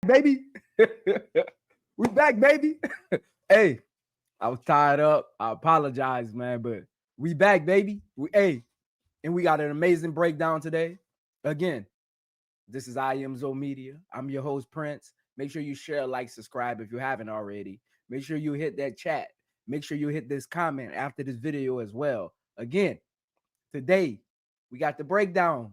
baby. We back, baby. Hey, I was tied up. I apologize, man, but we back, baby. And we got an amazing breakdown today. Again, this is I Am Zo Media. I'm your host, Prince. Make sure you share, like, subscribe if you haven't already. Make sure you hit that chat. Make sure you hit this comment after this video as well. Again, today, we got the breakdown.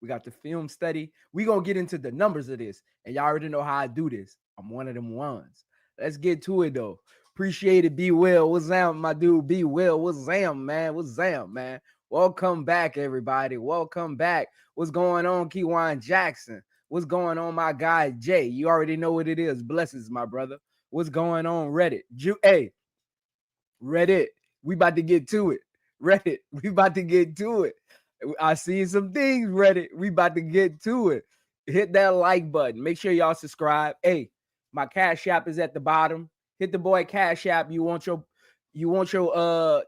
We got the film study. We're going to get into the numbers of this. And y'all already know how I do this. I'm one of them ones. Let's get to it, though. Appreciate it. Be well. What's up, my dude? Be well. What's Zam, man? What's Zam, man? Welcome back, everybody. Welcome back. What's going on, Keywan Jackson? What's going on, my guy, Jay? You already know what it is. Blessings, my brother. What's going on, Reddit? Reddit. We about to get to it. Reddit. We about to get to it. I see some things, Reddit. We about to get to it. Hit that like button. Make sure y'all subscribe. Hey, my Cash App is at the bottom. Hit the boy Cash App. You want your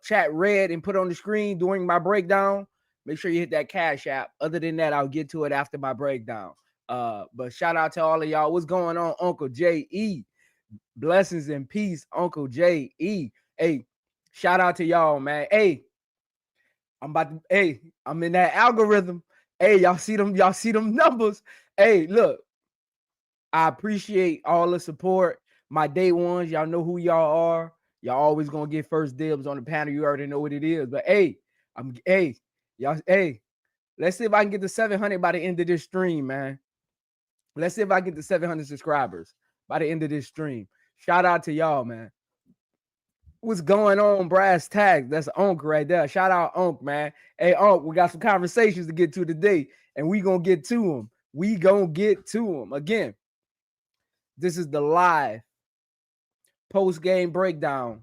chat read and put on the screen during my breakdown. Make sure you hit that Cash App. Other than that, I'll get to it after my breakdown. But shout out to all of y'all. What's going on, Uncle J.E.? Blessings and peace, Uncle J.E. Hey, shout out to y'all, man. Hey, I'm in that algorithm. Hey, y'all see them numbers. Hey, look, I appreciate all the support. My day ones, y'all know who y'all are. Y'all always gonna get first dibs on the panel. You already know what it is. But y'all, let's see if I can get to 700 by the end of this stream, man. Let's see if I get to 700 subscribers by the end of this stream. Shout out to y'all, man. What's going on, Brass Tag? That's Unc right there. Shout out Unc, man. Hey, Unc, we got some conversations to get to today, and we gonna get to them. We gonna get to them. Again, this is the live post-game breakdown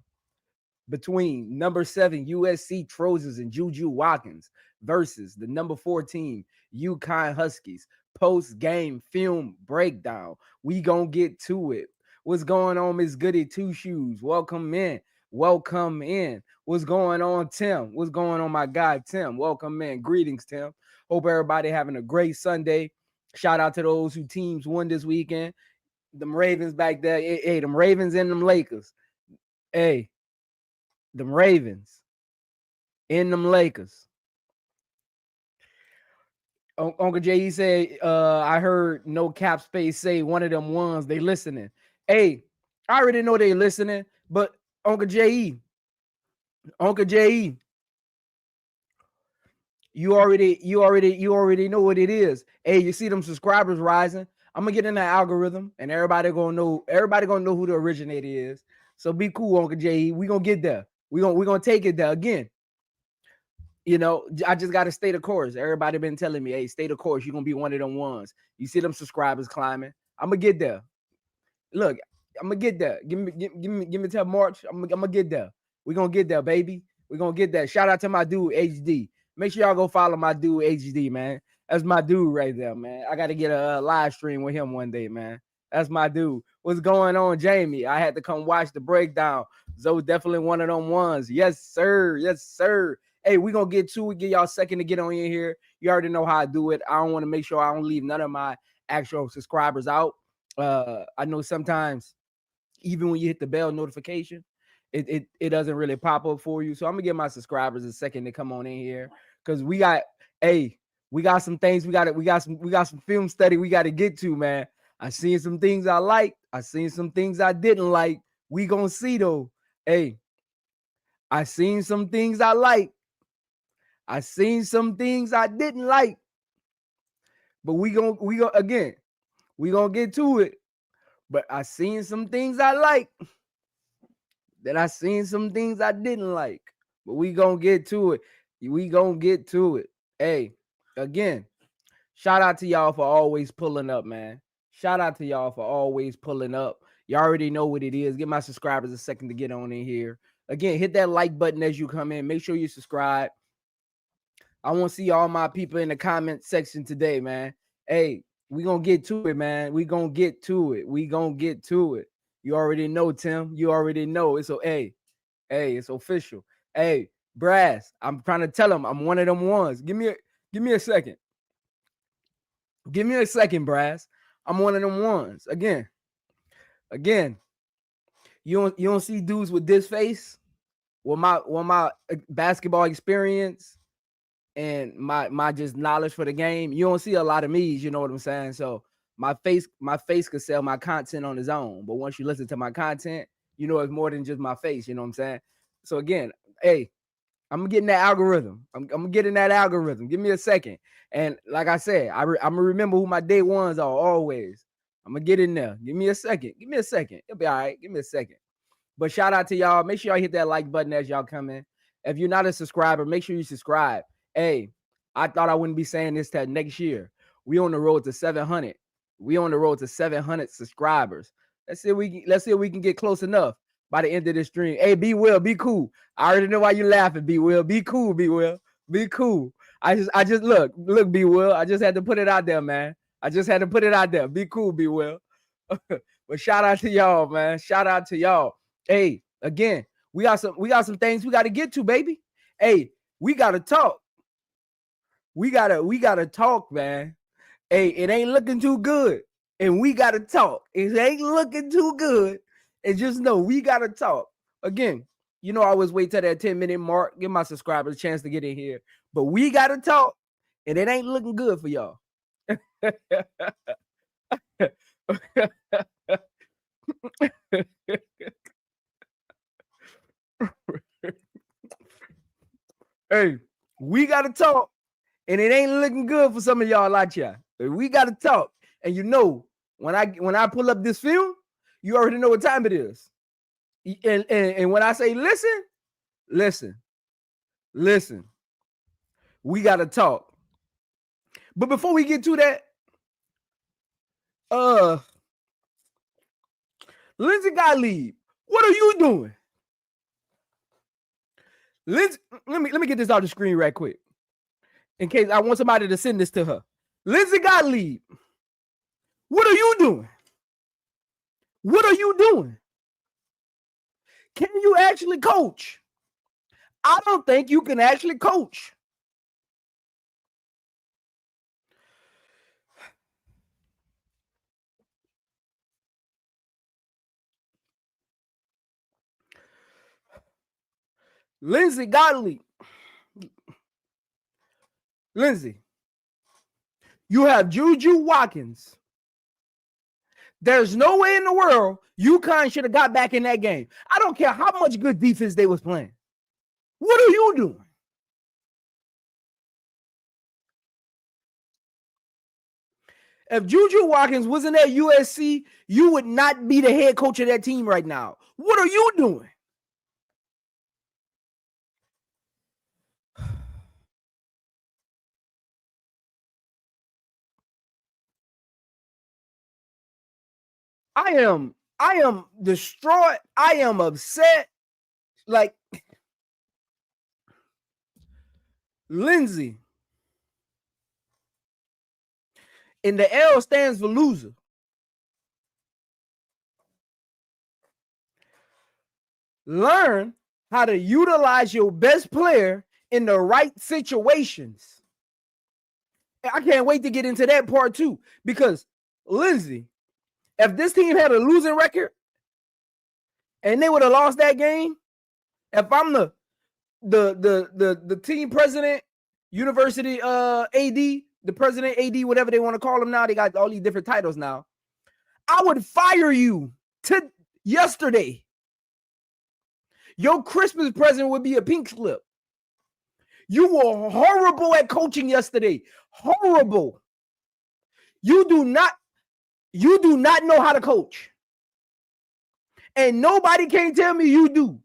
between number 7 USC Trojans and Juju Watkins versus the number 14 UConn Huskies. Post-game film breakdown. We gonna get to it. What's going on, Miss Goody Two Shoes? Welcome in. Welcome in. What's going on, Tim? What's going on, my guy, Tim? Welcome in. Greetings, Tim. Hope everybody having a great Sunday. Shout out to those who teams won this weekend. Them Ravens back there. Hey, them Ravens and them Lakers. Hey, them Ravens and them Lakers. Uncle J, he said, I heard no cap space say one of them ones. They listening. Hey, I already know they listening, but Uncle J.E., you already know what it is. Hey, you see them subscribers rising. I'm gonna get in that algorithm, and everybody gonna know who the originator is. So be cool, Uncle J.E. We gonna get there. We gonna take it there again. You know, I just gotta stay the course. Everybody been telling me, hey, stay the course. You're gonna be one of them ones. You see them subscribers climbing. I'm gonna get there. Look, I'm gonna get there. Give me till March. I'm gonna get there. We're gonna get there, baby. We're gonna get there. Shout out to my dude HD. Make sure y'all go follow my dude HD, man. That's my dude right there, man. I gotta get a live stream with him one day, man. That's my dude. What's going on, Jamie? I had to come watch the breakdown. Zoe definitely one of them ones. Yes, sir. Yes, sir. Hey, we're gonna get to it. Give y'all a second to get on in here. You already know how I do it. I don't want to make sure I don't leave none of my actual subscribers out. I know sometimes even when you hit the bell notification, it doesn't really pop up for you. So I'm gonna give my subscribers a second to come on in here because we got some things we got some film study we got to get to, man. I seen some things I liked. I seen some things I didn't like. We gonna see though. Hey, I seen some things I liked. I seen some things I didn't like. But we gonna get to it. But I seen some things I like. Then I seen some things I didn't like. But we gonna get to it. We gonna get to it. Hey, again, shout out to y'all for always pulling up, man. Shout out to y'all for always pulling up. You already know what it is. Give my subscribers a second to get on in here. Again, hit that like button as you come in. Make sure you subscribe. I want to see all my people in the comment section today, man. Hey, we gonna get to it, man. We gonna get to it. We gonna get to it. You already know, Tim. You already know. It's it's official. Hey, Brass, I'm trying to tell him I'm one of them ones. Give me a second. Give me a second, Brass. I'm one of them ones. Again, you don't see dudes with this face. With my basketball experience and my just knowledge for the game, you don't see a lot of me's. You know what I'm saying? So my face could sell my content on its own. But once you listen to my content, you know it's more than just my face. You know what I'm saying? So again, hey, I'm getting that algorithm. I'm getting that algorithm. Give me a second. And like I said, I'm gonna remember who my day ones are always. I'm gonna get in there. Give me a second. It'll be all right. Give me a second. But shout out to y'all. Make sure y'all hit that like button as y'all come in. If you're not a subscriber, make sure you subscribe. Hey, I thought I wouldn't be saying this till next year. We on the road to 700. We on the road to 700 subscribers. Let's see if we can get close enough by the end of this stream. Hey, be Will, be cool. I already know why you laughing, be Will. Be cool, be Will. Be cool. I just look, be Will. I just had to put it out there, man. I just had to put it out there. Be cool, be Will. But shout out to y'all, man. Shout out to y'all. Hey, again, we got some things we got to get to, baby. Hey, we gotta talk. We gotta talk, man. Hey, it ain't looking too good. And we gotta talk. It ain't looking too good. And just know we gotta talk. Again, you know, I always wait till that 10-minute mark, give my subscribers a chance to get in here. But we gotta talk, and it ain't looking good for y'all. Hey, we gotta talk, and it ain't looking good for some of y'all out here. We gotta talk, and you know, when I pull up this film, you already know what time it is. And when I say listen, we gotta talk. But before we get to that, Lindsay Gottlieb, what are you doing? Lindsay, let me get this off the screen right quick, in case I want somebody to send this to her. Lindsay Gottlieb, what are you doing? What are you doing? Can you actually coach? I don't think you can actually coach. Lindsay Gottlieb. Lindsay, you have Juju Watkins. There's no way in the world UConn should have got back in that game. I don't care how much good defense they was playing. What are you doing? If Juju Watkins wasn't at USC, you would not be the head coach of that team right now. What are you doing? I am distraught. I am upset. Like, Lindsay, and the L stands for loser. Learn how to utilize your best player in the right situations. I can't wait to get into that part too, because Lindsay, if this team had a losing record and they would have lost that game, if I'm the team president, university AD, the president AD, whatever they want to call them now, they got all these different titles now. I would fire you yesterday. Your Christmas present would be a pink slip. You were horrible at coaching yesterday. Horrible. You do not know how to coach. And nobody can tell me you do.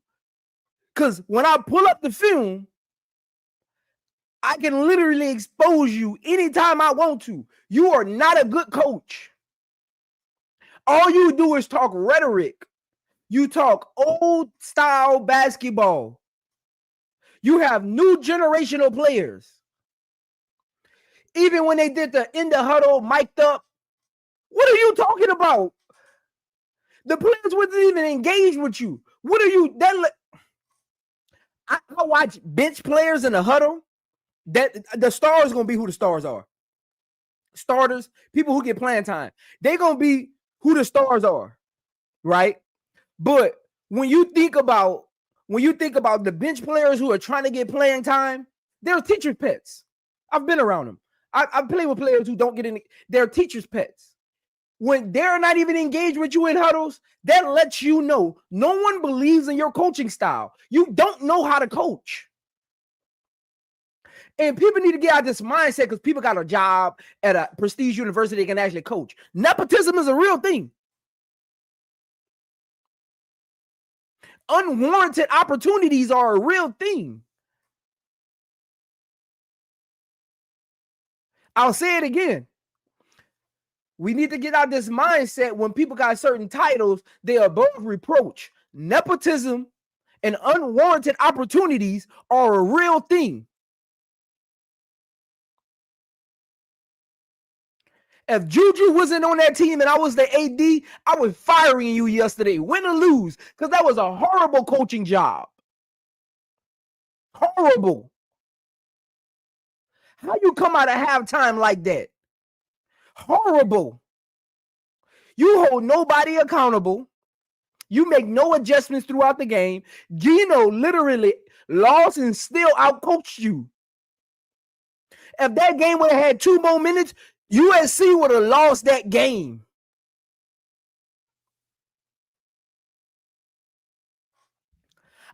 Because when I pull up the film, I can literally expose you anytime I want to. You are not a good coach. All you do is talk rhetoric. You talk old style basketball. You have new generational players. Even when they did the in the huddle, mic'd up, what are you talking about? The players wasn't even engaged with you. What are you? I watch bench players in the huddle. That the stars gonna be who the stars are. starters, people who get playing time. They're going to be who the stars are, right? But when you think about the bench players who are trying to get playing time, they're teachers' pets. I've been around them. I've played with players who don't get in. They're teachers' pets. When they're not even engaged with you in huddles, that lets you know no one believes in your coaching style. You don't know how to coach. And people need to get out of this mindset because people got a job at a prestige university they can actually coach. Nepotism is a real thing. Unwarranted opportunities are a real thing. I'll say it again. We need to get out of this mindset when people got certain titles, they're above reproach. Nepotism and unwarranted opportunities are a real thing. If Juju wasn't on that team and I was the AD, I was firing you yesterday, win or lose, because that was a horrible coaching job. Horrible. How you come out of halftime like that? Horrible. You hold nobody accountable. You make no adjustments throughout the game. Geno literally lost and still outcoached you. If that game would have had 2 more minutes, USC would have lost that game.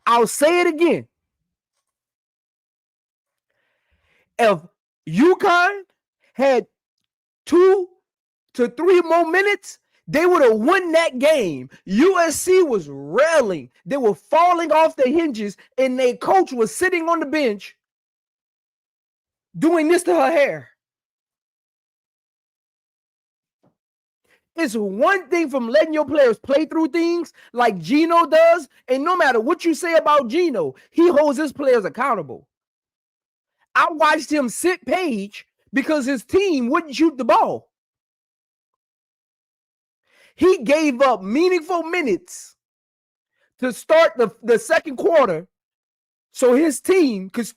I'll say it again. If UConn had 2 to 3 more minutes, they would have won that game. USC was railing. They were falling off the hinges, and their coach was sitting on the bench doing this to her hair. It's one thing from letting your players play through things like Geno does, and no matter what you say about Geno, he holds his players accountable. I watched him sit Paige because his team wouldn't shoot the ball. He gave up meaningful minutes to start the second quarter so his team could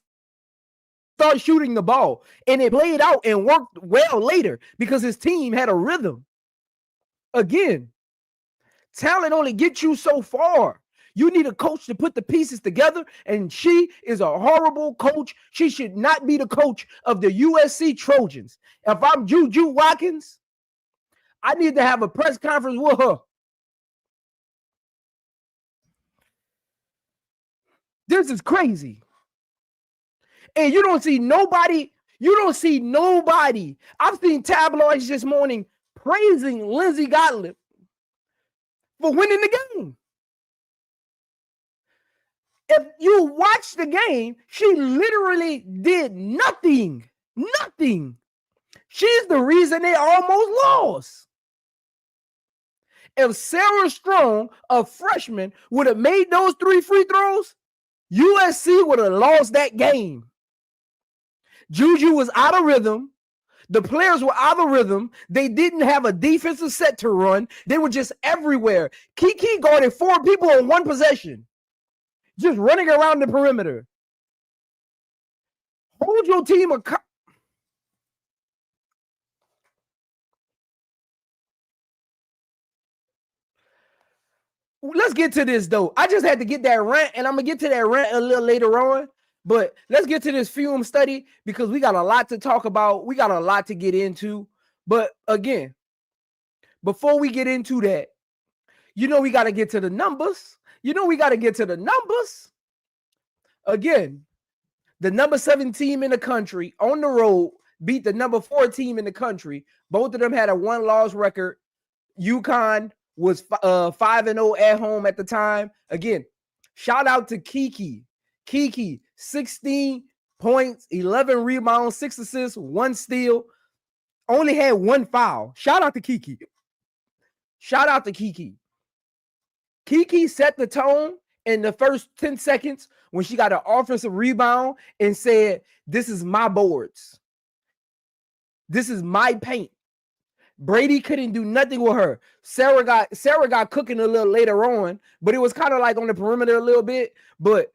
start shooting the ball. And it played out and worked well later because his team had a rhythm. Again, talent only gets you so far. You need a coach to put the pieces together, and she is a horrible coach. She should not be the coach of the USC Trojans. If I'm Juju Watkins, I need to have a press conference with her. This is crazy. And you don't see nobody. I've seen tabloids this morning praising Lindsay Gottlieb for winning the game. If you watch the game, she literally did nothing. Nothing. She's the reason they almost lost. If Sarah Strong, a freshman, would have made those 3 free throws, USC would have lost that game. Juju was out of rhythm. The players were out of rhythm. They didn't have a defensive set to run. They were just everywhere. Kiki guarded 4 people in 1 possession, just running around the perimeter. Hold your team accountable. Let's get to this, though. I just had to get that rant, and I'm going to get to that rant a little later on. But let's get to this film study because we got a lot to talk about. We got a lot to get into. But again, before we get into that, we got to get to the numbers. Again, the number 7 team in the country on the road beat the number 4 team in the country. Both of them had a 1-loss record. UConn was 5-0 at home at the time. Again, shout out to Kiki. Kiki, 16 points, 11 rebounds, 6 assists, 1 steal. Only had 1 foul. Shout out to Kiki. Kiki set the tone in the first 10 seconds when she got an offensive rebound and said, "This is my boards. This is my paint." Brady couldn't do nothing with her. Sarah got cooking a little later on, but it was kind of like on the perimeter a little bit. But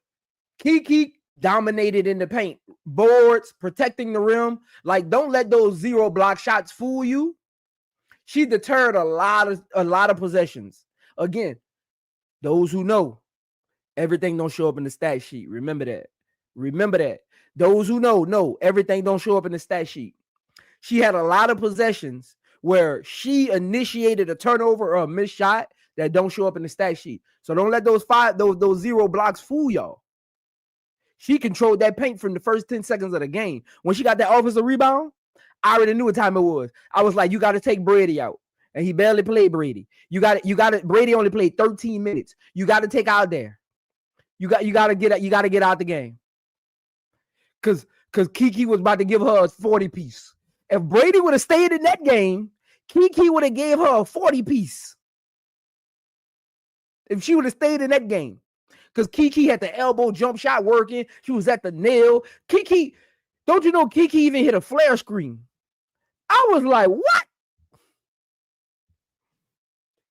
Kiki dominated in the paint, boards, protecting the rim. Like, don't let those 0 block shots fool you. She deterred a lot of possessions. Again, those who know, everything don't show up in the stat sheet. Remember that. Remember that. Those who know everything don't show up in the stat sheet. She had a lot of possessions where she initiated a turnover or a missed shot that don't show up in the stat sheet. So don't let those 0 blocks fool y'all. She controlled that paint from the first 10 seconds of the game. When she got that offensive rebound, I already knew what time it was. I was like, you got to take Brady out. And he barely played Brady. You got it. Brady only played 13 minutes. You got to take out there. You got to get out the game. Cause Kiki was about to give her a 40 piece. If Brady would have stayed in that game, Kiki would have gave her a 40 piece. If she would have stayed in that game. Because Kiki had the elbow jump shot working. She was at the nail. Kiki, don't you know Kiki even hit a flare screen? I was like, what?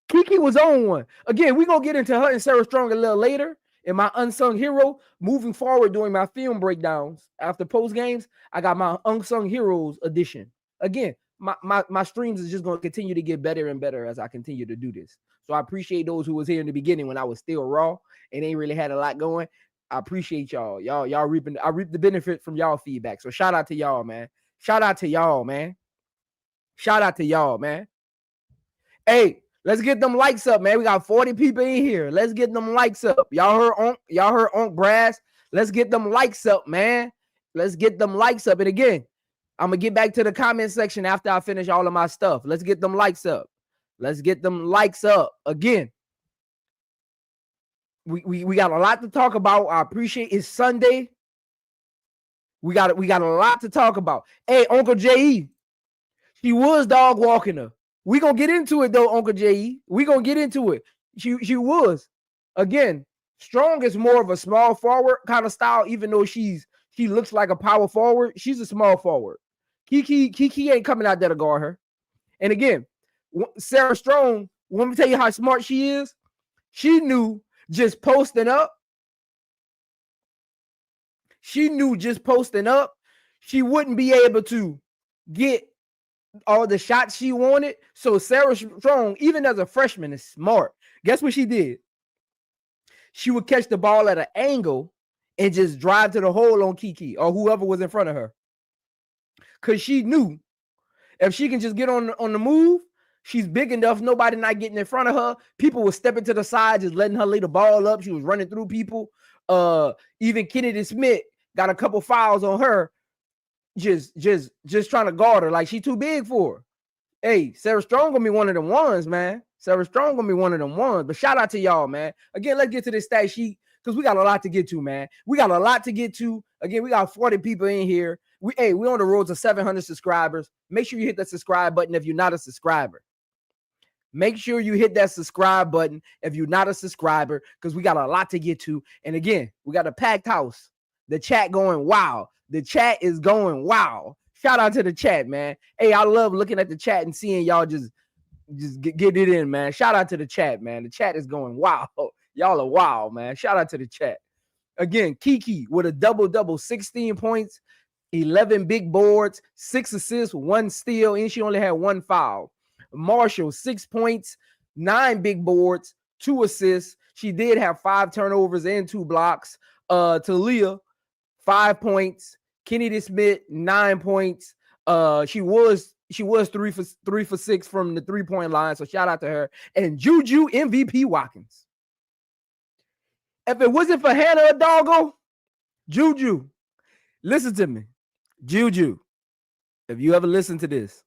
Kiki was on one. Again, we're going to get into her and Sarah Strong a little later. In my unsung hero, moving forward doing my film breakdowns after post games, I got my unsung heroes edition. Again, my streams is just going to continue to get better and better as I continue to do this. So I appreciate those who was here in the beginning when I was still raw and ain't really had a lot going. I appreciate y'all. Y'all reaping. I reap the benefit from y'all feedback. So shout out to y'all, man. Shout out to y'all, man. Shout out to y'all, man. Hey. Let's get them likes up, man. We got 40 people in here. Let's get them likes up. Y'all heard Unc Brass. Let's get them likes up, man. Let's get them likes up. And again, I'm going to get back to the comment section after I finish all of my stuff. Let's get them likes up. Let's get them likes up. Again, we got a lot to talk about. I appreciate it's Sunday. We got a lot to talk about. Hey, Uncle J.E., she was dog walking her. We gonna get into it though, Uncle J.E. We gonna get into it. She was. Again, Strong is more of a small forward kind of style, even though she looks like a power forward. She's a small forward. Kiki ain't coming out there to guard her. And again, Sarah Strong, let me tell you how smart she is. She knew just posting up. She wouldn't be able to get all the shots she wanted. So Sarah Strong, even as a freshman, is smart. Guess what she did? She would catch the ball at an angle and just drive to the hole on Kiki or whoever was in front of her. Because she knew if she can just get on the move, she's big enough, nobody not getting in front of her. People were stepping to the side, just letting her lay the ball up. She was running through people. Even Kennedy Smith got a couple fouls on her. Just trying to guard her like she too big for her. Hey, Sarah Strong gonna be one of them ones, man. Sarah Strong gonna be one of them ones. But shout out to y'all, man. Again, let's get to this stat sheet because we got a lot to get to, man. We got a lot to get to. Again, we got 40 people in here. We on the road to 700 subscribers. Make sure you hit that subscribe button if you're not a subscriber. Make sure you hit that subscribe button if you're not a subscriber because we got a lot to get to. And again, we got a packed house. The chat going wow. The chat is going wow. Shout out to the chat, man. Hey, I love looking at the chat and seeing y'all just get it in, man. Shout out to the chat, man. The chat is going wow. Y'all are wow, man. Shout out to the chat. Again, Kiki with a double-double, 16 points, 11 big boards, 6 assists, 1 steal, and she only had 1 foul. Marshall, 6 points, 9 big boards, 2 assists. She did have 5 turnovers and 2 blocks. Talia, 5 points. Kennedy Smith, 9 points. She was 3 for 6 from the 3-point line. So shout out to her. And Juju MVP Watkins. If it wasn't for Hannah Hidalgo, Juju, listen to me. Juju, if you ever listen to this,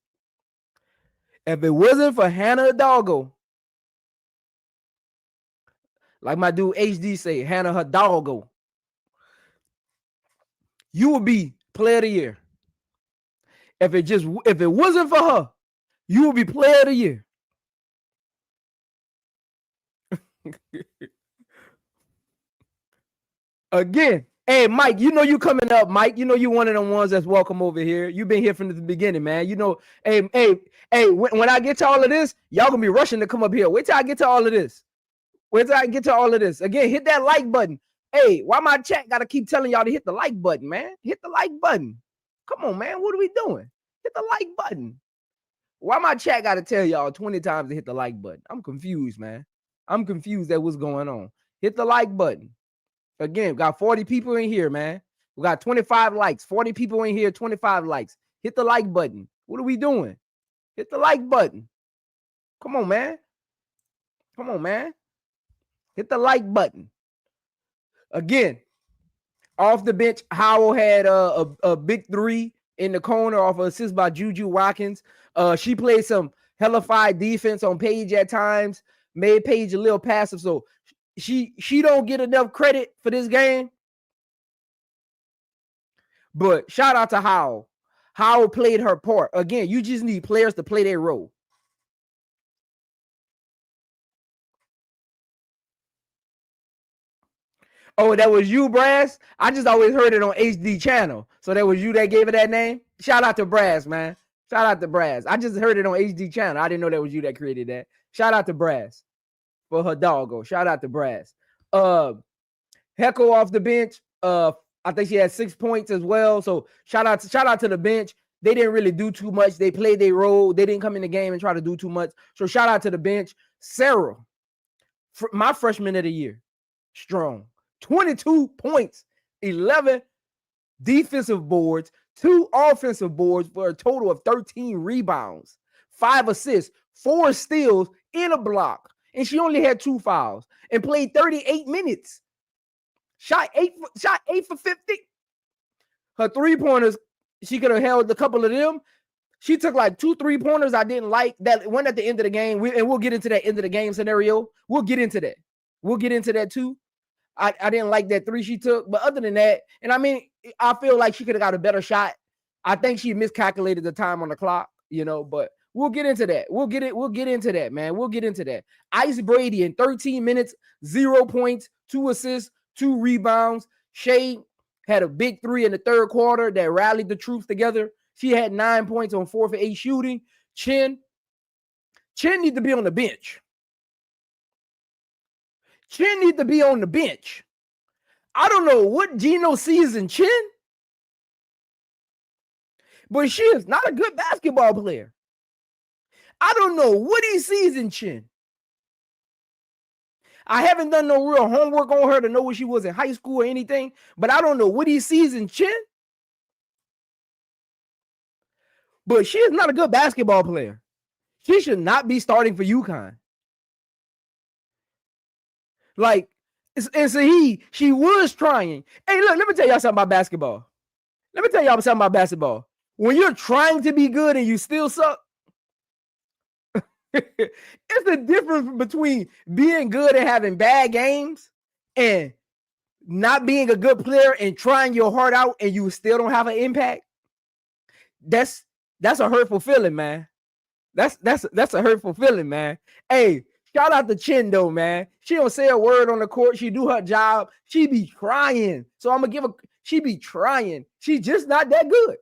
if it wasn't for Hannah Hidalgo, like my dude HD say, Hannah Hidalgo, you would be player of the year. If it wasn't for her, you would be player of the year. Again, hey Mike, you know you coming up, Mike. You know you one of them ones that's welcome over here. You've been here from the beginning, man. You know, hey, when I get to all of this, y'all gonna be rushing to come up here. Wait till I get to all of this. Again, hit that like button. Hey, why my chat gotta keep telling y'all to hit the like button, man? Hit the like button. Come on, man. What are we doing? Hit the like button. Why my chat gotta tell y'all 20 times to hit the like button? I'm confused, man. I'm confused at what's going on. Hit the like button. Again, we got 40 people in here, man. We got 25 likes. 40 people in here, 25 likes. Hit the like button. What are we doing? Hit the like button. Come on, man. Come on, man. Hit the like button. Again, off the bench, Howell had a big three in the corner off an assist by Juju Watkins. She played some hellified defense on Paige at times, made Paige a little passive. So she don't get enough credit for this game. But shout out to Howell. Howell played her part. Again, you just need players to play their role. Oh, that was you, Brass? I just always heard it on HD channel. So that was you that gave it that name? Shout out to Brass, man. Shout out to Brass. I just heard it on HD channel. I didn't know that was you that created that. Shout out to Brass for her doggo. Shout out to Brass. Heckle off the bench. I think she had 6 points as well. So shout out to the bench. They didn't really do too much. They played their role. They didn't come in the game and try to do too much. So shout out to the bench. Sarah, my freshman of the year, strong. 22 points, 11 defensive boards, 2 offensive boards for a total of 13 rebounds, 5 assists, 4 steals in a block. And she only had 2 fouls and played 38 minutes. Shot 8 for 50. Her 3-pointers, she could have held a couple of them. She took like 2 3-pointers I didn't like that went at the end of the game. And we'll get into that end of the game scenario. We'll get into that. We'll get into that too. I didn't like that 3 she took, but other than that, and I mean, I feel like she could have got a better shot. I think she miscalculated the time on the clock, but we'll get into that. We'll get into that, man. We'll get into that. Ice Brady in 13 minutes, 0 points, 2 assists, 2 rebounds. Shay had a big 3 in the third quarter that rallied the troops together. She had 9 points on 4 for 8 shooting. Chen needs to be on the bench. Chen needs to be on the bench. I don't know what Geno sees in Chen, but she is not a good basketball player. I don't know what he sees in Chen. I haven't done no real homework on her to know what she was in high school or anything, but I don't know what he sees in Chen. But she is not a good basketball player. She should not be starting for UConn. Like, and so she was trying. Hey, look, let me tell y'all something about basketball. When you're trying to be good and you still suck, it's the difference between being good and having bad games and not being a good player and trying your heart out and you still don't have an impact. That's a hurtful feeling, man. That's a hurtful feeling, man. Hey, shout out to Chen though, man. She don't say a word on the court. She do her job. She be trying. So I'm gonna give her. She be trying. She's just not that good.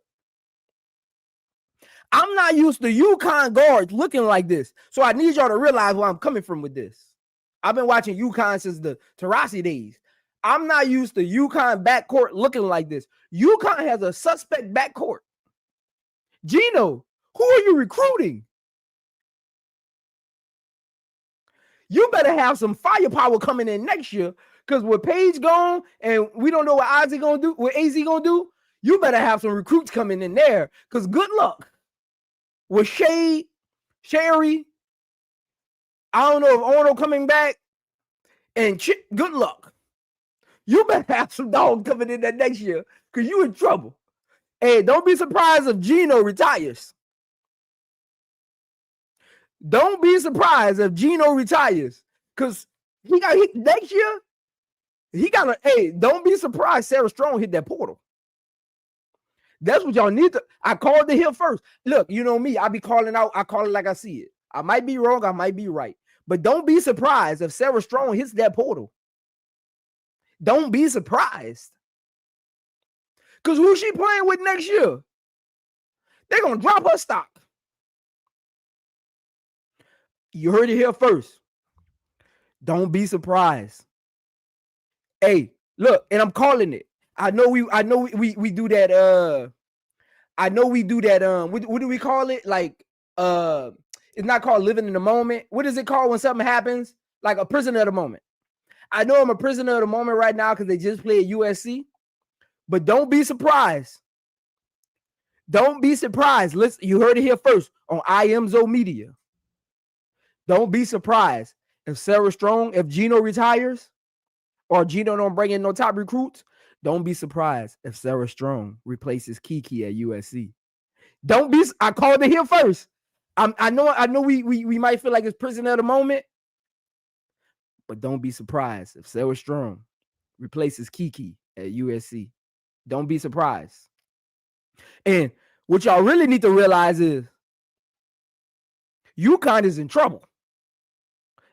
I'm not used to UConn guards looking like this. So I need y'all to realize where I'm coming from with this. I've been watching UConn since the Tarasi days. I'm not used to UConn backcourt looking like this. UConn has a suspect backcourt. Geno, who are you recruiting? You better have some firepower coming in next year, because with Paige gone and we don't know what Azzi gonna do, what AZ gonna do, you better have some recruits coming in there, because good luck with Sherry. I don't know if Ono coming back, and good luck. You better have some dogs coming in there next year, because you in trouble. Hey, don't be surprised if Geno retires. Don't be surprised if Geno retires, because next year. Hey, don't be surprised Sarah Strong hit that portal. That's what y'all need to. I called it here first. Look, you know me. I be calling out. I call it like I see it. I might be wrong. I might be right. But don't be surprised if Sarah Strong hits that portal. Don't be surprised. Because who she playing with next year? They're going to drop her stock. You heard it here first. Don't be surprised. Hey, Look, and I'm calling it. I know we do that. I know we do that. What do we call it? Like, it's not called living in the moment. What is it called when something happens? Like a prisoner of the moment. I know I'm a prisoner of the moment right now because they just played USC. But don't be surprised. Don't be surprised. Listen, you heard it here first on IMZO Media. Don't be surprised if Sarah Strong, if Geno retires, or Geno don't bring in no top recruits. Don't be surprised if Sarah Strong replaces Kiki at USC. Don't be. I called it here first. I know. We might feel like it's prisoner of the moment, but don't be surprised if Sarah Strong replaces Kiki at USC. Don't be surprised. And what y'all really need to realize is UConn is in trouble.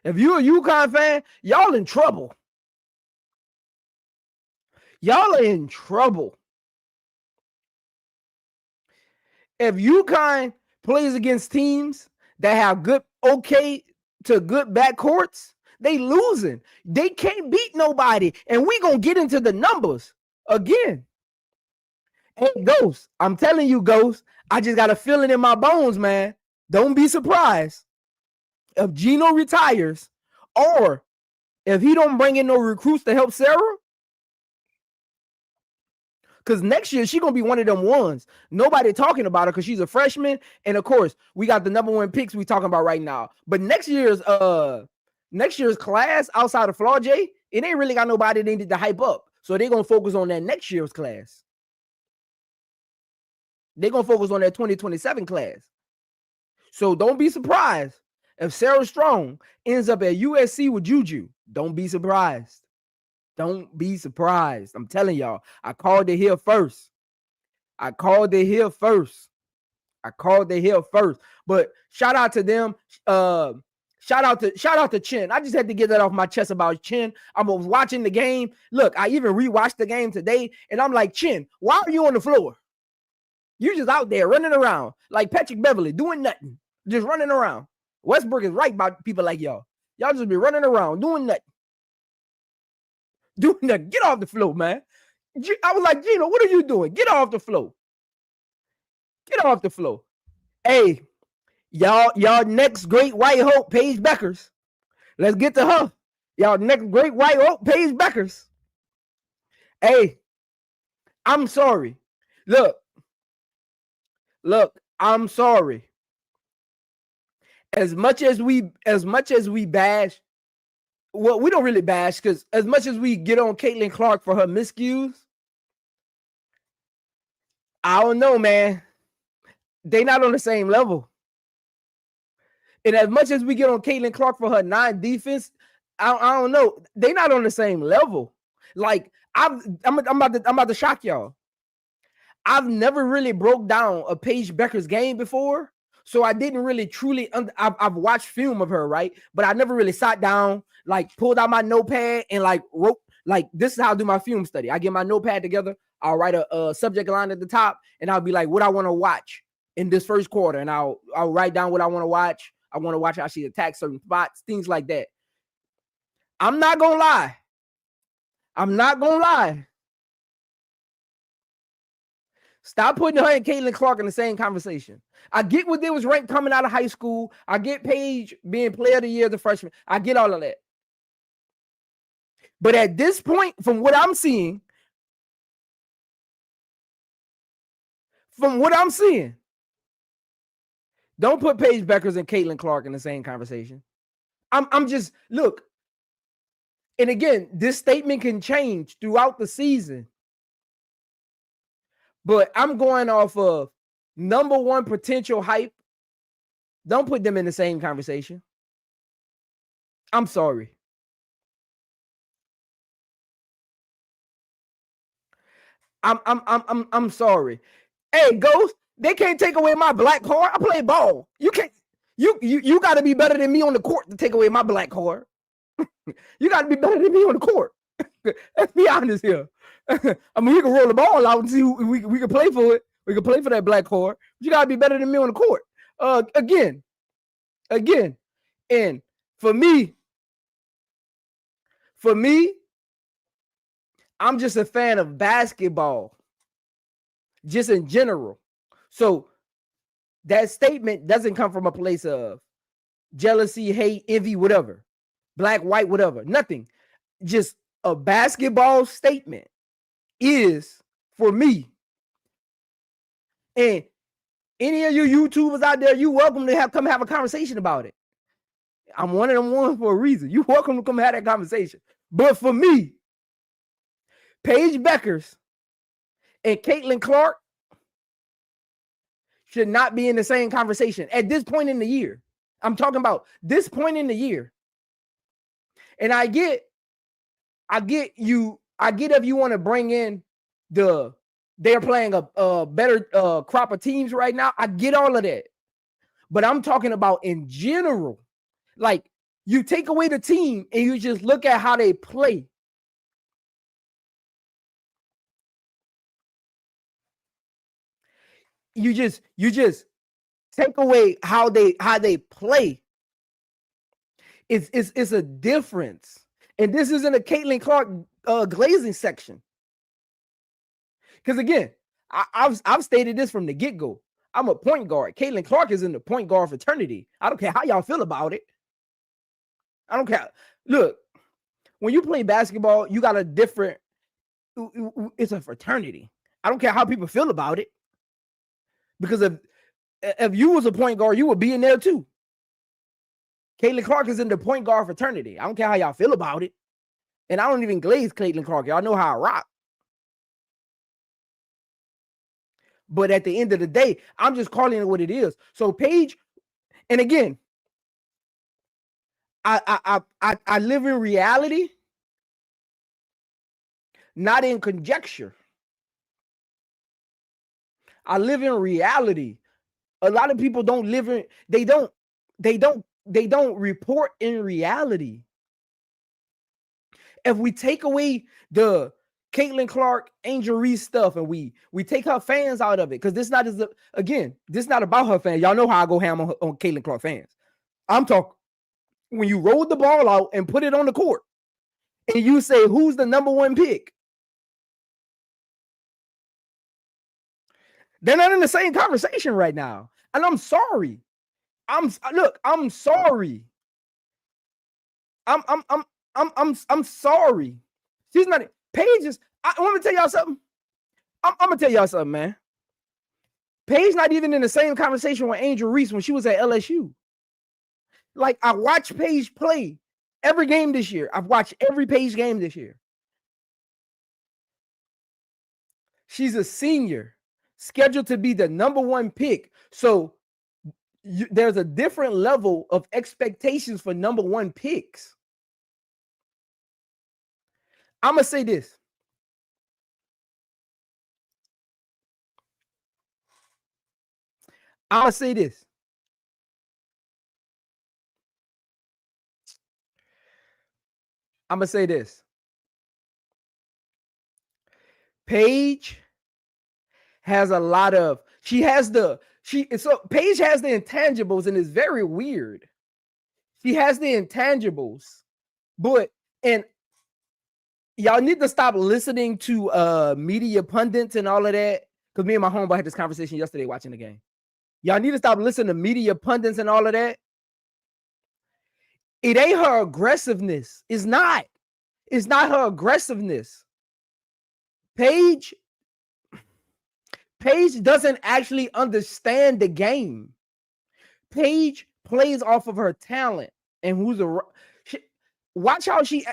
If you're a UConn fan, y'all in trouble. Y'all are in trouble. If UConn plays against teams that have good backcourts, they losing. They can't beat nobody. And we gonna get into the numbers again. Hey, Ghost, I'm telling you, Ghost, I just got a feeling in my bones, man. Don't be surprised if Geno retires or if he don't bring in no recruits to help Sarah. Because next year, she's going to be one of them ones. Nobody talking about her because she's a freshman. And, of course, we got the number one picks we talking about right now. But next year's class outside of Flaw J, it ain't really got nobody they need to hype up. So they're going to focus on that next year's class. They're going to focus on that 2027 class. So don't be surprised if Sarah Strong ends up at USC with Juju. Don't be surprised. Don't be surprised. I'm telling y'all, I called it here first. But shout out to them. Shout out to Chin. I just had to get that off my chest about Chin. I was watching the game. Look, I even rewatched the game today, and I'm like, Chin, why are you on the floor? You just out there running around like Patrick Beverly, doing nothing, just running around. Westbrook is right about people like y'all. Y'all just be running around, doing nothing. Get off the floor, man. I was like, Geno, what are you doing? Get off the floor. Hey, y'all next great white hope, Paige Bueckers. Let's get to her. Y'all next great white hope, Paige Bueckers. Hey, I'm sorry. Look, I'm sorry. As much as we bash, well, we don't really bash because as much as we get on Caitlin Clark for her miscues, I don't know, man. They not on the same level. And as much as we get on Caitlin Clark for her non-defense, I don't know. They not on the same level. Like I'm about to shock y'all. I've never really broke down a Paige Bueckers game before, so I didn't really truly. I've watched film of her, right? But I never really sat down, like pulled out my notepad and like wrote. Like this is how I do my film study. I get my notepad together. I'll write a subject line at the top, and I'll be like, what I want to watch in this first quarter, and I'll write down what I want to watch. I want to watch how she attacks certain spots, things like that. I'm not gonna lie. Stop putting her and Caitlin Clark in the same conversation. I get what they was ranked coming out of high school. I get Paige being player of the year as a freshman. I get all of that. But at this point, from what I'm seeing, don't put Paige Bueckers and Caitlin Clark in the same conversation. I'm just, look, and again, this statement can change throughout the season. But I'm going off of number one potential hype. Don't put them in the same conversation. I'm sorry. I'm sorry. Hey, Ghost, they can't take away my black card. I play ball. You can't. You got to be better than me on the court to take away my black card. You got to be better than me on the court. Let's be honest here. I mean, we can roll the ball out and see who we can play for it. We can play for that black card. But you got to be better than me on the court. Again. And for me, I'm just a fan of basketball, just in general. So that statement doesn't come from a place of jealousy, hate, envy, whatever, black, white, whatever, nothing. Just a basketball statement is for me. And any of you YouTubers out there, you welcome to come have a conversation about it. I'm one of them ones for a reason. You welcome to come have that conversation. But for me, Paige Bueckers and Caitlin Clark should not be in the same conversation at this point in the year. I'm talking about this point in the year. And I get if you want to bring in they're playing a better crop of teams right now. I get all of that. But I'm talking about in general. Like, you take away the team and you just look at how they play. You just take away how they play. It's a difference. And this isn't a Caitlin Clark glazing section. Because again, I've stated this from the get-go. I'm a point guard. Caitlin Clark is in the point guard fraternity. I don't care how y'all feel about it. I don't care. Look, when you play basketball, you got a different, it's a fraternity. I don't care how people feel about it. Because if you was a point guard, you would be in there too. Caitlin Clark is in the point guard fraternity. I don't care how y'all feel about it. And I don't even glaze Caitlin Clark. Y'all know how I rock. But at the end of the day, I'm just calling it what it is. So Paige, and again, I live in reality, not in conjecture. I live in reality. A lot of people don't live in, they don't report in reality. If we take away the Caitlin Clark, Angel Reese stuff, and we take her fans out of it, because this not about her fans. Y'all know how I go ham on Caitlin Clark fans. I'm talking when you roll the ball out and put it on the court, and you say who's the number one pick. They're not in the same conversation right now, and I'm sorry. I'm sorry. I'm sorry. She's not. Paige is. I want to tell y'all something. I'm gonna tell y'all something, man. Paige not even in the same conversation with Angel Reese when she was at LSU. Like, I watched Paige play every game this year. I've watched every Paige game this year. She's a senior, scheduled to be the number one pick. So there's a different level of expectations for number one picks. I'm going to say this. I'm going to say this. I'm going to say this. Paige has a lot of, Paige has the intangibles, and it's very weird. She has the intangibles, and y'all need to stop listening to media pundits and all of that. Because me and my homeboy had this conversation yesterday watching the game. Y'all need to stop listening to media pundits and all of that. It ain't her aggressiveness. It's not her aggressiveness. Paige doesn't actually understand the game. Paige plays off of her talent and watch how she.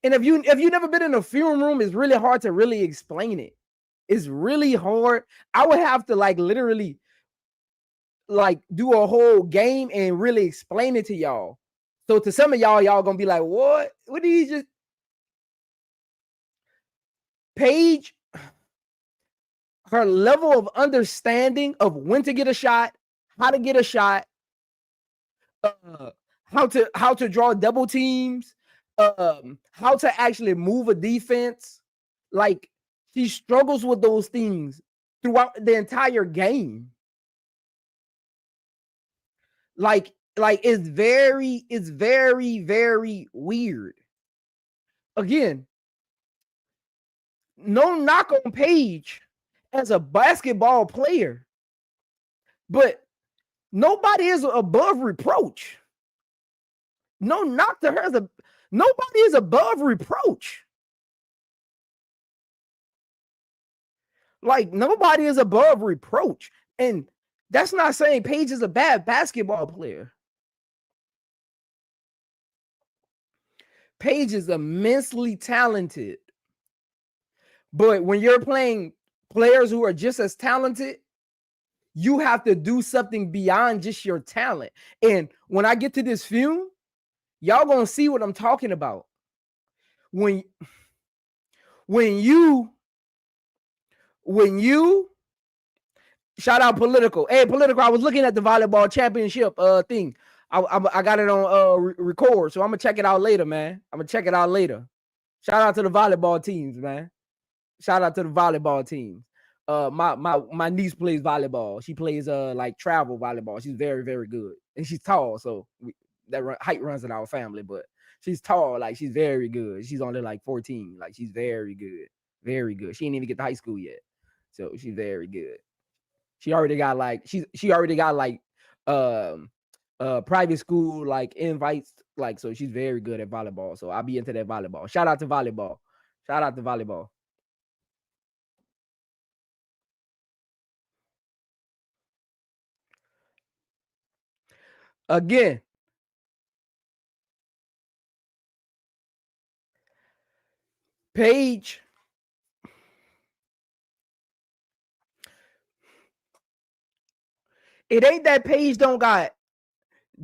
And if you never been in a film room, it's really hard to really explain it. It's really hard. I would have to literally do a whole game and really explain it to y'all. So to some of y'all gonna be like, what? What did he just? Paige, her level of understanding of when to get a shot, how to get a shot, how to draw double teams, how to actually move a defense. Like, she struggles with those things throughout the entire game. Like it's very, very weird. Again, no knock on Paige as a basketball player, but nobody is above reproach. No knock to her. Nobody is above reproach. Like, nobody is above reproach. And that's not saying Paige is a bad basketball player. Paige is immensely talented. But when you're playing players who are just as talented, you have to do something beyond just your talent. And when I get to this film, y'all gonna see what I'm talking about. When you shout out Political. Hey, Political, I was looking at the volleyball championship thing. I got it on record, so I'm gonna check it out later, man. Shout out to the volleyball teams, man. Shout out to the volleyball teams. My niece plays volleyball. She plays like travel volleyball. She's very, very good, and she's tall, so height runs in our family. But she's tall, like she's very good. She's only like 14, like she's very good, very good. She didn't even get to high school yet, so she's very good. She already got like private school like invites, like, so she's very good at volleyball. So I'll be into that volleyball. Shout out to volleyball. Again, Paige, it ain't that Paige don't got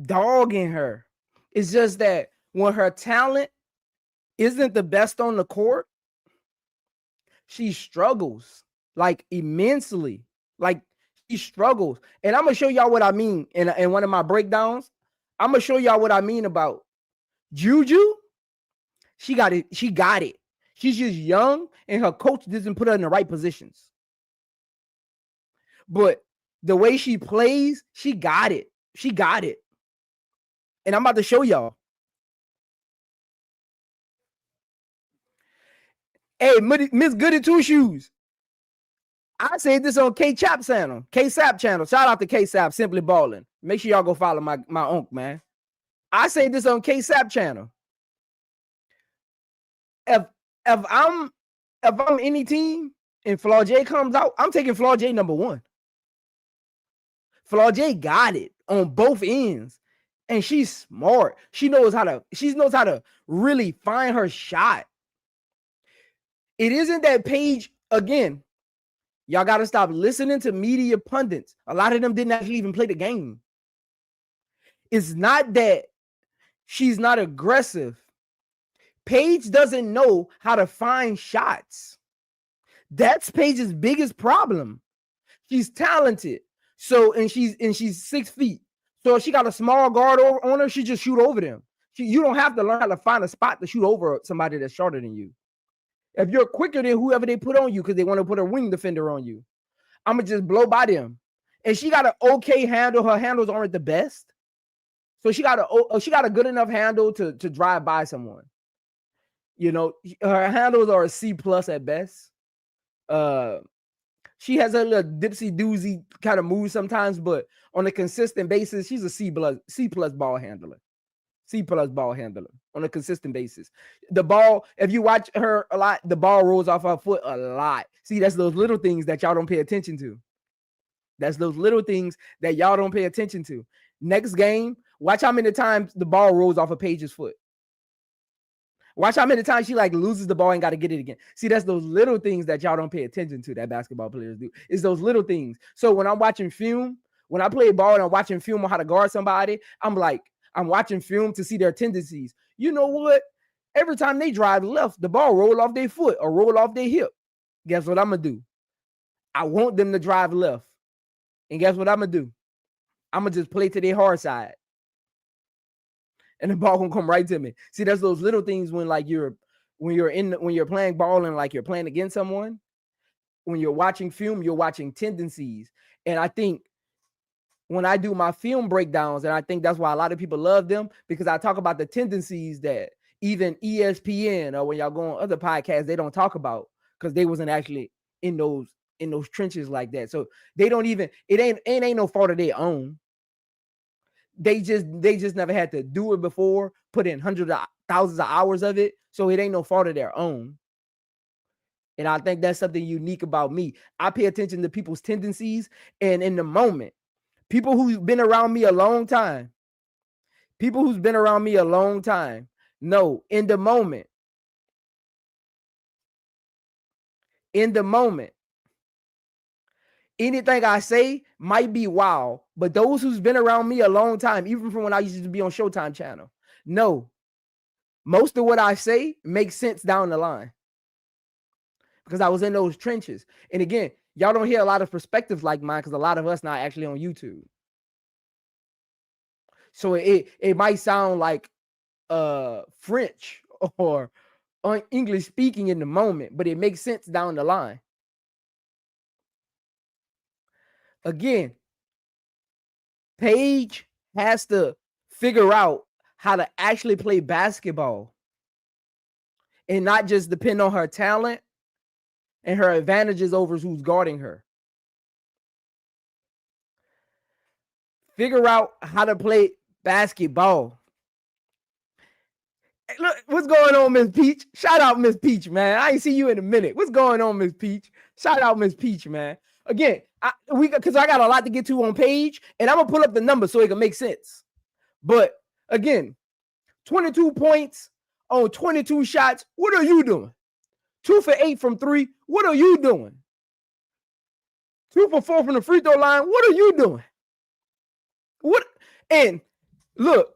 dog in her. It's just that when her talent isn't the best on the court, she struggles like immensely. Like, she struggles. And I'm gonna show y'all what I mean in one of my breakdowns. I'm gonna show y'all what I mean about Juju. She got it. She's just young, and her coach doesn't put her in the right positions. But the way she plays, she got it. And I'm about to show y'all. Hey, Miss Goody Two Shoes. I said this on K-Chap channel. K-Sap channel. Shout out to K-Sap, Simply Balling. Make sure y'all go follow my uncle, man. I say this on K-Sap channel. If I'm any team and Flaw J comes out, I'm taking Flaw J number one. Flaw J got it on both ends. And she's smart. She knows how to really find her shot. It isn't that Paige, again, y'all got to stop listening to media pundits. A lot of them didn't actually even play the game. It's not that she's not aggressive. Paige doesn't know how to find shots. That's Paige's biggest problem. She's talented. So, and she's 6 feet. So if she got a small guard on her, she just shoot over them. You don't have to learn how to find a spot to shoot over somebody that's shorter than you. If you're quicker than whoever they put on you because they want to put a wing defender on you, I'm going to just blow by them. And she got an okay handle. Her handles aren't the best. So she got a good enough handle to drive by someone. You know, her handles are a C+ at best. She has a little dipsy doozy kind of move sometimes, but on a consistent basis, she's a C+ ball handler. C+ ball handler on a consistent basis. The ball, if you watch her a lot, the ball rolls off her foot a lot. See, that's those little things that y'all don't pay attention to. Next game, watch how many times the ball rolls off of Paige's foot. Watch how many times she like loses the ball and got to get it again. See, that's those little things that y'all don't pay attention to that basketball players do. It's those little things. So when I'm watching film, when I play ball and I'm watching film on how to guard somebody, I'm watching film to see their tendencies. You know what? Every time they drive left, the ball roll off their foot or roll off their hip. Guess what I'm going to do? I want them to drive left. And guess what I'm going to do? I'm going to just play to their hard side. And the ball gonna come right to me. See, that's those little things when you're playing ball and like you're playing against someone. When you're watching film, you're watching tendencies. And I think when I do my film breakdowns, and I think that's why a lot of people love them, because I talk about the tendencies that even ESPN or when y'all go on other podcasts, they don't talk about. because they wasn't actually in those trenches like that. So they don't even, it ain't no fault of their own. They just never had to do it before, put in hundreds of thousands of hours of it. So it ain't no fault of their own. And I think that's something unique about me. I pay attention to people's tendencies, and in the moment, people who've been around me a long time, know in the moment, anything I say might be wild, but those who's been around me a long time, even from when I used to be on Showtime channel, know most of what I say makes sense down the line because I was in those trenches. And again, y'all don't hear a lot of perspectives like mine because a lot of us not actually on YouTube. So it might sound like French or English speaking in the moment, but it makes sense down the line. Again, Paige has to figure out how to actually play basketball and not just depend on her talent and her advantages over who's guarding her. Figure out how to play basketball. Hey, look, what's going on, Miss Peach? Shout out Miss Peach, man. I ain't see you in a minute. What's going on, Miss Peach? Shout out Miss Peach, man. Again, because I got a lot to get to on Paige, and I'm gonna pull up the numbers so it can make sense. But again, 22 points on 22 shots. What are you doing? 2 for 8 from 3. What are you doing? 2 for 4 from the free throw line. What are you doing? What? And look.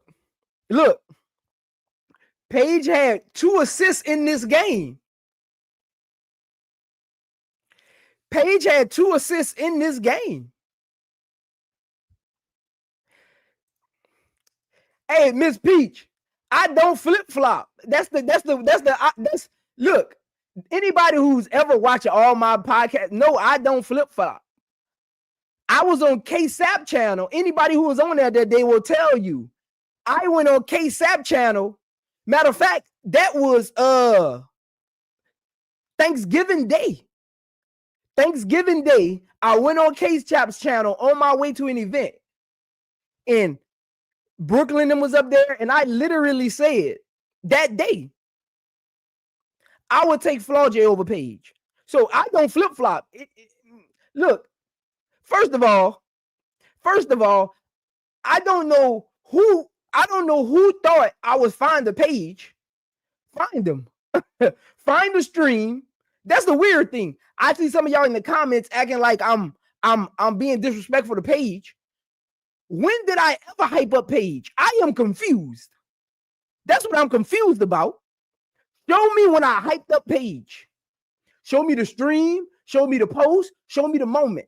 Paige had 2 assists in this game. Paige had 2 assists in this game. Hey, Miss Peach, I don't flip-flop. Look, anybody who's ever watched all my podcasts, no, I don't flip-flop. I was on KSAP channel. Anybody who was on there that day will tell you. I went on KSAP channel. Matter of fact, that was Thanksgiving Day. Thanksgiving Day, I went on KSAP's channel on my way to an event. And Brooklyn was up there, and I literally said that day, I would take Flaugier over Paige. So I don't flip-flop. Look, first of all, I don't know who thought I was find the Paige. Find them. Find the stream. That's the weird thing. I see some of y'all in the comments acting like I'm being disrespectful to Paige. When did I ever hype up Paige? I am confused. That's what I'm confused about. Show me when I hyped up Paige. Show me the stream. Show me the post. Show me the moment.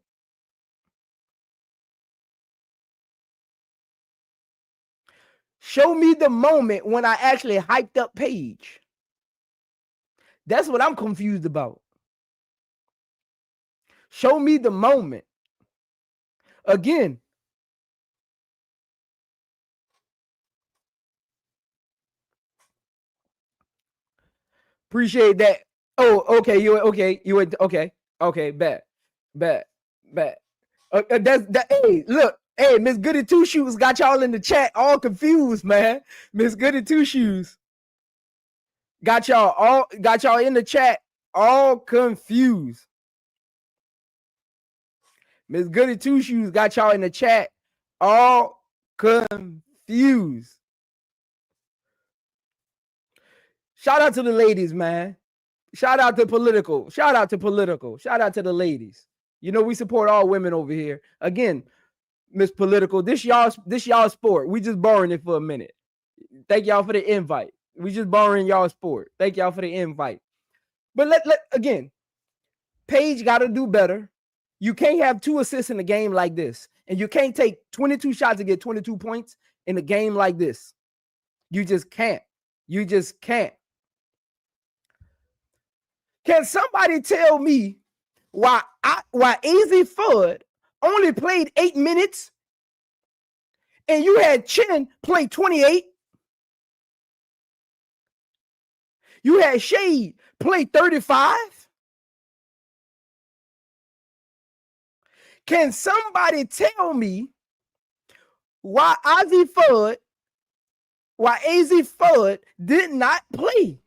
Show me the moment when I actually hyped up Paige. That's what I'm confused about. Show me the moment. Again, appreciate that. Oh, okay. You went. Okay. Bet. That's that. Hey, look. Hey, Miss Goody Two Shoes got y'all in the chat all confused, man. Miss Goody Two Shoes got y'all in the chat all confused. Miss Goody Two Shoes got y'all in the chat all confused. Shout out to the ladies, man. Shout out to political. Shout out to the ladies. You know, we support all women over here. Again, Miss Political, this y'all sport. We just borrowing it for a minute. Thank y'all for the invite. We just borrowing y'all sport. Thank y'all for the invite. But let again, Paige got to do better. You can't have 2 assists in a game like this, and you can't take 22 shots and get 22 points in a game like this. You just can't. Can somebody tell me why Azzi Fudd only played 8 minutes and you had Chin play 28? You had Shade play 35? Can somebody tell me why Azzi Fudd did not play?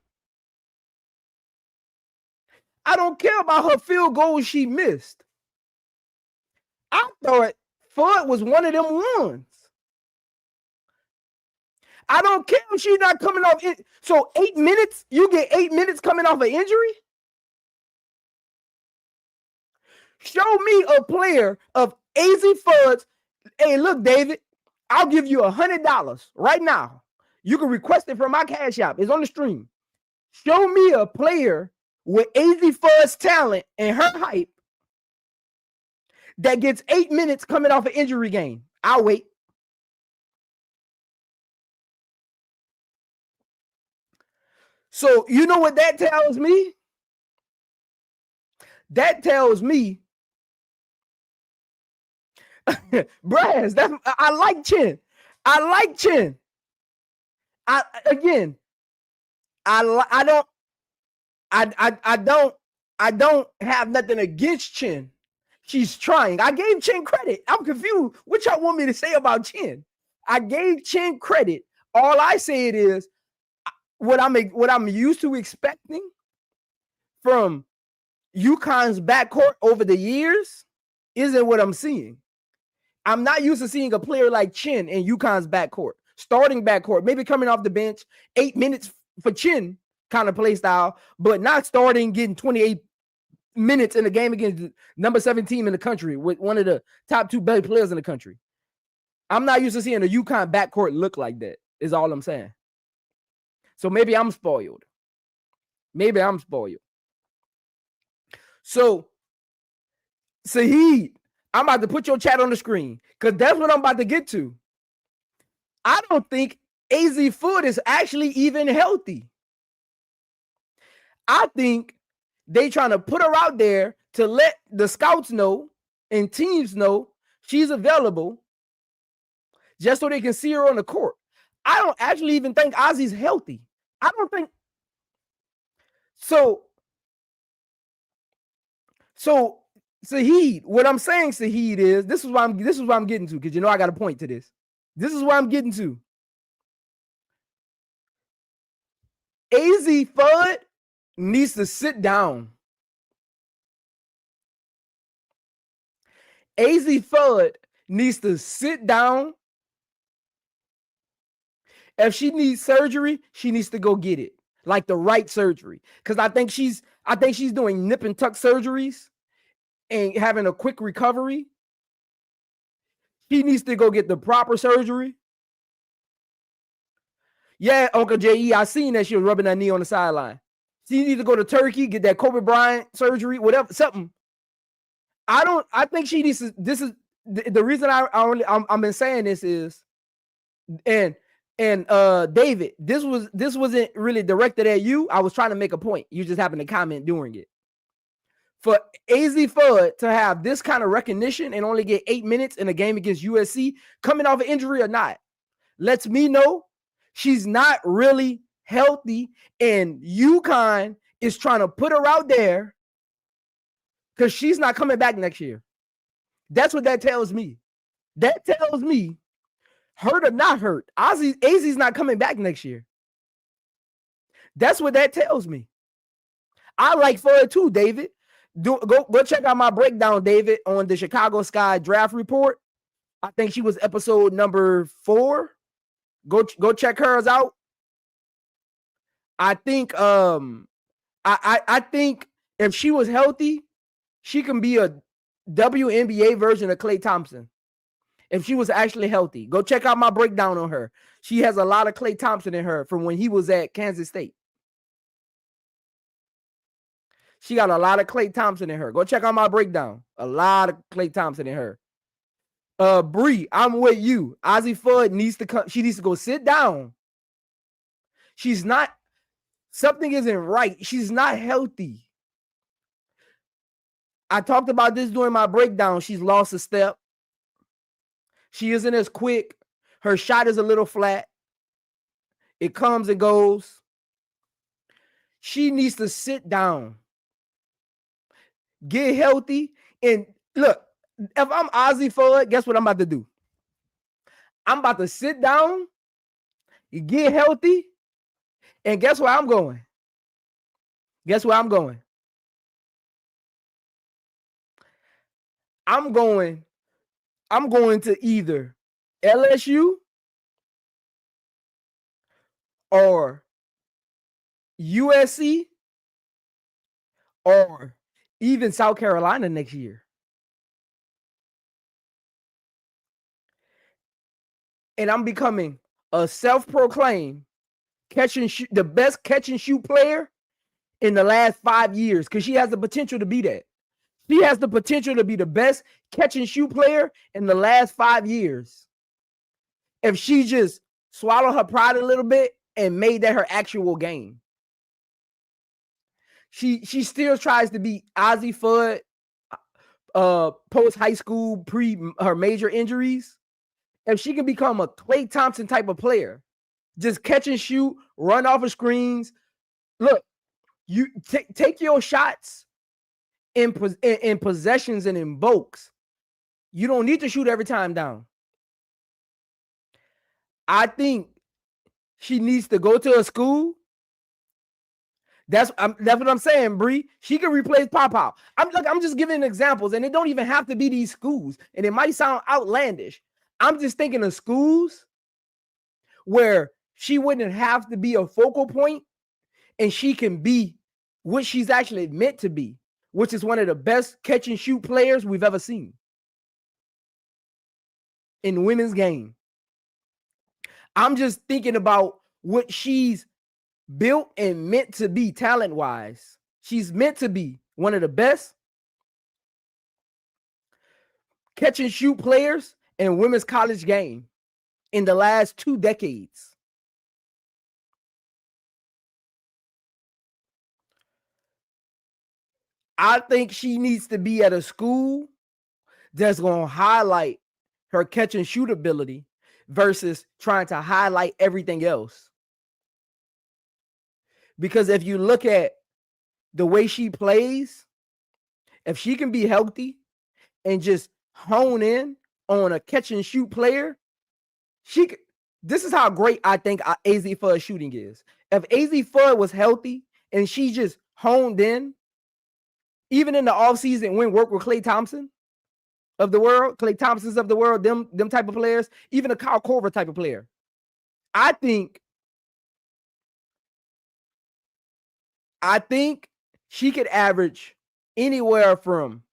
I don't care about her field goals she missed. I thought Fudd was one of them ones. I don't care if she's not coming off. So 8 minutes, you get 8 minutes coming off an injury? Show me a player of Azzi Fudd's. Hey, look, David, I'll give you $100 right now. You can request it from my Cash App. It's on the stream. Show me a player with Azzi Fudd's talent and her hype that gets 8 minutes coming off an injury game. I'll wait. So you know what that tells me? That tells me, Brass, I like Chin. I like Chin. I don't have nothing against Chin. She's trying. I gave Chin credit. I'm confused. What y'all want me to say about Chin? I gave Chin credit. All I said is what I'm used to expecting from UConn's backcourt over the years isn't what I'm seeing. I'm not used to seeing a player like Chin in UConn's backcourt, starting backcourt, maybe coming off the bench, 8 minutes for Chin kind of play style, but not starting, getting 28 minutes in a game against the number 7 team in the country with one of the top 2 best players in the country. I'm not used to seeing a UConn backcourt look like that, is all I'm saying. So maybe I'm spoiled. So, Saheed, I'm about to put your chat on the screen because that's what I'm about to get to. I don't think Azzi Fudd is actually even healthy. I think they trying to put her out there to let the scouts know and teams know she's available just so they can see her on the court. I don't actually even think Azzi's healthy. I don't think so. Saheed, what I'm saying, Saheed, is this is what I'm getting to, because you know I got a point to this. This is what I'm getting to. Azzi Fudd needs to sit down. Azzi Fudd needs to sit down. If she needs surgery, she needs to go get it, like the right surgery. Because I think she's doing nip and tuck surgeries and having a quick recovery. She needs to go get the proper surgery. Yeah, Uncle J.E., I seen that she was rubbing that knee on the sideline. She needs to go to Turkey, get that Kobe Bryant surgery, whatever, something. I think she needs to. This is the reason I'm been saying this is, and David, this wasn't really directed at you. I was trying to make a point. You just happened to comment during it. For Azzi Fudd to have this kind of recognition and only get 8 minutes in a game against USC, coming off an injury or not, lets me know she's not really healthy, and UConn is trying to put her out there because she's not coming back next year. That's what that tells me. That tells me, hurt or not hurt, Azzi's not coming back next year. That's what that tells me. I like Fudd too, David. Go check out my breakdown, David, on the Chicago Sky draft report. I think she was episode number 4. Go check hers out. I think I think if she was healthy, she can be a WNBA version of Klay Thompson. If she was actually healthy, go check out my breakdown on her. She has a lot of Klay Thompson in her from when he was at Kansas State. She got a lot of Klay Thompson in her. Go check out my breakdown. A lot of Klay Thompson in her. Bree, I'm with you. Azzi Fudd needs to come. She needs to go sit down. She's not. Something isn't right. She's not healthy. I talked about this during my breakdown. She's lost a step. She isn't as quick. Her shot is a little flat. It comes and goes. She needs to sit down, get healthy. And look, if I'm Azzi Fudd, guess what I'm about to do? I'm about to sit down, get healthy, and guess where I'm going? Guess where I'm going? I'm going to either LSU or USC or even South Carolina next year. And I'm becoming a self-proclaimed the best catch and shoot player in the last 5 years, because she has the potential to be that. She has the potential to be the best catch and shoot player in the last 5 years. If she just swallowed her pride a little bit and made that her actual game. She still tries to be Azzi Fudd post high school, pre her major injuries. If she can become a Klay Thompson type of player, just catch and shoot, run off of screens. Look, you take your shots in possessions and in bulks. You don't need to shoot every time down. I think she needs to go to a school. That's what I'm saying, Bree. She can replace Pop. I'm just giving examples, and it don't even have to be these schools. And it might sound outlandish. I'm just thinking of schools where she wouldn't have to be a focal point, and she can be what she's actually meant to be, which is one of the best catch and shoot players we've ever seen in women's game. I'm just thinking about what she's built and meant to be talent-wise. She's meant to be one of the best catch and shoot players in women's college game in the last 2 decades. I think she needs to be at a school that's going to highlight her catch and shoot ability versus trying to highlight everything else. Because if you look at the way she plays, if she can be healthy and just hone in on a catch and shoot player, this is how great I think Azzi Fudd shooting is. If Azzi Fudd was healthy and she just honed in, even in the offseason, when work with Klay Thompsons of the world, them type of players, even a Kyle Korver type of player, I think she could average anywhere from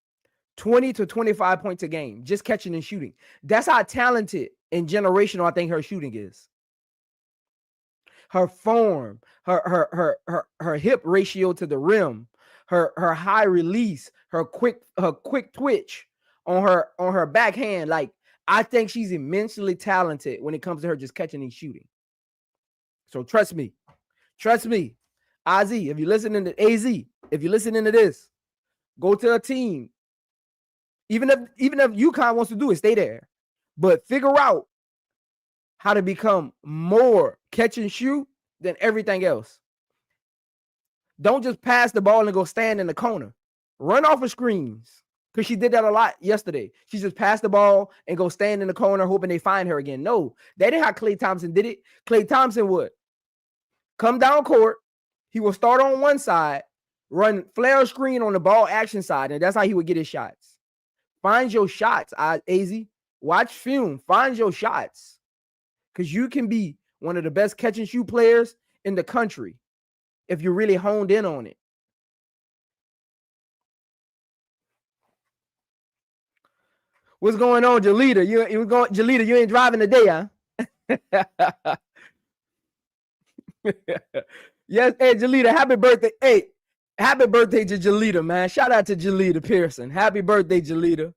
20 to 25 points a game, just catching and shooting. That's how talented and generational I think her shooting is. Her form, her hip ratio to the rim, her high release, her quick twitch on her backhand. Like, I think she's immensely talented when it comes to her just catching and shooting. So trust me, Azzi, if you're listening to this, go to a team. Even if UConn wants to do it, stay there. But figure out how to become more catch and shoot than everything else. Don't just pass the ball and go stand in the corner. Run off of screens, because she did that a lot yesterday. She just passed the ball and go stand in the corner hoping they find her again. No, that ain't how Klay Thompson did it. Klay Thompson would come down court. He will start on one side, run flare screen on the ball action side, and that's how he would get his shots. Find your shots, Azzi. Watch film. Find your shots, because you can be one of the best catch and shoot players in the country if you're really honed in on it. What's going on, Jalita? Jalita, you ain't driving today, huh? Yes, hey, Jalita, happy birthday. Hey, happy birthday to Jalita, man. Shout out to Jalita Pearson. Happy birthday, Jalita.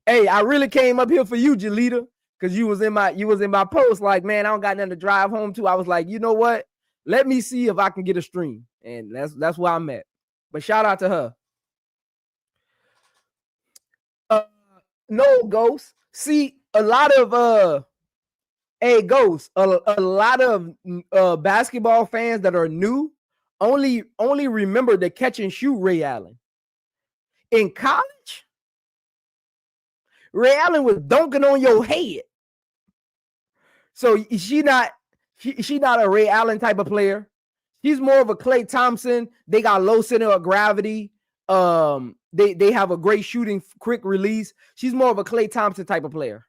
Hey, I really came up here for you, Jalita, because you was in my post. Like, man, I don't got nothing to drive home to. I was like, you know what? Let me see if I can get a stream. And that's where I'm at. But shout out to her. No, Ghost. See, a lot of Ghost, a lot of basketball fans that are new only remember the catch and shoot Ray Allen. In college, Ray Allen was dunking on your head. So she not a Ray Allen type of player. She's more of a Klay Thompson. They got low center of gravity. They have a great shooting, quick release. She's more of a Klay Thompson type of player.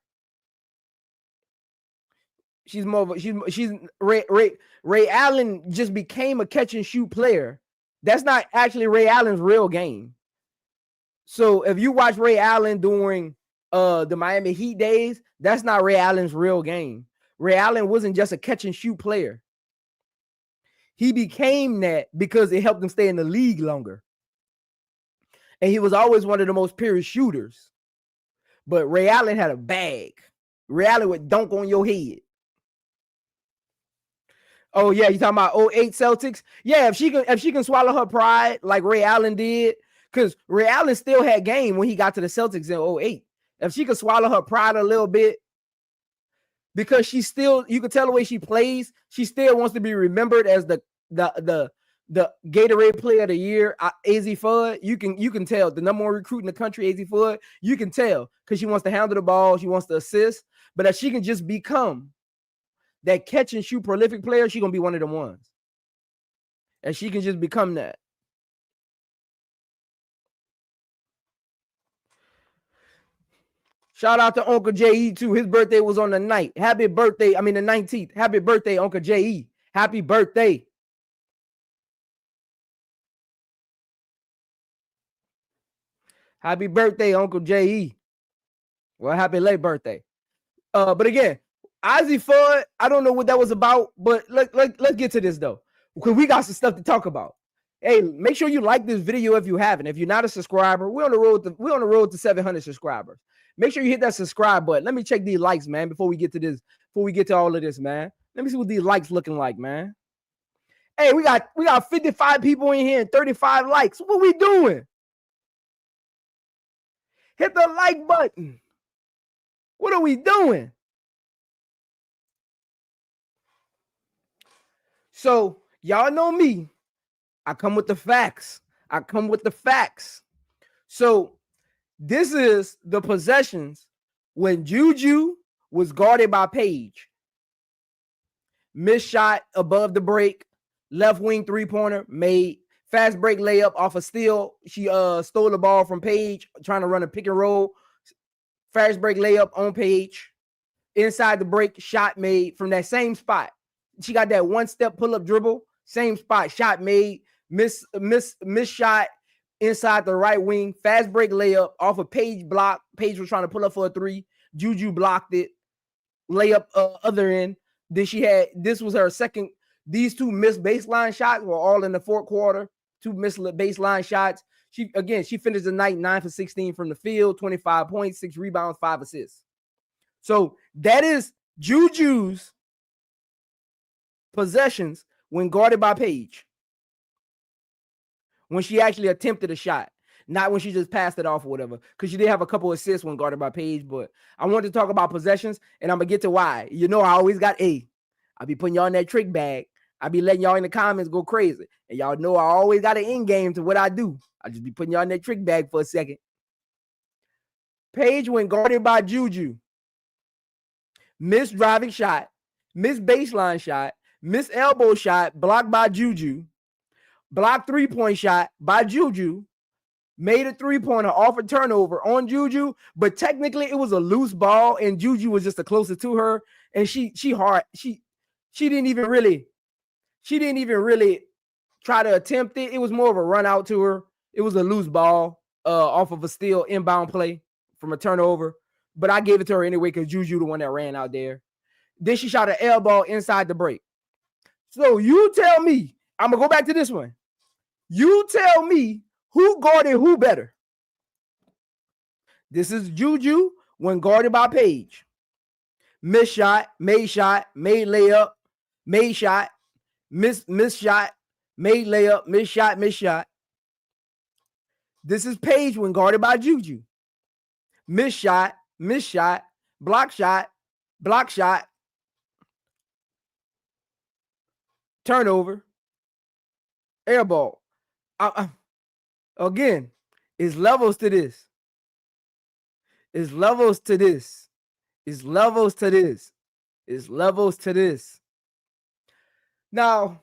She's more of a, she's Ray Allen just became a catch and shoot player. That's not actually Ray Allen's real game. So if you watch Ray Allen during the Miami Heat days, that's not Ray Allen's real game. Ray Allen wasn't just a catch and shoot player. He became that because it helped him stay in the league longer. And he was always one of the most pure shooters. But Ray Allen had a bag. Ray Allen would dunk on your head. Oh, yeah, you talking about 08 Celtics? Yeah, if she can swallow her pride like Ray Allen did, because Ray Allen still had game when he got to the Celtics in 08. If she could swallow her pride a little bit, because she still, you can tell the way she plays, she still wants to be remembered as the Gatorade Player of the Year, Azzi Fudd. You can tell the number one recruit in the country, Azzi Fudd. You can tell because she wants to handle the ball, she wants to assist. But if she can just become that catch and shoot prolific player, she's gonna be one of the ones. And she can just become that. Shout out to Uncle J.E. too. His birthday was on the night. Happy birthday. I mean the 19th. Happy birthday, Uncle J.E. Happy birthday. Happy birthday, Uncle J.E. Well, happy late birthday. But again, Azzi Fudd, I don't know what that was about, but let's get to this though, because we got some stuff to talk about. Hey, make sure you like this video if you haven't. If you're not a subscriber, we're on the road to 700 subscribers. Make sure you hit that subscribe button. Let me check these likes, man, before we get to this, before we get to all of this, man. Let me see what these likes looking like, man. Hey, we got 55 people in here and 35 likes. What we doing? Hit the like button. What are we doing? So y'all know me. I come with the facts. So this is the possessions when Juju was guarded by Paige. Missed shot above the break. Left wing three-pointer made. Fast break layup off a steal. She stole the ball from Paige, trying to run a pick and roll. Fast break layup on Paige. Inside the break, shot made from that same spot. She got that one-step pull-up dribble. Same spot, shot made. Miss shot inside the right wing. Fast break layup off a Paige block. Paige was trying to pull up for a three. Juju blocked it. Layup other end. Then this was her second. These two missed baseline shots were all in the fourth quarter. Two missed baseline shots. She finished the night 9 for 16 from the field, 25 points, 6 rebounds, 5 assists. So that is Juju's possessions when guarded by Paige. When she actually attempted a shot, not when she just passed it off or whatever, because she did have a couple assists when guarded by Paige. But I wanted to talk about possessions, and I'm going to get to why. You know, I always got I be putting y'all in that trick bag. I be letting y'all in the comments go crazy. And y'all know I always got an end game to what I do. I just be putting y'all in that trick bag for a second. Paige, when guarded by Juju, missed driving shot, missed baseline shot, missed elbow shot, blocked by Juju, blocked three-point shot by Juju, made a three-pointer off a turnover on Juju, but technically it was a loose ball, and Juju was just the closest to her, and she didn't even really try to attempt it. It was more of a run out to her. It was a loose ball off of a steal inbound play from a turnover, but I gave it to her anyway because Juju the one that ran out there. Then she shot an air ball inside the break. So you tell me, I'm going to go back to this one. You tell me who guarded who better. This is Juju when guarded by Paige. Missed shot, made layup, made shot, missed shot, made layup, missed shot. This is Paige when guarded by Juju. Missed shot, block shot, turnover, air ball. Again, it's levels to this. It's levels to this. It's levels to this. It's levels to this. Now,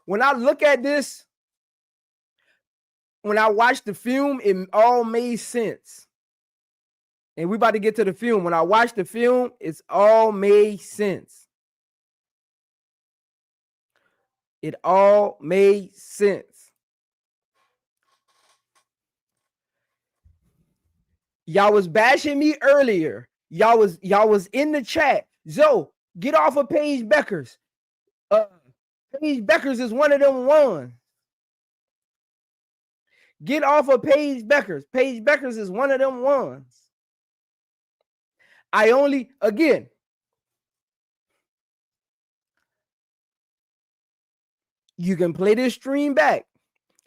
when I look at this, when I watched the film, it all made sense. And we about to get to the film. When I watched the film, it's all made sense. It all made sense. Y'all was bashing me earlier. Y'all was in the chat. Zoe, get off of Paige Bueckers. Paige Bueckers is one of them ones. Get off of Paige Bueckers. Paige Bueckers is one of them ones. Again, you can play this stream back.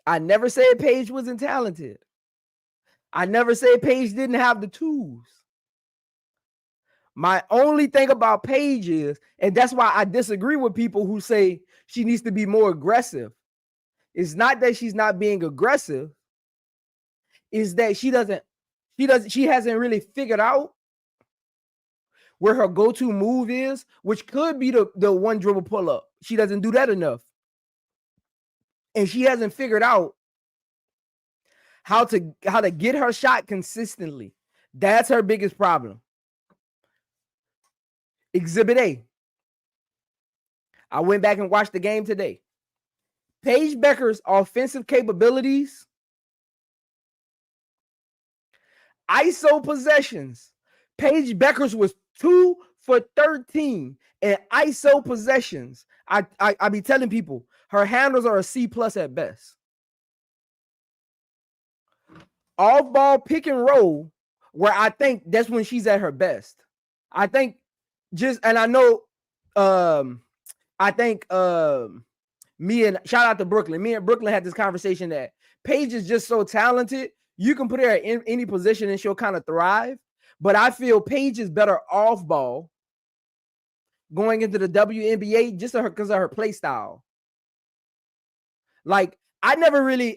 I never said Paige wasn't talented. I never said Paige didn't have the tools. My only thing about Paige is, and that's why I disagree with people who say she needs to be more aggressive. It's not that she's not being aggressive. It's that she hasn't really figured out where her go-to move is, which could be the one dribble pull-up. She doesn't do that enough. And she hasn't figured out how to get her shot consistently. That's her biggest problem. Exhibit A. I went back and watched the game today. Paige Bueckers' offensive capabilities, ISO possessions. Paige Bueckers was 2 for 13 in ISO possessions. I be telling people her handles are a C+ at best. Off ball pick and roll, where I think that's when she's at her best. I think shout out to Brooklyn. Me and Brooklyn had this conversation that Paige is just so talented. You can put her in any position and she'll kind of thrive. But I feel Paige is better off ball going into the WNBA just because of her play style. Like, I never really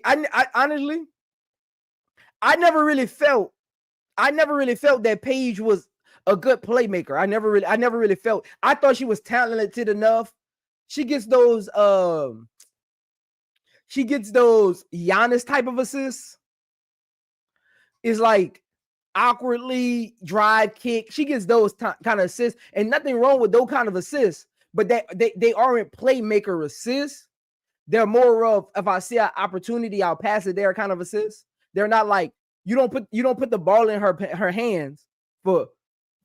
felt that Paige was a good playmaker. I never really felt. I thought she was talented enough. She gets those Giannis type of assists. It's like awkwardly drive kick. She gets those kind of assists, and nothing wrong with those kind of assists, but they aren't playmaker assists. They're more of, if I see an opportunity, I'll pass it there kind of assists. They're not like you don't put the ball in her hands for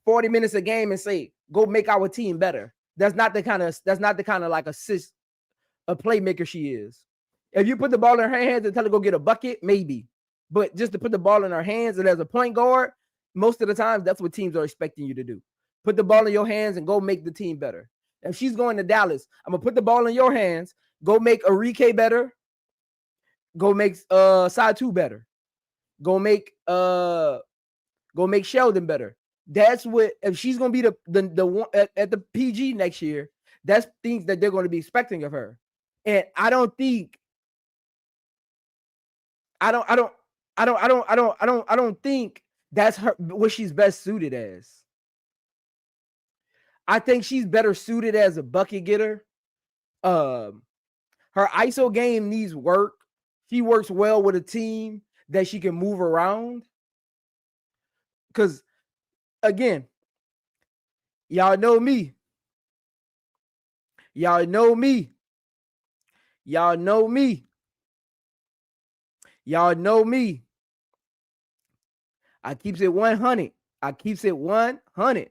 40 minutes a game and say, go make our team better. That's not the kind of like assist a playmaker she is. If you put the ball in her hands and tell her to go get a bucket, maybe. But just to put the ball in her hands and as a point guard, most of the time, that's what teams are expecting you to do. Put the ball in your hands and go make the team better. If she's going to Dallas, I'm going to put the ball in your hands, go make Arike better, go make side 2 better, go make Sheldon better. That's what, if she's going to be the one at the PG next year, that's things that they're going to be expecting of her. And I don't think that's her what she's best suited as. I think she's better suited as a bucket getter. Her ISO game needs work. She works well with a team that she can move around. Because, again, y'all know me. Y'all know me. Y'all know me. Y'all know me. I keeps it 100. I keeps it 100.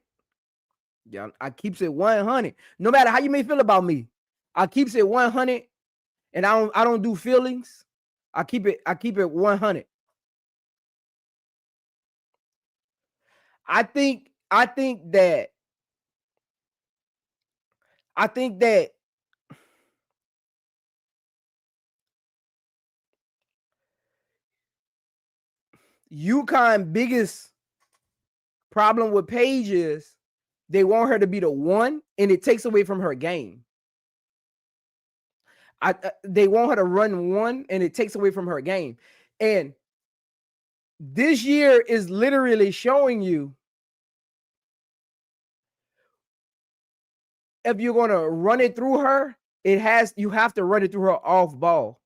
Y'all, I keeps it 100. No matter how you may feel about me, I keeps it 100, and I don't do feelings. I keep it 100. I think that UConn biggest problem with Paige is they want her to be the one, and it takes away from her game. They want her to run one, and it takes away from her game. And This year is literally showing you if you're going to run it through her, you have to run it through her off ball.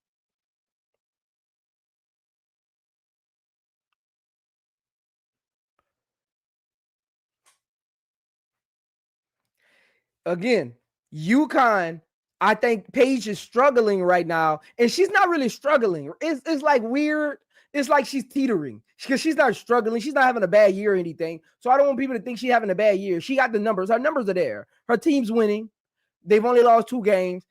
Again, UConn, I think Paige is struggling right now, and she's not really struggling. It's like weird. It's like she's teetering because she's not struggling. She's not having a bad year or anything. So I don't want people to think she's having a bad year. She got the numbers. Her numbers are there. Her team's winning. They've only lost 2 games.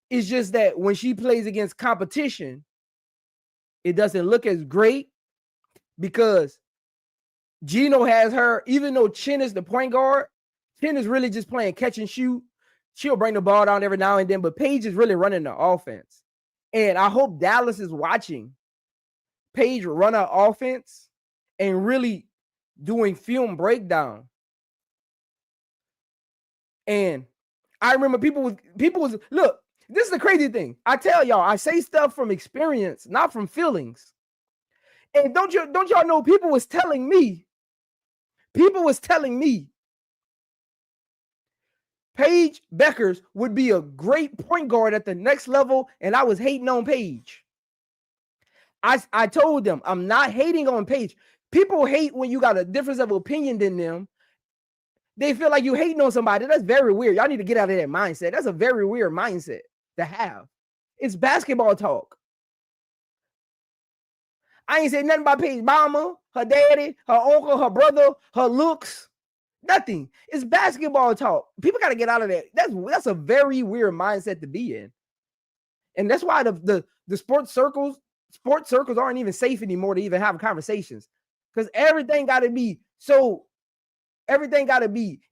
It's just that when she plays against competition, it doesn't look as great because Geno has her, even though Chin is the point guard, Chin is really just playing catch and shoot. She'll bring the ball down every now and then, but Paige is really running the offense. And I hope Dallas is watching Paige run her offense and really doing film breakdown. And I remember people was look, this is the crazy thing. I tell y'all, I say stuff from experience, not from feelings. And don't y'all know people was telling me Paige Bueckers would be a great point guard at the next level, and I was hating on Paige. I told them I'm not hating on Paige. People hate when you got a difference of opinion than them. They feel like you hating on somebody. That's very weird. Y'all need to get out of that mindset. That's a very weird mindset to have. It's basketball talk. I ain't saying nothing about Paige's mama, her daddy, her uncle, her brother, her looks. Nothing. It's basketball talk. People got to get out of that. That's a very weird mindset to be in. And that's why the sports circles aren't even safe anymore to even have conversations. Because everything got to be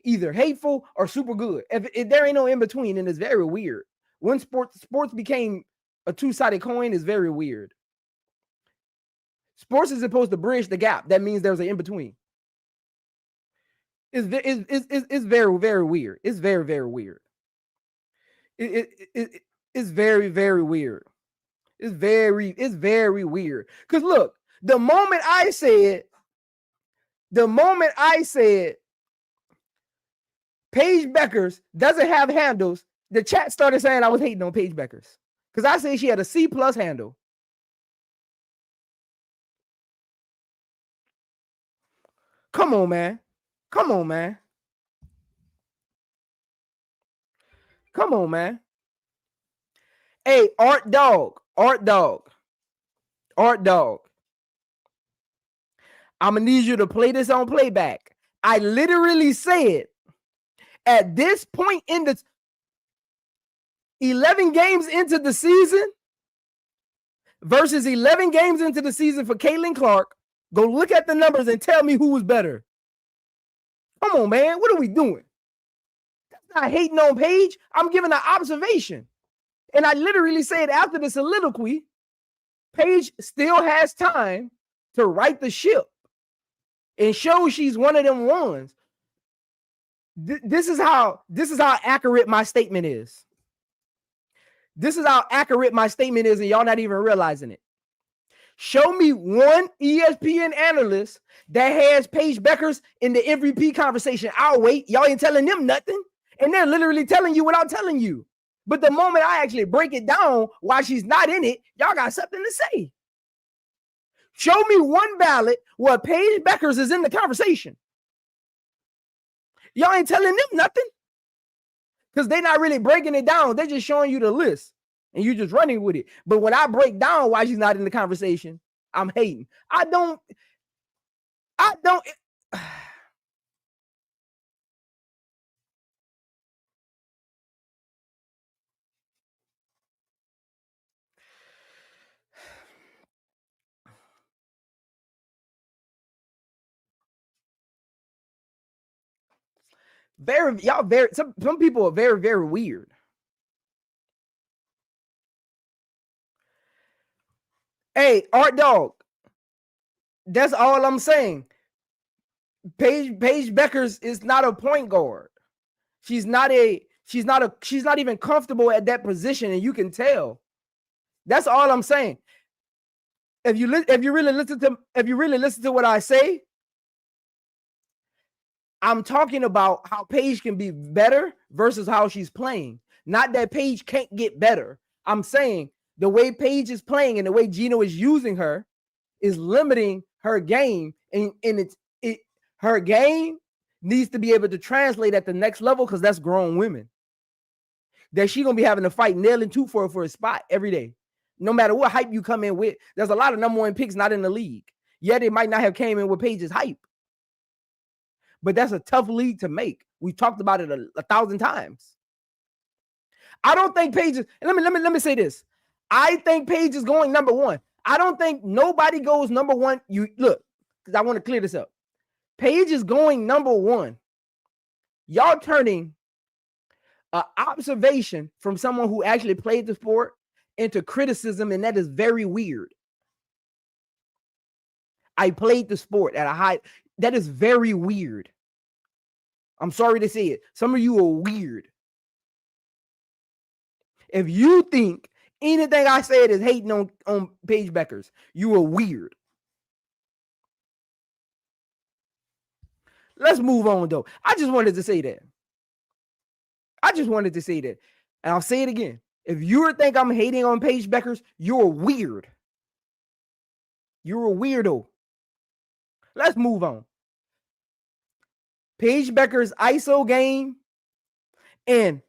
either hateful or super good. If there ain't no in between, then it's very weird. When sports became a two-sided coin, is very weird. Sports is supposed to bridge the gap. That means there's an in between. It's very, very weird. It's very, very weird. It's very, very weird. It's very weird. Because look, the moment I said Paige Bueckers doesn't have handles, the chat started saying I was hating on Paige Bueckers. Because I said she had a C+ handle. Come on, man. Come on, man. Come on, man. Hey, Art Dog. I'm going to need you to play this on playback. I literally said at this point in the 11 games into the season versus 11 games into the season for Caitlin Clark, go look at the numbers and tell me who was better. Come on, man. What are we doing? That's not hating on Paige. I'm giving an observation. And I literally said after the soliloquy, Paige still has time to right the ship and show she's one of them ones. This is how accurate my statement is. This is how accurate my statement is, and y'all not even realizing it. Show me one ESPN analyst that has Paige Bueckers in the MVP conversation. I'll wait. Y'all ain't telling them nothing. And they're literally telling you without telling you. But the moment I actually break it down why she's not in it, y'all got something to say. Show me one ballot where Paige Bueckers is in the conversation. Y'all ain't telling them nothing. Because they're not really breaking it down. They're just showing you the list. And you're just running with it. But when I break down why she's not in the conversation, I'm hating. I don't. Some people are very, very weird. Hey, Art Dog. That's all I'm saying. Paige Bueckers is not a point guard. She's not even comfortable at that position, and you can tell. That's all I'm saying. if you really listen to what I say, I'm talking about how Paige can be better versus how she's playing. Not that Paige can't get better. I'm saying the way Paige is playing and the way Geno is using her is limiting her game, and her game needs to be able to translate at the next level, because that's grown women that she gonna be having to fight nail and tooth for a spot every day, no matter what hype you come in with. There's a lot of number one picks not in the league. Yeah, they might not have came in with Paige's hype, but that's a tough league to make. We talked about it a 1,000 times. I don't think Paige is, and let me say this. I think Paige is going number one. I don't think nobody goes number one. You look, because I want to clear this up. Paige is going number one. Y'all turning an observation from someone who actually played the sport into criticism, and that is very weird. I played the sport at a high. That is very weird. I'm sorry to say it. Some of you are weird. If you think anything I said is hating on Paige Bueckers, you are weird. Let's move on, though. I just wanted to say that. And I'll say it again. If you think I'm hating on Paige Bueckers, you're weird. You're a weirdo. Let's move on. Paige Bueckers' ISO game, and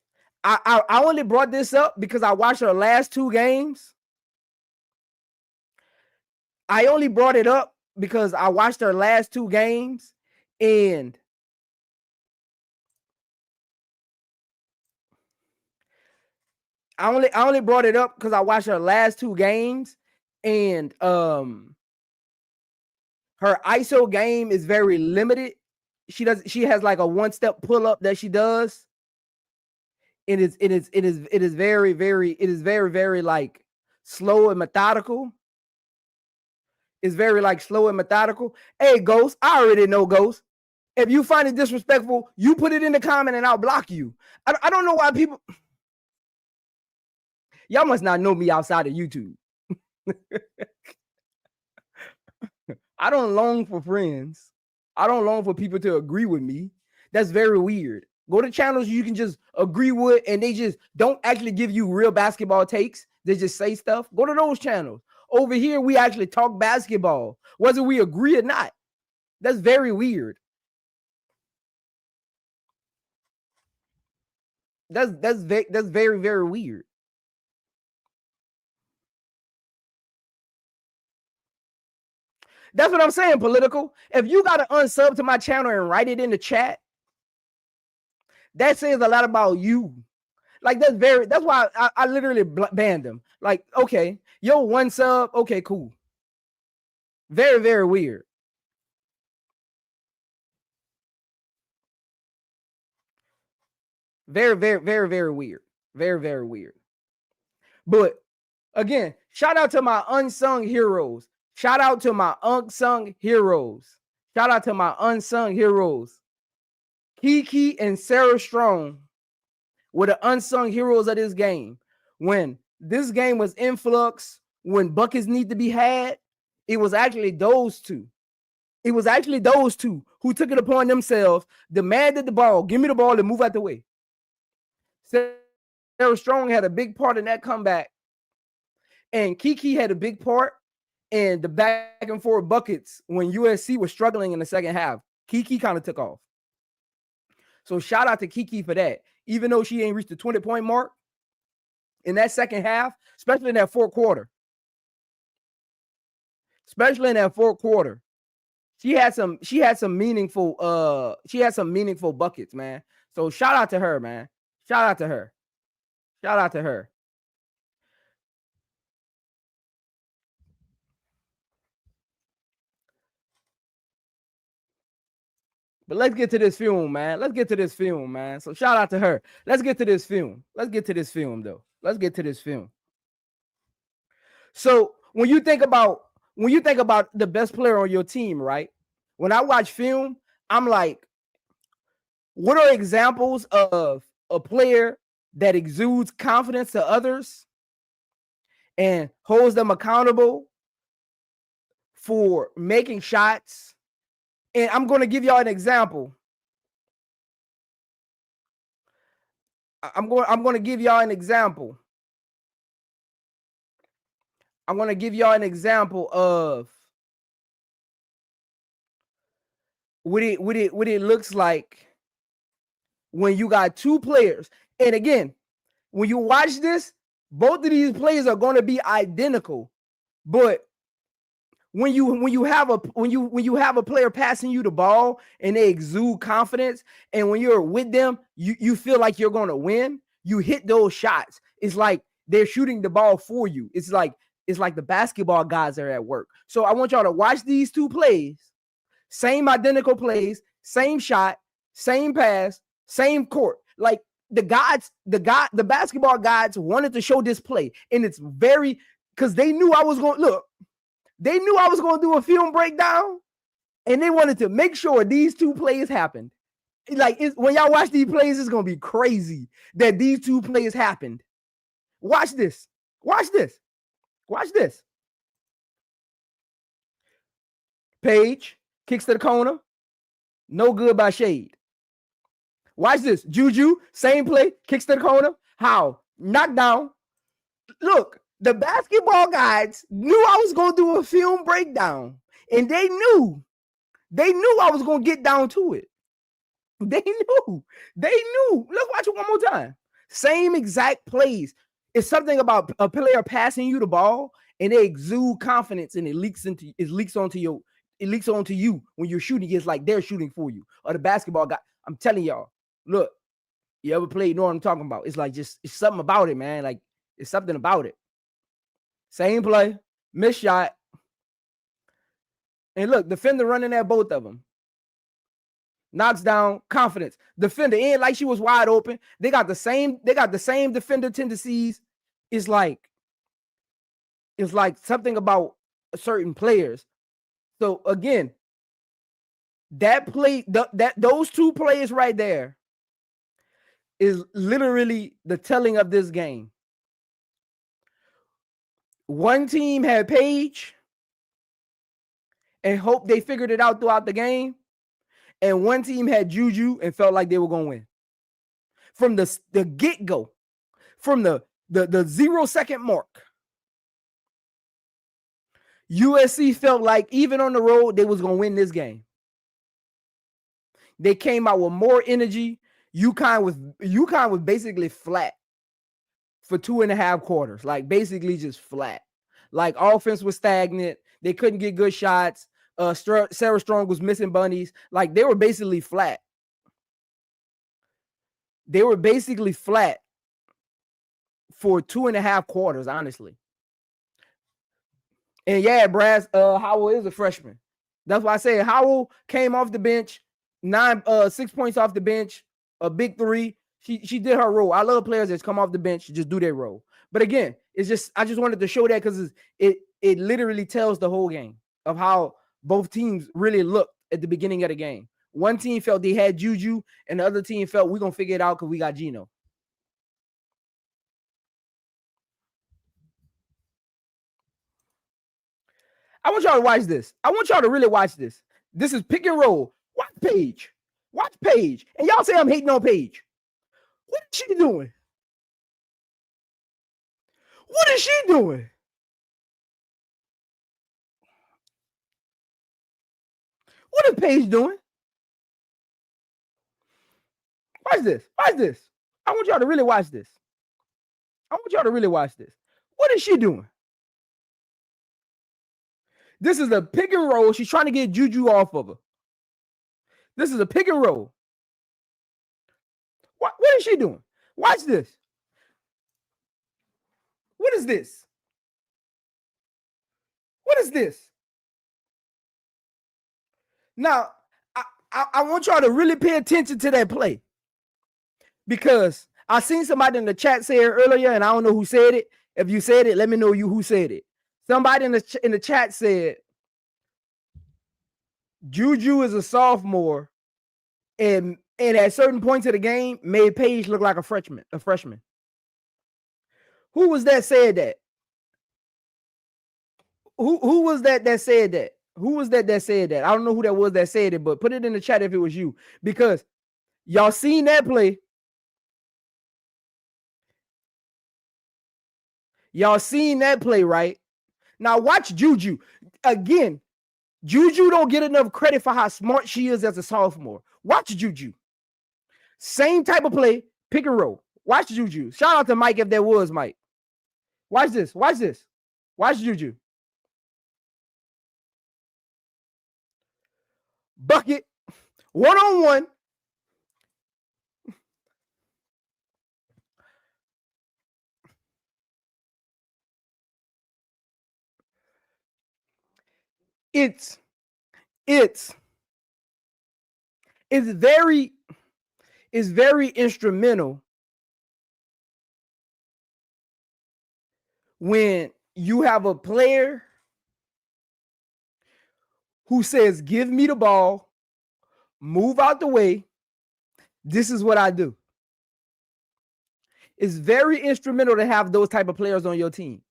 I only brought this up because I watched her last two games. I only brought it up because I watched her last two games, and I only brought it up because I watched her last two games, and her ISO game is very limited. She has like a one-step pull-up that she does. It is very like slow and methodical. It's very like slow and methodical. Hey, Ghost, I already know, Ghost. If you find it disrespectful, you put it in the comment and I'll block you. I don't know why people. Y'all must not know me outside of YouTube. I don't long for friends. I don't long for people to agree with me. That's very weird. Go to channels you can just agree with and they just don't actually give you real basketball takes. They just say stuff. Go to those channels. Over here, we actually talk basketball, whether we agree or not. That's very weird. That's very, very weird. That's what I'm saying, Political. If you got to unsub to my channel and write it in the chat, that says a lot about you. Like, that's why I literally banned them. Like, okay, yo, one sub, okay, cool. Very, very weird. Very, very, very, very weird. Very, very weird. But again, shout out to my unsung heroes. Shout out to my unsung heroes. Shout out to my unsung heroes. Kiki and Sarah Strong were the unsung heroes of this game. When this game was in flux, when buckets need to be had, it was actually those two. It was actually those two who took it upon themselves, demanded the ball, give me the ball and move out the way. Sarah Strong had a big part in that comeback. And Kiki had a big part in the back and forth buckets when USC was struggling in the second half. Kiki kind of took off. So shout out to Kiki for that. Even though she ain't reached the 20-point mark in that second half, especially in that fourth quarter. She had some meaningful buckets, man. So shout out to her, man. Shout out to her. But let's get to this film, man. So shout out to her. Let's get to this film, though. So when you think about the best player on your team, right? When I watch film, I'm like, what are examples of a player that exudes confidence to others and holds them accountable for making shots. And I'm going to give y'all an example. I'm going to give y'all an example. I'm going to give y'all an example of what it looks like when you got two players. And again, when you watch this, both of these players are going to be identical. But when you have a player passing you the ball and they exude confidence, and when you're with them, you feel like you're going to win, you hit those shots. It's like they're shooting the ball for you. It's like the basketball gods are at work. So I want y'all to watch these two plays, same identical plays, same shot, same pass, same court. Like the basketball gods wanted to show this play, and it's very, because they knew I was going to look. They knew I was going to do a film breakdown, and they wanted to make sure these two plays happened. Like, when y'all watch these plays, it's going to be crazy that these two plays happened. Watch this. Watch this. Watch this. Paige kicks to the corner. No good by Shade. Watch this. Juju, same play, kicks to the corner. How? Knockdown. Look. The basketball guys knew I was going to do a film breakdown, and they knew I was going to get down to it. They knew. Let's watch it one more time. Same exact plays. It's something about a player passing you the ball, and they exude confidence, and it leaks onto you when you're shooting. It's like they're shooting for you. Or the basketball guy. I'm telling y'all, look, you ever played? You know what I'm talking about? It's like it's something about it, man. Like, it's something about it. Same play, missed shot. And look, defender running at both of them. Knocks down, confidence. Defender in like she was wide open. They got the same defender tendencies. It's like something about certain players. So again, that play, those two plays right there is literally the telling of this game. One team had Paige and hoped they figured it out throughout the game. And one team had Juju and felt like they were going to win. From the get-go, from the 0-second mark, USC felt like even on the road, they was going to win this game. They came out with more energy. Yukon was basically flat for 2.5 quarters, like basically just flat. Like offense was stagnant. They couldn't get good shots. Sarah Strong was missing bunnies. Like they were basically flat. They were basically flat for 2.5 quarters, honestly. And yeah, Brass, Howell is a freshman. That's why I say Howell came off the bench, 6 points off the bench, a big three. She did her role. I love players that come off the bench, just do their role. But again, I just wanted to show that because it literally tells the whole game of how both teams really looked at the beginning of the game. One team felt they had Juju, and the other team felt we're going to figure it out because we got Geno. I want y'all to watch this. I want y'all to really watch this. This is pick and roll. Watch Paige. Watch Paige. And y'all say I'm hating on Paige. What is she doing? What is she doing? What is Paige doing? Watch this. Watch this. I want y'all to really watch this. I want y'all to really watch this. What is she doing? This is a pick and roll. She's trying to get Juju off of her. This is a pick and roll. What is she doing? Watch this. What is this? What is this? Now, I want y'all to really pay attention to that play because I seen somebody in the chat say it earlier, and I don't know who said it. If you said it, let me know who said it. Somebody in the chat said Juju is a sophomore, and at certain points of the game made Paige look like a freshman. Who was that said that? Who was that said that? Who was that said that? I don't know who that was that said it, but put it in the chat if it was you, because y'all seen that play. Y'all seen that play, right? Now watch Juju. Again, Juju don't get enough credit for how smart she is as a sophomore. Watch Juju. Same type of play, pick and roll. Watch Juju. Shout out to Mike if there was Mike. Watch this. Watch this. Watch Juju. Bucket. One-on-one. It's very instrumental when you have a player who says, give me the ball, move out the way, this is what I do. It's very instrumental to have those type of players on your team.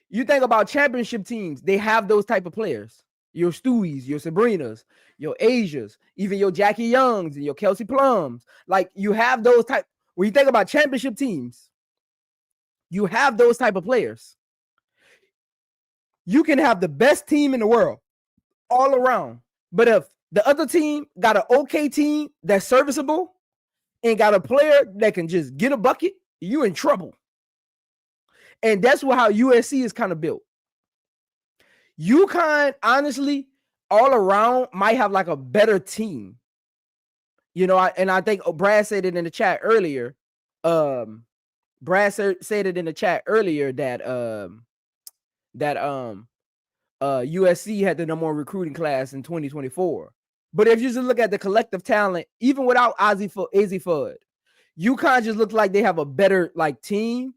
You think about championship teams, they have those type of players. Your Stewies, your Sabrinas, your Asias, even your Jackie Youngs and your Kelsey Plums. Like, you have those type. When you think about championship teams, you have those type of players. You can have the best team in the world all around, but if the other team got an okay team that's serviceable and got a player that can just get a bucket, you in trouble. And that's how USC is kind of built. UConn, honestly, all around might have like a better team. You know, I think Brad said it in the chat earlier. Brad said it in the chat earlier that USC had the number one recruiting class in 2024. But if you just look at the collective talent, even without Azzi Fudd, UConn just looks like they have a better like team.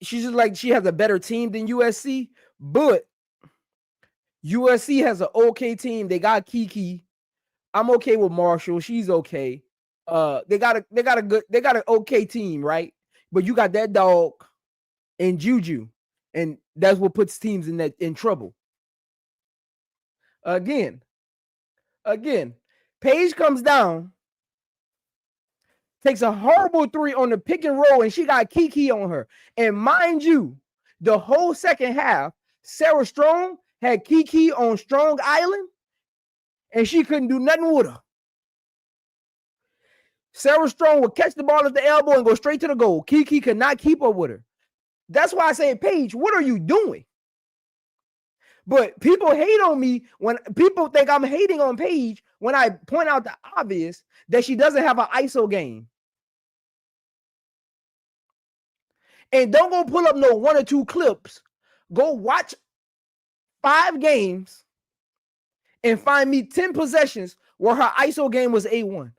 She's just like she has a better team than USC, but USC has an okay team. They got Kiki. I'm okay with Marshall. She's okay. They got an okay team, right? But you got that dog and Juju, and that's what puts teams in trouble. Again, Paige comes down, takes a horrible three on the pick and roll, and she got Kiki on her. And mind you, the whole second half, Sarah Strong had Kiki on Strong Island, and she couldn't do nothing with her. Sarah Strong would catch the ball at the elbow and go straight to the goal. Kiki could not keep up with her. That's why I say, Paige, what are you doing? But people hate on me when people think I'm hating on Paige when I point out the obvious that she doesn't have an ISO game. And don't go pull up no 1 or 2 clips. Go watch 5 games and find me 10 possessions where her ISO game was A1.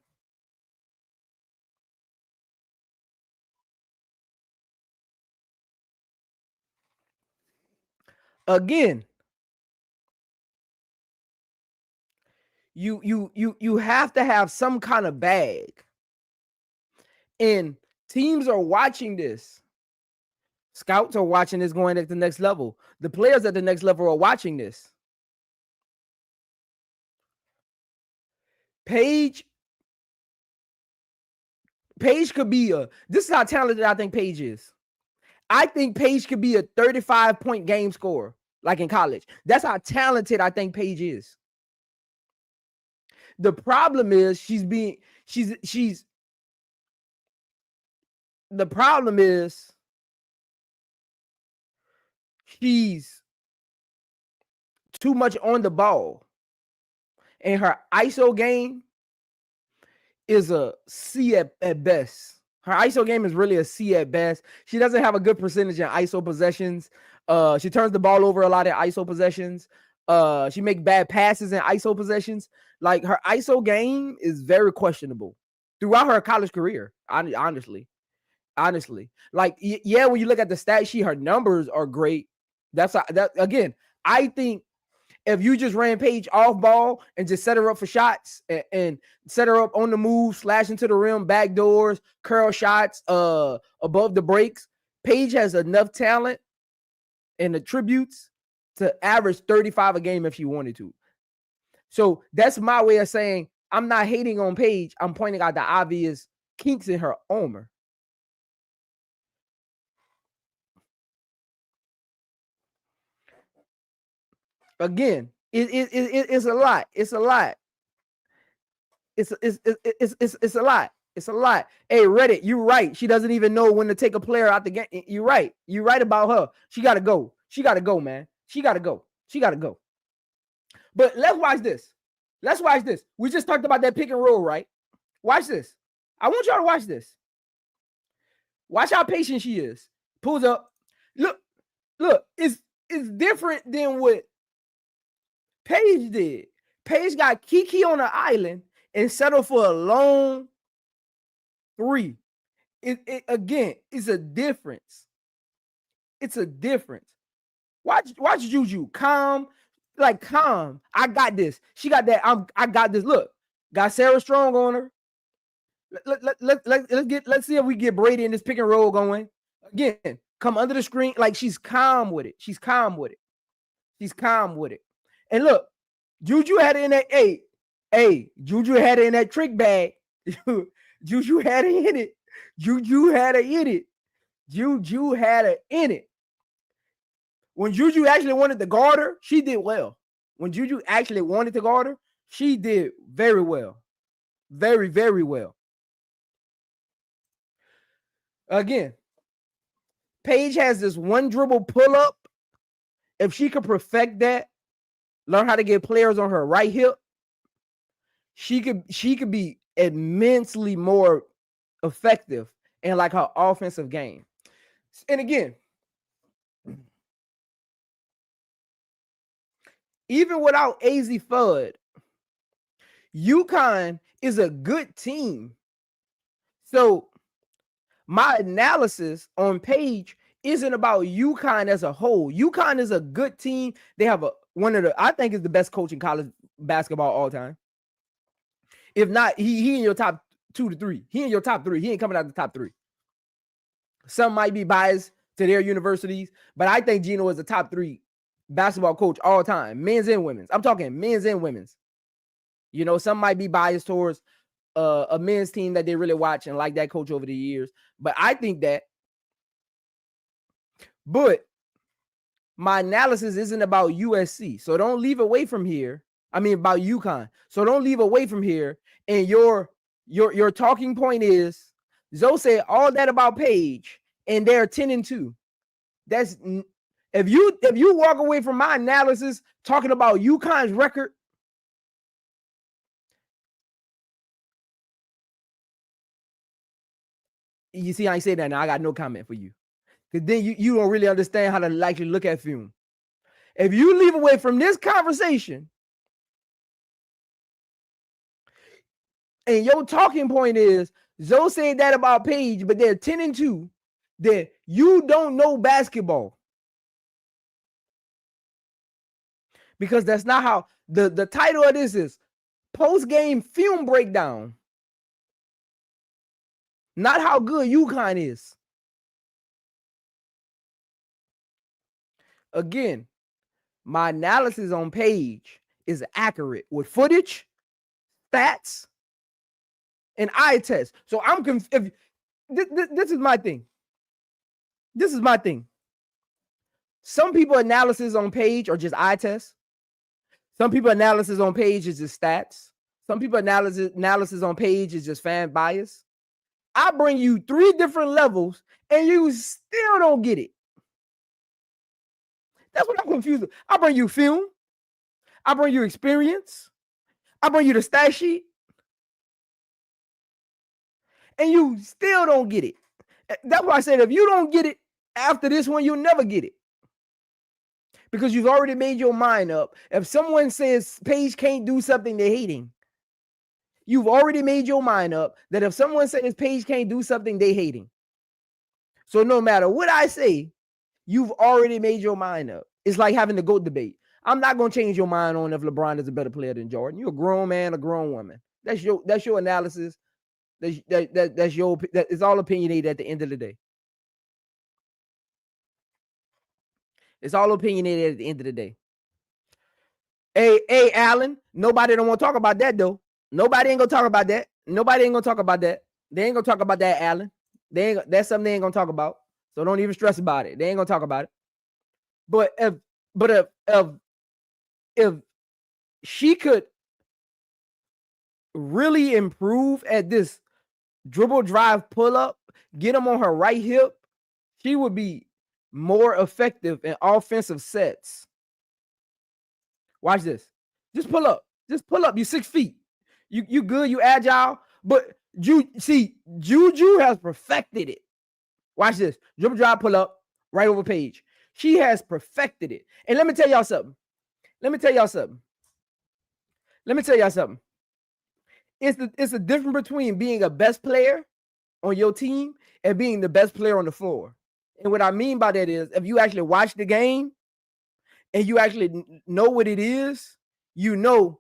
Again, you have to have some kind of bag. And teams are watching this. Scouts are watching this going at the next level. The players at the next level are watching this. Paige could be this is how talented I think Paige is. I think Paige could be a 35-point game scorer, like in college. That's how talented I think Paige is. The problem is she's too much on the ball. And her ISO game is a C at best. Her ISO game is really a C at best. She doesn't have a good percentage in ISO possessions. She turns the ball over a lot in ISO possessions. She makes bad passes in ISO possessions. Like, her ISO game is very questionable throughout her college career. Honestly, like, yeah, when you look at the stat sheet, her numbers are great. Again, I think if you just ran Paige off ball and just set her up for shots and set her up on the move, slash into the rim, back doors, curl shots, above the breaks, Paige has enough talent and attributes to average 35 a game if she wanted to. So that's my way of saying I'm not hating on Paige. I'm pointing out the obvious kinks in her armor. Again, it's a lot. It's a lot. It's a lot. It's a lot. Hey, Reddit, you're right. She doesn't even know when to take a player out the game. You're right. You're right about her. She got to go. She got to go, man. She got to go. She got to go. But let's watch this. Let's watch this. We just talked about that pick and roll, right? Watch this. I want y'all to watch this. Watch how patient she is. Pulls up. Look, it's different than what Paige did. Paige got Kiki on the island and settled for a long three. Again, it's a difference. It's a difference. Watch Juju. Calm. I got this. She got that. I got this. Look, got Sarah Strong on her. Let's see if we get Brady in this pick and roll going. Again, come under the screen. Like she's calm with it. She's calm with it. She's calm with it. And look, Juju had it in that. Hey, Juju had it in that trick bag. Juju had it in it. Juju had it in it. Juju had it in it. When Juju actually wanted to guard her, she did well. When Juju actually wanted to guard her, she did very well. Very, very well. Again, Paige has this one dribble pull up. If she could perfect that, learn how to get players on her right hip, she could be immensely more effective in like her offensive game. And again, even without Azzi Fudd, UConn is a good team. So my analysis on Paige isn't about UConn as a whole. UConn is a good team. They have I think is the best coach in college basketball all time. If not, he in your top 2 to 3. He in your top 3. He ain't coming out the top 3. Some might be biased to their universities, but I think Geno is a top 3 basketball coach all time, men's and women's. I'm talking men's and women's. You know, some might be biased towards a men's team that they really watch and like that coach over the years. But I think that. But my analysis isn't about USC. So don't leave away from here. I mean, about UConn. So don't leave away from here. And your talking point is, Zoe said all that about Paige, and they're 10-2. That's if you walk away from my analysis talking about UConn's record, you see how I say that now. I got no comment for you. Because then you don't really understand how to actually look at film. If you leave away from this conversation and your talking point is Zoe said that about Paige, but they're 10-2, then you don't know basketball. Because that's not how the title of this is post-game film breakdown. Not how good UConn is. Again, my analysis on Paige is accurate with footage, stats, and eye test. So I'm confused. This is my thing. This is my thing. Some people analysis on Paige are just eye tests. Some people analysis on Paige is just stats. Some people analysis on Paige is just fan bias. I bring you 3 different levels and you still don't get it. That's what I'm confused with. I bring you film. I bring you experience. I bring you the stat sheet. And you still don't get it. That's why I said if you don't get it after this one, you'll never get it. Because you've already made your mind up. If someone says Paige can't do something, they're hating. You've already made your mind up that if someone says Paige can't do something, they're hating. So no matter what I say, you've already made your mind up. It's like having the GOAT debate. I'm not going to change your mind on if LeBron is a better player than Jordan. You're a grown man, a grown woman. That's your analysis. It's all opinionated at the end of the day. It's all opinionated at the end of the day. Hey, Allen, nobody don't want to talk about that, though. Nobody ain't going to talk about that. Nobody ain't going to talk about that. They ain't going to talk about that, Allen. That's something they ain't going to talk about. So don't even stress about it. They ain't going to talk about it. But if she could really improve at this dribble, drive, pull up, get them on her right hip, she would be more effective in offensive sets. Watch this. Just pull up. Just pull up. You 6 feet. You good. You agile. But Juju has perfected it. Watch this. Dribble, drive, pull up, right over Paige. She has perfected it. And let me tell y'all something. It's the difference between being a best player on your team and being the best player on the floor. And what I mean by that is, if you actually watch the game and you actually know what it is, you know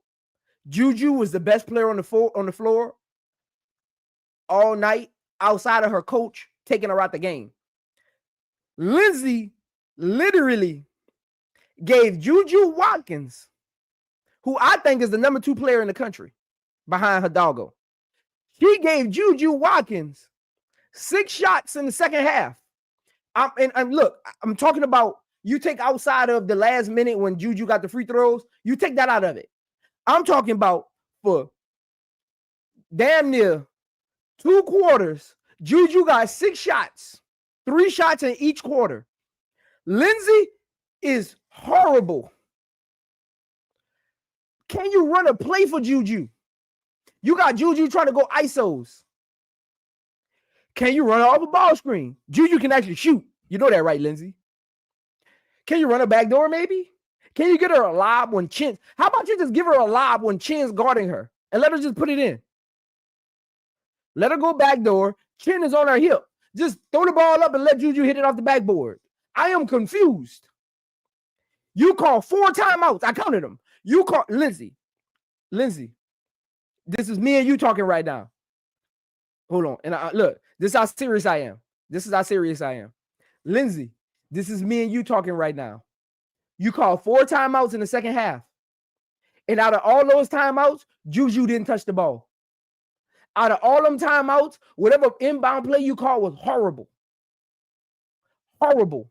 Juju was the best player on the floor all night outside of her coach taking her out the game. Lindsay literally gave Juju Watkins, who I think is the number 2 player in the country behind her doggo. She gave Juju Watkins 6 shots in the second half. Look, I'm talking about, you take outside of the last minute when Juju got the free throws, you take that out of it. I'm talking about for damn near 2 quarters, Juju got 6 shots, 3 shots in each quarter. Lindsay is horrible. Can you run a play for Juju? You got Juju trying to go ISOs. Can you run off a ball screen? Juju can actually shoot. You know that, right, Lindsay? Can you run a back door, maybe? Can you get her a lob when Chin's? How about you just give her a lob when Chin's guarding her and let her just put it in? Let her go back door. Chin is on her hip. Just throw the ball up and let Juju hit it off the backboard. I am confused. You call 4 timeouts. I counted them. You call Lindsay. This is me and you talking right now. Hold on. And look, this is how serious I am. Lindsay, this is me and you talking right now. You call 4 timeouts in the second half. And out of all those timeouts, Juju didn't touch the ball. Out of all them timeouts, whatever inbound play you call was horrible. Horrible.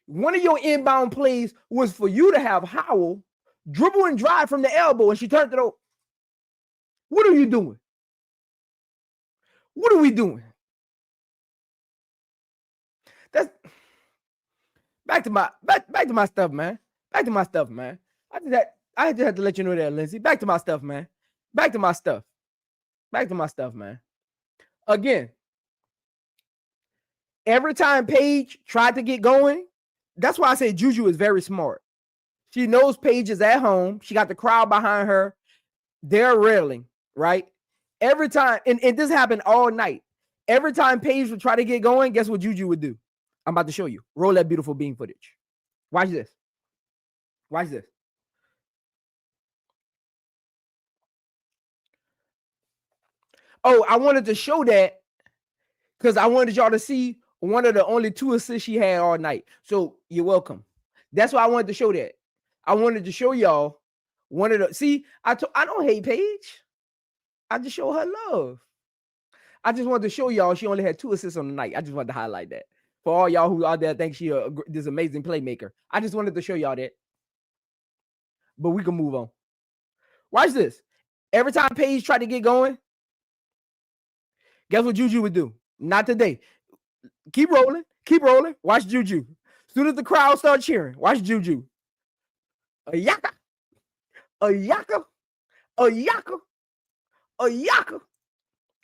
One of your inbound plays was for you to have Howell dribble and drive from the elbow, and she turned it over. What are you doing? What are we doing? That's back to my stuff, man. Back to my stuff, man. I just had to let you know that, Lindsay. Back to my stuff, man. Back to my stuff, man. Again, every time Paige tried to get going, that's why I say Juju is very smart. She knows Paige is at home. She got the crowd behind her. They're railing, right? Every time, and this happened all night. Every time Paige would try to get going, guess what Juju would do? I'm about to show you. Roll that beautiful beam footage. Watch this. Oh, I wanted to show that because I wanted y'all to see one of the only 2 assists she had all night. So you're welcome. That's why I wanted to show that. I wanted to show y'all one of the, see, I don't hate Paige. I just show her love. I just wanted to show y'all she only had 2 assists on the night. I just wanted to highlight that. For all y'all who out there think she this amazing playmaker. I just wanted to show y'all that. But we can move on. Watch this. Every time Paige tried to get going, guess what Juju would do? Not today. Keep rolling. Watch Juju. As soon as the crowd start cheering, watch Juju. A yaka.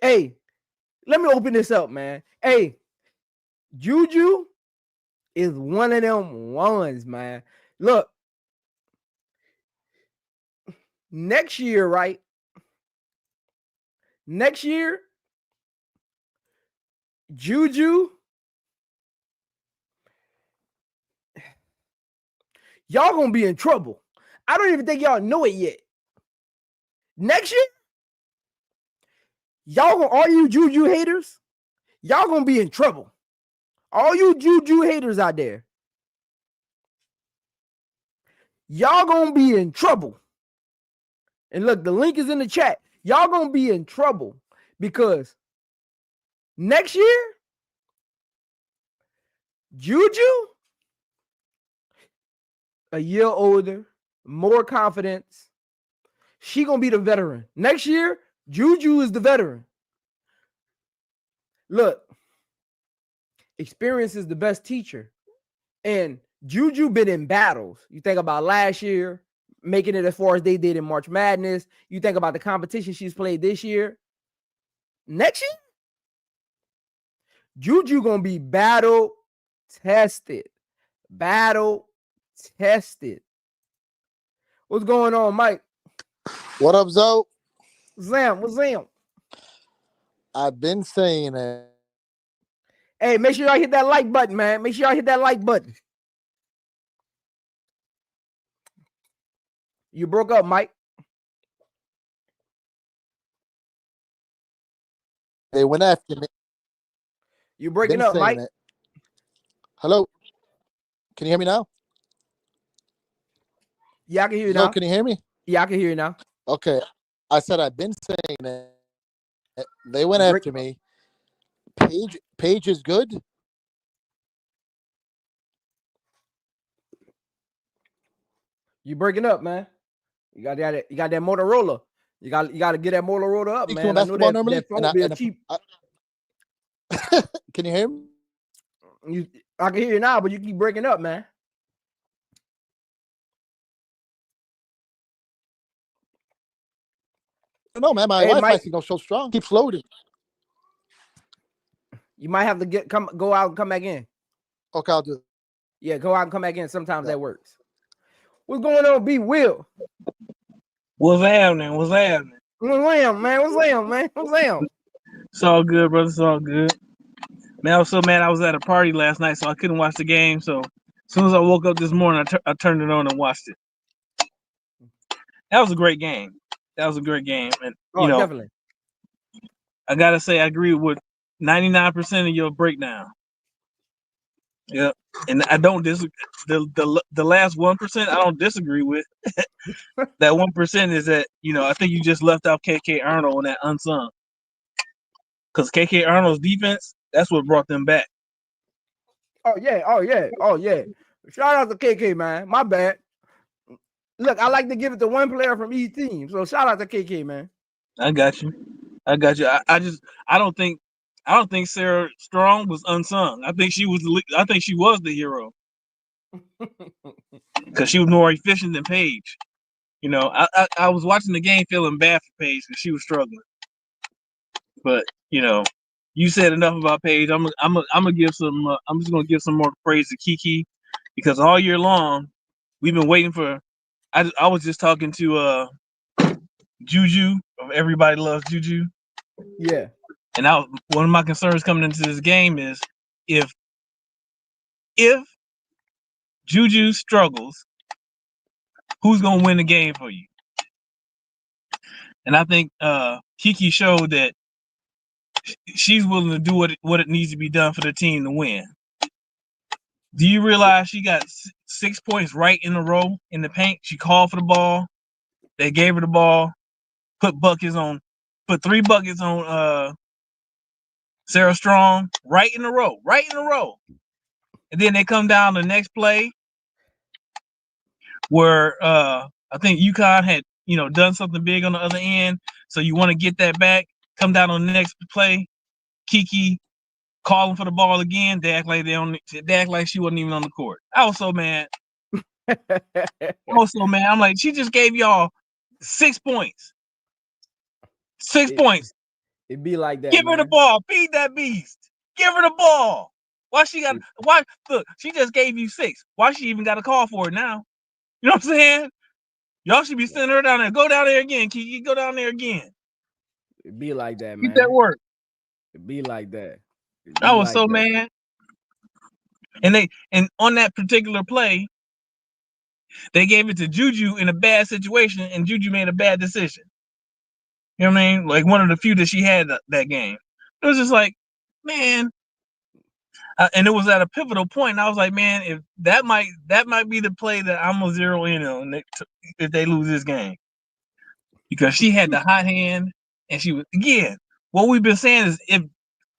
Hey, let me open this up, man. Hey, Juju is one of them ones, man. Look, next year, right? Next year, Juju, y'all gonna be in trouble. I don't even think y'all know it yet. Next year, all you Juju haters, y'all gonna be in trouble. All you Juju haters out there, y'all gonna be in trouble. And look, the link is in the chat. Y'all gonna be in trouble because next year, Juju, a year older, more confidence. She gonna be the veteran. Next year, Juju is the veteran. Look, experience is the best teacher. And Juju been in battles. You think about last year, making it as far as they did in March Madness. You think about the competition she's played this year. Next year, Juju gonna be battle tested. Battle tested. What's going on, Mike? What up, Zoe? Zam, what's Zam? I've been saying it. Hey, make sure y'all hit that like button, man. Make sure y'all hit that like button. You broke up, Mike. They went after me. You breaking up, Mike? It. Hello? Can you hear me now? Yeah, I can hear you now. Can you hear me? Yeah, I can hear you now. Okay. I said I've been saying it. They went after me. Paige is good. You breaking up, man. You got that Motorola. You got to get that Motorola up, man. I know that phone bill cheap. Can you hear me? I can hear you now, but you keep breaking up, man. No, man, my Wi-Fi signal so strong. Keeps loading. You might have to go out and come back in. Okay, I'll do it. Yeah, go out and come back in. Sometimes that works. What's going on, B Will? What's happening? What's happening? What's up, man? What's up? It's all good, brother. It's all good. Man, I was so mad I was at a party last night, so I couldn't watch the game. So as soon as I woke up this morning, I turned it on and watched it. That was a great game. And definitely. I gotta say, I agree with 99% of your breakdown. Yeah, and I don't disagree. The last 1% I don't disagree with. That 1% is that I think you just left out KK Arnold on that Unsung, because KK Arnold's defense, that's what brought them back. Oh yeah. Shout out to KK, man. My bad. Look, I like to give it to one player from each team. So shout out to KK, man. I got you. I don't think Sarah Strong was unsung. I think she was the hero. Because she was more efficient than Paige. I was watching the game feeling bad for Paige because she was struggling. But you said enough about Paige. I'm gonna give some. I'm just gonna give some more praise to Kiki, because all year long we've been waiting for. I was just talking to Juju. Everybody loves Juju. Yeah. And one of my concerns coming into this game is if Juju struggles, who's gonna win the game for you? And I think Kiki showed that she's willing to do what it needs to be done for the team to win. Do you realize she got 6 points right in a row in the paint? She called for the ball. They gave her the ball. Put 3 buckets on Sarah Strong right in a row. And then they come down the next play where I think UConn had done something big on the other end. So you want to get that back. Come down on the next play. Kiki calling for the ball again. They act like she wasn't even on the court. I was so mad. I'm like, she just gave y'all 6 points. 6 points. It'd be like that. Give her the ball. Feed that beast. Give her the ball. Why look, she just gave you 6. Why she even got a call for it now? You know what I'm saying? Y'all should be sending her down there. Go down there again, Kiki. Go down there again. It'd be like that, man. Get that work. It'd be like that. I was so mad. And on that particular play, they gave it to Juju in a bad situation, and Juju made a bad decision. You know what I mean? Like one of the few that she had that game. It was just like, man, and it was at a pivotal point. And I was like, man, if that might be the play that I'm gonna zero in on if they lose this game, because she had the hot hand, and she was again. What we've been saying is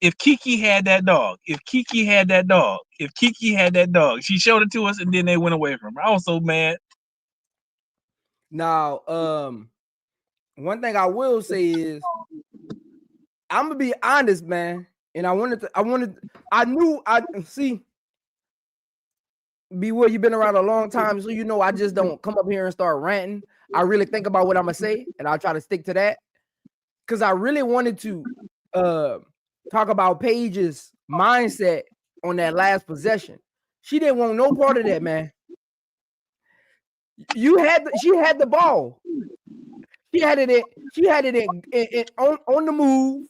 if Kiki had that dog, she showed it to us, and then they went away from her. I was so mad. Now, one thing I will say is, I'm gonna be honest, man. And I see. Be you've been around a long time, so you know I just don't come up here and start ranting. I really think about what I'm gonna say, and I'll try to stick to that. Because I really wanted to talk about Paige's mindset on that last possession. She didn't want no part of that, man. She had the ball. She had it on the move.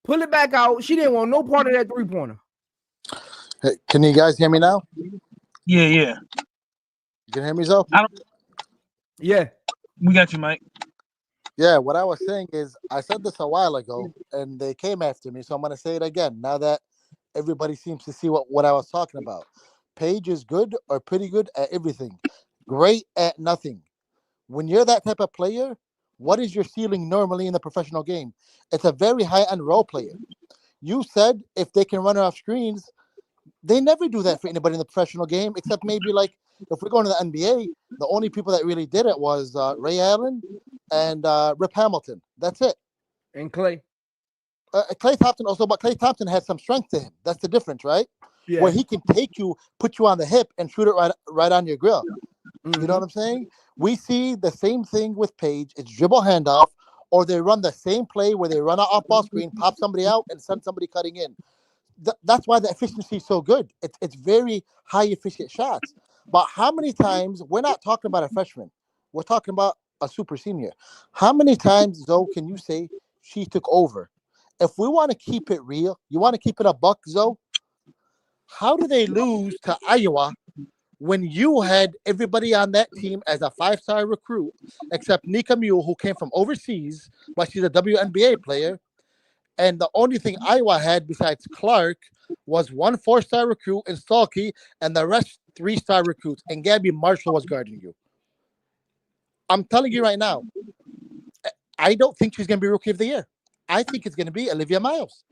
Pull it back out. She didn't want no part of that 3-pointer. Hey, can you guys hear me now? Yeah. You can hear me, Zoe? Yeah. We got you, Mike. Yeah, what I was saying is, I said this a while ago, and they came after me, so I'm going to say it again, now that everybody seems to see what I was talking about. Paige is good or pretty good at everything. Great at nothing. When you're that type of player, what is your ceiling normally in the professional game? It's a very high-end role player. You said if they can run her off screens, they never do that for anybody in the professional game, except maybe like if we're going to the NBA, the only people that really did it was Ray Allen and Rip Hamilton. That's it. And Klay. Klay Thompson also, but Klay Thompson has some strength to him. That's the difference, right? Yeah. Where he can take you, put you on the hip, and shoot it right on your grill. Mm-hmm. You know what I'm saying? We see the same thing with Paige. It's dribble handoff, or they run the same play where they run an off-ball screen, pop somebody out, and send somebody cutting in. That's why the efficiency is so good. It's very high efficient shots. But how many times, we're not talking about a freshman, we're talking about a super senior. How many times, Zoe, can you say she took over? If we want to keep it real, you want to keep it a buck, Zoe, how do they lose to Iowa when you had everybody on that team as a 5-star recruit, except Nika Mule, who came from overseas, but she's a WNBA player? And the only thing Iowa had besides Clark was one 4-star recruit in Stalky, and the rest 3-star recruits. And Gabby Marshall was guarding you. I'm telling you right now, I don't think she's going to be Rookie of the Year. I think it's going to be Olivia Miles.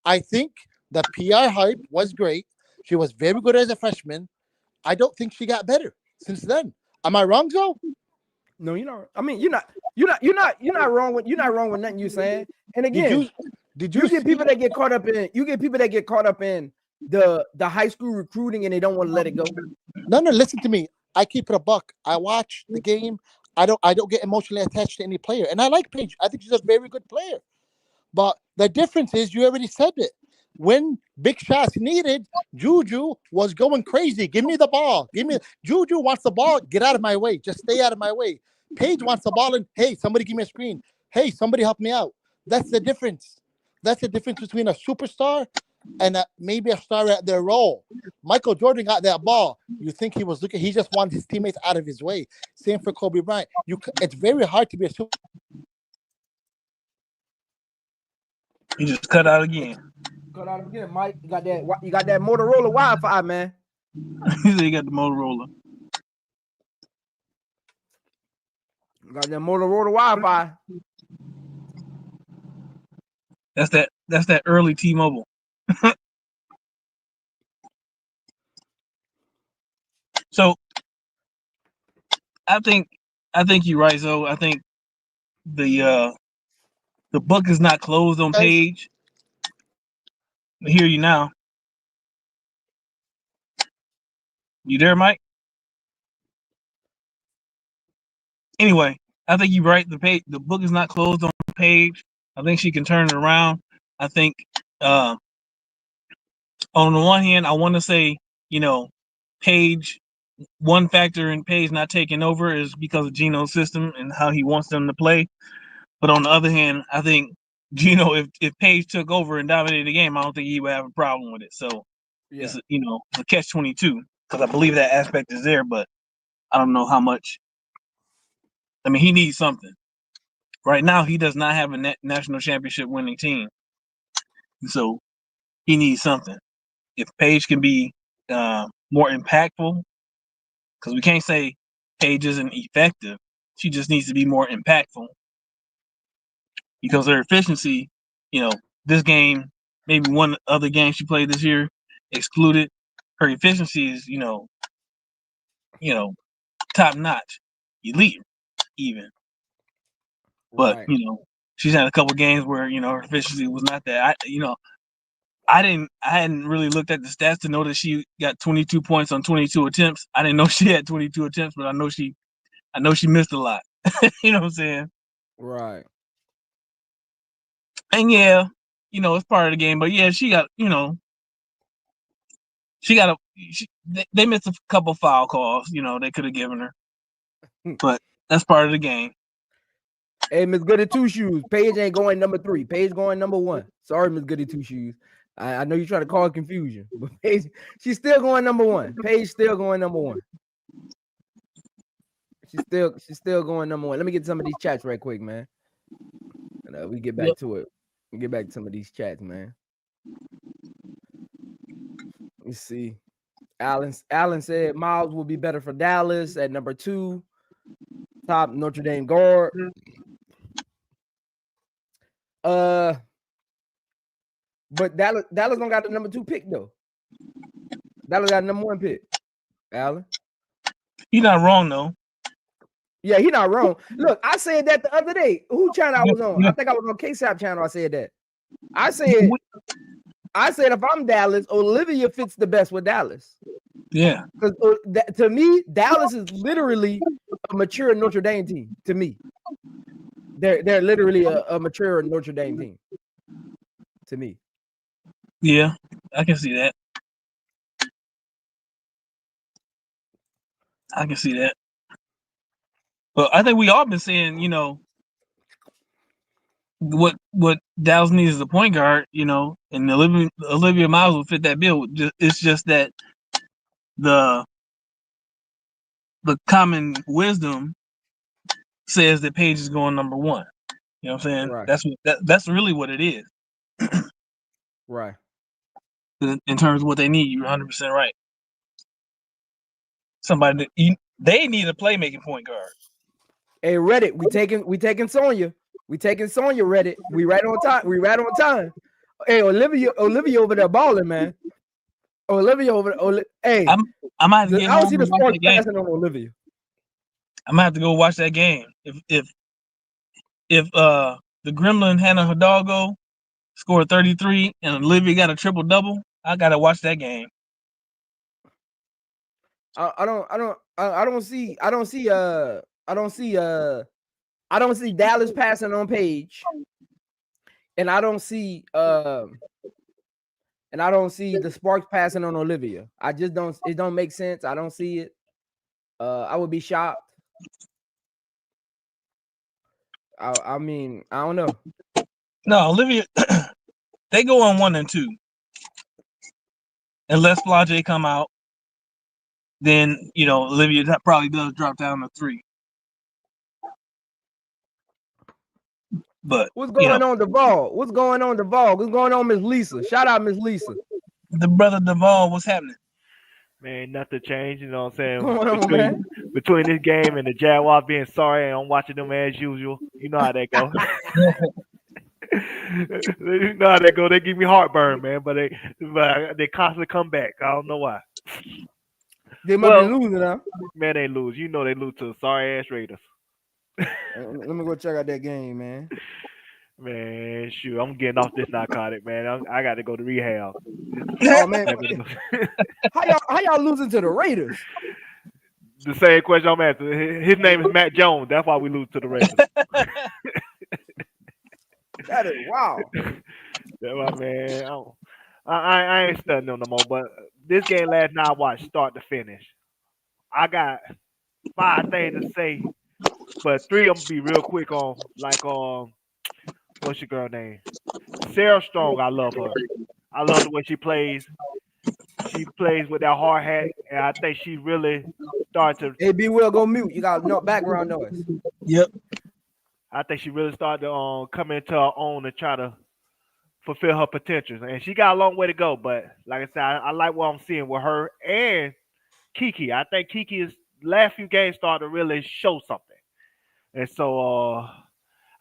I think the PR hype was great. She was very good as a freshman. I don't think she got better since then. Am I wrong, Joe? No, you're not. I mean, you're not wrong with nothing you're saying. And again, did you get people that get caught up in the high school recruiting and they don't want to let it go? No, listen to me. I keep it a buck. I watch the game. I don't get emotionally attached to any player. And I like Paige. I think she's a very good player. But the difference is, you already said it. When big shots needed, Juju was going crazy. Give me the ball. Juju wants the ball. Get out of my way. Just stay out of my way. Paige wants the ball and, hey, somebody give me a screen. Hey, somebody help me out. That's the difference. That's the difference between a superstar and maybe a star at their role. Michael Jordan got that ball. You think he was looking? He just wanted his teammates out of his way. Same for Kobe Bryant. It's very hard to be a superstar. You just cut out again. Cut out again, Mike. You got that Motorola Wi-Fi, man. You got the Motorola. You got that Motorola Wi-Fi. That's that early T-Mobile. So I think you're right, Zoe. I think the book is not closed on Paige. I hear you now. You there, Mike? Anyway, I think you're right. The book is not closed on Paige. I think she can turn it around. I think on the one hand, I want to say, Paige, one factor in Paige not taking over is because of Geno's system and how he wants them to play. But on the other hand, I think Geno, if Paige took over and dominated the game, I don't think he would have a problem with it. So it's a catch-22, because I believe that aspect is there, but I don't know how much. I mean, he needs something. Right now, he does not have a national championship winning team. So he needs something. If Paige can be more impactful, because we can't say Paige isn't effective. She just needs to be more impactful. Because her efficiency, this game, maybe one other game she played this year, excluded, her efficiency is, top notch, elite even. But Right. she's had a couple games where her efficiency was not that. I hadn't really looked at the stats to know that she got 22 points on 22 attempts. I didn't know she had 22 attempts, but I know she missed a lot. You know what I'm saying? Right. And yeah, it's part of the game. But yeah, she got they missed a couple foul calls. They could have given her, but that's part of the game. Hey, Miss Goody Two Shoes. Paige ain't going number 3. Paige going number 1. Sorry, Miss Goody Two Shoes. I know you're trying to cause confusion, but Paige, she's still going number 1. Paige still going number 1. She's still going number 1. Let me get some of these chats right quick, man. And we get back to it. We get back to some of these chats, man. Let's see. Allen said Miles will be better for Dallas at number 2. Top Notre Dame guard. But Dallas don't got the number 2 pick though. Dallas got the number 1 pick. Allen, you're not wrong though. Yeah, he not wrong. Look, I said that the other day. Who channel I was on? I think I was on KSAP channel. I said that. I said if I'm Dallas, Olivia fits the best with Dallas. Yeah. Because to me, Dallas is literally a mature Notre Dame team. To me, they're literally a mature Notre Dame team. To me. Yeah, I can see that. But I think we all been saying, what Dallas needs is a point guard, and Olivia Miles will fit that bill. It's just that the common wisdom says that Paige is going number 1. You know what I'm saying? Right. That's really what it is. Right. In terms of what they need, you're 100% right. They need a playmaking point guard. Hey, Reddit, we taking Sonya. We taking Sonya, Reddit. We right on time. Hey, Olivia over there balling, man. Olivia hey, I'm gonna have to get I don't see home the and watch sparks that game. passing on Olivia. I'm gonna have to go watch that game. If the Gremlin Hannah Hidalgo scored 33 and Olivia got a triple double, I gotta watch that game. I don't see Dallas passing on Paige, and I don't see the sparks passing on Olivia. I just don't. It don't make sense. I don't see it. I would be shocked. I mean, I don't know. No, Olivia, they go on 1 and 2. Unless Flage come out, then Olivia probably does drop down to 3. But what's going on, Duvall? What's going on, Duvall? What's going on, Miss Lisa? Shout out, Miss Lisa. The brother Duvall, what's happening? Man, nothing changed. You know what I'm saying? Going on, between this game and the Jaguars being sorry and I'm watching them as usual. You know how that go. You know how that go. They give me heartburn, man. But they constantly come back. I don't know why. They might be losing now. Man, they lose. You know they lose to sorry ass Raiders. Let me go check out that game, man. Man, shoot, I'm getting off this narcotic, man. I got to go to rehab. Oh man, how y'all losing to the Raiders? The same question I'm asking. His name is Matt Jones. That's why we lose to the Raiders. That is wow. That's why, man. I ain't studying them no more. But this game last night I watched start to finish. I got 5 things to say, but 3 of them be real quick on. Like what's your girl name? Sarah Strong. I love her. I love the way she plays. She plays with that hard hat, and I think she really started to. Hey, B Will, go mute. You got no background noise. Yep. I think she really started to come into her own and try to fulfill her potential. And she got a long way to go. But like I said, I like what I'm seeing with her and Kiki. I think Kiki's last few games started to really show something. And so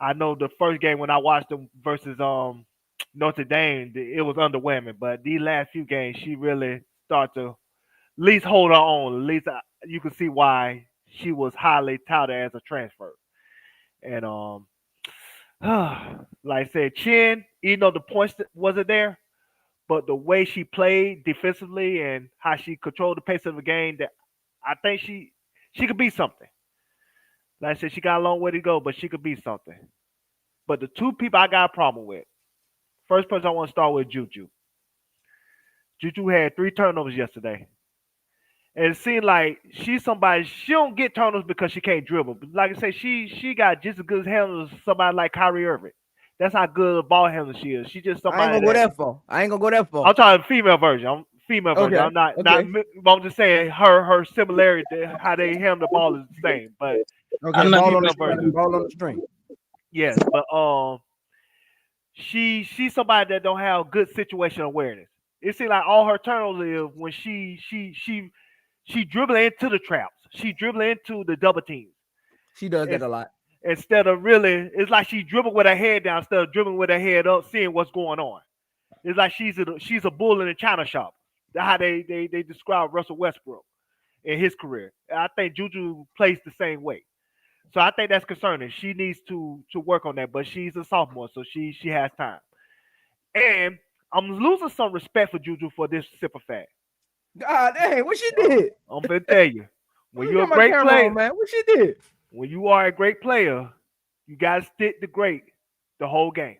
I know the first game when I watched them versus Notre Dame, it was underwhelming. But these last few games, she really started to at least hold her own. At least you can see why she was highly touted as a transfer. And like I said, Chin, even though the points wasn't there, but the way she played defensively and how she controlled the pace of the game, that I think she could be something. Like I said, she got a long way to go, but she could be something. But the two people I got a problem with, first person I want to start with, Juju. Juju had 3 turnovers yesterday. And it seemed like she's somebody, she don't get turnovers because she can't dribble. But like I said, she got just as good handles as somebody like Kyrie Irving. That's how good a ball handler she is. She just somebody. I ain't gonna go that far. I ain't gonna go that far. I'm talking female version. I'm just saying her similarity to how they handle the ball is the same. But okay, ball on the string. Yes, but she's somebody that don't have good situational awareness. It seems like all her turnovers is when she dribbling into the traps. She dribbling into the double teams. She does that a lot. Instead of really, it's like she dribble with her head down instead of dribbling with her head up, seeing what's going on. It's like she's a bull in a china shop. That's how they describe Russell Westbrook in his career. I think Juju plays the same way. So I think that's concerning. She needs to work on that, but she's a sophomore, so she has time. And I'm losing some respect for Juju for this simple fact. God dang, what she did? I'm gonna tell you, when you're a great player, man, what she did? When you are a great player, you gotta stick the great the whole game.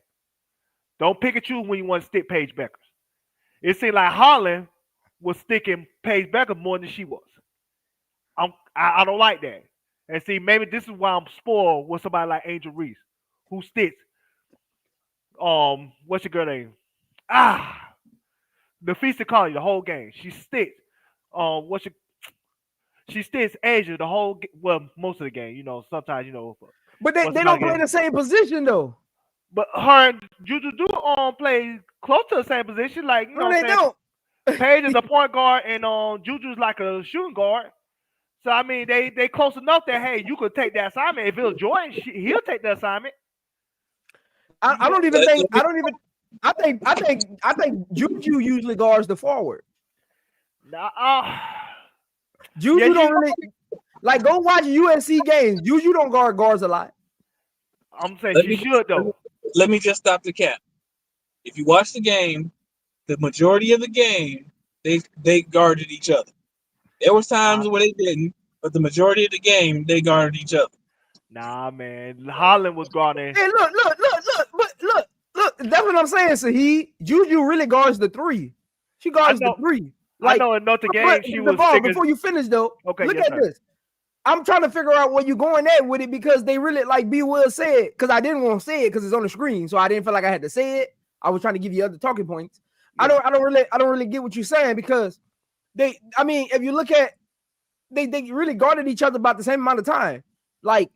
Don't pick and choose when you want to stick Paige Bueckers. It seemed like Holland was sticking Paige Bueckers more than she was. I don't like that. And see, maybe this is why I'm spoiled with somebody like Angel Reese, who sticks. What's your girl name? The Feast of Collie the whole game. She sticks. She sticks Asia the whole. Most of the game. You know, sometimes you know. But they don't play the same position though. But her and Juju do play close to the same position. Like you know, they don't. Paige is a point guard and Juju's like a shooting guard. So I mean, they close enough that hey, you could take that assignment. If it was Jordan, he'll take the assignment. I think Juju usually guards the forward. Juju don't really like go watch USC games. Juju don't guards a lot. I'm saying she should though. Let me just stop the cap. If you watch the game, the majority of the game they guarded each other. There was times where they didn't, but the majority of the game they guarded each other. Nah, man, Holland was guarding. Hey, look. That's what I'm saying, Saheed. Juju really guards the 3. She guards the 3. Like, I know in Notre Dame she was. Before you finish though, okay, look at this. I'm trying to figure out where you're going at with it because they really like B. Will said because I didn't want to say it because it's on the screen, so I didn't feel like I had to say it. I was trying to give you other talking points. Yeah. I don't really get what you're saying because if you look at they really guarded each other about the same amount of time. Like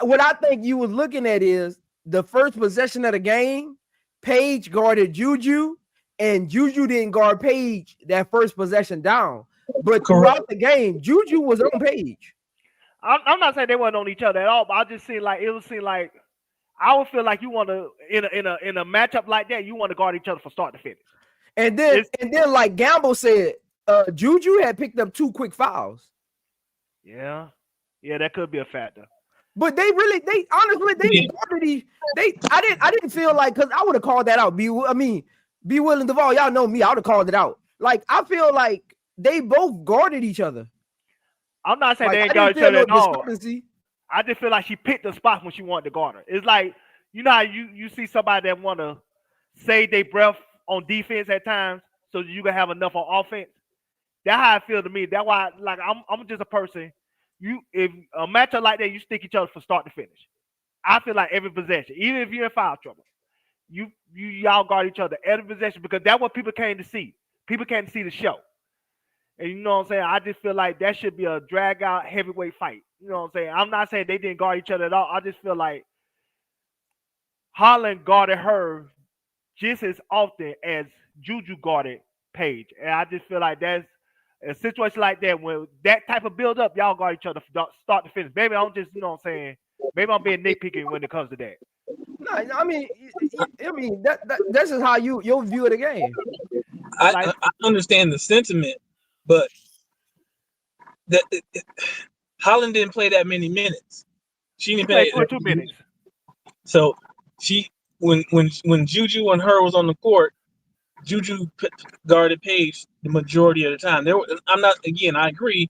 what I think you was looking at is the first possession of the game, Paige guarded Juju, and Juju didn't guard Paige that first possession down. But throughout the game, Juju was on Paige. I'm not saying they weren't on each other at all, but I just seem like I would feel like you want to in a matchup like that, you want to guard each other from start to finish. And then like Gamble said, Juju had picked up 2 quick fouls. Yeah, that could be a factor. But they honestly guarded I didn't feel like because I would have called that out. B. Will and Duvall, y'all know me. I would have called it out. Like I feel like they both guarded each other. I'm not saying they ain't guard each other at all. I just feel like she picked the spot when she wanted to guard her. It's like, you know how you see somebody that want to save their breath on defense at times so you can have enough on offense. That's how I feel to me. That's why like I'm just a person. If a matchup like that, you stick each other from start to finish. I feel like every possession, even if you're in foul trouble, y'all guard each other every possession because that's what people came to see. People came to see the show. And you know what I'm saying? I just feel like that should be a drag out heavyweight fight. You know what I'm saying? I'm not saying they didn't guard each other at all. I just feel like Holland guarded her just as often as Juju guarded Paige. And I just feel like that's a situation like that when that type of build up, y'all guard each other from start to finish. Maybe I'm just, what I'm saying, maybe I'm being nitpicky when it comes to that. No, I mean that's just how your view of the game. I understand the sentiment, but that Holland didn't play that many minutes. She didn't play 22 minutes. So when Juju and her was on the court, Juju guarded Paige the majority of the time. I agree,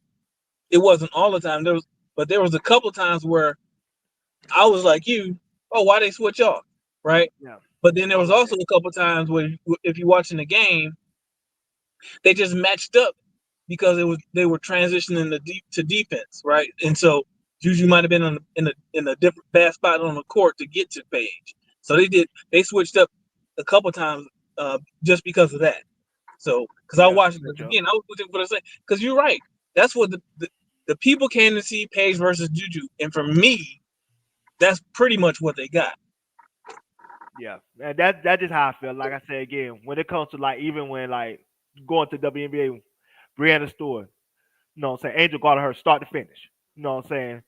it wasn't all the time. There was a couple times where I was like why they switch off, right? Yeah. But then there was also a couple times where, if you're watching the game, they just matched up because they were transitioning to defense, right? And so Juju might have been in a different bad spot on the court to get to Paige. So they switched up a couple times just because of that. So because I watched it again, I was looking for the same. Because you're right, that's what the people came to see, Paige versus Juju, and for me, that's pretty much what they got. Yeah, and that's just how I feel. Like I said again, when it comes to like even when like going to WNBA, Brianna Stewart, you know what I'm saying, Angel guarded her start to finish. You know what I'm saying?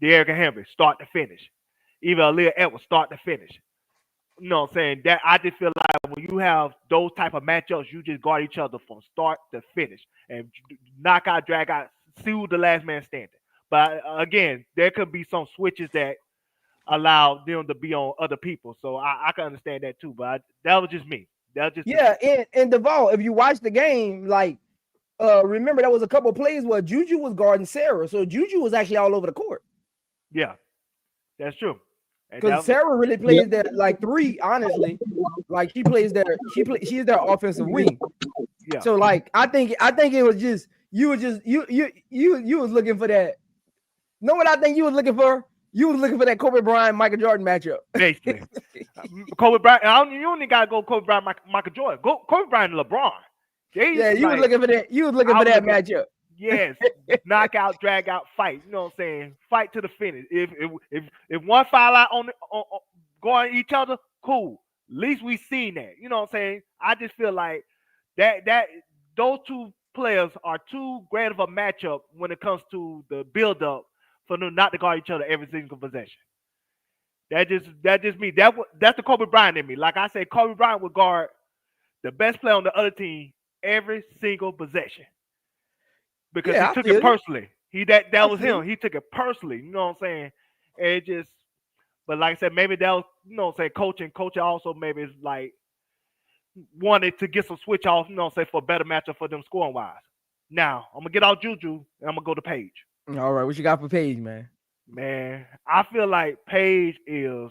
De'Erica Henry, start to finish. Even Aaliyah Edwards, start to finish. You know what I'm saying? That I just feel like when you have those type of matchups, you just guard each other from start to finish and knock out, drag out, see who the last man standing. But again, there could be some switches that allow them to be on other people. So I can understand that too. But that was just me. That was just and Duvall, if you watch the game, like remember there was a couple of plays where Juju was guarding Sarah, so Juju was actually all over the court. Yeah, that's true. Because Sarah really plays that like three, honestly. Like she plays there, she's their offensive wing. Yeah. So like I think it was just you was looking for that. Know what I think you was looking for? You was looking for that Kobe Bryant Michael Jordan matchup. Basically. Kobe Bryant, you only gotta go Kobe Bryant Michael Jordan. Go Kobe Bryant and LeBron. You was looking for that. You was looking for that matchup. Yes, knockout, drag out, fight. You know what I'm saying? Fight to the finish. If one foul out on going each other, cool. At least we seen that. You know what I'm saying? I just feel like that those two players are too great of a matchup when it comes to the build up for them not to guard each other every single possession. That just me. That's the Kobe Bryant in me. Like I said, Kobe Bryant would guard the best player on the other team every single possession. Because he took it personally. That was him. He took it personally. You know what I'm saying? And it just, but like I said, maybe that was, you know what I'm saying, coaching. Coaching also maybe is like wanted to get some switch off, you know what I'm saying, for a better matchup for them scoring wise. Now, I'm gonna get out Juju and I'm gonna go to Paige. All right, what you got for Paige, man? Man, I feel like Paige is,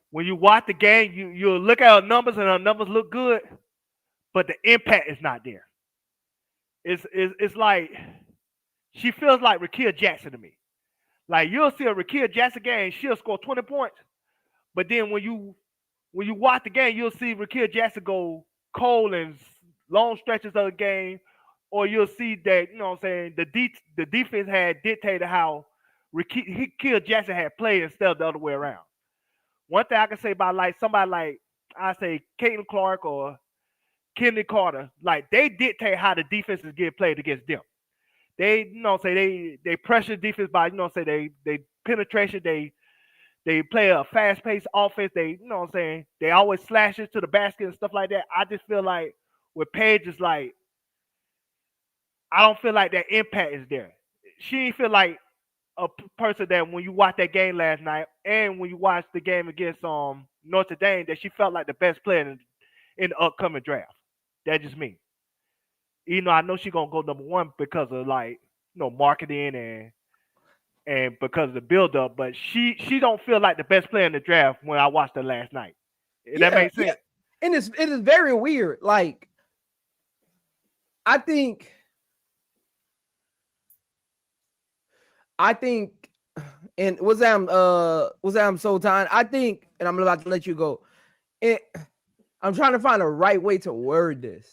when you watch the game, you look at her numbers and her numbers look good, but the impact is not there. It's like she feels like Rakia Jackson to me. Like you'll see a Rakia Jackson game, she'll score 20 points, but then when you watch the game, you'll see Rakia Jackson go cold and long stretches of the game, or you'll see that, you know what I'm saying, the defense had dictated how Rakia Jackson had played instead of the other way around. One thing I can say about like somebody like I say Caitlin Clark or Kenny Carter, like they dictate how the defenses get played against them. They, you know, say they pressure defense by, you know, say they penetration, they play a fast-paced offense. They, you know what I'm saying, they always slash it to the basket and stuff like that. I just feel like with Paige is like, I don't feel like that impact is there. She didn't feel like a person that when you watch that game last night and when you watch the game against Notre Dame, that she felt like the best player in the upcoming draft. That's just me. Even though I know she's gonna go number one because of like, you know, marketing and because of the build up, but she don't feel like the best player in the draft when I watched her last night. That makes sense. Yeah. And it is very weird. Like I think and was I'm so tired. I think, and I'm about to let you go. I'm trying to find a right way to word this.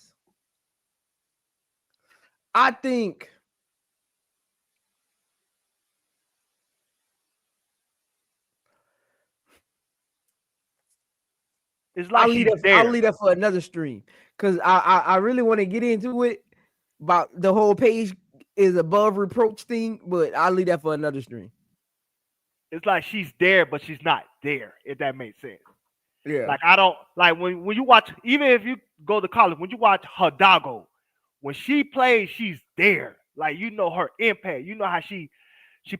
I think It's like I'll leave she's that. there. I'll leave that for another stream because I really want to get into it about the whole Paige is above reproach thing, but I'll leave that for another stream. It's like she's there, but she's not there. If that makes sense. Yeah. Like I don't like when you watch, even if you go to college, when you watch Hidalgo, when she plays, she's there. Like you know her impact. You know how she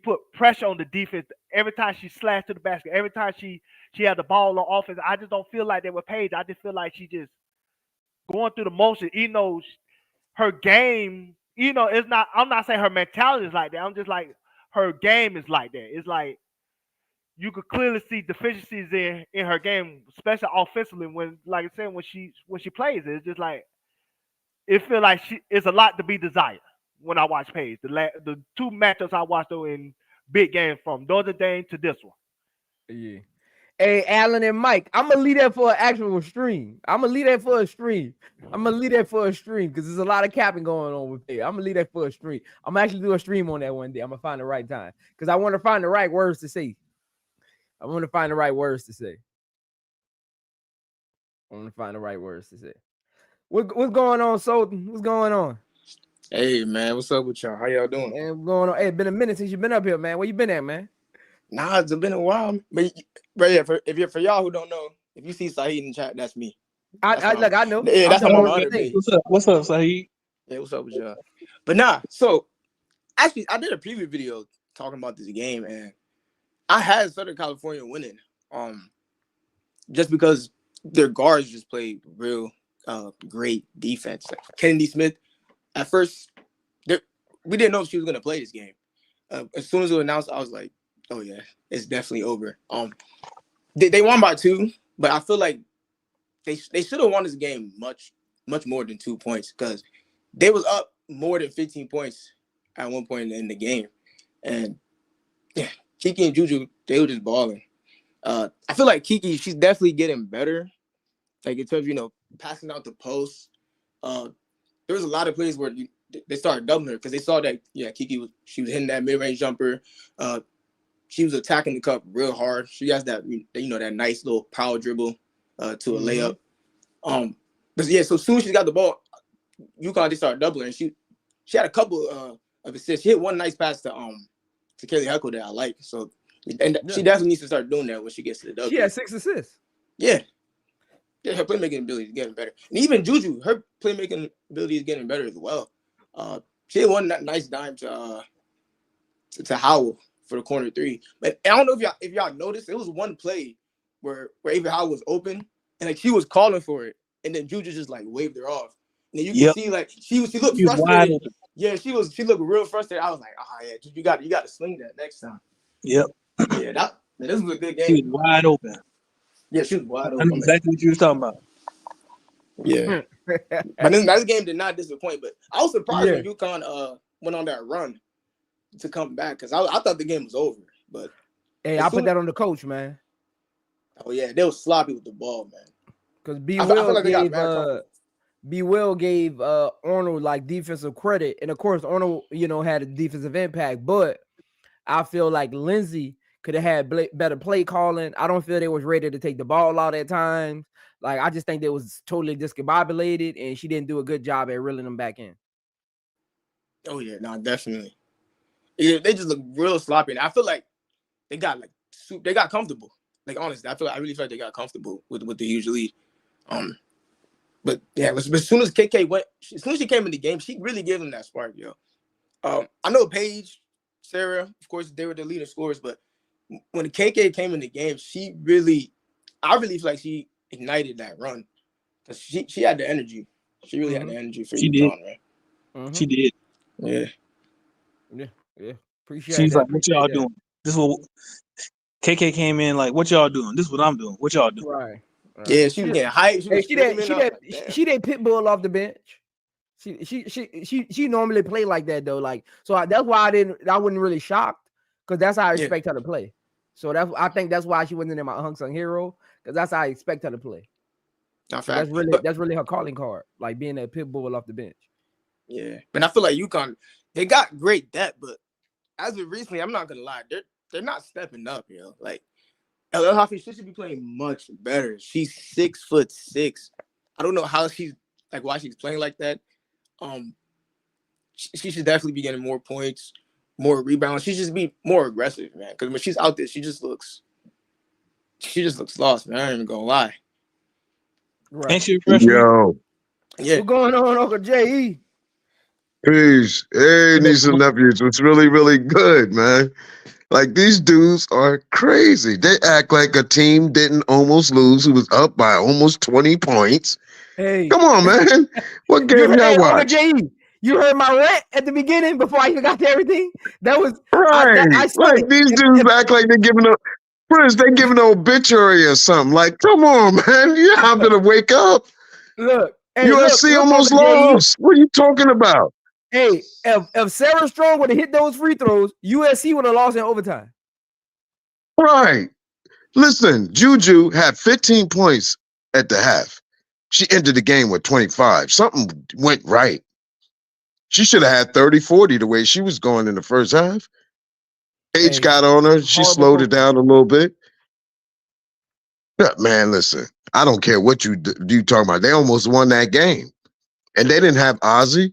put pressure on the defense every time she slashed to the basket. Every time she had the ball on offense. I just don't feel like that with Paige. I just feel like she just going through the motion. You know, her game. You know, it's not. I'm not saying her mentality is like that. I'm just like her game is like that. It's like you could clearly see deficiencies in her game, especially offensively. When, like I said, when she plays, it's just like it feels like it's a lot to be desired. When I watch Paige, the two matchups I watched though in big games from Notre Dame to this one. Yeah. Hey, Alan and Mike, I'm gonna leave that for an actual stream. I'm gonna leave that for a stream because there's a lot of capping going on with Paige. I'm gonna leave that for a stream. I'm gonna actually do a stream on that one day. I'm gonna find the right time because I want to find the right words to say. What's going on, Sultan? What's going on? Hey man, what's up with y'all? How y'all doing? Man, what's going on? Hey, it's been a minute since you've been up here, man. Where you been at, man? Nah, it's been a while. But yeah, for y'all who don't know, if you see Saeed in the chat, that's me. I know. Yeah, that's I'm on the my one other page. What's up, Saeed? Yeah, what's up with y'all? But nah, so actually I did a preview video talking about this game, and I had Southern California winning. Just because their guards just played real great defense. Like Kennedy Smith, at first, we didn't know if she was gonna play this game. As soon as it was announced, I was like, "Oh yeah, it's definitely over." They won by 2, but I feel like they should have won this game much more than 2 points because they was up more than 15 points at one point in the game, and yeah, Kiki and Juju, they were just balling. I feel like Kiki, she's definitely getting better. Like in terms of, passing out the post. There was a lot of plays where they started doubling her because they saw that, Kiki she was hitting that mid-range jumper. She was attacking the cup real hard. She has that, that nice little power dribble to a layup. But yeah, so soon as she got the ball, UConn, they started doubling her. And she had a couple of assists. She hit one nice pass to Kaylee Heckle that I like. So, and she definitely needs to start doing that when she gets to the W. She had 6 assists. Yeah, her playmaking ability is getting better. And even Juju, her playmaking ability is getting better as well. She had one nice dime to Howell for the corner 3. But I don't know if y'all noticed, it was one play where Ava Howell was open and like she was calling for it, and then Juju just like waved her off. And then you can see like she looked frustrated. Yeah, she looked real frustrated. I was like, yeah, you got to swing that next time. Yep. Yeah, this was a good game. She was wide open. Yeah, she was wide open. I know exactly what you were talking about. Yeah. But this game did not disappoint. But I was surprised when UConn went on that run to come back because I thought the game was over. But hey, I put that on the coach, man. Oh yeah, they were sloppy with the ball, man. Because B. Will gave Arnold like defensive credit, and of course Arnold, had a defensive impact. But I feel like Lindsay could have had better play calling. I don't feel they was ready to take the ball out at times. Like I just think they was totally discombobulated, and she didn't do a good job at reeling them back in. Oh yeah, no, definitely. Yeah, they just look real sloppy, and I feel like they got comfortable. Like honestly, I really feel like they got comfortable with the huge lead. But yeah, as soon as she came in the game, she really gave them that spark, yo. I know Paige, Sarah, of course, they were the leading scorers, but when KK came in the game, I really feel like she ignited that run because she had the energy. She really had the energy for UConn, right? Mm-hmm. She did. Yeah. Appreciate She's that. like, what y'all doing? This is what KK came in like, what y'all doing? This is what I'm doing. What y'all doing? Right. Yeah, she was getting hyped. She did pit bull off the bench. She normally play like that though. Like so that's why I wasn't really shocked because that's how I expect her to play. So I think that's why she wasn't in my unsung hero because that's how I expect her to play. That's really her calling card, like being that pit bull off the bench. Yeah, but I feel like UConn, they got great depth, but as of recently, I'm not gonna lie, they're not stepping up, yo. Like She should be playing much better. She's 6'6". I don't know how she's like why she's playing like that. She should definitely be getting more points, more rebounds. She should just be more aggressive, man. Because when she's out there, she just looks lost, man. I ain't even gonna lie. Right. Ain't she a freshman? Yo, Yeah. What's going on, Uncle J.E.? peace. Hey, nieces and nephews. It's really, really good, man. Like, these dudes are crazy. They act like a team didn't almost lose, who was up by almost 20 points. Hey, Come on, man. What game y'all Uncle watch? J.E., you heard my rant at the beginning before I even got to everything? That was Right. I said Like, it. these dudes act like they're giving a Prince, they giving an obituary or something. Like, come on, man. You have to wake up. Look, hey, USC look, almost Uncle J.E., lost. What are you talking about? hey, if Sarah Strong would have hit those free throws, USC would have lost in overtime. Right. Listen, Juju had 15 points at the half. She ended the game with 25. Something went right. She should have had 30, 40 the way she was going in the first half. Paige got on her. She slowed it down a little bit. Yeah, man, listen, I don't care what you talking about. They almost won that game. And they didn't have Azzi.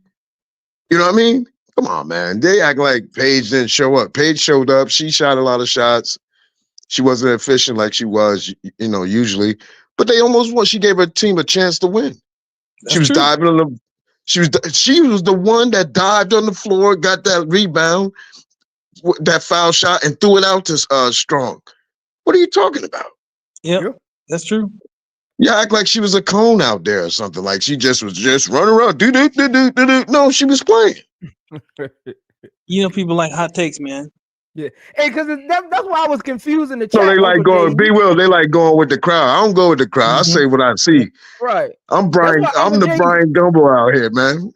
You know what I mean? Come on, man. They act like Paige didn't show up. Paige showed up. She shot a lot of shots. She wasn't efficient like she was, usually. But they almost won. She gave her team a chance to win. That's She was true. diving on the. She was the one that dived on the floor, got that rebound, that foul shot, and threw it out to Strong. What are you talking about? Yep, that's true. You act like she was a cone out there or something. Like she just was running around. Do. No, she was playing. You know, people like hot takes, man. Yeah. Hey, because that's why I was confused in the chat. So they like Uncle going, J.E. they like going with the crowd. I don't go with the crowd. I say what I see. Right. I'm That's why I'm Uncle the J.E. Brian Gumbo out here, man.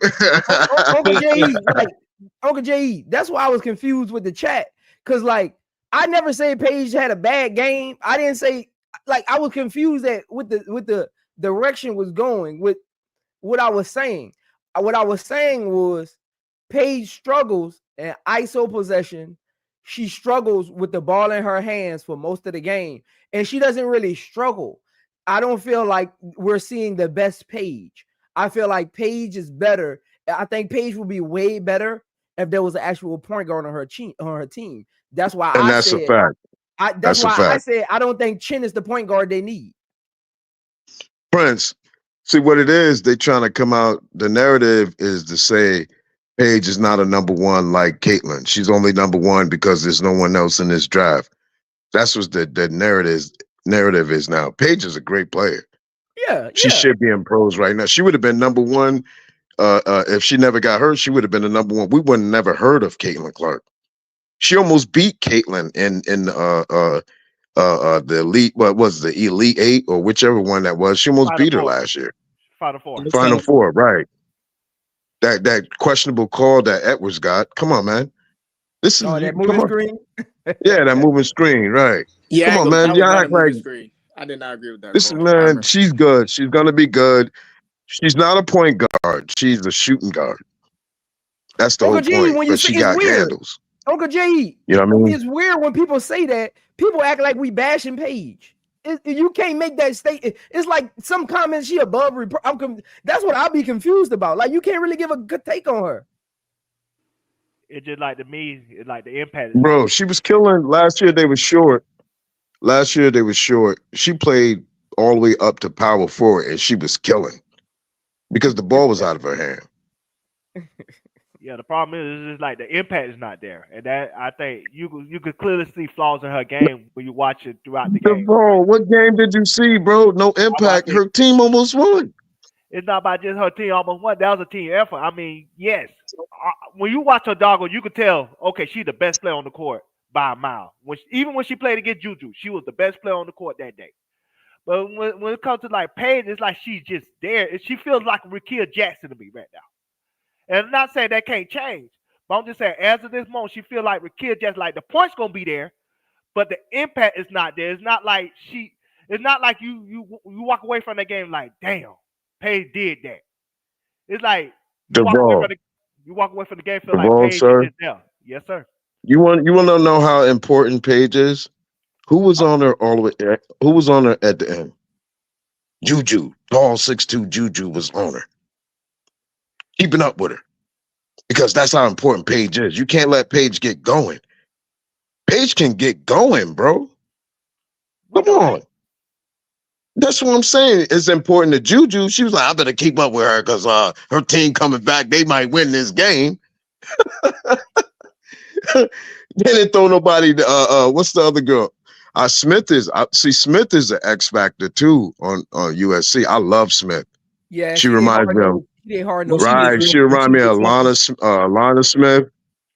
Uncle J.E., like, Uncle J.E., that's why I was confused with the chat. Because, like, I never said Paige had a bad game. I didn't say, like, I was confused at with the direction was going with what I was saying. What I was saying was Paige struggles in ISO possession. She struggles with the ball in her hands for most of the game. And she doesn't really struggle. I don't feel like we're seeing the best Paige. I feel like Paige is better. I think Paige would be way better if there was an actual point guard on her team. That's why and that's a fact. That's why I said I don't think Chin is the point guard they need. Prince, see what it is, they trying to come out. The narrative is to say Paige is not a number one like Caitlin. She's only number one because there's no one else in this draft. That's what the narrative is now. Paige is a great player. Yeah. She should be in pros right now. She would have been number one if she never got hurt. She would have been the number one. We would have never heard of Caitlin Clark. She almost beat Caitlin in the elite. What was the Elite Eight or whichever one that was? She almost beat her last year. Final Four. Final Four, right? That questionable call that Edwards got. Come on, man. This is that moving screen. Yeah, that moving screen, right? Yeah, come on, man. Y'all act like screen. I did not agree with that. This is man. She's good. She's gonna be good. She's not a point guard. She's a shooting guard. That's the whole point. But she got handles. Uncle J.E., you know what I mean? It's weird when people say that. People act like we bashing Paige. You can't make that statement. It's like some comments she above. That's what I'll be confused about. Like you can't really give a good take on her. It's just like to me, it's like the impact. Bro, she was killing. Last year they were short. She played all the way up to power forward, and she was killing because the ball was out of her hand. Yeah, the problem is just like the impact is not there, and that I think you could clearly see flaws in her game when you watch it throughout the game. Bro, what game did you see, bro? No impact. Her team almost won. It's not about just her team almost won. That was a team effort. I mean, yes, when you watch her doggo, you could tell. Okay, she's the best player on the court by a mile. Even when she played against Juju, she was the best player on the court that day. But when it comes to like Paige, it's like she's just there. She feels like Rakia Jackson to me right now. And I'm not saying that can't change, but I'm just saying as of this moment, she feel like Rakia Jackson, like the points gonna be there, but the impact is not there. It's not like you walk away from that game like, damn, Paige did that. It's like you walk away from the game feel like Paige is there. Yes, sir. You want to know how important Paige is? Who was on her all the way? Who was on her at the end? Juju, tall 6'2" Juju was on her, keeping up with her because that's how important Paige is. You can't let Paige get going. Paige can get going, bro. Come on. That's what I'm saying. It's important to Juju. She was like, I better keep up with her because her team coming back. They might win this game. They didn't throw nobody. What's the other girl? Smith is an X factor too on USC. I love Smith. Yeah, She reminds me of right. She reminds me of Lana Smith.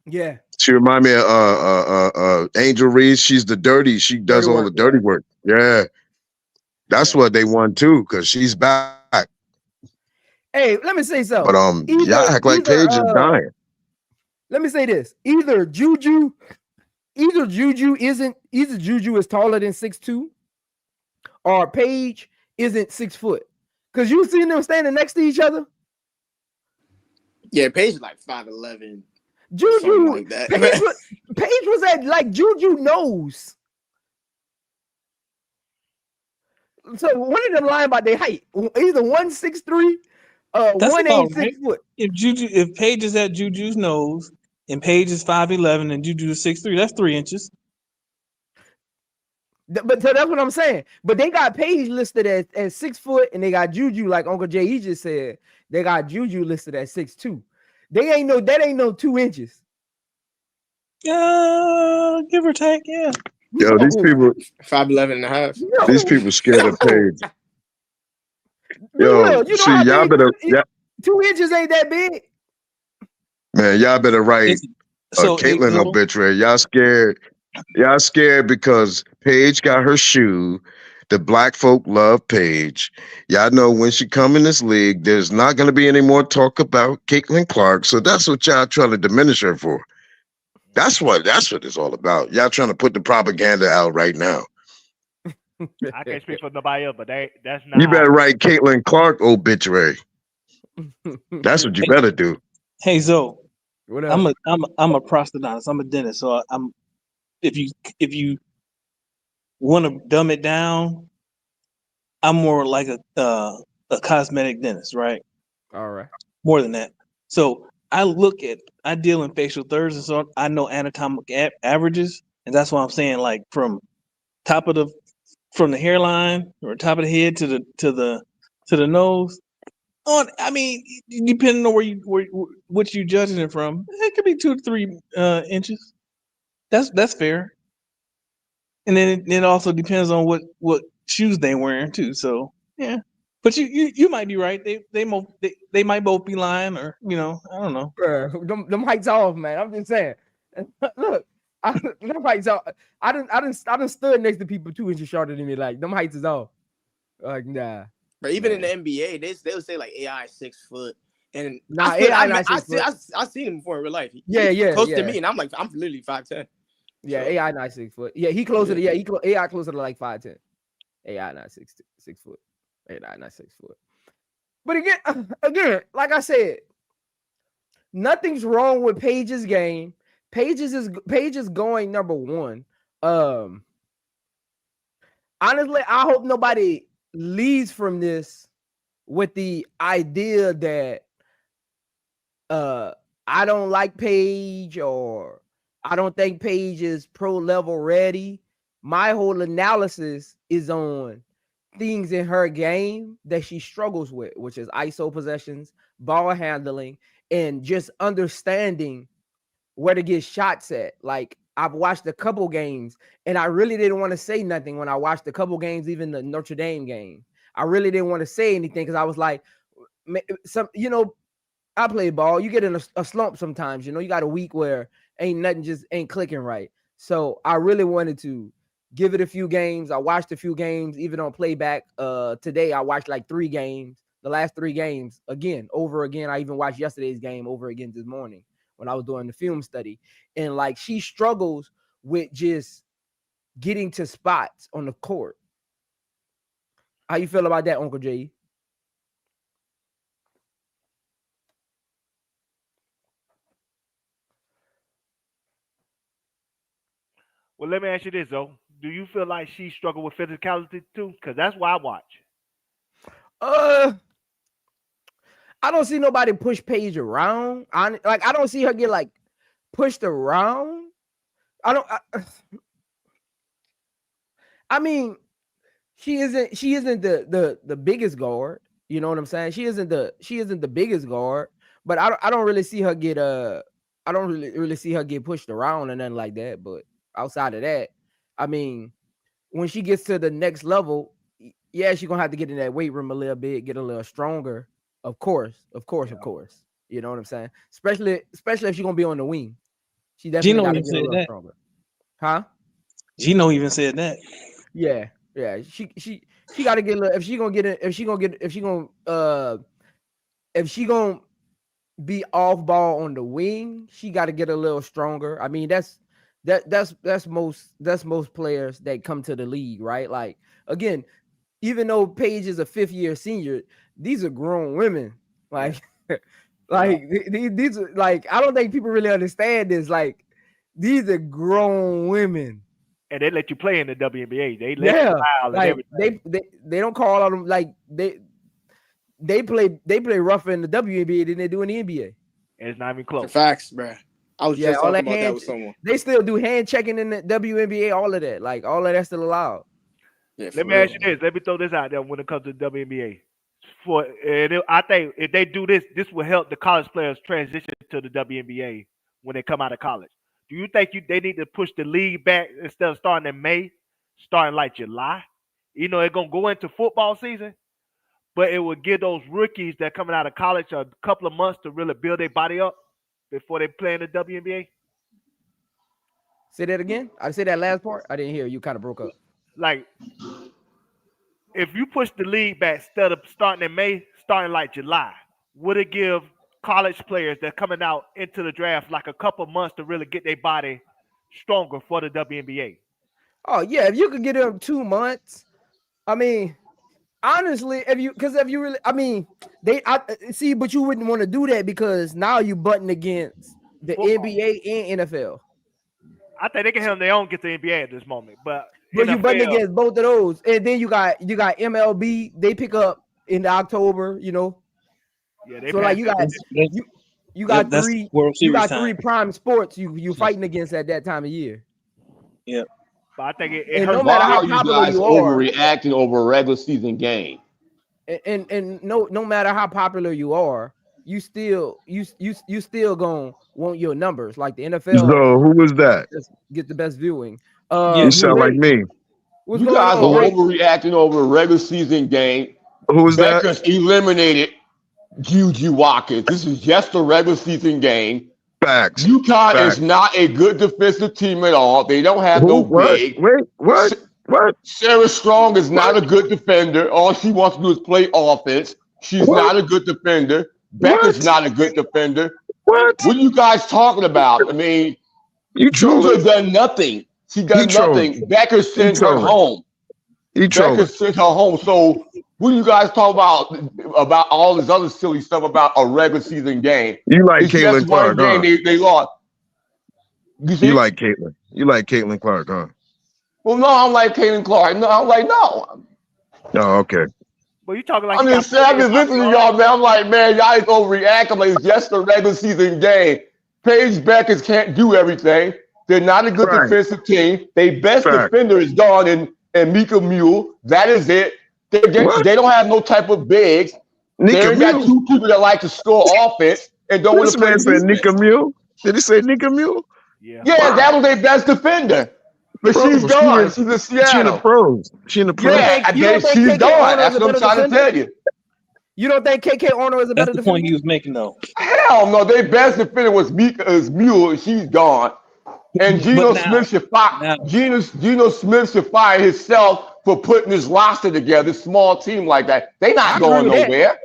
Yeah. She reminds me of Angel Reese. She's the dirty. She does all the dirty work. Yeah. That's what they won too, because she's back. Hey, let me say something. But y'all act like Paige is dying. Let me say this. Either Juju is taller than 6'2", or Paige isn't 6 foot. Because you seen them standing next to each other. Yeah, Paige is like 5'11". Juju like that. Paige was at like Juju nose. So one of them lying about their height. Either 1'6'3", one ain't 6 foot. If Paige is at Juju's nose and Paige is 5'11" and Juju is 6'3", that's 3 inches. But so that's what I'm saying. But they got Paige listed at 6 foot, and they got Juju, like Uncle Jay, he just said, they got Juju listed at 6'2". That ain't no 2 inches. Give or take, yeah. Yo, these people 5'11" and a half. No, these people scared of Paige. Yo, you know y'all better 2 inches ain't that big. Man, y'all better write Caitlin obituary. Y'all scared because Paige got her shoe. The black folk love Paige. Y'all know when she come in this league, there's not going to be any more talk about Caitlin Clark. So that's what y'all trying to diminish her for. That's what it's all about. Y'all trying to put the propaganda out right now. I can't speak for nobody else, but that's not. You better write Caitlin Clark obituary. That's what you better do. Hey Zoe, I'm a prosthodontist. I'm a dentist. So if you want to dumb it down, I'm more like a cosmetic dentist, right? All right. More than that. So I deal in facial thirds, and so I know anatomic averages, and that's why I'm saying like from the hairline or top of the head to the nose. I mean, depending on what you judging it from, it could be 2 to 3 inches. That's fair. And then it also depends on what shoes they wearing too. So yeah, but you might be right. They might both be lying, or I don't know. Them heights off, man. I'm just saying. Look, them heights off. I done stood next to people 2 inches shorter than me. Like them heights is off. Like nah. But even in the NBA, they'll say like AI 6 foot. And I've seen him before in real life. He's close to me, and I'm literally 5'10". Yeah, so. AI not 6 foot. Yeah, he closer to AI closer to like 5'10". AI not 6 foot. AI not 6 foot. But again, like I said, nothing's wrong with Paige's game. Paige is going number 1. Honestly, I hope nobody leaves from this with the idea that I don't like Paige or I don't think Paige is pro level ready. My whole analysis is on things in her game that she struggles with, which is ISO possessions, ball handling, and just understanding where to get shots at. Like I've watched a couple games and I really didn't want to say nothing when I watched a couple games, even the Notre Dame game. I really didn't want to say anything because I was like, I play ball. You get in a slump sometimes, you got a week where nothing just ain't clicking right. So I really wanted to give it a few games. I watched a few games, even on playback. Today I watched like 3 games, the last 3 games over again. I even watched yesterday's game over again this morning when I was doing the film study. And like she struggles with just getting to spots on the court. How you feel about that, Uncle J? Well, let me ask you this, though. do you feel like she struggled with physicality too? Because that's why I watch. I don't see nobody push Paige around. I don't see her get like pushed around. I mean, she isn't the biggest guard. You know what I'm saying? She isn't the biggest guard, but I don't really see her get I don't really see her get pushed around or nothing like that. But outside of that, I mean, when she gets to the next level, yeah, she's gonna have to get in that weight room a little bit, get a little stronger. Of course. You know what I'm saying? Especially if she's gonna be on the wing. She definitely got to get a little stronger. Huh? Geno even said that. Yeah. She got to get a little, if she gonna be off ball on the wing, she got to get a little stronger. I mean, that's most players that come to the league, right? Like, again, even though Paige is a 5th-year senior, these are grown women. Like, these are like, I don't think people really understand this. Like, these are grown women. And they let you play in the WNBA. They let you foul like and everything. they don't call on them like they play rougher in the WNBA than they do in the NBA. And it's not even close. Facts, bro. I was just talking about that with someone. They still do hand checking in the WNBA, all of that. Like, all of that's still allowed. Yeah, let me ask you this. Let me throw this out there when it comes to the WNBA. I think if they do this, this will help the college players transition to the WNBA when they come out of college. Do you think they need to push the league back instead of starting in May, starting like July? You know, it's going to go into football season, but it will give those rookies that coming out of college a couple of months to really build their body up before they play in the WNBA. Say that again? I said that last part. I didn't hear. You kind of broke up. Like, if you push the league back instead of starting in May, starting like July, would it give college players that coming out into the draft like a couple months to really get their body stronger for the WNBA? Oh yeah, if you could get them 2 months, I mean, honestly, if you really, I mean, see, but you wouldn't want to do that because now you butting against the NBA and NFL. I think they can handle their own get the NBA at this moment, but you butting against both of those, and then you got MLB. They pick up in October, you know. Yeah, so like you got three prime sports you fighting against at that time of year. Yeah, but I think no matter how popular you are, overreacting over a regular season game, and no matter how popular you are, you still gonna want your numbers like the NFL. So who was that? Get the best viewing. You sound like me. You guys are overreacting over a regular season game. Who was that? Beckers eliminated Juju Watkins. This is just a regular season game. Facts. UConn is not a good defensive team at all. They don't have no big. Wait, what? Sarah Strong is not a good defender. All she wants to do is play offense. She's not a good defender. Becker's not a good defender. What are you guys talking about? I mean, Juju done nothing. She done nothing. Becker sent her home. Becker sent her home. So what do you guys talk about all this other silly stuff about a regular season game? You like Caitlin Clark, huh? They lost. You like Caitlin. You like Caitlin Clark, huh? Well, no, I don't like Caitlin Clark. No, I'm like, no. Oh, okay. Well, you talking like I'm just listening to y'all, man. I'm like, man, y'all ain't overreact. I'm like, it's just a regular season game. Paige Bueckers can't do everything. They're not a good defensive team. Their best defender is gone and Mika Mule. That is it. They don't have no type of bigs. They got 2 people that like to score offense and don't want to play defense. Nika Mule? Did he say Nika Mule? Yeah, that was their best defender. But she's gone. She's in Seattle. She in the pros. Yeah, she's gone. That's what I'm trying to tell you. You don't think KK Arnold is a better defender? That's the point he was making, though. Hell no. Their best defender was Mika's Mule. She's gone. And Geno Smith should fire himself for putting this roster together, small team like that. They're not going nowhere.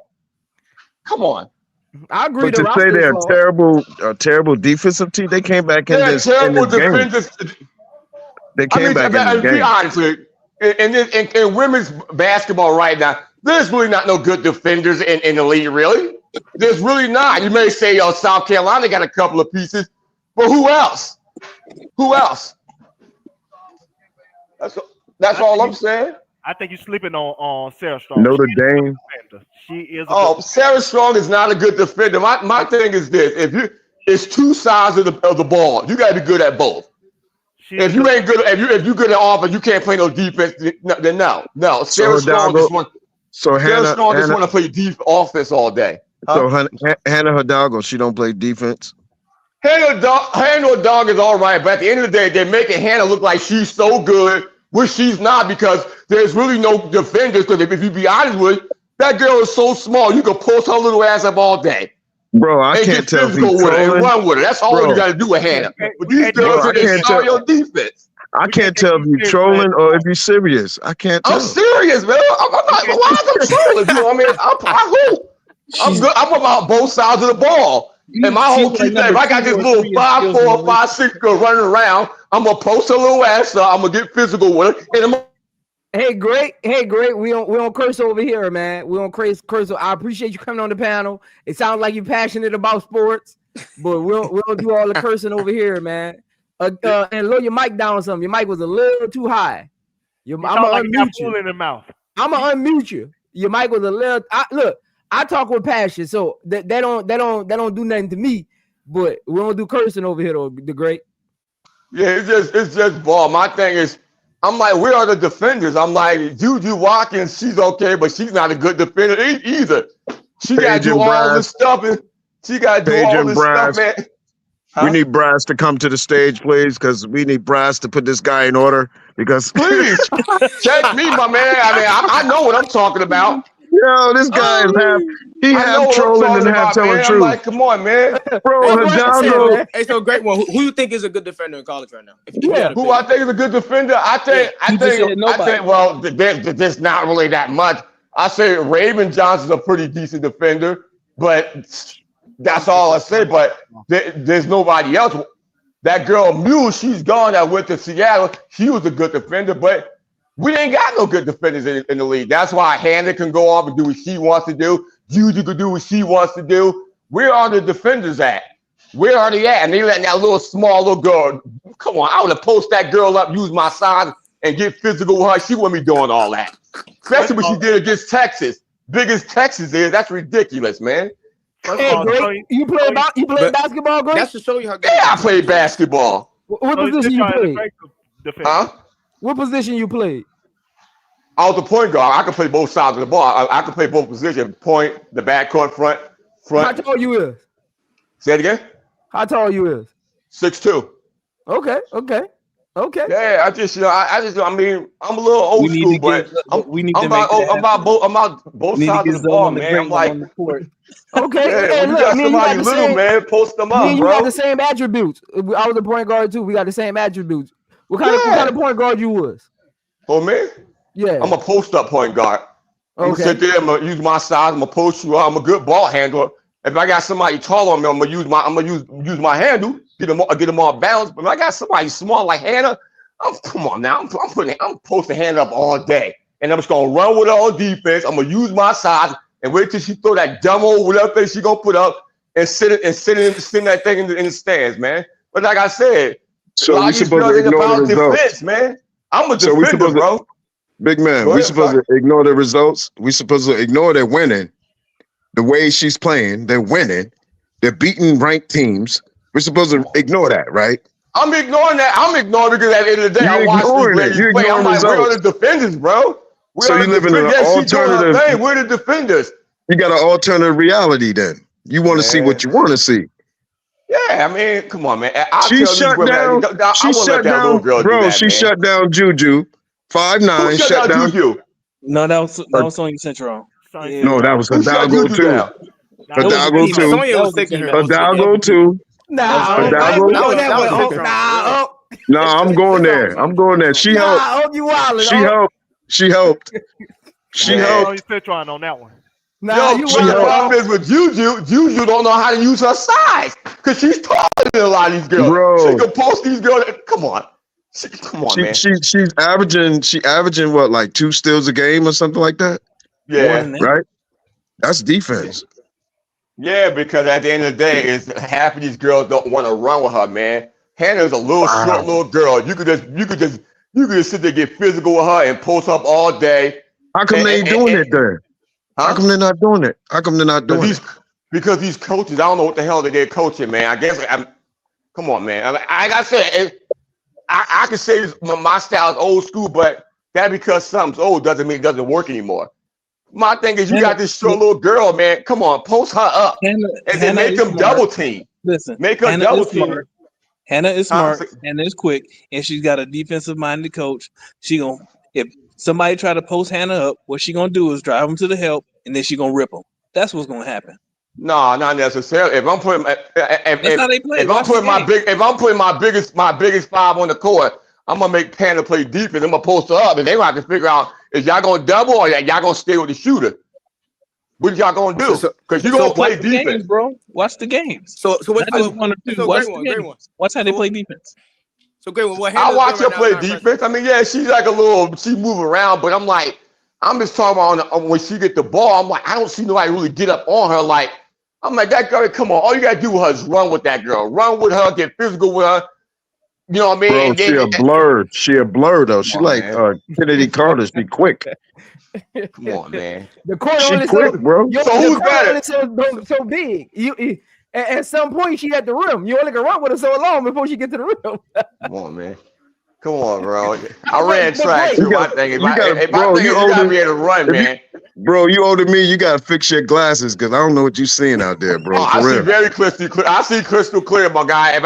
Come on. I agree. But to say they're a terrible defensive team, they came back in this game. They came back in the game. Be honest with you, in women's basketball right now, there's really not no good defenders in the league, really. There's really not. You may say, South Carolina got a couple of pieces, but who else? Who else? That's all I'm saying. I think you're sleeping on Sarah Strong. Notre Dame. She is. Sarah Strong is not a good defender. My thing is this: it's two sides of the ball. You got to be good at both. If you ain't good, if you good at offense, you can't play no defense. Then no. Sarah Strong just want. So Sarah Strong just want to play offense all day. Huh? So Hannah Hidalgo, she don't play defense. Hannah Hidalgo is all right, but at the end of the day, they're making Hannah look like she's so good, which she's not, because there's really no defenders. Because if you be honest with it, that girl is so small, you can post her little ass up all day. Bro, I can't tell if he's trolling and run with her. That's all you got to do with Hannah. But these girls are start your defense. I can't tell if you're trolling or if you're serious. I can't tell. I'm serious, man. I'm not. Why am I trolling? You know what I mean? I hope. I'm good. I'm about both sides of the ball. And my whole key thing, if I got this little 5'4", 5'6" girl running around, I'm gonna post her little ass up. I'm gonna get physical with her. And Hey, great. We don't curse over here, man. We don't curse. I appreciate you coming on the panel. It sounds like you're passionate about sports, but we don't do all the cursing over here, man. And lower your mic down something. Your mic was a little too high. I'm gonna unmute you. In the mouth. I'm gonna unmute you. Your mic was a little. Look, I talk with passion, so they don't do nothing to me. But we don't do cursing over here, though. The great. Yeah, it's just ball. My thing is, I'm like, where are the defenders? I'm like, Juju Watkins, she's okay, but she's not a good defender either. She got to do all this stuff, and she got to do all this stuff, man. We need Brass to come to the stage, please, because we need Brass to put this guy in order. Because please check me, my man. I mean, I know what I'm talking about. Yo, this guy is half trolling and half telling the truth. Like, come on, man. Bro, hey, so great one. Who you think is a good defender in college right now? Who I think is a good defender? I think. Well, there's not really that much. I say Raven Johnson's a pretty decent defender, but that's all I say. But there's nobody else. That girl Mule, she's gone. That went to Seattle. She was a good defender, but we ain't got no good defenders in the league. That's why Hannah can go off and do what she wants to do. Juju can do what she wants to do. Where are the defenders at? Where are they at? And they letting that small little girl. Come on, I would have posted that girl up, use my size, and get physical with her. She wouldn't be doing all that. Especially what she did against Texas. Big as Texas is, that's ridiculous, man. Hey, Greg, you play basketball, Greg? That's to show you how good. Yeah, I played basketball. What position you played? Huh? What position you played? I was the point guard. I could play both sides of the ball. I could play both positions. Point, the backcourt, front. How tall you is? Say it again? How tall you is? 6'2". Okay. Yeah, I mean, I'm a little old school, but I'm about both sides of the ball, man. I'm like, okay. Yeah, you got somebody little, man, post them up, you bro. got the same attributes. I was the point guard too. We got the same attributes. What kind of point guard you was? For me? Yeah. I'm a post-up point guard. I'm Okay. gonna sit there, I'm gonna use my size, I'm gonna post you up, I'm a good ball handler. If I got somebody tall on me, I'm gonna use my handle, get them all balanced. But if I got somebody small like Hannah, come on now, I'm posting Hannah up all day. And I'm just gonna run with her on defense. I'm gonna use my size and wait till she throw that dumb old whatever thing she gonna put up and send that thing in the stands, man. But like I said, so we supposed to ignore the results, defense, man. I'm a defender, bro. Big man, we supposed to ignore the results. We supposed to ignore their winning. The way she's playing, they're winning. They're beating ranked teams. We're supposed to ignore that, right? I'm ignoring that. I'm ignoring because at the end of the day, I watch these ladies play. I'm like, where are the defenders, bro? So you live in an alternative. We're the defenders. You got an alternative reality then. You want to see what you want to see. Yeah, I mean, come on, man. She shut down. Bro, she shut down Juju. 5'9", shut down Juju. No, that was Sonya Central. No, that was Hidalgo too. Hidalgo too. Hidalgo too. No, I'm going there. She helped. She helped. Citron on that one. The problem is with Juju. Juju don't know how to use her size because she's taller than a lot of these girls. Bro. She can post these girls. Come on, man. She's averaging what, like 2 steals a game or something like that? Yeah, right. That's defense. Yeah, because at the end of the day, is half of these girls don't want to run with her, man. Hannah's a little short little girl. You could just You can sit there, get physical with her, and post up all day. How come they ain't doing it then? Huh? How come they're not doing it? How come they're not doing it? Because these coaches, I don't know what the hell they're coaching, man. I guess come on, man. Like I said, I can say my style is old school, but that because something's old doesn't mean it doesn't work anymore. My thing is, you got this short little girl, man. Come on, post her up and then make them double team. Listen, make her double team. Smart. Hannah is smart. Hannah is quick, and she's got a defensive-minded coach. If somebody try to post Hannah up, what she gonna do is drive them to the help, and then she gonna rip them. That's what's gonna happen. No, not necessarily. If I'm putting my biggest five on the court, I'm gonna make Panda play defense. I'm gonna post her up, and they're gonna have to figure out is y'all gonna double or y'all gonna stay with the shooter. What y'all gonna do? Because you're gonna play defense, games, bro. Watch the games. So what? Watch how they play defense. So great. What I watch her play defense. I mean, yeah, she's like she move around, but I'm just talking about when she get the ball. I'm like, I don't see nobody really get up on her. Like, I'm like, that girl, come on. All you gotta do with her is run with that girl. Run with her, get physical with her. You know what I mean? Bro, she a blur though. She like Kennedy Carter's be quick. Come on, man. The court she only quick, bro. So who's better? So big. At some point she had the rim. You only can run with her so long before she get to the rim. Come on, man. Come on, bro. I ran track too. I think you gotta be able to run, man. Bro, you older than me. You gotta fix your glasses because I don't know what you seeing out there, bro. I see very crystal clear. I see crystal clear, my guy. If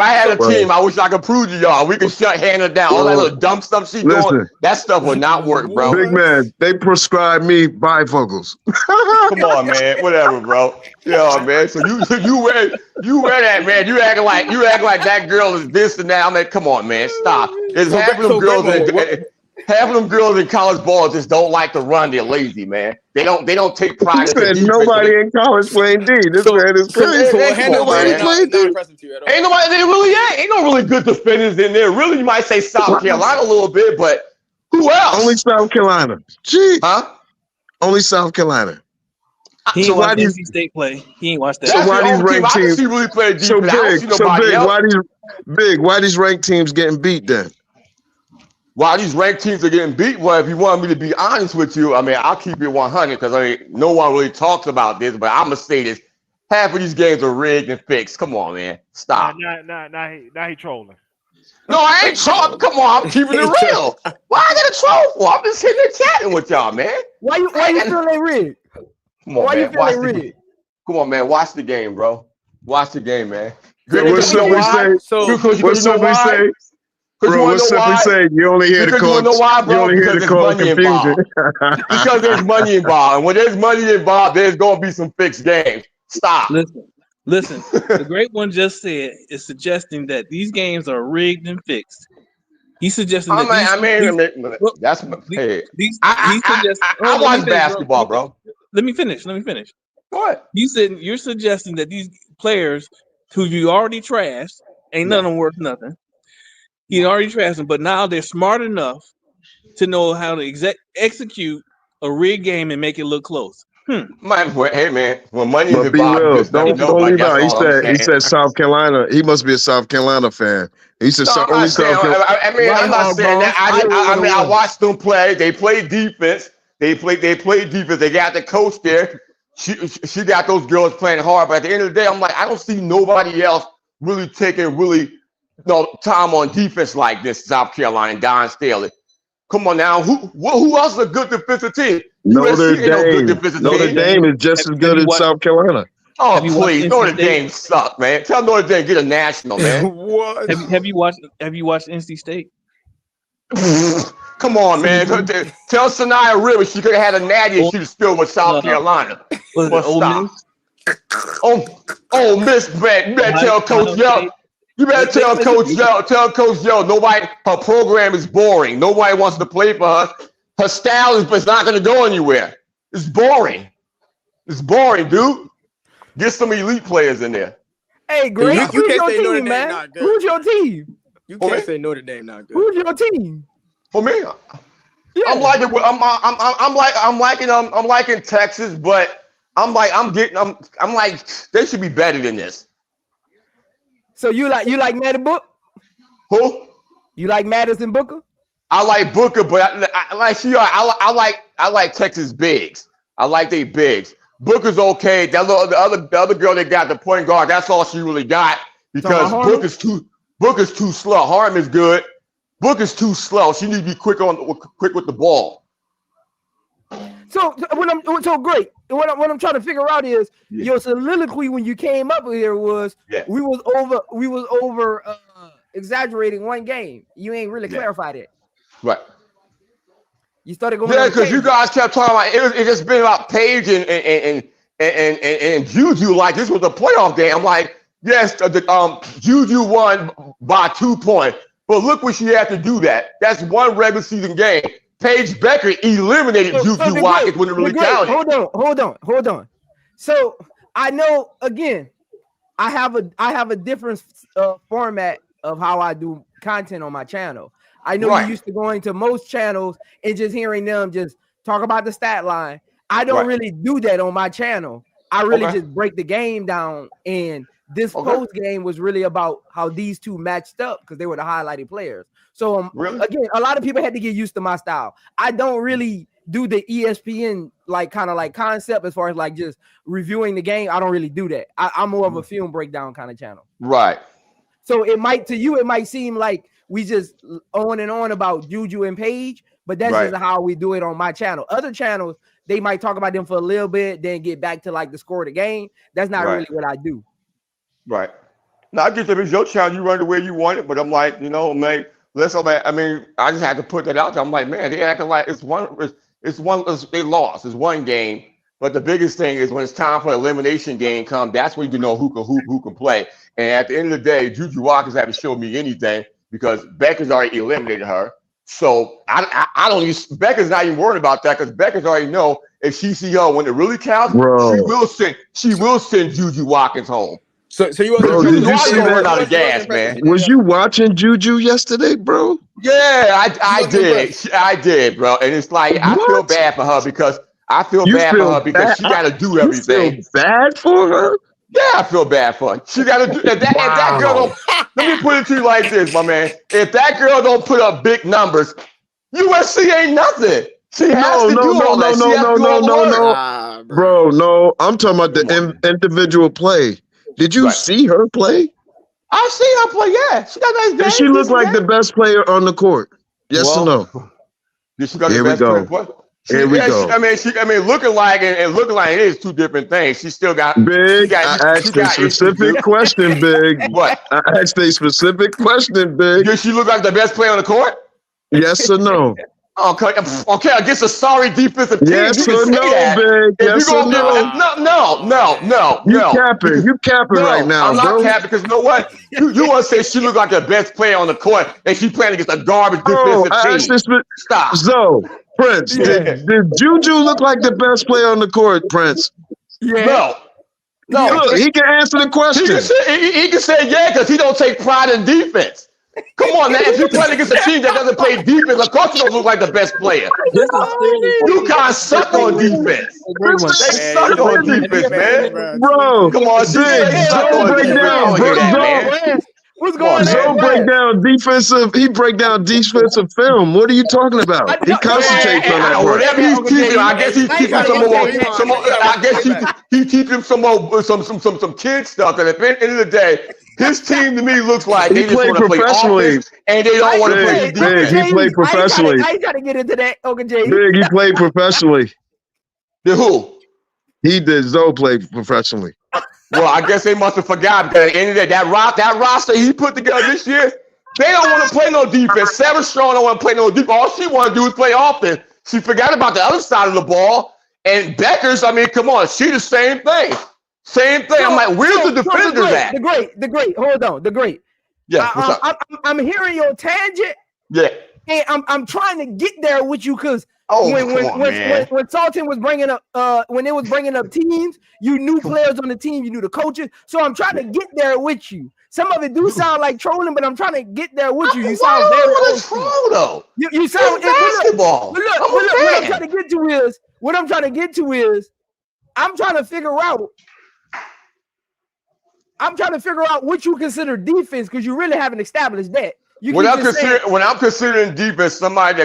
I had a team, I wish I could prove to y'all. We could shut Hannah down. All that little dumb stuff she doing, that stuff would not work, bro. Big man, they prescribe me bifocals. Come on, man. Whatever, bro. Yeah, man. So you wear that, man. You acting like that girl is this and that. I'm like, come on, man. Stop. There's half of them girls in college ball just don't like to run. They're lazy, man. They don't take pride. Nobody in college playing D. This man is crazy. Ain't nobody. Ain't no really good defenders in there. Really, you might say South Carolina a little bit, but who else? Only South Carolina. Gee. Huh? Only South Carolina. He ain't watched NC State play. He ain't watched that. So why these ranked teams? Really play defense. Why these ranked teams getting beat then? Why these ranked teams are getting beat? Well, if you want me to be honest with you, I mean, I'll keep it 100 because no one really talks about this, but I'm gonna say this: half of these games are rigged and fixed. Come on, man, stop. Now he trolling. No, I ain't trolling. Come on, I'm keeping it real. Why I gotta troll for? I'm just sitting there chatting with y'all, man. Why you feeling rigged? Come on, why man. you feeling rigged? Come on, man. Watch the game, bro. Watch the game, man. What's simply say? Bro, what's simply say? You only hear the call. You know why, bro? You only hear the call confusion. Because there's money involved, and when there's money involved, there's gonna be some fixed games. Stop. Listen. The great one just said is suggesting that these games are rigged and fixed. He's suggesting that I watch basketball, bro. Let me finish. What? You're suggesting that these players who you already trashed ain't none of them worth nothing. He already trashed them, but now they're smart enough to know how to execute a rigged game and make it look close. Hey man, when money is involved, don't leave out. He said South Carolina. He must be a South Carolina fan. He said only South Carolina. I'm not saying that. I watched them play. They play defense. They play defense. They got the coach there. She got those girls playing hard. But at the end of the day, I'm like, I don't see nobody else really taking time on defense like this. South Carolina and Don Staley. Come on now, who else is a good defensive team? Notre Dame is just as good as South Carolina. Oh please, Notre Dame suck, man. Tell Notre Dame get a national, man. What? Have you watched NC State? Come on, man. Tell Sanaya Rivers she could have had a natty and she'd still with South Carolina. Stop. Oh, Miss, man. You better tell Coach Yo. You better tell Coach Yo. Her program is boring. Nobody wants to play for her. Her style is not going to go anywhere. It's boring. It's boring, dude. Get some elite players in there. Hey, Greg, who's your team, man? Who's your team? You can't say Notre Dame not good. Who's your team? For me, yeah. I'm liking Texas, but I'm like they should be better than this. So you like Maddie Book? Who? You like Madison Booker? I like Booker, but I like Texas bigs. I like they bigs. Booker's okay. The other girl they got, the point guard, that's all she really got because Booker's too slow. Harden is good. Booker's too slow. She needs to be quick with the ball. So great. What I'm trying to figure out is your soliloquy when you came up here was we was over exaggerating one game. You ain't really clarified it. Right. You started going. Yeah, because you guys kept talking about it just been about Paige and Juju like this was a playoff game. I'm like, yes, Juju won by 2 points, but look what she had to do that. That's one regular season game. Paige Bueckers eliminated Juju Watkins when it really counted. Hold on. So I know again, I have a different format of how I do content on my channel. I know you're used to going to most channels and just hearing them just talk about the stat line. I don't really do that on my channel. I really just break the game down. And this post game was really about how these two matched up because they were the highlighted players. So again, a lot of people had to get used to my style. I don't really do the ESPN kind of concept as far as just reviewing the game. I don't really do that. I'm more of a film breakdown kind of channel. Right. So it might seem like we just on and on about Juju and Paige, but that's just how we do it on my channel. Other channels, they might talk about them for a little bit, then get back to the score of the game. That's not really what I do. Right. Now I get if it's your channel, you run the way you want it, but I'm like, man, I just had to put that out there. I'm like, man, they acting like they lost. It's one game. But the biggest thing is when it's time for the elimination game come, that's when you know who can play. And at the end of the day, Juju Watkins haven't showed me anything because Bueckers already eliminated her. So I don't use Bueckers not even worried about that because Bueckers already know if she see her when it really counts, she will send Juju Watkins home. So you wasn't did you see that? Out of gas, man. Was you watching Juju yesterday, bro? Yeah, I did. I did, bro. And it's like I feel bad for her because she got to do everything. You feel bad for her? Yeah, I feel bad for her. She got to do that. If that girl don't, let me put it to you like this, my man. If that girl don't put up big numbers, USC ain't nothing. She has to do all that. No. Bro, no. I'm talking about the individual play. Did you see her play? I've seen her play, yeah. She got nice games. Did she look like the best player on the court? Yes or no? Did she got the best player? Here we go. Looking like and looking like it is two different things. She still got big. I asked a specific question, Big. What? I asked a specific question, Big. Did she look like the best player on the court? Yes or no? Okay, against a sorry defensive team. Yes or no, Big? Yes or no? No. You capping right now, I'm not capping because you know what? You want to say she looked like the best player on the court and she playing against a garbage defensive team. Stop. So, Prince, did Juju look like the best player on the court, Prince? Yeah. No. Look, he can answer the question. He can say yeah because he don't take pride in defense. Come on, man. If you're playing against a team that doesn't play defense, of course you don't look like the best player. UConn suck on defense. They suck on defense, man. Bro, come on, What's going on? Zoe break down defensive. He break down defensive film. What are you talking about? He concentrates on that. Whatever he's teaching, I guess he's teaching some more. I guess he's teaching some more some kid stuff. And at the end of the day, his team to me looks like they just want to play offense and they don't want to play defense. He played professionally. I ain't trying to get into that. Okay, Big, he played professionally. Did who? He did. Zoe played professionally. Well, I guess they must have forgotten because at the end of the day, that roster he put together this year, they don't want to play no defense. Sarah Strong don't want to play no defense. All she want to do is play offense. She forgot about the other side of the ball. And Bueckers, I mean, come on, she the same thing. Same thing. I'm like, where's the defenders at? The great. Hold on, the great. Yeah. I'm hearing your tangent. Yeah. And I'm trying to get there with you because when Salton was bringing up when it was bringing up teams, you knew players on the team, you knew the coaches. So I'm trying to get there with you. Some of it do sound like trolling, but I'm trying to get there with you. You sound very old troll though. You sound basketball. Look, what I'm trying to get to is I'm trying to figure out what you consider defense because you really haven't established that. When I'm considering defense, somebody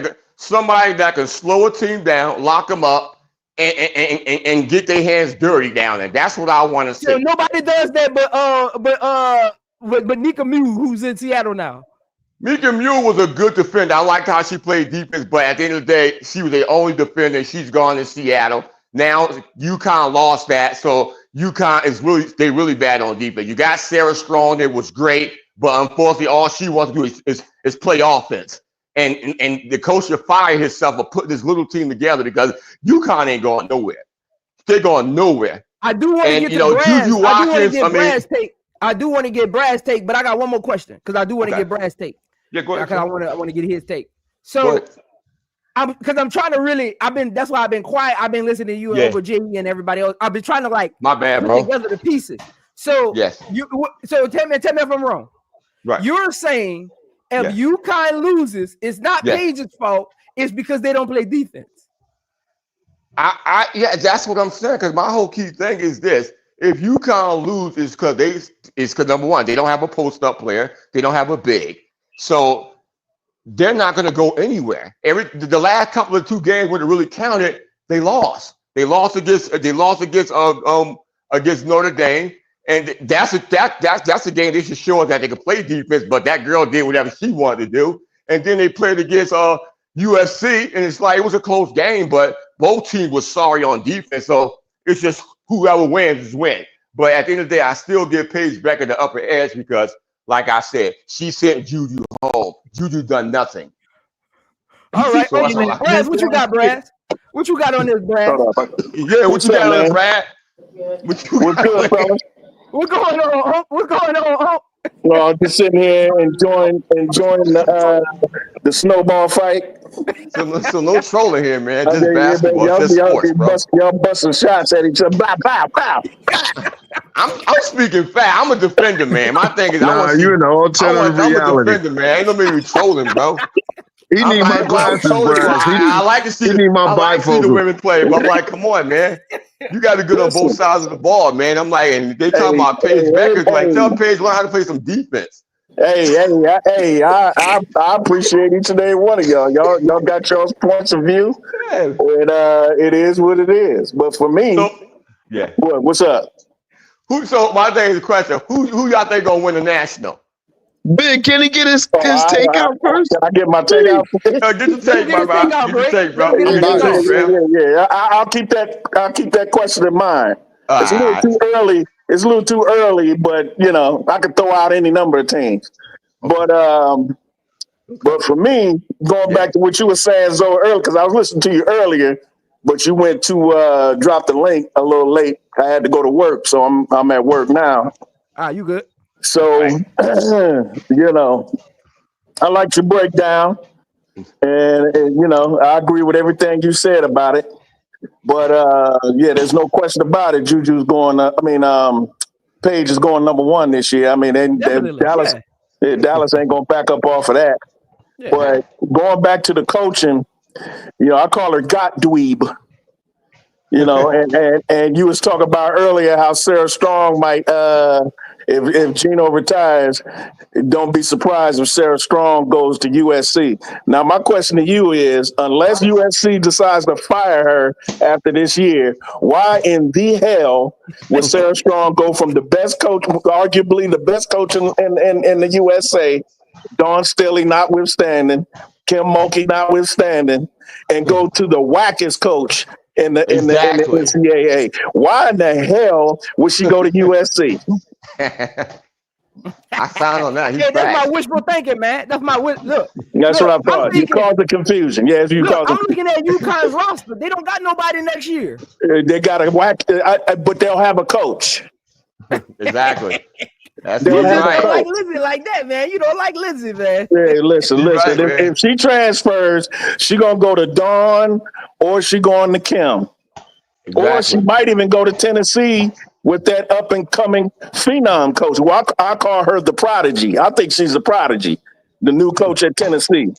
that can slow a team down, lock them up, and get their hands dirty down there. That's what I want to see. So nobody does that, but Nika Mew, who's in Seattle now. Mika Mule was a good defender. I liked how she played defense, but at the end of the day, she was the only defender. She's gone to Seattle. Now UConn lost that, so UConn is really bad on defense. You got Sarah Strong, that was great, but unfortunately, all she wants to do is play offense. And the coach should fire himself for putting this little team together because UConn ain't going nowhere. They're going nowhere. I do want to get Juju Watkins. I do want to get Brad's take, but I got one more question because I do want to get Brad's take. Yeah, go ahead. Because I want to get his take. So, I'm trying to really. That's why I've been quiet. I've been listening to you over Jamie and everybody else. I've been trying to my bad, put bro. together the pieces. So yes. So tell me if I'm wrong. Right. You're saying if UConn loses, it's not Paige's fault. It's because they don't play defense. Yeah, that's what I'm saying. Because my whole key thing is this: if UConn lose, it's because number one, they don't have a post-up player, they don't have a big. So they're not going to go anywhere. The last couple of two games when it really counted, they lost. They lost against Notre Dame, and that's a game they should show us that they can play defense. But that girl did whatever she wanted to do, and then they played against USC, and it's like it was a close game, but both teams were sorry on defense. So it's just whoever wins wins. But at the end of the day, I still give Paige Bueckers the upper edge because, like I said, she sent Juju home. Juju done nothing. All right. So Brad, what you got, Brad? What you got on this, Brad? Yeah, what you got on this, Brad? What's good, fellas? What's going on? What's going on? Well, I'm just sitting here enjoying the snowball fight. So no trolling here, man. Just basketball, just sports, bro. Y'all busting shots at each other. Bow, bow, bow. I'm speaking fact. I'm a defender, man. My thing is, you in the alternative reality. I'm a defender, man. Ain't no me trolling, bro. He need my glasses, bro. I like to see the women play, but I'm like, come on, man. You got to get on both sides of the ball, man. I'm like, and they talking about Paige Bueckers. Like, tell Paige learn how to play some defense. I appreciate each and every one of y'all. Y'all got y'all's points of view, and it is what it is. But for me, what's up? So my thing is the question: who y'all think gonna win the national? Big, can he get his take out first? Can I get my take out? Get the take, my man. Get the take, bro. Yeah. I'll keep that question in mind. It's a little too early. It's a little too early, but I could throw out any number of teams. But for me, going back to what you were saying, Zoe, earlier, because I was listening to you earlier, but you went to drop the link a little late. I had to go to work, so I'm at work now. You good? So, I like your breakdown, and I agree with everything you said about it. But there's no question about it. Juju's going. Paige is going number one this year. I mean, Dallas ain't going to back up off of that. Yeah. But going back to the coaching, I call her Gottlieb. And you was talking about earlier how Sarah Strong might, if Geno retires, don't be surprised if Sarah Strong goes to USC. Now, my question to you is, unless USC decides to fire her after this year, why in the hell would Sarah Strong go from the best coach, arguably the best coach in the USA, Dawn Staley notwithstanding, Kim Mulkey notwithstanding, and go to the wackest coach in the NCAA? Why in the hell would she go to USC? I found on that. That's my wishful thinking, man. That's my look. That's what I thought. You caused the confusion. Yes, you caused. I'm looking at UConn's roster. They don't got nobody next year. They got a whack, but they'll have a coach. Exactly. That's right. Like Lindsay like that, man. You don't like Lindsay, man. Hey, listen. Right, if she transfers, she gonna go to Dawn or she going to Kim. Exactly. Or she might even go to Tennessee with that up and coming phenom coach. Well, I call her the prodigy. I think she's the prodigy, the new coach at Tennessee.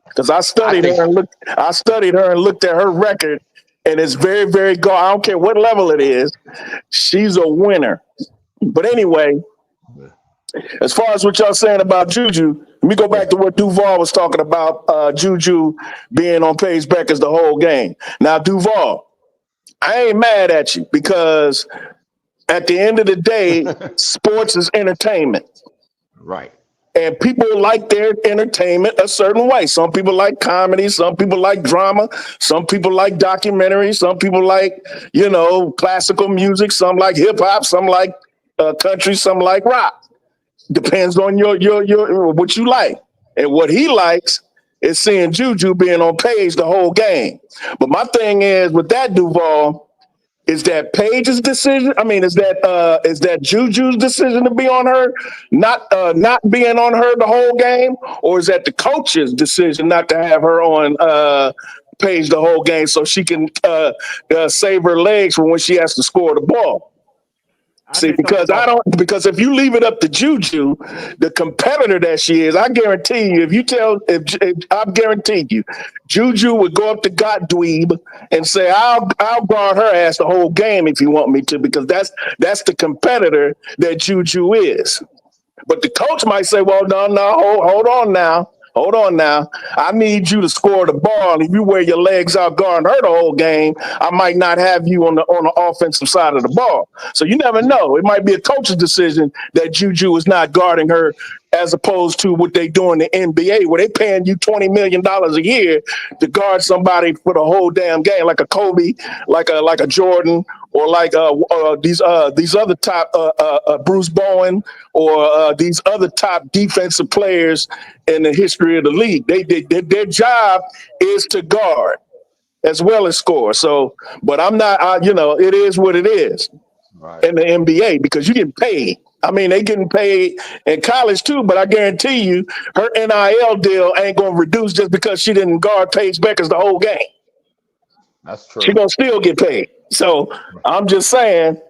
Because I studied her and looked at her record, and it's very, very good. I don't care what level it is. She's a winner. But anyway, As far as what y'all saying about Juju, let me go back to what Duval was talking about, Juju being on Paige Bueckers the whole game. Now, Duval, I ain't mad at you because at the end of the day, sports is entertainment. Right. And people like their entertainment a certain way. Some people like comedy. Some people like drama. Some people like documentaries. Some people like, classical music. Some like hip hop. Some like country. Some like rock. Depends on your what you like. And what he likes is seeing Juju being on Paige the whole game. But my thing is with that, Duval, is that Paige's decision? I mean, is that Juju's decision to be on her, not being on her the whole game, or is that the coach's decision not to have her on Paige the whole game so she can save her legs for when she has to score the ball? See, because if you leave it up to Juju, the competitor that she is, I guarantee you, I guarantee you, Juju would go up to Gottlieb and say, "I'll guard her ass the whole game if you want me to," because that's the competitor that Juju is. But the coach might say, "Well, no, hold on now. Hold on now. I need you to score the ball. If you wear your legs out guarding her the whole game, I might not have you on the offensive side of the ball." So you never know. It might be a coach's decision that Juju is not guarding her, as opposed to what they do in the NBA, where they paying you $20 million a year to guard somebody for the whole damn game, like a Kobe, like a Jordan, or like these other top Bruce Bowen, or these other top defensive players in the history of the league. Their job is to guard as well as score. So, but I'm not, it is what it is in the NBA because you get paid. I mean, they getting paid in college too, but I guarantee you her NIL deal ain't going to reduce just because she didn't guard Paige Bueckers the whole game. That's true. She's going to still get paid. So I'm just saying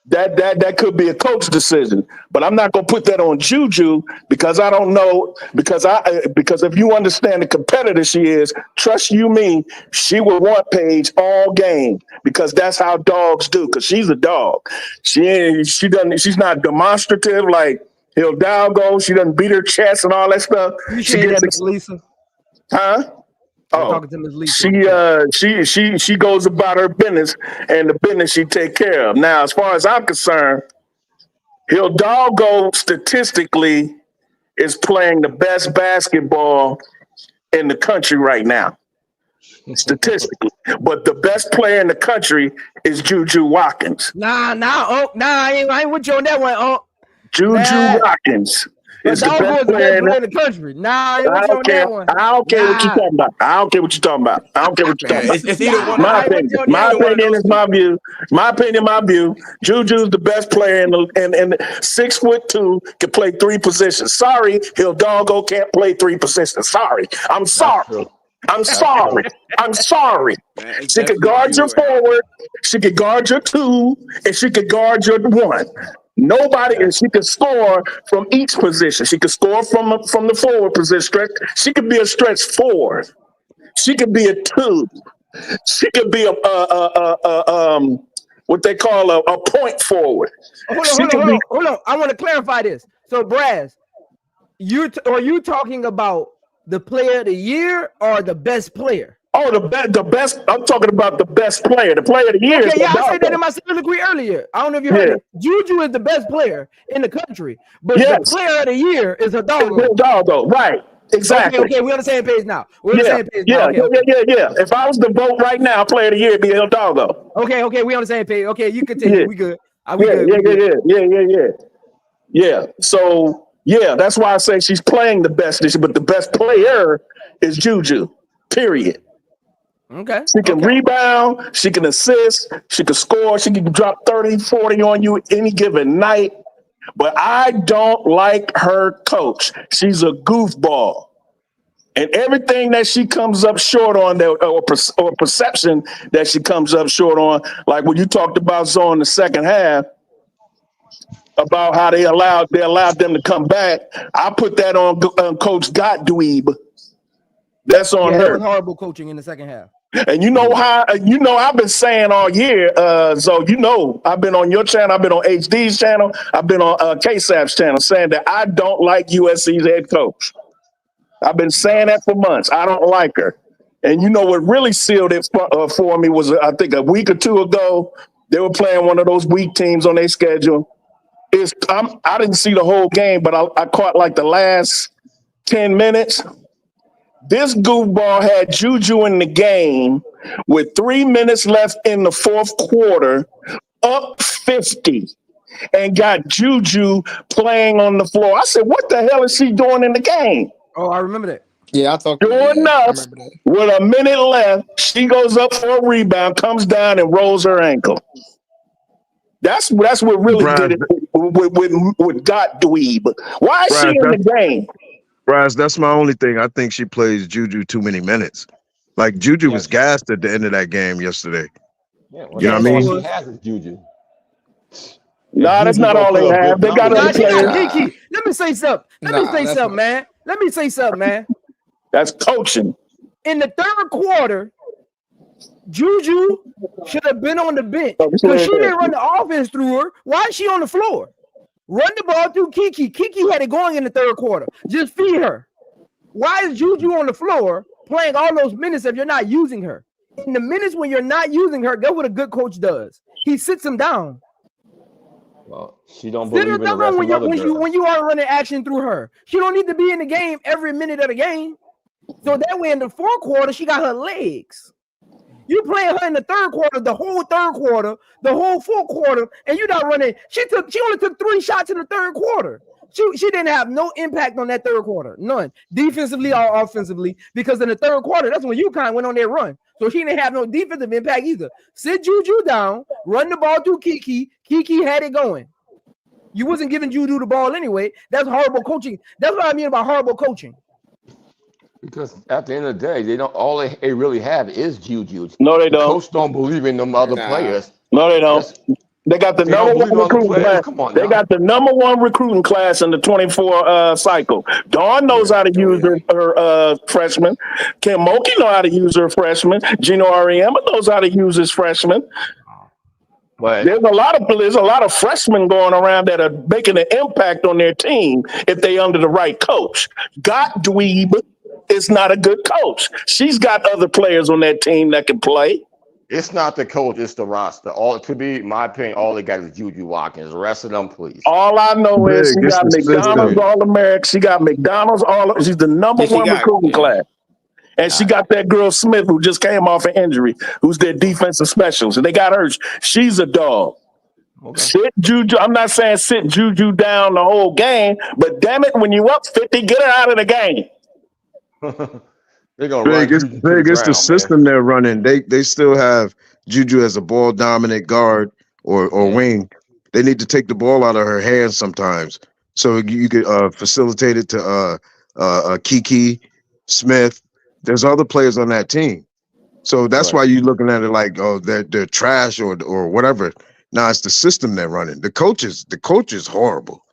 that could be a coach decision, but I'm not going to put that on Juju because I don't know, because if you understand the competitor she is, trust you me, she will want Paige all game because that's how dogs do, because she's a dog. She's not demonstrative like Hidalgo. She doesn't beat her chest and all that stuff. She gets Lisa. Huh? Oh, talking to Ms. Lisa. She goes about her business, and the business she take care of. Now, as far as I'm concerned, Hidalgo statistically is playing the best basketball in the country right now, statistically. But the best player in the country is Juju Watkins. Nah, I ain't with you on that one. Juju Watkins. It's the best player in the country. Nah, I ain't with you on that one. I don't care what you're talking about. I don't care what you're talking about. It's either one. My opinion is my view. My opinion, my view. Juju's the best player in 6'2", can play three positions. Sorry, Hidalgo can't play three positions. Sorry. I'm sorry. She could guard your forward, she could guard your two, and she could guard your one. Nobody, and she could score from each position. She could score from the forward position. She could be a stretch forward. She could be a two. She could be what they call a point forward. Hold on. I want to clarify this. So, Braz, are you talking about the player of the year or the best player? Oh, the best. I'm talking about the best player. The player of the year. Okay, I said that in my soliloquy earlier. I don't know if you heard it. Juju is the best player in the country, but the player of the year is Hidalgo. Right. Exactly. Okay, we're on the same page now. Yeah. If I was to vote right now, player of the year would be Hidalgo. Okay, we're on the same page. Okay, you continue. Yeah. We good. Yeah. So that's why I say she's playing the best this year, but the best player is Juju. Period. Okay. She can rebound, she can assist, she can score, she can drop 30, 40 on you any given night. But I don't like her coach. She's a goofball. And everything that she comes up short on, or perception that she comes up short on, like when you talked about Zoe in the second half, about how they allowed them to come back, I put that on Coach Gottlieb. That's on her. That was horrible coaching in the second half. And I've been saying all year, so I've been on your channel, I've been on HD's channel, I've been on KSAP's channel saying that I don't like USC's head coach. I've been saying that for months. I don't like her. And what really sealed it for me was, I think a week or two ago, they were playing one of those weak teams on their schedule. I didn't see the whole game, but I caught like the last 10 minutes. This goofball had Juju in the game with 3 minutes left in the fourth quarter, up 50, and got Juju playing on the floor. I said, what the hell is she doing in the game? Oh, I remember that. Yeah, I talked. Sure enough, with a minute left, she goes up for a rebound, comes down, and rolls her ankle. That's what really did it with Gottlieb. Why is she in the game? Bryce, that's my only thing. I think she plays Juju too many minutes. Like Juju was gassed at the end of that game yesterday. Yeah, you know what I mean? She has is Juju. No, that's not all they have. They got other players. Kiki, let me say something. Let me say something, man. That's coaching. In the third quarter, Juju should have been on the bench because she didn't run the offense through her. Why is she on the floor? Run the ball through Kiki. Kiki had it going in the third quarter. Just feed her. Why is Juju on the floor playing all those minutes if you're not using her? In the minutes when you're not using her, guess what a good coach does? He sits him down. Well, she don't believe in the rest when you are running action through her. She don't need to be in the game every minute of the game. So that way in the fourth quarter, she got her legs. You playing her in the third quarter, the whole third quarter, the whole fourth quarter, and you're not running. She only took 3 shots in the third quarter. She didn't have no impact on that third quarter, none, defensively or offensively, because in the third quarter, that's when UConn went on their run. So she didn't have no defensive impact either. Sit Juju down, run the ball through Kiki. Kiki had it going. You wasn't giving Juju the ball anyway. That's horrible coaching. That's what I mean about horrible coaching. Because at the end of the day, they don't. All they really have is Juju. No, they don't. The coach don't believe in them other players. No, they don't. They got the number one recruiting class. They got the number one recruiting class in the 24 cycle. Dawn knows how to use her freshman. Kim Mulkey know how to use her freshman. Geno Auriemma knows how to use his freshman. But there's a lot of freshmen going around that are making an impact on their team if they under the right coach. Gottlieb is not a good coach. She's got other players on that team that can play. It's not the coach, it's the roster. All to be, in my opinion, all they got is Juju Watkins. The rest of them, please. All I know is she got McDonald's All-American. She got McDonald's she's the number one recruiting class. And she got that girl Smith who just came off an injury, who's their defensive specialist. And they got her. She's a dog. Okay. Sit Juju. I'm not saying sit Juju down the whole game, but damn it, when you up 50, get her out of the game. They're gonna run it's the system they're running. They still have Juju as a ball dominant guard or wing. They need to take the ball out of her hands sometimes, so you could facilitate it to Kiki Smith. There's other players on that team, so that's why you're looking at it like, oh, they're trash or whatever. Now it's the system they're running. The coach is horrible.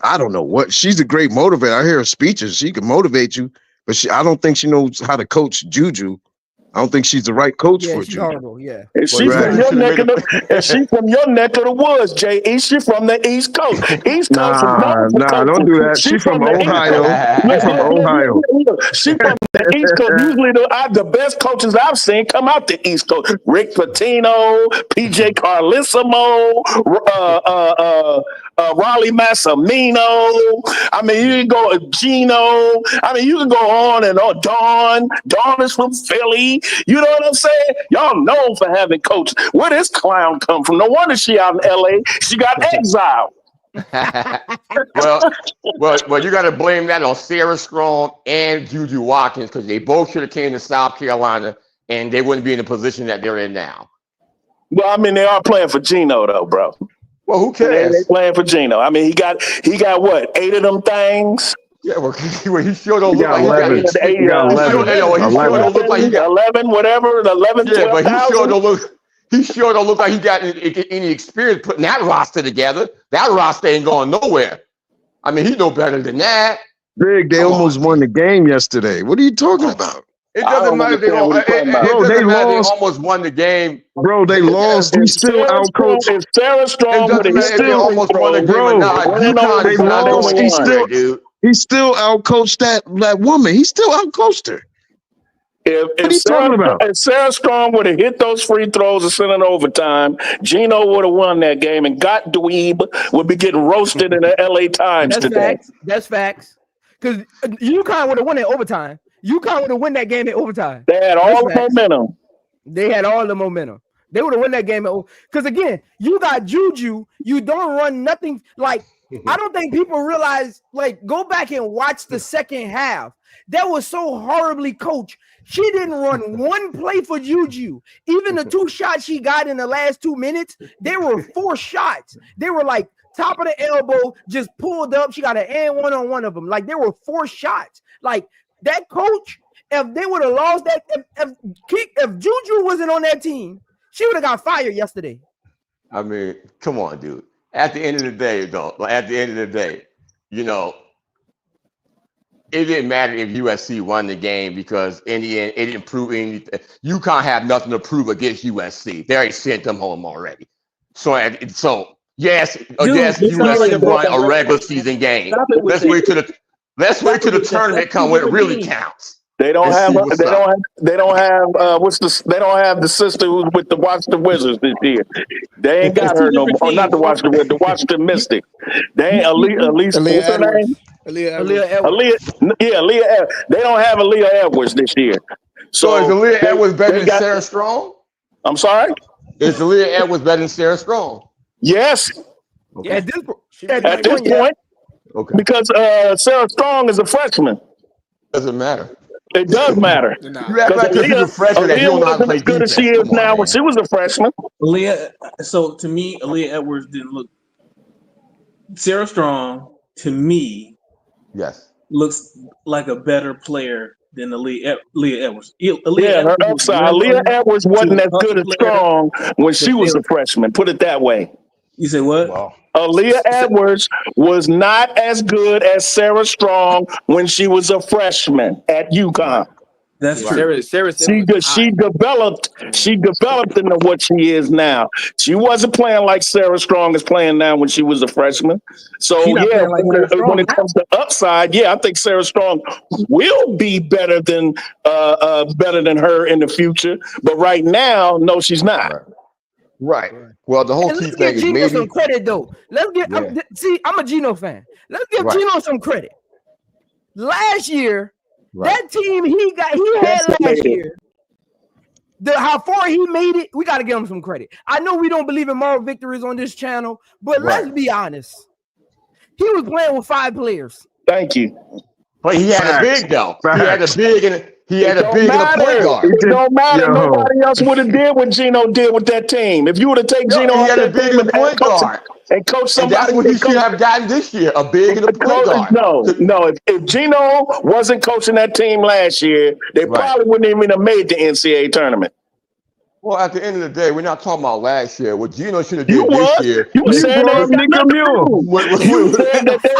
I don't know what. She's a great motivator. I hear her speeches. She can motivate you. But I don't think she knows how to coach Juju. I don't think she's the right coach for Juju. Horrible, yeah. And she's from your neck of the woods, J.E. She's from the East Coast. East Coast. Don't do that. She's from Ohio. She's from Ohio. She's from the East Coast. Usually the best coaches I've seen come out the East Coast. Rick Pitino, PJ Carlissimo, Raleigh Massimino. I mean, you can go Geno. I mean, you can go on and on. Dawn is from Philly. You know what I'm saying? Y'all known for having coaches. Where this clown come from? No wonder she out in LA. She got exiled. well, you got to blame that on Sarah Strong and Juju Watkins because they both should have came to South Carolina and they wouldn't be in the position that they're in now. Well, I mean, they are playing for Geno though, bro. Well, who cares? They playing for Geno. I mean, he got what, 8 of them things. Yeah, well, he sure don't look like 11. He got 11, whatever, 11, yeah, 12, but he sure don't look like he got any experience putting that roster together. That roster ain't going nowhere. I mean, he know better than that. Big, they almost won the game yesterday. What are you talking about? It doesn't matter if they don't. It doesn't matter. They almost won the game. Bro, they lost. He still outcoached. If Sarah Strong It doesn't matter if they almost won the game or not. UConn they is not lost. going anywhere, dude. He still outcoached that woman. He still outcoached her. If Sarah Strong would have hit those free throws and sent it overtime, Geno would have won that game, and Gottlieb would be getting roasted in the LA Times today. That's facts. Because UConn would have won in overtime. UConn would have won that game in overtime. They had all the momentum. They had all the momentum. They would have won that game. Because again, you got Juju. You don't run nothing. Like, I don't think people realize, like, go back and watch the second half. That was so horribly coached. She didn't run one play for Juju. Even the 2 shots she got in the last 2 minutes, they were 4 shots. They were like top of the elbow, just pulled up. She got an and one on one of them. Like, there were 4 shots. Like, that coach, if they would have lost that, if Juju wasn't on that team, she would have got fired yesterday. I mean, come on, dude. At the end of the day, though, you know, it didn't matter if USC won the game because in the end, it didn't prove anything. UConn have nothing to prove against USC. They already sent them home already. So yes, USC won a regular season game. Let's wait till the tournament come when it really counts. They don't have the sister who's with the Washington Wizards this year. They ain't got her no more. Not the Washington Wizards, the Washington Mystics. They ain't Aaliyah. What's her name? Aaliyah Edwards. They don't have Aaliyah Edwards this year. So is Aaliyah Edwards better than Sarah Strong? I'm sorry? Is Aaliyah Edwards better than Sarah Strong? Yes. Okay. At this point, okay. Because Sarah Strong is a freshman. Doesn't matter. It does matter. You act like she's a freshman that you don't know how to play good as she is now when she was a freshman. So to me, Aaliyah Edwards didn't look. Sarah Strong, to me, looks like a better player than Aaliyah Edwards. Her upside. Aaliyah Edwards wasn't as good as Strong when she was a freshman. Put it that way. You say what? Wow. Aaliyah Edwards was not as good as Sarah Strong when she was a freshman at UConn. That's true. She developed into what she is now. She wasn't playing like Sarah Strong is playing now when she was a freshman. So when it comes to upside, I think Sarah Strong will be better than her in the future. But right now, no, she's not. Right. Well, the whole key thing is maybe some credit though. I'm a Geno fan. Let's give Geno some credit. Last year, that team he had last year, how far he made it, we got to give him some credit. I know we don't believe in moral victories on this channel, but let's be honest. He was playing with 5 players. Thank you. But he had a big though. He had a big point guard. It don't matter. Nobody else would have did what Geno did with that team. If you would have taken Geno, he had a big point guard and coach somebody. And that's what he should have gotten this year. A big and a point guard. No. If Geno wasn't coaching that team last year, they probably wouldn't even have made the NCAA tournament. Well, at the end of the day, we're not talking about last year. What Geno should have did this year. You were saying that they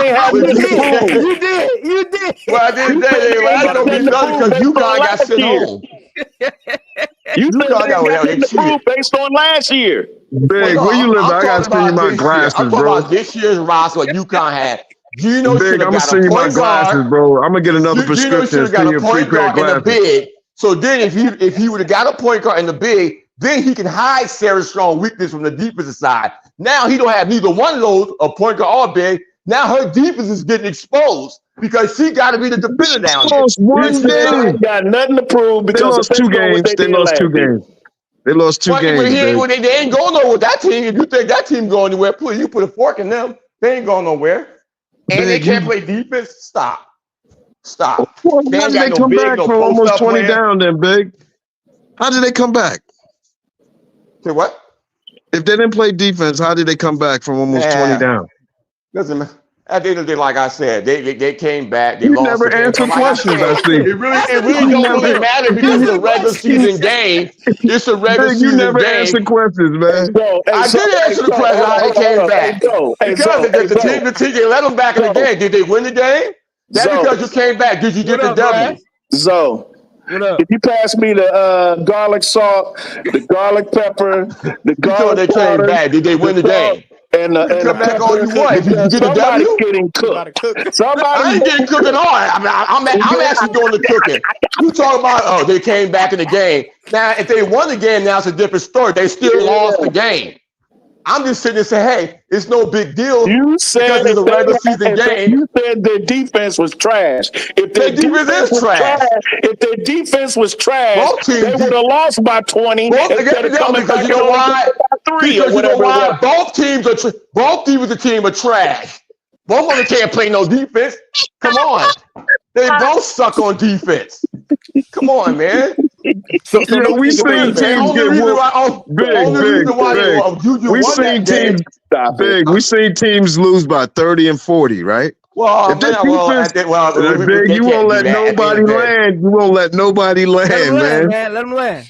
ain't have nothing to prove. You did. Well, at the end of the day, they ain't gonna be done because UConn got sent home. You said they got nothing to prove based on last year. Big, where you live? I gotta send you my glasses, I'm talking about this year's roster what UConn had. Geno Big, I'm gonna send you my glasses, bro. I'm gonna get another prescription. Geno should have got a point guard in the big. So then if he would have got a point guard in the big, then he can hide Sarah Strong's weakness from the defensive side. Now he don't have neither one of those, a point guard or big. Now her defense is getting exposed because she got to be the defender down there. They got nothing to prove because they lost 2 games. They lost 2 games. They lost 2 games. They ain't going nowhere with that team. If you think that team going anywhere, you put a fork in them. They ain't going nowhere. And they can't play defense. Stop. Well, how did they come back from almost 20 down then, Big? How did they come back? Say what? If they didn't play defense, how did they come back from almost 20 down? Doesn't matter. At the end of the day, like I said, they came back. They you lost never answered questions, I see. It really don't really matter because it's a regular season game. It's a regular season game. You never answered questions, man. I did answer the question how they came back. Because the team, they let them back in the game. Did they win the game? That's because you came back. Did you get the W? What up? If you pass me the garlic salt, the garlic pepper, the garlic they came powder, back. Did they win the game? and You the come back all you pepper, want. Did you because get the somebody's W? getting You gotta cooked. cook. I Somebody's ain't getting cooked at all. I'm actually doing the cooking. You talking about, they came back in the game. Now, if they won the game, now it's a different story. They still lost the game. I'm just sitting there saying, hey, it's no big deal. You said because it's a regular season game. You said their defense was trash. If their defense is trash. If their defense was trash, both teams, they would have lost by 20. Because you know why? Both teams are trash. Both of them can't play no defense. Come on. They both suck on defense. Come on, man. So we seen teams get big. We seen teams lose by 30 and 40, right? Well, big, you won't let nobody land. You won't let nobody land, man. Let them land.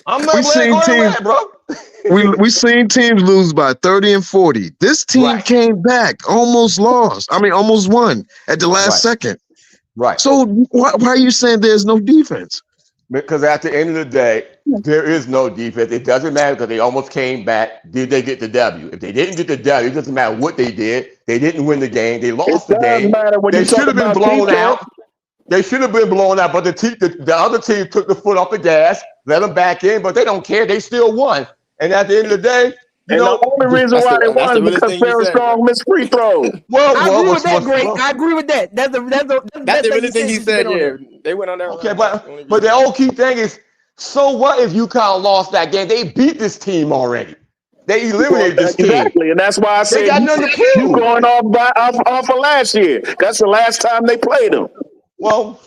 I'm not letting teams, bro. we seen teams lose by 30 and 40. This team came back, almost lost. I mean, almost won at the last second. Right. So why are you saying there's no defense? Because at the end of the day, there is no defense. It doesn't matter because they almost came back. Did they get the W? If they didn't get the W, it doesn't matter what they did. They didn't win the game. They lost the game. They should have been blown out. They should have been blown out, but the other team took the foot off the gas, let them back in, but they don't care. They still won. And at the end of the day, the only reason why they won is because Sarah Strong missed free throws. I agree with that, Greg. I agree with that. That's the really thing he said. Yeah, they went on there. Okay, but the whole key thing is, so what if UConn lost that game? They beat this team already. They eliminated this team. Exactly, and that's why I said they got nothing to prove. You going off of last year. That's the last time they played them. Well,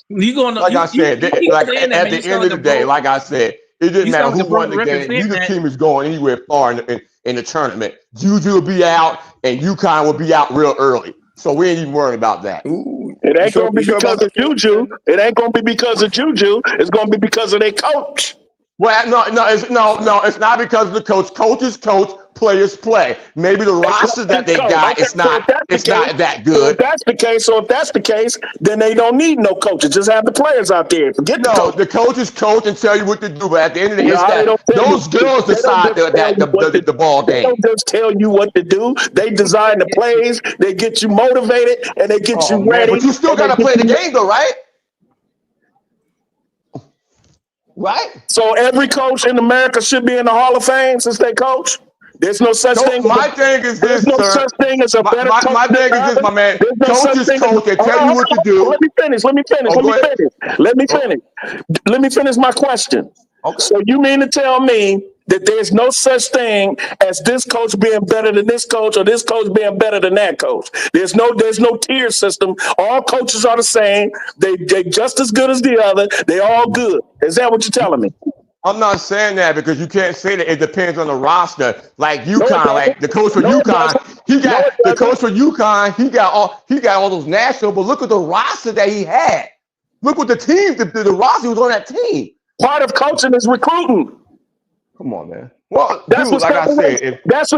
like I said, at the end of the day, like I said, it didn't matter who won the game. Neither team is going anywhere far in the tournament. Juju will be out, and UConn will be out real early. So we ain't even worried about that. It ain't going to be because of Juju. It ain't going to be because of Juju. It's going to be because of their coach. Well, no, it's not because of the coach. Coaches coach, players play. Maybe the roster that they got is not that good. If that's the case, then they don't need no coaches. Just have the players out there. Forget the coach. The coaches coach and tell you what to do. But at the end of the day, those girls decide the ball game. They don't just tell you what to do. They design the plays. They get you motivated and they get you ready. But you still got to play the game, though, right? Right. So every coach in America should be in the Hall of Fame since they coach. There's no such thing. My thing is this, There's no such thing as a better coach. My thing is this, my man. Coaches coach, they tell you what to do. Let me finish. Let me finish my question. Okay. So you mean to tell me that there's no such thing as this coach being better than this coach or this coach being better than that coach? There's no tier system. All coaches are the same. They just as good as the other. They all good. Is that what you're telling me? I'm not saying that because you can't say that. It depends on the roster. Like UConn, like the coach for UConn, he got all those national. But look at the roster that he had. Look what the team, the roster was on that team. Part of coaching is recruiting. Come on, man. Well, that's what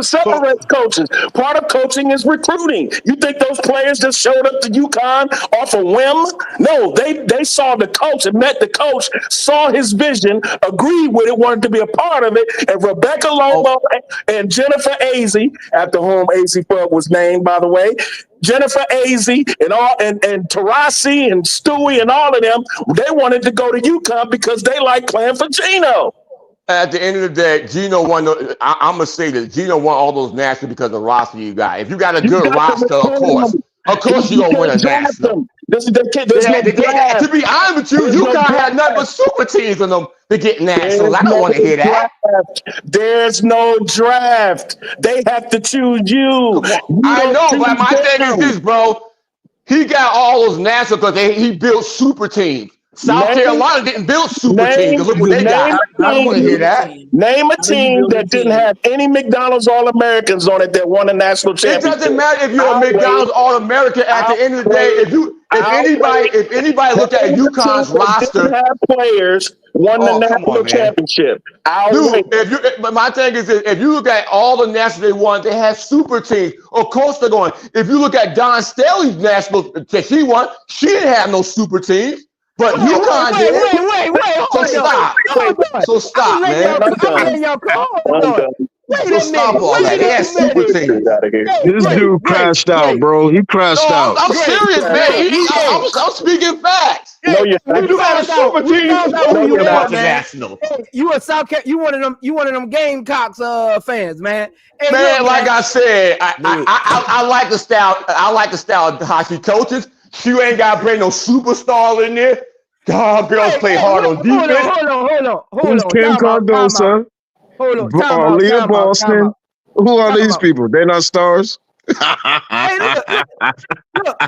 separates coaches. Part of coaching is recruiting. You think those players just showed up to UConn off a whim? No, they saw the coach and met the coach, saw his vision, agreed with it, wanted to be a part of it. And Rebecca Lobo and Jennifer Azzi, after whom Azzi Fudd was named, by the way, Jennifer Azzi and Tarasi and Stewie and all of them, they wanted to go to UConn because they like playing for Geno. At the end of the day, Geno won. I'm gonna say that Geno won all those nationals because of the roster you got. If you got a good roster, of course you're gonna win a national. To be honest with you, UConn had nothing but super teams in them to get nationals. I don't want to hear that. There's no draft. They have to choose you. I know, but my thing is this, bro. He got all those nationals because he built super teams. South Carolina didn't build super teams. Look what they got. I don't want to hear that. Name a team that didn't have any McDonald's All-Americans on it that won a national championship. It doesn't matter if you're a McDonald's All-American. At the end of the day, if anybody looked at UConn's roster, have players won the national championship. But my thing is, if you look at all the nationals they won, they had super teams. Of course they're going. If you look at Dawn Staley's national that she won, she didn't have no super teams. But UConn did. Wait, So stop. So stop, man. I'm letting y'all call. Hold on. Wait So a stop minute. all that. They had super teams. This dude crashed out, bro. He crashed out. I'm serious, man. I'm speaking facts. No, you're not. You got a super team. You want, national. You a South Carolina? You one of them Gamecocks fans, man. Hey, man, like I said, I like the style. I like the style Hockey coaches. You ain't got to bring no superstar in there. God, girls play hard on defense. Hold on. Who's Kim Cardosa? Hold on. Leah Boston. Who are these people? They're not stars. Hey, look,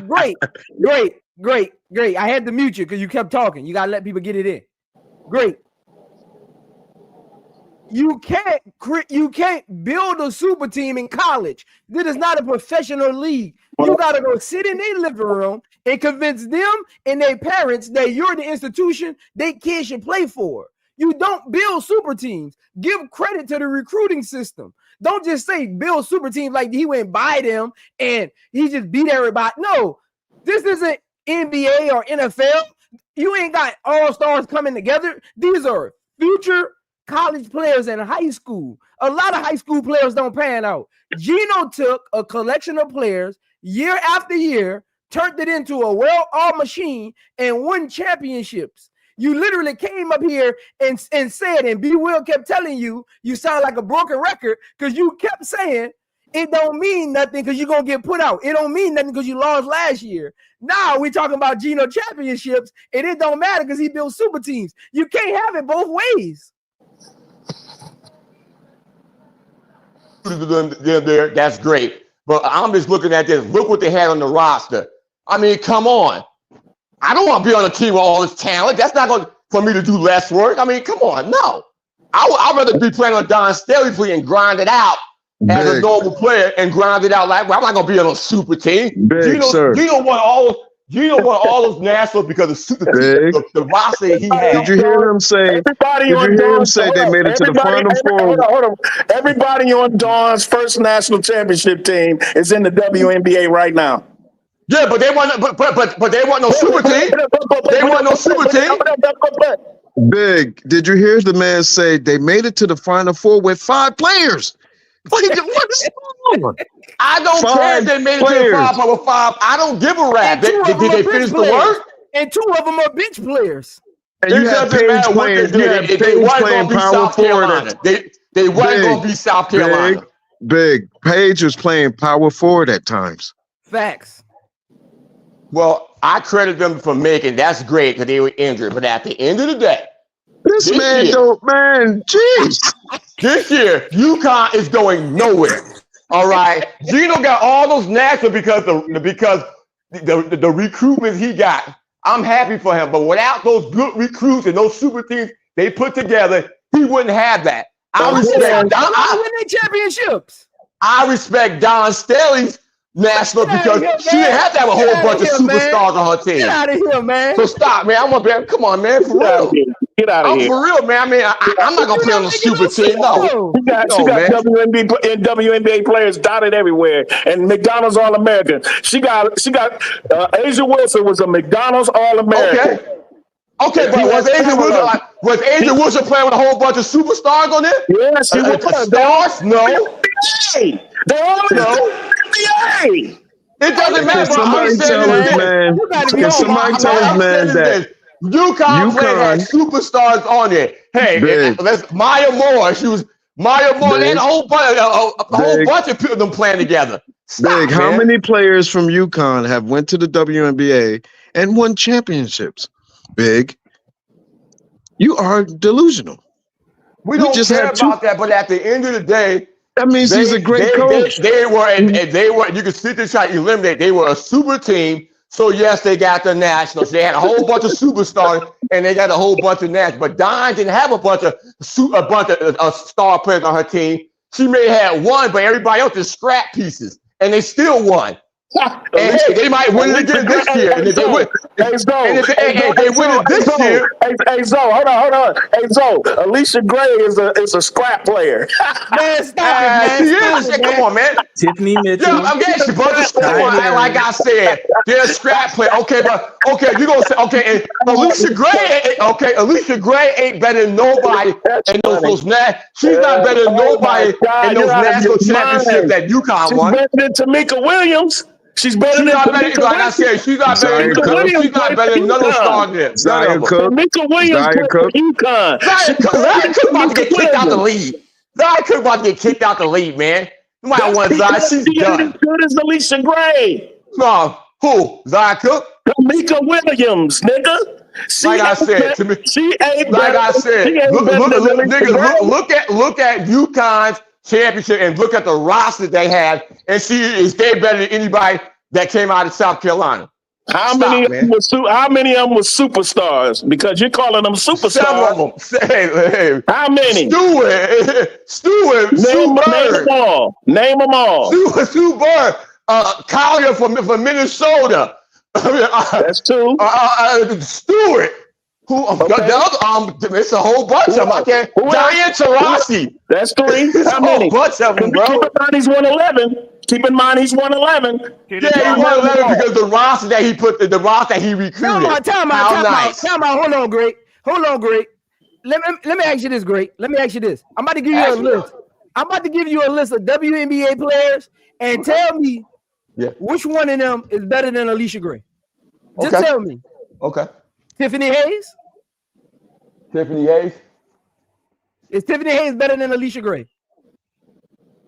great. I had to mute you because you kept talking. You gotta let people get it in. Great. You can't build a super team in college. This is not a professional league. You gotta go sit in their living room and convince them and their parents that you're the institution their kids should play for. You don't build super teams. Give credit to the recruiting system. Don't just say build super teams like he went by them and he just beat everybody. No, this isn't NBA or NFL. You ain't got all-stars coming together. These are future college players in high school. A lot of high school players don't pan out. Geno took a collection of players year after year, turned it into a well-oiled machine, and won championships. You literally came up here and said, and B. Will kept telling you, you sound like a broken record because you kept saying it don't mean nothing because you're going to get put out. It don't mean nothing because you lost last year. Now we're talking about Geno championships, and it don't matter because he built super teams. You can't have it both ways. That's great. But I'm just looking at this. Look what they had on the roster. I mean, come on. I don't want to be on a team with all this talent. That's not going for me to do less work. I mean, come on. No. I'd rather be playing on Don Staley and grind it out as a normal player and grind it out. Like, well, I'm not going to be on a super team. Geno won all those nationals because of the roster he had. Did you hear him say? They made it to the Final Four? Hold on. Everybody on Dawn's first national championship team is in the WNBA right now. Yeah, but they want, but they want no super team. They want no super team. Big, did you hear the man say they made it to the Final Four with 5 players? What's going on? I don't care if they made it to the 5 with 5. I don't give a rap. Did they finish the work? And 2 of them are bench players. And you have Paige playing. They weren't going to be South Carolina. They weren't going to be South Carolina. Big. Paige was playing power forward at times. Facts. Well, I credit them for making. That's great because they were injured. But at the end of the day, this man, jeez. This year, UConn is going nowhere. All right, Geno got all those nationals because the recruitment he got. I'm happy for him, but without those good recruits and those super teams they put together, he wouldn't have that. I respect Don Staley's national because she didn't have to have a whole bunch of superstars on her team. Get out of here, man. So stop, man. Come on, man. For real. Get out of here. For real, man. I mean, I'm not gonna play on the super team. No. She got WNBA players dotted everywhere, and McDonald's All-American. She got Asia Wilson was a McDonald's All-American. Okay, but was Asia Wilson playing with a whole bunch of superstars on it? Yeah, she was. Stars? No. They're all in the NBA. It doesn't matter. Somebody tell this man. Can somebody tell this man that UConn had superstars on it? Hey, let's Maya Moore. She was Maya Moore and a whole bunch of people them playing together. Stop, how many players from UConn have went to the WNBA and won championships? Big. You are delusional. We don't care about that, but at the end of the day, that means he's a great coach. They were. You can sit there and try to eliminate. They were a super team. So yes, they got the nationals. They had a whole bunch of superstars, and they got a whole bunch of nationals. But Don didn't have a bunch of star players on her team. She may have had one, but everybody else is scrap pieces, and they still won. And hey, they might win it again this year. And if they win, they win it this year. Hey, Zoe, hold on. Hey, Zoe, Alicia Gray is a scrap player. Man, stop it, man. Come on, man. Tiffany Mitchell. Yeah, I'm getting you, but like I said, they're a scrap player. Okay, but okay, you're gonna say, okay, and Alicia Gray ain't better than nobody in those she's not better than nobody in those national championships that UConn won. She's better than Tamika Williams. She's better than Tamika like I said, she's not better than none of those stars there. Tamika Williams played for UConn. Zion Cook about to get kicked out the league. Zion Cook about to get kicked out the league, man. You might want Zion. She's done. As good as Alicia Gray. No, who? Zion Cook? Tamika Williams, nigga. Like I said, look at UConn's championship and look at the roster they have and see is they better than anybody that came out of South Carolina. How many of them were superstars? Because you're calling them superstars. Some of them. Hey. How many? Stewart. Name them all. Stu Bird. Collier from Minnesota. That's two. Stewart. Who? It's a whole bunch of them. I can't. Diane Taurasi. That's three. How many? A bunch of them, bro. Keep in mind he's 111. Keep in mind he's 111. Yeah, he's 111 because the roster that he put, the roster that he recruited. Time out. Hold on, Great. Let me ask you this, Great. Let me ask you this. I'm about to give you a list. I'm about to give you a list of WNBA players and tell me which one of them is better than Alicia Gray. Just tell me. Okay. Tiffany Hayes? Is Tiffany Hayes better than Alicia Gray?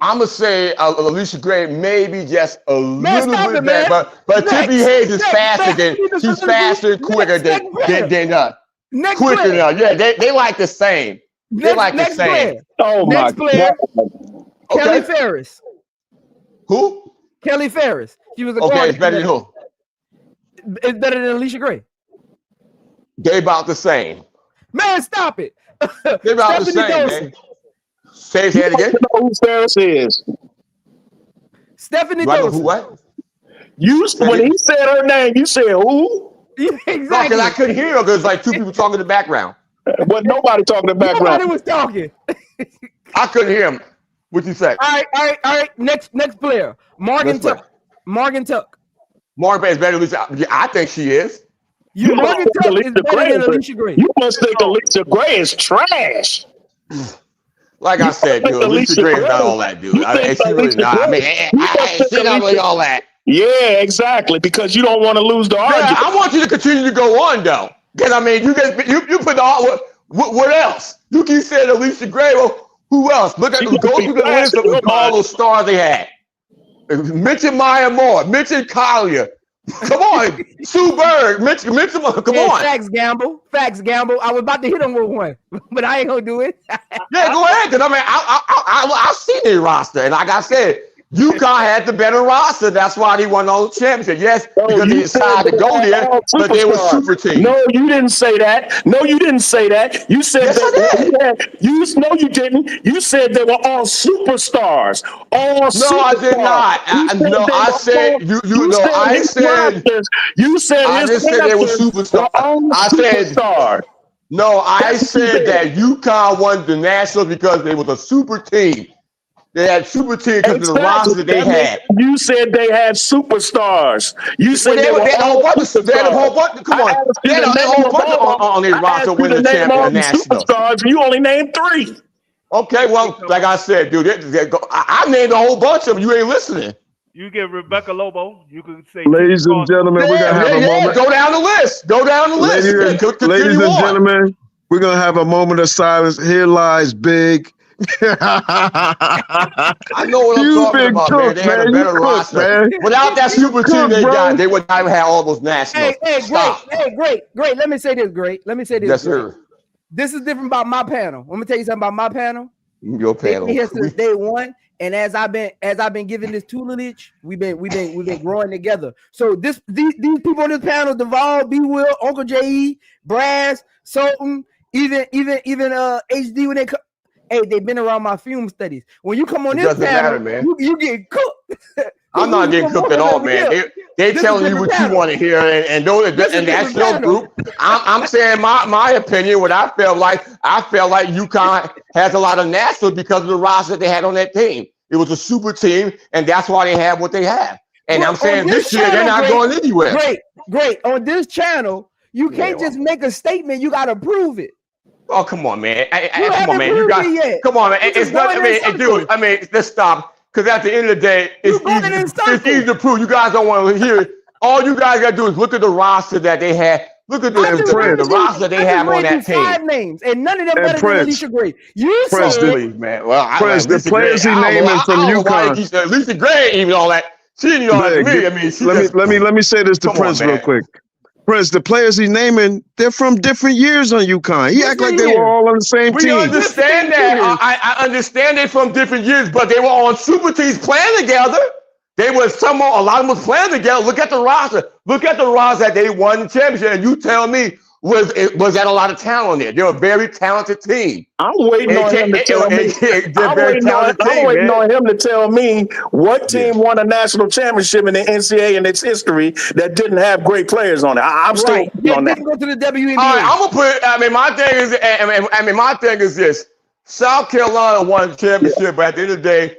I'm going to say Alicia Gray maybe just a little bit better, but Tiffany Hayes is faster she's faster and quicker than quicker than yeah, they like the same. They like the same. Oh my God. Kelly Ferris. Who? Kelly Ferris. She was a it's better than who? It's better than Alicia Gray. They about the same. Man, stop it. They about the same, man. Say it again. Who Ferris is? Stephanie Dawson. Who, what? When he said her name, you said who? Exactly. Because I couldn't hear her because like two people talking in the background. But nobody talking in the background. Nobody was talking. I couldn't hear him. What'd you say? All right. Next player. Morgan Tuck. Morgan is better than Alicia. Yeah, I think she is. Morgan Tuck is better than Alicia Gray. You must think Alicia Gray is trash. Like I said, dude, Alicia Gray is not all that, dude. She really not. I mean, she's not really all that. Yeah, exactly. Because you don't want to lose the argument. I want you to continue to go on, though. Because I mean, you put the what else? You keep saying Alicia Gray. Well, who else? Go through the list of all those stars they had. Mention Maya Moore. Mention Collier. Come on, Sue Bird. Mention come on. Facts Gamble. I was about to hit him with one, but I ain't gonna do it. Yeah, go ahead. Cause I mean, I've seen their roster, and like I said, UConn had the better roster. That's why they won all the championships. Yes, because they decided to go there, but they were super team. No, you didn't say that. You said no, you didn't. You said they were all superstars. I did not. I said they were superstars. I said that UConn won the national because they was a super team. They had super team because of the roster that they had. You said they had superstars. You said they had a whole bunch. Come on, they had a whole bunch on their roster winning the champion national. Superstars. You only named three. Okay, well, like I said, dude, I named a whole bunch of them. You ain't listening. You get Rebecca Lobo. You can say, ladies and gentlemen, we're gonna have a moment. Go down the list. Ladies and gentlemen, we're gonna have a moment of silence. Here lies Big. I know what I'm talking about, man. They had a better roster. Man. Without that super team they got, they would not have had all those nationals. Great. Let me say this, Great. Yes, sir. This is different about my panel. I'm gonna tell you something about my panel. Your panel. They've been here since day one, and as I've been given this tutelage, we've been growing together. So these people on this panel, Duval, B. Will, Uncle J.E., Brass, Sultan, even HD when they come. Hey, they've been around my film studies. When you come on this panel, man. You get cooked. I'm not getting cooked at all, man. They telling you what you want to hear, and that's your group. I'm saying my opinion. What I felt like UConn has a lot of nationals because of the roster they had on that team. It was a super team, and that's why they have what they have. And Well, I'm saying on this this year they're channel, not going anywhere. Great. On this channel, you can't just make a statement. You got to prove it. Oh, come on, man. You Come on, man. You got. Come on, man. It's not. I mean, dude. I mean, let's stop. Because at the end of the day, it's easy to prove. You guys don't want to hear it. All you guys got to do is look at the roster that they had. Look at the roster they have on that team. 5 names, and none of them better than Alicia Gray. You Prince, said, man. Well, the players he naming from UConn. Alicia Gray, even all that. She didn't all that to me. I mean, let me say this to Prince real quick. Prince, the players he's naming, they're from different years on UConn. He act like they were all on the same team. We understand that. I understand they're from different years, but they were on super teams playing together. They were a lot of them was playing together. Look at the roster. Look at the roster that they won the championship, and you tell me was that a lot of talent on there? They're a very talented team. I'm waiting on him to tell me. I'm waiting on him to tell me what team won a national championship in the NCAA in its history that didn't have great players on it. I'm still on that. Go to the WNBA. All right, I'm gonna put. I mean, my thing is this: South Carolina won the championship, but at the end of the day,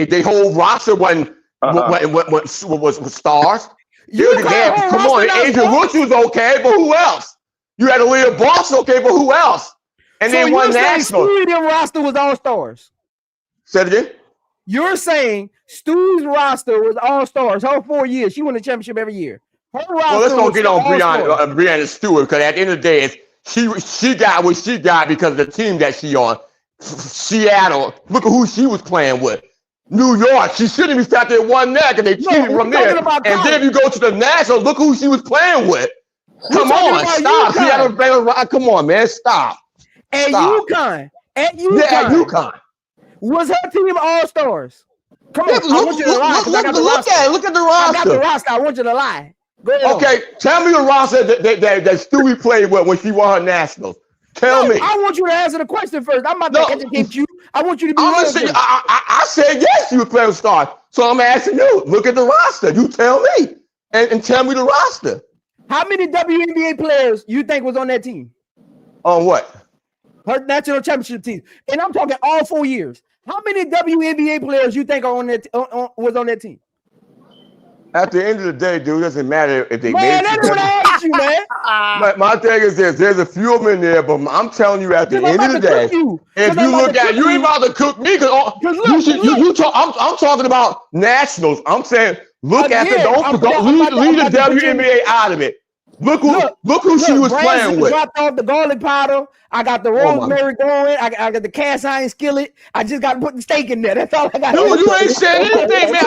they whole roster wasn't was stars. Come on, Adrian Woods was okay, but who else? You had Aaliyah Boss, okay, but who else? And they won national. Stewie's roster was all stars. Say it again. You're saying Stewie's roster was all stars. Her 4 years, she won the championship every year. Her roster let's go get on Breanna Stewart, because at the end of the day, she got what she got because of the team that she on. Seattle, look at who she was playing with. New York, she shouldn't be sat there one neck and they cheated from there. And then if you go to the national, look who she was playing with. Come on, stop. She had a better ride. Come on, man, stop. At UConn. Yeah, at UConn. Was her team all stars? Come on, I want you to lie. Look at the roster. I got the roster. I want you to lie. Go ahead. Okay, tell me the roster that Stewie played with when she won her nationals. Tell me. I want you to answer the question first. I'm not going to educate you. I want you to be honest. I said yes, you would play with stars. So I'm asking you, look at the roster. You tell me. And tell me the roster. How many WNBA players you think was on that team? On what? Her national championship team. And I'm talking all 4 years. How many WNBA players you think are on that was on that team? At the end of the day, dude, it doesn't matter if they made it. That's what I asked you, man. My thing is this: there's a few of them in there, but I'm telling you, at the end of the day, if you look at, you ain't about to cook me, I'm talking about nationals. I'm saying, look at the leave the WNBA out of it. Look who she was playing with. Dropped off the garlic powder. I got the rosemary going. I got the cast iron skillet. I just got to put the steak in there. That's all I got. Dude, you ain't saying anything, man.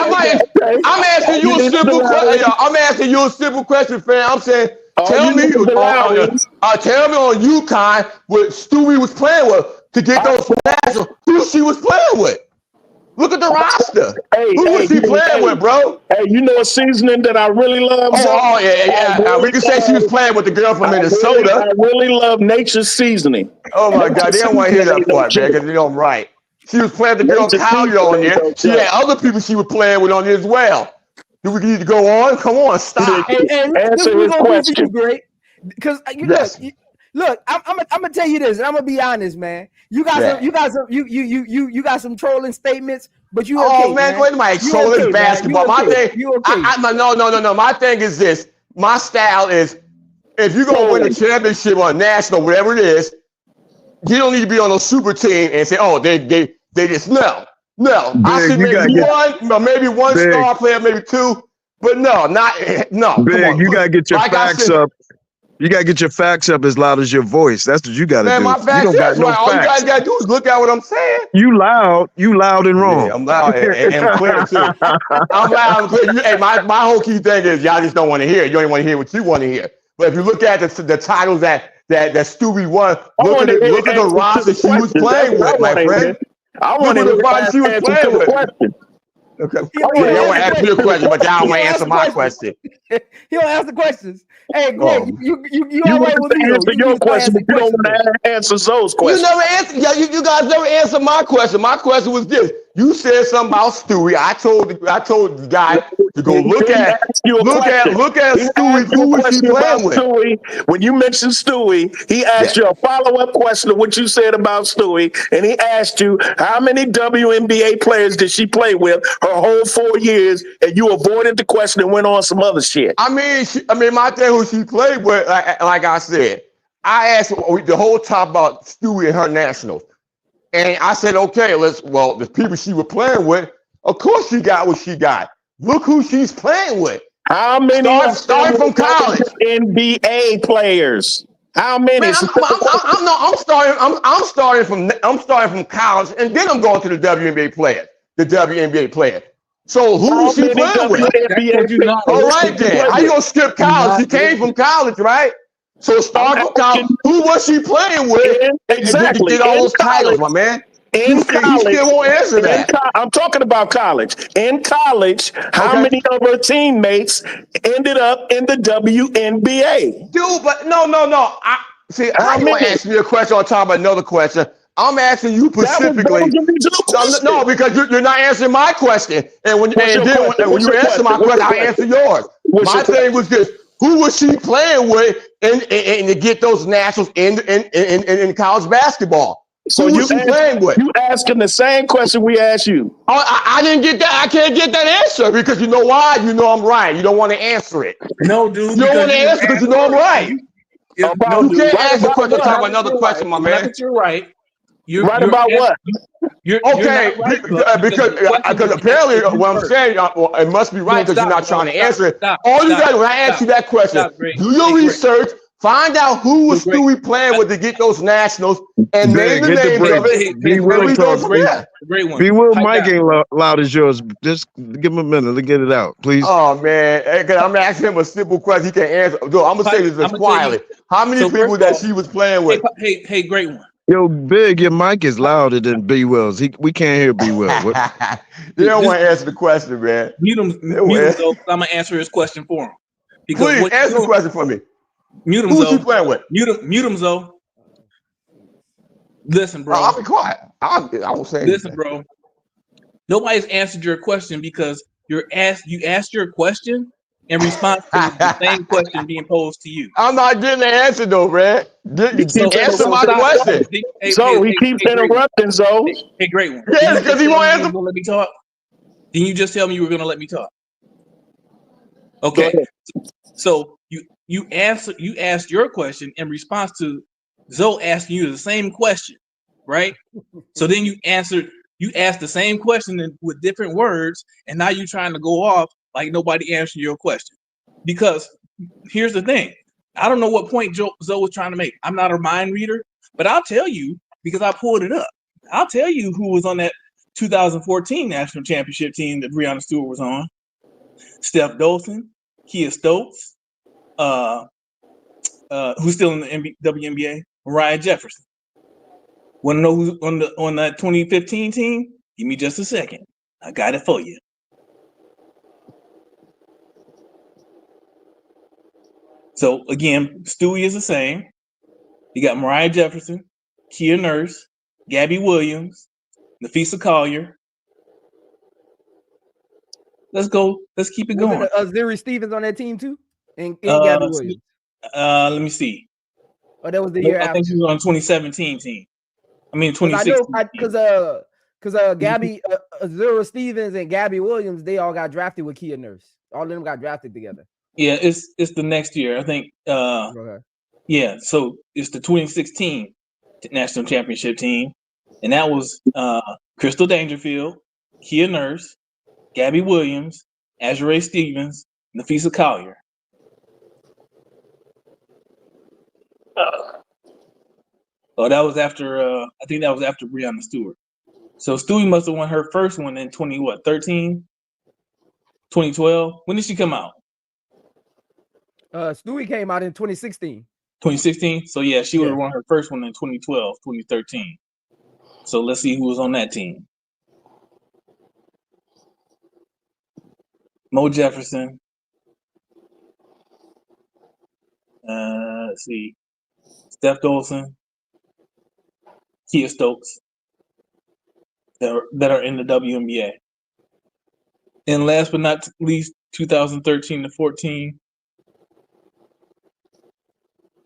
I'm asking you a simple question. I'm asking you a simple question, fam. I'm saying, tell me on UConn what Stewie was playing with to get those nationals. Who she was playing with? Look at the roster. Who was he playing with, bro? Hey, you know a seasoning that I really love? Oh yeah. We can say she was playing with the girl from Minnesota. I really love Nature's Seasoning. Oh my God, they don't want to hear that part, man, because they don't right. She was playing with the girl Talia on there. She had other people she was playing with on there as well. Do we need to go on? Come on, stop. Answer his question. Because look, I'm gonna tell you this, and I'm gonna be honest, man. You got some trolling statements, but you okay, man. Wait a minute, trolling basketball. My thing, no. My thing is this. My style is, if you're gonna win a championship or a national, whatever it is, you don't need to be on a super team and say, oh, they just no. I see maybe one star player, maybe two, but no. Big, you gotta get your facts up. You gotta get your facts up as loud as your voice. That's what you gotta do. My facts, you don't got no facts. All you guys gotta do is look at what I'm saying. You loud and wrong. Yeah, I'm loud and clear too. I'm loud and clear. Hey, my whole key thing is y'all just don't want to hear it. You don't want to hear what you want to hear. But if you look at the titles that Stewie won, look at the roster she was playing with, my friend. I want to hear the she was playing with. Okay. Y'all want to ask me a question, but y'all want to answer my question. He don't ask the questions. Hey, Greg, you all right with me? Answer your question, but you don't want to answer those questions. You guys never answered my question. My question was this: You said something about Stewie. I told the guy to go look at Stewie. Who was he playing with? Stewie, when you mentioned Stewie, he asked you a follow-up question of what you said about Stewie, and he asked you how many WNBA players did she play with her whole 4 years, and you avoided the question and went on some other shit. I mean, my thing who she played with, like I said, I asked the whole time about Stewie and her nationals. And I said, okay, the people she was playing with, of course she got what she got. Look who she's playing with. How many starting from college? NBA players. How many? Man, I'm starting from college, and then I'm going to the WNBA player. So who is she playing with? All right then. How you gonna skip college? She came from college, right? So start from college. Who was she playing with? Exactly. To get all those titles, my man. In college, he still won't answer that. I'm talking about college. In college, how many of her teammates ended up in the WNBA? Dude, but no. How you gonna ask me a question on top of another question? I'm asking you specifically. No, because you're not answering my question. And when you answer my question, I answer yours. My thing was this: who was she playing with and to get those nationals in college basketball? So you playing with? You asking the same question we asked you. I didn't get that. I can't get that answer because you know why? You know I'm right. You don't want to answer it. No, dude. You don't want to answer because you know I'm right. You can't ask a question talk about another question, my man. You're right. You're right about what? Okay, because apparently what I'm saying, it must be right because you're not trying to answer it. All you got when I ask you that question, do your research, find out who was Stewie playing with to get those nationals, and name the names of it. Be willing to great one. Be Will, Mike ain't loud as yours. Just give him a minute to get it out, please. Oh man, I'm asking him a simple question. He can't answer. Dude, I'm gonna say this quietly. How many people that she was playing with? Hey, great one. Yo, Big, your mic is louder than B Will's. We can't hear B Will. They don't want to answer the question, man. Mute him though. I'm gonna answer his question for him. Please answer the question for me. Mute him, Who's he playing with? Mute him, Zoe. Listen, bro. I'll be quiet. I won't say anything. Listen, bro. Nobody's answered your question because you asked your question in response to the same question being posed to you. I'm not getting the answer though, man. Answer my question. He keeps interrupting, Zoe. Hey, great one. Yeah, because he won't answer. Let me talk. Didn't you just tell me you were going to let me talk? Okay. So you asked your question in response to Zoe asking you the same question, right? So then you asked the same question with different words, and now you're trying to go off like nobody answered your question. Because here's the thing. I don't know what point Zoe was trying to make. I'm not a mind reader, but I'll tell you because I pulled it up. I'll tell you who was on that 2014 national championship team that Breonna Stewart was on. Steph Dolson, Kia Stokes, who's still in the WNBA, Mariah Jefferson. Want to know who's on that 2015 team? Give me just a second. I got it for you. So again, Stewie is the same. You got Mariah Jefferson, Kia Nurse, Gabby Williams, Nafisa Collier. Let's go. Let's keep it going. Azzi Stevens on that team too, and Gabby Williams. Let me see. Oh, that was the year I think she was on 2017 team. I mean 2016. Because Gabby Azzi Stevens and Gabby Williams, they all got drafted with Kia Nurse. All of them got drafted together. Yeah, it's the next year. I think. Yeah, so it's the 2016 national championship team, and that was Crystal Dangerfield, Kia Nurse, Gabby Williams, Azzi Stevens, Nafisa Collier. Oh, that was after. I think that was after Breonna Stewart. So Stewie must have won her first one in 2012. When did she come out? Stewie came out in 2016. 2016. So yeah, she would have won her first one in 2012, 2013. So let's see who was on that team. Mo Jefferson. Let's see. Steph Dolson. Kia Stokes. that are in the WNBA. And last but not least, 2013 to 14,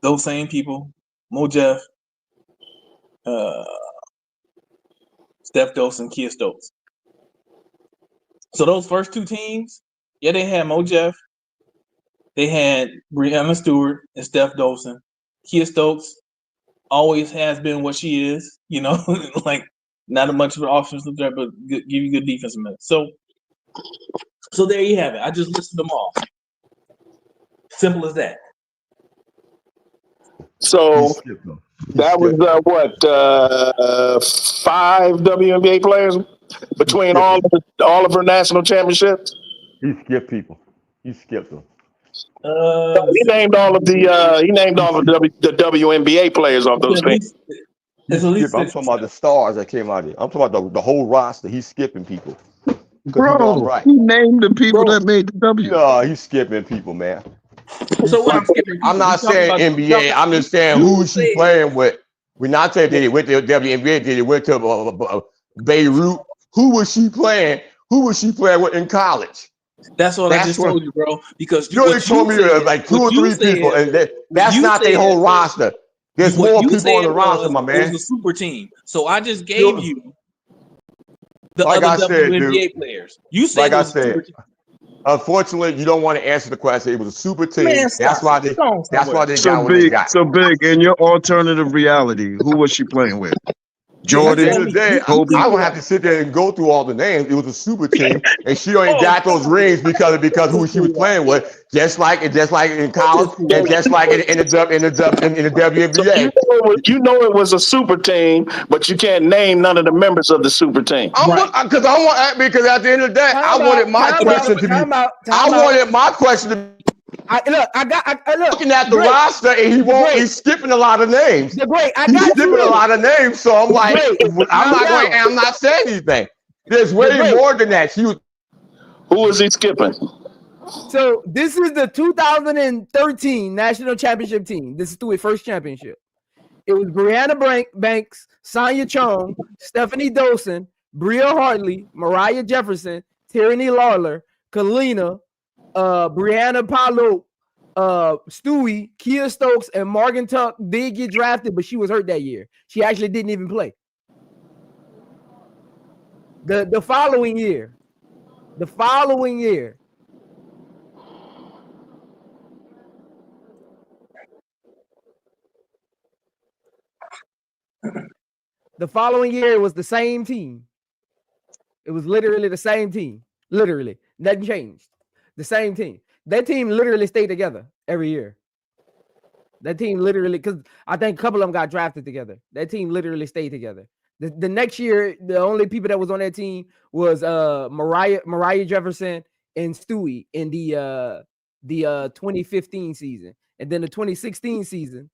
those same people, Mo Jeff, Steph Dawson, Kia Stokes. So those first two teams, yeah, they had Mo Jeff, they had Breanna Stewart and Steph Dawson. Kia Stokes always has been what she is, you know, like not a much of an offensive threat, but give you good defensive minutes. So there you have it. I just listed them all. Simple as that. So that was what 5 WNBA players between all of her national championships. He skipped people. He skipped them. He named all of the the WNBA players off those things. I'm talking about the stars that came out of it. I'm talking about the whole roster. He's skipping people. Bro, right. he named the people that made the W. No, he's skipping people, man. So what I'm skipping? I'm not saying NBA. I'm just saying who is she playing with. We're not saying did he went to WNBA. Did he went to Beirut? Who was she playing? Who was she playing with in college? That's what I just told you, bro. Because you only told me like 2 or 3 people, and that's not their whole roster. There's more people on the roster, my man. It was a super team. So I just gave you the like other WNBA dude, players. You said like I said. Unfortunately, you don't want to answer the question. It was a super team. Man, that's why they got what they got. So big. In your alternative reality, who was she playing with? Jordan. At the end of the day, I would have to sit there and go through all the names. It was a super team, and she only got those rings because who she was playing with. Just like in college, and just like in the WNBA. You know it was a super team, but you can't name none of the members of the super team. Because at the end of the day, I wanted my question to be. Looking at the roster, and he's skipping a lot of names. He's skipping a lot of names, so I'm like, I'm not saying anything. There's way more than that. Who is he skipping? So this is the 2013 national championship team. This is the first championship. It was Brianna Banks, Sonia Chong, Stephanie Dawson, Bria Hartley, Mariah Jefferson, Tierney Lawler, Kalina, Brianna Palo, Stewie, Kia Stokes, and Morgan Tuck did get drafted, but she was hurt that year. She actually didn't even play. The following year. The following year, it was the same team. It was literally the same team. Literally. Nothing changed. The same team. That team literally stayed together every year. That team literally, because I think a couple of them got drafted together. That team literally stayed together. The next year, the only people that was on that team was Mariah Jefferson and Stewie in the 2015 season. And then the 2016 season,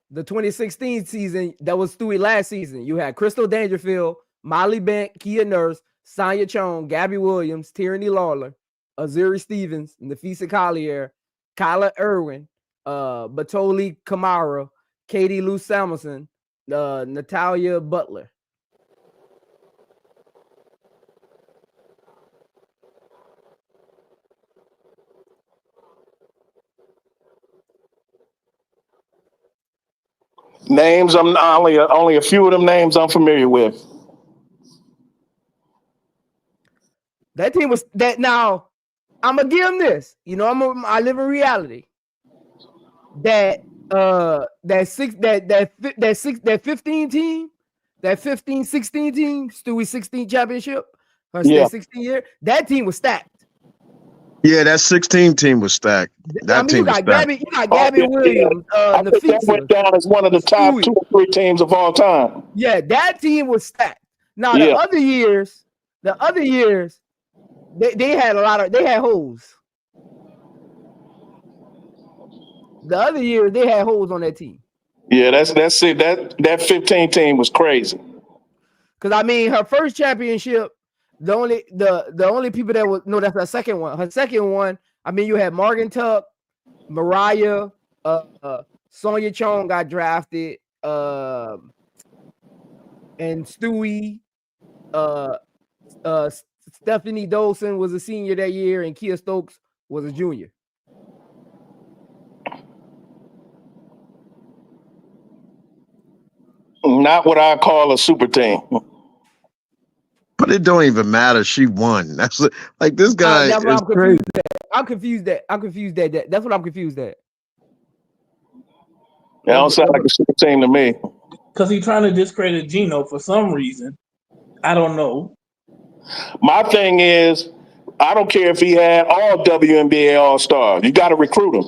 the 2016 season, that was Stewie last season. You had Crystal Dangerfield, Molly Bent, Kia Nurse, Sonia Chong, Gabby Williams, Tierney Lawler, Azuri Stevens, Nafisa Collier, Kyla Irwin, Batoli Kamara, Katie Lou Samuelson, Natalia Butler. Names, I'm only a few of them names I'm familiar with. That team was that. Now I'm gonna give them this. You know, I live in reality. That 15 team, that 15-16 team, Stewie 16 championship, her 16 year. That team was stacked. Yeah, that 16 team was stacked. That team was stacked. You got Gabby Williams. That went down as one of the top Stewie. 2 or 3 teams of all time. Yeah, that team was stacked. Now the other years, they had holes. The other year they had holes on that team. Yeah, that's it. That 15 team was crazy. Because I mean, her first championship, The only people that was no, that's her second one. Her second one, I mean, you had Morgan Tuck, Mariah, Sonia Chong got drafted, and Stewie, Stephanie Dolson was a senior that year, and Kia Stokes was a junior. Not what I call a super team. But it don't even matter. She won. That's like this guy That's is what crazy. I'm confused at. That's what I'm confused at. That don't sound like a super team to me. Because he's trying to discredit Geno for some reason. I don't know. My thing is, I don't care if he had all WNBA All-Stars. You got to recruit him.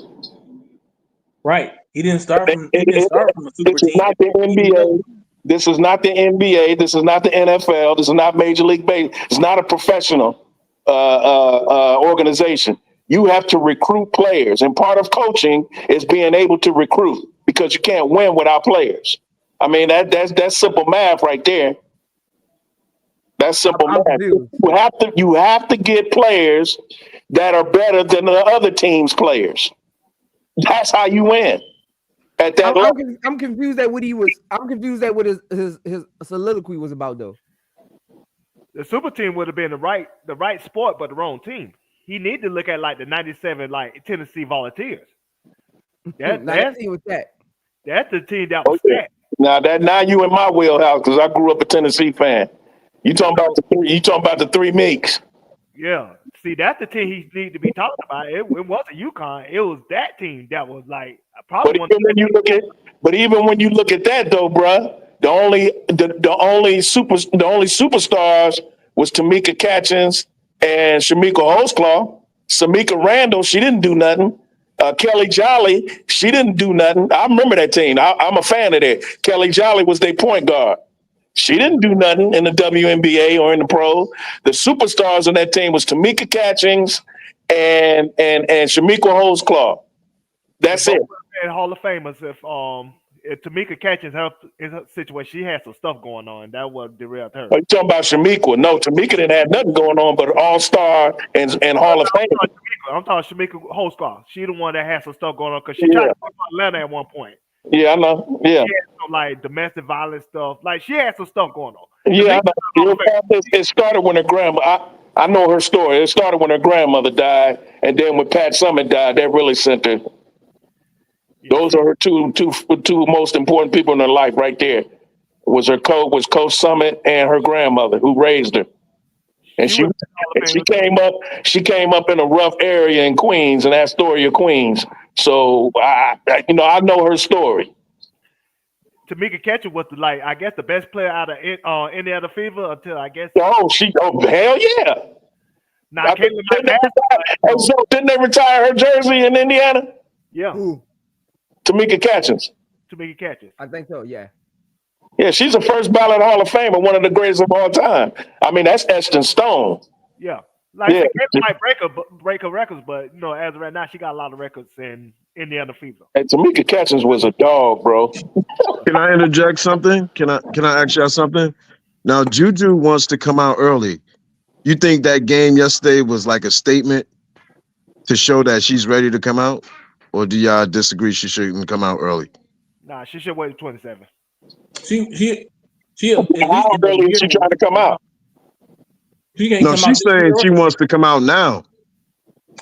Right. He didn't start from a super This is team. not the NBA. This is not the NBA. This is not the NFL. This is not Major League Baseball. It's not a professional organization. You have to recruit players, and part of coaching is being able to recruit because you can't win without players. I mean, that's simple math right there. That's simple math. You have to get players that are better than the other team's players. That's how you win. At that level. I'm confused at what he was. I'm confused at what his soliloquy was about, though. The super team would have been the right sport, but the wrong team. He need to look at like the '97 like Tennessee Volunteers. That's the team that was stacked. Now you in my wheelhouse because I grew up a Tennessee fan. You talking about the three Meeks? Yeah. See, that's the team he need to be talking about. It wasn't UConn. It was that team that was like probably But even when you look at that though, bruh, the only superstars was Tamika Catchings and Shamika Holtzclaw. Samika Randall, she didn't do nothing. Kelly Jolly, she didn't do nothing. I remember that team. I'm a fan of that. Kelly Jolly was their point guard. She didn't do nothing in the WNBA or in the pro. The superstars on that team was Tamika Catchings and Shamika Holtzclaw. That's it. And Hall of Famers, if Tamika Catchings in her situation, she had some stuff going on. That was derailed her. Are you talking about Shamika? No, Tamika didn't have nothing going on but All-Star and Hall of Fame. I'm talking Shamika Holtzclaw. She the one that had some stuff going on because she tried to talk about Atlanta at one point. Yeah, I know. Yeah. She had some like domestic violence stuff. Like she had some stuff going on. Yeah, I know. It started when her grandma. I know her story. It started when her grandmother died, and then when Pat Summitt died, that really sent her. Those are her two most important people in her life, right there. Was Coach Summitt and her grandmother who raised her. And she came up in a rough area in Queens, in Astoria, Queens. So I know her story. Tamika Catchings was I guess the best player out of Indiana Fever until I guess. Hell yeah. Now so didn't they retire her jersey in Indiana? Yeah. Ooh. Tamika Catchings. I think so. Yeah. Yeah, she's a first ballot Hall of Famer, one of the greatest of all time. I mean, that's etched in stone. Yeah. She might break her records, but as of right now, she got a lot of records in Indiana Fever. And Tamika Catchings was a dog, bro. Can I interject something? Can I ask y'all something? Now, Juju wants to come out early. You think that game yesterday was like a statement to show that she's ready to come out? Or do y'all disagree she shouldn't come out early? Nah, she should wait 27. She trying to come out. No, she's saying she wants to come out now.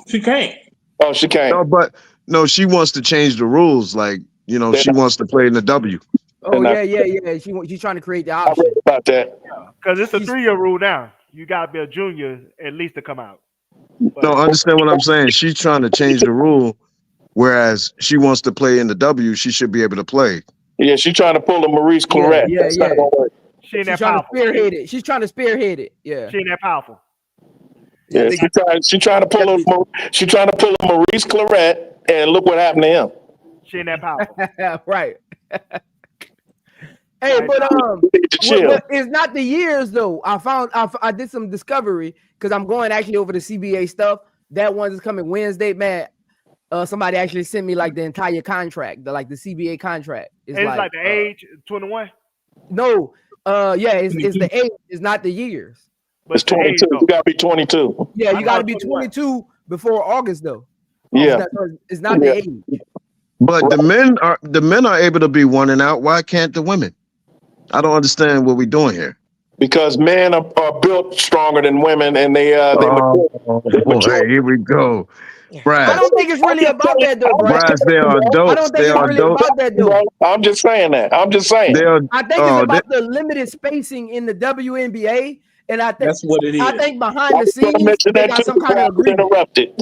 She can't. Oh, she can't. No, she wants to change the rules. Like, she wants to play in the W. Oh, yeah. She's trying to create the option. About that. Because it's a 3-year rule now. You got to be a junior at least to come out. No, understand what I'm saying? She's trying to change the rule, whereas she wants to play in the W. She should be able to play. Yeah, she's trying to pull a Maurice Claret. Yeah. She ain't that powerful. She's trying to spearhead it. Yeah. She ain't that powerful. Yeah, she's trying to pull a Maurice Claret, and look what happened to him. She ain't that powerful. Right. Hey, but it's not the years though. I did some discovery because I'm going actually over the CBA stuff. That one is coming Wednesday, man. Somebody actually sent me like the entire contract, the CBA contract. It's like the age 21. No, it's the age, it's not the years. It's 22. You got to be 22. Yeah, you got to be 21. 22 before August, though. Yeah. It's not the age. But the men are able to be one and out. Why can't the women? I don't understand what we're doing here. Because men are built stronger than women, and they boy, here we go. Brad. I don't think it's really about that, though, Brad. Brad, they are adults. I don't think it's really about that, though. I'm just saying that. I think it's about the limited spacing in the WNBA, and I think that's what it is. I think behind the scenes they got some kind of agreement. Interrupted.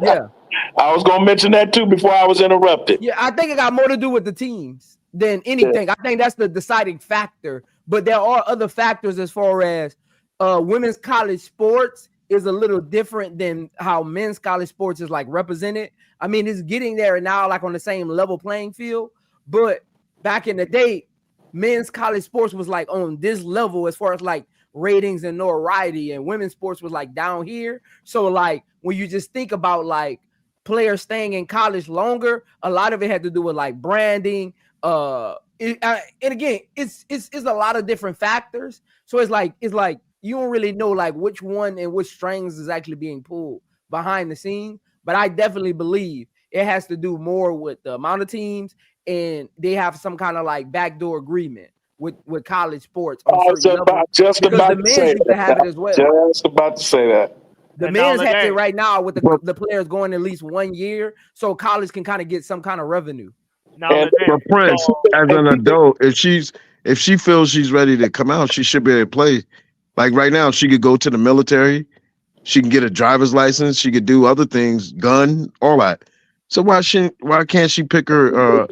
Yeah, I was gonna mention that too before I was interrupted. yeah, I think it got more to do with the teams than anything. I think that's the deciding factor. But there are other factors as far as women's college sports is a little different than how men's college sports is like represented. I mean, it's getting there now, like on the same level playing field. But back in the day, men's college sports was like on this level as far as like ratings and notoriety, and women's sports was like down here. So like when you just think about like players staying in college longer, a lot of it had to do with like branding. And again, it's a lot of different factors. So it's like you don't really know like which one and which strings is actually being pulled behind the scenes. But I definitely believe it has to do more with the amount of teams, and they have some kind of like backdoor agreement with college sports. Just about the men used to have it as well. Just about to say that. The men's has it right now with the players going at least 1 year, so college can kind of get some kind of revenue. For Prince, as an adult, if she feels she's ready to come out, she should be able to play. Like right now, she could go to the military, she can get a driver's license, she could do other things, gun, all that. So why can't she pick her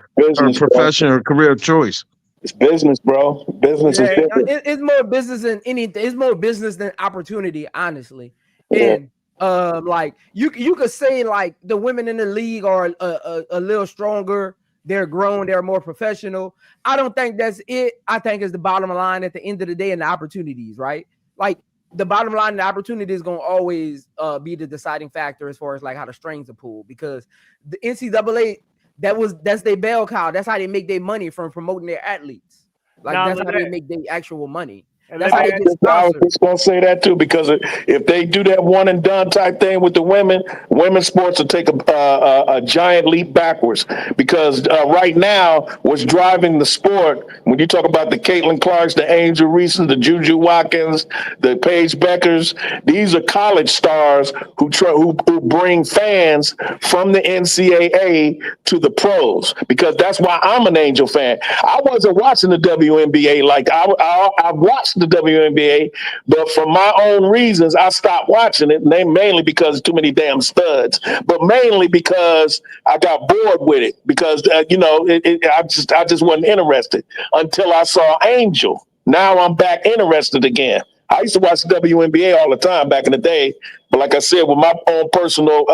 profession or career of choice? It's business, bro. Business is different. It's more business than anything. It's more business than opportunity, honestly. And like you could say like the women in the league are a little stronger. They're grown, they're more professional. I don't think that's it. I think it's the bottom line at the end of the day and the opportunities, right? Like the bottom line, the opportunity is going to always be the deciding factor as far as like how the strings are pulled, because the NCAA, that's their bell cow. That's how they make their money from promoting their athletes. Like that's how they make their actual money. That's how they get sponsored. I was just gonna say that too, because if they do that one and done type thing with the women's sports will take a giant leap backwards. Because right now, what's driving the sport, when you talk about the Caitlin Clarks, the Angel Reeses, the Juju Watkins, the Paige Bueckers, these are college stars who bring fans from the NCAA to the pros. Because that's why I'm an Angel fan. I wasn't watching the WNBA like I watched the WNBA, but for my own reasons, I stopped watching it. Mainly because too many damn studs, but mainly because I got bored with it. Because I just wasn't interested until I saw Angel. Now I'm back interested again. I used to watch the WNBA all the time back in the day, but like I said, with my own personal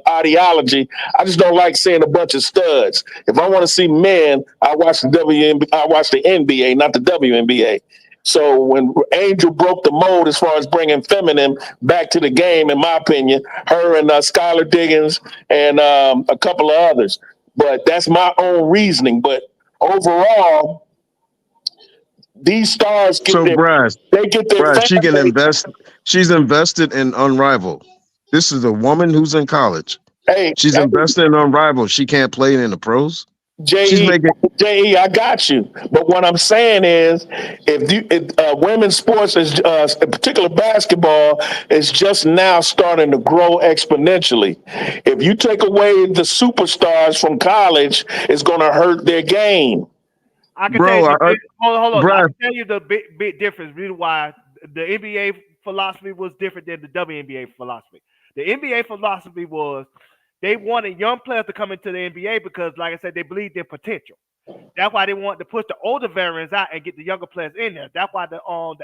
ideology, I just don't like seeing a bunch of studs. If I want to see men, I watch the NBA, not the WNBA. So when Angel broke the mold as far as bringing feminine back to the game, in my opinion, her and Skylar Diggins and a couple of others. But that's my own reasoning. But overall, these stars get she can invest. She's invested in Unrivaled. This is a woman who's in college. She's invested in Unrivaled. She can't play in the pros. J.E., I got you. But what I'm saying is, if women's sports, is in particular basketball, is just now starting to grow exponentially. If you take away the superstars from college, it's going to hurt their game. I can tell you hold on. I can tell you the big difference. Reason why the NBA philosophy was different than the WNBA philosophy. The NBA philosophy was they wanted young players to come into the NBA because, like I said, they believed in potential. That's why they wanted to push the older veterans out and get the younger players in there. That's why the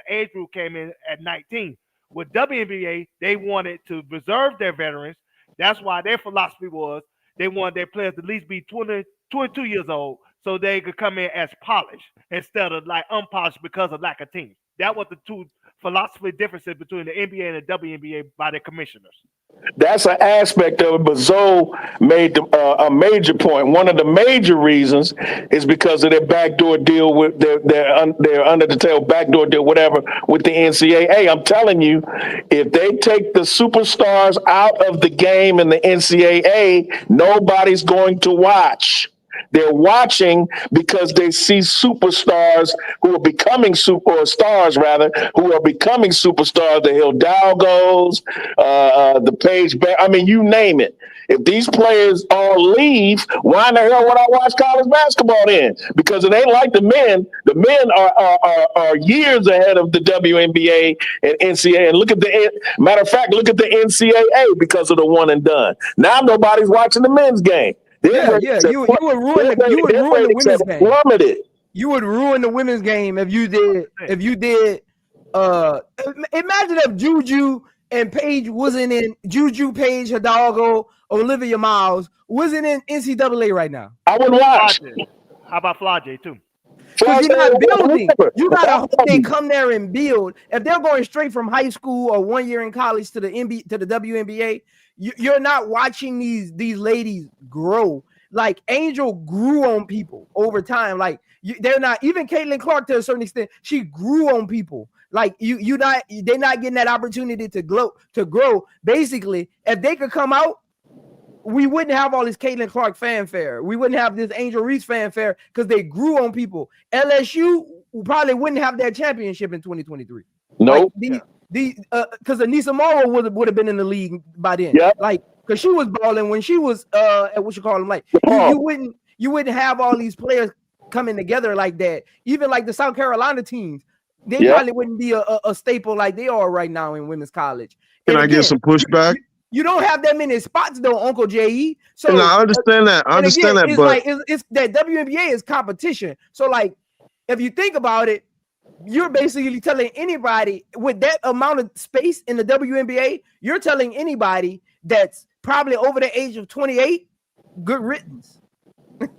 age group came in at 19. With WNBA, they wanted to reserve their veterans. That's why their philosophy was they wanted their players to at least be 22 years old so they could come in as polished instead of like unpolished because of lack of teams. That was the two philosophy differences between the NBA and the WNBA by their commissioners. That's an aspect of it, but Zoe made a major point. One of the major reasons is because of their backdoor deal with their under the table backdoor deal, whatever, with the NCAA. I'm telling you, if they take the superstars out of the game in the NCAA, nobody's going to watch. They're watching because they see superstars who are becoming stars, who are becoming superstars. The Hidalgos, the Paige Bueckers. I mean, you name it. If these players all leave, why in the hell would I watch college basketball then? Because it ain't like the men. The men are years ahead of the WNBA and NCAA. And look at matter of fact, look at the NCAA because of the one and done. Now nobody's watching the men's game. Yeah. You would ruin the women's game. Plummeted. You would ruin the women's game if you did. Imagine if Juju and Paige wasn't in. Juju, Paige, Hidalgo, Olivia Miles wasn't in NCAA right now. I would watch. How about Flage too? Because you're not building. You gotta hope they come there and build. If they're going straight from high school or 1 year in college to the WNBA. You're not watching these ladies grow. Like Angel grew on people over time. Like they're not, even Caitlin Clark to a certain extent, she grew on people. Like they're not getting that opportunity to grow. Basically, if they could come out, we wouldn't have all this Caitlin Clark fanfare. We wouldn't have this Angel Reese fanfare because they grew on people. LSU probably wouldn't have their championship in 2023. Nope. Like because Anissa Morrow would have been in the league by then. Yep. Like because she was balling when she was at what you call them. Like you wouldn't have all these players coming together like that. Even like the South Carolina teams, they probably wouldn't be a staple like they are right now in women's college. Can I get some pushback? You don't have that many spots though, Uncle J.E. So and I understand that. I understand that, but it's that WNBA is competition. So like if you think about it, you're basically telling anybody with that amount of space in the WNBA, you're telling anybody that's probably over the age of 28, good riddance.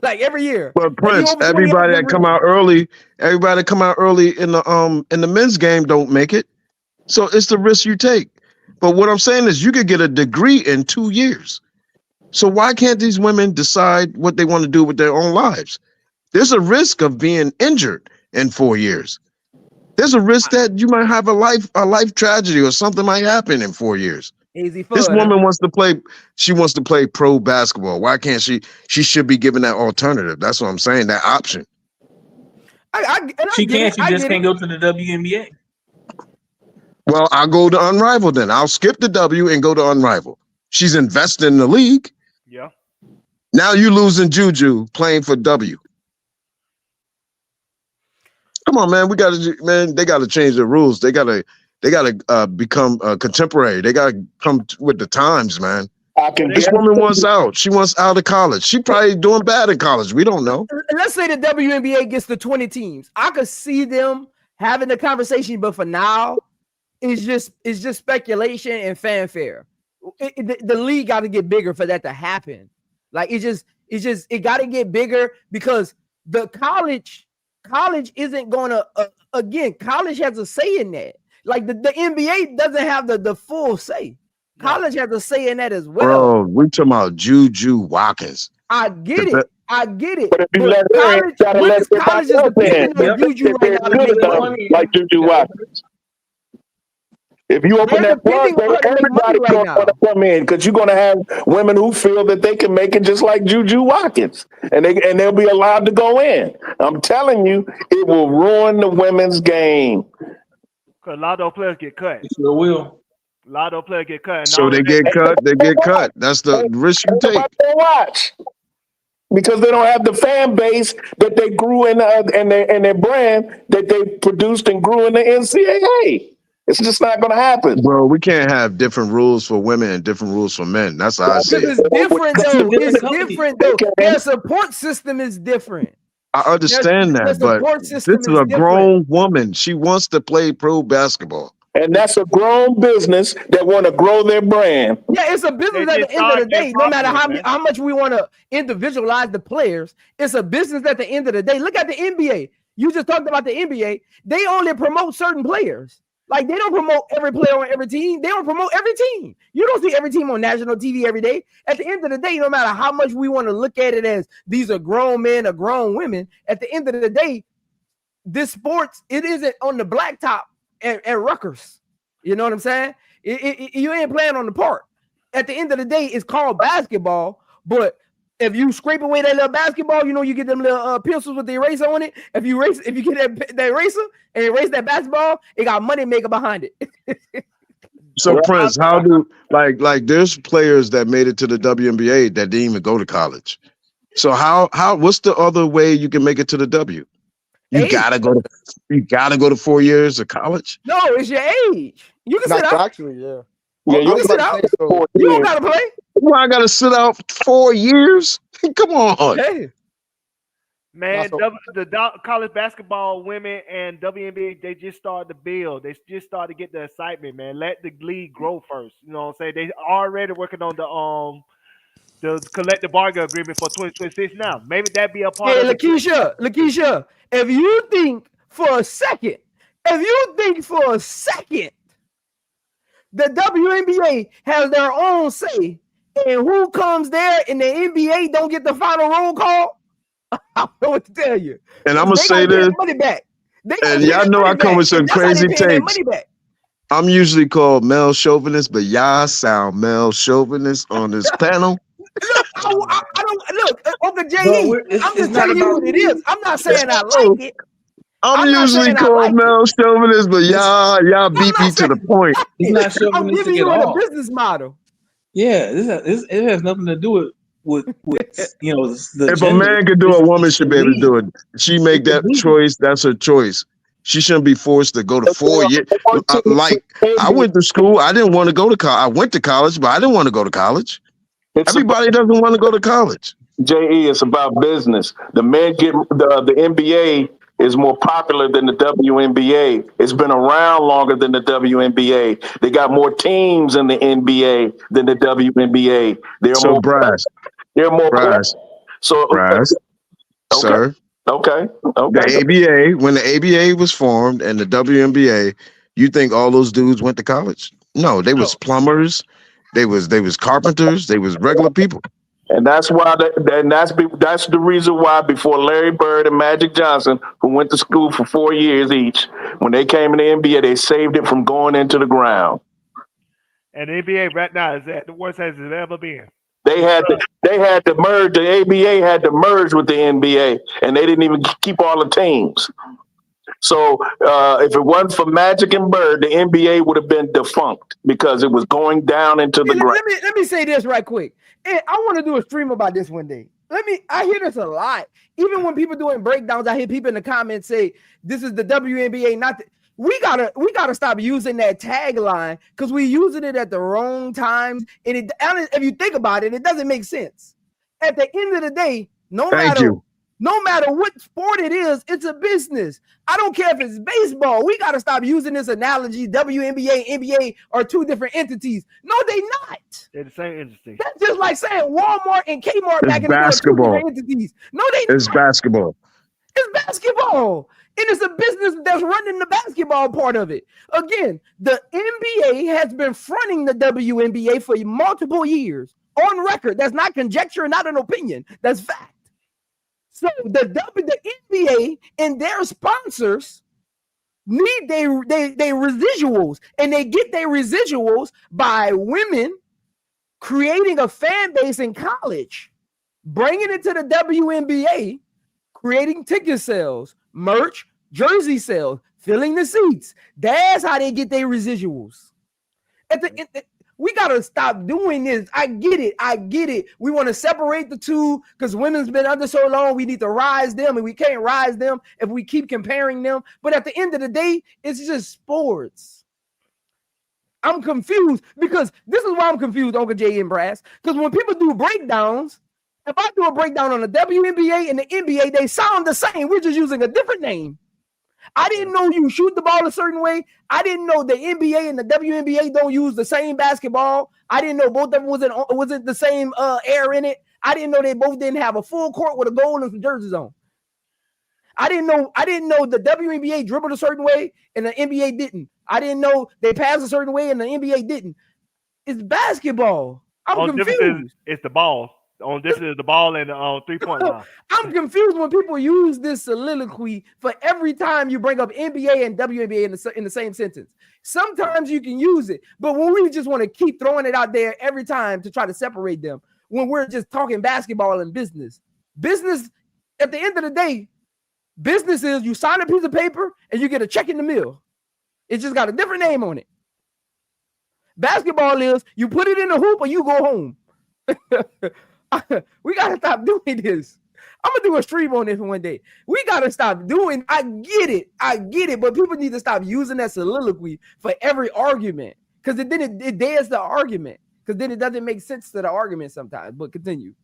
Like every year. But Prince, everybody that come out early in the men's game don't make it. So it's the risk you take. But what I'm saying is you could get a degree in 2 years. So why can't these women decide what they want to do with their own lives? There's a risk of being injured in 4 years. There's a risk that you might have a life tragedy or something might happen in 4 years. Azzi Fudd, this woman wants to play. She wants to play pro basketball. Why can't she? She should be given that alternative. That's what I'm saying. That option. She just can't go to the WNBA. Well, I'll go to Unrivaled then. I'll skip the W and go to Unrivaled. She's invested in the league. Yeah. Now you losing Juju playing for W. Come on, man. They gotta change the rules. They gotta become contemporary. They gotta come with the times, man. This woman wants out. She wants out of college. She probably doing bad in college. We don't know. Let's say the WNBA gets to 20 teams. I could see them having the conversation, but for now, it's just speculation and fanfare. The league got to get bigger for that to happen. Like it got to get bigger because the college isn't going to again. College has a say in that. Like the NBA doesn't have the full say. College has a say in that as well. Bro, we talking about Juju Watkins. I get it. But if you let her, college is depending on Juju right now to make money. Like Juju Watkins. If you open that plug, everybody's going to want to come in because you're going to have women who feel that they can make it just like Juju Watkins, and they'll be allowed to go in. I'm telling you, it will ruin the women's game. Because a lot of those players get cut. It sure will. A lot of those players get cut. So they get cut. They get cut. That's the risk you take. Watch. Because they don't have the fan base that they grew in and their brand that they produced and grew in the NCAA. It's just not going to happen. Bro, we can't have different rules for women and different rules for men. That's how I see it. It's different, though. It's different, though. Their support system is different. I understand that, but this is a grown woman. She wants to play pro basketball. And that's a grown business that want to grow their brand. Yeah, it's a business at the end of the day. No matter how much we want to individualize the players, it's a business at the end of the day. Look at the NBA. You just talked about the NBA. They only promote certain players. Like, they don't promote every player on every team. They don't promote every team. You don't see every team on national TV every day. At the end of the day, no matter how much we want to look at it as these are grown men or grown women, at the end of the day, this sports, it isn't on the blacktop at Rutgers. You know what I'm saying? You ain't playing on the park. At the end of the day, it's called basketball, but if you scrape away that little basketball, you know, you get them little pencils with the eraser on it. If you get that eraser and erase that basketball, it got money maker behind it. So Prince, how do like there's players that made it to the WNBA that didn't even go to college. So how what's the other way you can make it to the W? You gotta go to 4 years of college? No, it's your age. You can sit out. Actually, yeah. Yeah, you can sit out. So. You don't gotta play. Well, I gotta sit out 4 years? Come on. Hey. Man, the college basketball women and WNBA, they just started to build. They just started to get the excitement, man. Let the league grow first. You know what I'm saying? They already working on the collective bargaining agreement for 2026 now. Maybe that be a part of Lakeisha, if you think for a second the WNBA has their own say in who comes there and the NBA don't get the final roll call, I don't know what to tell you. And I'm gonna say this. Money back. And y'all know I come with some crazy takes. I'm usually called male chauvinist, but y'all sound male chauvinist on this panel. Look, I don't Uncle J.E. I'm just telling you what it is. I'm not saying I like it. I'm usually called male chauvinist, but y'all beat me to the point. He's not chauvinistic I'm giving you at all. a business model. Yeah, it has nothing to do with you know. If a man could do it, a woman should be able to do it. She make that choice. That's her choice. She shouldn't be forced to go to 4 years. Like, I went to school. I didn't want to go to college. I went to college, but I didn't want to go to college. Everybody doesn't want to go to college. JE, it's about business. The men get the NBA is more popular than the WNBA. It's been around longer than the WNBA. They got more teams in the NBA than the WNBA. They're more brass. They're more brass. So brass. Okay. Sir. Okay. The ABA, when the ABA was formed and the WNBA, you think all those dudes went to college? No, they was plumbers, they was carpenters, they was regular people. And that's why that's the reason why before Larry Bird and Magic Johnson, who went to school for 4 years each, when they came in the NBA, they saved it from going into the ground. And the NBA right now is at the worst as it's ever been. They had to merge. The ABA had to merge with the NBA, and they didn't even keep all the teams. So if it wasn't for Magic and Bird, the NBA would have been defunct because it was going down into the ground. Let me say this right quick. And I want to do a stream about this one day. I hear this a lot. Even when people doing breakdowns, I hear people in the comments say, this is the WNBA, not the... We gotta stop using that tagline because we're using it at the wrong times. And if you think about it, it doesn't make sense. At the end of the day, no matter what sport it is, it's a business. I don't care if it's baseball. We gotta stop using this analogy. WNBA, NBA are two different entities. No, they're not. They're the same entity. That's just like saying Walmart and Kmart back in the day are two different entities. No, it's basketball. It's basketball. And it's a business that's running the basketball part of it. Again, the NBA has been fronting the WNBA for multiple years on record. That's not conjecture, not an opinion. That's fact. So the NBA and their sponsors need their residuals, and they get their residuals by women creating a fan base in college, bringing it to the WNBA, creating ticket sales, merch, jersey sales, filling the seats. That's how they get their residuals. We got to stop doing this. I get it. We want to separate the two because women's been under so long. We need to rise them, and we can't rise them if we keep comparing them. But at the end of the day, it's just sports. I'm confused because this is why I'm confused, Uncle J and Brass, because when people do breakdowns, if I do a breakdown on the WNBA and the NBA, they sound the same. We're just using a different name. I didn't know you shoot the ball a certain way. I didn't know the NBA and the WNBA don't use the same basketball. I didn't know both of them wasn't the same air in it. I didn't know they both didn't have a full court with a goal and some jerseys on. I didn't know the WNBA dribbled a certain way and the NBA didn't. I didn't know they passed a certain way and the NBA didn't. It's basketball. I'm confused. It's the ball. On this is the ball and the 3-point line. I'm confused when people use this soliloquy for every time you bring up NBA and WNBA in the same sentence. Sometimes you can use it, but when we just want to keep throwing it out there every time to try to separate them, when we're just talking basketball and business, at the end of the day, business is you sign a piece of paper and you get a check in the mail. It just got a different name on it. Basketball is you put it in the hoop or you go home. We gotta stop doing this. I'm gonna do a stream on this one day. We gotta stop doing. I get it, but people need to stop using that soliloquy for every argument because then it dares the argument because then it doesn't make sense to the argument sometimes. But continue.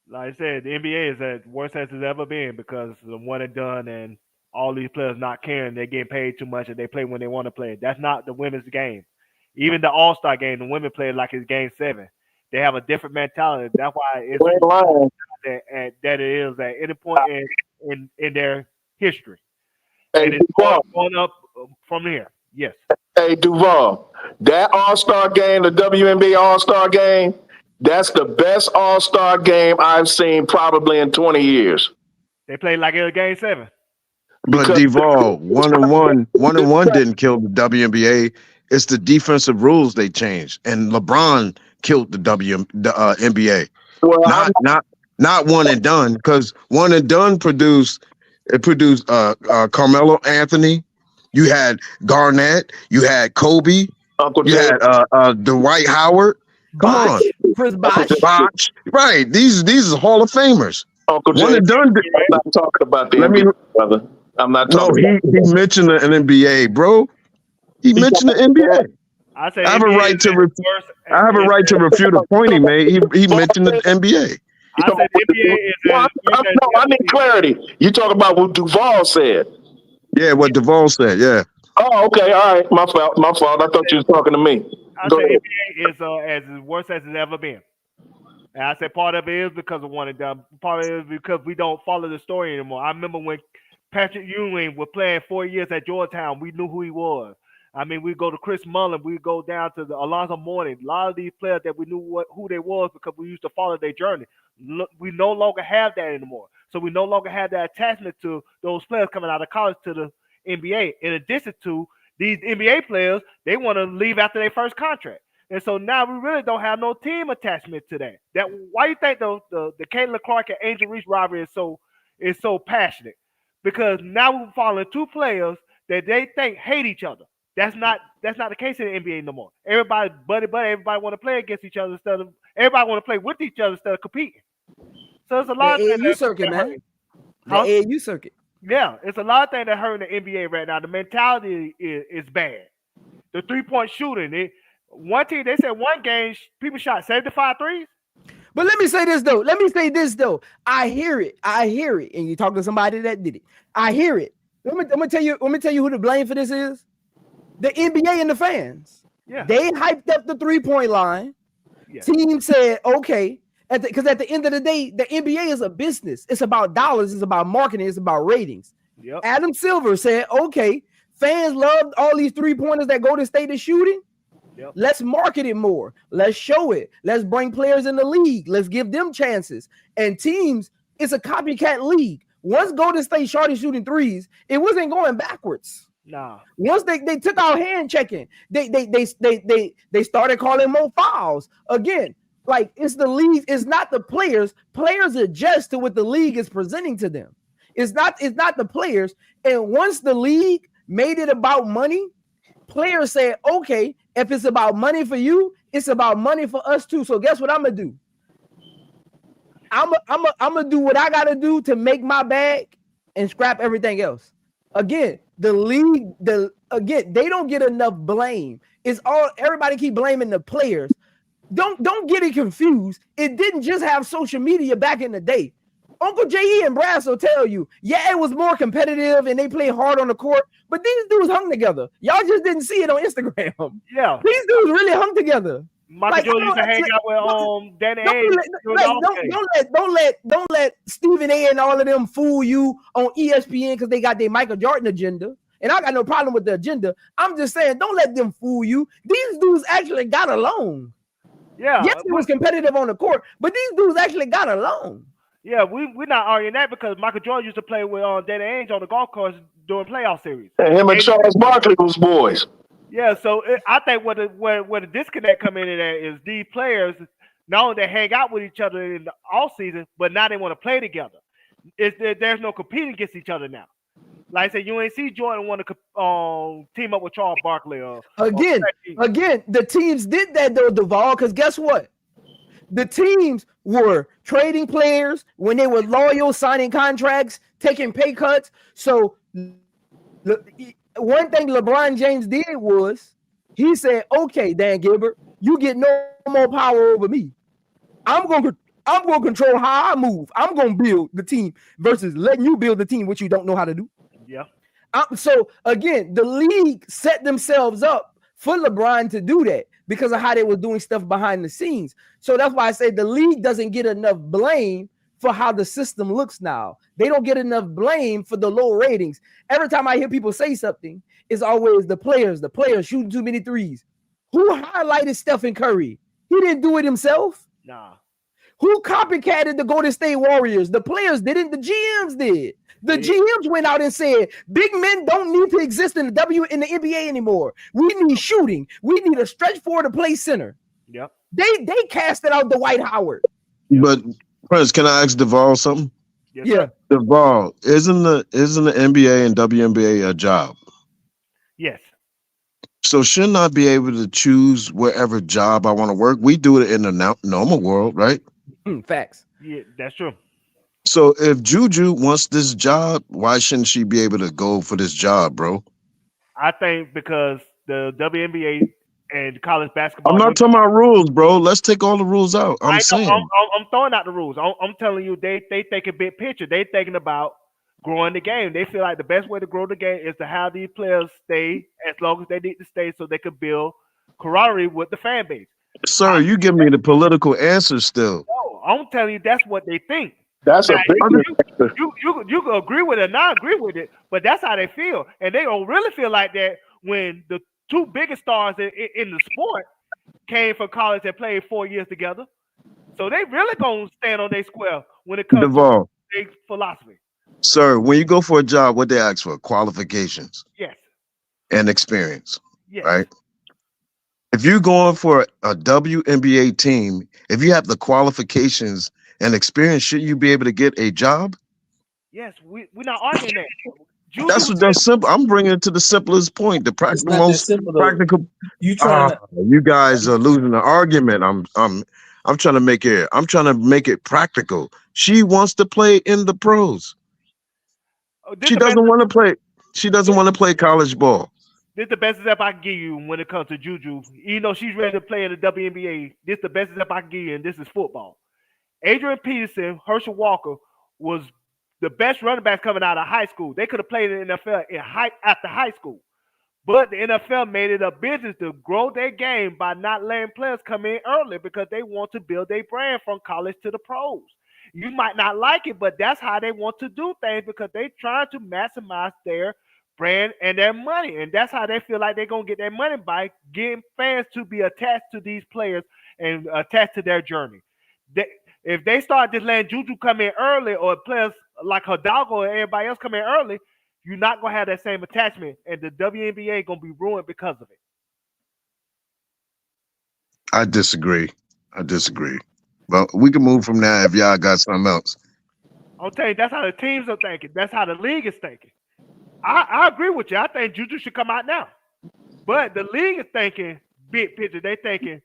Like I said, the NBA is as worst as it's ever been because of the one and done and all these players not caring. They're getting paid too much and they play when they want to play. That's not the women's game. Even the All-Star game, the women play like it's Game 7. They have a different mentality. That's why it's that it is at any point in their history. Hey, and it's going up from here. Yes. Hey, Duval, that All-Star game, the WNBA All-Star game, that's the best All-Star game I've seen probably in 20 years. They played like it was Game 7. But Duval, one and one didn't kill the WNBA. It's the defensive rules they changed, and LeBron killed the NBA. Well, not one and done, because one and done produced Carmelo Anthony. You had Garnett. You had Kobe. You had Dwight Howard. Come on, Chris Bosh. Right. These are Hall of Famers. Uncle one Jay, and done. I'm not talking about the NBA, brother. I'm not talking. No, he mentioned the NBA, bro. He mentioned the NBA. I have a right to refute a point he made. He mentioned the NBA. I need clarity. You talking about what Duval said? Yeah, what Duval said. Yeah. Oh, okay. All right. My fault. I thought you was talking to me. I said NBA is as worse as it's ever been. And I said part of it is because of one and done. Part of it is because we don't follow the story anymore. I remember when Patrick Ewing was playing 4 years at Georgetown. We knew who he was. I mean, we go to Chris Mullin, we go down to the Alonzo Mourning. A lot of these players that we knew who they was because we used to follow their journey. We no longer have that anymore. So we no longer have that attachment to those players coming out of college to the NBA. In addition to these NBA players, they want to leave after their first contract. And so now we really don't have no team attachment to that. Why do you think the Caitlin Clark and Angel Reese rivalry is so passionate? Because now we're following two players that they think hate each other. That's not the case in the NBA no more. Everybody buddy, everybody want to play against each other everybody want to play with each other instead of competing. So it's a lot of AAU circuit, man. The AAU circuit. Yeah, it's a lot of things that hurt in the NBA right now. The mentality is bad. The 3-point shooting. One team, they said one game, people shot 75 threes. But let me say this though. I hear it. And you talk to somebody that did it. I hear it. Let me tell you who to blame for this is. The NBA and the fans. Yeah. They hyped up the 3-point line. Yeah. Team said, okay. Because at the end of the day, the NBA is a business. It's about dollars. It's about marketing. It's about ratings. Yep. Adam Silver said, okay, fans love all these 3-pointers that Golden State is shooting. Yep. Let's market it more. Let's show it. Let's bring players in the league. Let's give them chances. And teams, it's a copycat league. Once Golden State started shooting threes, it wasn't going backwards. Nah. Once they took out hand checking, they started calling more fouls. Again, like it's the league, it's not the players. Players adjust to what the league is presenting to them. It's not the players. And once the league made it about money, players said, okay, if it's about money for you, it's about money for us too. So guess what I'm gonna do? I'm gonna do what I gotta do to make my bag and scrap everything else. Again, the league, they don't get enough blame. It's all everybody keep blaming the players. Don't get it confused. It didn't just have social media back in the day. Uncle J.E. and Brass will tell you, yeah, it was more competitive and they played hard on the court, but these dudes hung together. Y'all just didn't see it on Instagram. Yeah. These dudes really hung together. Michael Jordan used to hang out with Danny Ainge. Don't let Stephen A. and all of them fool you on ESPN because they got their Michael Jordan agenda. And I got no problem with the agenda. I'm just saying, don't let them fool you. These dudes actually got along. Yeah. Yes, it was competitive on the court, but these dudes actually got along. Yeah, we're not arguing that because Michael Jordan used to play with Danny Ainge on the golf course during playoff series. And him and Charles Barkley was boys. Yeah, so I think where the disconnect come in there is these players, not only they hang out with each other in the off season, but now they want to play together. There's no competing against each other now. Like I said, UNC Jordan want to team up with Charles Barkley. Again, the teams did that though, Duval, because guess what? The teams were trading players when they were loyal, signing contracts, taking pay cuts. So one thing LeBron James did was he said, okay, Dan Gilbert, you get no more power over me. I'm gonna control how I move. I'm gonna build the team versus letting you build the team, which you don't know how to do. Yeah. So again, the league set themselves up for LeBron to do that because of how they were doing stuff behind the scenes. So that's why I say the league doesn't get enough blame for how the system looks now. They don't get enough blame for the low ratings. Every time I hear people say something, it's always the players shooting too many threes. Who highlighted Stephen Curry? He didn't do it himself. Nah. Who copycatted the Golden State Warriors? The players didn't, the GMs did. The GMs went out and said, big men don't need to exist in the NBA anymore. We need shooting. We need a stretch forward to play center. Yep. They casted out Dwight Howard. But Prince, can I ask Duval something? Yes, yeah. Sir. Duval, isn't the NBA and WNBA a job? Yes. So shouldn't I be able to choose wherever job I want to work? We do it in the normal world, right? Facts. Yeah, that's true. So if Juju wants this job, why shouldn't she be able to go for this job, bro? I think because the WNBA and college basketball. I'm not talking about rules, bro. Let's take all the rules out. I'm throwing out the rules. I'm telling you, they think a big picture. They thinking about growing the game. They feel like the best way to grow the game is to have these players stay as long as they need to stay so they could build camaraderie with the fan base. Sir, you give me the political answer still. No, I'm telling you, that's what they think. That's a big you can agree with it or not agree with it, but that's how they feel. And they don't really feel like that when the two biggest stars in the sport came from college and played 4 years together. So they really gonna stand on their square when it comes to their philosophy. Sir, when you go for a job, what they ask for? Qualifications. Yes. And experience. Yes. Right? If you're going for a WNBA team, if you have the qualifications and experience, should you be able to get a job? Yes, we're not arguing that. That's simple. I'm bringing it to the simplest point, the most practical. You guys are losing the argument. I'm trying to make it. I'm trying to make it practical. She wants to play in the pros. She doesn't want to play. She doesn't want to play college ball. This is the best example I can give you when it comes to Juju. Even though she's ready to play in the WNBA, this is the best example I can give you, and this is football. Adrian Peterson, Herschel Walker was the best running backs coming out of high school. They could have played in the NFL after high school. But the NFL made it a business to grow their game by not letting players come in early because they want to build their brand from college to the pros. You might not like it, but that's how they want to do things because they're trying to maximize their brand and their money. And that's how they feel like they're going to get their money by getting fans to be attached to these players and attached to their journey. If they start just letting Juju come in early or players like Hidalgo and everybody else come in early, you're not going to have that same attachment, and the WNBA going to be ruined because of it. I disagree. But we can move from there if y'all got something else. I'll tell you, that's how the teams are thinking. That's how the league is thinking. I agree with you. I think Juju should come out now. But the league is thinking big picture. They thinking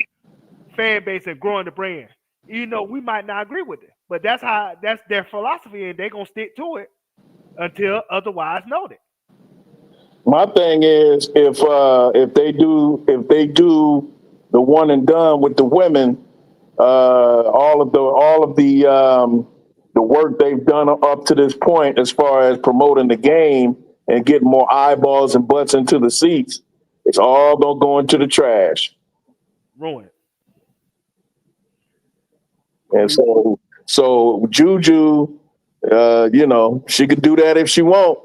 fan base and growing the brand. Even though we might not agree with it. But that's their philosophy, and they're going to stick to it until otherwise noted. My thing is if they do the one and done with the women, all of the work they've done up to this point as far as promoting the game and getting more eyeballs and butts into the seats, it's all gonna go into the trash. Ruin it. And so Juju, you know, she could do that if she want.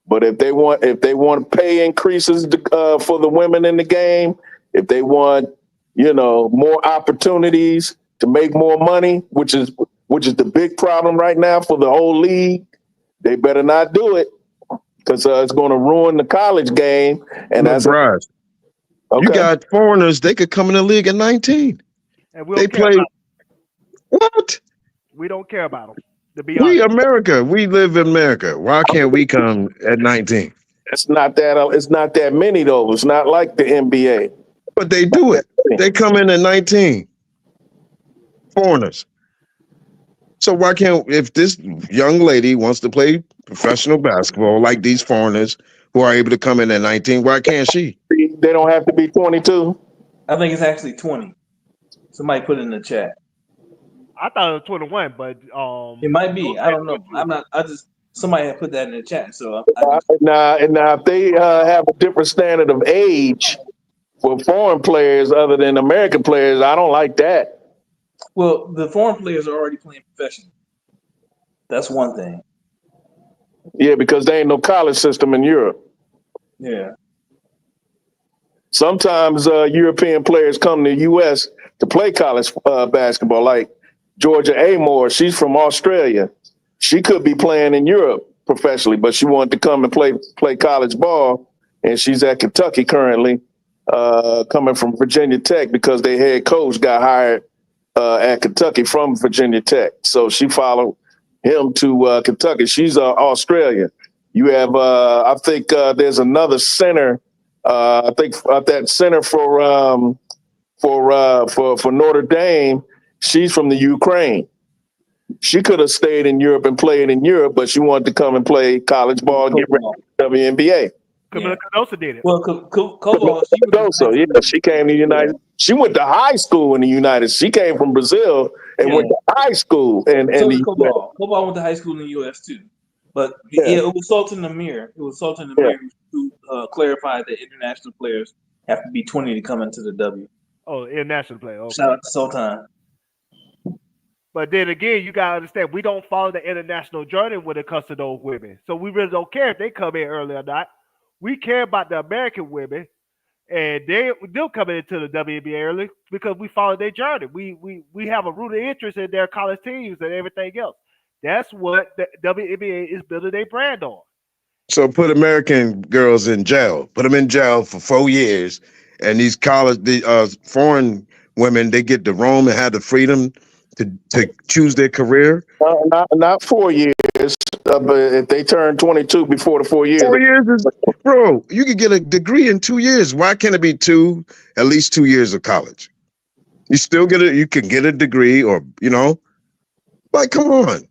But if they want pay increases for the women in the game, if they want, you know, more opportunities to make more money, which is the big problem right now for the whole league, they better not do it, because it's going to ruin the college game. And that's Bryce, you got foreigners, they could come in the league at 19. And we They don't care play about what? We don't care about them. To be We honest, America, we live in America. Why can't we come at 19? It's not that many though. It's not like the NBA. But they do it. They come in at 19. Foreigners. So why can't, if this young lady wants to play professional basketball like these foreigners who are able to come in at 19, why can't she? They don't have to be 22. I think it's actually 20. Somebody put it in the chat. I thought it was 21, but it might be. I don't know. Somebody had put that in the chat. So now if they have a different standard of age for foreign players other than American players, I don't like that. Well, the foreign players are already playing professional. That's one thing. Yeah, because there ain't no college system in Europe. Yeah. Sometimes European players come to the U.S. to play college basketball, like Georgia Amore. She's from Australia. She could be playing in Europe professionally, but she wanted to come and play college ball, and she's at Kentucky currently, coming from Virginia Tech because their head coach got hired at Kentucky from Virginia Tech. So she followed him to Kentucky. She's Australian. You have, I think there's another center. I think that center for Notre Dame. She's from the Ukraine. She could have stayed in Europe and played in Europe, but she wanted to come and play college ball and get ready for the WNBA. Camila Cardoso did it. Well, she came to the United. She went to high school in the United. She came from Brazil and went to high school. And so did Cobalt went to high school in the U.S. too. But it was Sultan Amir. It was Sultan Amir who clarified that international players have to be 20 to come into the W. Oh, international player. Okay. Shout out to Sultan. But then again, you gotta understand, we don't follow the international journey when it comes to those women. So we really don't care if they come in early or not. We care about the American women, and they're coming into the WNBA early because we follow their journey. We have a rooted interest in their college teams and everything else. That's what the WNBA is building their brand on. So put American girls in jail. Put them in jail for 4 years, and these foreign women, they get to roam and have the freedom to choose their career. Not 4 years, but if they turn 22 before the 4 years. 4 years is, bro, you could get a degree in 2 years. Why can't it be at least 2 years of college? You still you can get a degree, or, you know, like, come on.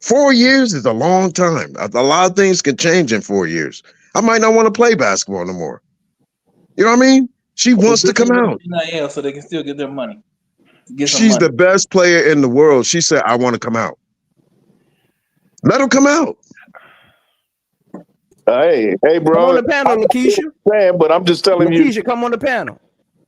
4 years is a long time. A lot of things can change in 4 years. I might not want to play basketball no more. You know what I mean? She wants to come out. NIL so they can still get their money. She's the best player in the world. She said, I want to come out. Let her come out. Hey, bro. Come on the panel, Lakeisha. But I'm just telling you. Lakeisha, come on the panel.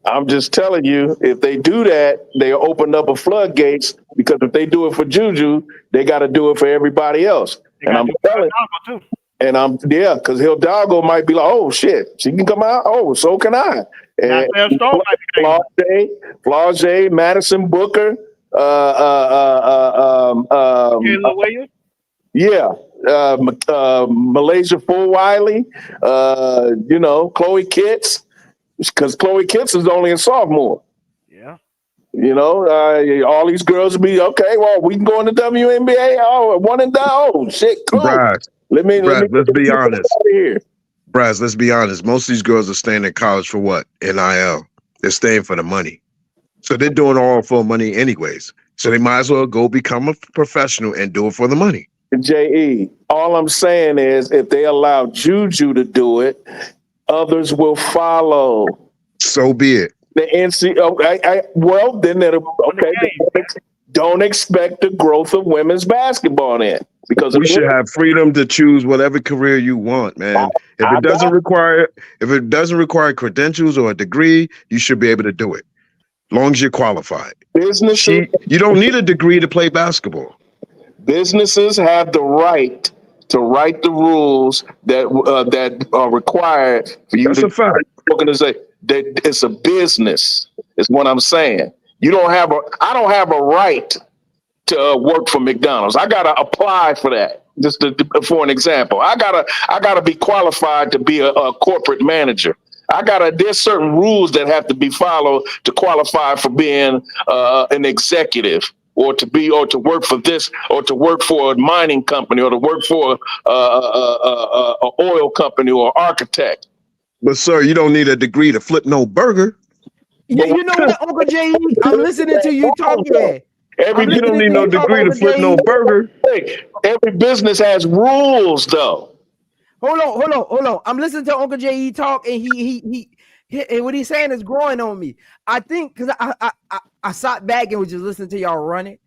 I'm just telling you, if they do that, they open up a floodgates, because if they do it for Juju, they got to do it for everybody else. And I'm telling you. And because Hidalgo might be like, oh shit, she can come out. Oh, so can I. And Flau'jae, Madison Booker, Malaysia Fulwiley, Chloe Kitts, because Chloe Kitts is only a sophomore. Yeah. All these girls will be, okay, well, we can go in the WNBA. Oh, one and done. Oh, shit, cool. Brad, let's be honest. Braz, let's be honest. Most of these girls are staying in college for what? NIL. They're staying for the money. So they're doing all for money anyways. So they might as well go become a professional and do it for the money. J.E., all I'm saying is if they allow Juju to do it, others will follow. So be it. The NCAA, then don't expect the growth of women's basketball then. Because we should have freedom to choose whatever career you want, man. If it doesn't require credentials or a degree, you should be able to do it. long as you're qualified. Businesses, You don't need a degree to play basketball. businesses have the right to write the rules that are required for you That's to a fact. organization. That it's a business, is what I'm saying. I don't have a right to work for McDonald's. I gotta apply for that. Just for an example, I gotta be qualified to be a corporate manager. There's certain rules that have to be followed to qualify for being an executive, or to work for this, or to work for a mining company, or to work for a oil company, or architect. But sir, you don't need a degree to flip no burger. You know what, Uncle Jay? I'm listening to you talk. Yeah. You don't need no degree to flip no burger. Every business has rules, though. Hold on. I'm listening to Uncle Jay talk, and he what he's saying is growing on me. I think because I sat back and was just listening to y'all run it.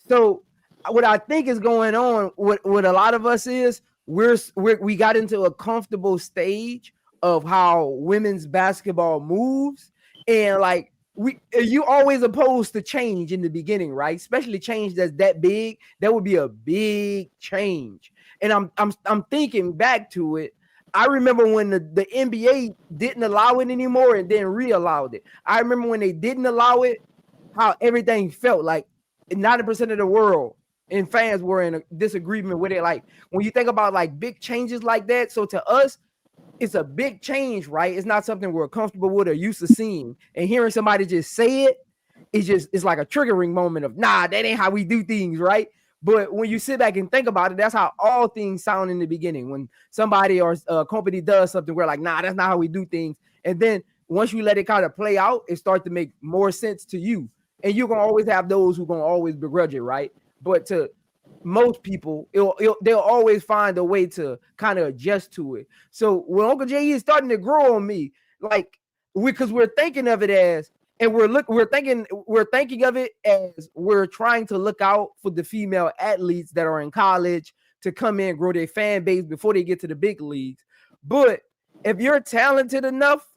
So what I think is going on with a lot of us is we got into a comfortable stage of how women's basketball moves, and like you always opposed to change in the beginning, right? Especially change that's that big. That would be a big change. And I'm thinking back to it. I remember when the NBA didn't allow it anymore and then re-allowed it. I remember when they didn't allow it, how everything felt like 90% of the world and fans were in a disagreement with it. Like when you think about like big changes like that, so to us, it's a big change, right? It's not something we're comfortable with or used to seeing. And hearing somebody just say it, it's like a triggering moment of, nah, that ain't how we do things, right? But when you sit back and think about it, that's how all things sound in the beginning. When somebody or a company does something, we're like, nah, that's not how we do things. And then once you let it kind of play out, it starts to make more sense to you. And you're going to always have those who are going to always begrudge it, right? But to most people, they'll always find a way to kind of adjust to it. So when Uncle Jay is starting to grow on me, like because we're thinking of it as, and we're thinking of it as we're trying to look out for the female athletes that are in college to come in and grow their fan base before they get to the big leagues. But if you're talented enough,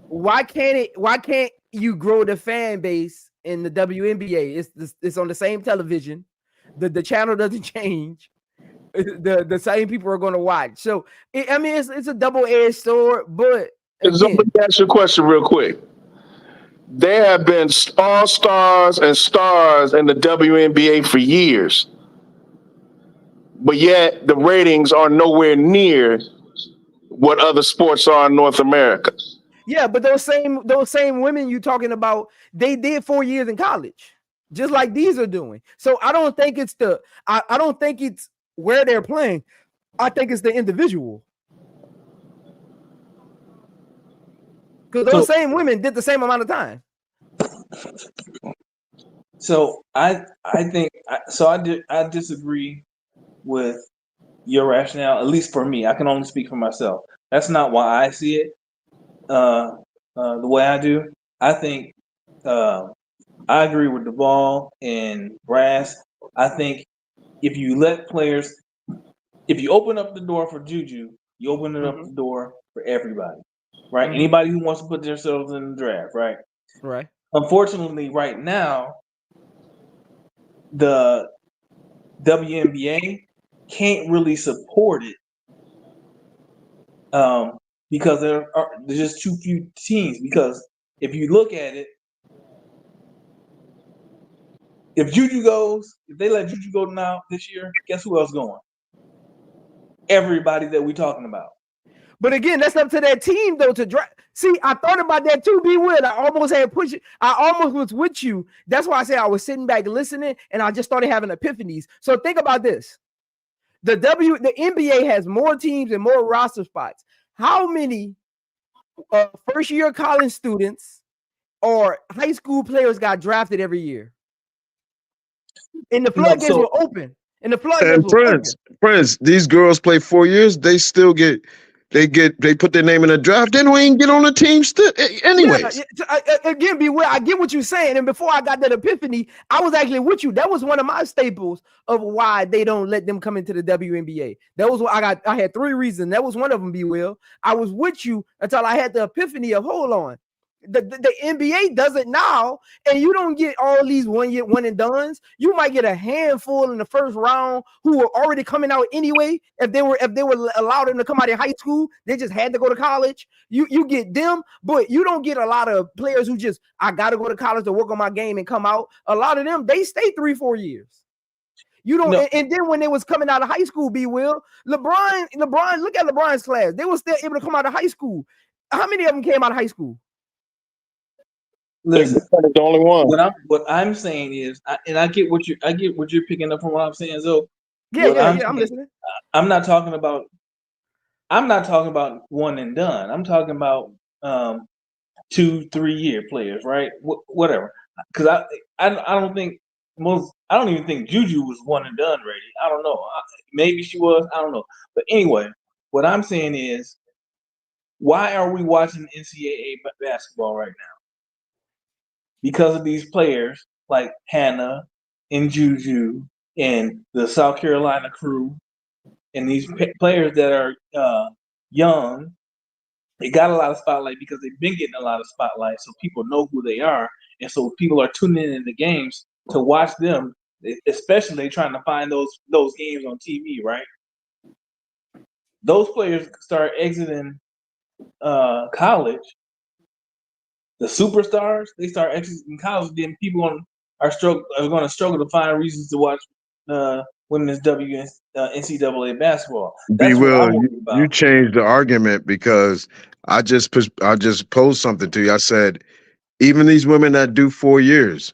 why can't you grow the fan base in the WNBA? It's on the same television. The channel doesn't change. The same people are going to watch. So it's a double-edged sword. But let me ask you a question real quick. There have been all-stars and stars in the WNBA for years, but yet the ratings are nowhere near what other sports are in North America. Yeah, but those same women you talking about, they did 4 years in college, just like these are doing. So I don't think it's I don't think it's where they're playing. I think it's the individual. Because those same women did the same amount of time. So I disagree with your rationale, at least for me. I can only speak for myself. That's not why I see it the way I do. I think I agree with Duvall and Brass. I think if you open up the door for Juju, you open it up the door for everybody, right? Mm-hmm. Anybody who wants to put themselves in the draft, right? Right. Unfortunately, right now, the WNBA can't really support it because there's just too few teams. Because if you look at it, if they let Juju go now this year, guess who else going? Everybody that we're talking about. But again, that's up to that team though to draft. See, I thought about that too, B. Will. I almost had pushed it. I almost was with you. That's why I said I was sitting back listening, and I just started having epiphanies. So think about this: the NBA has more teams and more roster spots. How many first-year college students or high school players got drafted every year? And the floodgates were open. And the floodgates were open. Friends, these girls play 4 years. They still get. They put their name in a draft. They don't even get on the team still. Anyways. Yeah, again, beware. I get what you're saying. And before I got that epiphany, I was actually with you. That was one of my staples of why they don't let them come into the WNBA. That was what I had 3 reasons. That was one of them, B. Will. I was with you until I had the epiphany of, hold on. The NBA does it now, and you don't get all these one and dones. You might get a handful in the first round who were already coming out anyway. If they were allowed them to come out of high school, they just had to go to college. You get them, but you don't get a lot of players who just, I got to go to college to work on my game and come out. A lot of them, they stay 3-4 years. You don't, and then when they was coming out of high school, LeBron, look at LeBron's class. They were still able to come out of high school. How many of them came out of high school? Listen, the only one. What I'm saying is, I get what you're picking up from what I'm saying. So I'm listening. I'm not talking about one and done. I'm talking about 2-3 year players, right? Whatever. Because I don't even think Juju was one and done ready. I don't know. Maybe she was. I don't know. But anyway, what I'm saying is, why are we watching NCAA basketball right now? Because of these players like Hannah and Juju and the South Carolina crew and these players that are young. They got a lot of spotlight because they've been getting a lot of spotlight, so people know who they are. And so people are tuning in the games to watch them, especially trying to find those games on TV, right? Those players start exiting college. The superstars, they start exiting college, then people are going to struggle to find reasons to watch women's NCAA basketball. That's you changed the argument because I just posed something to you. I said, even these women that do 4 years,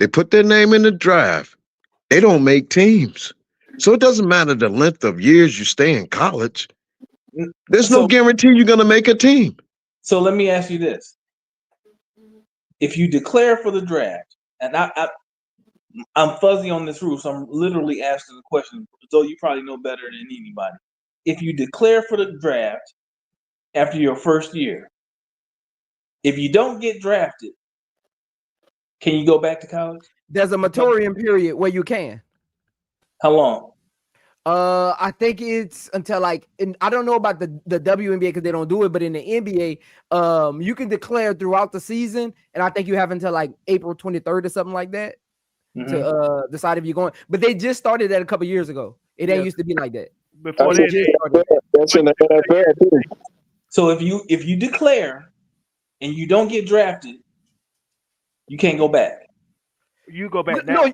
they put their name in the draft. They don't make teams. So it doesn't matter the length of years you stay in college. There's no guarantee you're going to make a team. So let me ask you this. If you declare for the draft, and I'm fuzzy on this rule, so I'm literally asking the question, though you probably know better than anybody. If you declare for the draft after your first year, if you don't get drafted, can you go back to college? There's a moratorium period where you can. How long? I think it's until I don't know about the WNBA because they don't do it, but in the NBA, you can declare throughout the season, and I think you have until like April 23rd or something like that to decide if you're going. But they just started that a couple years ago. It ain't used to be like that. Before that's in the NFL too. So if you declare and you don't get drafted, you can't go back. You go back now. No,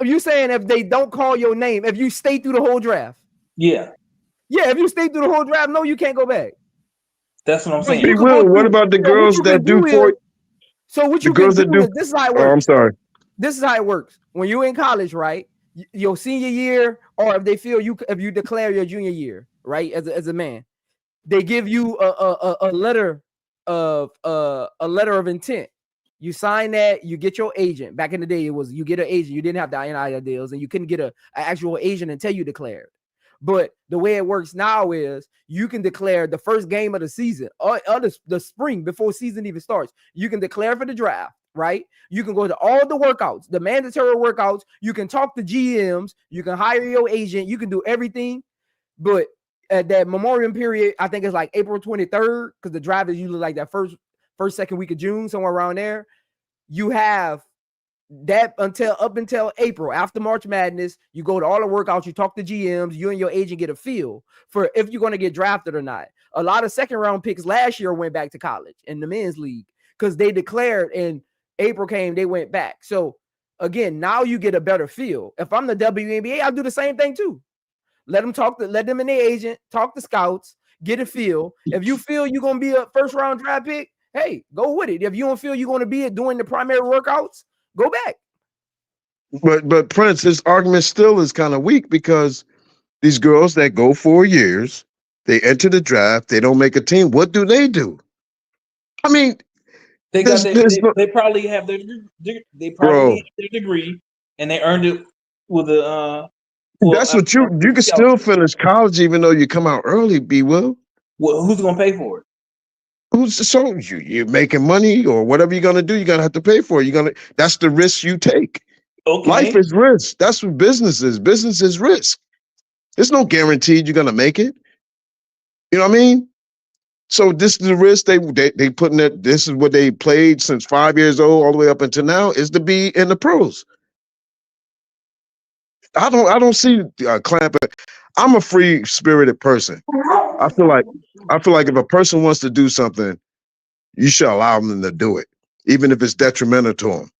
you saying if they don't call your name, if you stay through the whole draft. Yeah. Yeah, if you stay through the whole draft, no, you can't go back. That's what I'm saying. What about the girls that do 4? So what you can do is, this is how it works. Oh, I'm sorry. This is how it works. When you're in college, right? Your senior year, or if they feel if you declare your junior year, right? As a man, they give you a letter of intent. You sign that, you get your agent. Back in the day, it was you get an agent. You didn't have the NIL deals, and you couldn't get an actual agent until you declared. But the way it works now is you can declare the first game of the season or the spring before season even starts. You can declare for the draft, right? You can go to all the workouts, the mandatory workouts. You can talk to GMs. You can hire your agent. You can do everything. But at that memorial period, I think it's like April 23rd, because the draft is usually like that first second week of June, somewhere around there. You have that up until April. After March Madness, you go to all the workouts, you talk to GMs, you and your agent get a feel for if you're going to get drafted or not. A lot of second round picks last year went back to college in the men's league because they declared and April came, they went back. So again, now you get a better feel. If I'm the WNBA, I'll do the same thing too. Let them and their agent talk to scouts, get a feel. If you feel you're going to be a first round draft pick, hey, go with it. If you don't feel you're going to be doing the primary workouts, go back. But Prince, this argument still is kind of weak because these girls that go 4 years, they enter the draft, they don't make a team. What do? I mean, they probably have their degree and they earned it with a. That's what you can still finish college even though you come out early. Well, who's going to pay for it? So you're making money or whatever you're gonna do, you're gonna have to pay for it. That's the risk you take. Okay. Life is risk. That's what business is. Business is risk. There's no guaranteed you're gonna make it. You know what I mean? So this is the risk they putting it. This is what they played since 5 years old all the way up until now, is to be in the pros. I don't see clamping. I'm a free spirited person. I feel like if a person wants to do something, you should allow them to do it, even if it's detrimental to them.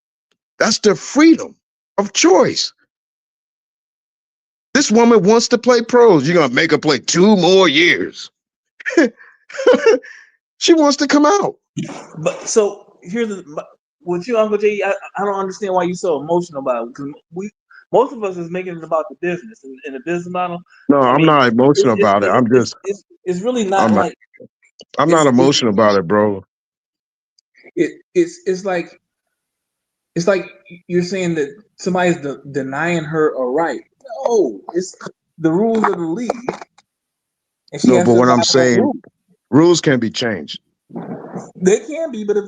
That's their freedom of choice. This woman wants to play pros. You're gonna make her play 2 more years. She wants to come out. But so here's with you, Uncle J. I don't understand why you're so emotional about it, because most of us is making it about the business and the business model. No, I'm not emotional about it. I'm just. It's really not like. I'm not emotional about it, bro. It's like you're saying that somebody's denying her a right. No, it's the rules of the league. And No, but what I'm saying, rules can be changed. They can be, but if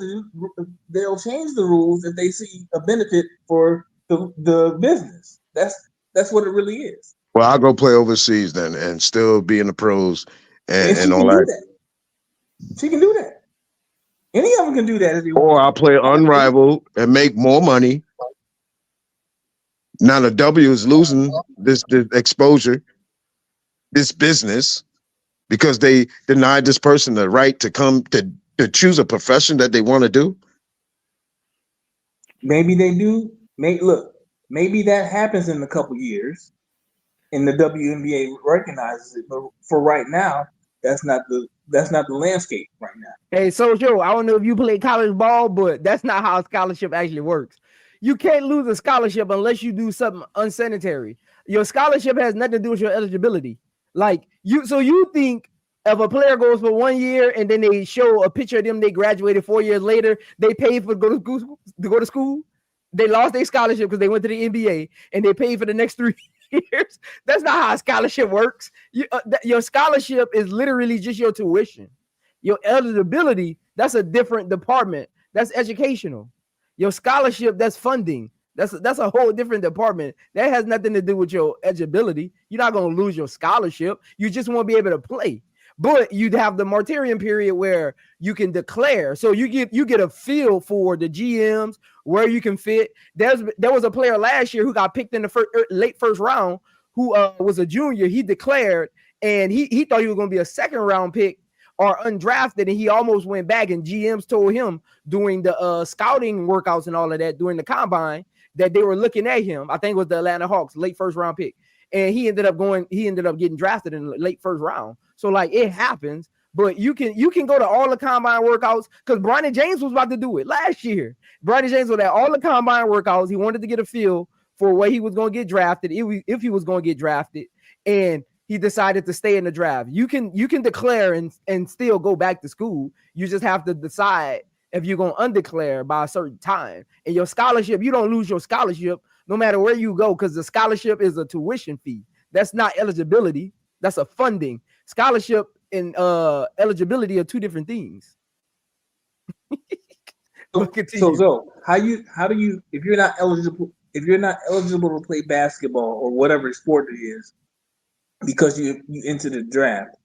they'll change the rules if they see a benefit for the business. That's what it really is. Well, I'll go play overseas then and still be in the pros and all that. She can do that. Any of them can do that. Or I'll play unrivaled and make more money. Now the W is losing this exposure, this business, because they denied this person the right to come to choose a profession that they want to do. Maybe they do. Maybe that happens in a couple years, and the WNBA recognizes it. But for right now, that's not the landscape right now. Hey, so Joe, I don't know if you play college ball, but that's not how a scholarship actually works. You can't lose a scholarship unless you do something unsanitary. Your scholarship has nothing to do with your eligibility. Like you think if a player goes for 1 year and then they show a picture of them, they graduated 4 years later, they paid for to go to school. They lost their scholarship because they went to the NBA and they paid for the next 3 years. That's not how a scholarship works. Your scholarship is literally just your tuition. Your eligibility, that's a different department. That's educational. Your scholarship, that's funding. That's a whole different department. That has nothing to do with your eligibility. You're not going to lose your scholarship. You just won't be able to play. But you'd have the Martyrian period where you can declare. So you get a feel for the GMs, where you can fit. There was a player last year who got picked in the late first round who was a junior. He declared, and he thought he was going to be a second round pick or undrafted, and he almost went back, and GMs told him during the scouting workouts and all of that during the combine that they were looking at him. I think it was the Atlanta Hawks, late first round pick. And he ended up getting drafted in the late first round. So like it happens, but you can go to all the combine workouts because Bronny James was about to do it last year. Bronny James was at all the combine workouts. He wanted to get a feel for where he was going to get drafted, if he was going to get drafted, and he decided to stay in the draft. You can declare and still go back to school. You just have to decide if you're going to undeclare by a certain time. And your scholarship, you don't lose your scholarship no matter where you go, because the scholarship is a tuition fee. That's not eligibility. That's a funding. Scholarship and eligibility are two different things. So how do you if you're not eligible to play basketball or whatever sport it is because you enter the draft,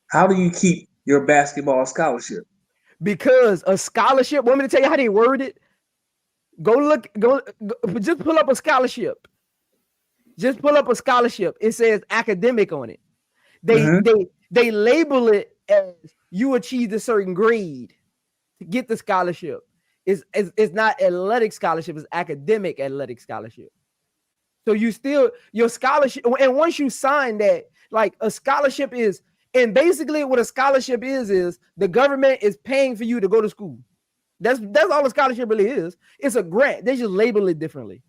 how do you keep your basketball scholarship? Because a scholarship, want me to tell you how they word it? Go just pull up a scholarship. Just pull up a scholarship. It says academic on it. They label it as you achieved a certain grade to get the scholarship. It's not athletic scholarship, it's academic athletic scholarship. So you still, your scholarship, and once you sign that, like a scholarship is, and basically what a scholarship is the government is paying for you to go to school. That's all a scholarship really is. It's a grant. They just label it differently.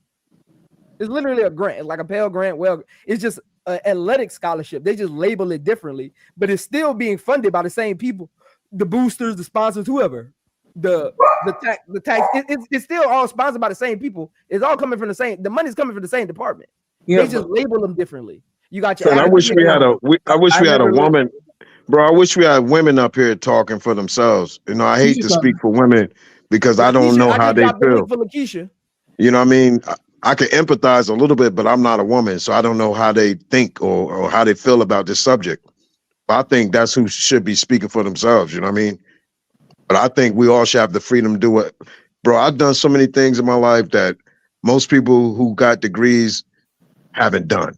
It's literally a grant. It's like a Pell Grant. Well, it's just an athletic scholarship. They just label it differently, but it's still being funded by the same people, the boosters, the sponsors, whoever. The tax. It's still all sponsored by the same people. It's all coming from the same. The money's coming from the same department. Yeah, they just label them differently. You got your. I wish we had a woman. Bro, I wish we had women up here talking for themselves. You know, I hate to speak for women because I don't know how they feel. You know what I mean? I can empathize a little bit, but I'm not a woman, so I don't know how they think or how they feel about this subject. I think that's who should be speaking for themselves. You know what I mean? But I think we all should have the freedom to do it. Bro, I've done so many things in my life that most people who got degrees haven't done.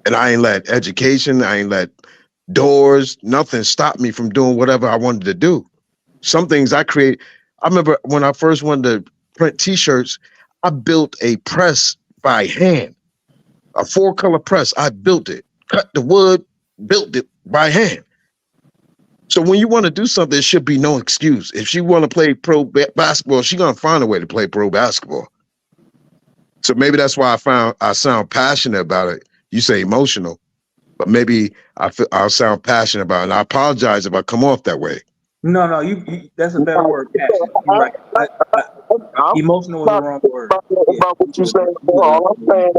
And I ain't let education, I ain't let doors, nothing stop me from doing whatever I wanted to do. Some things I create. I remember when I first wanted to print t-shirts, I built a press by hand, a 4-color press. I built it, cut the wood, built it by hand. So when you want to do something, there should be no excuse. If she want to play pro basketball, she's going to find a way to play pro basketball. So maybe that's why I sound passionate about it. You say emotional, but maybe I'll sound passionate about it. And I apologize if I come off that way. No, you that's a better word, passionate. You're right. Emotional is the wrong word. About what you said, all I'm saying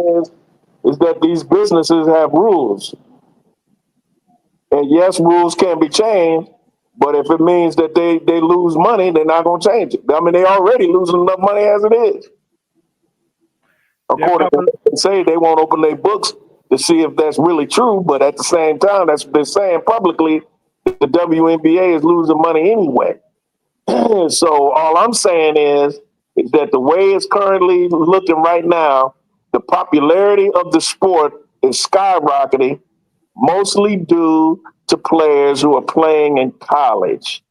is that these businesses have rules. And yes, rules can be changed, but if it means that they lose money, they're not going to change it. I mean, they already losing enough money as it is. According to what they say, they won't open their books to see if that's really true, but at the same time, they're saying publicly that the WNBA is losing money anyway. So all I'm saying is that the way it's currently looking right now, the popularity of the sport is skyrocketing, mostly due to players who are playing in college.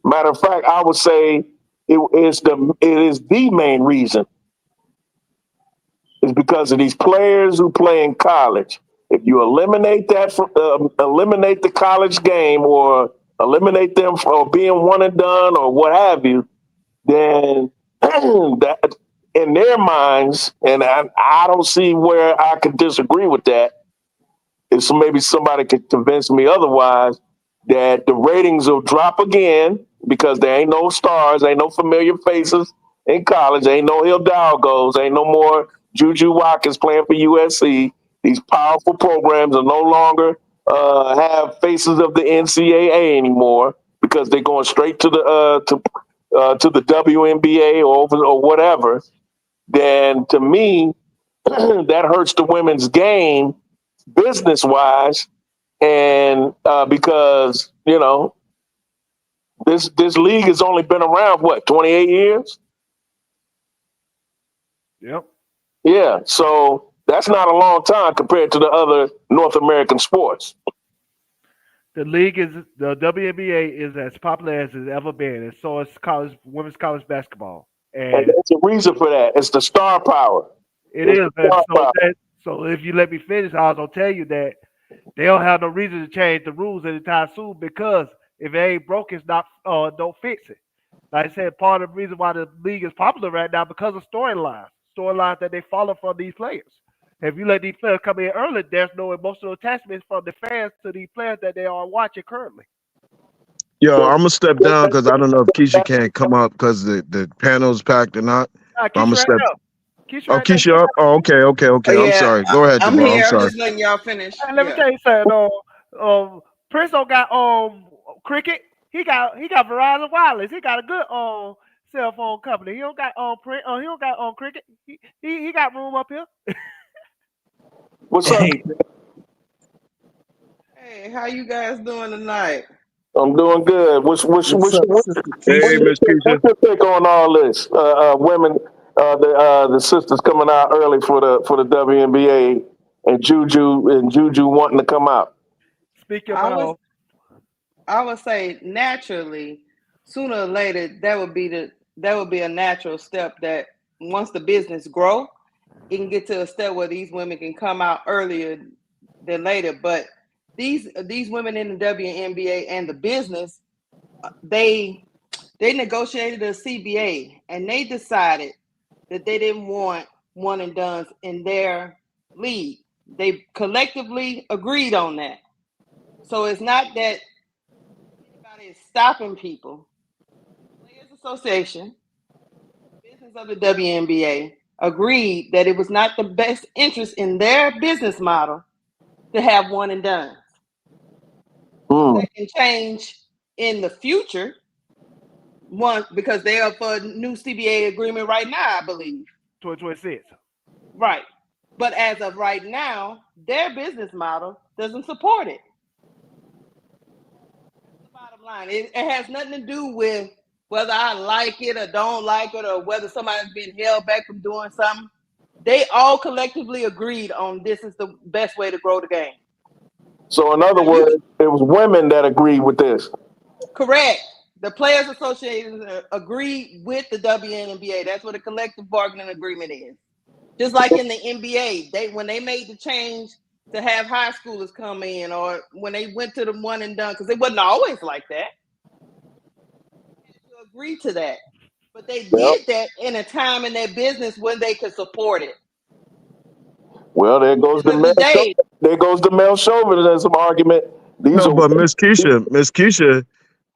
Matter of fact, I would say it is the main reason. It's because of these players who play in college. If you eliminate eliminate the college game or eliminate them for being one and done or what have you, then that in their minds, and I don't see where I could disagree with that. If maybe somebody could convince me otherwise, that the ratings will drop again because there ain't no stars, ain't no familiar faces in college, ain't no Hidalgos, ain't no more Juju Watkins playing for USC. These powerful programs are no longer have faces of the NCAA anymore because they're going straight to the WNBA or whatever. Then to me, that hurts the women's game business wise, and because this league has only been around 28 years. Yep. Yeah, so that's not a long time compared to the other North American sports. The WNBA is as popular as it's ever been, and so is women's college basketball. And there's a reason for that. It's the star power. It is. So if you let me finish, I was gonna tell you that they don't have no reason to change the rules anytime soon because if it ain't broke, it's not. Don't fix it. Like I said, part of the reason why the league is popular right now because of storylines that they follow from these players. If you let these players come in early, there's no emotional attachment from the fans to these players that they are watching currently. Yo, I'm gonna step down because I don't know if Keisha can't come up because the panel's packed or not. I'm gonna step. Keisha up. Oh, okay. Oh, I'm sorry. Go ahead, I'm Jamal. here. I'm sorry. I'm just letting y'all finish. Let me tell you something. Prince don't got Cricket. He got Verizon Wireless. He got a good cell phone company. He don't got He don't got Cricket. He got room up here. What's up? Hey, how you guys doing tonight? I'm doing good. What's Hey, Miss Keisha. What's your take on all this? Women, the sisters coming out early for the WNBA, and Juju wanting to come out. Speak your mouth. I would say naturally, sooner or later, that would be a natural step that once the business grow, it can get to a step where these women can come out earlier than later. But these women in the WNBA and the business, they negotiated a CBA and they decided that they didn't want one and dones in their league. They collectively agreed on that. So it's not that anybody is stopping people. Players Association, business of the WNBA, agreed that it was not the best interest in their business model to have one and done. That can change in the future. One, because they are for a new CBA agreement right now, I believe. 2026. Right. But as of right now, their business model doesn't support it. It has nothing to do with whether I like it or don't like it, or whether somebody's being held back from doing something. They all collectively agreed on this is the best way to grow the game. So in other words, it was women that agreed with this. Correct. The Players Association agreed with the WNBA. That's what a collective bargaining agreement is. Just like in the NBA, when they made the change to have high schoolers come in, or when they went to the one and done, because it wasn't always like that. They had to agree to that. But they did that in a time in their business when they could support it. Well, there goes the male chauvinism argument. But Miss Keisha,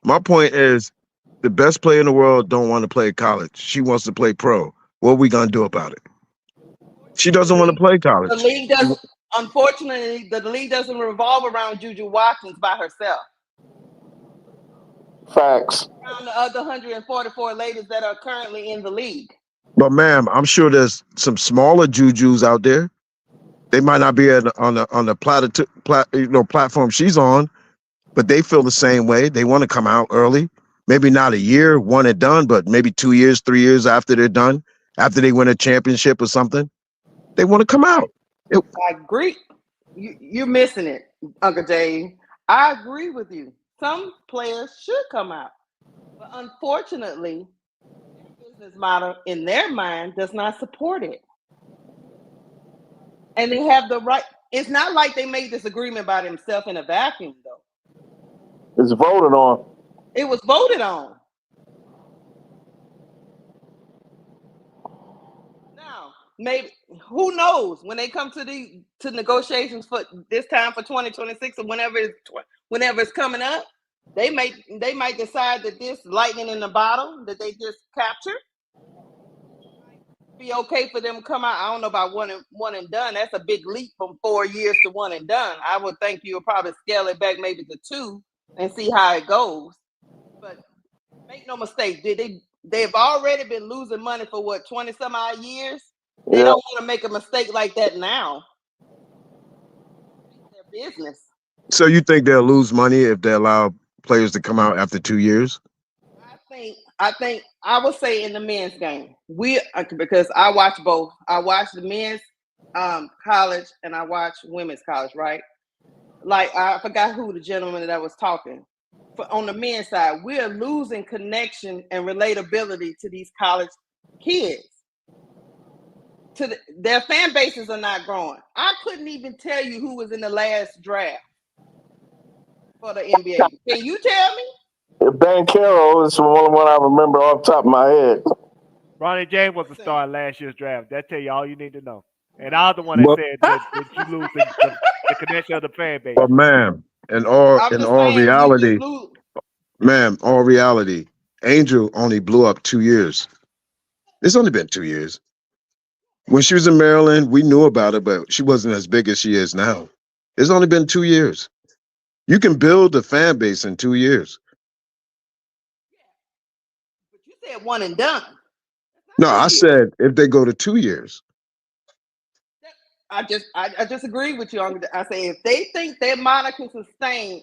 my point is the best player in the world don't want to play college. She wants to play pro. What are we gonna do about it? She doesn't want to play college. The league doesn't. Unfortunately, the league doesn't revolve around Juju Watkins by herself. Facts. Around the other 144 ladies that are currently in the league. But ma'am, I'm sure there's some smaller Jujus out there. They might not be on the platform she's on, but they feel the same way. They want to come out early. Maybe not a year, one and done, but maybe 2 years, 3 years after they're done, after they win a championship or something. They want to come out. I agree. You're missing it, Uncle Jay. I agree with you. Some players should come out. But unfortunately, their business model in their mind does not support it. And they have the right. It's not like they made this agreement by themselves in a vacuum, though. It's voted on. It was voted on. Now, maybe who knows when they come to negotiations for this time for 2026 or whenever it's coming up, they might decide that this lightning in the bottle that they just captured be okay for them to come out. I don't know about one and done. That's a big leap from 4 years to one and done. I would think you'll probably scale it back maybe to 2 and see how it goes. But make no mistake, they've already been losing money for what, 20 some odd years? They don't want to make a mistake like that now. It's their business. So you think they'll lose money if they allow players to come out after 2 years? I think I would say in the men's game, because I watch both. I watch the men's college and I watch women's college, right? Like I forgot who the gentleman that was talking. On the men's side, we're losing connection and relatability to these college kids. Their fan bases are not growing. I couldn't even tell you who was in the last draft for the NBA. Can you tell me? Ben Carroll is the only one I remember off the top of my head. Ronnie James was the star in last year's draft. That tell you all you need to know. And I was the one that said that you lose the connection of the fan base. But ma'am, in all reality, Angel only blew up 2 years. It's only been 2 years. When she was in Maryland, we knew about her, but she wasn't as big as she is now. It's only been 2 years. You can build a fan base in 2 years. But you said one and done. No, I said if they go to 2 years. I just agree with you. I say if they think their model can sustain,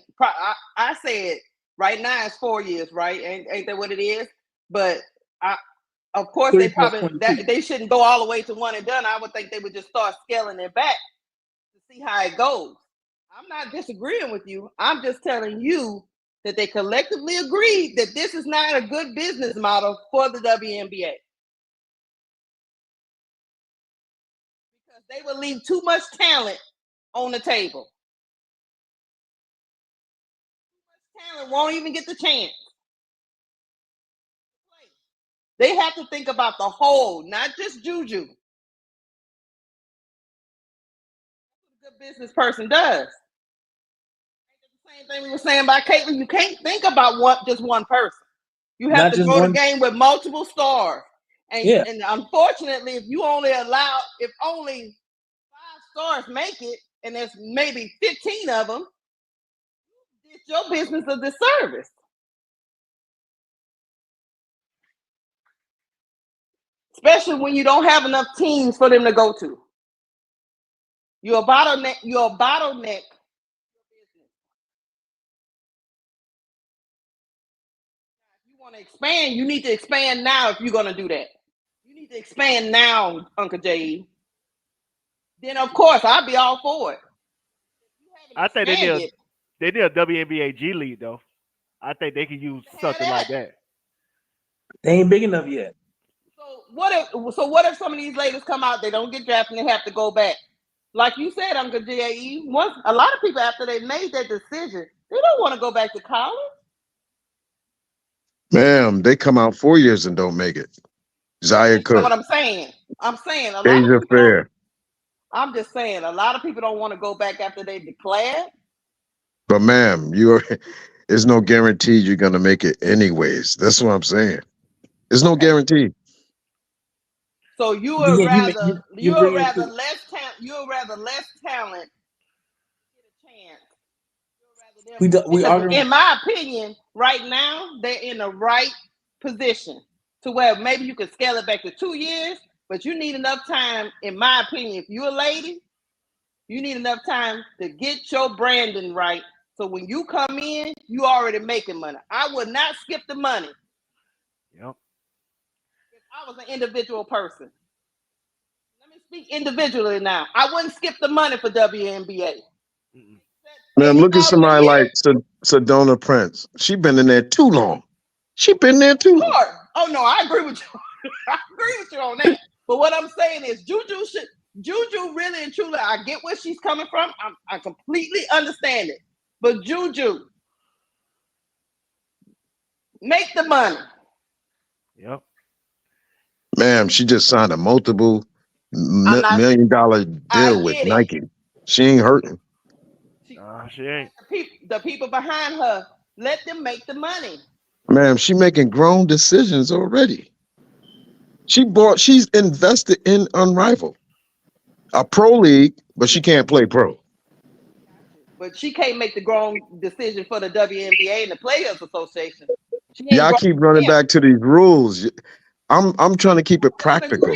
I said right now it's 4 years, right? Ain't that what it is? But of course they shouldn't go all the way to one and done. I would think they would just start scaling it back to see how it goes. I'm not disagreeing with you. I'm just telling you that they collectively agreed that this is not a good business model for the WNBA. Because they will leave too much talent on the table. Too much talent won't even get the chance. They have to think about the whole, not just Juju. That's what a good business person does. The same thing we were saying about Caitlin. You can't think about just one person. You have to grow the game with multiple stars. And unfortunately, if only 5 stars make it, and there's maybe 15 of them, it's your business a disservice. Especially when you don't have enough teams for them to go to. You're a bottleneck. want to expand, you need to expand now if you're going to do that. You need to expand now, Uncle J. Then, of course, I'll be all for it. I think they need a WNBA G League, though. I think they could use something like that. They ain't big enough yet. So what if some of these ladies come out, they don't get drafted, and they have to go back? Like you said, Uncle J.E., once a lot of people, after they made that decision, they don't want to go back to college. Ma'am, they come out 4 years and don't make it. Zaya That's Cook. what I'm saying. I'm just saying, a lot of people don't want to go back after they declared. But ma'am, there's no guarantee you're gonna make it anyways. That's what I'm saying. There's no guarantee. So you would rather less talent get a chance. In my opinion, right now they're in the right position to where maybe you could scale it back to 2 years, but you need enough time, in my opinion. If you're a lady, you need enough time to get your branding right. So when you come in, you already making money. I would not skip the money. Yep. If I was an individual person. Let me speak individually now. I wouldn't skip the money for WNBA. Ma'am, look at somebody like Sedona Prince. She been in there too long. She been there too long. Oh no, I agree with you. I agree with you on that. But what I'm saying is Juju really and truly, I get where she's coming from. I completely understand it. But Juju, make the money. Yep. Ma'am, she just signed a multiple $1 million deal with Nike. She ain't hurting. She ain't. The people behind her, let them make the money. Ma'am, she making grown decisions already. She's invested in Unrivaled, a pro league, but she can't play pro. But she can't make the grown decision for the WNBA and the Players Association. Y'all keep running back to these rules. I'm trying to keep it practical.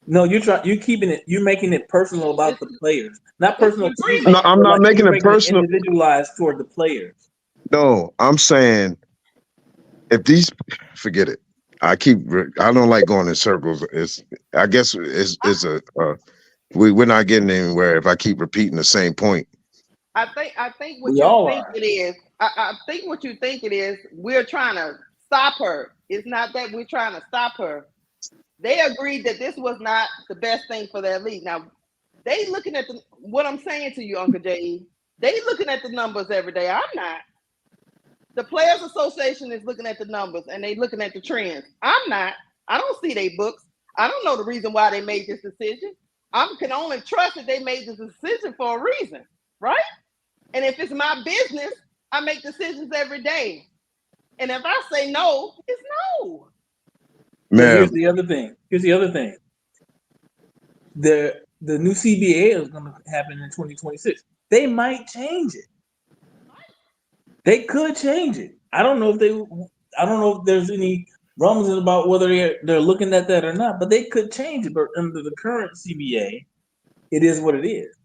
No, you're making it personal about the players, not personal to you. No, I'm not making it personal. Individualized toward the players. No, I'm saying forget it. I don't like going in circles. We're not getting anywhere if I keep repeating the same point. I think what you think it is. I think what you think it is. We're trying to stop her. It's not that we're trying to stop her. They agreed that this was not the best thing for their league. Now, they looking at what I'm saying to you, Uncle J.E. They looking at the numbers every day. I'm not. The Players Association is looking at the numbers and they looking at the trends. I'm not. I don't see their books. I don't know the reason why they made this decision. I can only trust that they made this decision for a reason, right? And if it's my business, I make decisions every day. And if I say no, it's no. Man. Here's the other thing. The new CBA is going to happen in 2026. They might change it. They could change it. I don't know if there's any rumblings about whether they're looking at that or not, but they could change it. But under the current CBA, it is what it is.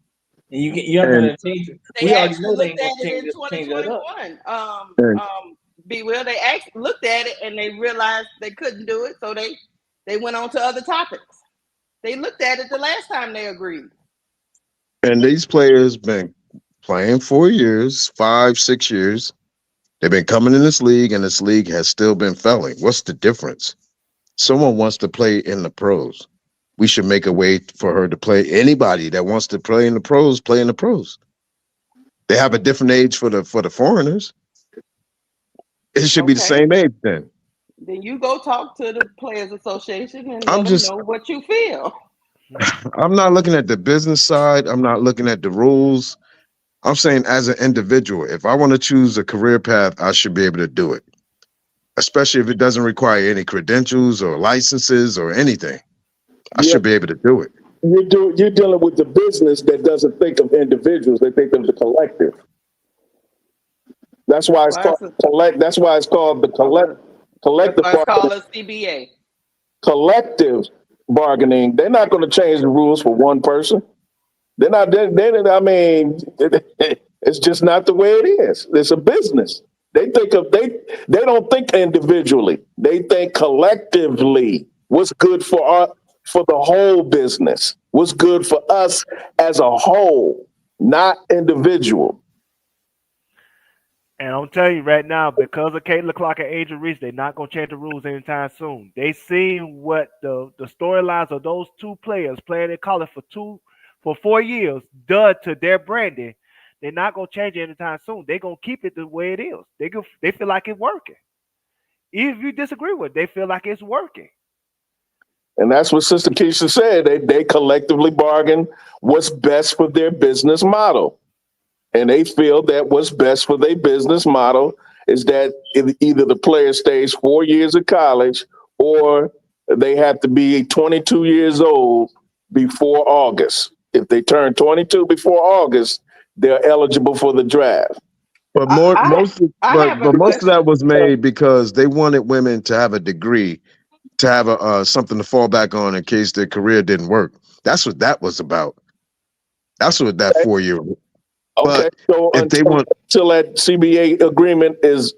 And you're not going to change it. We already know they ain't going to change that up. Be well, they looked at it and they realized they couldn't do it, so they went on to other topics. They looked at it the last time they agreed. And these players been playing 4 years, 5, 6 years. They've been coming in this league, and this league has still been failing. What's the difference? Someone wants to play in the pros. We should make a way for her to play. Anybody that wants to play in the pros, play in the pros. They have a different age for the foreigners. It should be the same age then. Then you go talk to the Players Association and let them know what you feel. I'm not looking at the business side. I'm not looking at the rules. I'm saying as an individual, if I want to choose a career path, I should be able to do it, especially if it doesn't require any credentials or licenses or anything. I should be able to do it. You're dealing with the business that doesn't think of individuals; they think of the collective. That's why it's called collect. That's why it's called the collective. That's why it's called a CBA. Collective bargaining. They're not going to change the rules for one person. They're not. I mean, it's just not the way it is. It's a business. They don't think individually. They think collectively. What's good for the whole business? What's good for us as a whole, not individual. And I'm telling you right now, because of Caitlin Clark and Angel Reese, they're not going to change the rules anytime soon. They seen what the storylines of those two players playing in college for 4 years done to their branding. They're not going to change it anytime soon. They're going to keep it the way it is. They feel like it's working. Even if you disagree with it, they feel like it's working. And that's what Sister Keisha said. They collectively bargain what's best for their business model. And they feel that what's best for their business model is that either the player stays 4 years of college or they have to be 22 years old before August. If they turn 22 before August, they're eligible for the draft. But most of that was made because they wanted women to have a degree, to have something to fall back on in case their career didn't work. That's what that was about. That's what that 4 year. Okay, so until that CBA agreement is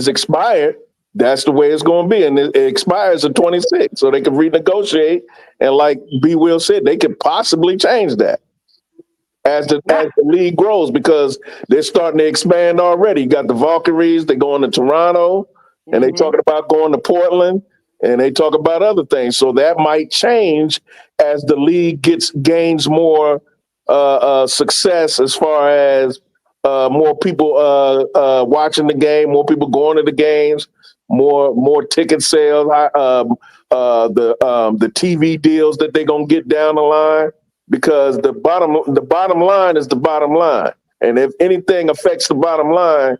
expired, that's the way it's going to be, and it expires at 26, so they can renegotiate. And like B. Will said, they could possibly change that as the league grows because they're starting to expand already. You got the Valkyries, they're going to Toronto, and they talking about going to Portland, and they talk about other things. So that might change as the league gains more success as far as more people watching the game, more people going to the games, more ticket sales, the TV deals that they're gonna get down the line, because the bottom line is the bottom line, and if anything affects the bottom line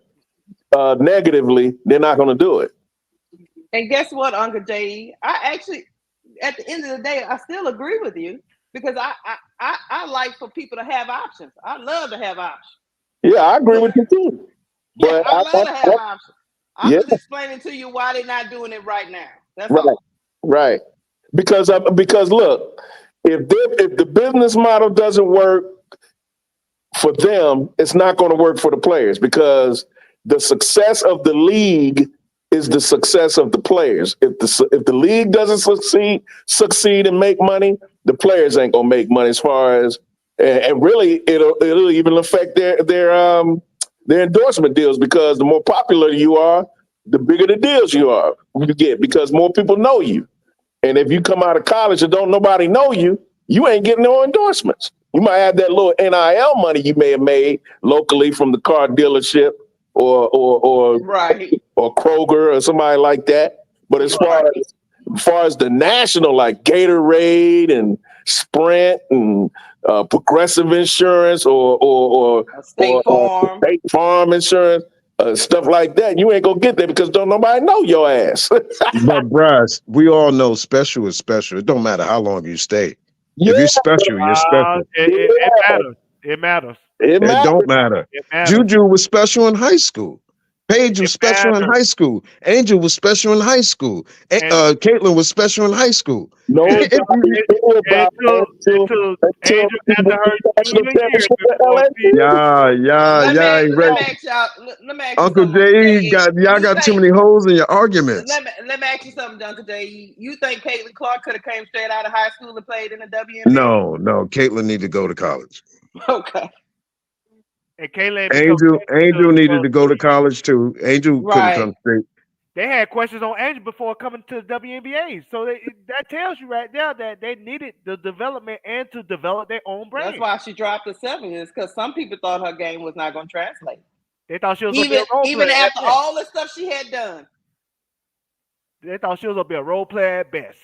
negatively, they're not gonna do it. And guess what, Uncle J? I actually, at the end of the day, I still agree with you. Because I like for people to have options. I love to have options. Yeah, I agree with you too. But I love to have options. I'm just explaining to you why they're not doing it right now. That's all. Right. Because look, if the business model doesn't work for them, it's not going to work for the players, because the success of the league is the success of the players. If the league doesn't succeed and make money, the players ain't gonna make money. As far as and really, it'll even affect their endorsement deals, because the more popular you are, the bigger the deals you get, because more people know you. And if you come out of college and don't nobody know you, you ain't getting no endorsements. You might have that little NIL money you may have made locally from the car dealership or Kroger or somebody like that. But as far as the national, like Gatorade and Sprint and Progressive Insurance or State Farm Insurance, stuff like that, you ain't gonna get there because don't nobody know your ass. But Bryce, we all know special is special. It don't matter how long you stay. If you're special, you're special. It matters. It don't matter. Juju was special in high school. Paige was special in high school. Angel was special in high school. Caitlin was special in high school. No, Until Angel got to her Uncle J, y'all got too many holes in your arguments. Let me ask you something, Uncle J. You think Caitlin Clark could have came straight out of high school and played in the WNBA? No. Caitlin needed to go to college. Okay. And Angel needed to go to college too. Angel couldn't come straight. They had questions on Angel before coming to the WNBA, so that tells you right there that they needed the development and to develop their own brand. That's why she dropped the 7, is because some people thought her game was not going to translate. They thought she was even after all the stuff she had done. They thought she was going to be a role player at best.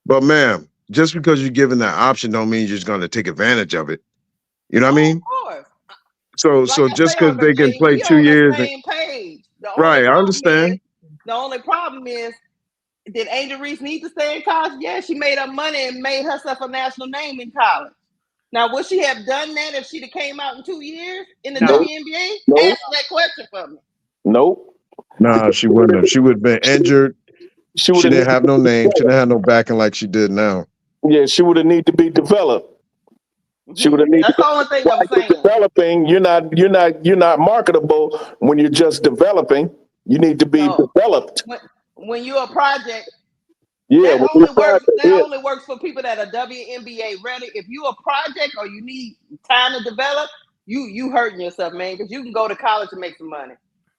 But ma'am, just because you're given that option don't mean you're just going to take advantage of it. You know what I mean? Of course. So just because they can play 2 years, right? I understand. The only problem is, did Angel Reese need to stay in college? Yeah, she made up money and made herself a national name in college. Now, would she have done that if she'd have came out in 2 years in the WNBA? Nope. Answer that question for me. Nope. Nah, she wouldn't have. She would have been injured. She didn't have no name. She didn't have no backing like she did now. Yeah, she would have need to be developed. She would have need That's the only thing I'm saying. Develop developing. You're not marketable when you're just developing. You need to be developed. When you're a project, Yeah, that only works for people that are WNBA ready. If you're a project or you need time to develop, you hurting yourself, man, because you can go to college and make some money.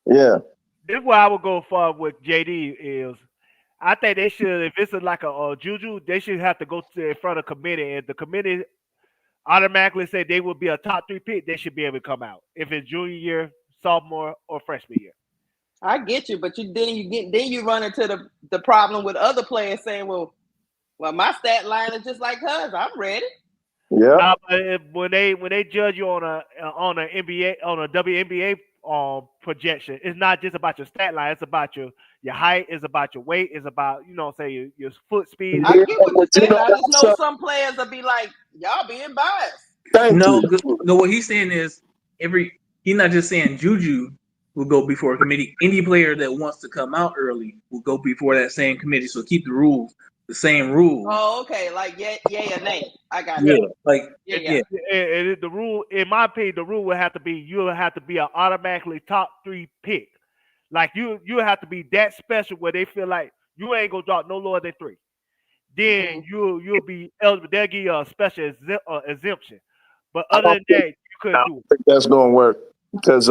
Yeah. This is where I would go for with JD is I think they should, if it's like a Juju, they should have to go to in front of committee, and the committee automatically say they will be a top 3 pick. They should be able to come out if it's junior year, sophomore, or freshman year. I get you, but then you run into the problem with other players saying, well, my stat line is just like hers. I'm ready. Yeah. When they judge you on a WNBA projection, it's not just about your stat line. It's about your height. It's about your weight. It's about say your foot speed. I get what you're saying. I just know some players will be like, y'all being biased. No, what he's saying is he's not just saying Juju will go before a committee. Any player that wants to come out early will go before that same committee. So keep the rules the same rules. Oh, okay. Like yay or nay. I got yeah, it. like yeah. And the rule, in my opinion, the rule would have to be you'll have to be an automatically top 3 pick. Like you have to be that special where they feel like you ain't gonna drop no lower than 3. Then you'll be eligible. They'll give you a special exemption. But other than that, you couldn't do it. I don't think that's gonna work because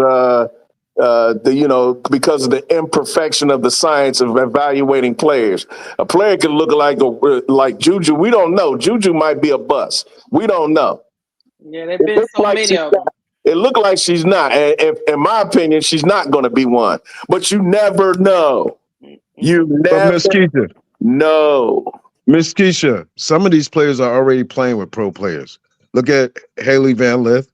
because of the imperfection of the science of evaluating players. A player can look like Juju. We don't know. Juju might be a bust. We don't know. Yeah, there've been so many of them. It looked like she's not. And in my opinion, she's not going to be one. But you never know. You never know. Miss Keisha, some of these players are already playing with pro players. Look at Haley Van Lith.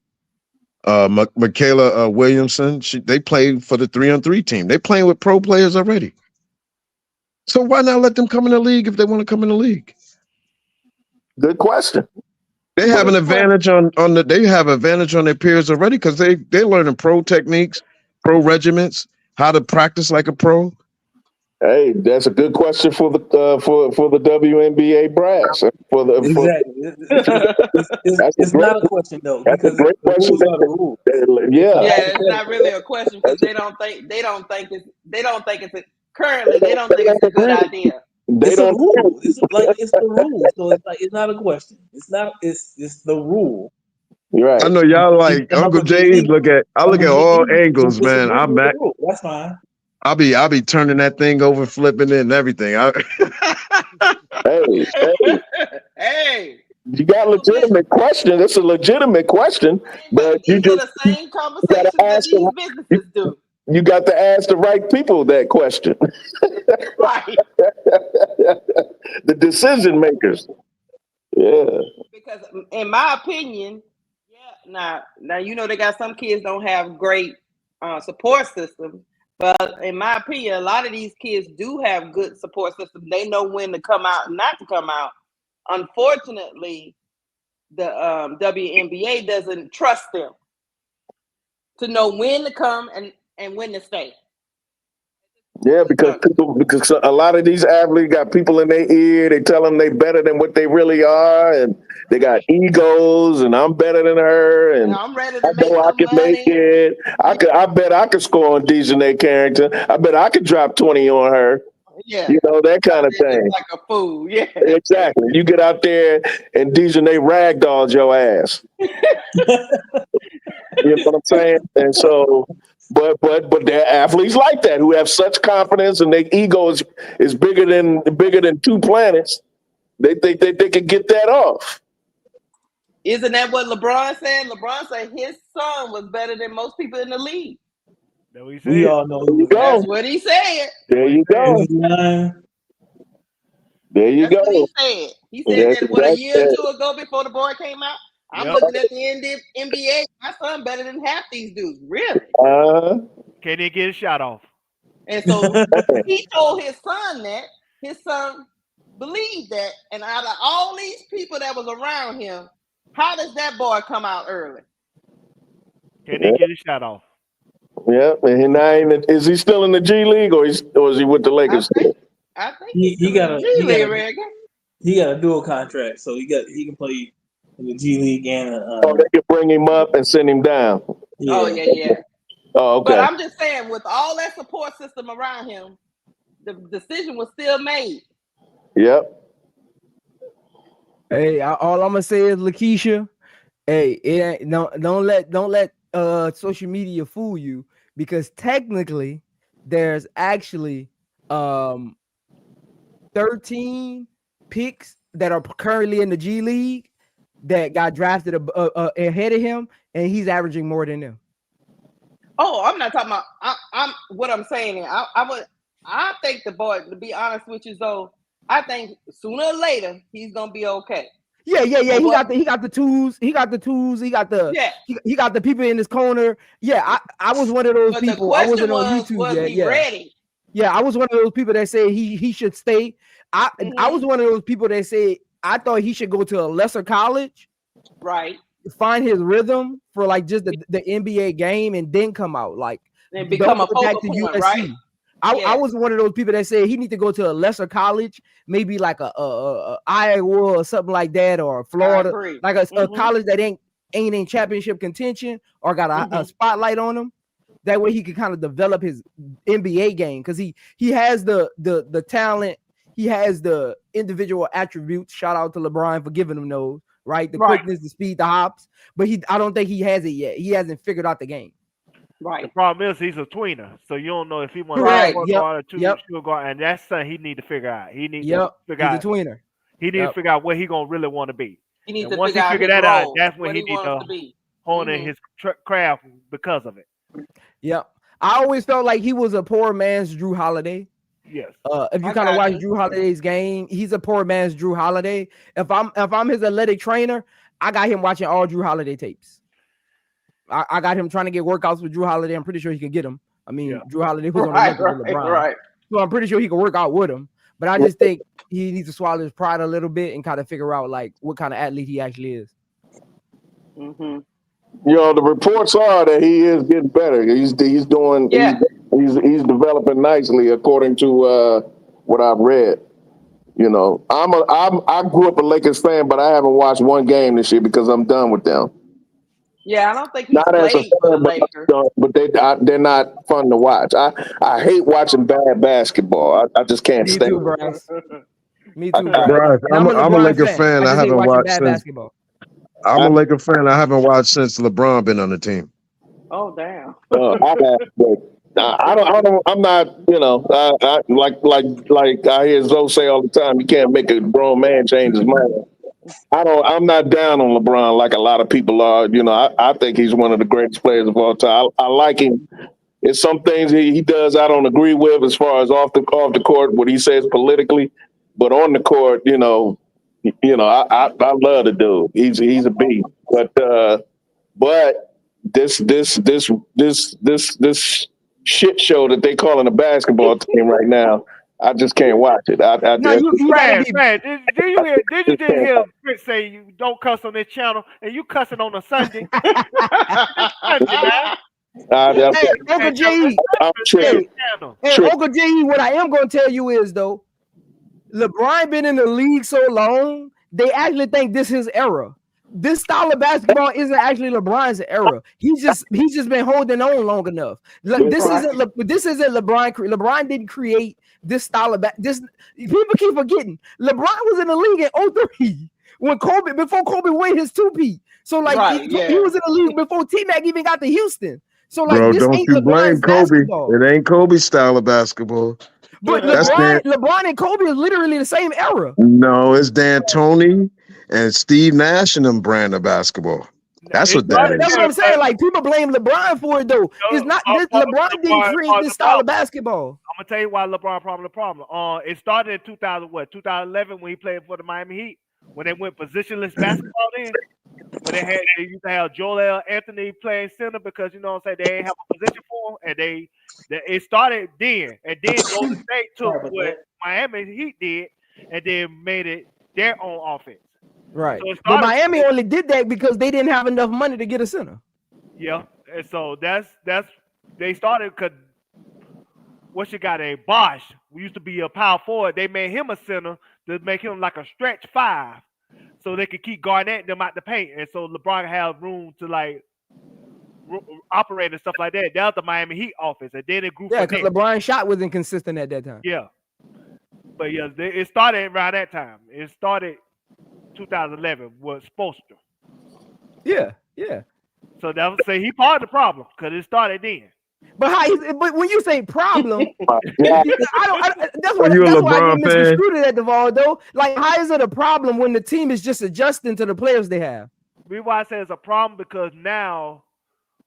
Michaela Williamson, they played for the 3-on-3 team. They playing with pro players already. So why not let them come in the league if they want to come in the league? Good question. They have an advantage they have advantage on their peers already because they're learning pro techniques, pro regiments, how to practice like a pro. Hey, that's a good question for the WNBA brass. It's not a question though. That's a great question. Yeah, it's not really a question because they don't think it's currently they don't think it's a good idea. It's a rule. It's the rule. So it's not a question. It's the rule. Right. I know y'all like Uncle Jay. I look at all angles, man. That's fine. I'll be turning that thing over, flipping it and everything. Hey. You got a legitimate question. It's a legitimate question, but these are the same conversations that these businesses do. You got to ask the right people that question. Right. The decision makers. Yeah. Because in my opinion, now they got some kids don't have great support systems. But in my opinion, a lot of these kids do have good support systems. They know when to come out and not to come out. Unfortunately, the WNBA doesn't trust them to know when to come and when to stay. Yeah, because a lot of these athletes got people in their ear. They tell them they better than what they really are, and they got egos. And I'm better than her, and I'm ready to make some money. Make it. I bet I could score on Dejanay Carrington. I bet I could drop 20 on her. Yeah, that kind of thing. Like a fool. Yeah, exactly. You get out there and Dejanay ragdolls your ass. You know what I'm saying? And so. But there are athletes like that who have such confidence and their ego is bigger than 2 planets. They think they can get that off. Isn't that what LeBron said? LeBron said his son was better than most people in the league. We all know that's what he said. There you go. There you go. What he said. He said that a year or 2 ago before the boy came out. I'm looking at the NBA. My son better than half these dudes. Really? Can he get a shot off? And so he told his son that. His son believed that. And out of all these people that was around him, how does that boy come out early? Can he get a shot off? Yeah. And is he still in the G League or is he with the Lakers? I think he got a G League. He got a dual contract, so he can play in the G League and they can bring him up and send him down. yeah. Oh yeah. Oh, okay. But I'm just saying, with all that support system around him, the decision was still made. Yep. Hey, all I'm gonna say is, Lakeisha, hey, it ain't, don't let social media fool you, because technically there's actually 13 picks that are currently in the G League that got drafted ahead of him, and he's averaging more than them. Oh, I'm not talking about. I'm what I'm saying. I think the boy. To be honest with you, though, I think sooner or later he's gonna be okay. Yeah. He got the tools. He got the tools. He got the he got the people in his corner. Yeah, I was one of those But people. The I wasn't on was, YouTube was yet. he ready? Yeah, I was one of those people that say he should stay. I was one of those people that say I thought he should go to a lesser college, right? Find his rhythm for like just the NBA game, and then come out like and become a focal point, USC. right? I was one of those people that said he need to go to a lesser college, maybe like a Iowa or something like that, or Florida, like a college that ain't in championship contention or got a spotlight on him. That way he can kind of develop his NBA game, because he has the talent, he has the individual attributes. Shout out to LeBron for giving him those, right? The quickness, the speed, the hops, but I don't think he has it yet. He hasn't figured out the game. Right. The problem is he's a tweener, so you don't know if he wants Right. to guard or two shoot guard, and that's something he need to figure out. He needs to figure out. He's a tweener. He needs to figure out what he gonna really want to be. He needs and once he figure that out, that's when he needs to hone in his craft because of it. Yep. I always felt like he was a poor man's Drew Holiday. Yes. If you kind of watch Drew Holiday's game, he's a poor man's Drew Holiday. If I'm his athletic trainer, I got him watching all Drew Holiday tapes. I got him trying to get workouts with Drew Holiday. I'm pretty sure he can get them. I mean, Drew Holiday was on the record with LeBron. Right. So I'm pretty sure he can work out with him. But I just think he needs to swallow his pride a little bit and kind of figure out like what kind of athlete he actually is. You know, the reports are that he is getting better. He's doing. He's developing nicely according to what I've read. You know, I grew up a Lakers fan, but I haven't watched one game this year because I'm done with them. Yeah, I don't think he's played for the Lakers. But they're not fun to watch. I hate watching bad basketball. I just can't stand it. Me too, Bryce. I'm a Laker fan. I haven't watched since basketball. I'm a Laker fan. I haven't watched since LeBron been on the team. Oh damn! I'm not. You know, I like I hear Zoe say all the time. You can't make a grown man change his mind. I'm not down on LeBron like a lot of people are. You know, I think he's one of the greatest players of all time. I like him. It's some things he does I don't agree with as far as off the court, what he says politically, but on the court, I love the dude. He's a beast. But this shit show that they calling a basketball team right now, I just can't watch it. Did you just hear Chris say you don't cuss on this channel and you cussing on a Sunday? Hey, Uncle G. Uncle G, what I am going to tell you is, though, LeBron been in the league so long, they actually think this is his era. This style of basketball isn't actually LeBron's era. He's just been holding on long enough. This isn't LeBron. LeBron didn't create this style of this. People keep forgetting LeBron was in the league in 03 before Kobe won his 2-peat. So like he was in the league before T-Mac even got to Houston. So like, bro, this don't ain't you blame Kobe? basketball. It ain't Kobe's style of basketball. But LeBron and Kobe is literally the same era. No, it's D'Antoni and Steve Nash and them brand of basketball. That's what that is. That's what I'm saying. Like, people blame LeBron for it, though. It's not LeBron didn't create this style of basketball. I'm gonna tell you why LeBron the problem. It started in 2011 when he played for the Miami Heat, when they went positionless basketball in. When they used to have Joel Anthony playing center because they didn't have a position for him, and it started then, and then Golden State took what Miami Heat did and then made it their own offense. Right. So but Miami only did that because they didn't have enough money to get a center. Yeah, and so that's they started because what you got, a Bosch, who used to be a power forward, they made him a center to make him like a stretch 5. so they could keep Garnett them out the paint, and so LeBron have room to like operate and stuff like that. That was the Miami Heat offense, and then it grew. Yeah, because LeBron's shot wasn't consistent at that time. Yeah, but yeah, it started around that time. It started 2011 was Spoelstra. Yeah, yeah. So that would say he part of the problem because it started then. But but when you say problem, that's why I get misconstrued at Duval though. Like, how is it a problem when the team is just adjusting to the players they have? Reason why I say it's a problem because now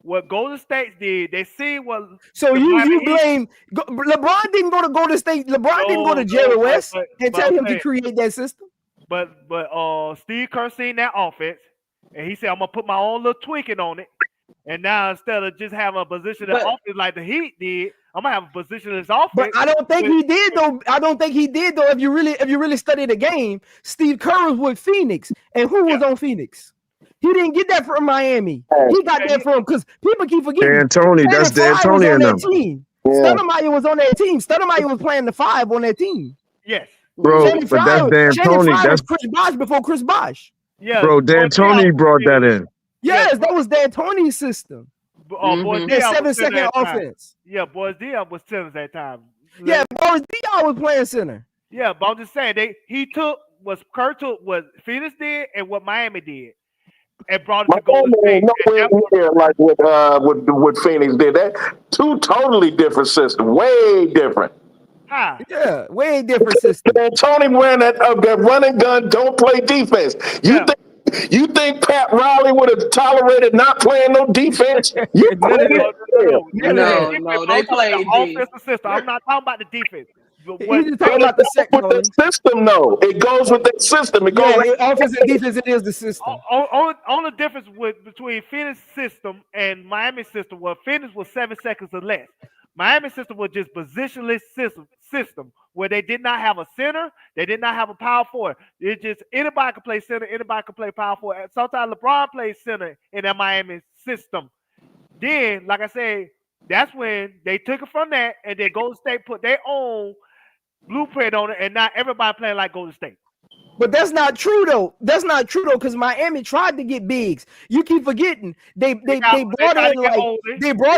what Golden State did, they see what. So you blame LeBron didn't go to Golden State. LeBron didn't go to Jerry West and tell him to create that system. But Steve Kerr seen that offense and he said, I'm gonna put my own little tweaking on it. And now instead of just having a position of offense like the Heat did, I'm gonna have a positionless offense. But I don't think he did though. If you really study the game, Steve Kerr was with Phoenix, and who was on Phoenix? He didn't get that from Miami. He got that from because people keep forgetting. D'Antoni, that's D'Antoni and them. Stoudemire was on that team. Stoudemire was playing the 5 on that team. Yes, bro, but that's D'Antoni. That's Chris Bosh before Chris Bosh. Yeah, bro, D'Antoni brought that in. Yes, that was D'Antoni's system. That 7-second offense. Yeah, Boris Diaw was center that time. Yeah, Boris Diaw was playing center. Yeah, but I'm just saying Kerr took what Phoenix did and what Miami did, and brought it to Golden State. Nowhere near like what Phoenix did. That 2 totally different systems, way different. Yeah, way different system. Tony wearing that run and gun, don't play defense. You think Pat Riley would have tolerated not playing no defense? No, they played offensive system. I'm not talking about the defense. He's just talking about the system. No, it goes with the system. It goes offense and defense. It is the system. Only difference between Phoenix system and Miami system was Phoenix was 7 seconds or less. Miami system was just positionless system where they did not have a center, they did not have a power forward. It's just anybody could play center, anybody could play power forward. And sometimes LeBron plays center in that Miami system. Then, like I said, that's when they took it from that, and then Golden State put their own blueprint on it, and not everybody playing like Golden State. But that's not true though. Because Miami tried to get bigs. You keep forgetting they brought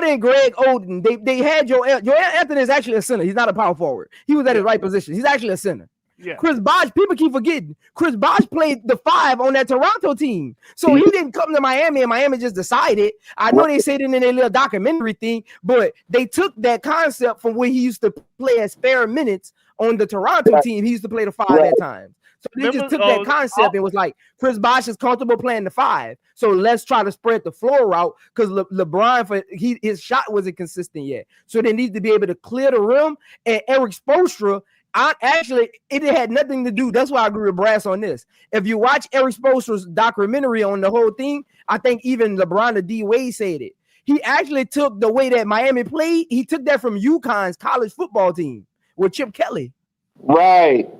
in Greg Oden. They had Joel Anthony is actually a center. He's not a power forward. He was at his right position. He's actually a center. Yeah. Chris Bosh, people keep forgetting. Chris Bosh played the 5 on that Toronto team. So he didn't come to Miami and Miami just decided. I know they said it in their little documentary thing, but they took that concept from where he used to play as spare minutes on the Toronto team. He used to play the 5 at times. So they just took that concept and was like, Chris Bosh is comfortable playing the 5. So let's try to spread the floor out because LeBron, his shot wasn't consistent yet. So they need to be able to clear the rim. And Eric Spoelstra, it had nothing to do. That's why I agree with Brass on this. If you watch Eric Spoelstra's documentary on the whole thing, I think even LeBron or D Wade said it. He actually took the way that Miami played. He took that from UConn's college football team with Chip Kelly. Right.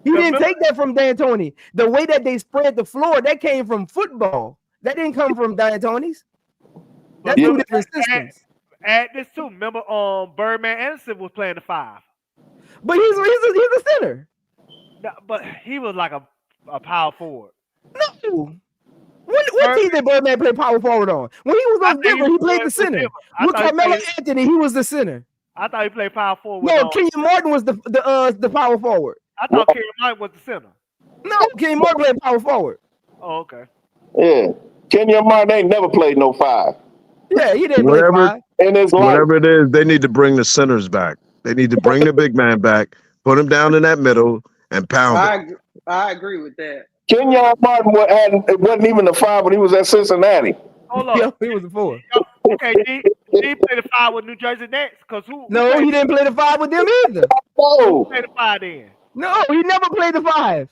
He didn't take that from D'Antoni. The way that they spread the floor, that came from football. That didn't come from D'Antoni's. That's 2 different systems. Add this too. Remember, Birdman Anderson was playing the 5. But he's a center. No, but he was like a power forward. No. What team did Birdman play power forward on? When he was on Denver, he played the center. With Carmelo Anthony, he was the center. I thought he played power forward. No, Kenyon Martin was the power forward. I thought Kenyon Martin was the center. No, Kenyon Martin played power forward. Oh, okay. Yeah. Kenyon Martin ain't never played no 5. Yeah, he didn't play 5. In his life. Whatever it is, they need to bring the centers back. They need to bring the big man back, put him down in that middle, and pound it. I agree with that. Kenyon Martin wasn't even the 5 when he was at Cincinnati. Hold on. Yeah, he was a 4. Okay, he played the 5 with New Jersey Nets because No, he didn't play the 5 with them either. Who played the 5 then? No, he never played the 5.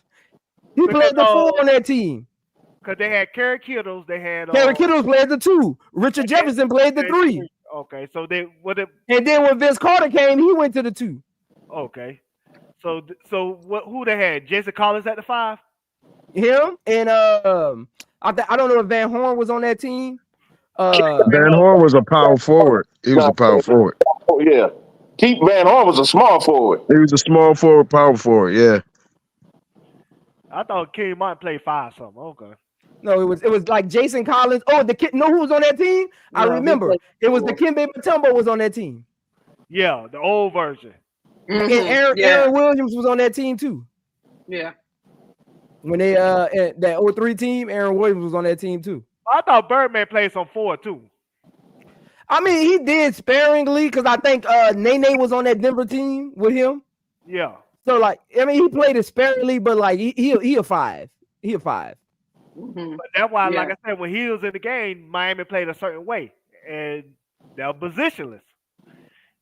He played the 4 on that team. Because they had Kerry Kittles, Kerry Kittles played the 2. Richard Jefferson played the 3. Okay, so and then when Vince Carter came, he went to the 2. Okay, so who they had? Jason Collins at the 5. Him and I don't know if Van Horn was on that team. Van Horn was a power forward. He was a power forward. Oh yeah, Keith Van Horn was a small forward. He was a small forward, power forward. Yeah. I thought King Martin played 5 something. Okay. No, it was like Jason Collins. Oh, the kid. Know who was on that team? I remember. It was the Dikembe Mutombo was on that team. Yeah, the old version. And Aaron Williams was on that team too. Yeah. When they that 03 team, Aaron Williams was on that team too. I thought Birdman played some 4 too. I mean, he did sparingly because I think Nene was on that Denver team with him. Yeah. So like, I mean, he played it sparingly, but like he a 5. He a 5. Mm-hmm. But that's why, like I said, when he was in the game, Miami played a certain way, and they're positionless.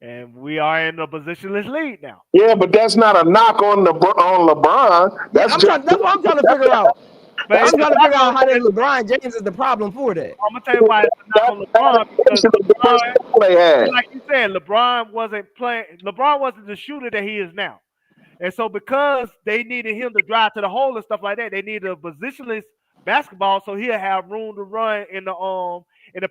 And we are in a positionless league now. Yeah, but that's not a knock on LeBron. That's what I'm trying to figure out. But I'm trying to figure out how that LeBron James is the problem for that. I'm gonna tell you why it's not on LeBron because LeBron, like you said, LeBron wasn't playing. LeBron wasn't the shooter that he is now, and so because they needed him to drive to the hole and stuff like that, they needed a positionless basketball so he'll have room to run in the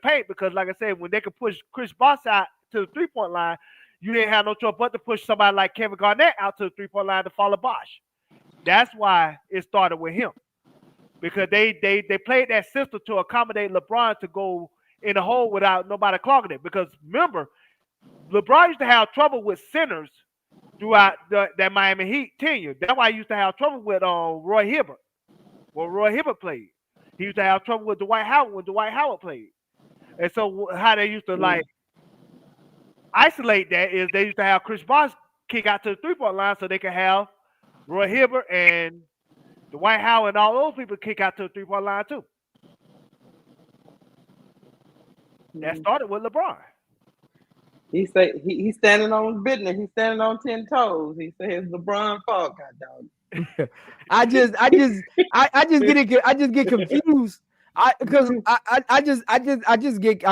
paint. Because like I said, when they could push Chris Bosh out to the 3-point line, you didn't have no choice but to push somebody like Kevin Garnett out to the 3-point line to follow Bosh. That's why it started with him. Because they played that system to accommodate LeBron to go in the hole without nobody clogging it. Because remember, LeBron used to have trouble with centers throughout that Miami Heat tenure. That's why he used to have trouble with Roy Hibbert. When Roy Hibbert played, he used to have trouble with Dwight Howard when Dwight Howard played. And so how they used to like isolate that is they used to have Chris Bosh kick out to the 3-point line so they could have Roy Hibbert and Dwight Howard and all those people kick out to the 3-point line too. That started with LeBron. He say he's standing on business. He's standing on 10 toes. He says LeBron fault, God dog. I just get confused. I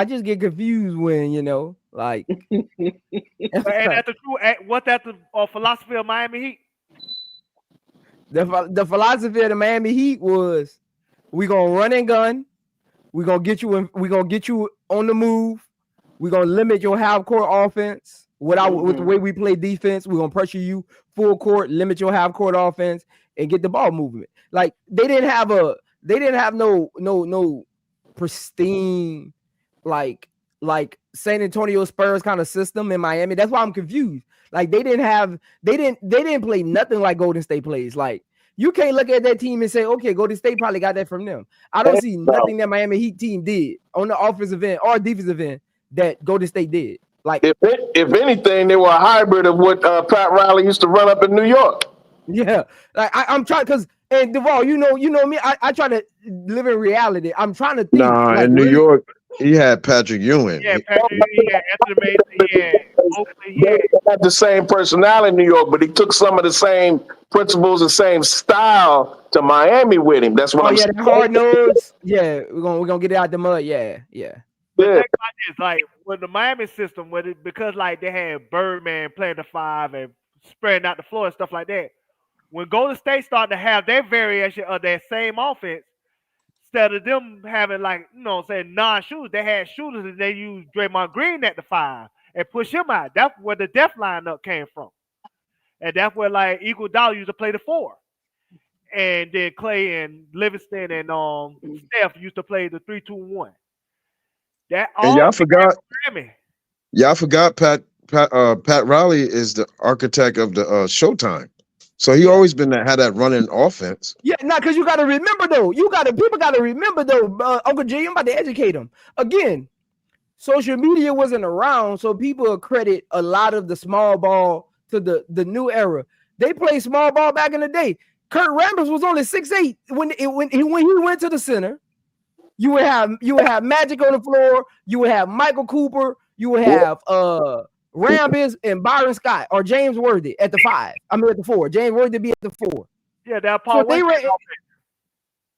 just get confused when, you know, like. And that's the true. What's that the philosophy of Miami Heat? The philosophy of the Miami Heat was, we gonna run and gun. We gonna get you on the move. We gonna limit your half court offense with the way we play defense. We're gonna pressure you full court, limit your half court offense, and get the ball movement. Like they didn't have no pristine like San Antonio Spurs kind of system in Miami. That's why I'm confused. Like they didn't play nothing like Golden State plays. Like you can't look at that team and say, okay, Golden State probably got that from them. I don't see nothing that Miami Heat team did on the offensive end or defensive end that Golden State did. Like if anything, they were a hybrid of what Pat Riley used to run up in New York. Yeah, like I'm trying because and Duval, you know me. I try to live in reality. I'm trying to think. Nah, like, in New York, he had Patrick Ewing. Yeah, Patrick Ewing, he had Anthony Mason, he had Oakley, He had the same personality in New York, but he took some of the same principles, the same style to Miami with him. That's what I'm saying. The hard nose. Yeah, we're gonna get it out the mud. Yeah. But like with the Miami system, because like they had Birdman playing the 5 and spreading out the floor and stuff like that. When Golden State started to have their variation of that same offense, instead of them having like, non-shooters, they had shooters and they used Draymond Green at the 5 and push him out. That's where the depth lineup came from. And that's where like Iguodala used to play the 4. And then Clay and Livingston and Steph used to play the 3-2-1. That all y'all forgot Pat Riley is the architect of the Showtime. So he always had that running offense. Yeah, because you got to remember though. People got to remember though. Uncle J, I'm about to educate them again. Social media wasn't around, so people credit a lot of the small ball to the new era. They played small ball back in the day. Kurt Rambis was only 6'8" when he went to the center. You would have Magic on the floor. You would have Michael Cooper. You would have Rambis and Byron Scott or James Worthy at the 5. I mean at the 4. James Worthy be at the 4. Yeah, that Paul West offense.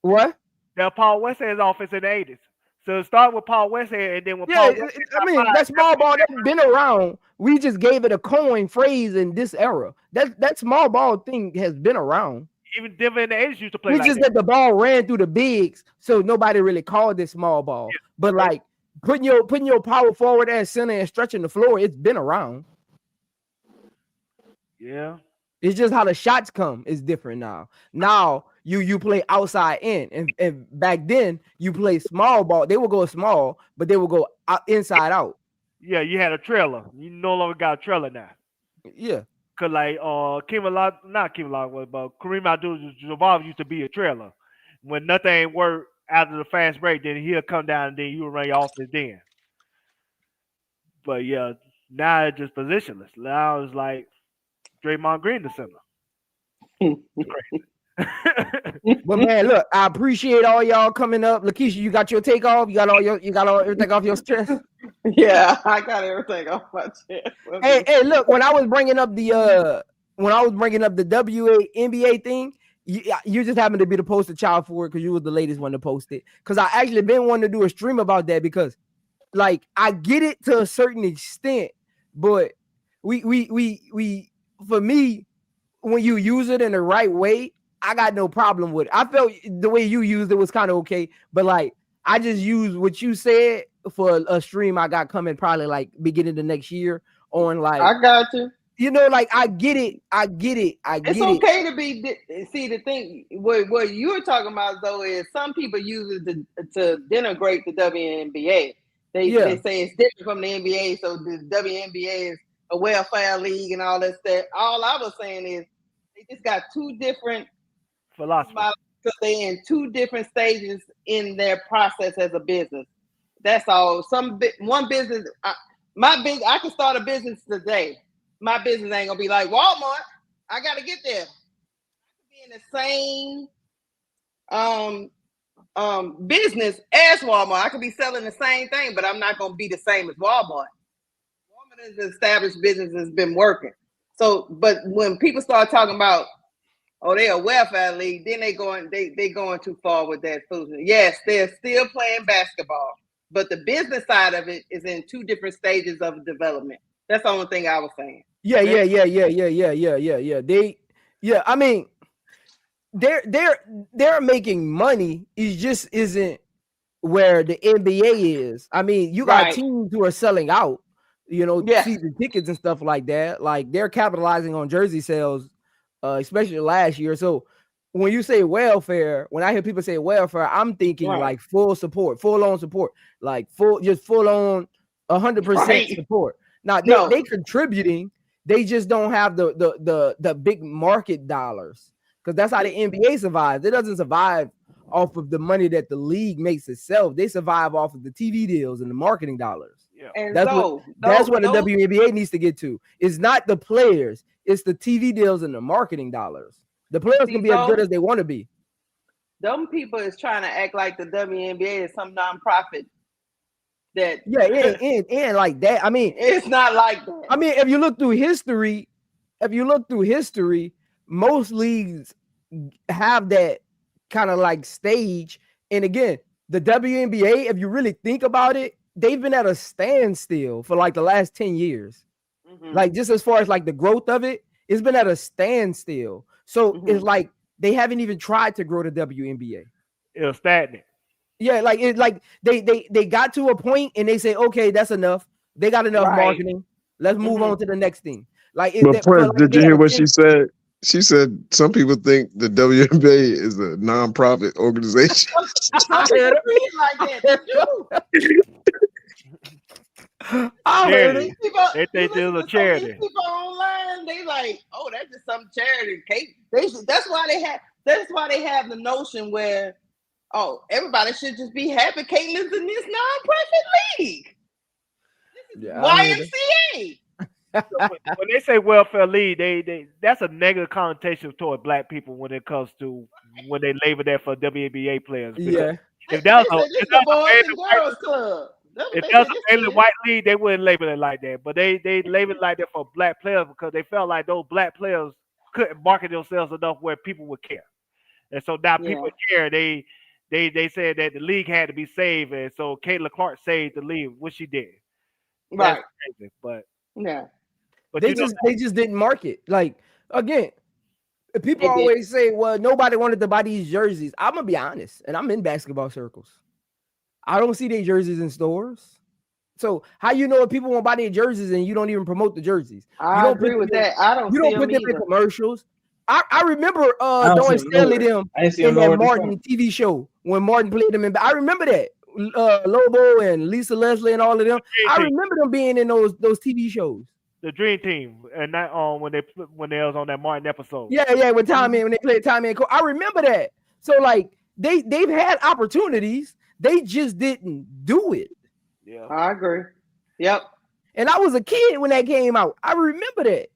What? That Paul Westhead's offense in the 80s. So it started with Paul Westhead and then with Paul Westhead. I mean, that small ball that's been around. We just gave it a coin phrase in this era. That small ball thing has been around. Even Denver in the 80s used to play like that. The ball ran through the bigs, so nobody really called it small ball. Yeah. But like putting your power forward and center and stretching the floor, it's been around. Yeah. It's just how the shots come is different now. Now you play outside in, and back then you play small ball. They would go small, but they would go inside out. Yeah, you had a trailer. You no longer got a trailer now. Yeah. Cause like not Kareem Abdul-Jabbar used to be a trailer. When nothing ain't work after the fast break, then he'll come down and then you run your offense then. But yeah, now it's just positionless. Now it's like Draymond Green the center. But man, look, I appreciate all y'all coming up. Lakeisha, you got your take off? You got everything off your chest? Yeah, I got everything off my chest. Hey, look, when I was bringing up the WNBA thing, you just happened to be the poster child for it because you was the latest one to post it. Because I actually been wanting to do a stream about that because, like, I get it to a certain extent, but we for me, when you use it in the right way, I got no problem with it. I felt the way you used it was kind of okay, but like I just used what you said for a stream I got coming probably like beginning of next year on like I got you. You know, like I get it. It's okay to be. See, the thing what you're talking about though is some people use it to denigrate the WNBA. They say it's different from the NBA, so the WNBA is a welfare league and all that stuff. All I was saying is they just got two different philosophies. Because they're in two different stages in their process as a business. That's all. One business, I can start a business today. My business ain't gonna be like Walmart. I gotta get there. I could be in the same business as Walmart. I could be selling the same thing, but I'm not gonna be the same as Walmart. Walmart is an established business that's been working. So, but when people start talking about, oh, they're a welfare league, then they going too far with that foolishness. Yes, they're still playing basketball, but the business side of it is in two different stages of development. That's the only thing I was saying. Yeah. I mean, they're making money. It just isn't where the NBA is. I mean, you got teams who are selling out, season tickets and stuff like that. Like they're capitalizing on jersey sales, especially last year. So when you say welfare, when I hear people say welfare, I'm thinking like full support, full on support, like full on 100% support. Now they contributing. They just don't have the big market dollars because that's how the NBA survives. It doesn't survive off of the money that the league makes itself. They survive off of the TV deals and the marketing dollars. Yeah. And that's what the WNBA needs to get to. It's not the players, it's the TV deals and the marketing dollars. The players can be as good as they want to be. Them people is trying to act like the WNBA is some nonprofit. That and like that. I mean, it's not like that. I mean, if you look through history, most leagues have that kind of like stage. And again, the WNBA, if you really think about it, they've been at a standstill for like the last 10 years. Mm-hmm. Like just as far as like the growth of it, it's been at a standstill. So it's like they haven't even tried to grow the WNBA. It's stagnant. Yeah, like it's like they got to a point and they say, okay, that's enough. They got enough marketing. Let's move on to the next thing. Like, did you hear what she said? She said some people think the WNBA is a nonprofit organization. I heard it. They think they're a charity. People online, they like, oh, that's just some charity. That's why they have the notion where, oh, everybody should just be happy Caitlin's in this nonprofit league. YMCA. So when they say welfare league, they that's a negative connotation toward black people when it comes to when they label that for WNBA players. Yeah. If that was a white league, they wouldn't label it like that. But they label it like that for black players because they felt like those black players couldn't market themselves enough where people would care. And so now people care. They said that the league had to be saved, and so Caitlin Clark saved the league, which she did. Right. That's crazy, but they just didn't market. Like again, people always say, "Well, nobody wanted to buy these jerseys." I'm gonna be honest, and I'm in basketball circles. I don't see their jerseys in stores. So how you know if people won't buy their jerseys and you don't even promote the jerseys? I agree with that. I don't. You don't put them in commercials. I remember don't Dawn see him Stanley nowhere. them I didn't see in him that nowhere before. Martin TV show when Martin played them in. I remember that Lobo and Lisa Leslie and all of them. I remember them being in those TV shows. The Dream Team, and that when they was on that Martin episode. Yeah, with Tommy when they played Tommy and Cole. I remember that. So like they've had opportunities, they just didn't do it. Yeah, I agree. Yep. And I was a kid when that came out. I remember that.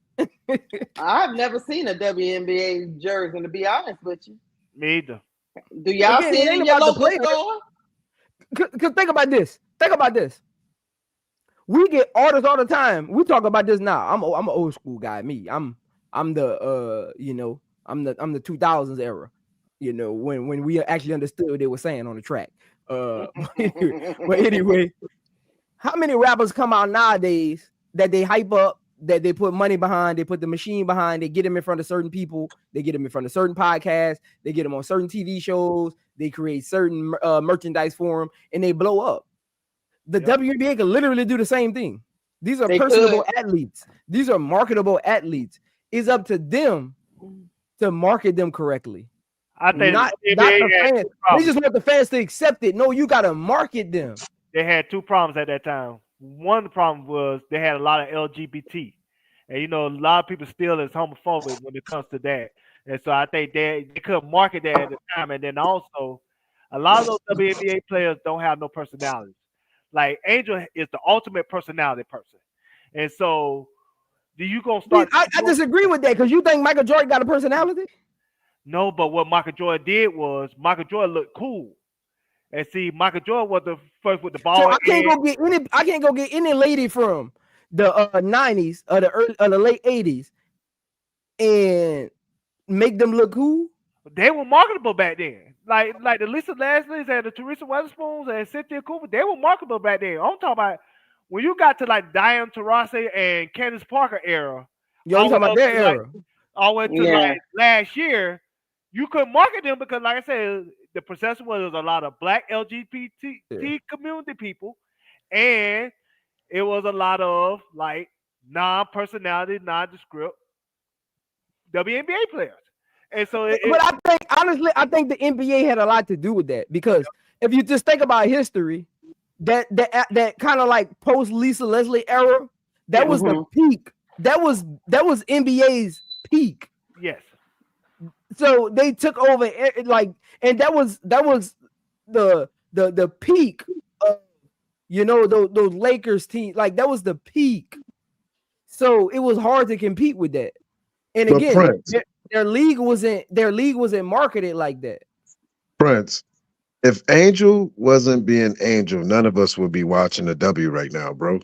I've never seen a WNBA jersey, to be honest with you. Me either. Do y'all see it in your local store? Because think about this. We get artists all the time. We talk about this now. I'm an old school guy. Me, I'm the I'm the 2000s era. You know, when we actually understood what they were saying on the track. But anyway, how many rappers come out nowadays that they hype up, that they put money behind, they put the machine behind, they get them in front of certain people, they get them in front of certain podcasts, they get them on certain TV shows, they create certain merchandise for them, and they blow up. The WNBA can literally do the same thing. These are personable athletes. These are marketable athletes. It's up to them to market them correctly. I think not the fans. They just want the fans to accept it. No, you got to market them. They had two problems at that time. One of the problems was they had a lot of LGBT. And, you know, a lot of people still is homophobic when it comes to that. And so I think they couldn't market that at the time. And then also, a lot of those WNBA players don't have no personality. Like, Angel is the ultimate personality person. And so, do you going to start... I disagree with that, because you think Michael Jordan got a personality? No, but what Michael Jordan did was, Michael Jordan looked cool. And see, Michael Jordan was the first with the ball. So I can't go get any lady from the 90s or the late 80s and make them look cool. They were marketable back then. Like the Lisa Leslie's and the Teresa Weatherspoons and Cynthia Cooper, they were marketable back then. I'm talking about when you got to like Diane Taurasi and Candace Parker era. Yo, I'm talking about their era. All the way to like last year, you couldn't market them because, like I said, the perception was a lot of black LGBT community people, and it was a lot of like non-personality, nondescript WNBA players. And so, but I think honestly, the NBA had a lot to do with that, because if you just think about history, that kind of like post Lisa Leslie era, that was the peak. That was NBA's peak. Yes. So they took over and that was the peak of, you know, those Lakers team. Like, that was the peak. So it was hard to compete with that. And again, their league wasn't marketed like that. Prince, if Angel wasn't being Angel, none of us would be watching the W right now, bro.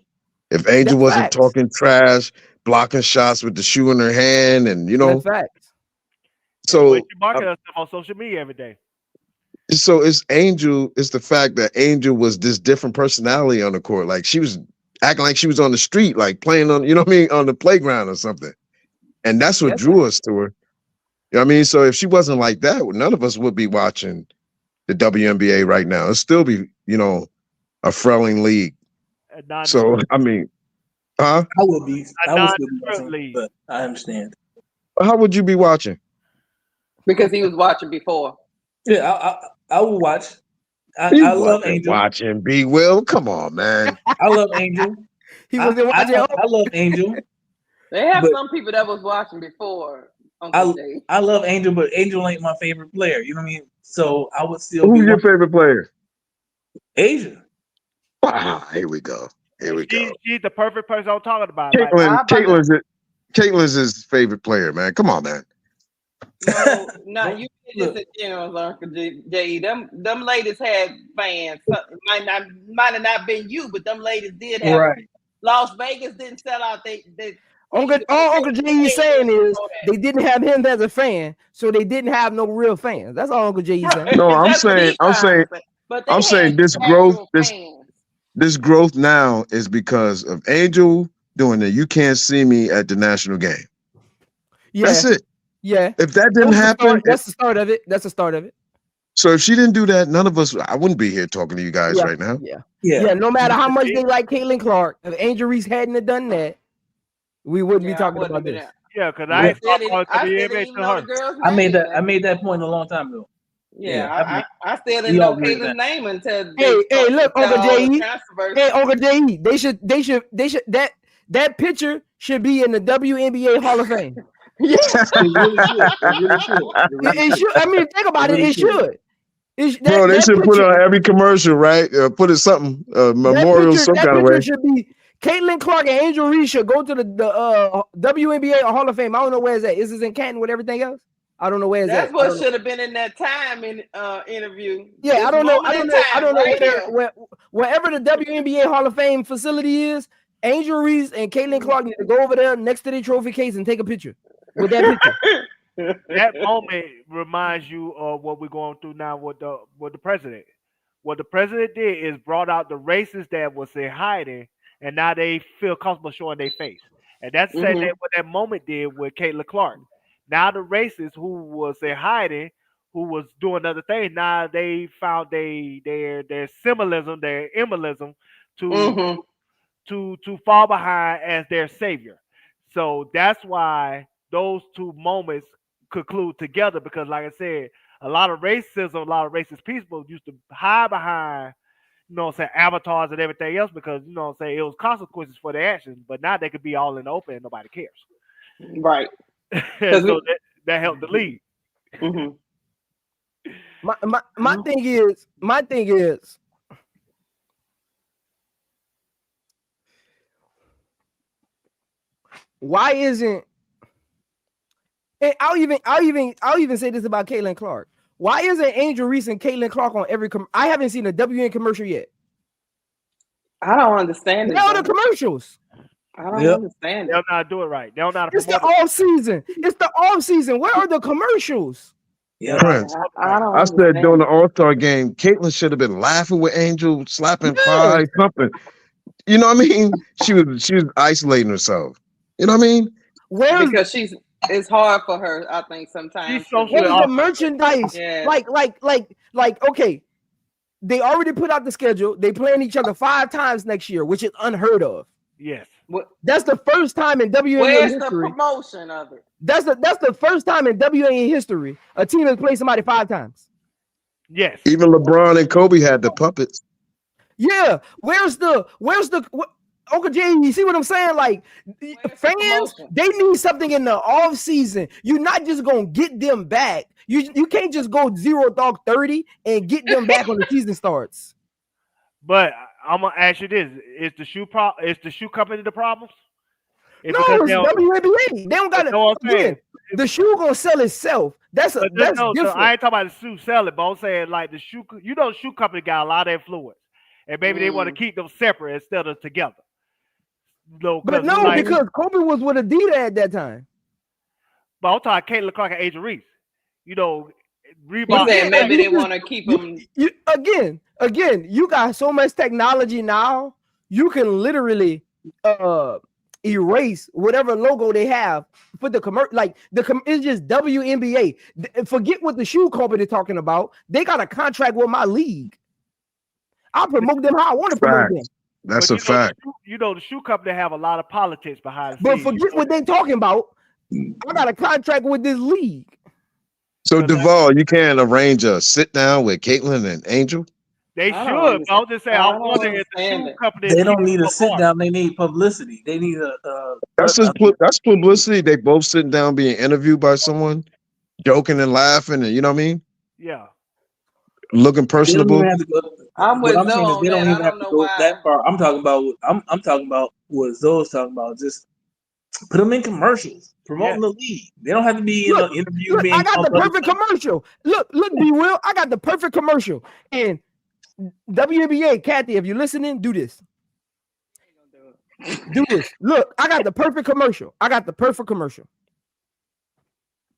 If Angel wasn't talking trash, blocking shots with the shoe in her hand, and you know, that's facts. So you market us on social media every day. So it's the fact that Angel was this different personality on the court. Like, she was acting like she was on the street, like playing on, you know what I mean, on the playground or something. And that's what drew us to her. You know what I mean? So if she wasn't like that, none of us would be watching the WNBA right now. It'd still be, you know, a frailing league. So, I mean, I would be watching, but I understand. How would you be watching? Because he was watching before. Yeah, I will watch. I love Angel. Watching B. Will, come on, man. I love Angel. He was watching. I love Angel. They have some people that was watching before. I love Angel, but Angel ain't my favorite player. You know what I mean? So I would still. Who's your favorite player? Asia. Wow, here we go. She's the perfect person I'm talking about. Caitlin's his favorite player, man. Come on, man. No, you just in general, Uncle J. Them ladies had fans. Might have not been you, but them ladies did have. Right. Las Vegas didn't sell out. All Uncle J is saying is they didn't have him as a fan, so they didn't have no real fans. That's all Uncle J is saying. No, I'm saying this growth now is because of Angel doing the "You Can't See Me" at the national game. Yeah. That's it. Yeah. If that didn't happen, that's the start of it. That's the start of it. So if she didn't do that, none of us, I wouldn't be here talking to you guys right now. Yeah. No matter how much they like Caitlin Clark, if Angel Reese hadn't have done that, we wouldn't be talking about this. Yeah, because Yeah. I ain't still talking didn't, about I the still NBA didn't even to know the her. girl's I made name. that point a long time ago. Yeah, I still didn't We all know agree with Caitlin's name until Hey, they look, started Uncle all the J.E. controversy. Hey, Uncle J.E. They should that picture should be in the WNBA Hall of Fame. Yeah. It really should. It really should. It should. I mean, think about it. really It should. Bro, they should put it on every commercial, right? Put it something, memorial, some kind of way. That picture should be Caitlin Clark and Angel Reese should go to the WNBA Hall of Fame. I don't know where it's at. Is this in Canton with everything else? I don't know where it's at. That's what should have been in that time interview. Yeah, This I don't know. moment I in don't know. time I don't know right wherever the WNBA Hall of Fame facility is. Angel Reese and Caitlin Clark need to go over there next to the trophy case and take a picture with that picture. That moment reminds you of what we're going through now with the president. What the president did is brought out the racists that was in hiding, and now they feel comfortable showing their face. And that's what that moment did with Caitlin Clark. Now the racists who was in hiding, who was doing other things, now they found their symbolism, their embolism to fall behind as their savior. So that's why those two moments conclude together, because like I said, a lot of racism, a lot of racist people used to hide behind, avatars and everything else, because it was consequences for their actions. But now they could be all in the open and nobody cares. Right. So that helped the lead. My thing is why isn't, and I'll even say this about Caitlin Clark. Why isn't Angel Reese and Caitlin Clark on every I haven't seen a WN commercial yet. I don't understand it. They're on the commercials. I don't understand it. They'll not do it right. They'll not. It's the off season. It's the off season. Where are the commercials? Yeah, Prince, I said during the All-Star game, Caitlin should have been laughing with Angel, slapping thighs, something. You know what I mean? She was isolating herself. You know what I mean? Because it's hard for her, I think, sometimes. What is the merchandise? Yeah. Like, okay, they already put out the schedule. They playing each other 5 times next year, which is unheard of. Yes. That's the first time in WNBA Where's history. the promotion of it? That's the first time in WNBA history a team has played somebody 5 times. Yes. Even LeBron and Kobe had the puppets. Yeah. Where's the Uncle Jay, you see what I'm saying? Like, fans, they need something in the off season. You're not just gonna get them back. You can't just go 0-30 and get them back when the season starts. But I'm gonna ask you this: Is the shoe company the problem? No, it's WNBA. They don't got it. Again, the shoe gonna sell itself. That's different. So I ain't talking about the shoe selling, but I'm saying like the shoe. The shoe company got a lot of influence, and maybe they want to keep them separate instead of together. But no, because Kobe was with Adidas at that time. But I'm talking Caitlin Clark and Angel Reese. Reebok. Saying maybe they want to keep them. Again, you got so much technology now. You can literally erase whatever logo they have for the commercial. Like it's just WNBA. Forget what the shoe company talking about. They got a contract with my league. I'll promote them how I want to promote them. That's a fact. The shoe company have a lot of politics behind it. But forget what they talking about. I got a contract with this league. So Duval, you can't arrange a sit down with Caitlin and Angel? They should. I'll just say I'm wondering if the shoe company. They don't need a sit down. They need publicity. They need that's publicity. They both sitting down being interviewed by someone, joking and laughing, and you know what I mean? Yeah. Looking personable. I'm with Zoe. They don't even have to go that far. I'm talking about what Zoe's talking about. Just put them in commercials, promoting the league. They don't have to be in an interview. Look, I got the perfect commercial. Look, be real. I got the perfect commercial. And WNBA, Kathy, if you're listening, do this. Do this. Look, I got the perfect commercial.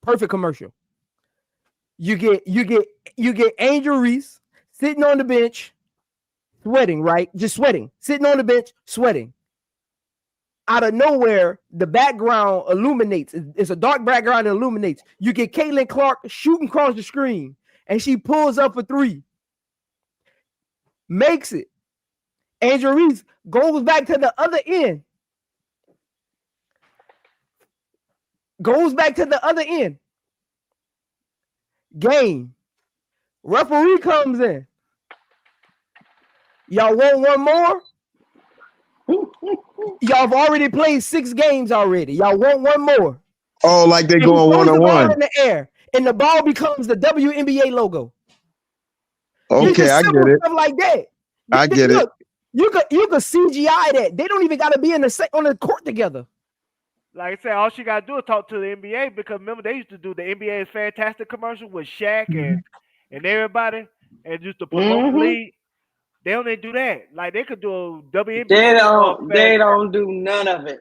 Perfect commercial. You get Angel Reese sitting on the bench, sweating, right? Just sweating. Sitting on the bench, sweating. Out of nowhere, the background illuminates. It's a dark background that illuminates. You get Caitlin Clark shooting across the screen, and she pulls up for 3. Makes it. Angel Reese goes back to the other end. Goes back to the other end. Game. Referee comes in. Y'all want one more? Y'all have already played 6 games already. Y'all want one more? Oh, like they going Throws the ball 1-on-1. in the air, and the ball becomes the WNBA logo. Okay, I get it. Stuff like that. I get it. Look, you could CGI that. They don't even got to be on the court together. Like I said, all she got to do is talk to the NBA, because remember they used to do the NBA's fantastic commercial with Shaq and everybody, and just to promote the league. They don't even do that. Like they could do a WNBA. They don't do none of it.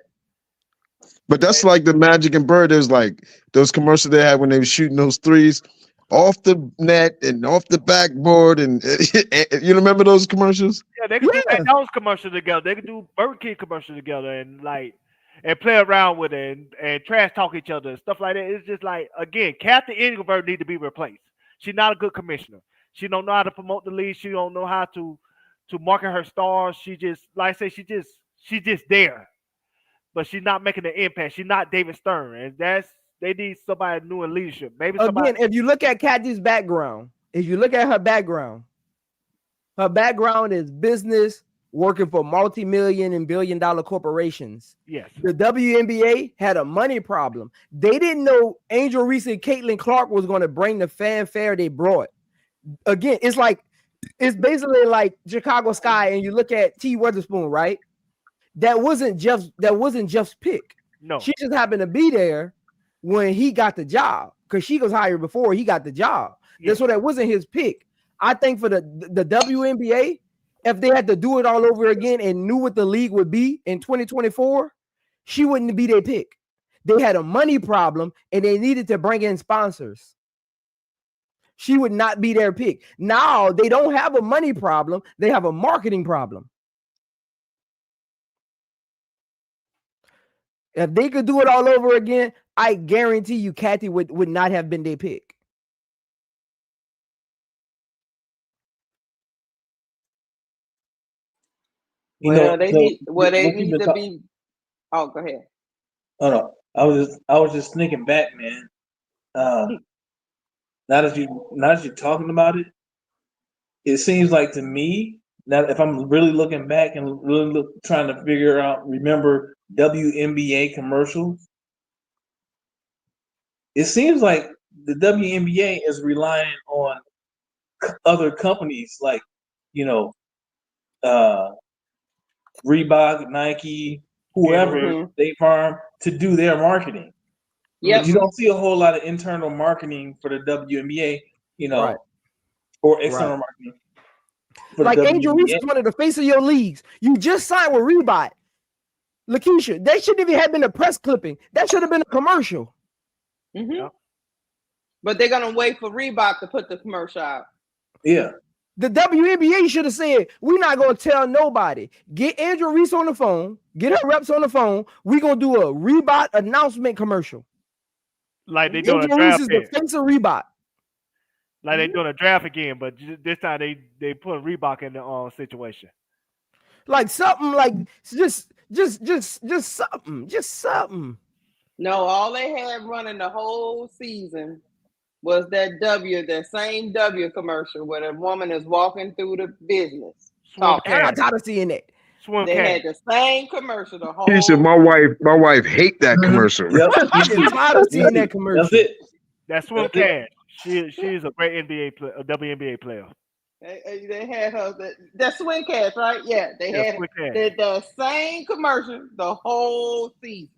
But that's like the Magic and Bird. There's like those commercials they had when they were shooting those threes off the net and off the backboard, and you remember those commercials? Yeah, they could do McDonald's commercial together. They could do Burger King commercial together, and play around with it and trash talk each other and stuff like that. It's just like, again, Kathy Engelbert need to be replaced. She's not a good commissioner. She don't know how to promote the league. She don't know how to market her stars. She just, like I say, she's just there, but she's not making an impact. She's not David Stern, and they need somebody new in leadership. Maybe somebody. Again, if you look at Kathy's background, her background is business, working for multi-million and billion-dollar corporations. Yes. The WNBA had a money problem. They didn't know Angel Reese and Caitlin Clark was going to bring the fanfare they brought. Again, it's basically like Chicago Sky, and you look at T. Weatherspoon, right? That wasn't Jeff's pick. No. She just happened to be there when he got the job, because she was hired before he got the job. Yeah. So that wasn't his pick. I think for the WNBA, if they had to do it all over again and knew what the league would be in 2024, she wouldn't be their pick. They had a money problem and they needed to bring in sponsors. She would not be their pick. Now they don't have a money problem. They have a marketing problem. If they could do it all over again, I guarantee you Kathy would not have been their pick. They need to be. Oh, go ahead. Oh no, I was just thinking back, man. Now that you're talking about it, it seems like to me that if I'm really looking back and really trying to remember WNBA commercials, it seems like the WNBA is relying on other companies like, Reebok, Nike, whoever, State Farm, to do their marketing. Yeah, you don't see a whole lot of internal marketing for the WNBA, right. or external marketing. Like Angel Reese is one of the face of your leagues. You just signed with Reebok. Lakeisha, that shouldn't even have been a press clipping. That should have been a commercial. Yeah. But they're gonna wait for Reebok to put the commercial out. Yeah. The WNBA should have said, we're not going to tell nobody. Get Andrew Reese on the phone. Get her reps on the phone. We're going to do a Reebok announcement commercial. Like they're doing a draft. Reese is the face of Reebok. Like they're doing a draft again, but this time they put Reebok in the situation. Like something like just something. No, all they had running the whole season was that same W commercial where the woman is walking through the business. I'm tired of seeing that. They had the same commercial the whole. Keisha, my wife hate that commercial. Yep. I'm tired of seeing that commercial. That's it. That's Swim Cash. She's a great WNBA player. They had her that Swim Cash, right? Yeah, they had the same commercial the whole season,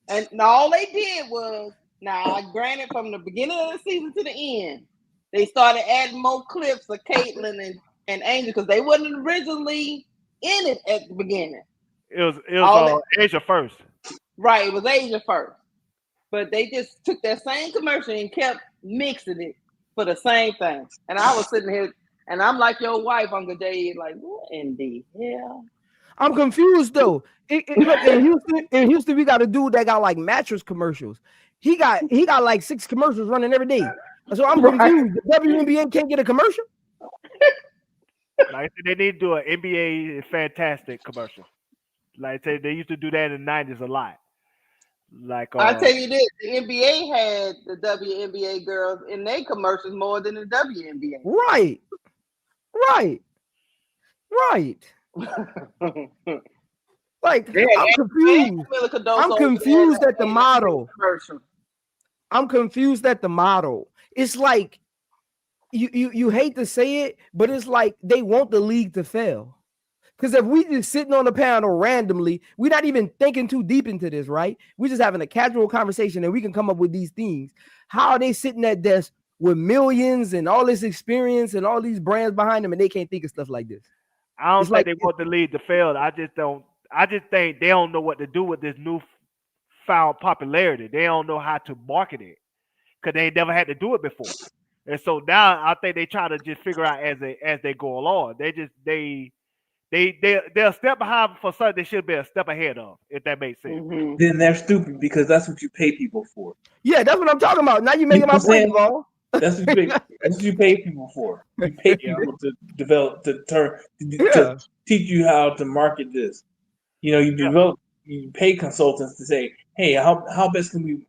and all they did was. Now, granted, from the beginning of the season to the end, they started adding more clips of Caitlin and Angel because they wasn't originally in it at the beginning. It was Asia first. Right, it was Asia first. But they just took that same commercial and kept mixing it for the same thing. And I was sitting here, and I'm like your wife, Uncle Jay, like, what in the hell? I'm confused, though. Look, in Houston, we got a dude that got, like, mattress commercials. He got like 6 commercials running every day. So I'm confused. The WNBA can't get a commercial? Like I said, they need to do an NBA fantastic commercial. Like I said, they used to do that in the 90s a lot. Like I tell you this, the NBA had the WNBA girls in their commercials more than the WNBA. Right. Like, I'm confused. I'm confused at the model. I'm confused at the model. It's like you hate to say it, but it's like they want the league to fail. Because if we just sitting on the panel randomly, we're not even thinking too deep into this, right? We're just having a casual conversation and we can come up with these things. How are they sitting at desk with millions and all this experience and all these brands behind them and they can't think of stuff like this? I don't think they want the league to fail. I just think they don't know what to do with this newfound popularity. They don't know how to market it because they never had to do it before. And so now I think they try to just figure out as they go along. They're a step behind for something they should be a step ahead of, if that makes sense. Mm-hmm. Then they're stupid because that's what you pay people for. Yeah, that's what I'm talking about. Now you're making my point, bro. That's what you pay people for. You pay people to develop, to teach you how to market this. You pay consultants to say, hey, how best can we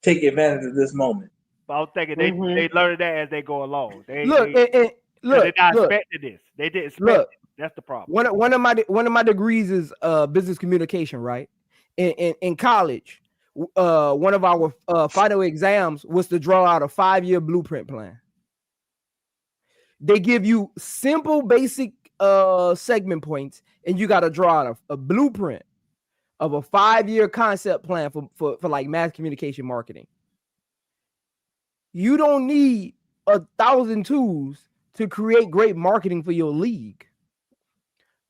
take advantage of this moment? But I'm thinking they learn that as they go along. They're not expecting this. They didn't expect it. That's the problem. One of my degrees is business communication, right? In college, one of our final exams was to draw out a 5-year blueprint plan. They give you simple, basic segment points, and you got to draw out a blueprint of a 5-year concept plan for like mass communication marketing. You don't need 1,000 tools to create great marketing for your league.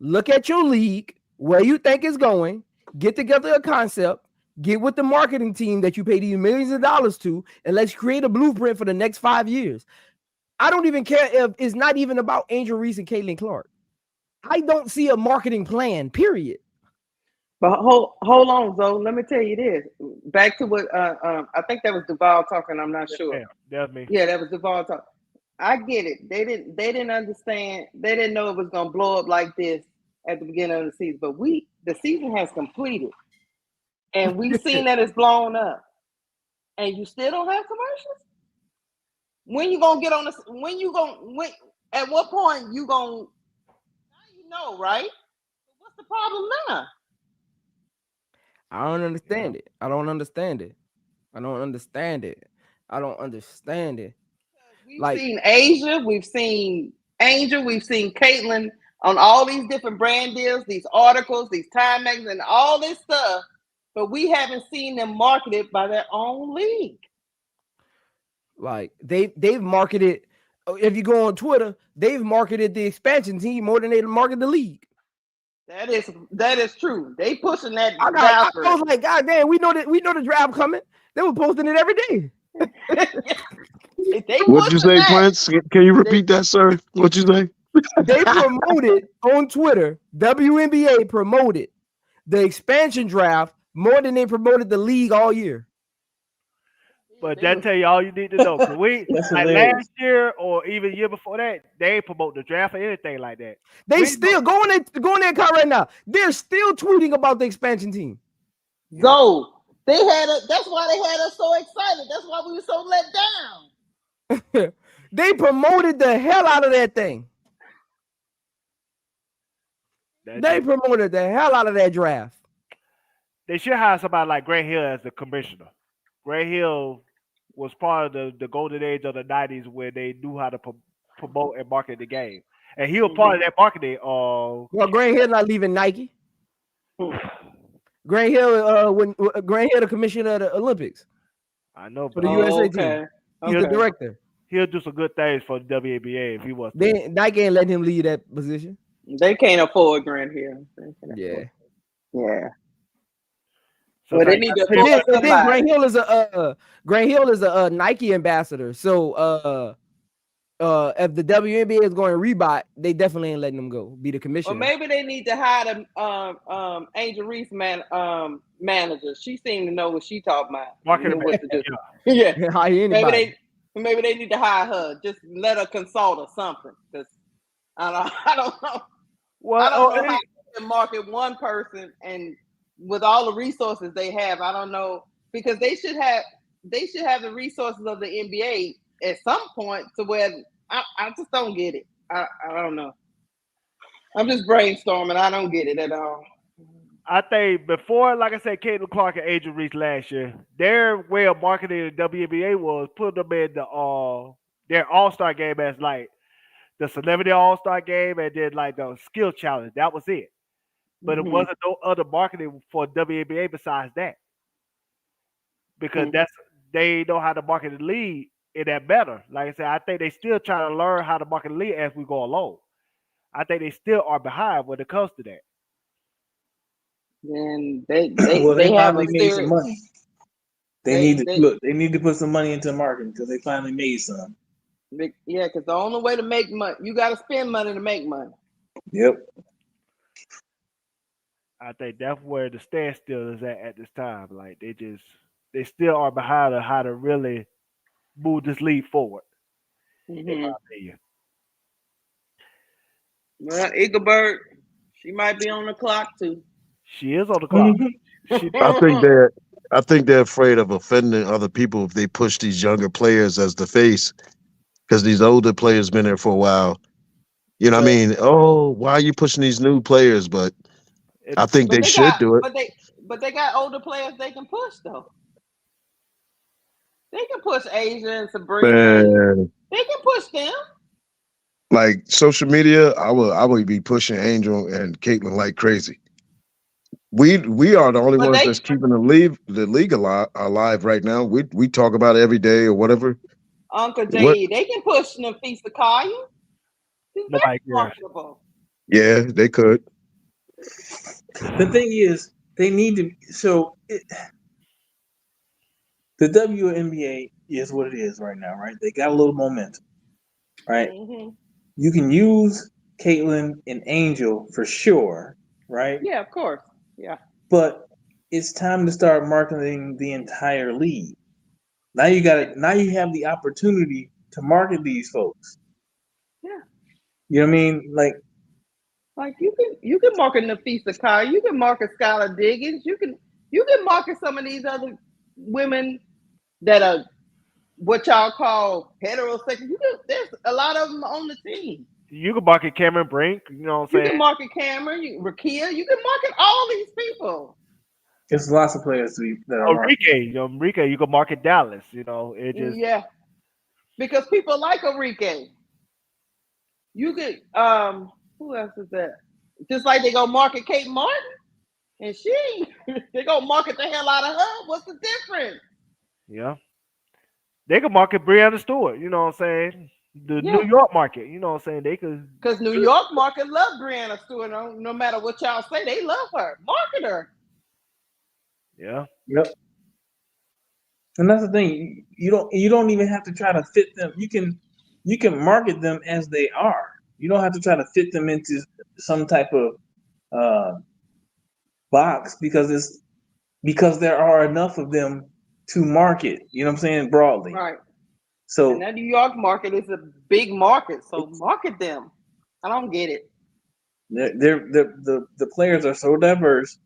Look at your league, where you think it's going, get together a concept, get with the marketing team that you pay these millions of dollars to, and let's create a blueprint for the next 5 years. I don't even care if it's not even about Angel Reese and Caitlin Clark. I don't see a marketing plan, period. But hold on, Zoe. Let me tell you this. Back to what I think that was Duval talking. I'm not sure. Yeah, that was me. Yeah, that was Duval talking. I get it. They didn't understand. They didn't know it was gonna blow up like this at the beginning of the season. But the season has completed, and we've seen that it's blown up. And you still don't have commercials. When you gonna get on this? At what point you gonna? Now you know, right? What's the problem now? I don't understand it. We've seen Asia, we've seen Angel, we've seen Caitlin on all these different brand deals, these articles, these Time magazines, and all this stuff, but we haven't seen them marketed by their own league. Like they've marketed. If you go on Twitter, they've marketed the expansion team more than they market the league. That is true. They pushing that. I was like, God damn, we know the draft coming. They were posting it every day. What'd you say, Prince? Can you repeat that, sir? What'd you say? They promoted on Twitter. WNBA promoted the expansion draft more than they promoted the league all year. But that tell you all you need to know. Cause last year or even year before that, they ain't promote the draft or anything like that. They still go in their car right now. They're still tweeting about the expansion team. Go. That's why they had us so excited. That's why we were so let down. They promoted the hell out of that thing. They promoted the hell out of that draft. They should hire somebody like Grant Hill as the commissioner. Grant Hill was part of the golden age of the 90s where they knew how to promote and market the game. And he was part of that marketing. Well, Grant Hill not leaving Nike. Grant Hill, Grant Hill, the commissioner of the Olympics. I know. For the USA team. He's the director. He'll do some good things for the WNBA if he wants to. Nike ain't letting him leave that position. They can't afford Grant Hill. Yeah. So they need to. And then Grant Hill is a Nike ambassador. So if the WNBA is going to Reebok, they definitely ain't letting them go. Be the commissioner. Well, maybe they need to hire the Angel Reese manager. She seemed to know what she talking about. What to do. Yeah. Maybe they need to hire her. Just let her consult or something. Because I don't know. Well, I don't know how you can market one person, and with all the resources they have, I don't know because they should have the resources of the NBA at some point to where I just don't get it. I don't know. I'm just brainstorming. I don't get it at all. I think before, like I said, Caitlin Clark and Angel Reese last year, their way of marketing the WNBA was put them in their All-Star game as like the Celebrity All-Star game and then like the skill challenge. That was it. But it wasn't no other marketing for WNBA besides that. Because they know how to market the league in that better. Like I said, I think they still trying to learn how to market the league as we go along. I think they still are behind when it comes to that. And they finally made some money. They need to put some money into marketing because they finally made some. Yeah, because the only way to make money, you got to spend money to make money. Yep. I think that's where the standstill is at this time. Like they still are behind on how to really move this league forward. In my opinion. Well, Eaglebird, she might be on the clock too. She is on the clock. I think they're afraid of offending other people if they push these younger players as the face, because these older players been there for a while. You know what I mean? Oh, why are you pushing these new players? But I think they should do it. But they got older players they can push though. They can push Asia and Sabrina. Man. They can push them. Like social media, I would be pushing Angel and Caitlin like crazy. We are the only ones that's keeping the league alive right now. We talk about it every day or whatever. Uncle J, they can push Nafisa Kaya. Nobody cares. Yeah, they could. The thing is, they need to. So the WNBA is what it is right now, right? They got a little momentum, right? Mm-hmm. You can use Caitlin and Angel for sure, right? Yeah, of course. Yeah. But it's time to start marketing the entire league. Now you have the opportunity to market these folks. Yeah. You know what I mean? Like you can market Nafisa Kaya, you can market Skylar Diggins, you can market some of these other women that are what y'all call heterosexual. There's a lot of them on the team. You can market Cameron Brink, you know what I'm saying? You can market Cameron, Rakia, you can market all these people. There's lots of players that are Enrique, you can market Dallas, you know. Yeah. Because people like Enrique. You could who else is that? Just like they go market Kate Martin, and they go market the hell out of her. What's the difference? Yeah. They could market Breanna Stewart, you know what I'm saying? The New York market, you know what I'm saying? They could, because New York market love Breanna Stewart. No matter what y'all say, they love her. Market her. Yeah. Yep. And that's the thing. You don't even have to try to fit them. You can market them as they are. You don't have to try to fit them into some type of box because there are enough of them to market. You know what I'm saying? Broadly. Right. So and that New York market is a big market, so market them. I don't get it. The players are so diverse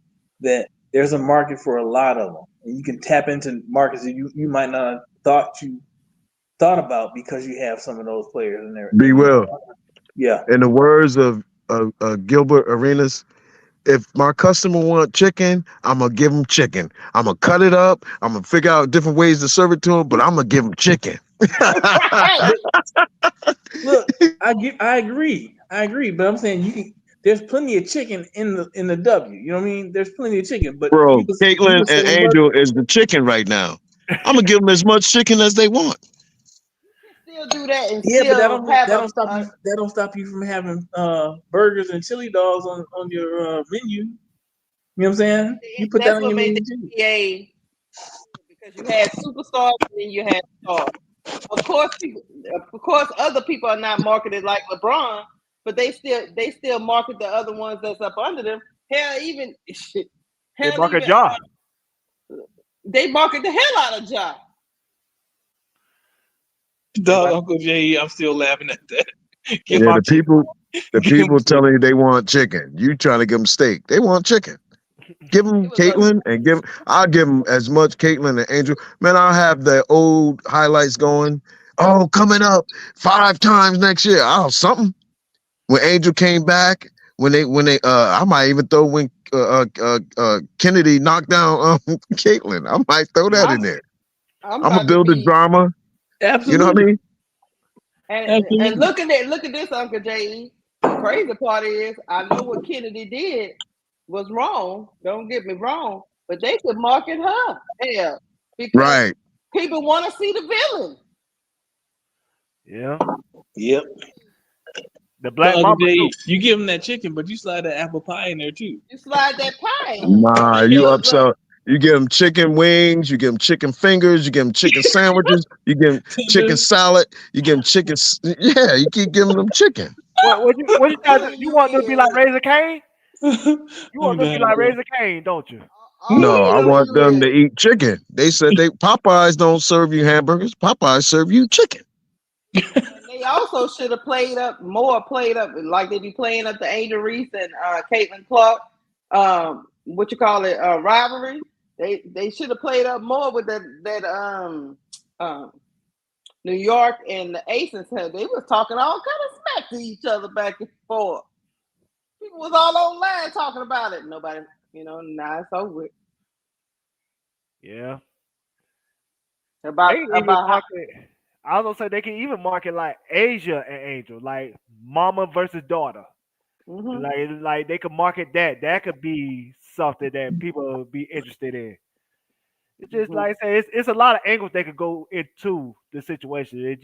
that there's a market for a lot of them, and you can tap into markets that you might not have thought about because you have some of those players in there. Be well. Yeah. In the words of Gilbert Arenas, if my customer want chicken, I'm going to give them chicken. I'm going to cut it up. I'm going to figure out different ways to serve it to them, but I'm going to give them chicken. Look, I agree. But I'm saying there's plenty of chicken in the W. You know what I mean? There's plenty of chicken. But bro, Caitlin and Angel is the chicken right now. I'm going to give them as much chicken as they want. Still do that and that don't stop you from having burgers and chili dogs on your menu. You know what I'm saying? You put that on your menu too. Because you had superstars and then you had stars. Of course, other people are not marketed like LeBron, but they still market the other ones that's up under them. They market Ja. They market the hell out of Ja. Dog, Uncle J, I'm still laughing at that. The people telling you they want chicken. You trying to give them steak. They want chicken. Give them Caitlin and I'll give them as much Caitlin and Angel. Man, I'll have the old highlights going. Oh, coming up 5 times next year. Oh, something. When Angel came back, when they I might even throw when Kennedy knocked down Caitlin. I might throw that in there. I'm gonna build the drama. Absolutely. You know what I mean? And look at this, Uncle J.E. The crazy part is, I know what Kennedy did was wrong. Don't get me wrong, but they could market her hell because people want to see the villain. Yeah. Yep. The black so, mama. You give them that chicken, but you slide that apple pie in there too. You slide that pie. Nah, you upsell. You give them chicken wings, you give them chicken fingers, you give them chicken sandwiches, you give them chicken salad, you give them chicken. Yeah, you keep giving them chicken. What you try to do? You want them to be like Razor Cane? You want them to be like Razor Cane, don't you? No, I want them to eat chicken. They said Popeyes don't serve you hamburgers. Popeyes serve you chicken. They also should have played up, like they be playing up the Angel Reese and Caitlin Clark, rivalry. They should have played up more with that New York and the Aces. They was talking all kind of smack to each other back and forth. People was all online talking about it. Nobody, now it's over with. Yeah. I was gonna say they can even market like Asia and Angel, like mama versus daughter. Mm-hmm. Like they could market that. That could be something that people would be interested in. It's just like I say, it's a lot of angles they could go into the situation.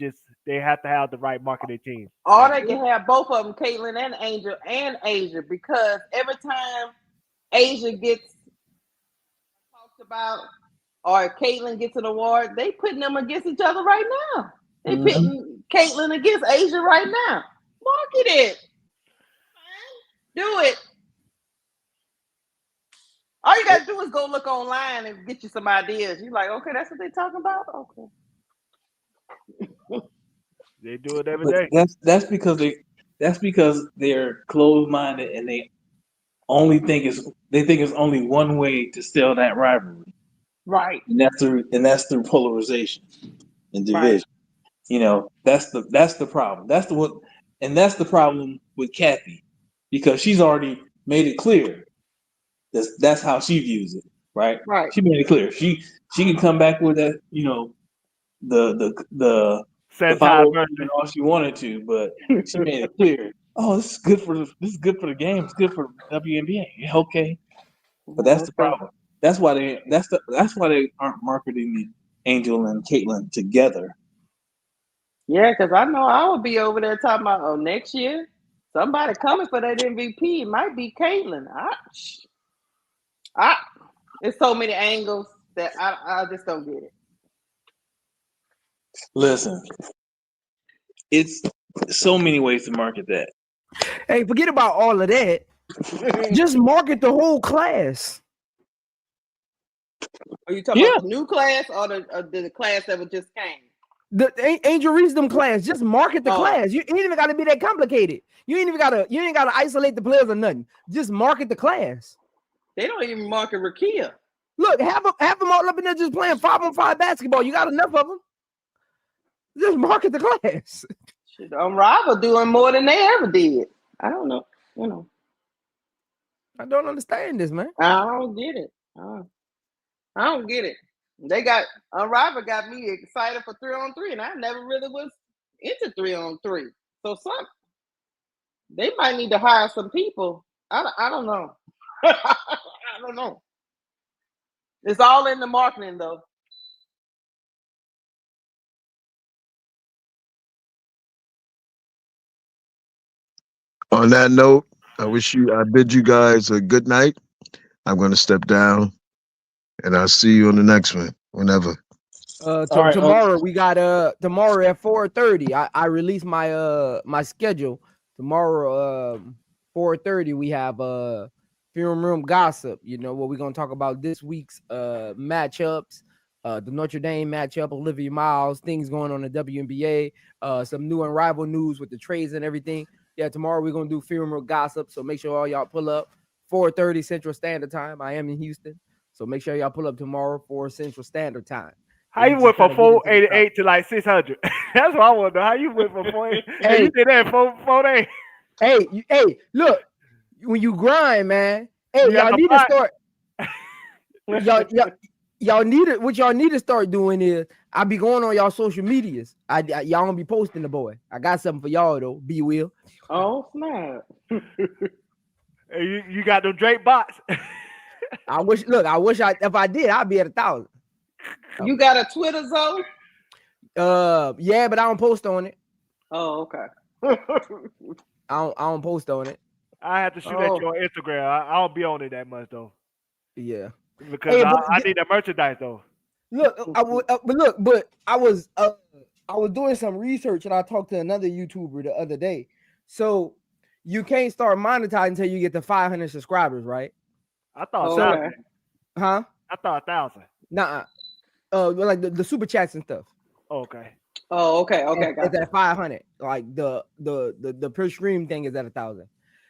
They have to have the right marketing team. Or they can have both of them, Caitlin and Angel and Asia, because every time Asia gets talked about or Caitlin gets an award, they putting them against each other right now. They pitting Caitlin against Asia right now. Market it. Do it. All you gotta do is go look online and get you some ideas. You're like, okay, that's what they're talking about? Okay. They do it every day. That's because they're closed-minded and they think it's only one way to sell that rivalry. Right. And that's through polarization and division. Right. That's the problem. That's the problem with Kathy, because she's already made it clear that's how she views it. Right. She made it clear. She can come back with that, the all she wanted to, but she made it clear. Oh, this is good for the game. It's good for WNBA. Okay, but that's the problem. That's why they aren't marketing Angel and Caitlin together. Yeah, because I know I would be over there talking about next year somebody coming for that MVP. It might be Caitlin. There's so many angles that I just don't get it. Listen, it's so many ways to market that. Hey, forget about all of that. Just market the whole class. Are you talking about the new class or the class that just came? The Angel Reese them class. Just market the class. You ain't even got to be that complicated. You ain't gotta isolate the players or nothing. Just market the class. They don't even market Rakia. Look, have them all up in there just playing 5-on-5 basketball. You got enough of them. Just market the class. Rival doing more than they ever did. I don't know. I don't understand this, man. I don't get it. I don't get it. They got Unrival got me excited for 3-on-3, and I never really was into 3-on-3. So they might need to hire some people. I don't know. I don't know. It's all in the marketing, though. On that note, I bid you guys a good night. I'm going to step down, and I'll see you on the next one, whenever. Tomorrow we got tomorrow at 4:30. I release my my schedule. Tomorrow 4:30 we have film room gossip. What we're gonna talk about this week's matchups. The Notre Dame matchup, Olivia Miles, things going on in the WNBA, some new and rival news with the trades and everything. Yeah, tomorrow we're gonna do film room gossip. So make sure all y'all pull up 4:30 Central Standard Time. I am in Houston, so make sure y'all pull up tomorrow for Central Standard Time. How you went from 488 to like 600? That's what I want to know. How you went from 488? Hey, you did that in 4 days. Hey, look, when you grind, man. Hey, y'all need to start. Y'all need it. What y'all need to start doing is I be going on y'all social medias. Y'all gonna be posting the boy. I got something for y'all though. Be Will. Oh snap! You got them Drake bots. I wish if I did, I'd be at 1,000. You got a Twitter zone? Yeah, but I don't post on it. Oh, okay. I don't post on it. I have to shoot at you on Instagram. I don't be on it that much though. Yeah, because I need that merchandise though. Look, but I was doing some research and I talked to another YouTuber the other day. So you can't start monetizing until you get to 500 subscribers, right? I thought 1,000. Huh? I thought 1,000. Nah. Like the super chats and stuff. Okay. Oh, okay. It's at 500. Like the per stream thing is at 1,000.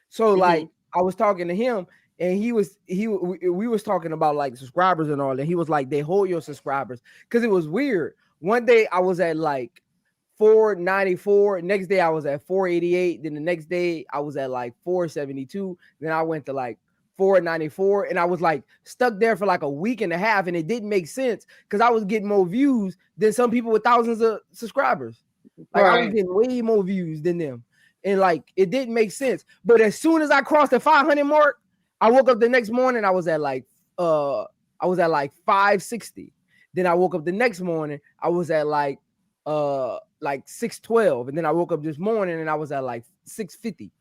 So like I was talking to him and we was talking about like subscribers and all that. He was like, they hold your subscribers because it was weird. One day I was at like 494. Next day I was at 488. Then the next day I was at like 472. Then I went to like 494 and I was like stuck there for like a week and a half and it didn't make sense because I was getting more views than some people with thousands of subscribers. Like I was getting way more views than them and like it didn't make sense. But as soon as I crossed the 500 mark, I woke up the next morning, I was at like 560. Then I woke up the next morning, I was at like 612, and then I woke up this morning and I was at like 650.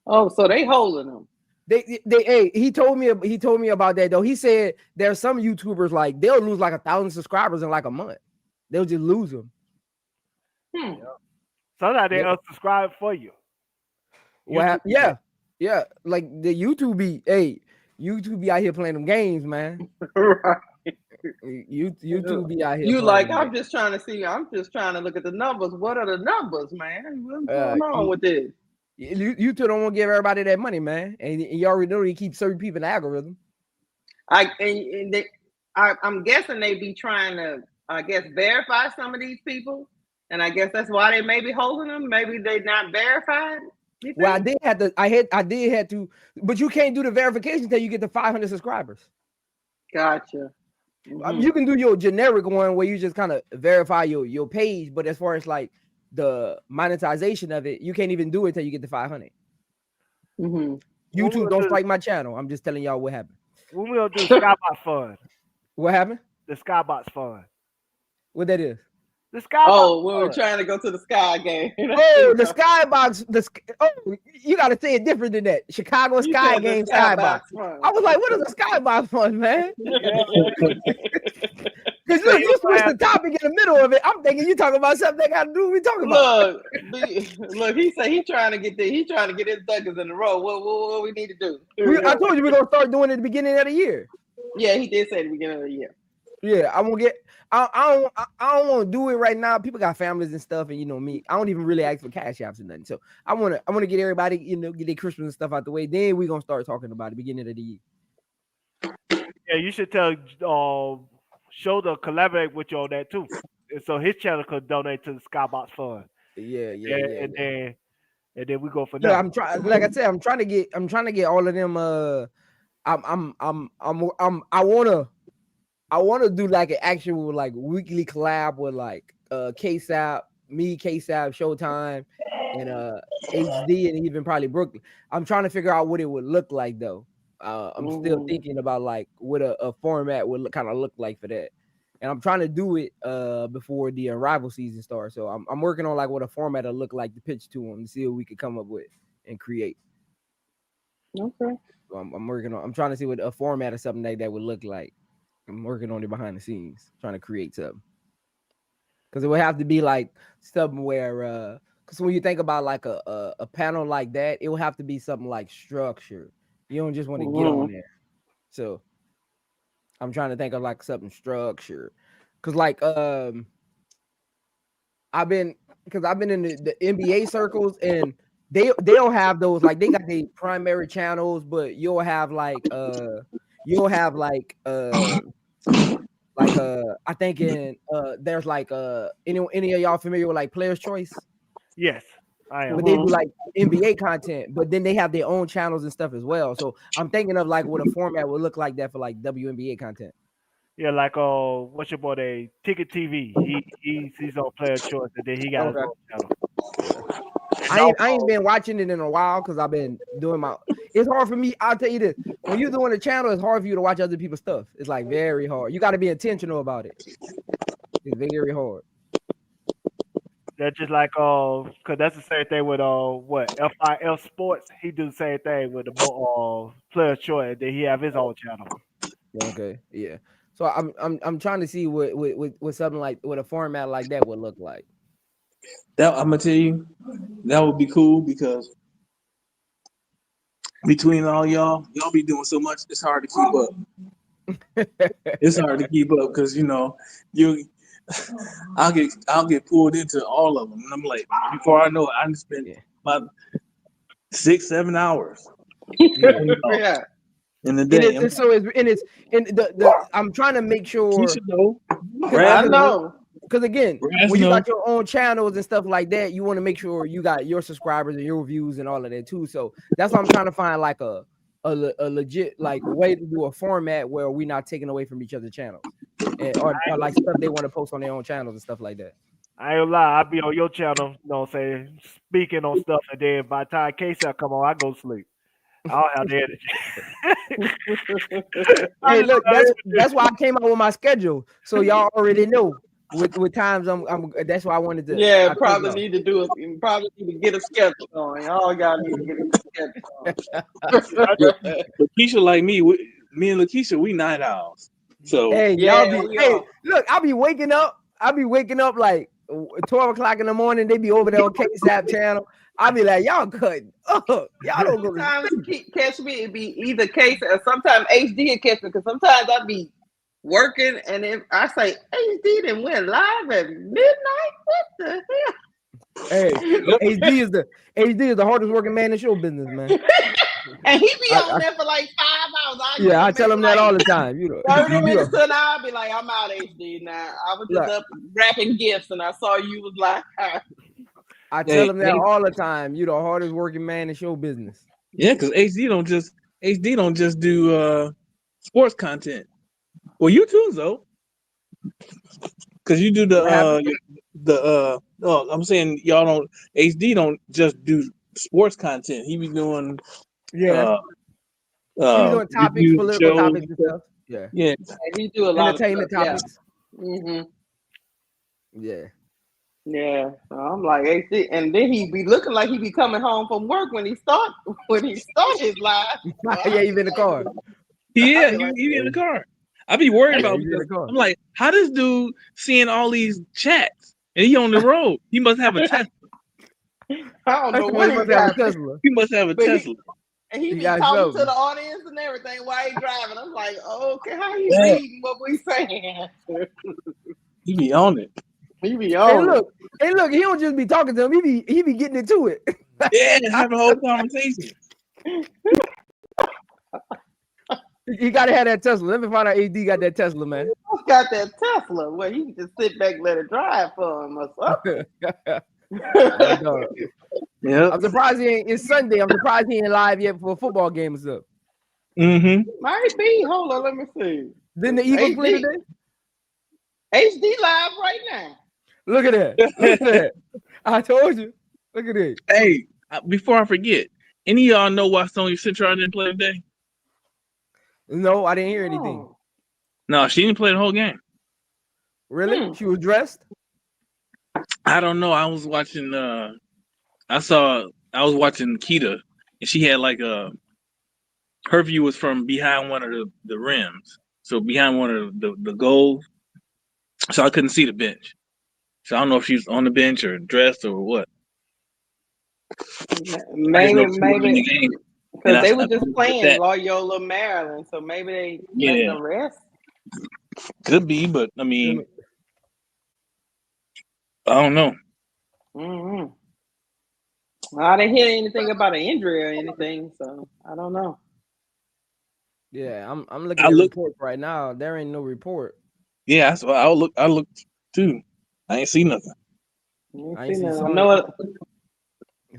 Oh, so they holding them. He told me about that though. He said there's some YouTubers like they'll lose like 1,000 subscribers in like a month. They'll just lose them. Sometimes they unsubscribe for you. Yeah. Like the YouTube be out here playing them games, man. Right. YouTube be out here. You like, I'm just trying to see. I'm just trying to look at the numbers. What are the numbers, man? What's going on with this? You two don't want to give everybody that money, man, and you already know you keep certain people in the algorithm. I'm guessing they be trying to, verify some of these people, and I guess that's why they may be holding them. Maybe they not verified. Well, I did have to, but you can't do the verification until you get to 500 subscribers. Gotcha. You can do your generic one where you just kind of verify your page, but as far as like the monetization of it, you can't even do it until you get to 500. YouTube don't strike my channel. I'm just telling y'all what happened. When we gonna do Skybox Fun? What happened? The Skybox Fun. What that is? The Skybox. Oh, we were trying to go to the Sky game. Oh, the Skybox. You got to say it different than that. Chicago Sky game Skybox. I was like, what is a Skybox Fun, man? Because you switched the topic in the middle of it. I'm thinking you talking about something that got to do with talking about. Look. He said he's trying to get his duckers in a row. What we need to do? I told you we're gonna start doing it at the beginning of the year. Yeah, he did say at the beginning of the year. Yeah, I don't want to do it right now. People got families and stuff, and you know me. I don't even really ask for cash apps and nothing. So I want to get everybody, get their Christmas and stuff out the way. Then we're gonna start talking about the beginning of the year. Yeah, you should tell Show to collaborate with you on that too, and so his channel could donate to the Skybox Fund. Yeah. And then we go for that. Yeah, I'm trying. Like I said, I'm trying to get all of them. I wanna do like an actual like weekly collab with like KSAP, Showtime, and HD, and even probably Brooklyn. I'm trying to figure out what it would look like though. I'm still thinking about like what a format would kind of look like for that, and I'm trying to do it before the rival season starts. So I'm working on like what a format will look like to pitch to them to see what we could come up with and create. Okay. So I'm trying to see what a format or something like that would look like. I'm working on it behind the scenes, trying to create something. Because it would have to be like something where, because when you think about like a panel like that, it would have to be something like structured. You don't just want to get on there. So I'm trying to think of like something structured. Because like I've been in the NBA circles, and they don't have those, like they got the primary channels, but you'll have like I think in there's like any of y'all familiar with like Player's Choice? Yes, I am. But they do like NBA content, but then they have their own channels and stuff as well. So I'm thinking of like what a format would look like that for like WNBA content. Yeah, like what's your boy? Ticket TV. He's on Player Choice, and then he got his own channel. I ain't been watching it in a while because I've been doing my. It's hard for me. I'll tell you this: when you're doing a channel, it's hard for you to watch other people's stuff. It's like very hard. You got to be intentional about it. It's very hard. That's just like because that's the same thing with FIL Sports. He do the same thing with the Player Choice, and then he have his own channel. Okay, yeah. So I'm trying to see what something like what a format like that would look like. That I'm gonna tell you, that would be cool because between all y'all be doing so much. It's hard to keep up. It's hard to keep up because I'll get pulled into all of them, and I'm like, before I know it, I spent about 6-7 hours. Yeah. In the day. I'm trying to make sure. I know. Because again, when you got your own channels and stuff like that, you want to make sure you got your subscribers and your views and all of that too. So that's why I'm trying to find like a legit like way to do a format where we're not taking away from each other's channels or like stuff they want to post on their own channels and stuff like that. I ain't gonna lie, I'll be on your channel, saying speaking on stuff, and then by the time Casey come on, I go to sleep. I don't have the energy. Hey, look, that's why I came out with my schedule, so y'all already know with times I'm. That's why I wanted to. Yeah, probably need to do it. You probably need to get a schedule going. Y'all gotta need to get a schedule going. Lakeisha like me and Lakeisha, we night owls. So hey, look, I'll be waking up like 12 o'clock in the morning. They be over there on KSAP channel. I'll be like, y'all cutting up. Y'all don't go. Sometimes catch me, it be either case or sometimes HD will catch me because sometimes I be working and if I say HD then went live at midnight. What the hell? Hey, HD is the hardest working man in show business, man. And he be on there for like 5 hours. I tell him that all the time. 30 minutes to an hour, I'll be like, I'm out HD now. I was just up wrapping gifts and I saw you was like. I tell him that all the time. You the hardest working man in show business. Yeah, because HD don't just do sports content. Well, you too, though. Because you do I'm saying y'all don't. HD don't just do sports content. He be doing he be doing topics, political topics and stuff. Yeah. And he do a lot of entertainment topics. Yeah. Mm-hmm. Yeah. Yeah, so I'm like, hey, and then he be looking like he be coming home from work when he start his live. Yeah, he's in the car. Yeah, he in the car. I be worried about because I'm like, how this dude seeing all these chats and he on the road? He must have a Tesla. I don't know what he got. He must have a Tesla. And he be talking to the audience and everything while he driving. I'm like, okay, how you reading what we saying? He be on it. He be on it. Hey, look, he don't just be talking to him. He be getting into it. Yeah, having a whole conversation. You gotta have that Tesla. Let me find out AD got that Tesla, man. He's got that Tesla where he can just sit back and let it drive for him or something. Yeah. I'm surprised it's Sunday. I'm surprised he ain't live yet for a football game or something. Mm-hmm. Might be. Hold on, let me see. Didn't the Eagles play today? HD live right now. Look at that. Look at that. I told you. Look at it. Hey, before I forget, any of y'all know why Sonya Central didn't play today? No, I didn't hear anything. No, she didn't play the whole game. Really? She was dressed? I don't know. I was watching I was watching Kita and she had like her view was from behind one of the rims. So behind one of the goals. So I couldn't see the bench. So I don't know if she was on the bench or dressed or what. Maybe because they were just playing Loyola, Maryland, so maybe they let them rest. Could be, but I mean, I don't know. Mm-hmm. I didn't hear anything about an injury or anything, so I don't know. Yeah, I'm looking at reports right now. There ain't no report. Yeah, that's why I looked too. I ain't see nothing. I ain't see I Sonya. know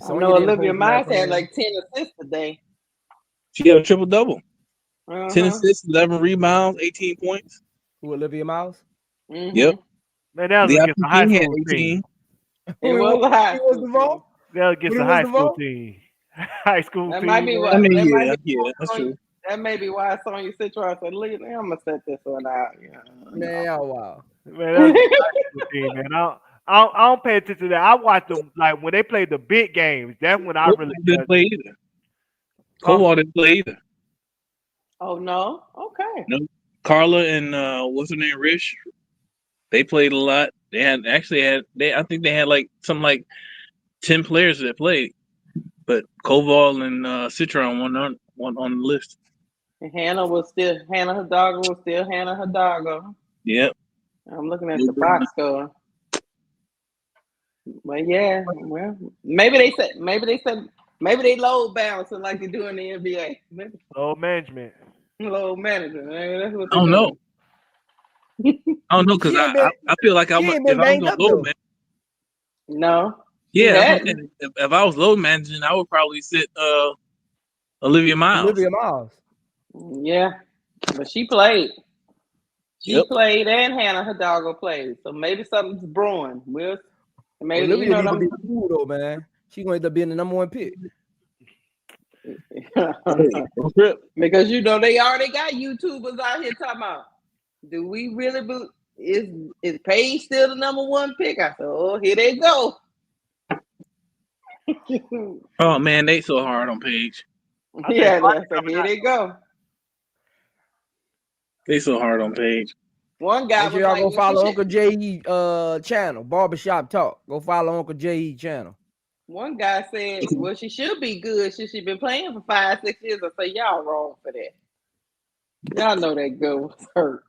Sonya didn't Olivia post Miles nothing. had like 10 assists today. She had a triple double. 10 Uh-huh. assists, 11 rebounds, 18 points. Who, Olivia Miles? Yep. Man, that was The against a high King had school 18. team. It was a high school team. That was against a high school team. High school That team. might be why. I mean, that might yeah, be why that's Sonya- true. That may be why Sonya Citron said, "Look, I'm gonna set this one out." Yeah. Man, oh, wow. Man, that was a high school team, man. I don't pay attention to that. I watch them like when they play the big games. That's when I really didn't play either. Koval didn't play either. Oh no. Okay. No. Carla and what's her name, Rish? They played a lot. I think they had like something like 10 players that played, but Koval and Citron won on the list. And Hannah Hidalgo was still Hannah Hidalgo. Yep. I'm looking at the box score. But yeah, well, maybe they load balancing like they do in the NBA. Maybe. Load management. Load management. That's what I don't know. I don't know because I feel like if I was gonna load manage. No. Yeah, if I was load managing, I would probably sit Olivia Miles. Yeah, but she played. She played, and Hannah Hidalgo played. So maybe something's brewing. Maybe Olivia need to be cool though, man. She gonna end up being the number 1 pick. Because they already got YouTubers out here talking about, do we really is Paige still the number 1 pick? I said, oh, here they go. Oh man, they so hard on Paige. Yeah, so here they go. They so hard on Paige. One guy was y'all go follow Uncle J.E. channel, Barbershop Talk. Go follow Uncle J.E. channel. One guy said, well, she should be good. She been playing for 5-6 years. I say, y'all wrong for that. Y'all know that girl was hurt.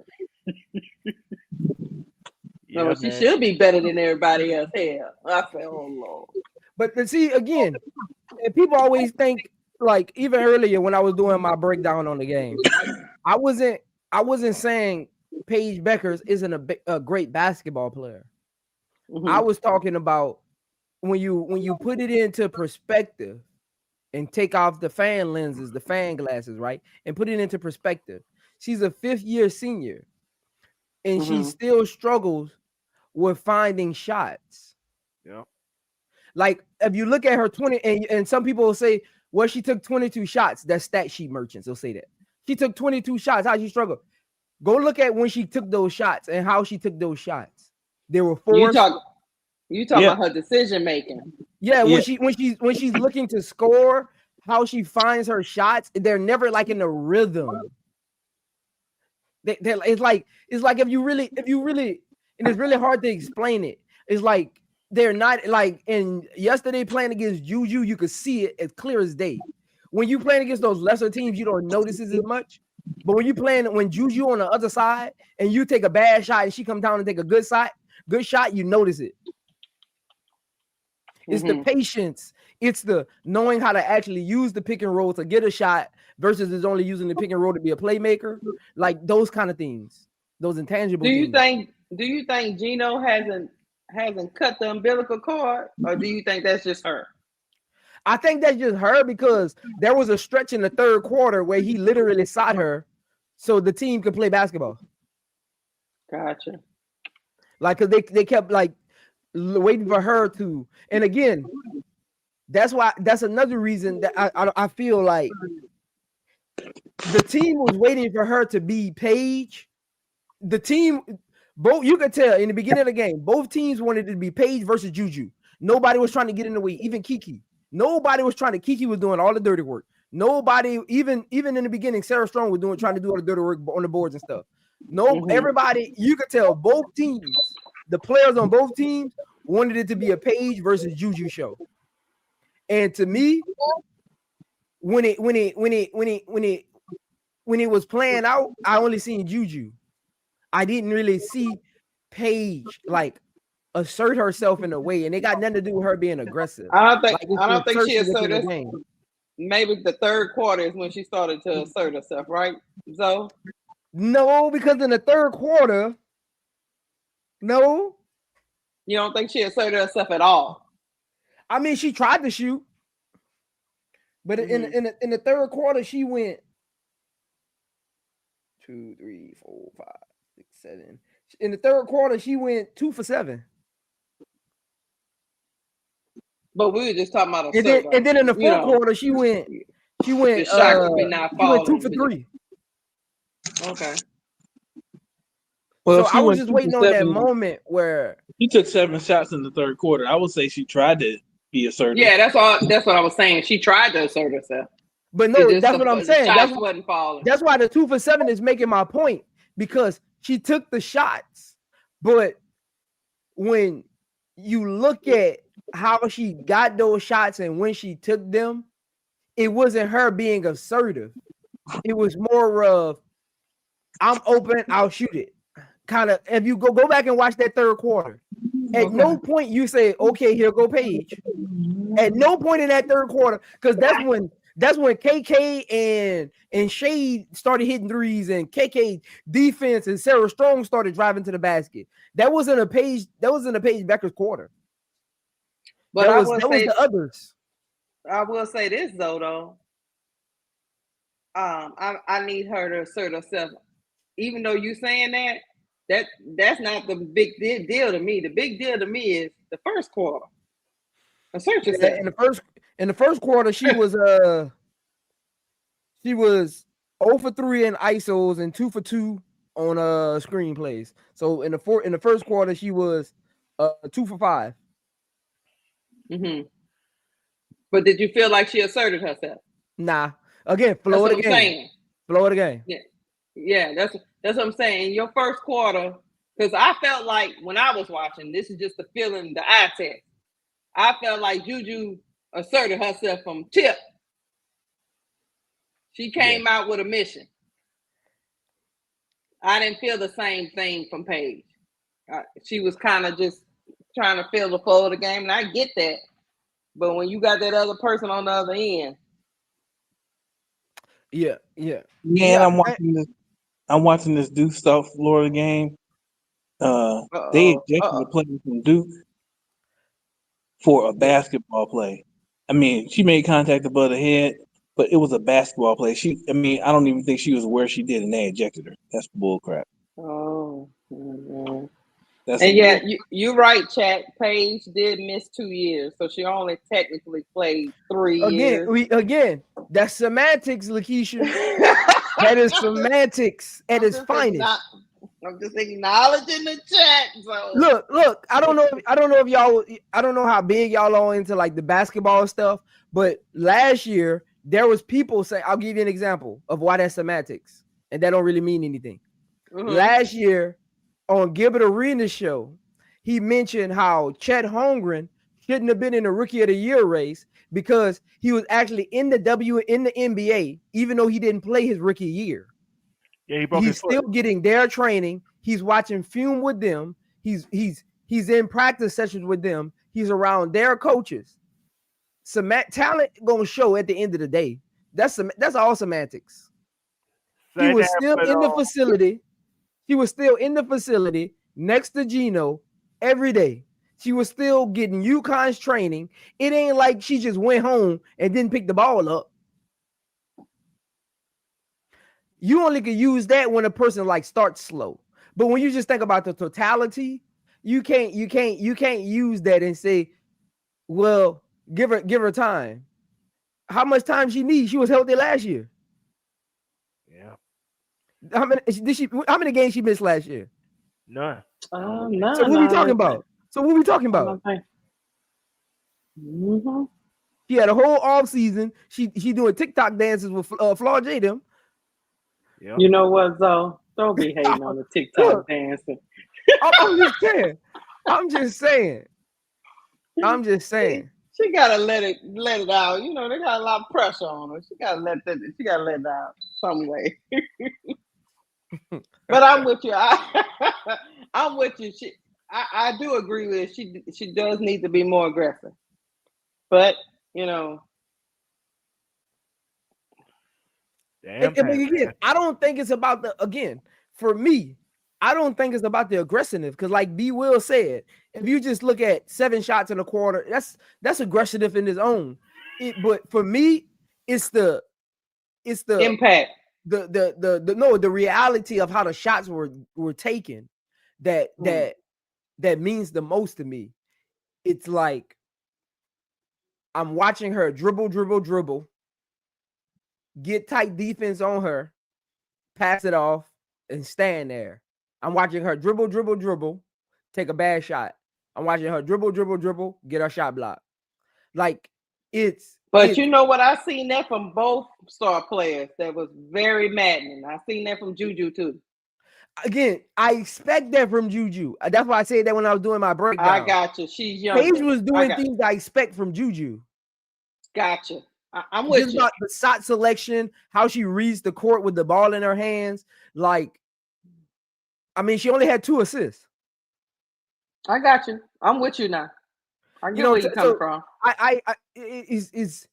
No, she should be better than everybody else. Hell, I said, oh Lord. But see, again, people always think, like, even earlier when I was doing my breakdown on the game, I wasn't saying Paige Bueckers isn't a great basketball player. Mm-hmm. I was talking about when you put it into perspective and take off the fan lenses, the fan glasses, right? And put it into perspective. She's a 5th-year senior, and she still struggles with finding shots. Yeah. Like, if you look at her 20, and some people will say, well, she took 22 shots. That's stat sheet merchants. They'll say that. She took 22 shots. How'd she struggle? Go look at when she took those shots and how she took those shots. They were forced. You talk about her decision making. Yeah, when she's looking to score, how she finds her shots, they're never like in a rhythm. It's like if you really, and it's really hard to explain it. It's like they're not like in yesterday playing against Juju, you could see it as clear as day. When you playing against those lesser teams, you don't notice it as much. But when Juju on the other side and you take a bad shot and she comes down and take a good shot, you notice it. It's the patience. It's the knowing how to actually use the pick and roll to get a shot versus is only using the pick and roll to be a playmaker. Like those kind of things, those intangible things. Do you think Geno hasn't cut the umbilical cord, or do you think that's just her? I think that's just her because there was a stretch in the 3rd quarter where he literally sat her so the team could play basketball. Gotcha. Like, cause they kept like waiting for her to, and again, that's another reason that I feel like the team was waiting for her to be Paige. The team, both, you could tell in the beginning of the game, both teams wanted it to be Paige versus Juju. Nobody was trying to get in the way, even Kiki. Nobody was trying to. Kiki was doing all the dirty work. Nobody, even in the beginning, Sarah Strong was trying to do all the dirty work on the boards and stuff. Everybody, you could tell both teams, the players on both teams wanted it to be a Paige versus Juju show. And to me, when it was playing out, I only seen Juju. I didn't really see Paige like assert herself in a way, and it got nothing to do with her being aggressive. I don't think Like, it's I don't think she assertion within the asserted. game. Maybe the third quarter is when she started to assert herself, right? So No, because in the third quarter, no. you don't think she asserted herself at all? I mean, she tried to shoot, but in the third quarter, she went 2, 3, 4, 5, 6, 7. In the third quarter, she went 2 for 7. But we were just talking about And then in the fourth quarter, she went the shot could be not she went 2 falling. for 3. Okay. Well, So I was just waiting on that moment where he took 7 shots in the third quarter. I would say she tried to be assertive. Yeah, that's what I was saying. She tried to assert herself. But no, that's what I'm saying. Shots wasn't falling. That's why the 2 for 7 is making my point, because she took the shots, but when you look at how she got those shots and when she took them, it wasn't her being assertive. It was more of, I'm open, I'll shoot it. Kind of, if you go back and watch that third quarter, at no point you say, okay, here go Paige. At no point in that third quarter, because that's when KK and Shade started hitting threes, and KK defense and Sarah Strong started driving to the basket. That wasn't a Paige Bueckers quarter. But that was the others. I will say this though. I need her to assert herself. Even though you saying that's not the big deal to me. The big deal to me is the first quarter. Assert yourself. In the first quarter, she was 0 for 3 in ISOs and 2 for 2 on screen plays. So in the first quarter, she was 2 for 5. Mm-hmm. But did you feel like she asserted herself? Nah. Again, flow of the game. Flow of the game. Yeah, that's what I'm saying. In your first quarter, because I felt like when I was watching, this is just the feeling, the eye test. I felt like Juju asserted herself from tip. She came out with a mission. I didn't feel the same thing from Paige. She was kind of just trying to feel the flow of the game, and I get that. But when you got that other person on the other end. Yeah. I'm watching this Duke South Florida game. They ejected the player from Duke for a basketball play. I mean, she made contact above the head, but it was a basketball play. I don't even think she was aware she did, and they ejected her. That's bull crap. Oh. Mm-hmm. And yeah, you're right, Chat. Paige did miss 2 years, so she only technically played 3 years. Again, that's semantics, Lakeisha. That is semantics at its finest. I'm just acknowledging the chat. So. Look. I don't know how big y'all are into like the basketball stuff, but last year there was people saying, I'll give you an example of why that's semantics, and that don't really mean anything. Mm-hmm. Last year on Gilbert Arenas' show, he mentioned how Chet Holmgren shouldn't have been in the Rookie of the Year race because he was actually in the NBA, even though he didn't play his rookie year. Yeah, he's still getting their training. He's watching film with them. He's in practice sessions with them. He's around their coaches. Talent gonna show at the end of the day. That's all semantics. He was still in the facility. He was still in the facility next to Geno every day. She was still getting UConn's training. It ain't like she just went home and didn't pick the ball up. You only can use that when a person like starts slow. But when you just think about the totality, you can't use that and say, well, give her time. How much time she needs? She was healthy last year. Yeah. How many games she missed last year? None. None. So what we talking about? Mm-hmm. She had a whole off season. She doing TikTok dances with Flaw J them. Yep. You know what, though? Don't be hating on the TikTok dancing. I'm just saying. She gotta let it out. You know, they got a lot of pressure on her. She gotta let it out some way. But I'm with you. I'm with you. I do agree with it. She does need to be more aggressive. But, you know. And again, I don't think it's about for me, I don't think it's about the aggressiveness. Because like B Will said, if you just look at 7 shots in a quarter, that's aggressive in its own. But for me, it's the impact. The reality of how the shots were taken that means the most to me. It's like I'm watching her dribble, get tight defense on her, pass it off, and stand there. I'm watching her dribble, take a bad shot. I'm watching her dribble, get her shot blocked. Like But you know what? I seen that from both star players. That was very maddening. I seen that from Juju too. Again, I expect that from Juju. That's why I said that when I was doing my breakdown. I got you. She's young. Paige was doing things I expect from Juju. Gotcha. I'm with just you. About the shot selection, how she reads the court with the ball in her hands. Like, I mean, she only had 2 assists. I got you. I'm with you now. I get where you come from. It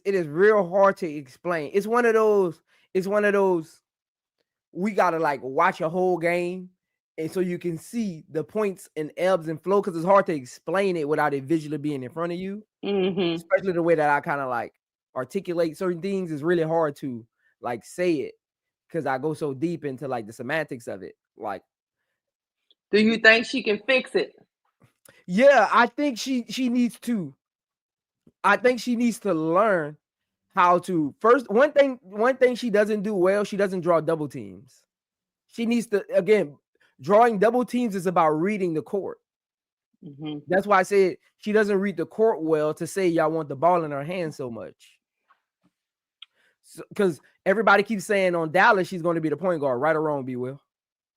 is real hard to explain. It's one of those. We gotta like watch a whole game, and so you can see the points and ebbs and flow, because it's hard to explain it without it visually being in front of you. Mm-hmm. Especially the way that I kind of like articulate certain things is really hard to like say it, because I go so deep into like the semantics of it. Like, do you think she can fix it? Yeah, I think she needs to. I think she needs to learn how to first. One thing she doesn't do well, she doesn't draw double teams. She needs to, again, drawing double teams is about reading the court. Mm-hmm. That's why I said she doesn't read the court well to say y'all want the ball in her hand so much. Because everybody keeps saying on Dallas she's going to be the point guard, right or wrong, B Will.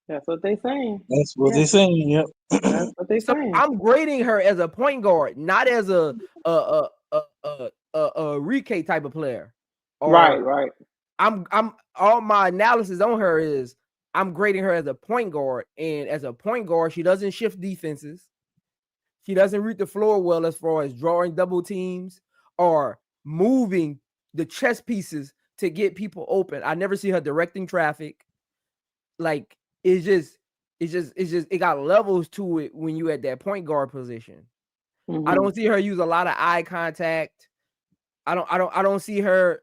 That's what they're saying. That's what they're saying. Yep. That's what they're saying. I'm grading her as a point guard, not as a Rike type of player. Right. I'm all my analysis on her is I'm grading her as a point guard, and as a point guard, she doesn't shift defenses. She doesn't read the floor well as far as drawing double teams or moving the chess pieces to get people open. I never see her directing traffic. Like, it got levels to it when you at that point guard position. Mm-hmm. I don't see her use a lot of eye contact. I don't see her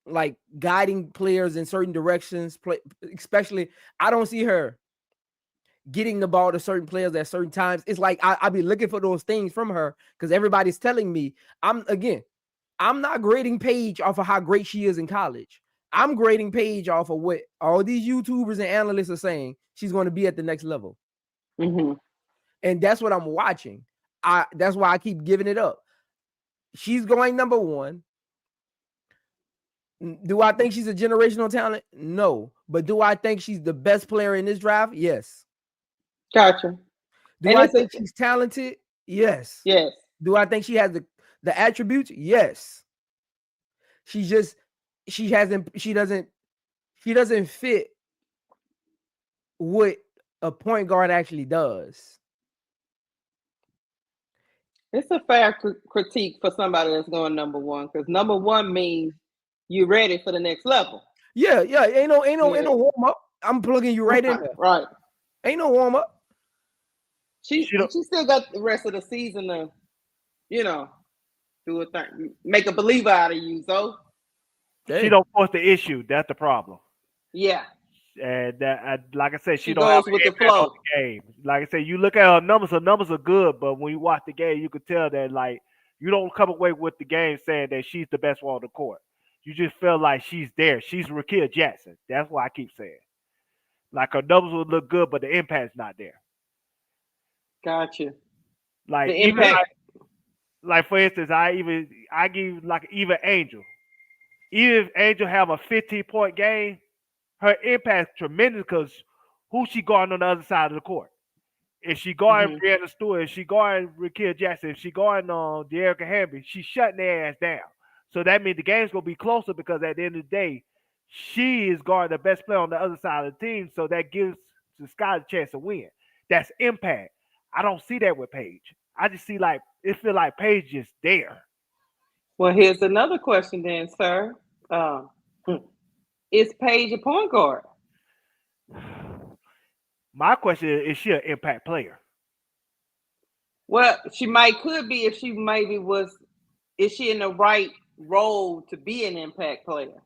like guiding players in certain directions. Especially, I don't see her getting the ball to certain players at certain times. It's like I be looking for those things from her, because everybody's telling me I'm not grading Paige off of how great she is in college. I'm grading Paige off of what all these YouTubers and analysts are saying she's going to be at the next level. Mm-hmm. And that's what I'm watching. That's why I keep giving it up. She's going number 1. Do I think she's a generational talent? No. But do I think she's the best player in this draft? Yes. Gotcha. Do I think she's talented? Yes. Yes. Do I think she has the attributes? Yes. She doesn't fit what a point guard actually does. It's a fair critique for somebody that's going number 1, because number 1 means you're ready for the next level. Yeah. Ain't no warm up. I'm plugging you right in there. Right. Ain't no warm up. She still got the rest of the season to, do a thing, make a believer out of you. So she don't force the issue. That's the problem. Yeah. And that, like I said, she don't goes have with the impact on flow. the game. Like I said, you look at her numbers are good, but when you watch the game, you could tell that like you don't come away with the game saying that she's the best one on the court. You just feel like she's there. She's Rakia Jackson. That's what I keep saying. Like her numbers will look good, but the impact's not there. Gotcha. Like the even impact. like for instance, I give like even Angel. Even if Angel have a 15-point game, her impact is tremendous because who she guarding on the other side of the court? If she guarding Brianna Stewart, if she guarding Rakia Jackson, if she guarding De'Erica Hamby, she's shutting their ass down. So that means the game's gonna be closer because at the end of the day, she is guarding the best player on the other side of the team. So that gives the Sky a chance to win. that's impact. I don't see that with Paige. I just see like it feel like Paige is there. Well, here's another question then, sir. Is Paige a point guard? My question is she an impact player? Well, she could be if she maybe was. Is she in the right role to be an impact player?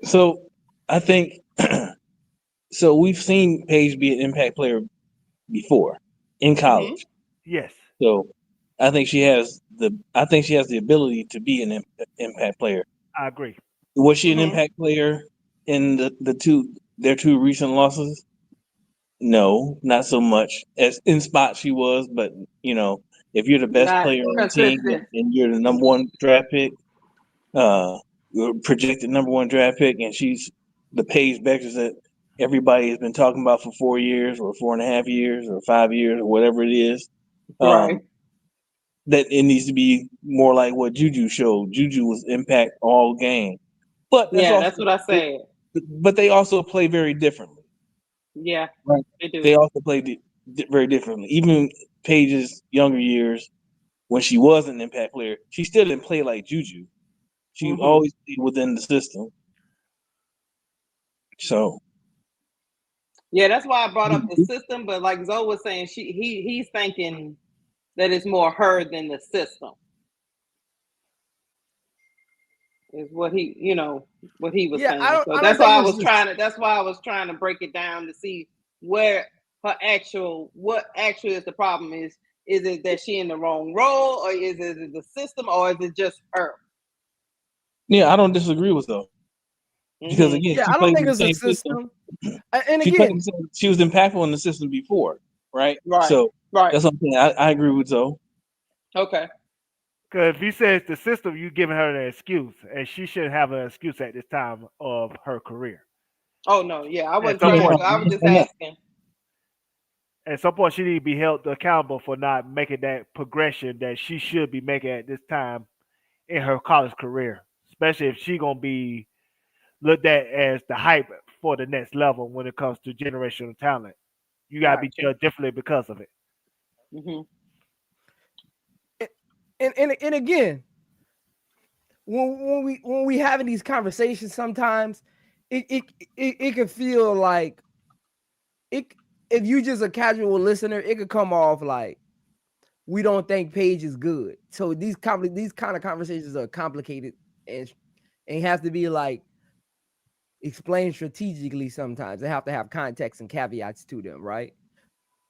So I think so. We've seen Paige be an impact player before in college. Yes. So I think she has the ability to be an impact player. I agree. Was she an impact player in their two recent losses? No, not so much. As in spots she was, but if you're the best Not player on the team consistent. and you're the number one draft pick, projected number one draft pick, and she's the Paige Bueckers that everybody has been talking about for 4 years or 4.5 years or 5 years or whatever it is. Right. That it needs to be more like what Juju showed. Juju was impact all game. But that's what I said. But they also play very differently. Yeah, right. They do. They also play very differently. Even Paige's younger years, when she was an impact player, she still didn't play like Juju. She always played within the system. So. Yeah, that's why I brought up the system. But like Zoe was saying, he's thinking that it's more her than the system. Is what he was saying. So that's why I was trying to break it down to see where what actually is the problem is. Is it that she in the wrong role, or is it the system, or is it just her? Yeah, I don't disagree with though. Because again, I don't think it's a system. And again, she was impactful in the system before, right? Right. So right. That's something I agree with Zoe. Okay. Because if you say it's the system, you're giving her an excuse, and she shouldn't have an excuse at this time of her career. Oh no, yeah, I wasn't trying to. I was just asking. At some point, she need to be held accountable for not making that progression that she should be making at this time in her college career, especially if she's gonna be looked at as the hype for the next level when it comes to generational talent. You gotta be judged differently because of it. And again, when we having these conversations, sometimes it can feel like if you just a casual listener, it could come off like we don't think Paige is good. So these kind of conversations are complicated and have to be like explained strategically. Sometimes they have to have context and caveats to them, right?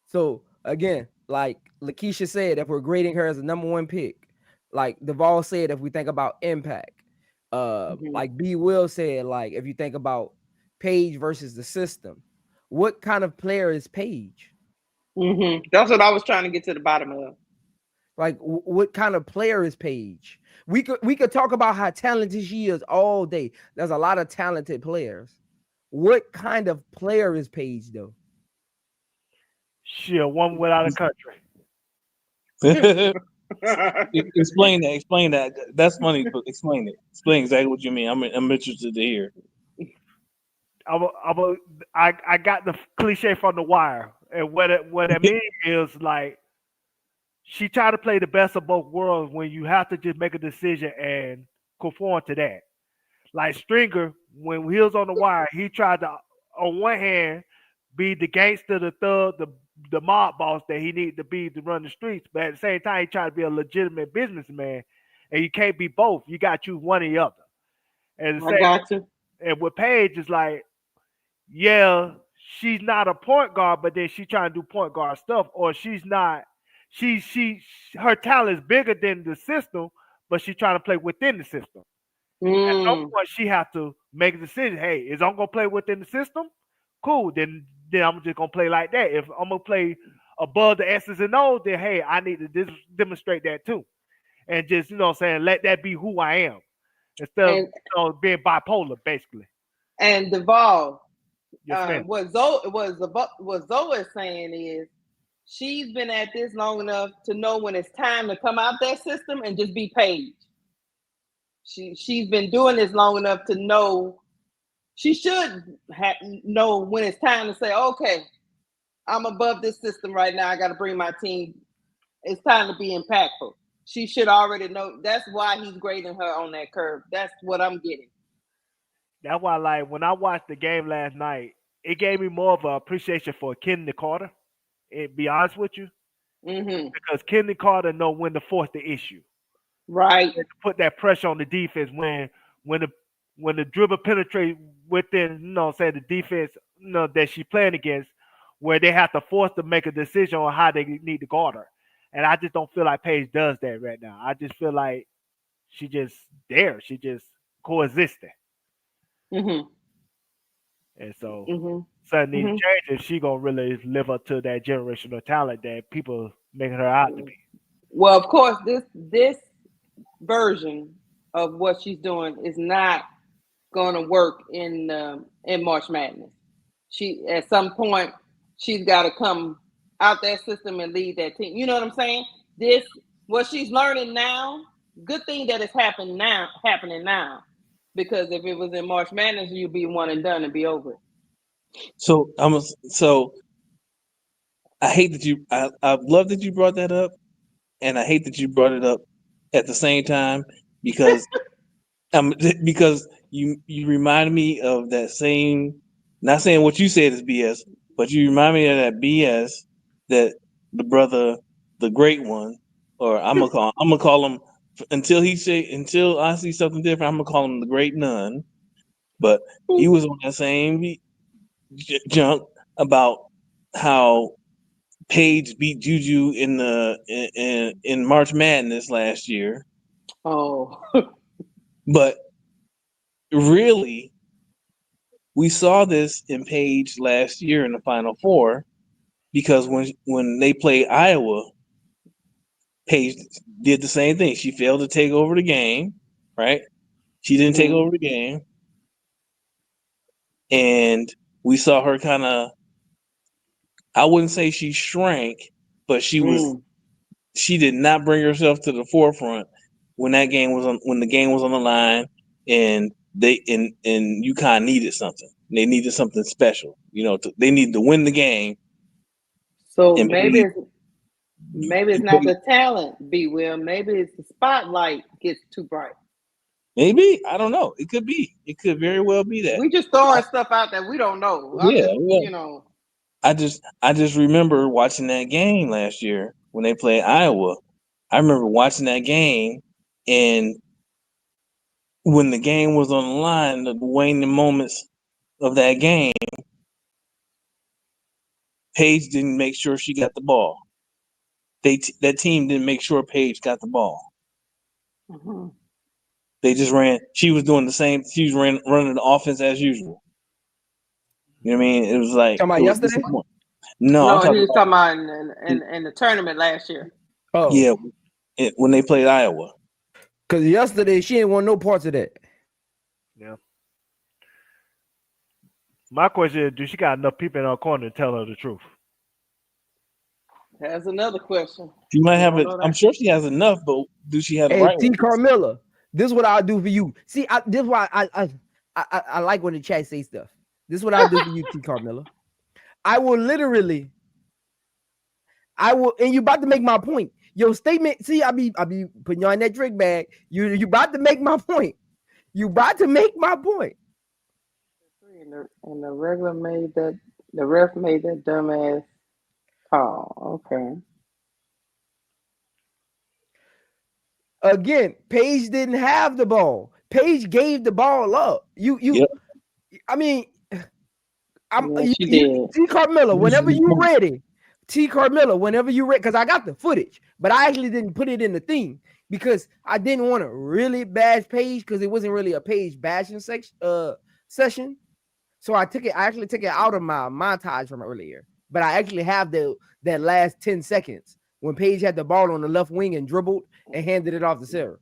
So again, like Lakeisha said, if we're grading her as a number one pick, like Duvall said, if we think about impact, like B Will said, like if you think about Paige versus the system, what kind of player is Paige? That's what I was trying to get to the bottom of. Like, what kind of player is Paige? We could talk about how talented she is all day. There's a lot of talented players. What kind of player is Paige, though? She a woman without a country. Explain that. That's funny, but explain it. Explain exactly what you mean. I'm interested to hear. I got the cliche from The Wire, and what it means is like she tried to play the best of both worlds when you have to just make a decision and conform to that. Like Stringer, when he was on The Wire, he tried to, on one hand, be the gangster, the thug, the mob boss that he needed to be to run the streets, but at the same time, he tried to be a legitimate businessman, and you can't be both. You got to choose one or the other. And I got you. And with Paige, is like, yeah, she's not a point guard, but then she's trying to do point guard stuff, or she's not. Her talent is bigger than the system, but she's trying to play within the system. At some point, she has to make a decision. Hey, is I'm gonna play within the system? Cool. Then I'm just gonna play like that. If I'm gonna play above the S's and O's, then hey, I need to demonstrate that too, and just let that be who I am instead of being bipolar, basically. And Duvall, what Zoe is saying is she's been at this long enough to know when it's time to come out that system and just be Paige. She's been doing this long enough to know she should know when it's time to say, okay, I'm above this system right now. I got to bring my team. It's time to be impactful. She should already know. That's why he's grading her on that curve. That's what I'm getting. That's why, like, when I watched the game last night, it gave me more of an appreciation for Kennedy Carter. To be honest with you, because Kennedy Carter know when to force the issue, right? And to put that pressure on the defense when the dribble penetrate within, say the defense, that she's playing against, where they have to force to make a decision on how they need to guard her. And I just don't feel like Paige does that right now. I just feel like she just there. She just coexisting. And so something needs to change if she gonna really live up to that generational talent that people making her out to be. Well, of course, this version of what she's doing is not going to work in March Madness. She at some point she's got to come out that system and lead that team. You know what I'm saying? This what she's learning now. Good thing that it's happening now, because if it was in March Madness, you'd be one and done and be over it. So I hate that you. I love that you brought that up, and I hate that you brought it up at the same time because because you remind me of that same. Not saying what you said is BS, but you remind me of that BS that the brother, the great one, or I'm gonna call him until I see something different. I'm gonna call him the great nun. But he was on that same junk about how Paige beat Juju in March Madness last year. Oh, but really, we saw this in Paige last year in the Final Four because when they played Iowa, Paige did the same thing. She failed to take over the game, right? She didn't take over the game, and we saw her kind of. I wouldn't say she shrank, but she was. She did not bring herself to the forefront when the game was on the line, and they and UConn needed something. They needed something special. They needed to win the game. So maybe it's not the talent, B. Will. Maybe it's the spotlight gets too bright. Maybe, I don't know. It could be. It could very well be that. We just throwing stuff out that we don't know. I just remember watching that game last year when they played Iowa. I remember watching that game, and when the game was on the line, the waning moments of that game, Paige didn't make sure she got the ball. That team didn't make sure Paige got the ball. They just ran. She was doing the same. She was running the offense as usual. You know what I mean? It was like talking about yesterday. No, he was talking about in the tournament last year. Oh yeah, when they played Iowa. Because yesterday she ain't want no parts of that. Yeah. My question is, do she got enough people in her corner to tell her the truth? That's another question. She might have it. I'm sure she has enough, but do she have the right T. ones? Carmilla, this is what I'll do for you. See, this is why I like when the chat say stuff. This is what I'll do for you, T. Carmilla. I will literally, and you about to make my point. Your statement, see, I be putting you on that trick bag. You about to make my point. You about to make my point. And the ref made that dumbass call. Okay. Again, Paige didn't have the ball. Paige gave the ball up. Yep. I mean, she did. T. Carmilla, whenever you're ready. T. Carmilla, whenever you're ready, because I got the footage, but I actually didn't put it in the thing because I didn't want to really bash Paige because it wasn't really a Paige bashing session. So I actually took it out of my montage from earlier, but I actually have that last 10 seconds when Paige had the ball on the left wing and dribbled and handed it off to Sarah.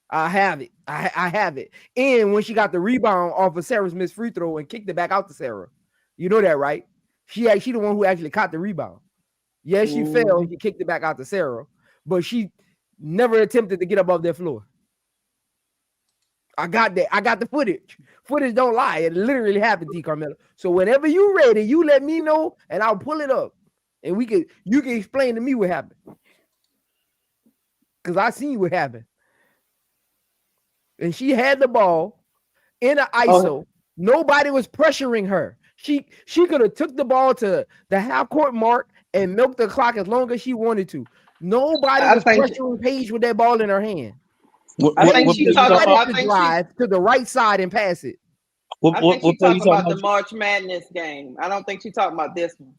I have it. I have it. And when she got the rebound off of Sarah's missed free throw and kicked it back out to Sarah. You know that, right? She the one who actually caught the rebound. Yes, she fell and she kicked it back out to Sarah, but she never attempted to get above that floor. I got that. I got the footage. Footage don't lie. It literally happened, T. Carmelo. So whenever you ready, you let me know, and I'll pull it up, and you can explain to me what happened, because I seen what happened. And she had the ball in an ISO. Nobody was pressuring her. She could have took the ball to the half court mark and milked the clock as long as she wanted to. Nobody was pressuring Paige with that ball in her hand. I think she talking about. Drive to the right side and pass it. I think she's talking about the March Madness game. I don't think she's talking about this one.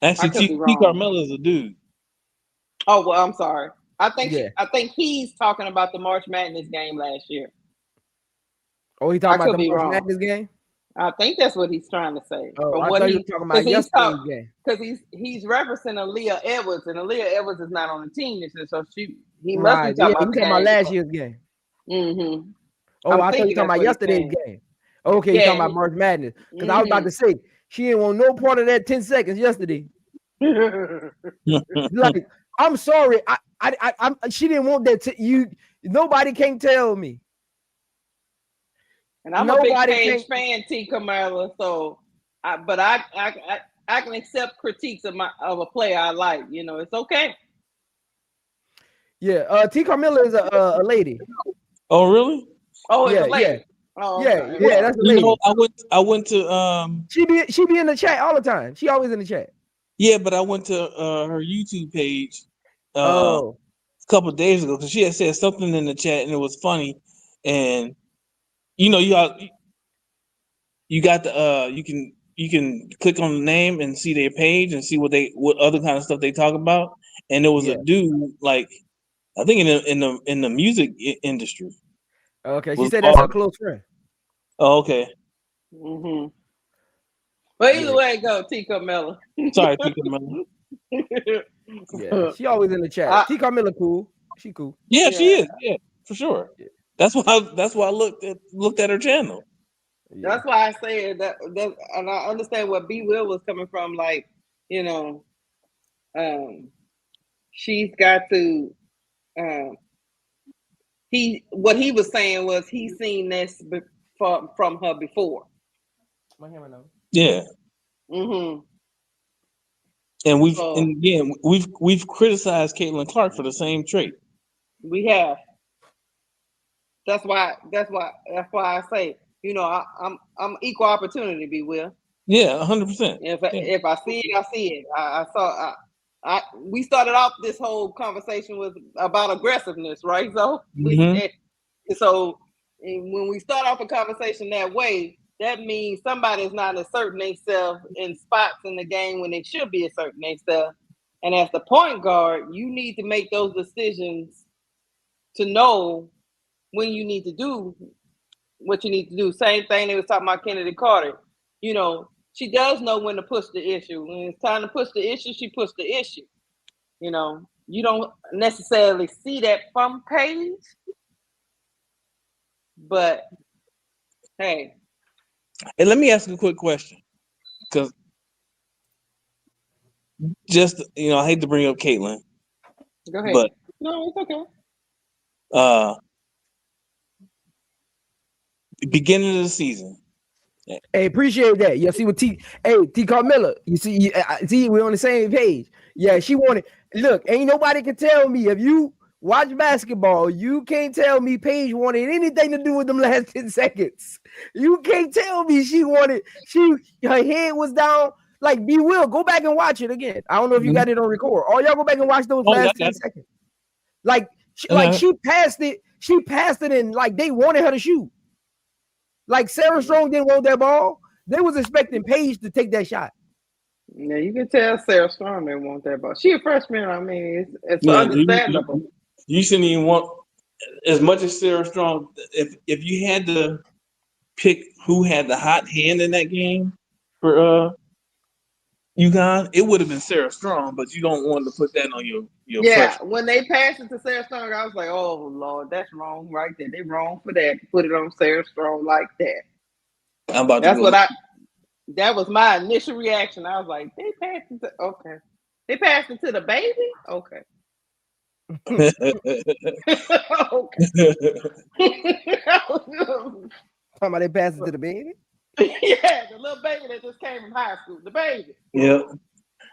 Actually, T. Carmelo is a dude. Oh well, I'm sorry. I think he's talking about the March Madness game last year. Oh, he talking about the March Madness game? I think that's what he's trying to say. Oh, I thought you were talking about yesterday's game. Because he's referencing Aaliyah Edwards, and Aaliyah Edwards is not on the team this year, so he must be talking about last year's game. Mm-hmm. Oh, I thought you were talking about yesterday's game. Okay, you're talking about March Madness. Because I was about to say, she didn't want no part of that 10 seconds yesterday. Like, I'm sorry. She didn't want that. Nobody can tell me. And I'm a big Paige fan, T. Carmelo. So, I can accept critiques of a player I like. You know, it's okay. Yeah. T. Carmelo is a lady. Oh, really? Oh, it's a lady. Yeah. Oh, okay. Yeah, that's a lady. You know, I went to She be in the chat all the time. She always in the chat. Yeah, but I went to her YouTube page a couple of days ago because she had said something in the chat and it was funny. And you know, you got the you can click on the name and see their page and see what other kind of stuff they talk about. And there was a dude, like, I think in the music industry. Okay, she said that's a close friend. Oh, okay. Mm-hmm. But either way, go T. Carmelo. Sorry, T. Carmelo. Yeah, she always in the chat. T. Carmelo cool. She cool. Yeah, she is. Yeah, for sure. Yeah. That's why I looked at her channel. Yeah. That's why I said that, and I understand where B. Will was coming from. Like, you know, she's got to. What he was saying was he's seen this from her before. Yeah. Mm-hmm. And we've criticized Caitlin Clark for the same trait. We have. That's why I say, you know, I'm equal opportunity, B. Will. Yeah, 100%. If I see it, I see it. We started off this whole conversation about aggressiveness, right? So so when we start off a conversation that way, that means somebody's not asserting themselves in spots in the game when they should be asserting themselves. And as the point guard, you need to make those decisions to know when you need to do what you need to do. Same thing they was talking about Kennedy Carter. You know, she does know when to push the issue. When it's time to push the issue, she pushed the issue. You know, you don't necessarily see that from Paige, but hey. Hey, let me ask you a quick question, because just, you know, I hate to bring up Caitlin. Go ahead. But no, it's okay. Beginning of the season. Hey, appreciate that. Yeah, see what T Carmelo. You see, we're on the same page. Yeah, she wanted. Look, ain't nobody can tell me if you watch basketball, you can't tell me Paige wanted anything to do with them last 10 seconds. You can't tell me her head was down. Like, B. Will, go back and watch it again. I don't know if you got it on record. Or y'all go back and watch those last 10 seconds. Like, she passed it. She passed it and like they wanted her to shoot. Like Sarah Strong didn't want that ball. They was expecting Paige to take that shot. Yeah, you can tell Sarah Strong didn't want that ball. She a freshman. I mean, it's understandable. You shouldn't even want as much as Sarah Strong. If you had to pick who had the hot hand in that game for UConn, it would have been Sarah Strong, but you don't want to put that on your freshman. When they passed it to Sarah Strong, I was like, oh Lord, that's wrong right there. They wrong for that. Put it on Sarah Strong like that. That was my initial reaction. I was like, they passed it to the baby? Okay. Somebody pass it to the baby. Yeah, the little baby that just came from high school. The baby. Yeah.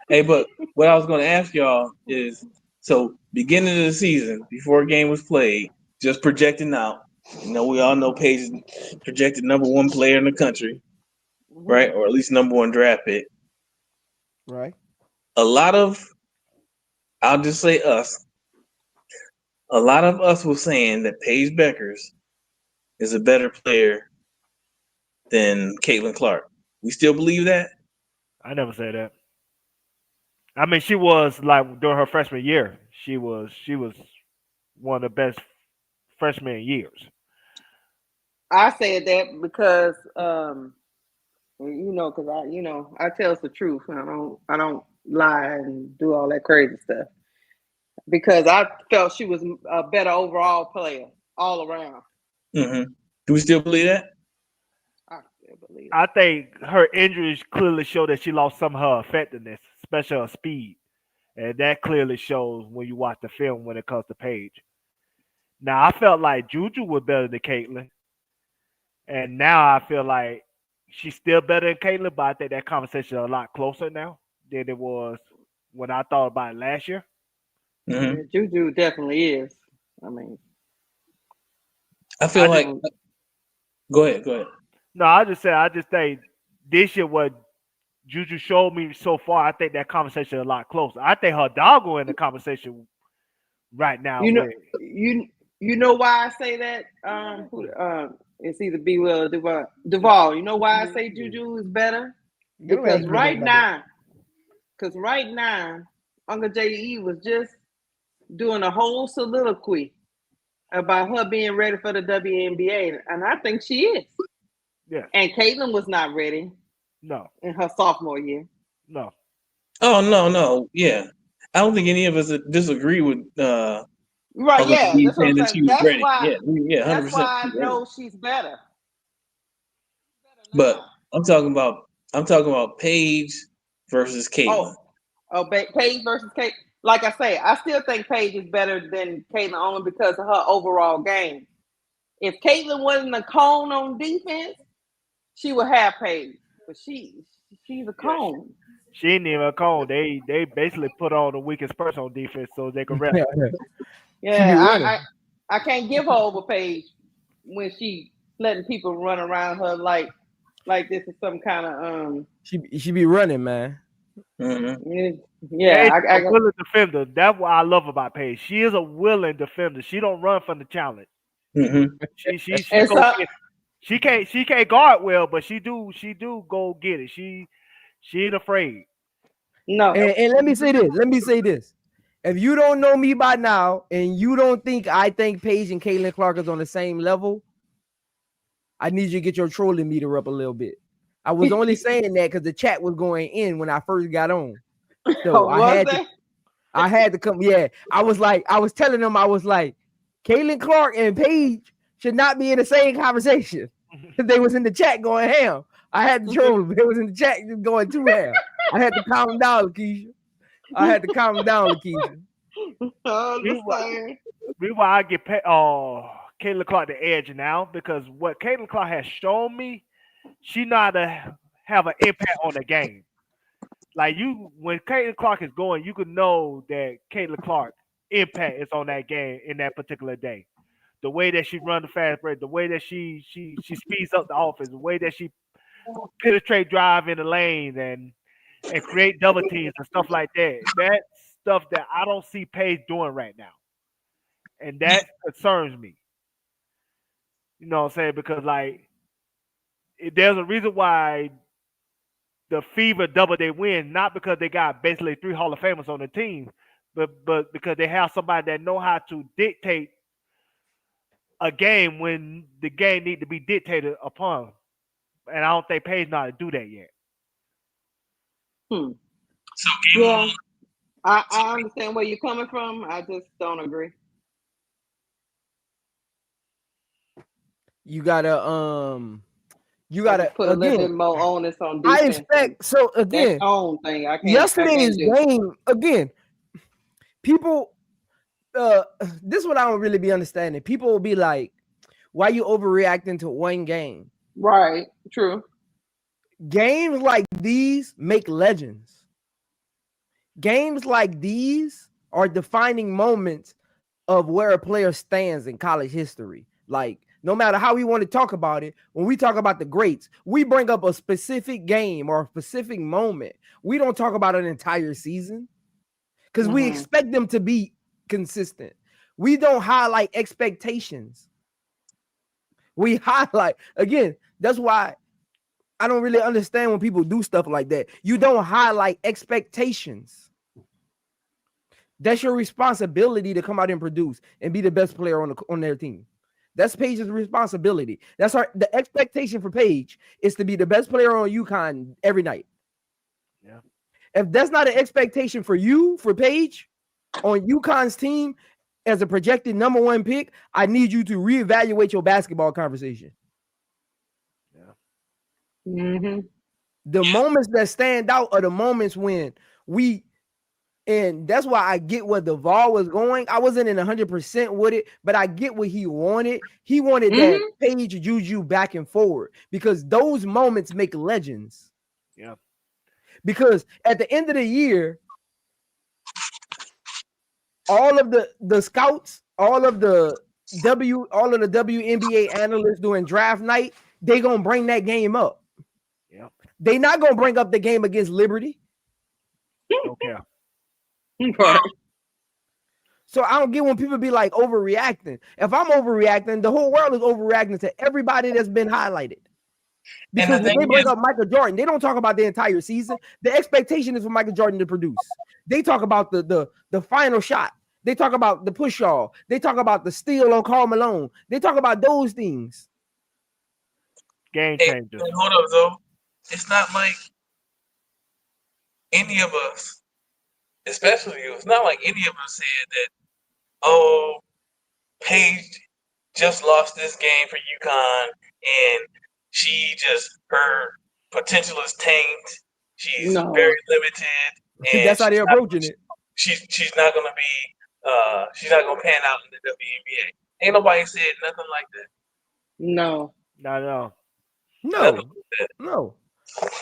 Hey, but what I was going to ask y'all is, so beginning of the season, before a game was played, just projecting out. You know, we all know Paige is projected #1 player in the country, right? Or at least #1 draft pick. Right. A lot of, I'll just say us, a lot of us were saying that Paige Bueckers is a better player than Caitlin Clark. We still believe that? I never said that. I mean, she was like during her freshman year. She was one of the best freshman years. I said that because because I tell us the truth. I don't lie and do all that crazy stuff. Because I felt she was a better overall player all around. Mm-hmm. Do we still believe that? I still believe I think her injuries clearly show that she lost some of her effectiveness, especially her speed. And that clearly shows when you watch the film when it comes to Paige. Now, I felt like Juju was better than Caitlin. And now I feel like she's still better than Caitlin, but I think that conversation is a lot closer now than it was when I thought about it last year. Mm-hmm. Yeah, Juju definitely is. I mean, I feel like. Go ahead. No, I just think this year what Juju showed me so far, I think that conversation is a lot closer. I think her doggo in the conversation right now. You know why I say that? It's either B. Will or Duval. You know why I say Juju is better? Because right now, Uncle J.E. was just doing a whole soliloquy about her being ready for the WNBA, and I think she is. Yeah. And Caitlin was not ready. No. In her sophomore year. No. Oh no. Yeah, I don't think any of us disagree with. Right. Yeah. That's what I'm saying. That's ready. why. Yeah. 100%. That's why I know she's better. But I'm talking about Paige versus Caitlin. Paige versus Caitlin. Like I say, I still think Paige is better than Caitlin only because of her overall game. If Caitlin wasn't a cone on defense, she would have Paige. But she's a cone. She ain't even a cone. They basically put on the weakest person on defense so they can rest. Yeah, I can't give her over Paige when she letting people run around her like this is some kind of She be running, man. Mm-hmm. Yeah, I a willing defender. That's what I love about Paige. She is a willing defender. She don't run from the challenge. Mm-hmm. She can't guard well, but she do go get it. She ain't afraid. No. And let me say this. If you don't know me by now and you don't think I think Paige and Caitlin Clark is on the same level, I need you to get your trolling meter up a little bit. I was only saying that because the chat was going in when I first got on. So I had to come. Yeah, I was telling them, Caitlin Clark and Paige should not be in the same conversation. They was in the chat going ham. I had to troll them. They was in the chat just going too ham. I had to calm them down, Lakeisha. Reason why I get Caitlin Clark the edge now, because what Caitlin Clark has shown me, she know how to have an impact on the game. Like when Caitlin Clark is going, you can know that Caitlin Clark impact is on that game in that particular day. The way that she run the fast break, the way that she speeds up the offense, the way that she penetrate drive in the lane and create double teams and stuff like that. That's stuff that I don't see Paige doing right now. And that concerns me. You know what I'm saying? Because there's a reason why the Fever double they win, not because they got basically 3 Hall of Famers on the team, but because they have somebody that know how to dictate a game when the game need to be dictated upon. And I don't think Paige know how to do that yet. So yeah, I understand where you're coming from. I just don't agree. You gotta put a little bit more onus on defense. I expect so again. That own thing. Yesterday's game again. People, this is what I don't really be understanding. People will be like, why you overreacting to one game? Right. True. Games like these make legends. Games like these are defining moments of where a player stands in college history. Like, no matter how we want to talk about it, when we talk about the greats, we bring up a specific game or a specific moment. We don't talk about an entire season because we expect them to be consistent. We don't highlight expectations. We highlight, again, that's why I don't really understand when people do stuff like that. You don't highlight expectations. That's your responsibility to come out and produce and be the best player on their team. That's Paige's responsibility. That's the expectation for Paige is to be the best player on UConn every night. Yeah. If that's not an expectation for you, for Paige, on UConn's team as a projected #1 pick, I need you to reevaluate your basketball conversation. Mm-hmm. The moments that stand out are the moments when and that's why I get where Duval was going. I wasn't in 100% with it, but I get what he wanted. He wanted that Paige Juju back and forward because those moments make legends. Yeah. Because at the end of the year, all of the scouts, all of the WNBA analysts doing draft night, they gonna bring that game up. Yeah. They not gonna bring up the game against Liberty. Okay. Right. So I don't get when people be like overreacting. If I'm overreacting, the whole world is overreacting to everybody that's been highlighted. Because when they bring up Michael Jordan, they don't talk about the entire season. The expectation is for Michael Jordan to produce. They talk about the final shot. They talk about the push-off. They talk about the steal on Karl Malone. They talk about those things. Game changer. Hey, hold up, though. It's not like any of us, especially you, it's not like any of us said that, oh, Paige just lost this game for UConn and her potential is tanked. She's very limited. And that's how they're approaching it. She's not gonna be she's not gonna pan out in the WNBA. Ain't nobody said nothing like that. No. No.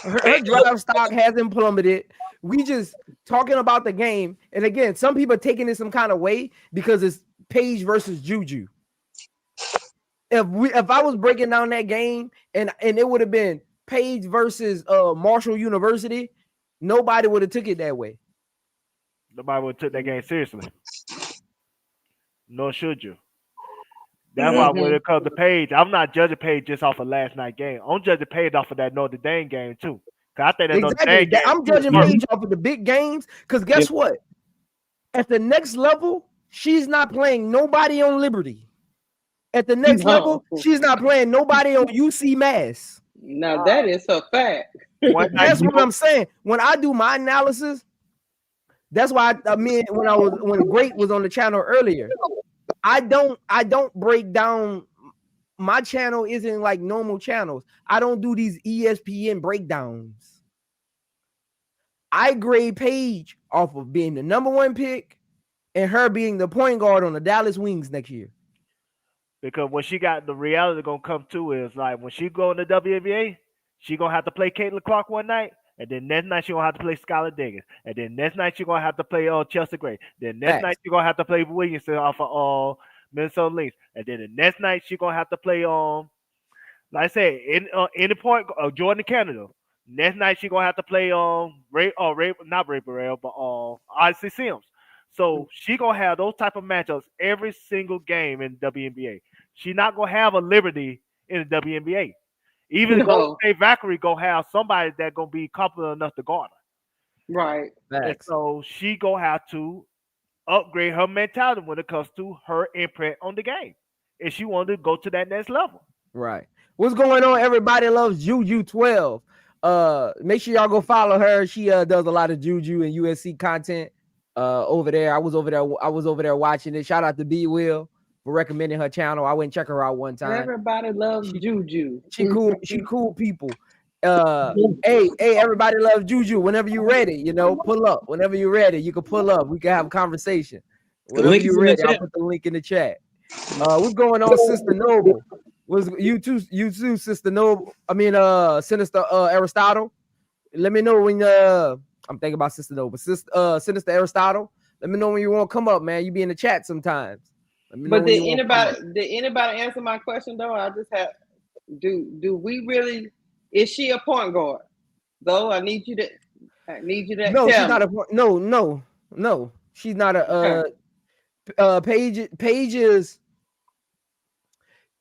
Her draft stock hasn't plummeted. We just talking about the game. And again, some people are taking it some kind of way because it's Paige versus Juju. If I was breaking down that game and it would have been Paige versus Marshall University, nobody would have took it that way. Nobody would have took that game seriously. Nor should you. That's why when it comes to Paige, I'm not judging Paige just off of last night's game. I'm judging Paige off of that Notre Dame game too. I think that Notre Dame game, I'm judging Paige off of the big games because guess what? At the next level, she's not playing nobody on Liberty. At the next level, she's not playing nobody on UC Mass. Now that is a fact. That's what I'm saying. When I do my analysis, that's why when Great was on the channel earlier, I don't break down. My channel isn't like normal channels. I don't do these ESPN breakdowns. I grade Paige off of being the #1 pick and her being the point guard on the Dallas Wings next year. Because when she got the reality gonna come to is like when she go in the WNBA, she gonna have to play Caitlin Clark one night, and then next night she gonna have to play Skylar Diggins, and then next night she gonna have to play Chelsea Gray. Then next night she gonna have to play Williamson off of Minnesota Lynx, and then the next night she gonna have to play like I said in the point Jordan Canada. Next night she gonna have to play not Ray Burrell, but Azzi Sims. So she gonna have those type of matchups every single game in WNBA. She not gonna have a Liberty in the WNBA. Even Golden State Valkyrie gonna have somebody that gonna be competent enough to guard her. Right. And so she gonna have to upgrade her mentality when it comes to her imprint on the game, if she wanted to go to that next level. Right. What's going on? Everybody loves Juju 12. Make sure y'all go follow her. She does a lot of Juju and USC content over there. I was over there watching it. Shout out to B Will for recommending her channel. I went and check her out one time. Everybody loves Juju. She cool people. Hey, everybody loves Juju. Whenever you're ready, pull up. Whenever you're ready, you can pull up. We can have a conversation. Whenever you're ready, I'll put the link in the chat. What's going on, Sister Noble? Was you too, Sister Noble? I mean, Sinister Aristotle. Let me know when I'm thinking about Sister Noble. Sinister Aristotle. Let me know when you want to come up, man. You be in the chat sometimes. Let me know but when did anybody answer my question though? I just have do we really, is she a point guard? Though I need you to no, tell she's not me. no, she's not a Paige is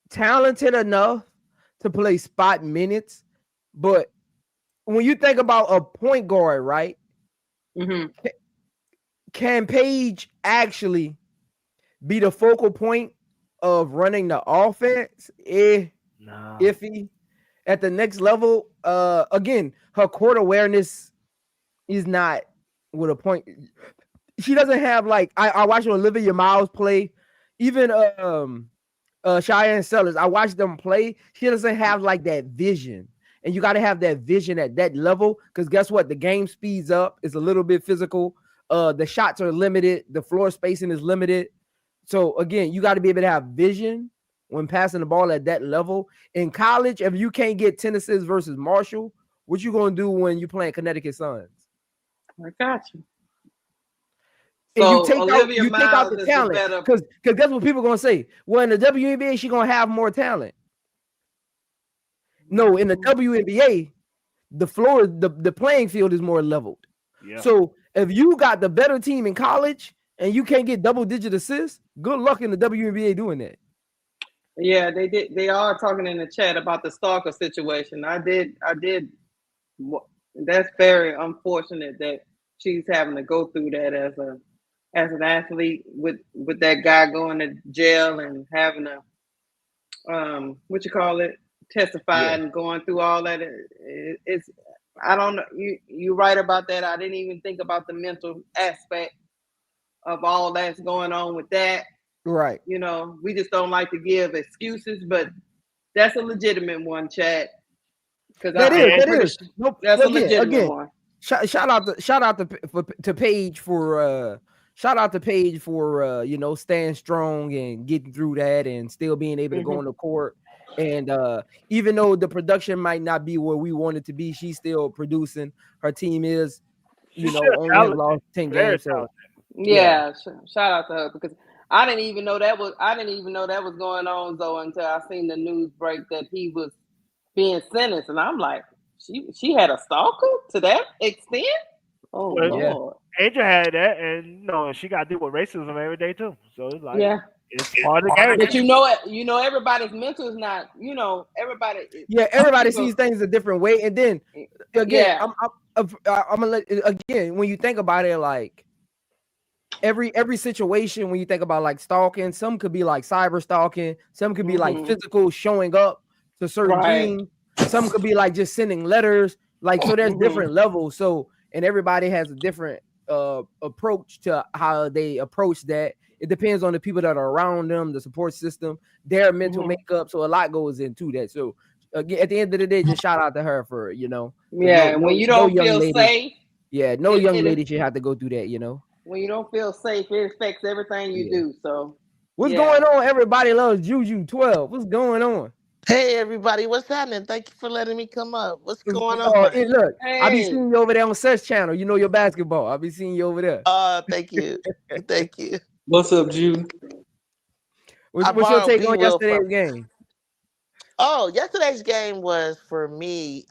talented enough to play spot minutes, but when you think about a point guard, right? Can Paige actually be the focal point of running the offense? No. Iffy. At the next level, again, her court awareness is not with a point. She doesn't have like I watched Olivia Miles play, even Cheyenne Sellers. I watched them play. She doesn't have like that vision, and you got to have that vision at that level because guess what? The game speeds up. It's a little bit physical. The shots are limited. The floor spacing is limited. So again, you got to be able to have vision when passing the ball at that level. In college, if you can't get tendencies versus Marshall, what you gonna do when you playing Connecticut Suns? I got you. And So you take out the talent because that's what people are gonna say. Well, in the WNBA, she gonna have more talent. No, in the WNBA, the floor, the playing field is more leveled. Yeah. So if you got the better team in college and you can't get double-digit assists, good luck in the WNBA doing that. Yeah, they did. They are talking in the chat about the stalker situation. I did. That's very unfortunate that she's having to go through that as an athlete with that guy going to jail and having to testify and going through all that. It's I don't know. You right about that. I didn't even think about the mental aspect of all that's going on with that. Right. You know, we just don't like to give excuses, but that's a legitimate one, Chad. Because that is. Nope. That's a legitimate one. Shout out to Paige for staying strong and getting through that and still being able to go on the court. And even though the production might not be where we want it to be, she's still producing. Her team is, only has lost 10 games. So yeah, shout out to her because I didn't even know that was going on though until I seen the news break that he was being sentenced, and I'm like, she had a stalker to that extent. Oh Lord. Angel had that, and she got to deal with racism every day too. So it's like, it's part of the game. But everybody's mental is not. Everybody. Yeah, everybody sees things a different way, and then again, I'm gonna let again when you think about it, like every situation when you think about like stalking, some could be like cyber stalking, some could be like physical showing up to certain teams, some could be like just sending letters, like so there's different levels. So and everybody has a different approach to how they approach that. It depends on the people that are around them, the support system, their mental makeup. So a lot goes into that. So again, at the end of the day, just shout out to her for when you don't feel safe. Yeah, no young lady should have to go through that. When you don't feel safe, it affects everything you do. So what's going on? Everybody loves Juju 12. What's going on? Hey everybody, what's happening? Thank you for letting me come up. What's going on? Hey, look, I be seeing you over there on Search Channel. You know your basketball. I be seeing you over there. Thank you. Thank you. What's up, Juju? What's your take on yesterday's game? Oh, yesterday's game was for me.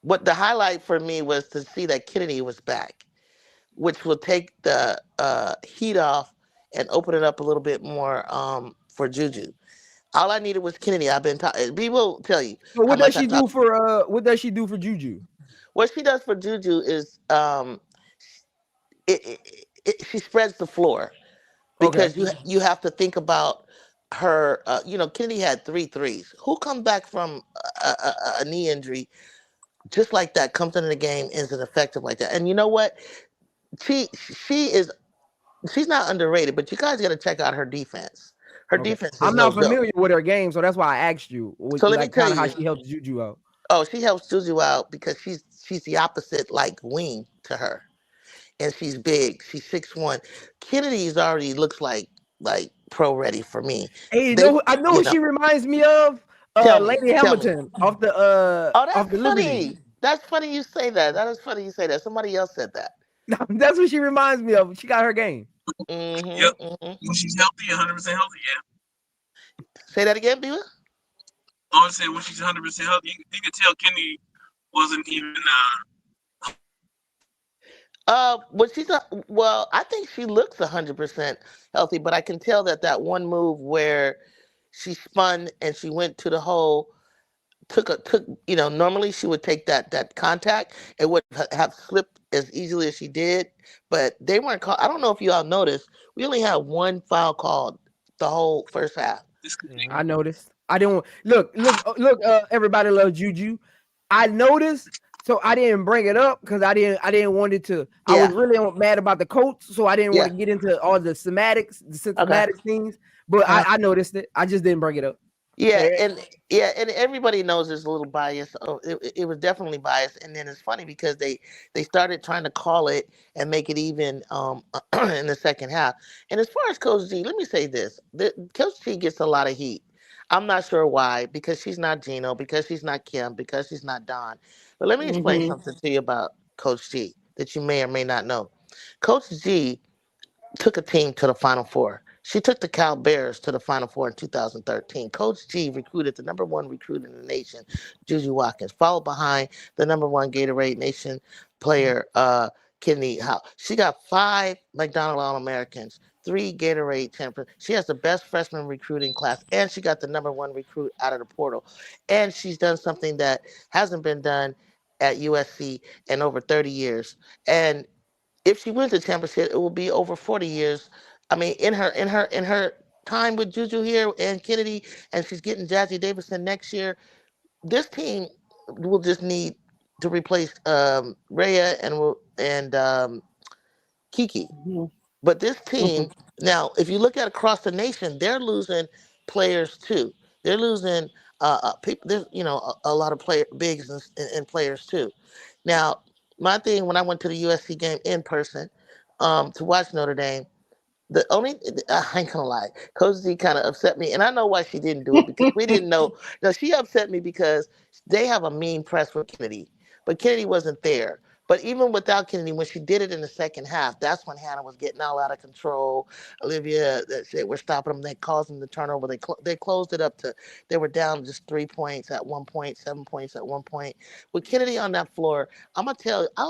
What the highlight for me was to see that Kennedy was back, which will take the heat off and open it up a little bit more for Juju. All I needed was Kennedy. I've been talking. People tell you. So what does she do for what does she do for Juju? What she does for Juju is she spreads the floor because you have to think about her. Kennedy had 3 threes. Who comes back from a knee injury just like that, comes into the game, is effective like that? And you know what? She's not underrated, but you guys got to check out her defense. Her defense is I'm not familiar with her game, so that's why I asked you. So let me tell you how she helps Juju out. Oh, she helps Juju out because she's the opposite like wing to her. and she's big. She's 6'1". Kennedy's already looks like pro ready for me. Hey, They, I know you who know, she reminds me of. tell me, Lady tell me. Hamilton off the Oh, off that's the Liberty. funny. That's funny you say that. That is funny you say that. Somebody else said that. That's what she reminds me of. She got her game. Yep. When she's healthy, 100% healthy, yeah. Say that again, Beaver? I was saying when she's 100% healthy, you could tell Kenny wasn't even. Well, I think she looks 100% healthy, but I can tell that one move where she spun and she went to the hole took normally she would take that contact and would have slipped as easily as she did, but they weren't called. I don't know if you all noticed, we only had one foul called the whole first half. I noticed. I didn't look. Everybody loves Juju. I noticed, so I didn't bring it up because I didn't want it to. I was really mad about the coach, so I didn't want to get into all the symptomatic things. But I noticed it. I just didn't bring it up. And everybody knows there's a little bias. It was definitely biased, and then it's funny because they started trying to call it and make it even in the second half. And as far as Coach G, let me say this: Coach G gets a lot of heat. I'm not sure why, because she's not Geno, because she's not Kim, because she's not Don. But let me explain something to you about Coach G that you may or may not know. Coach G took a team to the Final Four. She took the Cal Bears to the Final Four in 2013. Coach G recruited the number one recruit in the nation, Juju Watkins, followed behind the number one Gatorade Nation player, Kennedy Howe. She got 5 McDonald All-Americans, 3 Gatorade champions. She has the best freshman recruiting class, and she got the number one recruit out of the portal. And she's done something that hasn't been done at USC in over 30 years. And if she wins the championship, it will be over 40 years. I mean, in her time with Juju here and Kennedy, and she's getting Jazzy Davidson next year. This team will just need to replace Rhea and Kiki. But this team now, if you look at across the nation, they're losing players too. They're losing people. There's a lot of bigs and players too. Now, my thing when I went to the USC game in person to watch Notre Dame, I ain't gonna lie, Coach Z kind of upset me, and I know why she didn't do it because we didn't know. No, she upset me because they have a mean press with Kennedy, but Kennedy wasn't there. But even without Kennedy, when she did it in the second half, that's when Hannah was getting all out of control. Olivia, that shit, we're stopping them. They caused them the turnover. They closed it up to, they were down just 3 points at one point, 7 points at one point. With Kennedy on that floor, I'll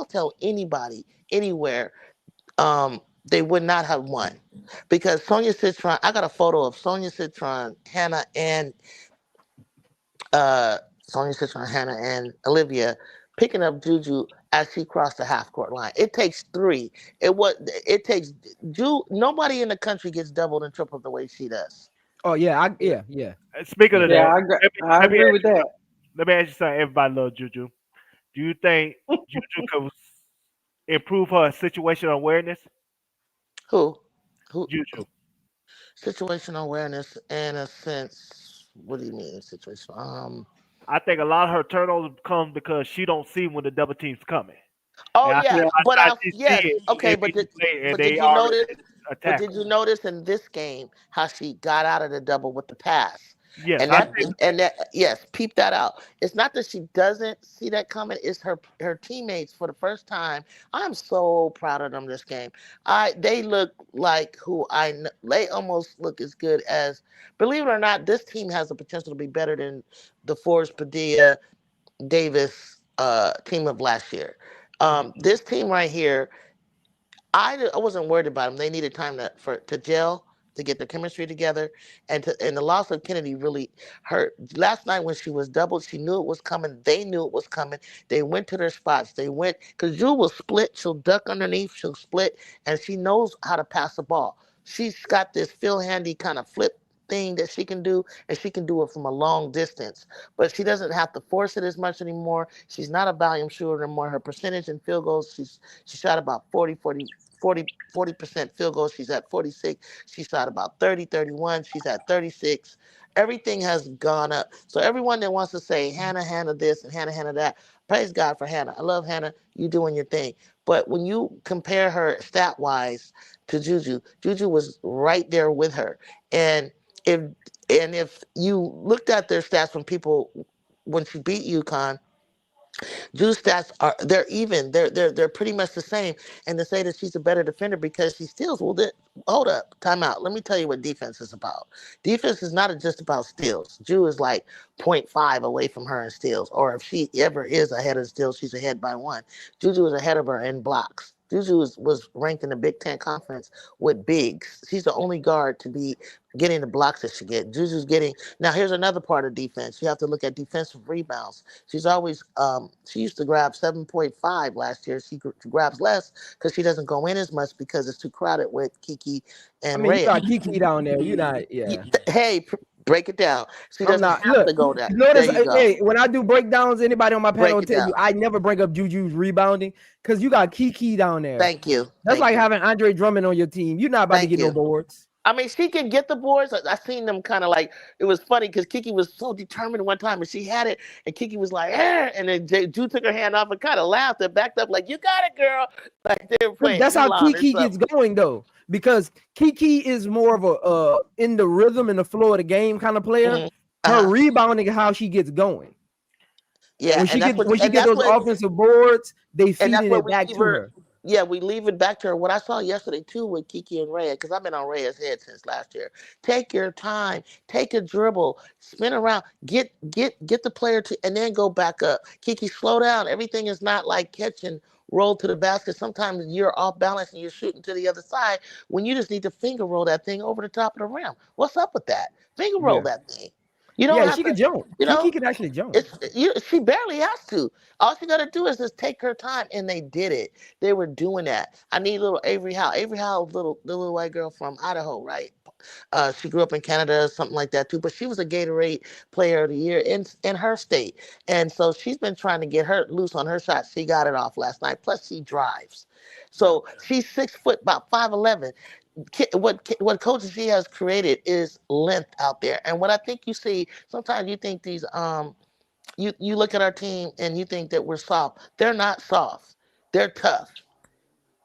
tell anybody, anywhere, they would not have won because Sonia Citron. I got a photo of Sonia Citron, Hannah, and Olivia picking up Juju as she crossed the half court line. It takes 3. It takes nobody in the country gets doubled and tripled the way she does. Oh yeah, yeah. Speaking of that, I agree with that. Let me ask you something. Everybody loves Juju. Do you think Juju could improve her situational awareness? Who? Juju. Situational awareness in a sense. What do you mean situational? I think a lot of her turnovers come because she don't see when the double team's coming. Oh yeah, but yes, okay, but did you notice? But did you notice in this game how she got out of the double with the pass? Yes, yes, peep that out. It's not that she doesn't see that coming. It's her teammates for the first time. I'm so proud of them this game. They look like who I know. They almost look as good as. Believe it or not, this team has the potential to be better than the Forrest Padilla Davis team of last year. This team right here, I wasn't worried about them. They needed time to gel, to get their chemistry together, and the loss of Kennedy really hurt. Last night when she was doubled, she knew it was coming. They knew it was coming. They went to their spots. They went because Jewel will split. She'll duck underneath. She'll split, and she knows how to pass the ball. She's got this Phil Handy kind of flip thing that she can do, and she can do it from a long distance. But she doesn't have to force it as much anymore. She's not a volume shooter anymore. Her percentage in field goals, she shot about 40% field goals. She's at 46. She shot about 30, 31. She's at 36. Everything has gone up. So everyone that wants to say Hannah this and Hannah that, praise God for Hannah. I love Hannah. You doing your thing. But when you compare her stat wise to Juju, Juju was right there with her. And if you looked at their stats from people when she beat UConn, Juju's stats they're even. They're pretty much the same. And to say that she's a better defender because she steals, well, hold up, time out. Let me tell you what defense is about. Defense is not just about steals. Ju is like 0.5 away from her in steals, or if she ever is ahead of steals, she's ahead by 1. Juju is ahead of her in blocks. Juju was ranked in the Big Ten Conference with bigs. She's the only guard to be getting the blocks that she gets. Juju's getting. Now, here's another part of defense. You have to look at defensive rebounds. She's always, she used to grab 7.5 last year. She grabs less because she doesn't go in as much because it's too crowded with Kiki and I mean, you Rhea. got Kiki down there. You not, yeah. Hey, break it down. She I'm doesn't not. have Look, to go there. notice, There you go. hey, when I do breakdowns, anybody on my panel Break will it tell down. you I never bring up Juju's rebounding because you got Kiki down there. Thank you. That's Thank like you. having Andre Drummond on your team. You're not about Thank to get you. no boards. I mean, she can get the boards. I seen them kind of like, it was funny because Kiki was so determined one time and she had it and Kiki was like, eh, and then Ju took her hand off and kind of laughed and backed up like, you got it, girl. Like they were playing That's how Elon or Kiki gets something. going though, because Kiki is more of a in the rhythm and the flow of the game kind of player. Mm-hmm. Her rebounding is how she gets going. Yeah, When she and that's get those offensive boards, they and that's feeding what it we back leave to her. her. Yeah, we leave it back to her. What I saw yesterday too with Kiki and Rhea, because I've been on Rhea's head since last year. Take your time, take a dribble, spin around, get the player to, and then go back up. Kiki, slow down. Everything is not like catch and roll to the basket. Sometimes you're off balance and you're shooting to the other side when you just need to finger roll that thing over the top of the rim. What's up with that? Finger roll Yeah, that thing. You don't yeah, have she to, could jump. you Kiki know. can actually jump. She barely has to. All she got to do is just take her time, and they did it. They were doing that. I need little Avery Howe. Avery Howe, the little white girl from Idaho, right? She grew up in Canada or something like that too. But she was a Gatorade Player of the Year in her state, and so she's been trying to get her loose on her shot. She got it off last night. Plus, she drives. So she's 6 foot, about 5'11". What Coach G has created is length out there, and what I think you see sometimes you think these you look at our team and you think that we're soft. They're not soft. They're tough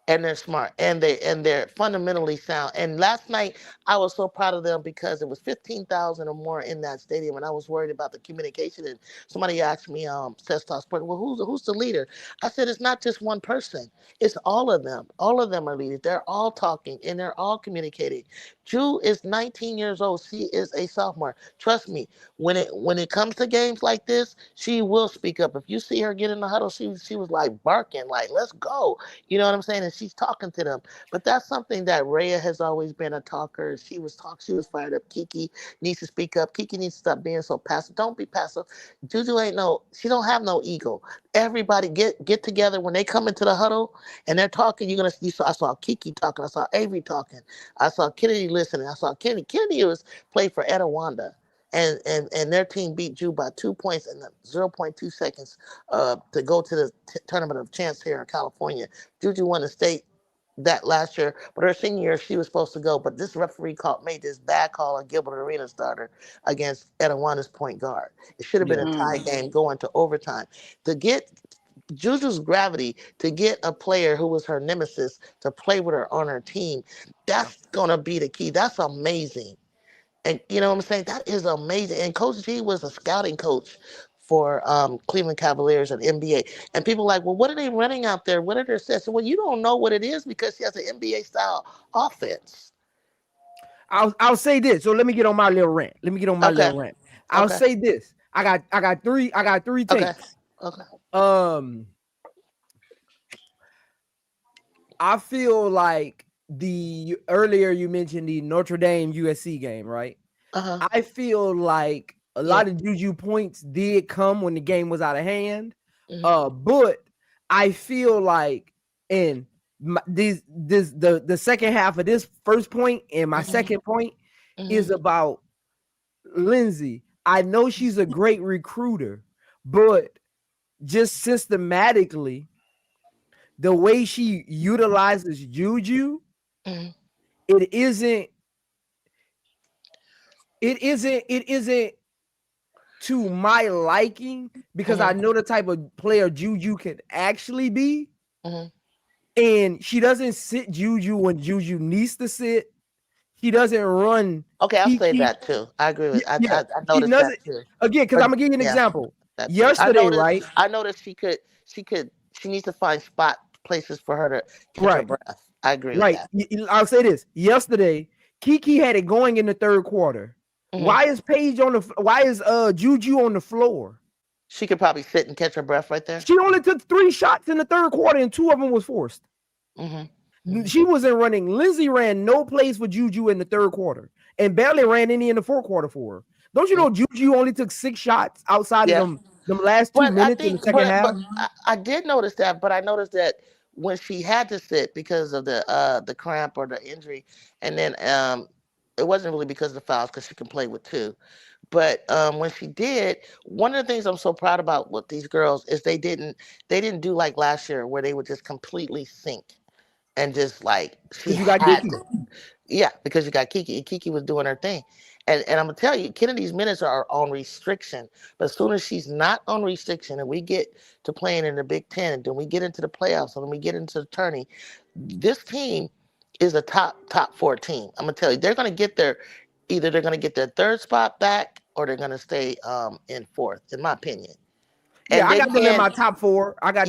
and they're smart and they're fundamentally sound. And last night I was so proud of them because it was 15,000 or more in that stadium, and I was worried about the communication. And somebody asked me, says Talk Sport, well, who's the leader? I said it's not just one person. It's all of them. All of them are leaders. They're all talking and they're all communicating. Ju is 19 years old. She is a sophomore. Trust me, when it comes to games like this, she will speak up. If you see her get in the huddle, she was like barking, like, let's go. You know what I'm saying? And she's talking to them. But that's something that Rhea has always been a talker. She was fired up. Kiki needs to speak up. Kiki needs to stop being so passive. Don't be passive. Juju she don't have no ego. Everybody get together when they come into the huddle and they're talking. I saw Kiki talking. I saw Avery talking. I saw Kennedy listening. I saw Kennedy. Kennedy played for Etowanda. And their team beat Ju by 2 points in 0.2 seconds to go to the tournament of chance here in California. Juju won the state that last year, but her senior year she was supposed to go. But this referee made this bad call on Gilbert Arena starter against Etowanda's point guard. It should have been a tie game going to overtime. To get Juju's gravity, to get a player who was her nemesis to play with her on her team, that's gonna be the key. That's amazing. And you know what I'm saying? That is amazing. And Coach G was a scouting coach for Cleveland Cavaliers and NBA. And people are like, well, what are they running out there? What are their sets? Well, you don't know what it is because she has an NBA style offense. I'll say this. So let me get on my little rant. I'll say this. I got three takes. Okay. I feel like earlier you mentioned the Notre Dame USC game, right? I feel like a lot of Juju points did come when the game was out of hand. But I feel like the second half of this first point and my second point is about Lindsay. I know she's a great recruiter, but just systematically, the way she utilizes Juju, it isn't It isn't to my liking because I know the type of player Juju can actually be. And she doesn't sit Juju when Juju needs to sit. He doesn't run. Okay, I'll say that too. I agree with. I He noticed that doesn't too. again because But I'm gonna give you an yeah, example. that too. Yesterday, right? I noticed she needs to find spot places for her to catch her Right. breath. I agree with Right. that. I'll say this. Yesterday, Kiki had it going in the third quarter. Why is Juju on the floor? She could probably sit and catch her breath right there. She only took 3 shots in the third quarter, and 2 of them was forced. She wasn't running. Lindsay ran no plays for Juju in the third quarter, and barely ran any in the fourth quarter for her. Don't you know Juju only took 6 shots outside of them last 2 minutes in the second half? But I did notice that. But I noticed that when she had to sit because of the cramp or the injury, and then it wasn't really because of the fouls because she can play with 2. But when she did, one of the things I'm so proud about with these girls is they didn't do like last year where they would just completely sink and just like she You got had Kiki. to. Yeah, because you got Kiki. And Kiki was doing her thing. And I'm going to tell you, Kennedy's minutes are on restriction. But as soon as she's not on restriction and we get to playing in the Big Ten and then we get into the playoffs and then we get into the tourney, this team is a top 4 team. I'm going to tell you, they're going to get either they're going to get their 3rd spot back or they're going to stay in 4th, in my opinion. Yeah, And I got them in my top 4. I got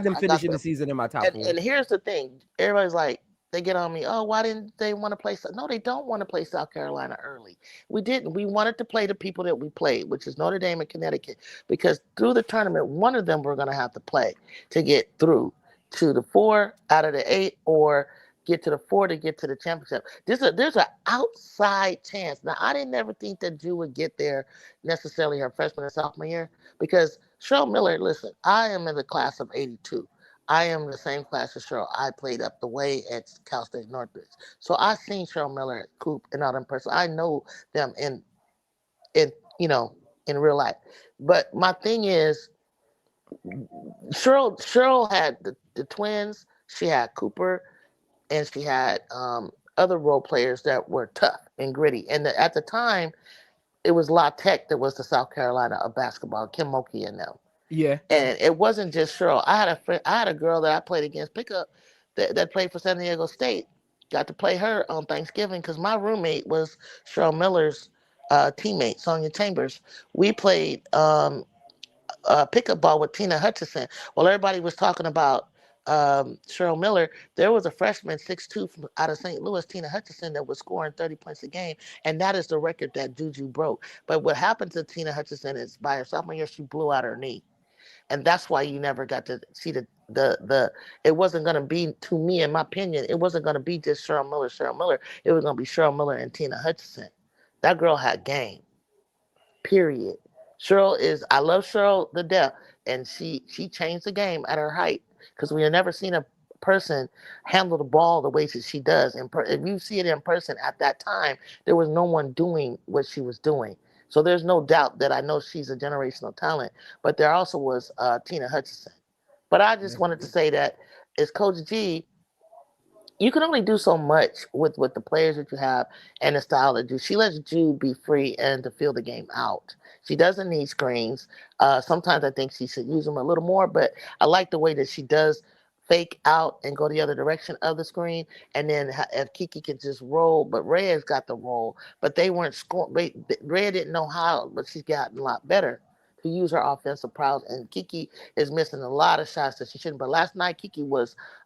them finishing the season in my top 4. And here's the thing. Everybody's like, they get on me, oh, why didn't they want to play? No, they don't want to play South Carolina early. We didn't. We wanted to play the people that we played, which is Notre Dame and Connecticut, because through the tournament, one of them we're going to have to play to get through to the 4 out of the 8 or get to the 4 to get to the championship. There's an outside chance. Now, I didn't ever think that Drew would get there necessarily her freshman and sophomore year because Cheryl Miller, listen, I am in the class of 82. I am the same class as Cheryl. I played up the way at Cal State Northridge. So I've seen Cheryl Miller at Coop and all in person. I know them in real life. But my thing is, Cheryl had the twins, she had Cooper, and she had other role players that were tough and gritty. And at the time, it was La Tech that was the South Carolina of basketball, Kim Mulkey and them. Yeah. And it wasn't just Cheryl. I had a girl that I played against pickup that played for San Diego State. Got to play her on Thanksgiving because my roommate was Cheryl Miller's teammate, Sonia Chambers. We played pickup ball with Tina Hutchison. While everybody was talking about Cheryl Miller, there was a freshman 6'2" from out of St. Louis, Tina Hutchison, that was scoring 30 points a game, and that is the record that Juju broke. But what happened to Tina Hutchison is by her sophomore year, she blew out her knee. And that's why you never got to see it wasn't going to be, to me, in my opinion, it wasn't going to be just Cheryl Miller. It was going to be Cheryl Miller and Tina Hutchison. That girl had game, period. I love Cheryl to death, and she changed the game at her height because we have never seen a person handle the ball the way that she does. And if you see it in person at that time, there was no one doing what she was doing. So there's no doubt that I know she's a generational talent, but there also was Tina Hutchison. But I just wanted to say that as Coach G, you can only do so much with the players that you have and the style that she lets you be free and to feel the game out. She doesn't need screens. Sometimes I think she should use them a little more, but I like the way that she does fake out and go the other direction of the screen. And then if Kiki can just roll, but Rhea's got the roll, but they weren't scoring. Rhea didn't know how, but she's gotten a lot better to use her offensive prowess. And Kiki is missing a lot of shots that she shouldn't. But last night,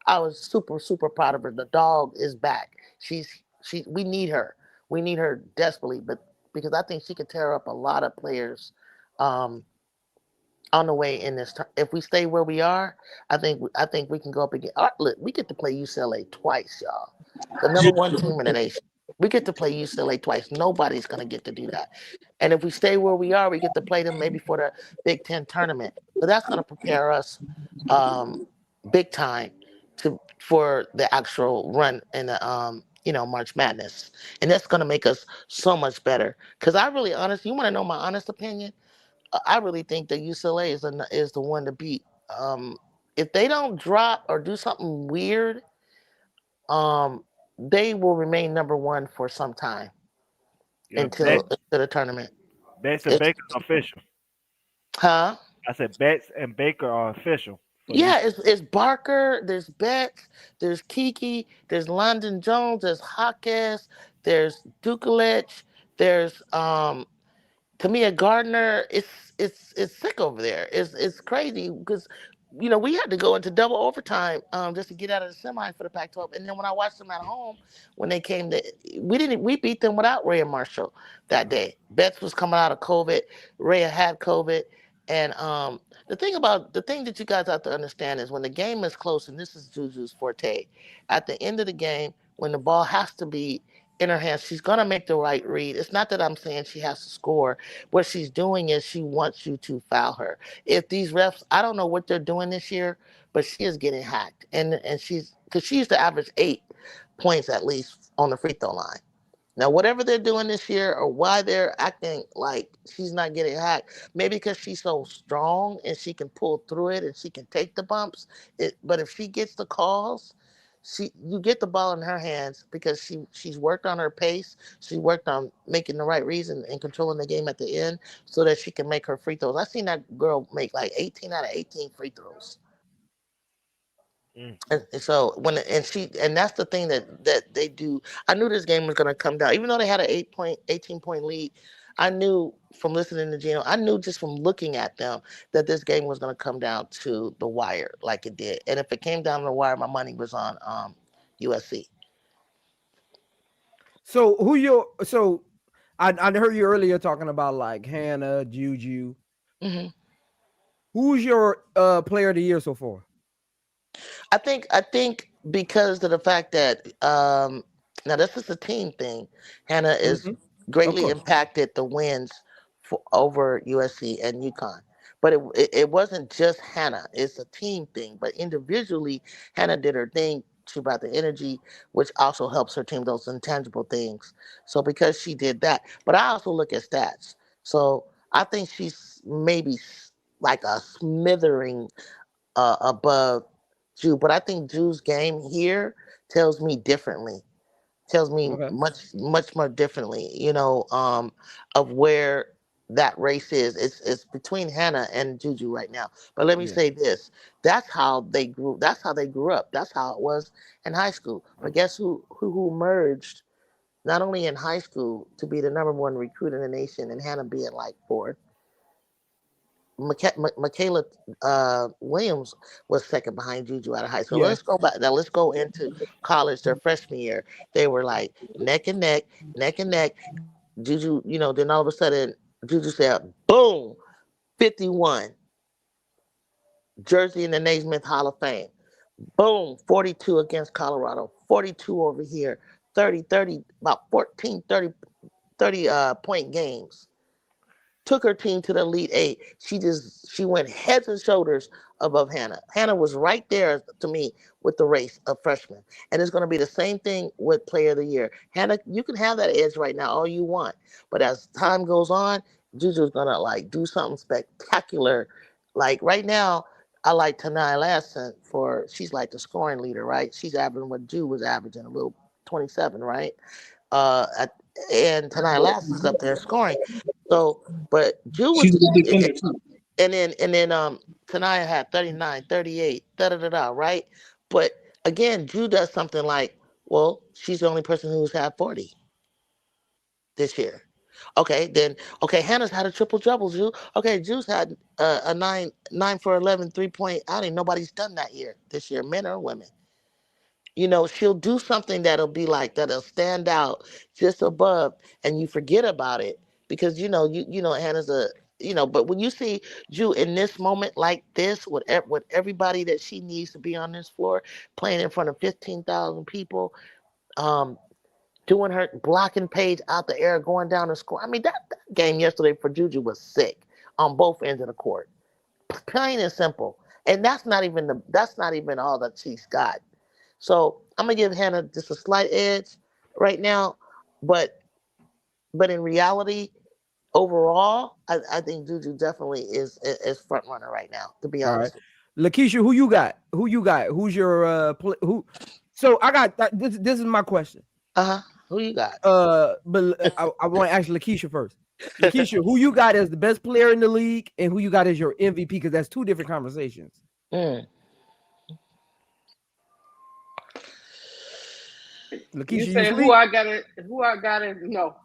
I was super, super proud of her. The dog is back. We need her. We need her desperately, but because I think she could tear up a lot of players on the way in this. If we stay where we are, I think we can go up again. Look, we get to play UCLA twice, y'all. The number 1 team in the nation. We get to play UCLA twice. Nobody's going to get to do that. And if we stay where we are, we get to play them maybe for the Big Ten tournament. So that's going to prepare us big time for the actual run in the March Madness. And that's going to make us so much better. Because you want to know my honest opinion? I really think that UCLA is the one to beat. If they don't drop or do something weird, they will remain number 1 for some time. until the tournament. Betts and Baker's official. Huh? I said Betts and Baker are official. Yeah, it's Barker, there's Betts, there's Kiki, there's London Jones, there's Hawkes, there's Dukelich, there's Tamia Gardner. It's sick over there. It's crazy because we had to go into double overtime just to get out of the semi for the Pac-12. And then when I watched them at home, when they came we beat them without Rhea Marshall that day. Betts was coming out of COVID, Rhea had COVID, and the thing that you guys have to understand is when the game is close, and this is Juju's forte, at the end of the game, when the ball has to be in her hands, she's going to make the right read. It's not that I'm saying she has to score. What she's doing is she wants you to foul her. If these refs, I don't know what they're doing this year, but she is getting hacked. And because she used to average 8 points at least on the free throw line. Now, whatever they're doing this year or why they're acting like she's not getting hacked, maybe because she's so strong and she can pull through it and she can take the bumps. But if she gets the calls, you get the ball in her hands because she's worked on her pace. She worked on making the right reads and controlling the game at the end so that she can make her free throws. I've seen that girl make like 18 out of 18 free throws. And so and that's the thing that they do. I knew this game was going to come down, even though they had an 18-point lead. I knew from listening to Geno, I knew just from looking at them that this game was going to come down to the wire like it did. And if it came down to the wire, my money was on USC. So I heard you earlier talking about like Hannah, Juju. Mm-hmm. Who's your player of the year so far? I think because of the fact that now this is a team thing. Hannah is greatly impacted the wins over USC and UConn. But it wasn't just Hannah. It's a team thing. But individually, Hannah did her thing. She brought the energy, which also helps her team, those intangible things. So because she did that. But I also look at stats. So I think she's maybe like a smithering above Ju. But I think Ju's game here tells me differently. Tells me much more differently, of where that race is. It's between Hannah and Juju right now. But let me say this: that's how they grew. That's how they grew up. That's how it was in high school. But guess who merged not only in high school to be the #1 recruit in the nation, and Hannah being like 4th. Michaela Williams was second behind Juju out of high school. Let's go back. Now let's go into college. Their freshman year, they were like neck and neck. Juju, then all of a sudden, Juju said, boom, 51. Jersey in the Naismith Hall of Fame. Boom, 42 against Colorado. 42 over here. 30, about 14, 30 point games. Took her team to the Elite 8. She went heads and shoulders above Hannah. Hannah was right there to me with the race of freshmen. And it's going to be the same thing with Player of the Year. Hannah, you can have that edge right now all you want. But as time goes on, Juju's going to do something spectacular. Like right now, I like Tanai Lasson she's like the scoring leader, right? She's averaging what Ju was averaging, a little 27, right? And Tanai Lasson's up there scoring. So, but Ju was, and then Tanaya had 39, 38, right? But again, Ju does something like, well, she's the only person who's had 40 this year. Okay, Hannah's had a triple double, Ju. Okay, Ju's had a 9 for 11 3-point outing. Nobody's done that this year, men or women. She'll do something that'll stand out just above, and you forget about it because Hannah's but when you see Ju in this moment like this with everybody that she needs to be on this floor, playing in front of 15,000 people, doing her blocking Paige out the air, going down the score. I mean, that game yesterday for Juju was sick on both ends of the court, plain and simple. And that's not even all that she's got. So I'm gonna give Hannah just a slight edge right now, but in reality, overall, I think Juju definitely is front runner right now. To be honest. All right. Lakeisha, who you got? Who's your who? So I got this is my question. Who you got? But I want to ask Lakeisha first. Lakeisha, who you got as the best player in the league, and who you got as your MVP? Because that's two different conversations. Mm. Lakeisha, You you said sleep? who I got it? Who I got it? No,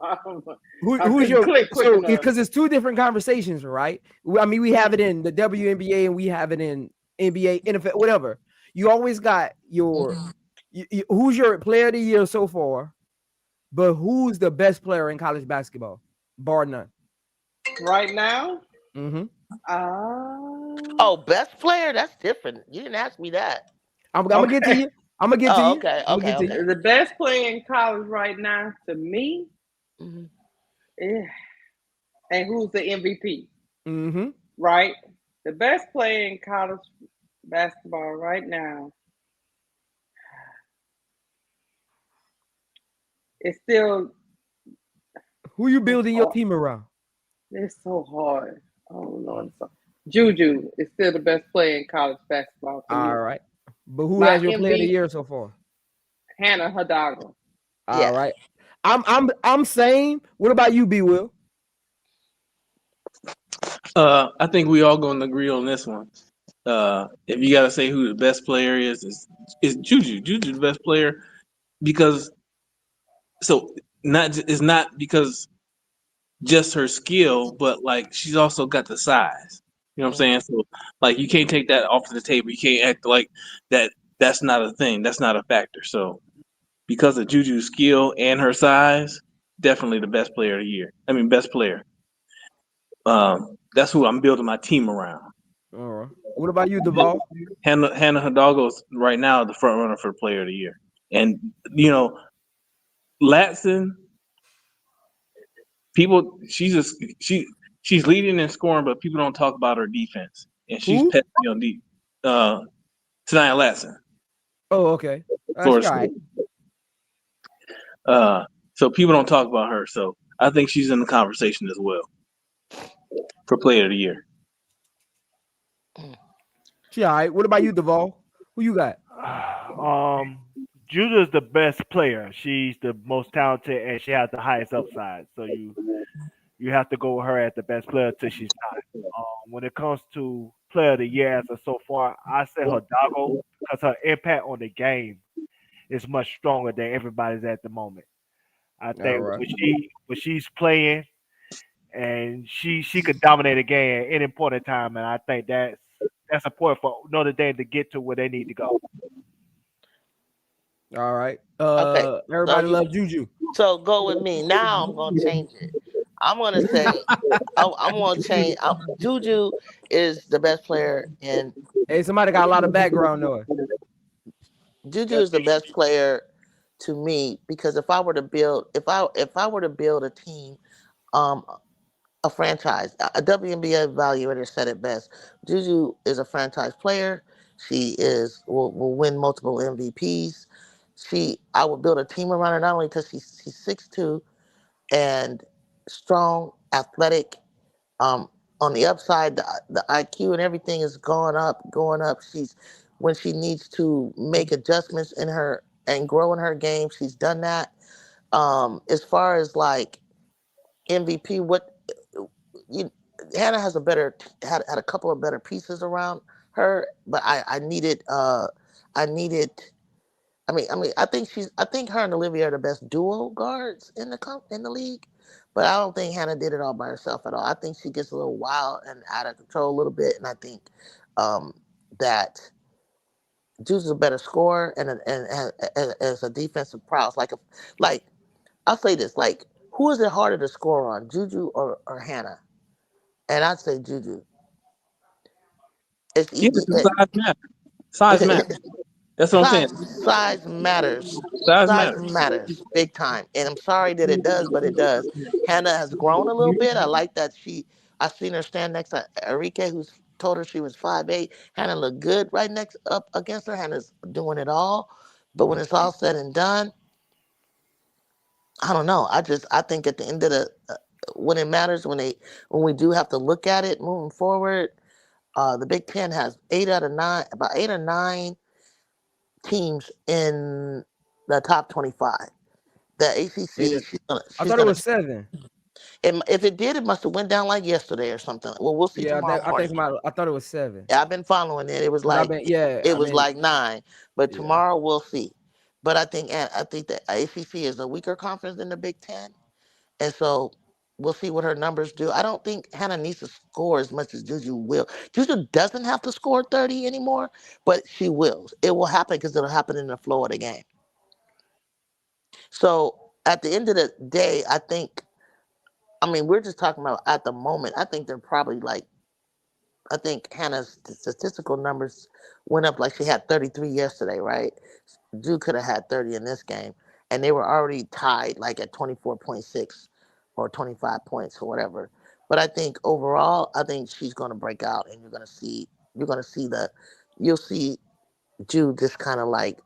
Who's your quick enough. because it's two different conversations, right? I mean, we have it in the WNBA and we have it in NBA, NFL, whatever. You always got your who's your player of the year so far, but who's the best player in college basketball, bar none. Right now? Mm-hmm. Oh, best player? That's different. You didn't ask me that. I'm gonna get to you. I'm gonna get to you. Okay, I'm gonna get to you. The best player in college right now to me, and who's the MVP? Mm-hmm. Right? The best player in college basketball right now is still. Who you building your team around? It's so hard. Oh Lord, Juju is still the best player in college basketball to me. All right, but who has your player of the year so far? Hannah Hidalgo. All right. I'm saying. What about you, B. Will? I think we all going to agree on this one. If you got to say who the best player is Juju. Juju the best player because it's not because just her skill, but like she's also got the size. You know what I'm saying? So like you can't take that off the table. You can't act like that. That's not a thing. That's not a factor. So because of Juju's skill and her size, definitely the best player of the year. I mean, best player. That's who I'm building my team around. All right. What about you, Duvall? Hannah Hidalgo is right now the front runner for player of the year. And, Latson, she's leading in scoring, but people don't talk about her defense. And she's pesky on deep. Tania Latson. Oh, okay. That's right. So people don't talk about her. So I think she's in the conversation as well for player of the year. She all right. What about you, Duvall? Who you got? Judah is the best player. She's the most talented, and she has the highest upside. So you have to go with her as the best player till she's not. When it comes to player of the year as of so far, I say Hidalgo because her impact on the game is much stronger than everybody's at the moment. I think when she's playing, and she could dominate a game at any point in time, and I think that's important for Notre Dame to get to where they need to go. All right. Okay. Everybody loves Juju. So go with me. Now I'm gonna change it. I'm gonna say I'm gonna change. Juju is the best player in. Hey, somebody got a lot of background noise. Juju is the best player to me because if I were to build a team, a franchise, a WNBA evaluator said it best. Juju is a franchise player. She will win multiple MVPs. I would build a team around her not only because she's 6'2" and strong, athletic. On the upside, the IQ and everything is going up. When she needs to make adjustments in her and grow in her game, she's done that. As far as like MVP, Hannah has had a couple of better pieces around her, but I think her and Olivia are the best duo guards in the league, but I don't think Hannah did it all by herself at all. I think she gets a little wild and out of control a little bit, and I think that Juju's a better scorer and as a defensive prowess. Like I'll say this: like, who is it harder to score on, Juju or Hannah? And I'd say Juju. It's easy. Size matters. That's what I'm saying. Size matters. Size matters big time. And I'm sorry that it does, but it does. Hannah has grown a little bit. I like that I've seen her stand next to Enrique, who's told her she was 5'8". Hannah looked good right next up against her. Hannah's doing it all. But when it's all said and done, I don't know. I think at the end of when it matters, when we do have to look at it moving forward, the Big Ten has about 8 or 9 teams in the top 25. The ACC. I thought it was 7. If it did, it must have went down like yesterday or something. Well, we'll see tomorrow morning. I thought it was 7. Yeah, I've been following it. It was like like 9, but tomorrow we'll see. But I think the ACC is a weaker conference than the Big Ten, and so we'll see what her numbers do. I don't think Hannah needs to score as much as Juju will. Juju doesn't have to score 30 anymore, but she will. It will happen because it'll happen in the flow of the game. So at the end of the day, we're just talking about at the moment. I think they're probably I think Hannah's statistical numbers went up, like she had 33 yesterday, right? Drew could have had 30 in this game, and they were already tied like at 24.6 or 25 points or whatever. But I think overall, I think she's going to break out, and you'll see Drew just kind of like,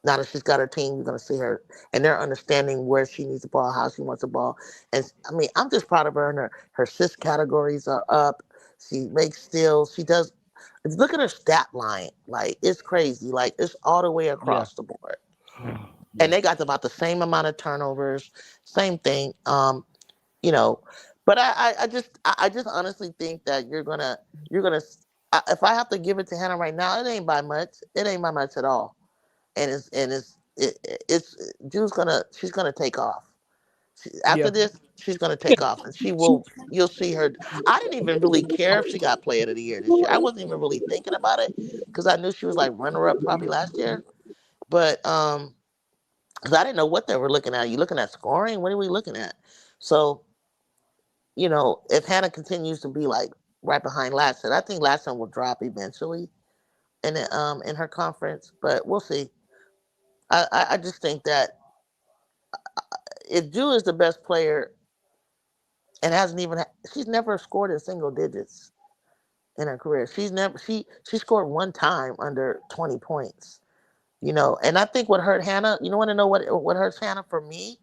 now that she's got her team, you're going to see her, and they're understanding where she needs the ball, how she wants the ball. And I'm just proud of her, and her assist categories are up. She makes steals. She does. Look at her stat line. Like, it's crazy. Like, it's all the way across the board. And they got about the same amount of turnovers, same thing. But I just honestly think that you're gonna. If I have to give it to Hannah right now, it ain't by much. It ain't by much at all. And she's gonna take off. After this, she's gonna take off, and you'll see her. I didn't even really care if she got Player of the Year this year. I wasn't even really thinking about it because I knew she was like runner-up probably last year. But because I didn't know what they were looking at. Are you looking at scoring? What are we looking at? So, if Hannah continues to be like right behind Latson, I think Latson will drop eventually in her conference, but we'll see. I just think that if Drew is the best player and she's never scored in single digits in her career. She scored one time under 20 points, and I think what hurt Hannah, you want to know what hurts Hannah for me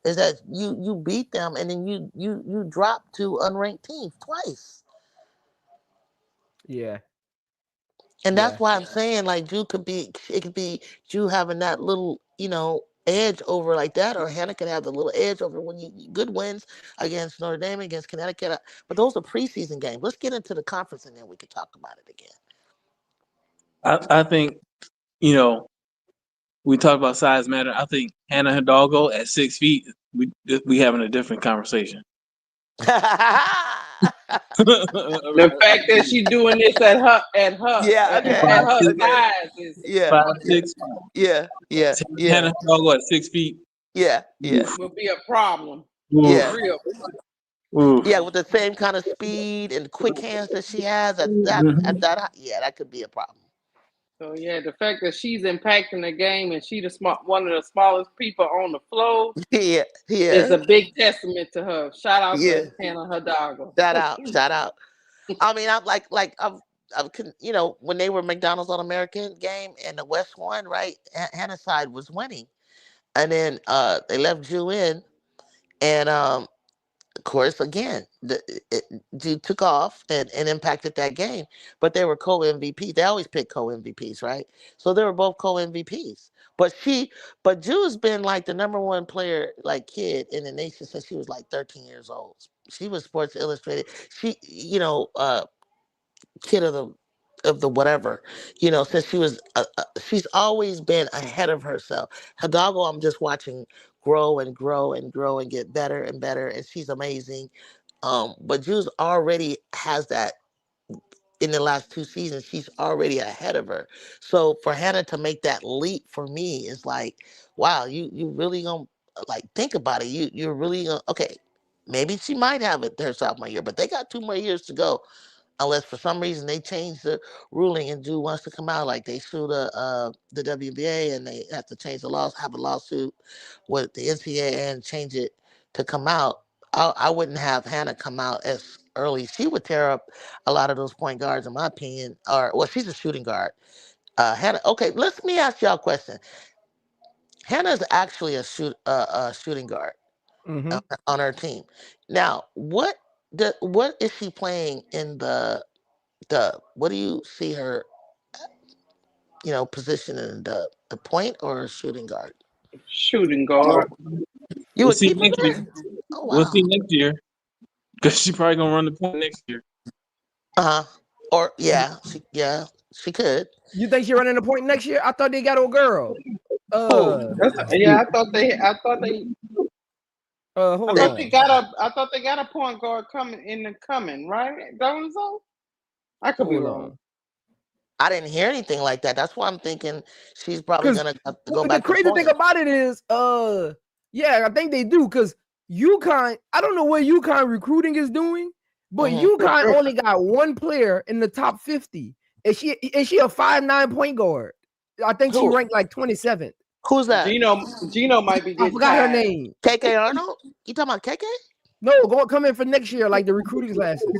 is that you beat them and then you drop to unranked teams twice. Yeah. And that's why I'm saying like Drew could be Drew having that little, edge over like that, or Hannah could have the little edge over when you good wins against Notre Dame, against Connecticut. But those are preseason games. Let's get into the conference and then we can talk about it again. I think, we talk about size matter. I think Hannah Hidalgo at 6 feet, we having a different conversation. The fact that she's doing this at her size is 5'6". Yeah. Hannah Hidalgo at 6 feet. Yeah. Will be a problem. Yeah. Real. Yeah, with the same kind of speed and quick hands that she has at that could be a problem. So the fact that she's impacting the game and she's one of the smallest people on the floor, is a big testament to her. Shout out to Hannah Hidalgo. Shout out. I mean, I'm when they were McDonald's All-American game and the West won, right? Hannah's side was winning, and then they left Drew in, and of course, again, Drew took off and impacted that game. But they were co-MVPs. They always pick co-MVPs, right? So they were both co-MVPs. But Drew's been like the number one player, like kid in the nation since she was like 13 years old. She was Sports Illustrated. She, kid of the whatever, since she was, she's always been ahead of herself. Hidalgo, I'm just watching grow and grow and grow and get better and better, and she's amazing. But Drew's already has that in the last 2 seasons. She's already ahead of her. So for Hannah to make that leap for me is like, wow, you really gonna like think about it. You're really gonna, okay, maybe she might have it her sophomore year, but they got 2 more years to go. Unless for some reason they change the ruling and Drew wants to come out, like they sue the WNBA and they have to change the laws, have a lawsuit with the NCAA and change it to come out. I wouldn't have Hannah come out as early. She would tear up a lot of those point guards, in my opinion. She's a shooting guard. Hannah. Okay, let me ask y'all a question. Hannah's actually a shooting guard on her team. Now, what is she playing in the what do you see her position in the point or shooting guard? Shooting guard. You We'll would see keep her next there? year. Oh We'll wow. see next year because she probably gonna run the point next year. Or she could. You think she running the point next year? I thought they got a girl. Who? I thought they Hold on. I thought they got a point guard coming, right? That was so. I could be wrong. I didn't hear anything like that. That's why I'm thinking she's probably gonna have to go The back to crazy point. thing about it is, yeah, I think they do because UConn. I don't know what UConn recruiting is doing, but UConn only got one player in the top 50. Is she a 5'9" point guard? I think she ranked like 27th. Who's that? Geno might be getting I forgot her tired. name. KK Arnold? You talking about KK? No, come in for next year, like the recruiting classes.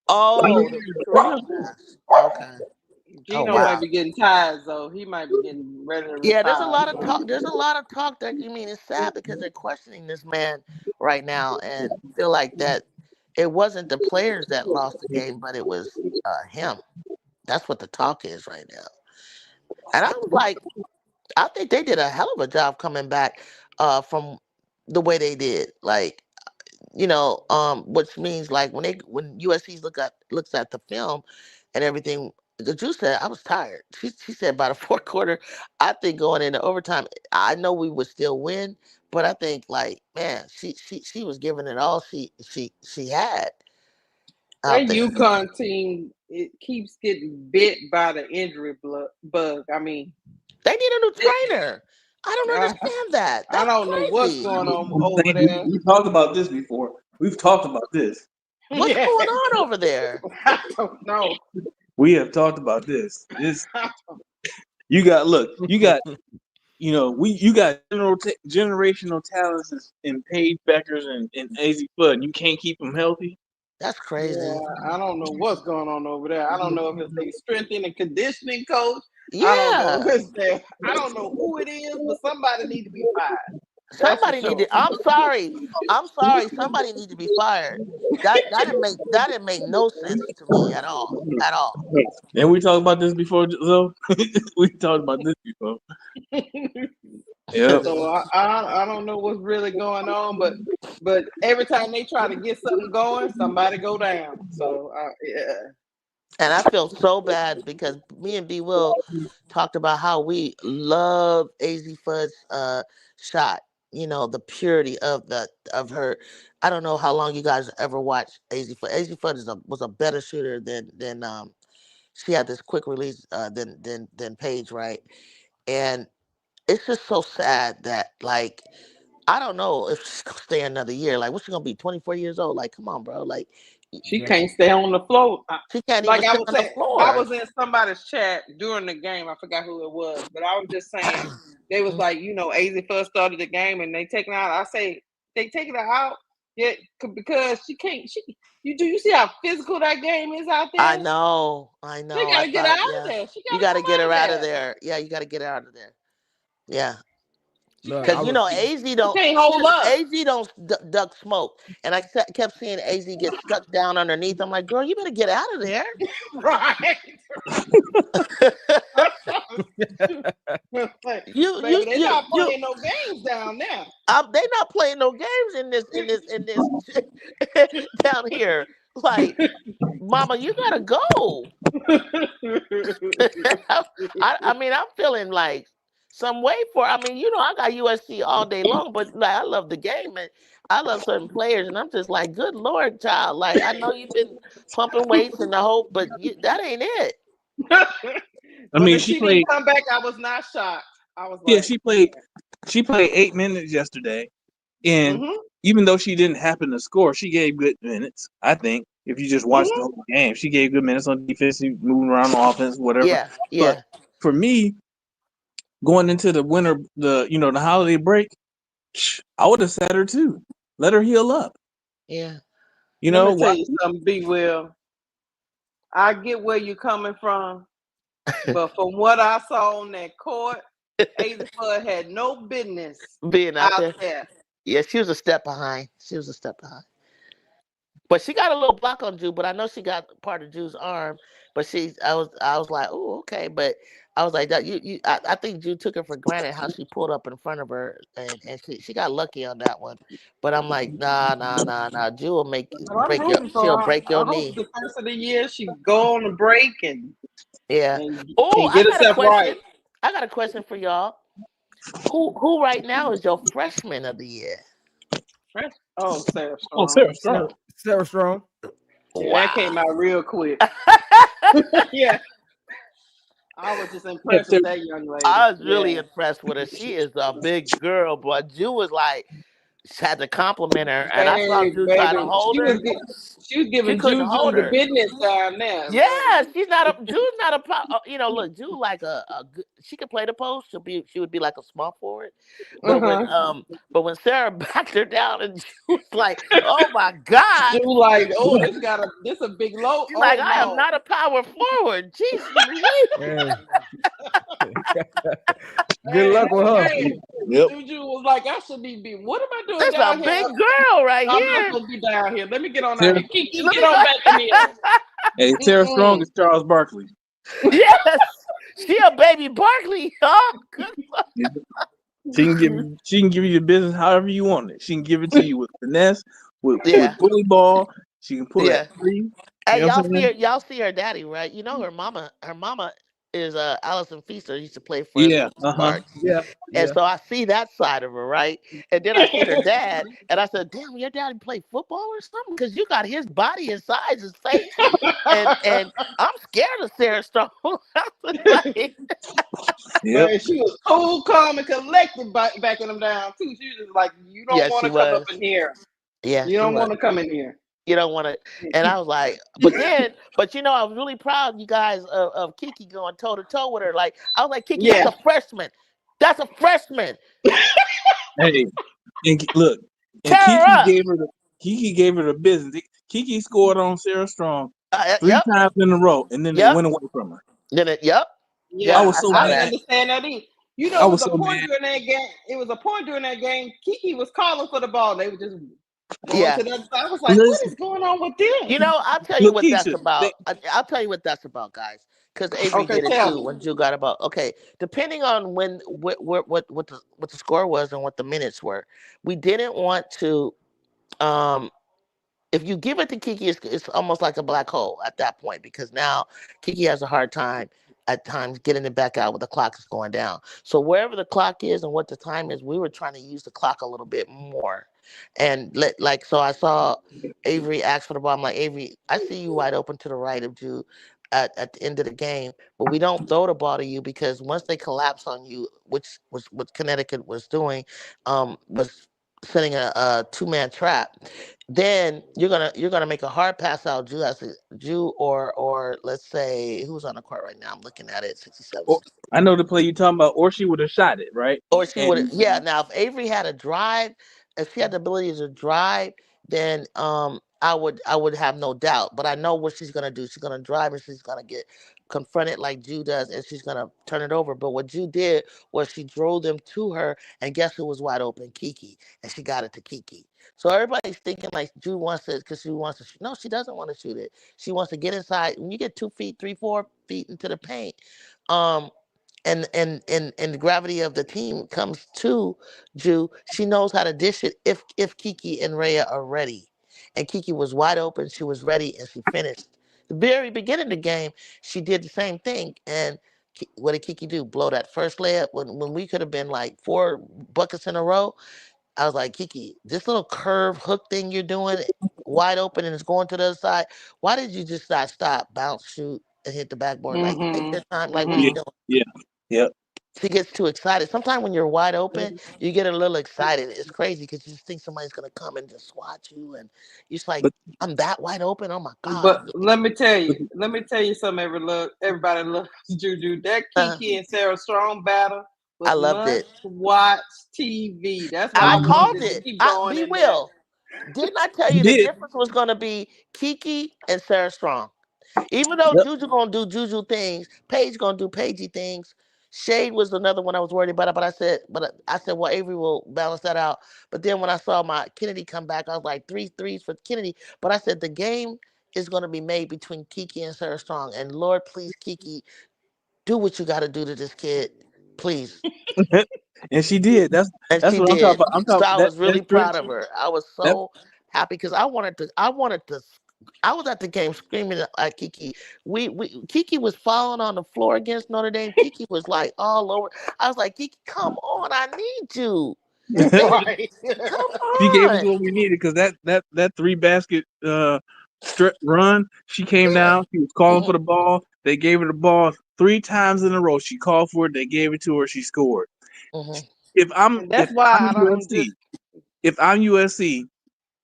Oh, the recruiting class. Okay. Geno might be getting tired, so he might be getting ready to retire. Yeah, there's a lot of talk. There's a lot of talk that it's sad because they're questioning this man right now and feel like that it wasn't the players that lost the game, but it was him. That's what the talk is right now. And I was like, I think they did a hell of a job coming back from the way they did. Like, which means like when USC looks at the film and everything. The Jew said, I was tired. She said by the fourth quarter, I think going into overtime, I know we would still win, but I think like, man, she was giving it all she had. That UConn team, it keeps getting bit by the injury bug. I mean, they need a new trainer. I don't understand that. That's I don't crazy. know what's going on over there. We talked about this before. We've talked about this. What's going on over there? I don't know. We have talked about this. You got generational talents in Paige Bueckers and Azzi Fudd. You can't keep them healthy. That's crazy. Yeah, I don't know what's going on over there. I don't know if it's a strength and conditioning coach. Yeah. I don't know if it's there. I don't know who it is, but somebody needs to be fired. Somebody need to. I'm sorry. Somebody needs to be fired. That didn't make no sense to me at all. At all. And we talked about this before, Zoe. We talked about this before. Yeah. So I don't know what's really going on, but every time they try to get something going, somebody go down. So yeah. And I feel so bad because me and B Will talked about how we love Azzi Fudd's shot. The purity of her. I don't know how long you guys ever watched Azzi Fudd. Azzi Fudd was a better shooter than she had this quick release than Paige, right? And it's just so sad that like I don't know if she's gonna stay another year. Like, what's she gonna be? 24 years old? Like, come on, bro. Like, she can't stay on the floor. She can't like even I stay was on saying, the floor. I was in somebody's chat during the game. I forgot who it was, but I was just saying they was like, Azzi Fudd started the game and they taking her out. I say they taking her out, because she can't. You see how physical that game is out there? I know. They gotta get her out of there. You gotta get her out of there. Yeah, you gotta get her out of there. Yeah. Because AZ don't can't hold up. AZ don't duck smoke, and I kept seeing AZ get stuck down underneath. I'm like, girl, you better get out of there. Right. They're not playing no games down there. They not playing no games in this down here. Like, mama, you gotta go. I mean, I'm feeling like some way for. I mean, I got USC all day long, but like I love the game and I love certain players, and I'm just like, good Lord, child. Like, I know you've been pumping weights and the hope, but that ain't it. I mean, she played. Didn't come back. I was not shocked. I was like, she played 8 minutes yesterday, and even though she didn't happen to score, she gave good minutes. I think if you just watched the whole game, she gave good minutes on defense, moving around on offense, whatever. Yeah. But for me, going into the winter, the holiday break, I would have sat her too. Let her heal up. Yeah. Let me tell you something, B. Will. I get where you're coming from, but from what I saw on that court, Azzi Fudd had no business being out there. Yeah, she was a step behind. But she got a little block on Ju, but I know she got part of Ju's arm. but I was like, oh, okay, but I was like that. I think you took it for granted how she pulled up in front of her, and she got lucky on that one. But I'm like, nah. Ju will But I'm rooting for she'll her. break your I hope knee. the first of the year she go on a break and Yeah. and, Oh, and get herself right. I got a question for y'all. Who right now is your freshman of the year? Oh, Sarah Oh, Strong. Sarah Strong. Sarah Strong. Yeah, that came out real quick. Yeah, I was just impressed with that young lady. I was really Yeah. impressed with her. She is a big girl, but Ju was like, she had to compliment her, and I saw Hey, Ju try to baby, hold her. she was She giving couldn't Juju hold the her. business down there. Yeah, Ju's not look, Ju like a good, she could play the post. She would be like a small forward. But when Sarah backed her down and she was like, oh my God. Ju like, oh, this a big low. She's Oh like, I am no. not a power forward. Jesus Louise. Hey. Good luck with her. Hey, Yep. Juju was like, I should be. What am I doing That's a down big here? girl right I'm not here. supposed to be down here. Let me get on Sarah, out here. Kiki, get on back in here. hey, Sarah Strong is Charles Barkley. Yes, she a baby Barkley. Oh, good luck. She can give you the business however you want it. She can give it to you with finesse, with bully ball. She can pull that three. Hey, You know what I'm saying? y'all see her daddy, right? You know her mama is Allison Feaster, used to play for Sparks. Yeah. And so I see that side of her, right? And then I see her dad, and I said, damn, your daddy play football or something? Because you got his body and size, his face. And I'm scared of Sarah Strong. Like, Man, she was cool, calm, and collected backing them down too. She was just like, you don't want to come up in here. Yeah, you don't want to come in here. You don't want to. And I was like, but I was really proud, you guys, of Kiki going toe to toe with her. Like, I was like, Kiki, that's a freshman. That's a freshman. Hey, and look, and Kiki gave her the business. Kiki scored on Sarah Strong 3 times in a row, and then it went away from her. Yeah, I was so I mad. didn't understand that either. You know, it was a point during that game. It was a point during that game. Kiki was calling for the ball. They were just going to the other side. I was like, what is going on with this? You know, I'll tell you what that's about. I'll tell you what that's about, guys. Because Avery did it too when Ju got about. Okay, depending on what the score was and what the minutes were, we didn't want to. If you give it to Kiki, it's almost like a black hole at that point, because now Kiki has a hard time at times getting it back out when the clock is going down. So wherever the clock is and what the time is, we were trying to use the clock a little bit more. And so I saw Avery ask for the ball. I'm like, Avery, I see you wide open to the right of Ju at the end of the game, but we don't throw the ball to you, because once they collapse on you, which was what Connecticut was doing, was setting a two-man trap, then you're gonna make a hard pass out, Ju or let's say, who's on the court right now? I'm looking at it, 67. I know the play you're talking about, or she would have shot it, right? Or she would have. Yeah. Now, if Avery had a drive, if she had the ability to drive, then I would have no doubt. But I know what she's gonna do. She's gonna drive and she's gonna get confronted like Ju does, and she's gonna turn it over. But what Ju did was she drove them to her, and guess who was wide open? Kiki, and she got it to Kiki. So everybody's thinking like Ju wants it because she wants to shoot. No, she doesn't want to shoot it. She wants to get inside. When you get 2 feet, 3, 4 feet into the paint, and the gravity of the team comes to Ju, she knows how to dish it if Kiki and Rhea are ready. And Kiki was wide open, she was ready, and she finished. The very beginning of the game, she did the same thing. And what did Kiki do? Blow that first layup when we could have been like 4 buckets in a row. I was like, Kiki, this little curve hook thing you're doing, wide open and it's going to the other side. Why did you just not stop, bounce, shoot, and hit the backboard? Like, take your time. Like, what are you doing? Yeah. She gets too excited. Sometimes when you're wide open, you get a little excited. It's crazy because you just think somebody's gonna come and just swat you, and you're just like, I'm that wide open. Oh my God! But let me tell you something. Everybody loves Juju. That Kiki and Sarah Strong battle was I loved it. Watch TV. That's why I called wanted it. to keep going. Didn't I tell you the difference was gonna be Kiki and Sarah Strong? Even though Juju gonna do Juju things, Paige gonna do Paigey things. Shade was another one I was worried about, but I said, well, Avery will balance that out. But then when I saw my Kennedy come back, I was like 3 threes for Kennedy. But I said the game is going to be made between Kiki and Sarah Strong. And Lord, please, Kiki, do what you got to do to this kid, please. And she did. And That's she what I'm talking did. about. I'm So talking I that was really proud stretch. of her. I was That so happy because I wanted to. I was at the game screaming at Kiki. Kiki was falling on the floor against Notre Dame. Kiki was like all over. I was like, Kiki, come on, I need you. Right. Come she gave us on. what we needed because that 3-basket run, she came Yeah. down. She was calling for Mhm, the ball. They gave her the ball 3 times in a row. She called for it. They gave it to her. She scored. mhm, If I'm And if that's why I'm I'm just USC, if I'm USC,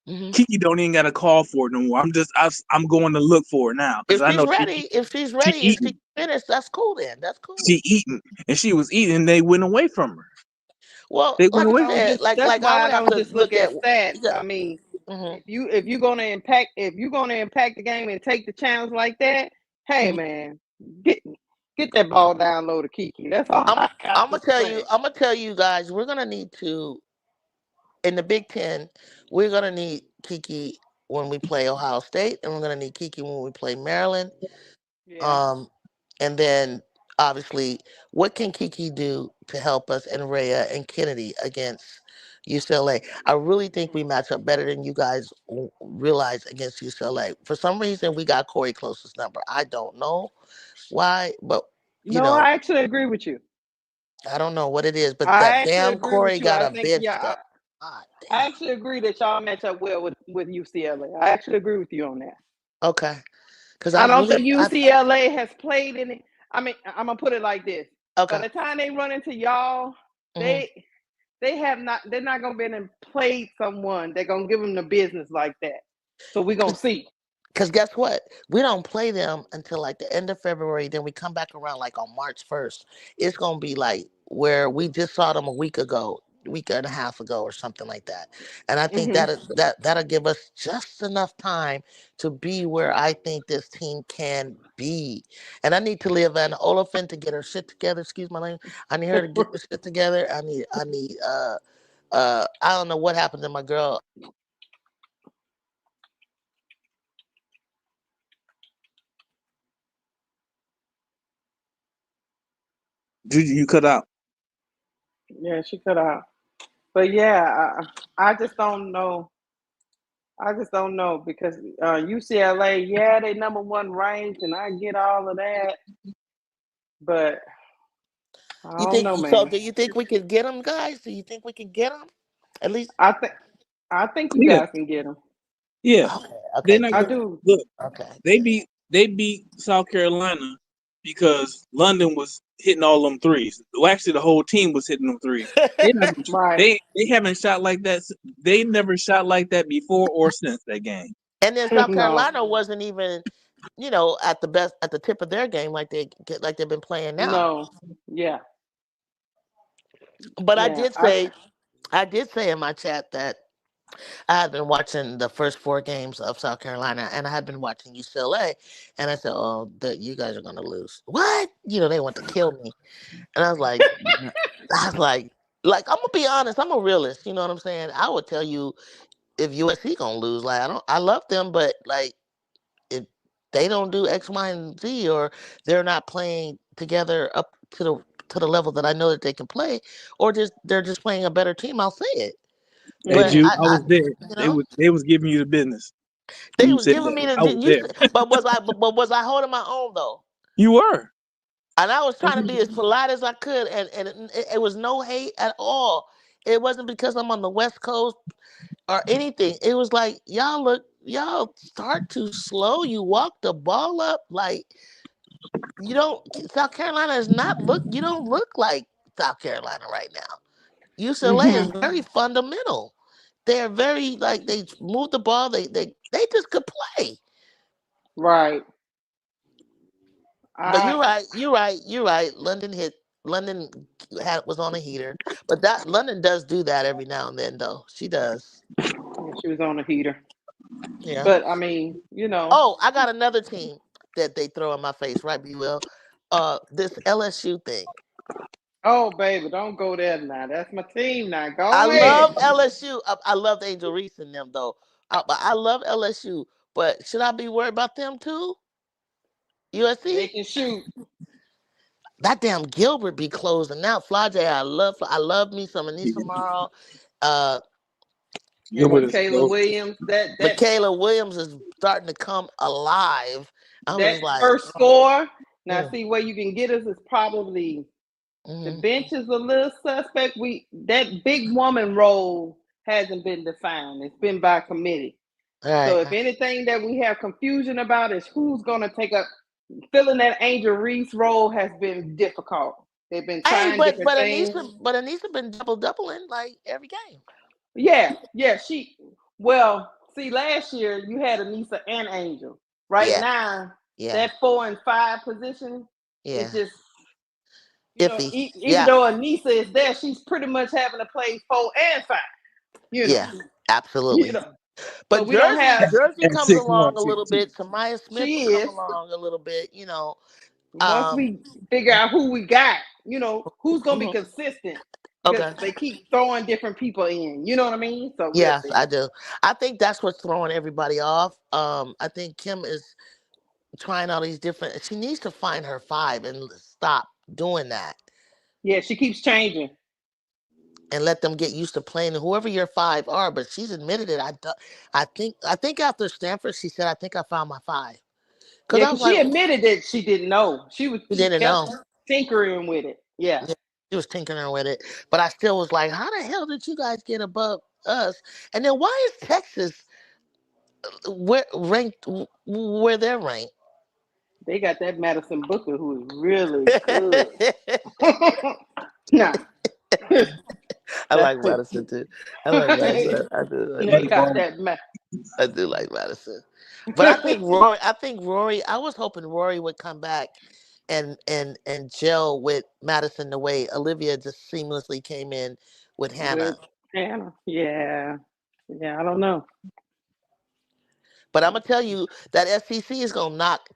mhm. Kiki don't even got to call for it no more. I'm going to look for it now because If I she's know ready, she and she eating. finished, that's cool then. That's She cool. eating, and she was eating. And they went away from her. Well, They went like I away I from don't her. said, just that's I why I would have don't to just look look at at stats. you got, I mean, mhm, if you're gonna impact the game and take the challenge like that, hey mhm. man, get that ball down low to Kiki. That's all I'm I got to say. I'm gonna tell you guys, we're gonna need to in the Big Ten, we're gonna need Kiki when we play Ohio State, and we're gonna need Kiki when we play Maryland. Yeah. Um, and then obviously, what can Kiki do to help us and Rhea and Kennedy against UCLA? I really think we match up better than you guys realize against UCLA. For some reason, we got Corey Close's number. I don't know why, but you No, know, I actually agree with you. I don't know what it is. But I that actually damn agree with Corey you. got I a think bench yeah, though. God I damn. actually agree that y'all match up well with UCLA. I actually agree with you on that. Okay, because I don't think UCLA has played any. I mean, I'm gonna put it like this: by okay. the time they run into y'all, Hmm. they have not. They're not gonna be able to play someone. They're gonna give them the business like that. So we're gonna see. Because guess what? We don't play them until like the end of February. Then we come back around like on March 1st. It's going to be like where we just saw them a week ago, a week and a half ago, or something like that. And I think Hmm. that'll give us just enough time to be where I think this team can be. And I need to leave Anna Olafin to get her shit together. Excuse my language. I need her to get the shit together. I don't know what happened to my girl. Juju, you cut out. Yeah, she could have. But yeah, I just don't know. I just don't know because UCLA, yeah, they number one ranked, and I get all of that, but I You don't think know, so? man. Do you think we can get them, guys? Do you think we can get them? At least, I think I think you Yeah, guys can get them. yeah. okay, They're okay, not I going. good. do. Look, Okay. they beat South Carolina because London was hitting all them threes. Well, actually, the whole team was hitting them threes. They not. Right. They haven't shot like that. They never shot like that before or since that game. And then South No. Carolina wasn't even, at the best, at the tip of their game, like they've been playing now. No. Yeah. But Yeah. I did say in my chat that I had been watching the first 4 games of South Carolina, and I had been watching UCLA, and I said, "Oh, you guys are gonna lose." What? They want to kill me, and I was like, I'm gonna be honest, I'm a realist. You know what I'm saying? I would tell you if USC gonna lose. Like I love them, but like if they don't do X, Y, and Z, or they're not playing together up to the level that I know that they can play, or they're just playing a better team, I'll say it. Hey, But Mhm. Jude, I was there. you They know, was giving you the business when they you was said giving that. me I was there. but was I holding my own though? You were. And I was trying to be as polite as I could, and it was no hate at all. It wasn't because I'm on the West Coast or anything. It was like y'all start too slow. You walk the ball up like you don't. South Carolina is not look. You don't look like South Carolina right now. UCLA is Mhm. very fundamental. They're very like they move the ball. They just could play. Right. But I. you're right. London was on a heater, but that London does do that every now and then, though. She does. Yeah, she was on the heater. Yeah. But I mean, Oh, I got another team that they throw in my face, right? Be well. This LSU thing. oh baby, don't go there now. That's my team now. I Go ahead. love LSU. I love Angel Reese and them though. But I love LSU. But should I be worried about them too? They USC? can shoot. That damn Gilbert be closing out. Flajay, I love me some Anissa Morrow. Gilbert is Michaela close. Williams. That Michaela Williams is starting to come alive. I was that like, first score. Now, mm, see where you can get us is probably the mhm. bench is a little suspect. That big woman role hasn't been defined. It's been by committee. All right. So if anything that we have confusion about is who's going to take up filling that Angel Reese role has been difficult. They've been Hey, trying different things. Anissa been doubling like every game. Yeah. Well, see, last year you had Anissa and Angel. Right now, that 4 and 5 position is just iffy. Even though Anissa is there, she's pretty much having to play 4 and 5. Yeah, absolutely. But we don't have Jersey comes along a little bit. Samaya Smith comes along a little bit. Once we figure out who we got, who's going to be consistent. Because they keep throwing different people in. You know what I mean? So yes, I do. I think that's what's throwing everybody off. I think Kim is trying all these different. She needs to find her 5 and stop doing that. Yeah, she keeps changing. And let them get used to playing whoever your 5 are. But she's admitted it. I think after Stanford, she said, "I think I found my 5." Because she admitted that she didn't know. She didn't know. Tinkering with it. Yeah. She was tinkering with it. But I still was like, how the hell did you guys get above us? And then why is Texas ranked where they're ranked? They got that Madison Booker who is really good. Nah. I like Madison too. I like Madison. I do like Madison. But I think Rory. I was hoping Rory would come back and gel with Madison the way Olivia just seamlessly came in with Hannah. Yeah. I don't know. But I'm gonna tell you that SEC is gonna knock.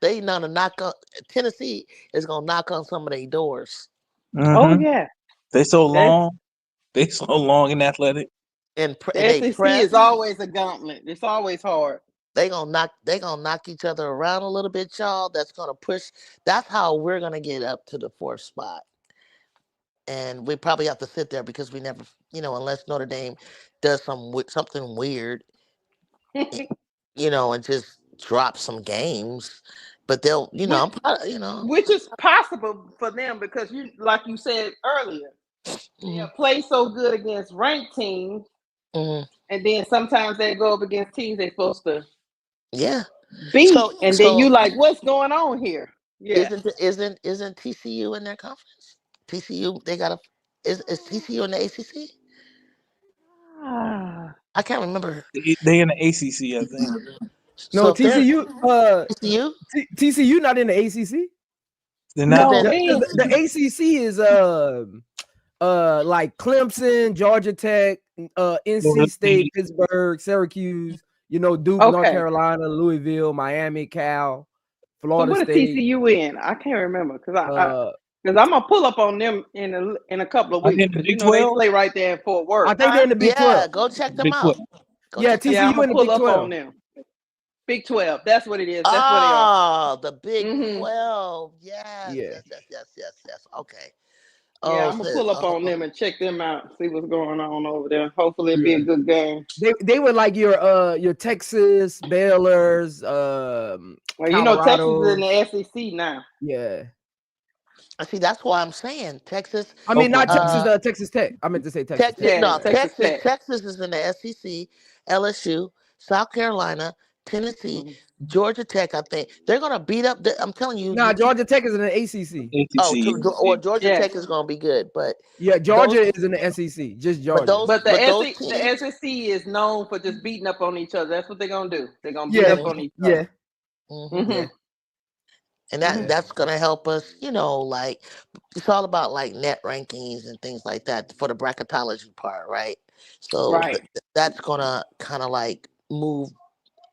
Tennessee is gonna knock on some of their doors. Mm-hmm. Oh yeah. They so long. They so long and athletic. And the SEC is always a gauntlet. It's always hard. They gonna knock each other around a little bit, y'all. That's gonna push. That's how we're gonna get up to the 4th spot. And we probably have to sit there because we never, unless Notre Dame does something weird, and just drop some games. But they'll, which is possible for them because like you said earlier, they play so good against ranked teams, and then sometimes they go up against teams they're supposed to beat, then you like, what's going on here? Yeah, isn't TCU in their conference? TCU, is TCU in the ACC? I can't remember. They in the ACC, I think. No, TCU. TCU not in the ACC. They're not. No, the ACC is like Clemson, Georgia Tech, NC State, Pittsburgh, Syracuse. Duke, North Carolina, Louisville, Miami, Cal, Florida State. What is TCU in? I can't remember because I'm gonna pull up on them in a couple of weeks because they play right there in Fort Worth. I think they're in the Big 12. Yeah, go check them out. TCU I'm gonna in the pull Big up 12. on them. Big 12. That's what it is. That's what they are. The Big 12. Yes. Okay. Yeah, I'm gonna pull up on them and check them out, see what's going on over there. Hopefully it'll be a good game. They were like your Texas, Baylor's, well, Texas is in the SEC now. Yeah. I see. That's why I'm saying Texas. I mean, not Texas. Texas Tech. I meant to say Texas. Texas is in the SEC. LSU, South Carolina, Tennessee, Georgia Tech. I think they're gonna beat up. I'm telling you. Nah, Georgia Tech is in the ACC. Or Georgia Tech is gonna be good, but Georgia is in the SEC. Just Georgia. But the SEC is known for just beating up on each other. That's what they're gonna do. They're gonna beat up on each other. Yeah. And that's gonna help us, like it's all about like net rankings and things like that for the bracketology part, right? So that's gonna kind of like move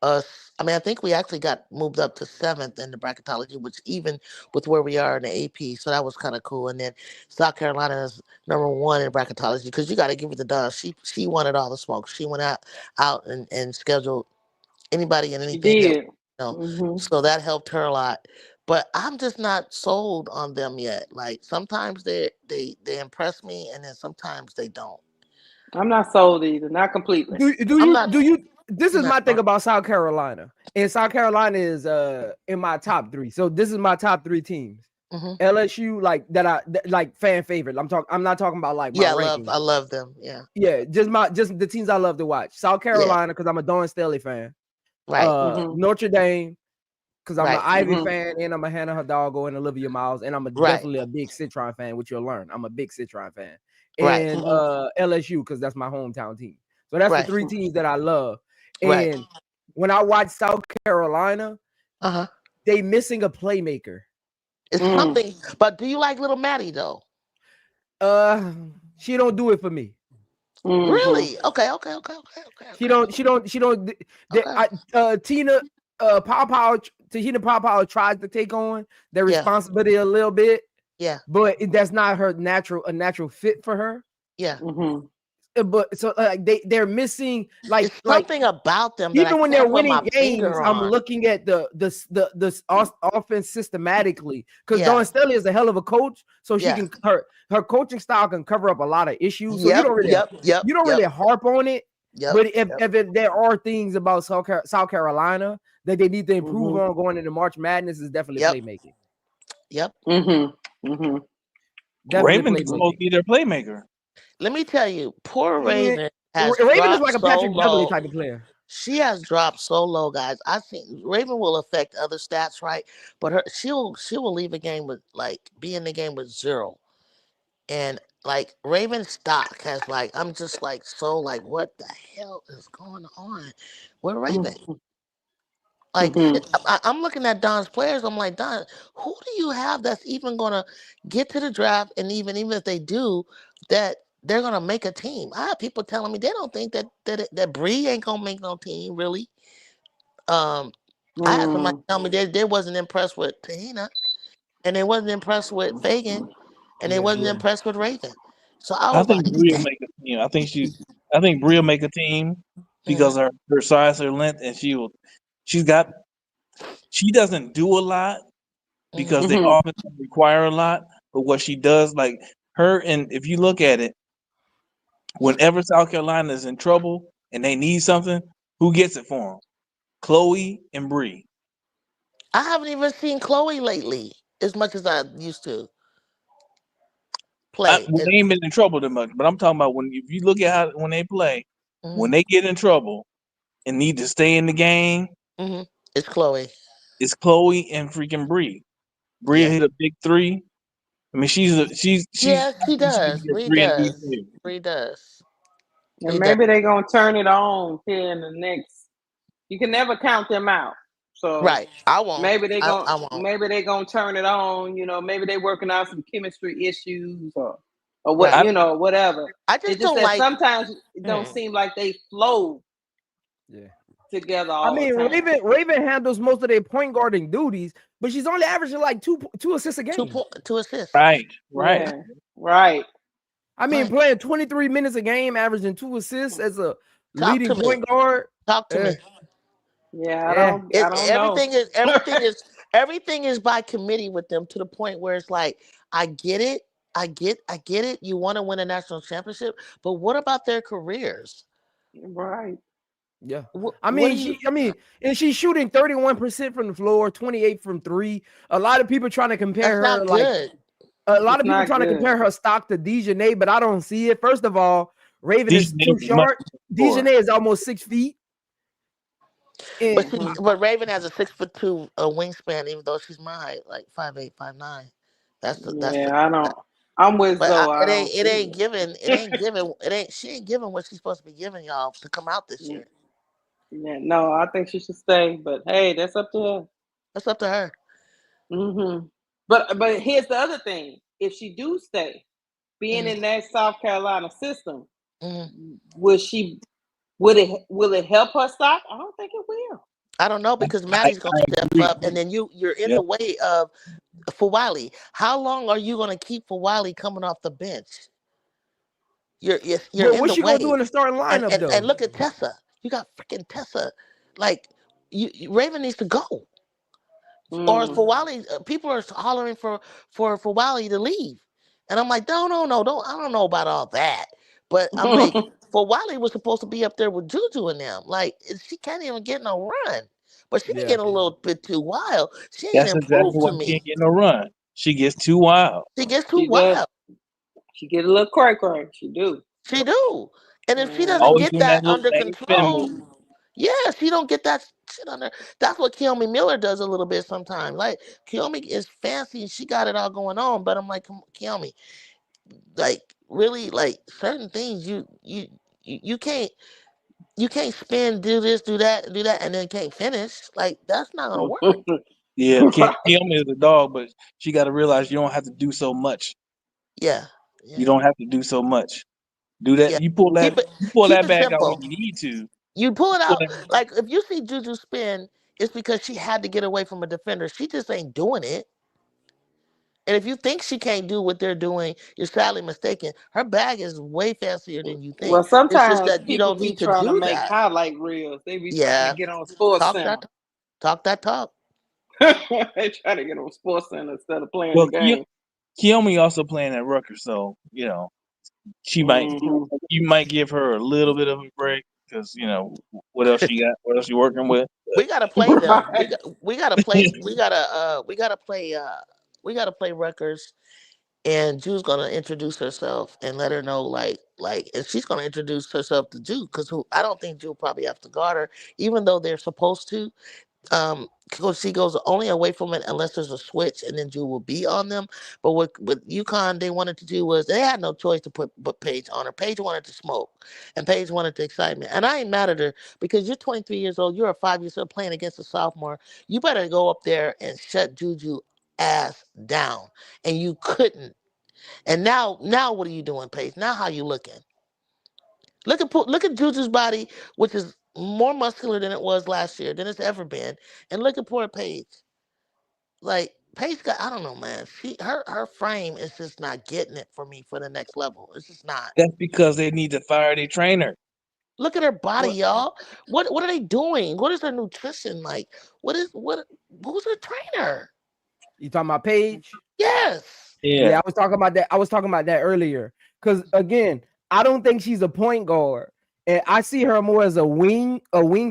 us. I mean, I think we actually got moved up to 7th in the bracketology, which even with where we are in the AP, so that was kind of cool. And then South Carolina is number 1 in bracketology because you got to give it to Dawn. She wanted all the smoke. She went out and scheduled anybody in She anything that, did. so that helped her a lot. But I'm just not sold on them yet. Like sometimes they impress me, and then sometimes they don't. I'm not sold either, not completely. Do you? This is not- my thing about South Carolina, and South Carolina is in my top 3. So this is my top 3 teams. LSU, like like fan favorite. I'm not talking about like my rankings. I love them. Yeah, just the teams I love to watch. South Carolina because I'm a Dawn Staley fan. Right. Notre Dame because I'm an Ivy Mhm. fan, and I'm a Hannah Hidalgo and Olivia Miles, and I'm definitely a big Citron fan, which you'll learn. I'm a big Citron fan. And LSU because that's my hometown team. So that's the 3 teams that I love. And when I watch South Carolina, they missing a playmaker. It's something. But do you like little Maddie though? She don't do it for me. Really? Okay. She don't. Tina Tahina Pow tries to take on their responsibility a little bit. Yeah. But that's not her natural fit for her. Yeah. But so they're missing like something about them. Even when they're winning games, I'm looking at the offense systematically because Dawn Staley is a hell of a coach, so she can her coaching style can cover up a lot of issues. So you don't really harp on it. But if there are things about South Carolina that they need to improve on going into March Madness, is definitely playmaking. Raven's supposed to be their playmaker. Let me tell you, poor Raven Raven is like a Patrick Beverly type of player. She has dropped so low, guys. I think Raven will affect other stats, right? But she will leave a game with be in the game with 0. And Raven's stock has I'm just so what the hell is going on with Raven? I'm looking at Don's players. I'm like, Don, who do you have that's even gonna get to the draft? And even if they do, that they're gonna make a team. I have people telling me they don't think that Bree ain't gonna make no team. Really, I had somebody tell me they wasn't impressed with Tahina, and they wasn't impressed with Fagan, and they wasn't impressed with Raven. So I think Bree will make a team. I think Bree will make a team because of her size, her length, and she doesn't do a lot because they often require a lot. But what she does, and if you look at it, whenever South Carolina is in trouble and they need something, who gets it for them? Chloe and Bree. I haven't even seen Chloe lately as much as I used to play. They ain't been in trouble that much, but I'm talking about if you look at when they play, when they get in trouble and need to stay in the game, it's Chloe. It's Chloe and freaking Bree. Bree hit a big 3. I mean, she does. Bree does. And maybe they're gonna turn it on here in the next. You can never count them out. So I won't. Maybe they're gonna turn it on. Maybe they're working out some chemistry issues or what whatever. It's just that sometimes it don't seem like they flow together all the time. Raven handles most of their point guarding duties, but she's only averaging two assists a game. Two assists. Right. Yeah, right. I mean, playing 23 minutes a game, averaging 2 assists as a leading point guard. Talk to me. Yeah, I don't know. Everything is by committee with them to the point where it's I get it. I get it. You want to win a national championship, but what about their careers? Right. Yeah. And she's shooting 31% from the floor, 28 from 3. A lot of people trying to compare her good. A lot of people trying to compare her stock to Dejanay, but I don't see it. First of all, Raven is too short. Dejanay is almost 6 feet. But Raven has a 6'2" wingspan, even though she's my height, 5'8", 5'9". I don't. I'm with Zoe. It ain't given. She ain't giving what she's supposed to be giving y'all to come out this year. Yeah, no, I think she should stay. But hey, that's up to her. That's up to her. But here's the other thing: if she do stay, being in that South Carolina system, will it help her stock? I don't think it will. I don't know because Maddie's gonna step up, and then you're in the way of Fawali. How long are you gonna keep Fawali coming off the bench? You're in what's the she way. gonna do in the starting lineup though? And look at Tessa. You got freaking Tessa. Raven needs to go. Or for Wally, people are hollering for Wally to leave, and I'm like, no, don't. I don't know about all that, but I'm like, for Wally was supposed to be up there with Juju and them. Like, she can't even get no run, but she getting a little bit too wild. She ain't That's exactly improved why to she me. can't get no run. She gets too wild. She gets too wild. She get a little cray. She do. She do. And if she doesn't Always get doing that little under spin control, move. yeah, she don't get that shit under. That's what Kiyomi Miller does a little bit sometimes. Like, Kiyomi is fancy and she got it all going on, but I'm like, Kiyomi, like, really, like, certain things you can't spin, do this, do that, and then can't finish. Like, that's not gonna work. Yeah, Kiyomi is a dog, but she got to realize you don't have to do so much. Yeah. You don't have to do so much. Do that. Yeah. You pull that. You pull Keep that it back out simple. when you need to. You pull it out. Like, if you see Juju spin, it's because she had to get away from a defender. She just ain't doing it. And if you think she can't do what they're doing, you're sadly mistaken. Her bag is way fancier than you think. Well, sometimes it's just that you people don't be need to trying to do make that. highlight reels. They be trying Yeah. to get on Sports Center. Talk that talk. They try to get on Sports Center instead of playing the game. Kiyomi also playing at Rutgers, so she might. You might give her a little bit of a break because what else she got? What else she working with? We gotta play them. We gotta play. We gotta play Rutgers, and Ju's gonna introduce herself and let her know, like, and she's gonna introduce herself to Ju, because I don't think Ju probably have to guard her, even though they're supposed to. Because she goes only away from it unless there's a switch, and then Ju will be on them. But with UConn, they wanted to do was they had no choice to put Paige on her. Paige wanted to smoke, and Paige wanted the excitement. And I ain't mad at her, because you're 23 years old. You're a 5-year-old playing against a sophomore. You better go up there and shut Juju ass down. And you couldn't. And now what are you doing, Paige? Now how you looking? Look at Juju's body, which is more muscular than it was last year, than it's ever been. And look at poor Paige. Like, Paige got, I don't know, man. Her frame is just not getting it for me for the next level. It's just not. That's because they need to fire their trainer. Look at her body, y'all. What are they doing? What is her nutrition like? Who's her trainer? You talking about Paige? Yes. Yeah, I was talking about that. I was talking about that earlier. Because again, I don't think she's a point guard. And I see her more as a wing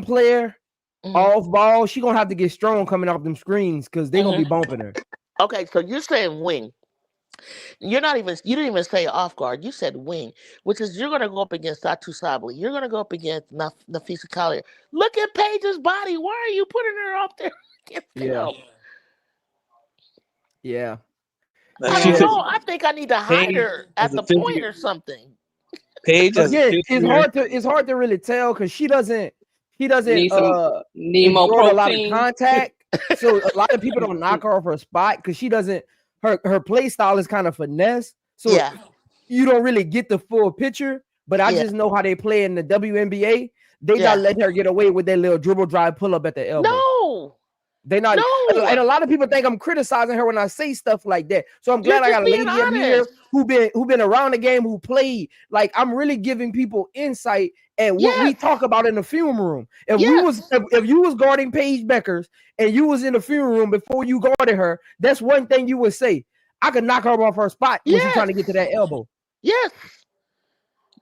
player. Off ball. She's gonna have to get strong coming off them screens because they're gonna be bumping her. Okay, so you're saying wing. You didn't even say off guard. You said wing, which is you're gonna go up against Satu Sabli. You're gonna go up against Nafisa Collier. Look at Paige's body. Why are you putting her up there? Yeah. I don't know. I think I need to hide her at the point or something. Paige, again, it's hard to really tell because she doesn't need Nemo a lot of protein. contact. So a lot of people don't knock her off her spot because she doesn't. Her play style is kind of finesse. So you don't really get the full picture. But I just know how they play in the WNBA. They not letting her get away with that little dribble drive pull up at the elbow. No. They not, and a lot of people think I'm criticizing her when I say stuff like that. So I'm glad I got a lady up here who been around the game, who played. Like, I'm really giving people insight at what we talk about in the film room. If you was guarding Paige Bueckers and you was in the film room before you guarded her, that's one thing you would say. I could knock her off her spot when she's trying to get to that elbow. Yes.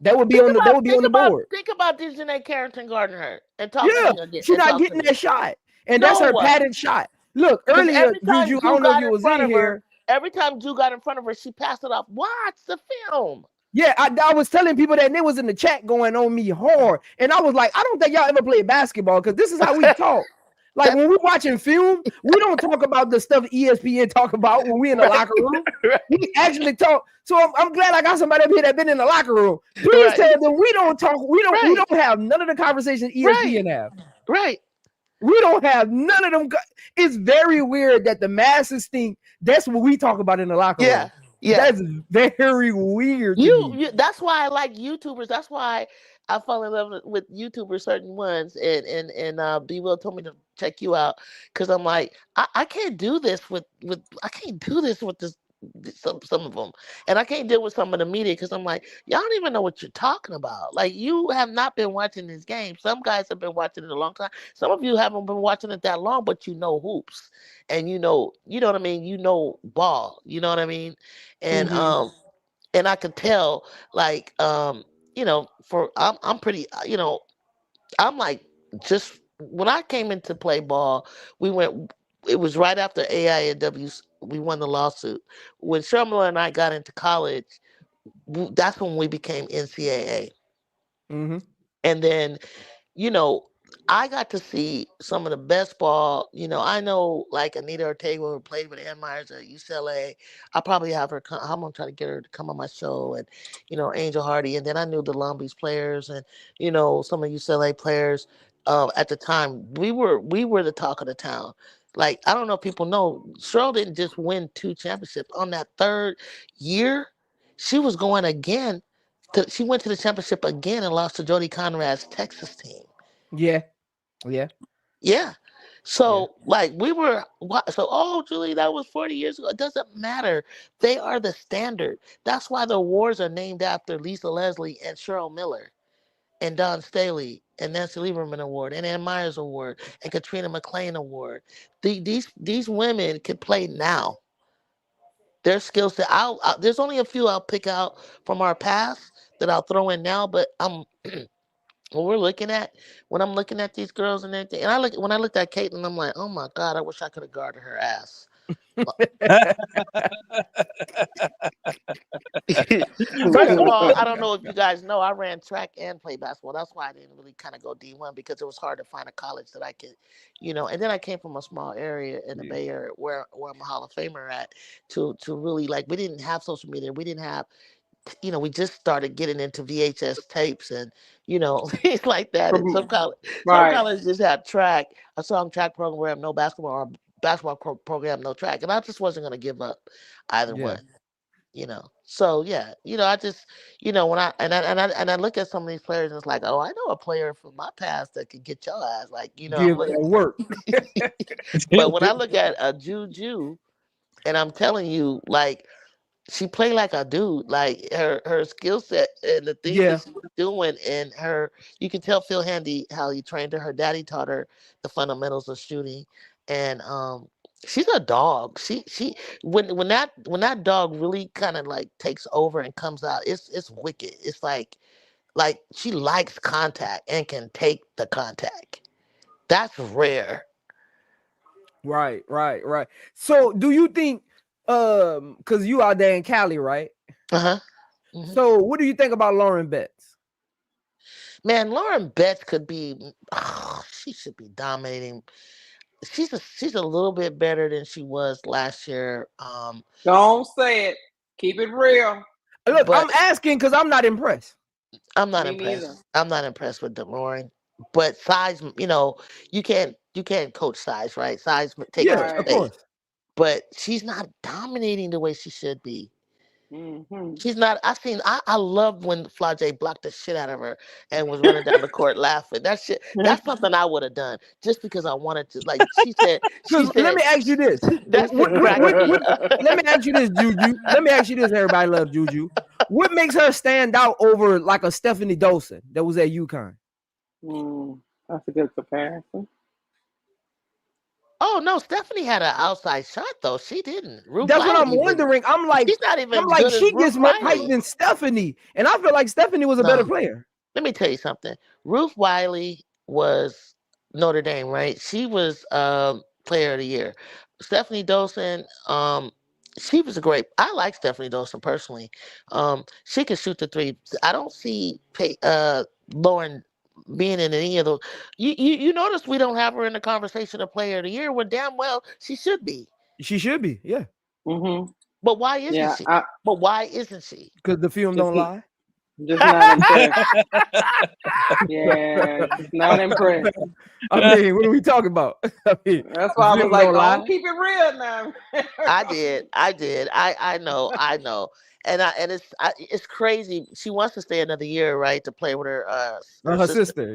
That would be on the board. Think about Dejanay Carrington guarding her and talking again. She's not getting that shot. And that's her padded shot. Look, earlier, Juju, I don't know if you was in here. Every time Ju got in front of her, she passed it off. Watch the film. Yeah, I was telling people that, and it was in the chat going on me hard. And I was like, I don't think y'all ever played basketball because this is how we talk. Like, when we're watching film, we don't talk about the stuff ESPN talk about when we in the locker room. We actually talk. So I'm glad I got somebody up here that been in the locker room. Please tell them we don't talk. We don't have none of the conversations ESPN have. Right. We don't have none of them. It's very weird that the masses think that's what we talk about in the locker room. Yeah, that's very weird. You that's why I like YouTubers. That's why I fell in love with YouTubers, certain ones. And B Will told me to check you out because I'm like, I can't do this with some of them, and I can't deal with some of the media because I'm like, y'all don't even know what you're talking about. Like, you have not been watching this game. Some guys have been watching it a long time. Some of you haven't been watching it that long, but you know hoops, and you know what I mean. You know ball. You know what I mean, and and I could tell, like, for I'm pretty, I'm like, just when I came into play ball, we went. It was right after AINW. We won the lawsuit. When Sherman and I got into college, that's when we became NCAA. Mm-hmm. And then, you know, I got to see some of the best ball. I know, like, Anita Ortega, who played with Ann Myers at UCLA. I probably have her come. I'm gonna try to get her to come on my show, and Angel Hardy. And then I knew the Long Beach players, and some of UCLA players. At the time, we were the talk of the town. Like, I don't know if people know, Cheryl didn't just win 2 championships. On that 3rd year, she was going again. She went to the championship again and lost to Jody Conrad's Texas team. Yeah. So, like, Julie, that was 40 years ago. It doesn't matter. They are the standard. That's why the awards are named after Lisa Leslie and Cheryl Miller and Don Staley and Nancy Lieberman Award and Ann Myers Award and Katrina McClain Award. These women can play now. Their skill set. There's only a few I'll pick out from our past that I'll throw in now, but when I'm looking at these girls and everything, and when I looked at Caitlin, I'm like, oh my God, I wish I could have guarded her ass. First of all, I don't know if you guys know, I ran track and played basketball. That's why I didn't really kind of go D1, because it was hard to find a college that I could, and then I came from a small area in the Bay Area where I'm a Hall of Famer at, to really, like, we didn't have social media. We didn't have, we just started getting into VHS tapes and, things like that. And some colleges just had track, a song track program, no basketball, or basketball program, no track. And I just wasn't going to give up either one. So yeah, I just, when I look at some of these players, and it's like, oh, I know a player from my past that could get your ass, like, Give that work. But when I look at a Juju, and I'm telling you, like, she played like a dude, like her skill set and the things that she was doing, and you can tell Phil Handy how he trained her. Her daddy taught her the fundamentals of shooting, and she's a dog. When that dog really kind of, like, takes over and comes out, it's wicked. It's like she likes contact and can take the contact. That's rare. Right. So do you think, because you out there in Cali, right? Mm-hmm. So what do you think about Lauren Betts? Man, Lauren Betts could be, she should be dominating. She's a little bit better than she was last year. Don't say it. Keep it real. Look, I'm asking because I'm not impressed. I'm not impressed. I'm not impressed with Lauren. But size, you can't coach size, right? Size takes of course. But she's not dominating the way she should be. Mm-hmm. She's not. I loved when Flau'jae blocked the shit out of her and was running down the court laughing. That's something I would have done just because I wanted to. Like she said. Let me ask you this. Let me ask you this, Juju. Let me ask you this. Everybody loves Juju. What makes her stand out over, like, a Stephanie Dawson that was at UConn? That's a good comparison. Oh no, Stephanie had an outside shot though. She didn't. That's what I'm wondering. I'm like, she's not even. I'm like, she gets more hype than Stephanie, and I feel like Stephanie was a better player. Let me tell you something. Ruth Wiley was Notre Dame, right? She was player of the year. Stephanie Dawson, she was I like Stephanie Dawson personally. She can shoot the three. I don't see Lauren being in any of those. You notice we don't have her in the conversation of player of the year, when damn well she should be. She should be, yeah. Mm-hmm. But why isn't she? But why isn't she? Because the film don't lie. Just not impressed. Yeah, just not impressed. I mean, what are we talking about? That's why I was like, keep it real now. I did. I know. And it's crazy. She wants to stay another year, right, to play with her sister.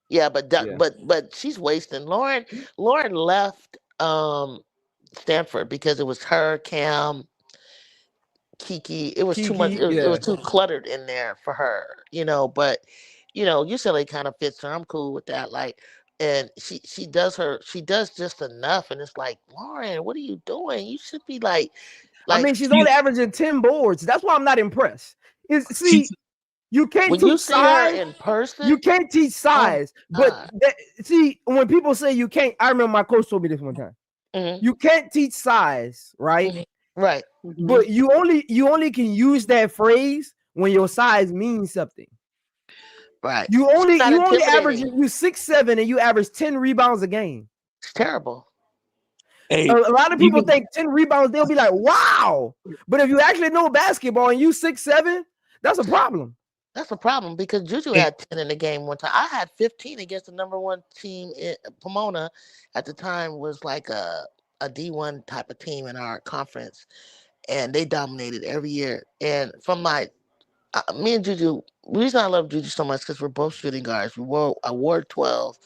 Yeah, but she's wasting. Lauren left. Stanford because it was her, Cam, Kiki. It was too much. Kiki, It yeah. was too cluttered in there for her, But UCLA kind of fits her. I'm cool with that. Like, and she does just enough. And it's like, Lauren, what are you doing? You should be like I mean, she's only averaging 10 boards. That's why I'm not impressed. You can't when you teach see her size. in person, You can't teach size. But when people say you can't, I remember my coach told me this one time. You can't teach size, right? Right. But you only can use that phrase when your size means something. Right. You only average 6'7" and you average 10 rebounds a game. It's terrible. Hey, a lot of people think 10 rebounds, they'll be like, wow. But if you actually know basketball and you 6'7", that's a problem. That's a problem because Juju had 10 in the game one time. I had 15 against the number one team in Pomona at the time, was like a D1 type of team in our conference. And they dominated every year. And from me and Juju, the reason I love Juju so much because we're both shooting guards. I wore 12.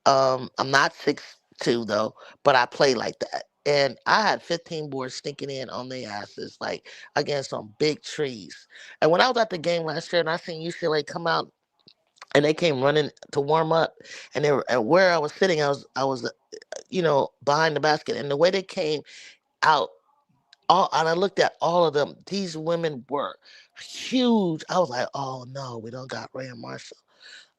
I'm not 6'2" though, but I play like that. And I had 15 boards sneaking in on their asses, like against some big trees. And when I was at the game last year and I seen UCLA come out and they came running to warm up, and they were at where I was sitting, I was behind the basket. And the way they came out, and I looked at all of them, these women were huge. I was like, oh no, we don't got Ray and Marshall.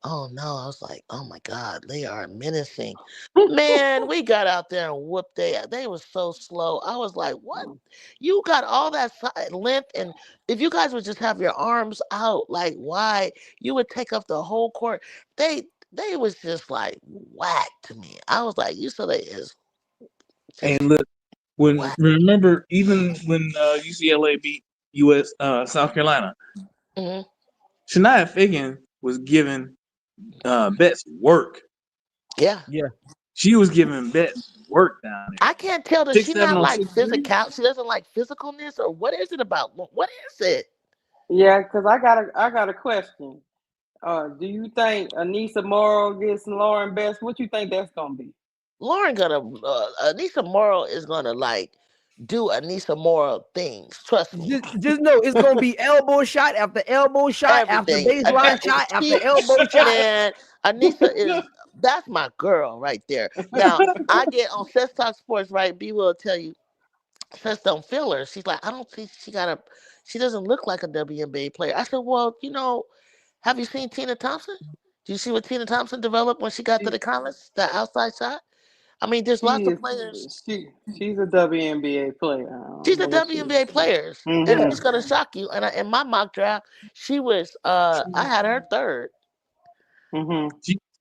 Oh no, I was like, oh my God, they are menacing. Man, we got out there and whooped they were so slow. I was like, what? You got all that length, and if you guys would just have your arms out, like why? You would take up the whole court. They was just like whack to me. I was like, UCLA is. And look, remember even when UCLA beat South Carolina, Shania Figgin was giving Betts work. Yeah. She was giving Betts work down there. I can't tell that she not like physical. She doesn't like physicalness, or what is it about? What is it? Yeah, because I got a question. Do you think Anissa Morrow gets Lauren Best? What you think that's gonna be? Anissa Morrow is gonna like do Anissa Morrow things. Trust me. Just know it's gonna be elbow shot after elbow shot after baseline shot after elbow shot. Man, Anissa that's my girl right there. Now I get on Seth Talk Sports, right? B will tell you, Seth don't feel her. She's like, I don't think she doesn't look like a WNBA player. I said, well, have you seen Tina Thompson? Do you see what Tina Thompson developed when she got to the college? The outside shot? I mean, there's lots of players. She's a WNBA player. She's a WNBA player. And it's going to shock you. And in my mock draft, she was, I had her third.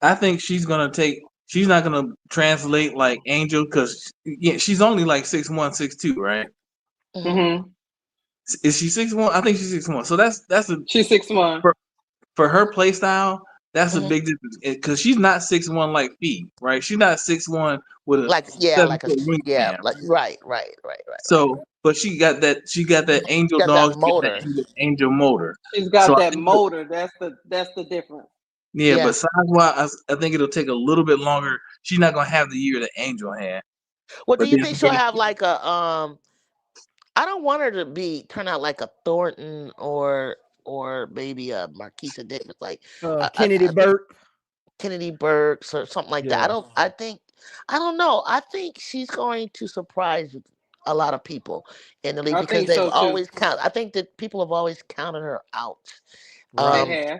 I think she's not going to translate like Angel because she's only like 6'1", 6'2", right? Is she 6'1"? I think she's 6'1". So she's 6'1". For her play style, that's a big difference because she's not 6'1" like Fee, right? She's not 6'1" with a right. So, but she got that angel dog motor. Angel motor. She's got that motor. That's the difference. Yeah, but size-wise, I think it'll take a little bit longer. She's not gonna have the year that Angel had. Well, do you think she'll have like a I don't want her to turn out like a Thornton or maybe a Marquisa Davis, like Kennedy Burke. Kennedy Burks or something like that. I don't know. I think she's going to surprise a lot of people in the league because they've always counted. I think that people have always counted her out. They have.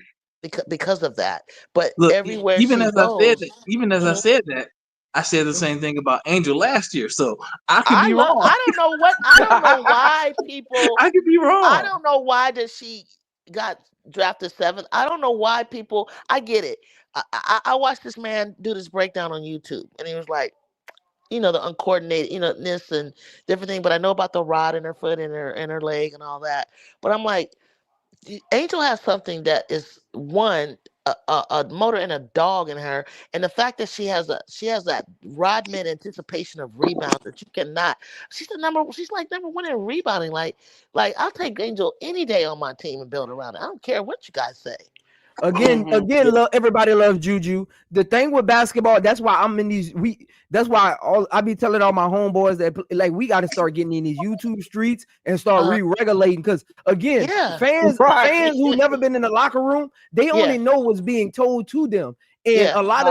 Because of that. But look, everywhere even she as goes, I said that, I said the same thing about Angel last year. So I could be wrong. I don't know why people I could be wrong. I don't know why that she got drafted 7th. I don't know why people. I get it. I watched this man do this breakdown on YouTube, and he was like, the uncoordinated, this and different thing. But I know about the rod in her foot and her leg and all that. But I'm like, Angel has something that is a motor and a dog in her, and the fact that she has that Rodman anticipation of rebounds that you cannot. She's like number one in rebounding. Like I'll take Angel any day on my team and build around it. I don't care what you guys say. Again, everybody loves Juju. The thing with basketball, that's why I'm in these. That's why I be telling all my homeboys that like we got to start getting in these YouTube streets and start re-regulating. Because again, fans who never been in the locker room, they only know what's being told to them. And a lot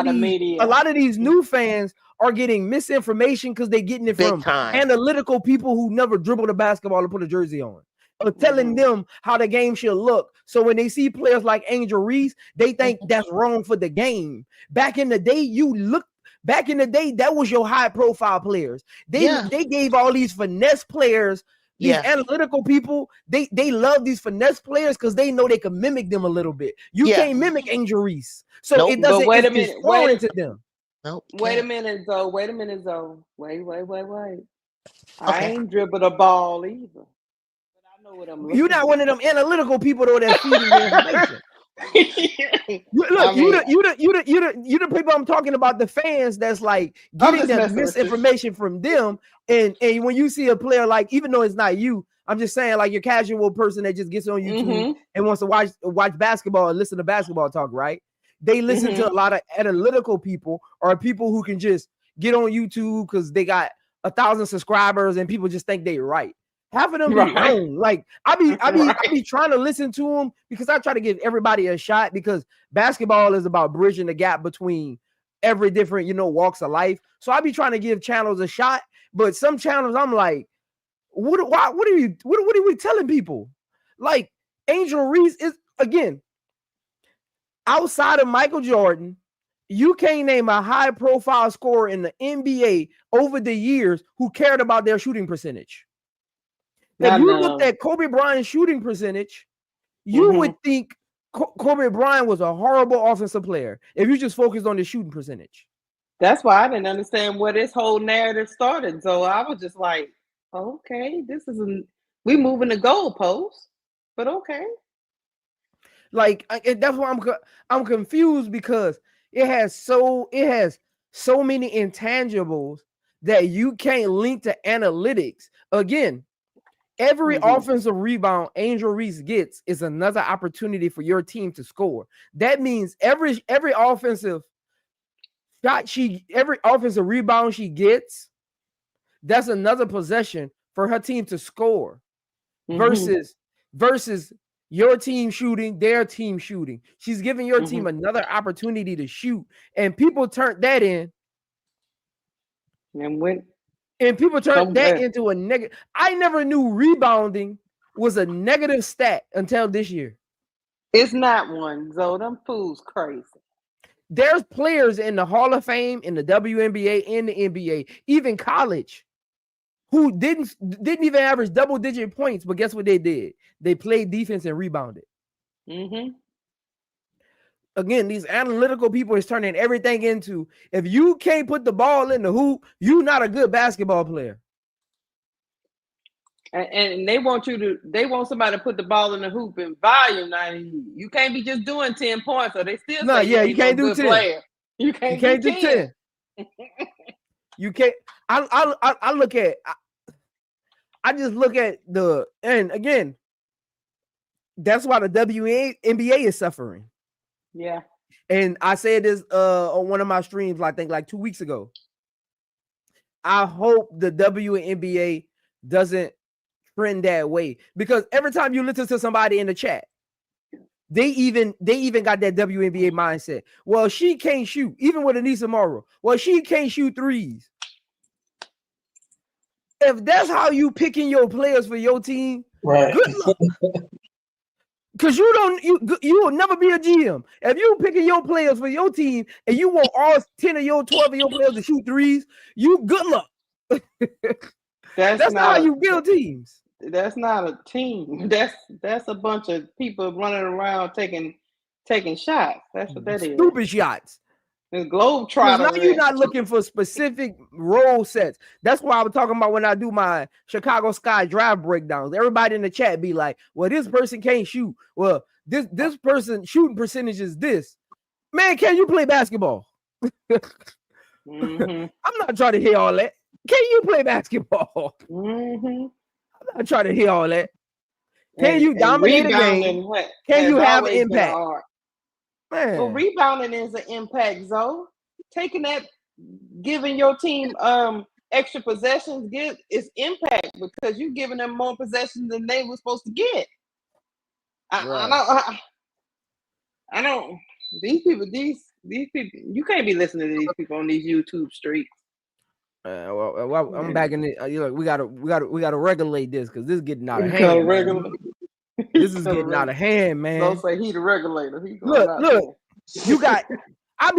of these new fans are getting misinformation because they're getting it from analytical people who never dribbled a basketball or put a jersey on. Or telling them how the game should look. So when they see players like Angel Reese, they think that's wrong for the game. Back in the day, that was your high profile players. They gave all these finesse players, these analytical people, they love these finesse players because they know they can mimic them a little bit. You can't mimic Angel Reese. So it doesn't it's foreign to them. Wait a minute, Zoe. Wait. I ain't dribbled a ball either. You're not one of them analytical people though that feeding the information. You the people I'm talking about, the fans that's like getting that misinformation from them. And when you see a player like, even though it's not you, I'm just saying like your casual person that just gets on YouTube and wants to watch basketball and listen to basketball talk, right? They listen to a lot of analytical people or people who can just get on YouTube because they got 1,000 subscribers and people just think they're right. Half of them be wrong. Like I be trying to listen to them because I try to give everybody a shot because basketball is about bridging the gap between every different, walks of life. So I be trying to give channels a shot, but some channels I'm like, what are we telling people? Like Angel Reese is, again, outside of Michael Jordan, you can't name a high profile scorer in the NBA over the years who cared about their shooting percentage. If you looked at Kobe Bryant's shooting percentage, you would think Kobe Bryant was a horrible offensive player if you just focused on the shooting percentage. That's why I didn't understand where this whole narrative started. So I was just like, okay, we moving the goalposts, but okay. Like that's why I'm confused because it has so many intangibles that you can't link to analytics. Again, every offensive rebound Angel Reese gets is another opportunity for your team to score. That means every offensive shot every offensive rebound she gets, that's another possession for her team to score. Versus your team shooting, their team shooting. She's giving your team another opportunity to shoot, and people turned that in. And people turned that into a negative. I never knew rebounding was a negative stat until this year. It's not one, so them fools crazy. There's players in the Hall of Fame, in the WNBA, and the NBA, even college, who didn't even average double-digit points, but guess what they did? They played defense and rebounded. Again, these analytical people is turning everything into, if you can't put the ball in the hoop, you're not a good basketball player. And they want somebody to put the ball in the hoop in volume. Now you can't be just doing 10 points, or they still you can't do 10. Player. You can't do 10. You can't. I just look at and again, that's why the WNBA is suffering. Yeah. And I said this on one of my streams, I think like 2 weeks ago. I hope the WNBA doesn't trend that way, because every time you listen to somebody in the chat, they even got that WNBA mindset. Well, she can't shoot, even with Anissa Morrow. Well, she can't shoot threes. If that's how you picking your players for your team, right? Good luck. Because you will never be a GM. If you picking your players for your team and you want all 10 of your 12 of your players to shoot threes, you good luck. That's not how you build teams. That's not a team. That's a bunch of people running around taking shots. That's what that is. Stupid shots. Globetrotter. Now you're not looking for specific role sets. That's why I was talking about when I do my Chicago Sky draft breakdowns. Everybody in the chat be like, well, this person can't shoot. Well, this person shooting percentage is this. Man, can you play basketball? I'm not trying to hear all that. Can you play basketball? I'm not trying to hear all that. Can you dominate a game? Can you have impact? Man. Well, rebounding is an impact zone. Taking that, giving your team extra possessions is impact because you're giving them more possessions than they were supposed to get. I don't. These people, you can't be listening to these people on these YouTube streets. I'm back in it. We gotta regulate this because this is getting out of hand. This is getting out of hand, man. Don't say he the regulator. Look. You got. I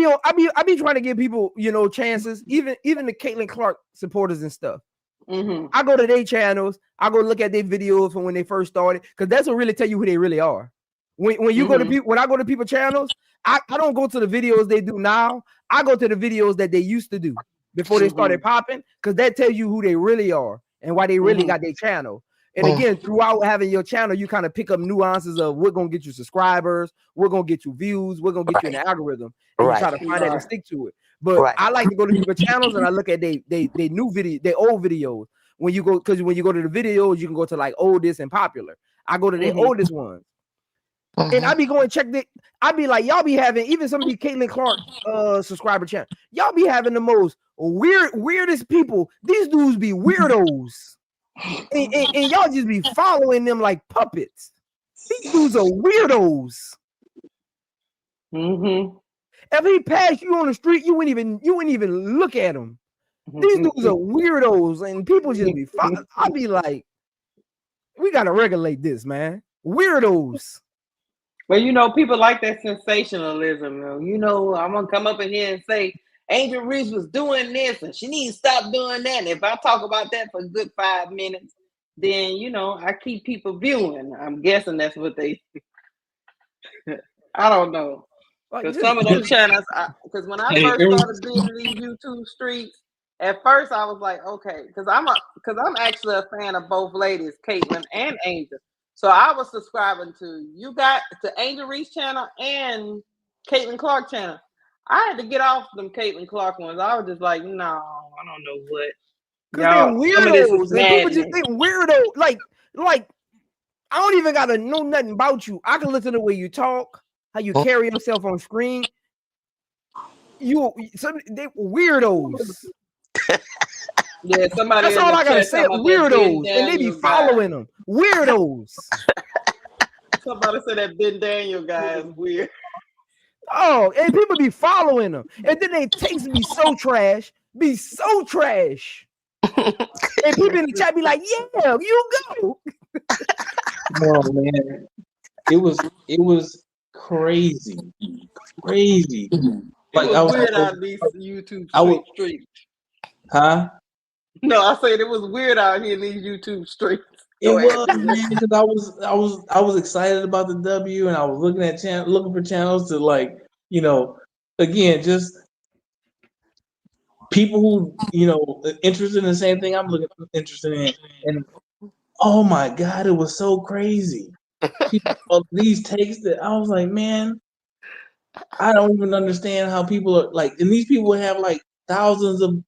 be trying to give people, chances. Even the Caitlin Clark supporters and stuff. Mm-hmm. I go to their channels. I go look at their videos from when they first started because that's what really tell you who they really are. When you go to people, when I go to people's channels, I don't go to the videos they do now. I go to the videos that they used to do before they started popping because that tells you who they really are and why they really got their channel. And again, throughout having your channel, you kind of pick up nuances of we're gonna get you subscribers, we're gonna get you views, we're gonna get you in the algorithm, and you try to find that and stick to it. But I like to go to people's channels and I look at they new video, their old videos. When you go to the videos, you can go to like oldest and popular. I go to the oldest ones. And I be going check the. I be like, y'all be having even some of these Caitlin Clark subscriber channel. Y'all be having the most weirdest people. These dudes be weirdos, and y'all just be following them like puppets. These dudes are weirdos. If he passed you on the street, you wouldn't even look at him. These dudes are weirdos, and people just be. I be like, we gotta regulate this, man. Weirdos. Well, people like that sensationalism. I'm gonna come up in here and say Angel Reese was doing this and she needs to stop doing that. And if I talk about that for a good 5 minutes, then I keep people viewing. I'm guessing that's what they. I don't know. Because some of those channels, because when I first started being in these YouTube streets, at first I was like, okay, because I'm actually a fan of both ladies, Caitlin and Angel. So I was subscribing to Angel Reese channel and Caitlin Clark channel. I had to get off them Caitlin Clark ones. I was just like, no, I don't know what. Because they're weirdos. And people just think weirdo. Like I don't even gotta know nothing about you. I can listen to the way you talk, how you carry yourself on screen. They weirdos. Yeah, somebody. That's all I gotta say. Weirdos, and they be following them. Weirdos. Somebody said that Ben Daniel guy is weird. Oh, and people be following them, and then they takes be so trash. And people in the chat be like, "Yeah, you go." Oh man, it was crazy. Like I was weird out these YouTube streets. Huh? No, I said it was weird out here in these YouTube streets. It was, man, because I was excited about the W, and I was looking for channels to again, just people who interested in the same thing I'm interested in, and oh my God, it was so crazy. These takes that I was like, man, I don't even understand how people are like, and these people have like thousands of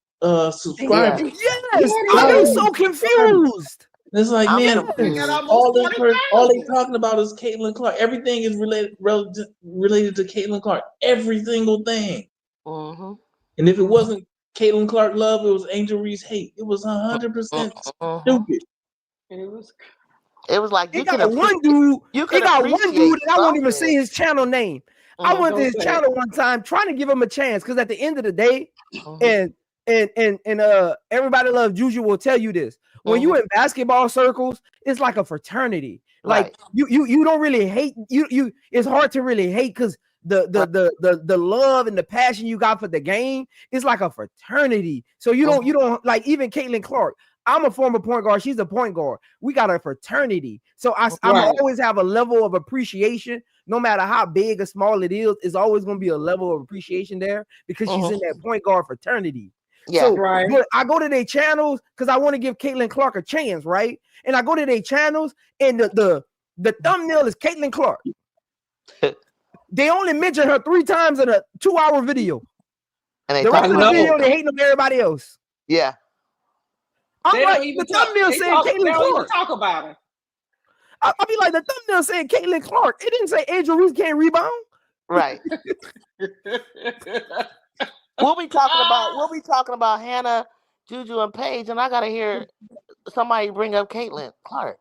subscribers. Yes, I was so confused. It's like, man, all they talking about is Caitlin Clark. Everything is related to Caitlin Clark. Every single thing. And if it wasn't Caitlin Clark love, it was Angel Reese hate. It was 100% stupid. It was like It got one dude that I won't even say his channel name. I went to his channel one time trying to give him a chance because at the end of the day, and everybody loves Juju will tell you this. When you in basketball circles, it's like a fraternity. Like you don't really hate you. It's hard to really hate because the love and the passion you got for the game is like a fraternity. So you don't like even Caitlin Clark. I'm a former point guard. She's a point guard. We got a fraternity. So I always have a level of appreciation, no matter how big or small it is. It's always going to be a level of appreciation there because she's in that point guard fraternity. Yeah, so I go to their channels because I want to give Caitlin Clark a chance, right? And I go to their channels, and the thumbnail is Caitlin Clark. They only mention her 3 times in a 2-hour video. And the rest of the video, they hating on everybody else. Yeah. I'm like, the thumbnail saying Caitlin Clark. Talk about her. I'll be like, the thumbnail saying Caitlin Clark. It didn't say Angel Reese can't rebound. Right. We'll be talking about Hannah, Juju, and Paige, and I gotta hear somebody bring up Caitlin Clark.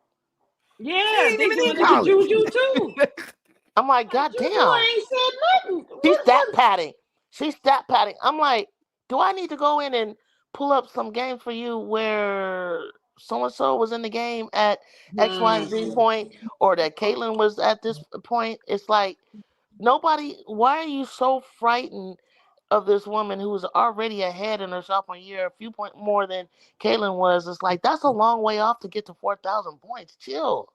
Yeah, they doing it to Juju too. I'm like, God damn. Juju ain't said nothing. She's stat padding. I'm like, do I need to go in and pull up some games for you where so and so was in the game at X, Y, and Z point, or that Caitlin was at this point? It's like nobody. Why are you so frightened of this woman who was already ahead in her sophomore year, a few points more than Caitlin was? It's like that's a long way off to get to 4,000 points. Chill.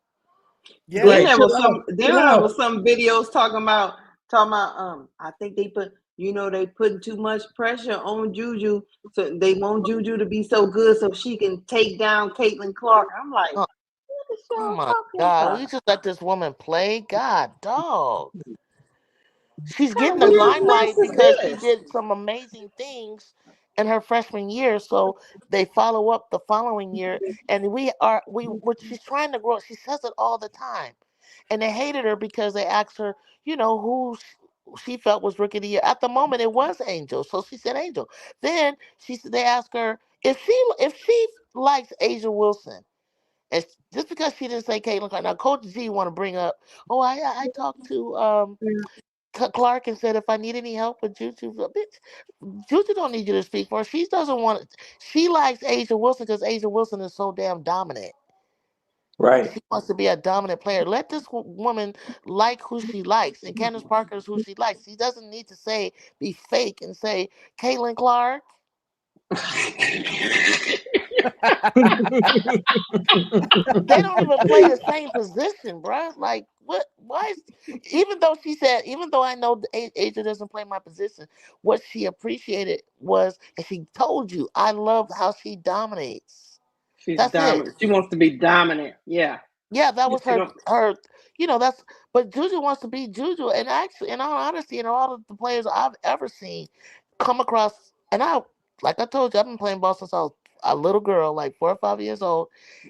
Yeah, then there was some videos talking about I think they put they putting too much pressure on Juju, so they want Juju to be so good so she can take down Caitlin Clark. I'm like, what is oh my God, will you just let this woman play? God, dog. She's getting the limelight because she did some amazing things in her freshman year. So they follow up the following year, and she's trying to grow. She says it all the time, and they hated her because they asked her, who she felt was rookie of the year. At the moment, it was Angel, so she said Angel. Then they asked her if she likes Asia Wilson. And just because she didn't say Caitlin Clark. Now, Coach G want to bring up, I talked to Clark and said if I need any help with Juju, bitch, Juju don't need you to speak for her. She doesn't want it. She likes Asia Wilson because Asia Wilson is so damn dominant. Right. She wants to be a dominant player. Let this woman like who she likes, and Candace Parker is who she likes. She doesn't need to be fake and say Caitlin Clark. They don't even play the same position, bro. Like, what? Why? Even though I know Asia doesn't play my position, what she appreciated was, and she told you, I love how she dominates. That's dominant. She wants to be dominant. Yeah. Yeah, that was her. But Juju wants to be Juju, and actually, in all honesty, all of the players I've ever seen come across, like I told you, I've been playing ball since I was a little girl, like 4 or 5 years old,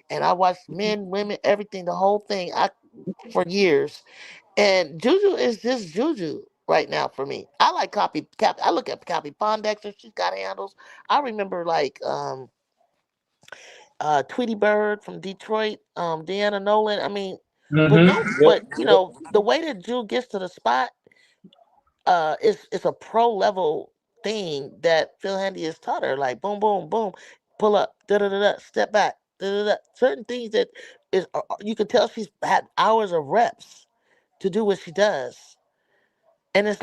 and I watched men, women, everything, the whole thing, for years. And Juju is just Juju right now for me. I like Copy. I look at Copy Pondexter. She's got handles. I remember Tweety Bird from Detroit, Deanna Nolan. I mean, the way that Ju gets to the spot, it's a pro level thing that Phil Handy has taught her. Like boom, boom, boom, pull up, da da da da, step back, da da da. Certain things that you can tell she's had hours of reps to do what she does, and it's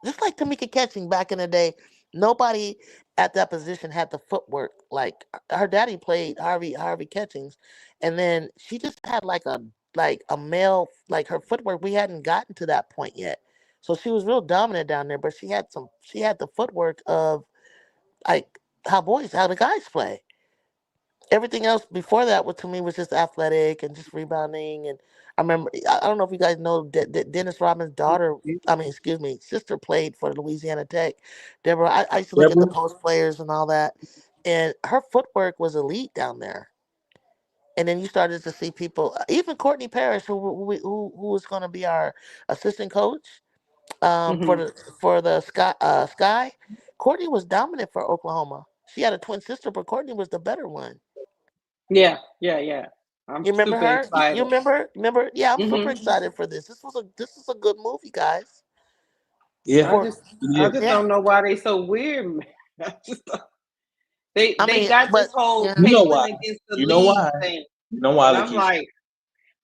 just like Tamika Catching back in the day. Nobody at that position had the footwork. Like her daddy played Harvey Catchings, and then she just had like a male, like her footwork. We hadn't gotten to that point yet, so she was real dominant down there. But she had the footwork of like how the guys play. Everything else before that to me was just athletic and just rebounding. And I remember, I don't know if you guys know that Dennis Rodman's sister played for Louisiana Tech. Deborah, I used to look at the post players and all that, and her footwork was elite down there. And then you started to see people, even Courtney Parrish, who was going to be our assistant coach for the Sky. Courtney was dominant for Oklahoma. She had a twin sister, but Courtney was the better one. Yeah. You remember her? Excited. You remember? Yeah, I'm super excited for this. This is a good movie, guys. Yeah. I just don't know why they so weird, man. They got this whole Caitlin against the league thing. You know why? And I'm like,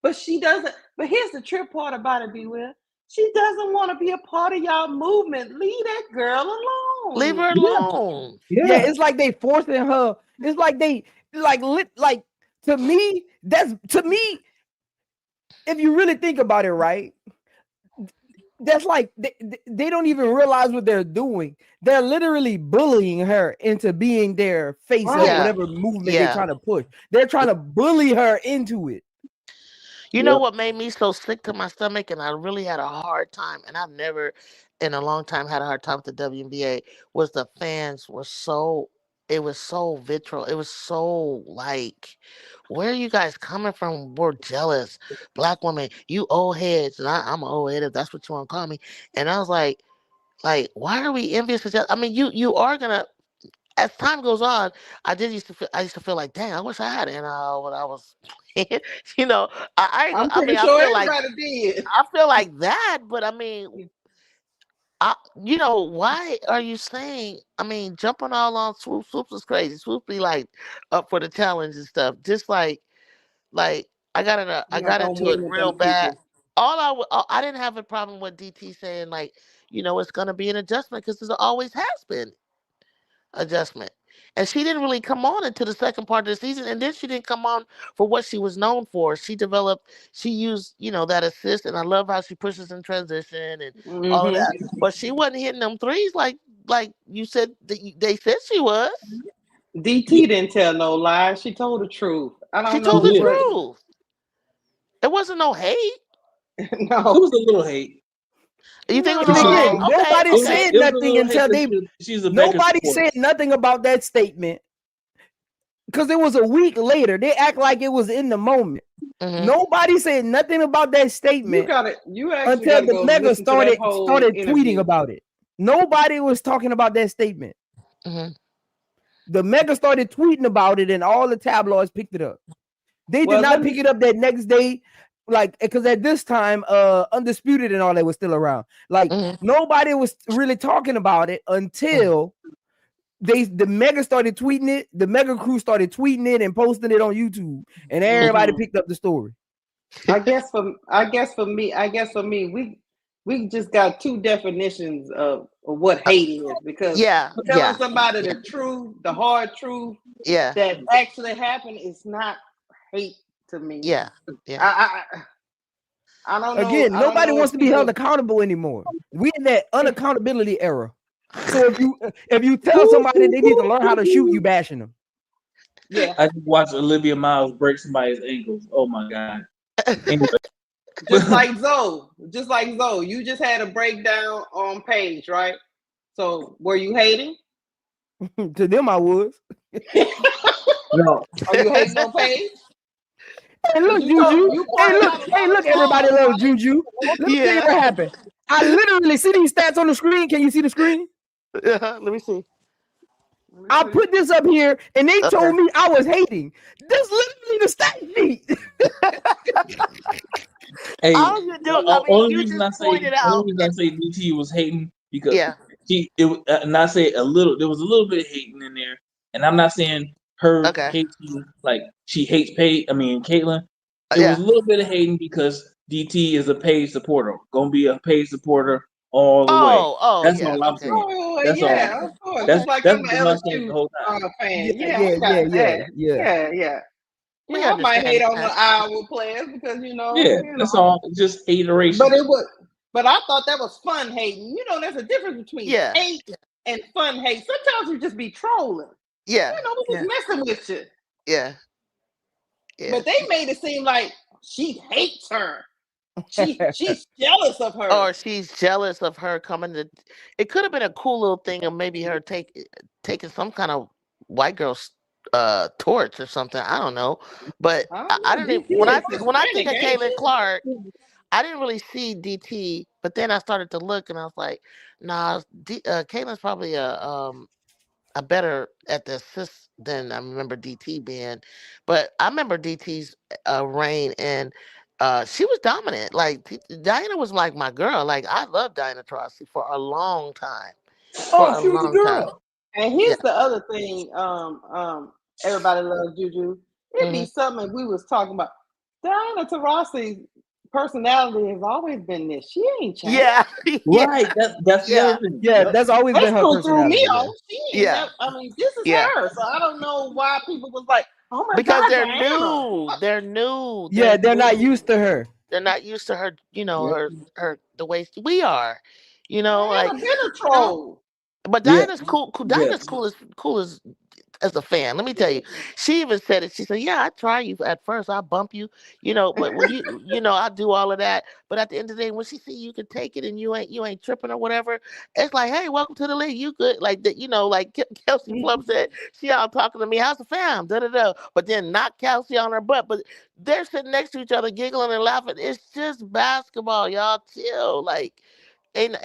but she doesn't. But here's the trip part about it, B. Will. She doesn't want to be a part of y'all movement. Leave that girl alone. Leave her alone. Yeah, it's like they forcing her. It's like they like to me. If you really think about it, right? That's like they don't even realize what they're doing. They're literally bullying her into being their face of whatever movement they're trying to push. They're trying to bully her into it. You know what made me so sick to my stomach, and I really had a hard time, and I've never in a long time had a hard time with the WNBA, was the fans were so it was so vitriol. It was so like, where are you guys coming from? We're jealous. Black women, you old heads. And I'm an old head if that's what you want to call me. And I was like, why are we envious of each other? I mean, you are gonna, as time goes on, I used to feel like, dang, I wish I had when I was, you know, I'm I pretty mean, sure everybody did. I feel like that, but I mean, why are you saying? I mean, jumping all on Swoop. Swoop is crazy. Swoop be like up for the challenge and stuff. Just like I got Don't into it win with real them bad. people. I didn't have a problem with DT saying like, it's gonna be an adjustment because there always has been adjustment. And she didn't really come on until the second part of the season, and then she didn't come on for what she was known for. She used, that assist, and I love how she pushes in transition and all of that. But she wasn't hitting them threes like you said they said she was. DT didn't tell no lies. She told the truth. I don't She know. told the truth. It wasn't no hate. No, it was a little hate. You think it was And a little again, hate? nobody said nothing until she's a nobody said nothing about that statement because it was a week later. They act like it was in the moment. Nobody said nothing about that statement until the Mega started tweeting about it. Nobody was talking about that statement. The Mega started tweeting about it, and all the tabloids picked it up. They did not pick it up that next day, like, because at this time, Undisputed and all that was still around. Like, nobody was really talking about it until the Mega started tweeting it. The Mega crew started tweeting it and posting it on YouTube, and everybody picked up the story. I guess for me, we just got two definitions of what hate is, because telling somebody the truth, the hard truth, that actually happened is not hate to me. I don't know. Again, nobody wants to be held accountable anymore. We're in that unaccountability era. So if you tell somebody they need to learn how to shoot, you bashing them. Yeah. I just watched Olivia Miles break somebody's ankles. Oh my God. Anyway. Just like Zoe. You just had a breakdown on Paige, right? So were you hating? To them, I was. No. Are you hating on Paige? Hey, look, Juju. Hey, look, everybody loves Juju. Let me tell you what happened. I literally see these stats on the screen. Can you see the screen? Let me see. I put this up here, and they told me I was hating. This literally the stat sheet. Hey, all you do, only reason I say DT was hating because and I say a little. There was a little bit of hating in there, and I'm not saying her hating like she hates Paige. I mean Caitlin. It was a little bit of hating because DT is a Paige supporter, gonna be a Paige supporter all the way. That's all I'm saying. That's all. Of course. That's like that's I'm what I'm saying the whole time. Fan. Yeah. I might hate on the Iowa players because that's all. Just hateration. But I thought that was fun hating. There's a difference between hate and fun hate. Sometimes you just be trolling. We just messing with you. Yeah. But they made it seem like she hates her. She's jealous of her. Or she's jealous of her coming to. It could have been a cool little thing of maybe her taking some kind of white girl's torch or something. I don't know. But I didn't. When I think of Caitlin Clark, I didn't really see DT. But then I started to look, and I was like, nah, Caitlin's probably a better at the assist than I remember DT being. But I remember DT's reign, and she was dominant. Like Diana was like my girl. Like I loved Diana Taurasi for a long time. She was a girl. And here's the other thing. Everybody loves Juju. It'd be something we was talking about. Diana Taurasi's personality has always been this. She ain't changed. Right. That's the other thing. Yeah, that's always been her personality. Me off. This is her. So I don't know why people was like, oh my because God, they're Diana. new. They're new. Yeah, they're not used to her. They're not used to her. Her the way we are. Like been a troll. But Diana's cool. Diana's cool as as a fan. Let me tell you, she even said it. She said, "Yeah, I try you at first. I bump you, but when I do all of that. But at the end of the day, when she see you can take it and you ain't tripping or whatever, it's like, hey, welcome to the league. You good? Like that, like Kelsey Plum said, she all talking to me. How's the fam? Da da da. But then knock Kelsey on her butt. But they're sitting next to each other, giggling and laughing. It's just basketball, y'all. Chill, like." And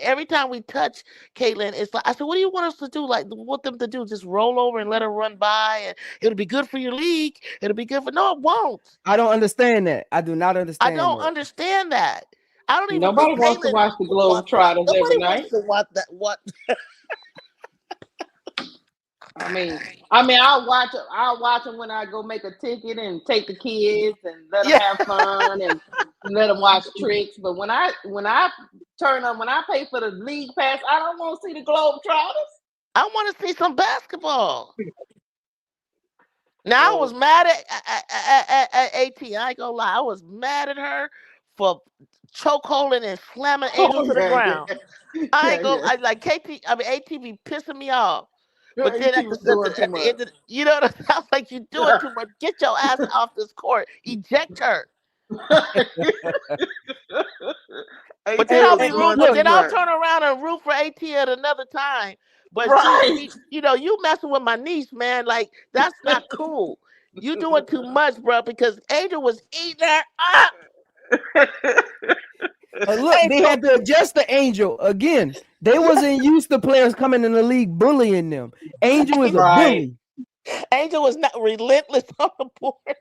every time we touch Caitlin, it's like I said, "What do you want us to do? Like, want them to do? Just roll over and let her run by, and it'll be good for your league. It'll be good for." No, it won't. I don't understand that. I do not I understand. don't that. understand that. I don't even Nobody think wants to Caitlin. watch the Globetrotters Nobody every wants night. to watch that. What? I mean, I'll watch them when I go make a ticket and take the kids and let them have fun and let them watch tricks. But when I turn on, when I pay for the league pass, I don't want to see the Globetrotters. I want to see some basketball. Now I was mad at AT. I ain't gonna lie, I was mad at her for chokeholding and slamming Angel to the ground. I ain't gonna. I like KT. I mean AT be pissing me off. But then at the end of you know what it sounds like you doing too much. Get your ass off this court. Eject her. But then I'll turn around and root for AT at another time. But she, you messing with my niece, man. Like that's not cool. You doing too much, bro. Because Angel was eating her up. Look, they had to adjust the Angel again. They wasn't used to players coming in the league bullying them. Angel is a bully. Angel was not relentless on the board.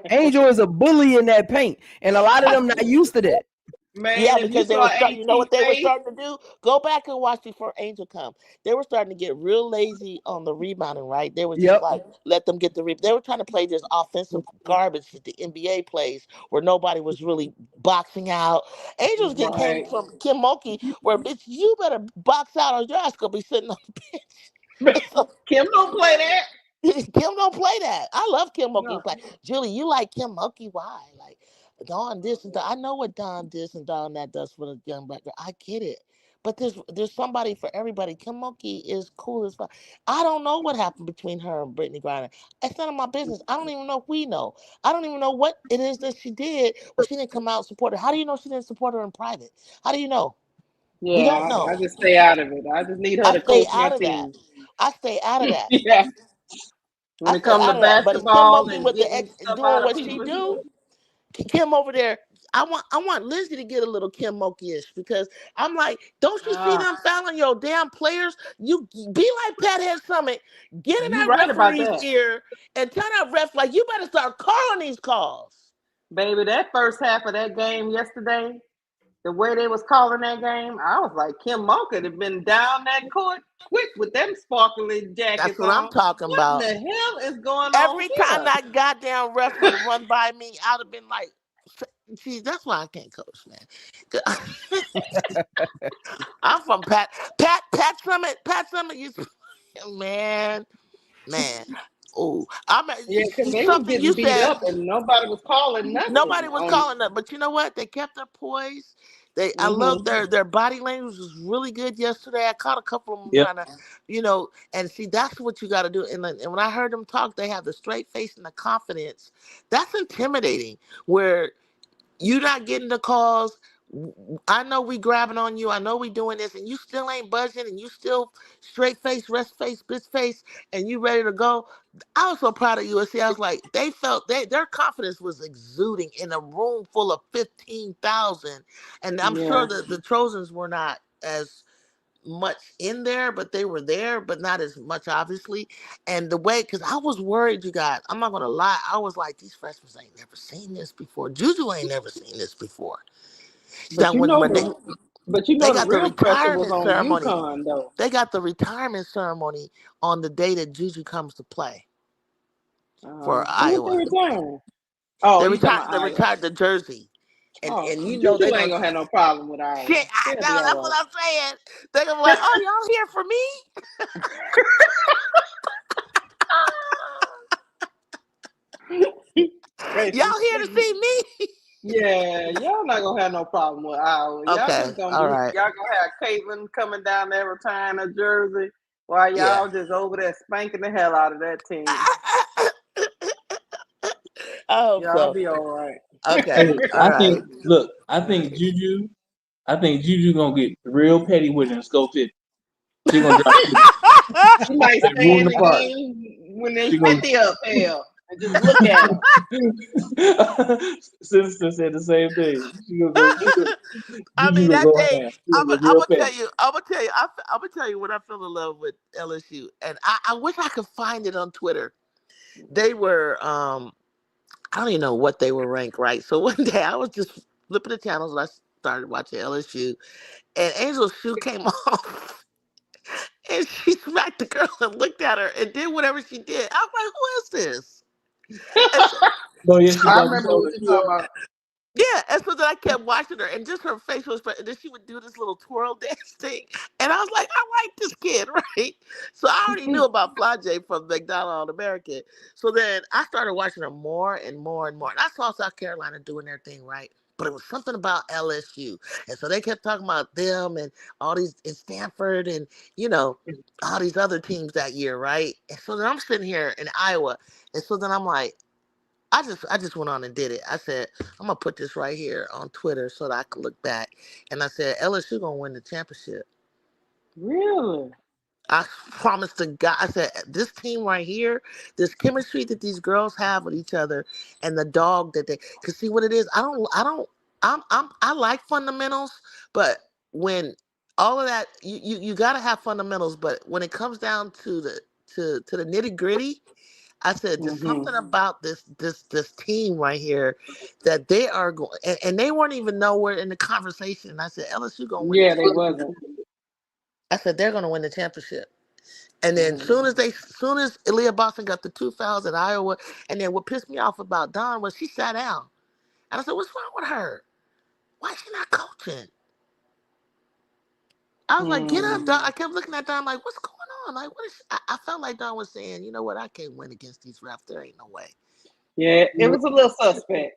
Angel is a bully in that paint, and a lot of them not used to that. Man, yeah, because they were you know what they were starting to do? Go back and watch before Angel come. They were starting to get real lazy on the rebounding, right? They were just like, let them get the rebound. They were trying to play this offensive garbage that the NBA plays where nobody was really boxing out. Angels came from Kim Mulkey where, bitch, you better box out or your ass going to be sitting on the bench. Kim don't play that. Kim don't play that. I love Kim Mulkey. It's like, Julie, you like Kim Mulkey? Why? Like, Dawn this and that. I know what Dawn this and Dawn that does for the young black girl. I get it. But there's somebody for everybody. Kim Mulkey is cool as fuck. I don't know what happened between her and Brittany Griner. It's none of my business. I don't even know if we know. I don't even know what it is that she did, but she didn't come out and support her. How do you know she didn't support her in private? How do you know? Yeah, we don't know. I just stay out of it. I just need her to coach my team. I stay out of that. Yeah. When it comes to basketball and with getting stuff doing out what of she people, do, Kim over there. I want Lindsay to get a little Kim Mulkey-ish because I'm like, don't you see them fouling your damn players? You be like Pathead Summit, get in that referee's ear and tell that ref like you better start calling these calls. Baby, that first half of that game yesterday, the way they was calling that game, I was like, Kim Mulkey had been down that court quick with them sparkly jackets. That's what I'm talking about. What the hell is going on Every time that goddamn ref would run by me, I'd have been like, see, that's why I can't coach, man. I'm from Pat Summit. Pat Summit used to, man. Oh, they were getting beat up and nobody was calling nothing. Nobody was calling that, but you know what? They kept their poise. I love their body language was really good yesterday. I caught a couple of them trying to, and see, that's what you got to do. And when I heard them talk, they have the straight face and the confidence. That's intimidating. Where you're not getting the calls. I know we grabbing on you. I know we doing this, and you still ain't budging, and you still straight face, rest face, bitch face, and you ready to go. I was so proud of USC. I was like, they felt their confidence was exuding in a room full of 15,000, and I'm sure that the Trojans were not as much in there, but they were there, but not as much, obviously. And the way, because I was worried, you guys, I'm not gonna lie, I was like, these freshmen ain't never seen this before. Juju ain't never seen this before. But you know the real pressure was on ceremony. UConn, though. They got the retirement ceremony on the day that Juju comes to play for Iowa. They retired the jersey. And you know they ain't gonna have no problem with Iowa. Shit, I know, that's what I'm saying. They're gonna be like, oh, y'all here for me? Y'all here to see me? Yeah, y'all not gonna have no problem with Iowa. Y'all just gonna y'all gonna have Caitlin coming down there retiring her jersey. While Yeah. y'all just over there spanking the hell out of that team. I hope Y'all so. be all right. Okay. Hey, All right. I think Juju gonna get real petty with it and go 50. She gonna drop 50. She might And stay ruin in the the party. game when there's She gonna 50 up hell and just look at them. Sister said the same thing. She gonna go. I Juju mean, gonna that go thing. ham. She I'm gonna gonna get real tell petty. you. I'm gonna tell you when I fell in love with LSU, and I wish I could find it on Twitter. They were I don't even know what they were ranked, right? So one day I was just flipping the channels and I started watching LSU, and Angel's shoe came off, and she smacked the girl and looked at her and did whatever she did. I was like, "Who is this?" And so, Oh yeah, she I got remember told what her you're shoe talking off. about. yeah, and so then I kept watching her, and just her facial expression. And then she would do this little twirl dance thing, and I was like, "I like this kid, right?" So I already knew about Fly J from McDonald All American. So then I started watching her more and more and more, and I saw South Carolina doing their thing, right? But it was something about LSU, and so they kept talking about them and all these in Stanford and all these other teams that year, right? And so then I'm sitting here in Iowa, and so then I'm like. I just went on and did it. I said, I'm gonna put this right here on Twitter so that I can look back. And I said, LSU gonna win the championship. Really? I promised to God. I said, this team right here, this chemistry that these girls have with each other, and the dog that they. Cause see what it is. I like fundamentals, but when all of that, you gotta have fundamentals. But when it comes down to the nitty gritty. I said, there's something about this team right here that they are going, and they weren't even nowhere in the conversation. I said, LSU gonna win the Yeah, they championship. wasn't. I said they're gonna win the championship. And then soon as Aaliyah Boston got the 2 fouls at Iowa, and then what pissed me off about Dawn was she sat down, and I said, what's wrong with her? Why is she not coaching? I was like, get up, Dawn. I kept looking at Dawn like, what's going on? Like, what is she? I felt like Dawn was saying, you know what? I can't win against these refs. There ain't no way. Yeah, it was a little suspect.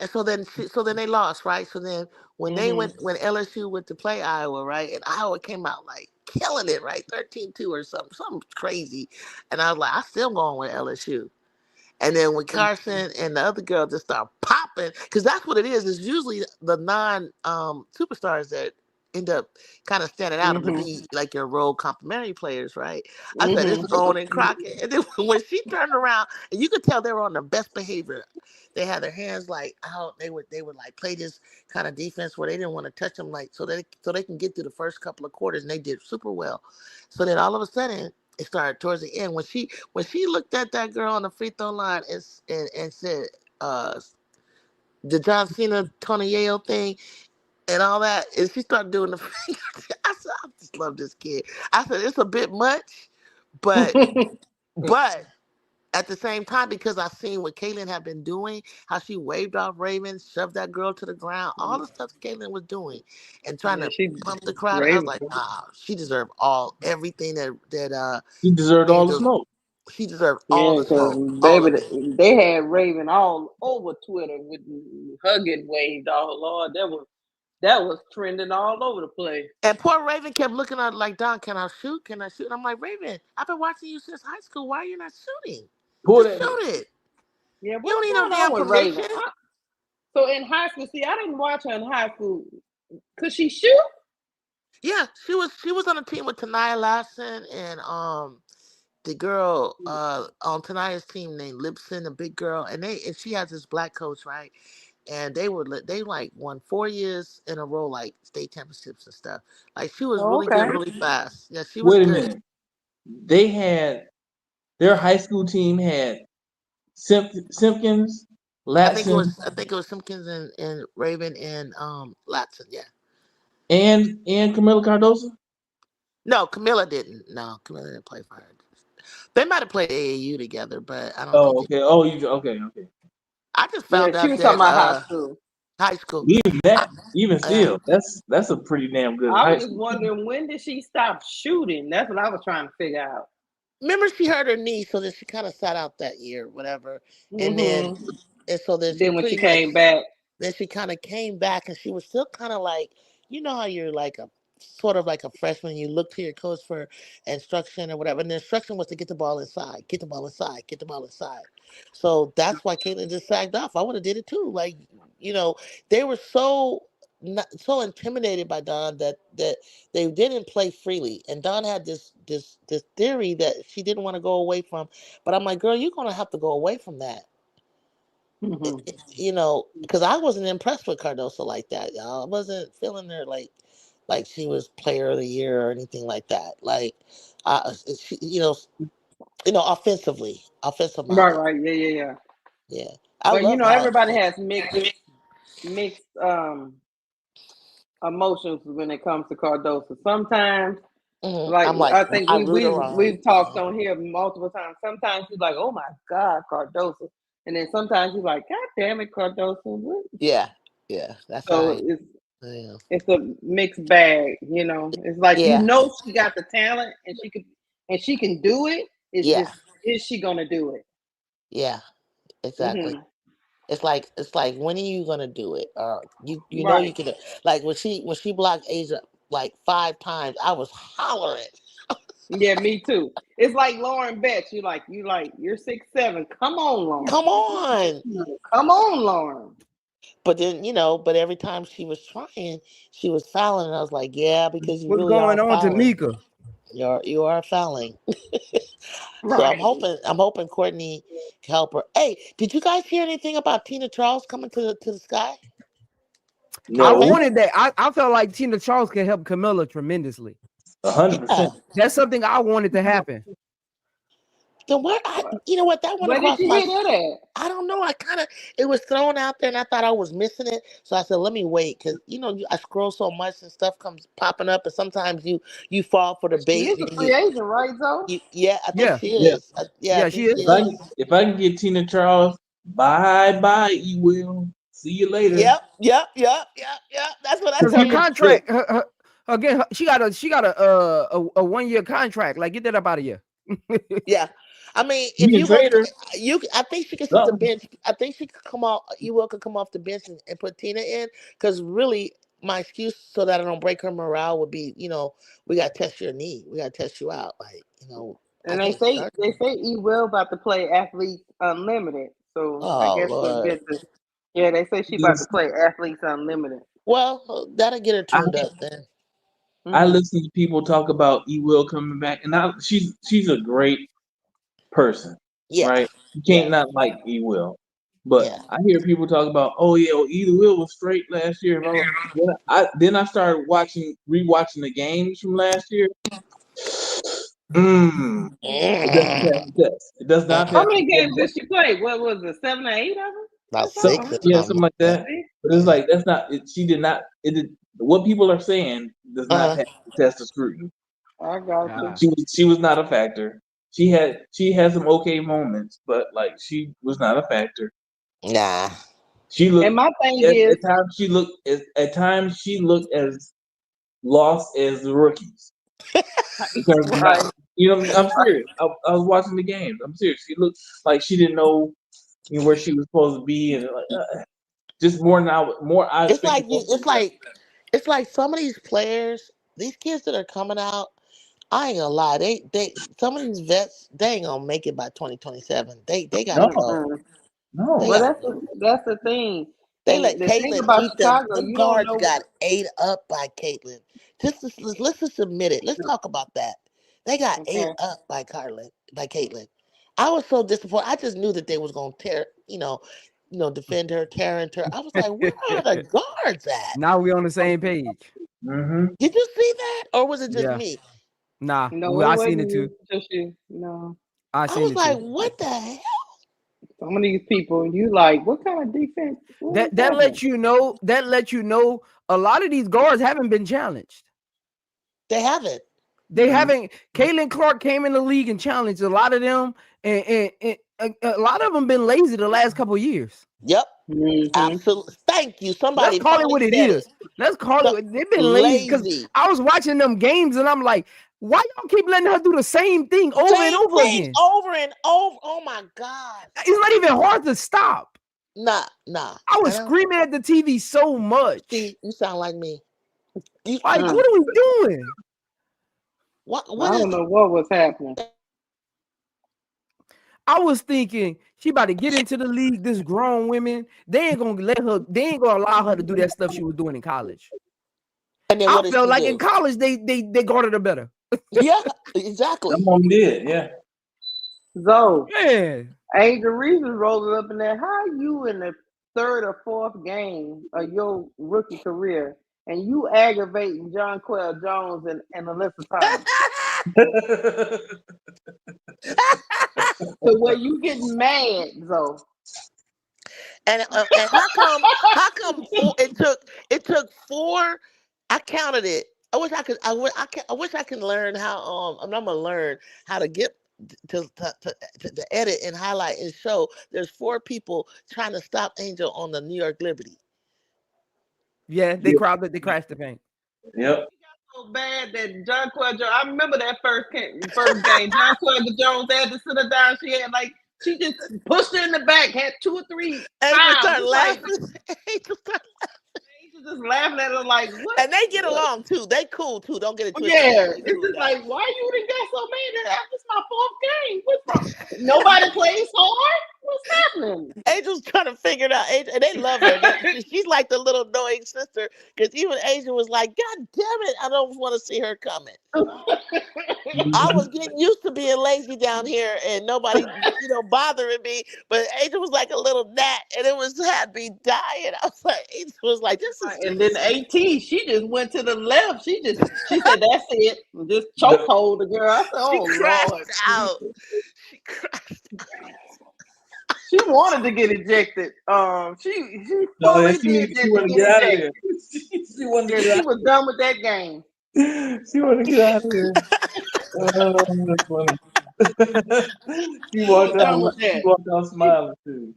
And so then they lost, right? So then when when LSU went to play Iowa, right? And Iowa came out like killing it, right? 13-2 or something crazy. And I was like, I still going with LSU. And then when Carson and the other girl just start popping, because that's what it is. It's usually the non superstars that end up kind of standing out to be like your role complementary players, right? I said it's Owen and Crockett. And then when she turned around, and you could tell they were on their best behavior. They had their hands like out. They would like play this kind of defense where they didn't want to touch them, like so they can get through the first couple of quarters, and they did super well. So then all of a sudden it started towards the end when she looked at that girl on the free throw line and said the John Cena Tony Yale thing and all that, and she started doing the I said, I just love this kid. I said it's a bit much, but at the same time, because I seen what Caitlin had been doing, how she waved off Raven, shoved that girl to the ground, all the stuff Caitlin was doing, and trying to pump the crowd. I was like, she deserved everything that She deserved all the Angels. smoke. She deserved all Yeah, the because smoke, all of baby, it. they had Raven all over Twitter with hugging waved. Oh Lord, that was trending all over the place. And poor Raven kept looking at her like, Don, can I shoot? Can I shoot? And I'm like, Raven, I've been watching you since high school. Why are you not shooting? Pull Just that. shoot it. Yeah, You don't what's need no going on damn with Raven? permission. So in high school, see, I didn't watch her in high school. Could she shoot? Yeah, she was on a team with Tanaya Lasson and the girl on Tanaya's team named Lipson, a big girl, and she has this black coach, right? And they like won 4 years in a row, like state championships and stuff. Like she was Oh, really good, okay. really fast. Yeah, she was Wait a good. minute. They had their high school team had Simpkins, I think it Latson, was Simpkins and Raven and Latson, yeah. and Camila Cardoso. No, Camilla didn't. No, Camilla didn't play for her. They might have played AAU together, but I don't think Oh, they. okay. Oh, you okay? Okay. I just Yeah, found she out was talking that about high school. high school. Even that, I, even still, that's a pretty damn good I high was just school. wondering, when did she stop shooting? That's what I was trying to figure out. remember she hurt her knee, so then she kind of sat out that year, whatever. And then so then she Then when she pretty much came back, then she kind of came back, and she was still kind of like, you know how you're like sort of like a freshman, you look to your coach for instruction or whatever, and the instruction was to get the ball inside, get the ball inside, get the ball inside. So that's why Caitlin just sagged off. I would have did it too. Like, they were so intimidated by Dawn that they didn't play freely. And Dawn had this theory that she didn't want to go away from. But I'm like, girl, you're gonna have to go away from that. Because I wasn't impressed with Cardoso like that, y'all. I wasn't feeling her like she was player of the year or anything like that. Like, she, offensive minded. Right. Yeah. Yeah, I But love how everybody has mixed emotions when it comes to Cardoso. Sometimes, I'm like, I think I root her on. we've talked on here multiple times. Sometimes you're like, oh my God, Cardoso. And then sometimes you're like, God damn it, Cardoso. What? Yeah, that's So right. it's a mixed bag, It's like she got the talent and she can do it. It's just, is she gonna do it? Yeah, exactly. It's like when are you gonna do it? You Right. you can. Like when she blocked Asia like 5 times, I was hollering. Yeah, me too. It's like Lauren Betts. You're 6'7". Come on, Lauren. Come on. Come on, Lauren. But then, but every time she was trying, she was fouling, and I was like, yeah, because you What's really are going on, fouling. Tamika? You are fouling. Right. So I'm hoping Courtney can help her. Hey, did you guys hear anything about Tina Charles coming to the Sky? No. I wanted that. I felt like Tina Charles can help Camilla tremendously. 100%. That's something I wanted to happen. Then where that one Where across did you hear that at? I don't know. It was thrown out there, and I thought I was missing it. So I said, let me wait, because I scroll so much and stuff comes popping up, and sometimes you fall for the bait. She's a free agent, right, Zoe? I think she is. Yeah, she is. If I can get Tina Charles, bye, you will. See you later. Yep. That's what I Because said. her contract, again, she got a 1-year contract. Like, get that up out of here. Yeah. I mean, You if can trade her. I think she could sit the bench. I think she could come off. Could come off the bench and put Tina in. Because really, my excuse so that I don't break her morale would be, we got to test your knee. We got to test you out. Like, And they say E Will about to play Athletes Unlimited. So I guess Lord. they say she about to play Athletes Unlimited. Well, that'll get her tuned up then. I listen to people talk about E Will coming back, and she's a great person. Yeah. Right? You can't not like E Will. But I hear people talk about, E Will was straight last year. Then I started rewatching the games from last year. It doesn't pass the test. It does not pass. How many games did she play? What was it, 7 or 8 of them? About 6. Something like that. But it's like that's not. She did not. What people are saying does not pass the test of scrutiny. I got you. She was not a factor. She had some okay moments, but like she was not a factor. Nah. She looked. And my thing is, at times she looked as lost as the rookies. right. I'm serious. I was watching the games. I'm serious. She looked like she didn't know where she was supposed to be, and just more now. It's like some of these players, these kids that are coming out. I ain't gonna lie. They some of these vets, they ain't gonna make it by 2027. They gotta go. No. Well, that's the thing. They let the Caitlin thing about eat Chicago, them you don't guards know. got ate up by Caitlin. Let's just admit it. Let's talk about that. They got ate up by Caitlin. I was so disappointed. I just knew that they was gonna defend her, tearing her. I was like, where are the guards at? Now we on the same page. Mm-hmm. Did you see that, or was it just me? Nah, No, I seen it too. Just you. No. I was like, what the hell? Some of these people, you like, what kind of defense? That lets you know. That lets you know a lot of these guards haven't been challenged. They haven't. They haven't. Caitlin Clark came in the league and challenged a lot of them, and a lot of them been lazy the last couple of years. Yep. Absolutely. Thank you. Somebody Let's call it what it is. Let's call it. They've been lazy because I was watching them games and I'm like, why y'all keep letting her do the same thing over and over again? Over and over. Oh my God. It's not even hard to stop. Nah. I was screaming at the TV so much. See, you sound like me. Like, what are we doing? I don't know what was happening. I was thinking she about to get into the league. This grown women, they ain't gonna allow her to do that stuff she was doing in college. And then I what did felt she like do? in college they guarded her better. Yeah, exactly. That mom did, yeah. So, Man, Angel Reese was rolling up in there. How you in the 3rd or 4th game of your rookie career and you aggravating John Quell Jones and Alyssa Thomas? So where you getting mad, Zoe? And how come it took 4? I counted it. I wish I could learn how I'm gonna learn how to get to edit and highlight and show. There's 4 people trying to stop Angel on the New York Liberty. yeah, they crashed the paint. Yep. So bad that John Quell Jones. I remember that first game. John Quell Jones had to sit her down. She just pushed her in the back. Had 2 or 3 Angel started fouls. laughing. Angel just laughing at her like, what? And they get along too. They cool too. Don't get it twisted. Yeah, it's just like, why you done got so mad? This is my 4th game. What's wrong? Nobody plays hard. What's happening? Angel's trying to figure it out. Angel, and they love her. She's like the little annoying sister. Because even Angel was like, God damn it, I don't want to see her coming. I was getting used to being lazy down here and nobody, bothering me. But Angel was like a little gnat, and it had me dying. I was like, Angel was like, this is. And then 18, she just went to the left. She said, that's it. Just chokehold the girl. I said, oh, She crashed Lord. out. She crashed out. She wanted to get ejected. She wanted to get out of there. She was done with that game. She wanted to get out of there. Oh, that's funny. She walked out smiling too.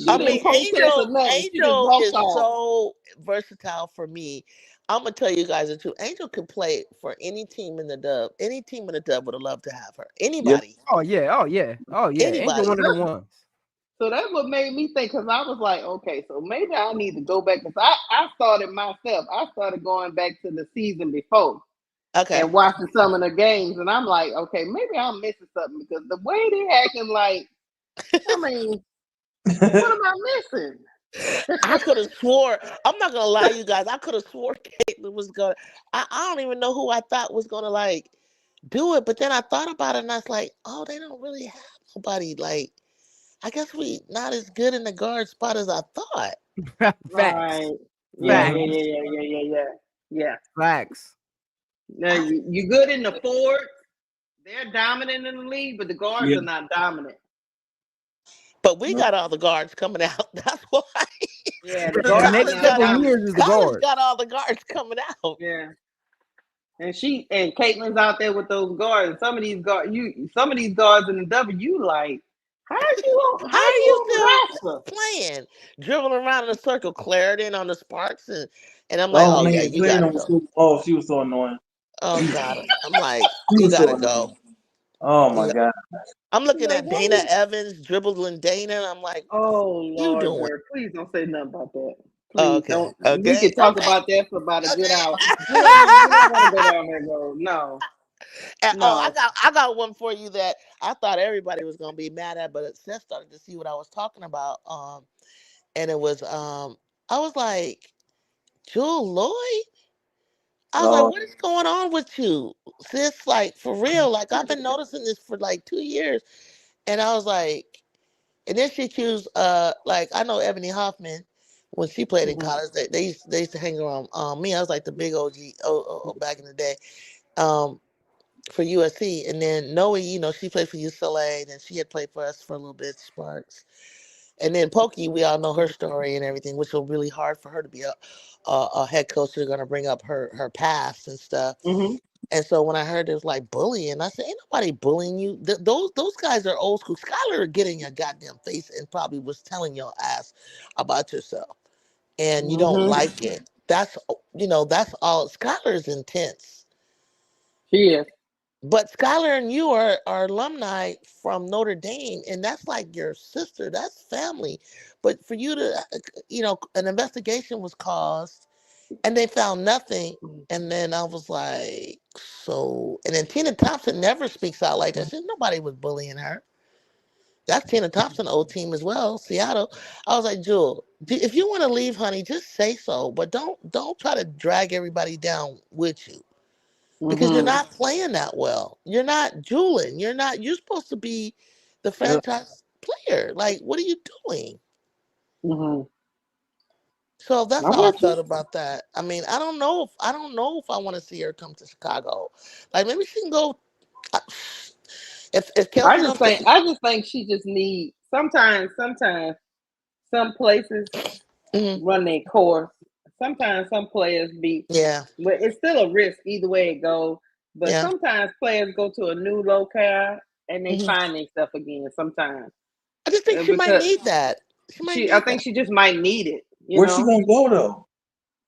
I mean, Angel is so versatile for me. I'm gonna tell you guys the truth. Angel can play for any team in the dub. Any team in the dub would have loved to have her. Anybody. Yep. Oh yeah. Anybody. Angel one of the ones. So that's what made me think, because I was like, okay, so maybe I need to go back, because I started myself. I started going back to the season before. Okay. And watching some of the games, and I'm like, okay, maybe I'm missing something, because the way they're acting, like, I mean, what am I missing? I could have swore, I'm not gonna lie, you guys, I could have swore Caitlin was gonna. I don't even know who I thought was gonna like do it, but then I thought about it and I was like, oh, they don't really have nobody. Like, I guess we not as good in the guard spot as I thought. Facts. Right. Yeah. Facts. Now you good in the forward. They're dominant in the league, but the guards are not dominant. But we got all the guards coming out. That's why. Yeah, the next couple years is the guard. Got all the guards coming out. Yeah. And Caitlin's out there with those guards. Some of these guards in the W, like, how are you still playing? Dribbling around in a circle, Clarendon on the Sparks, and I'm like, yeah, you gotta go. She was so annoying. Oh God, I'm like, you gotta go. Oh my God. I'm looking at Dana Evans dribbling Dana, and I'm like, oh Lord, you doing? Girl, please don't say nothing about that. Please don't. We can talk about that for about a good hour. You don't want to go down there, bro. No. And, I got one for you that I thought everybody was gonna be mad at, but Seth started to see what I was talking about. And it was I was like, Jewel Lloyd. I was like, what is going on with you, sis? Like, for real? Like, I've been noticing this for like 2 years, and I was like, and then she accused like, I know Ebony Hoffman when she played in college. They used to hang around me. I was like the big OG back in the day. For USC, and then Noe, she played for UCLA, and she had played for us for a little bit, Sparks. And then Pokey, we all know her story and everything, which was really hard for her to be a head coach. They're going to bring up her past and stuff. Mm-hmm. And so when I heard it was like bullying, I said, ain't nobody bullying you. Those guys are old school. Skylar getting your goddamn face and probably was telling your ass about yourself. And you don't like it. That's all. Skylar is intense. She is. But Skylar and you are alumni from Notre Dame, and that's like your sister. That's family. But for you to, an investigation was caused, And they found nothing. And then I was like, so, and then Tina Thompson never speaks out like that. Nobody was bullying her. That's Tina Thompson old team as well, Seattle. I was like, Jewel, if you want to leave, honey, just say so. But don't try to drag everybody down with you. Because you're not playing that well. You're not Julian. You're supposed to be the franchise player. Like, what are you doing? So that's how I felt about that. I mean, I don't know if I want to see her come to Chicago. Like, maybe she can go. If Kelsey I just think she just needs sometimes some places run their course. Sometimes some players but it's still a risk either way it goes. But sometimes players go to a new locale and they find their stuff again. Sometimes I just think she might need that. I think she just might need it. Where's she gonna go though?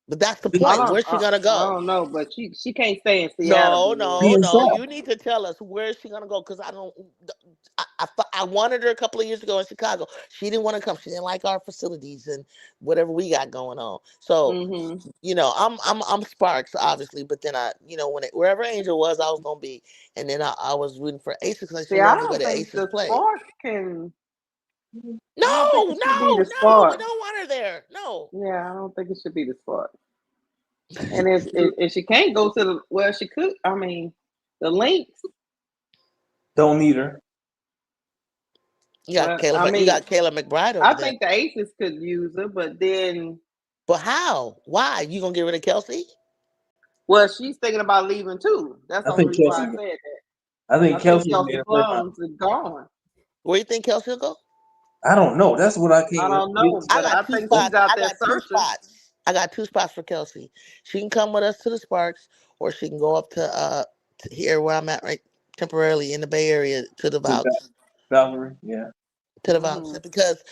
But that's the point. Where's she gonna go? I don't know, but she can't stay in Seattle. No. You need to tell us where's she gonna go, because I don't. I wanted her a couple of years ago in Chicago. She didn't want to come. She didn't like our facilities and whatever we got going on. So I'm Sparks obviously, but then wherever Angel was, I was gonna be, and then I was rooting for Aces because I I loved the way don't the think Aces the play. Sparks can. No, we don't want her there. No. Yeah, I don't think it should be the Sparks. And if she can't go to she could. I mean, the Lynx don't need her. You got Kayla McBride over I there. think the Aces could use her, but then. But how? Why? You gonna get rid of Kelsey? Well, she's thinking about leaving too. That's the only reason why I said that. I think Kelsey Plum's is gone. Where you think Kelsey will go? I don't know. That's what I can't. I don't know, but I think she's out there searching. I got 2 spots for Kelsey. She can come with us to the Sparks, or she can go up to here where I'm at right temporarily in the Bay Area to the Vouch. Valerie, yeah. To the Vouch because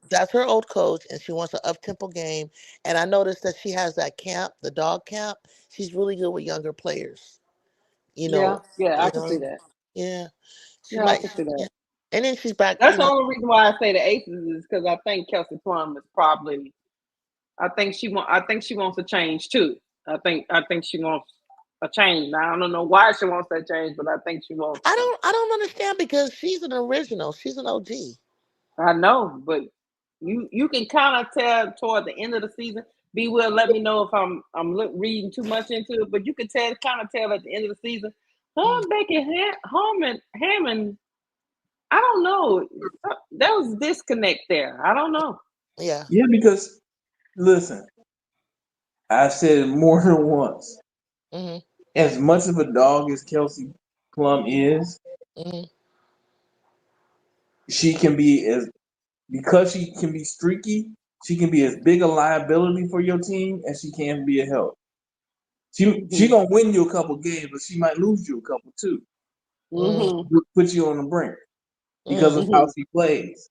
that's her old coach, and she wants an up-tempo game. And I noticed that she has that camp, the dog camp. She's really good with younger players. I can see that. Yeah, I can see that. Yeah. And then she's back. That's the only reason why I say the Aces is because I think Kelsey Plum is probably. I think she wants a change too. I think she wants a change. Now I don't know why she wants that change, but I think she wants. I don't understand because she's an original. She's an OG. I know, but you can kind of tell toward the end of the season. B will let me know if I'm reading too much into it, but you can kind of tell at the end of the season. Becky Hammond. I don't know. There was a disconnect there. I don't know. Yeah. Yeah, because listen, I said it more than once. As much of a dog as Kelsey Plum is, she can be because she can be streaky. She can be as big a liability for your team as she can be a help. She gonna win you a couple games, but she might lose you a couple too. Put you on the brink because of how she plays.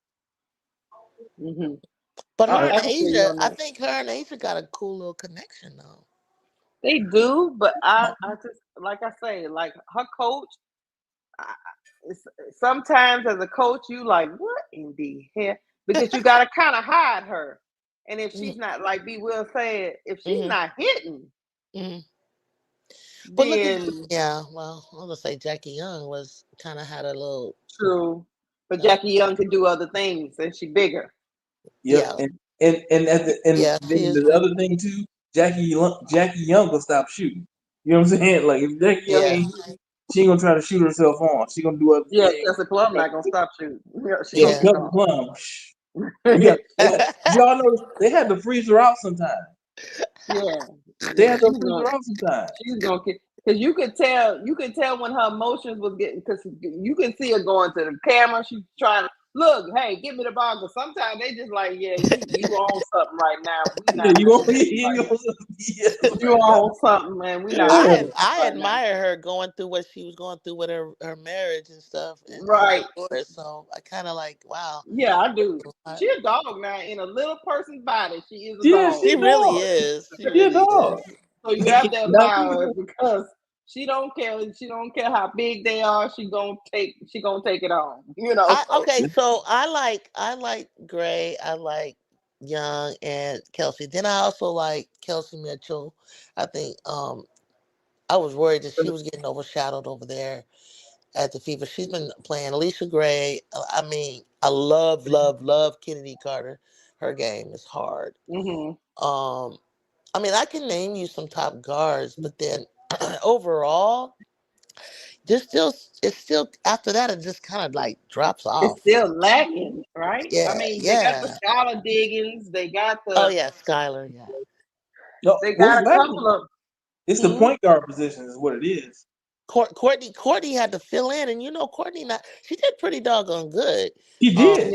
But her and Asia, I think her and Asia got a cool little connection though. They do, but I just like I say, like her coach. Sometimes as a coach, you like what in the hell? Because you gotta kind of hide her, and if she's not like B will say, if she's not hitting, but then well, I'm gonna say Jackie Young was kind of had a little true, but Jackie Young can do other things, and she's bigger. Yeah, and the other thing too, Jackie Young will stop shooting. You know what I'm saying? Like if Jackie Young, she ain't gonna try to shoot herself on. She gonna do other things. Kelsey Plum not gonna stop shooting. Kelsey Plum. Y'all know they had to freeze her out sometimes. Yeah, they had to freeze her out sometimes. She's gonna because you could tell when her emotions was getting because you can see her going to the camera. She's trying to. Look, hey, give me the ball. Because sometimes they just like, you own something right now. We not you own something, man. We not. I admire her going through what she was going through with her marriage and stuff. And right. So I kind of like, wow. Yeah, I do. She a dog now in a little person's body. She is a dog. She really is. She really is. So you have to allow her because. She don't care. She don't care how big they are. She gonna take it on. You know. Okay, so I like Gray. I like Young and Kelsey. Then I also like Kelsey Mitchell. I think I was worried that she was getting overshadowed over there at the FIFA. She's been playing. Alicia Gray. I mean, I love Kennedy Carter. Her game is hard. Mm-hmm. I mean, I can name you some top guards, but then overall, it's still after that it just kind of like drops off. It's still lacking, right? Yeah, I mean, they yeah. got the Skylar Diggins, they got the Oh yeah, Skylar. Yeah. No, they got a couple of. It's the point guard position is what it is. Courtney had to fill in, and Courtney she did pretty doggone good. She did.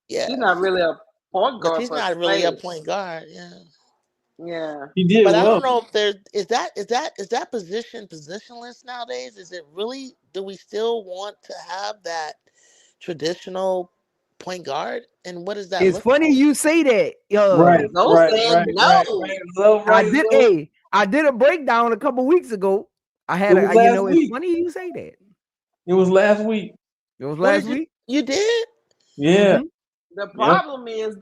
Yeah. She's not really a point guard. But she's not really a point guard. Yeah. Yeah. He did but well. I don't know if there is that position positionless nowadays. Is it really? Do we still want to have that traditional point guard? And what is that? It's funny you say that. Right. I did a breakdown a couple weeks ago. I had It was it's last week. funny you say that. It was last week. It was last week. You did? Yeah. Mm-hmm. The problem is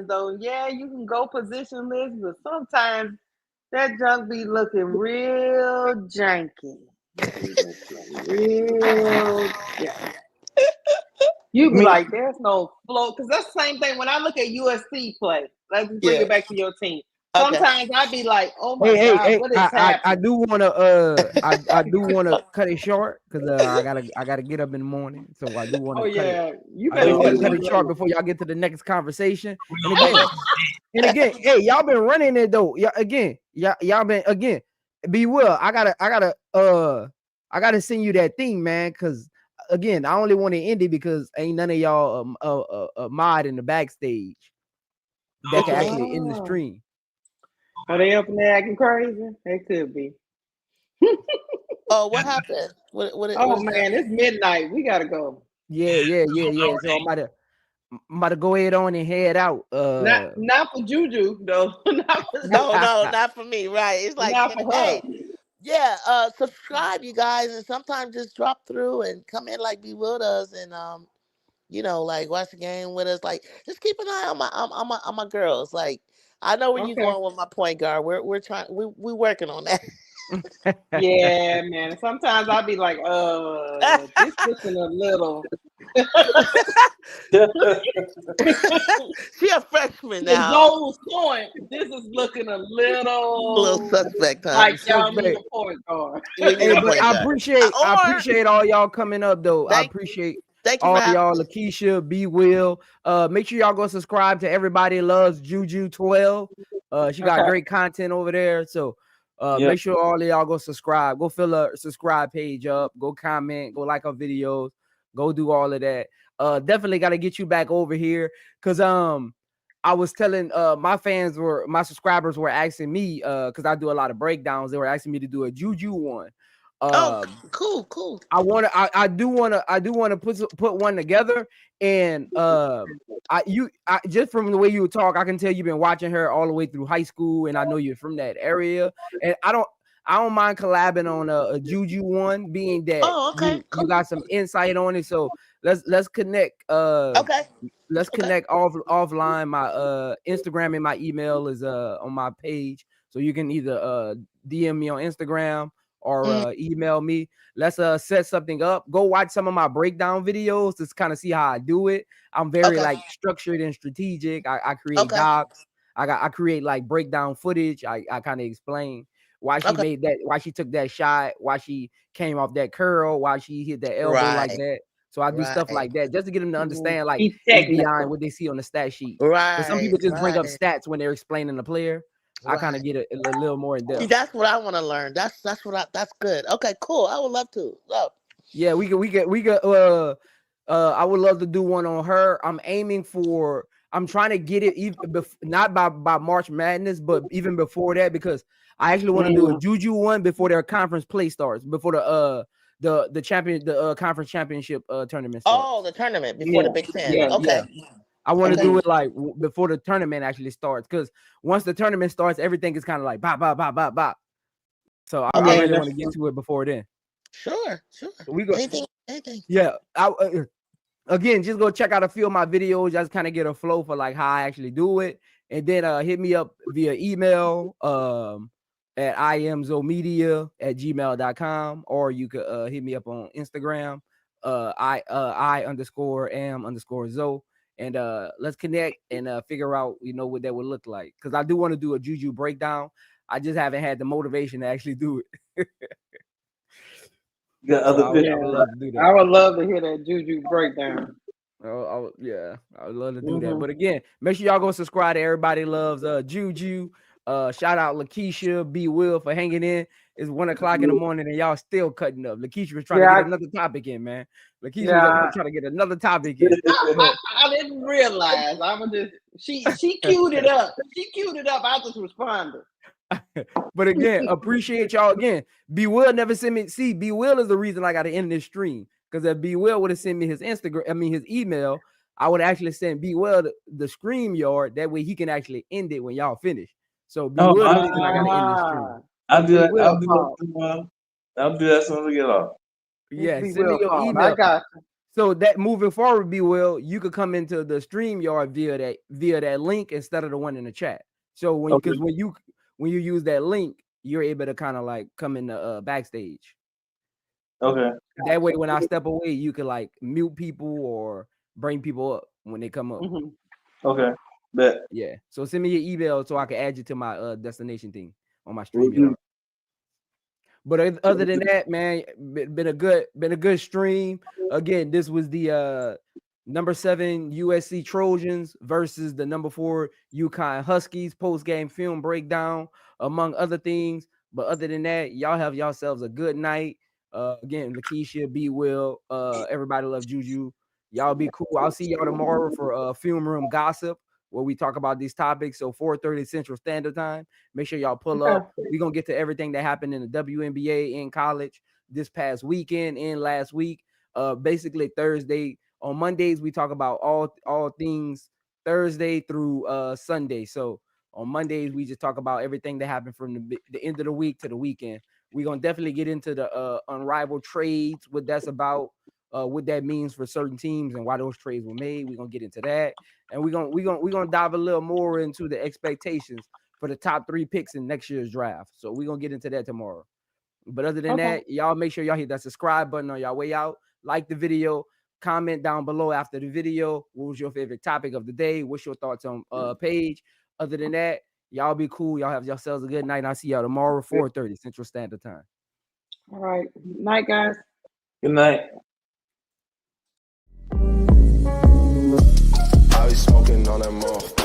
though, yeah, you can go positionless, but sometimes that junk be looking real janky. Real janky. You be like, there's no flow, because that's the same thing when I look at USC play. Let's bring it back to your team. Sometimes I be like, oh my God, what is happening? I do wanna cut it short because I gotta get up in the morning. So I do want to cut it short before y'all get to the next conversation. And again, hey, y'all been running it though. Y'all been be well. I gotta send you that thing, man, because again, I only want to end it because ain't none of y'all mod in the backstage that can actually end the stream. Are they up in there acting crazy? They could be. Oh, what happened? What man, it's midnight. We gotta go. Yeah. So I'm about to go ahead on and head out. Not for Juju though. Not for me. Right? It's like, hey, yeah. Subscribe, you guys, and sometimes just drop through and come in like B-Will does, and like watch the game with us. Like, just keep an eye on my girls. Like, I know where you're going with my point guard. We're working on that. Yeah, man. And sometimes I'll be like, this looking a little. She a freshman now. Zoe's point. This is looking a little suspect. Huh? Like y'all need a point guard. But I appreciate all y'all coming up though. I appreciate. Thank you all for y'all, Lakeisha, B Will. Make sure y'all go subscribe to Everybody Loves Juju 12. She got great content over there. So make sure all of y'all go subscribe. Go fill a subscribe page up. Go comment. Go like our videos. Go do all of that. Definitely got to get you back over here because I was telling my subscribers were asking me because I do a lot of breakdowns. They were asking me to do a Juju one. Cool. I do want to put one together, and just from the way you talk, I can tell you've been watching her all the way through high school, and I know you're from that area, and I don't mind collabing on a Juju one, being that you got some insight on it. So let's connect. Let's connect offline. My Instagram and my email is on my page, so you can either DM me on Instagram or email me. Let's set something up. Go watch some of my breakdown videos to kind of see how I do it. I'm very like structured and strategic. I create docs. I create like breakdown footage. I kind of explain why she made that, why she took that shot, why she came off that curl, why she hit that elbow like that. So I do stuff like that just to get them to understand like it's beyond what they see on the stat sheet. Right. Some people just bring up stats when they're explaining the player. I kind of get a little more in depth. See, that's what I want to learn. That's good. Okay, cool. I would love to. Yeah, we could. I would love to do one on her. I'm trying to get it even not by March Madness, but even before that, because I actually want to do a Juju one before their conference play starts, before the conference championship tournament starts. Oh, the tournament before the Big Ten. Yeah, okay. Yeah. I want to do it like before the tournament actually starts, because once the tournament starts, everything is kind of like bop, bop, bop, bop, bop. So I really want to get to it before then. Sure. We go anything. Yeah. again, just go check out a few of my videos. Just kind of get a flow for like how I actually do it. And then hit me up via email at imzomedia@gmail.com, or you could hit me up on Instagram, I_am_zo. And let's connect and figure out, what that would look like. Because I do want to do a Juju breakdown. I just haven't had the motivation to actually do it. You got other I would love to do that. I would love to hear that Juju breakdown. Yeah, I would love to do that. But again, make sure y'all go subscribe to Everybody Loves Juju. Shout out Lakeisha B. Will for hanging in. It's 1 o'clock in the morning and y'all still cutting up. Lakeisha was trying to get another topic in, man. Lakeisha was trying to get another topic in. I didn't realize. I was just she queued it up. She queued it up. I just responded. But again, appreciate y'all again. B. Will never sent me. See, B. Will is the reason I got to end this stream. Because if B. Will would have sent me his his email, I would actually send B. Will the StreamYard. That way he can actually end it when y'all finish. So B. Will is the reason I got to end this stream. I'll do that. I'll do that as soon as we get off. Yeah, send me your email. I got you. So that moving forward, B. Will, you could come into the StreamYard via that link instead of the one in the chat. So when you use that link, you're able to kind of like come in the backstage. Okay. That way, when I step away, you can like mute people or bring people up when they come up. Okay. Bet. Yeah. So send me your email so I can add you to my destination thing on my StreamYard. But other than that, man, been a good stream. Again, this was the number 7 USC Trojans versus the number 4 UConn Huskies post-game film breakdown, among other things. But other than that, y'all have yourselves a good night. Again, Lakeisha, B. Will, Everybody Loves Juju. Y'all be cool. I'll see y'all tomorrow for Film Room Gossip, where we talk about these topics. So 4:30 Central Standard Time. Make sure y'all pull up. We're going to get to everything that happened in the WNBA in college this past weekend and last week. Basically Thursday. On Mondays, we talk about all things Thursday through Sunday. So on Mondays, we just talk about everything that happened from the end of the week to the weekend. We're going to definitely get into the unrivaled trades, what that's about, what that means for certain teams and why those trades were made. We're going to get into that. And we're going to dive a little more into the expectations for the top 3 picks in next year's draft. So we're going to get into that tomorrow. But other than that, y'all make sure y'all hit that subscribe button on y'all way out. Like the video. Comment down below after the video. What was your favorite topic of the day? What's your thoughts on Paige? Other than that, y'all be cool. Y'all have yourselves a good night. And I'll see y'all tomorrow, 4:30 Central Standard Time. All right. Night, guys. Good night. I be smoking on that mo.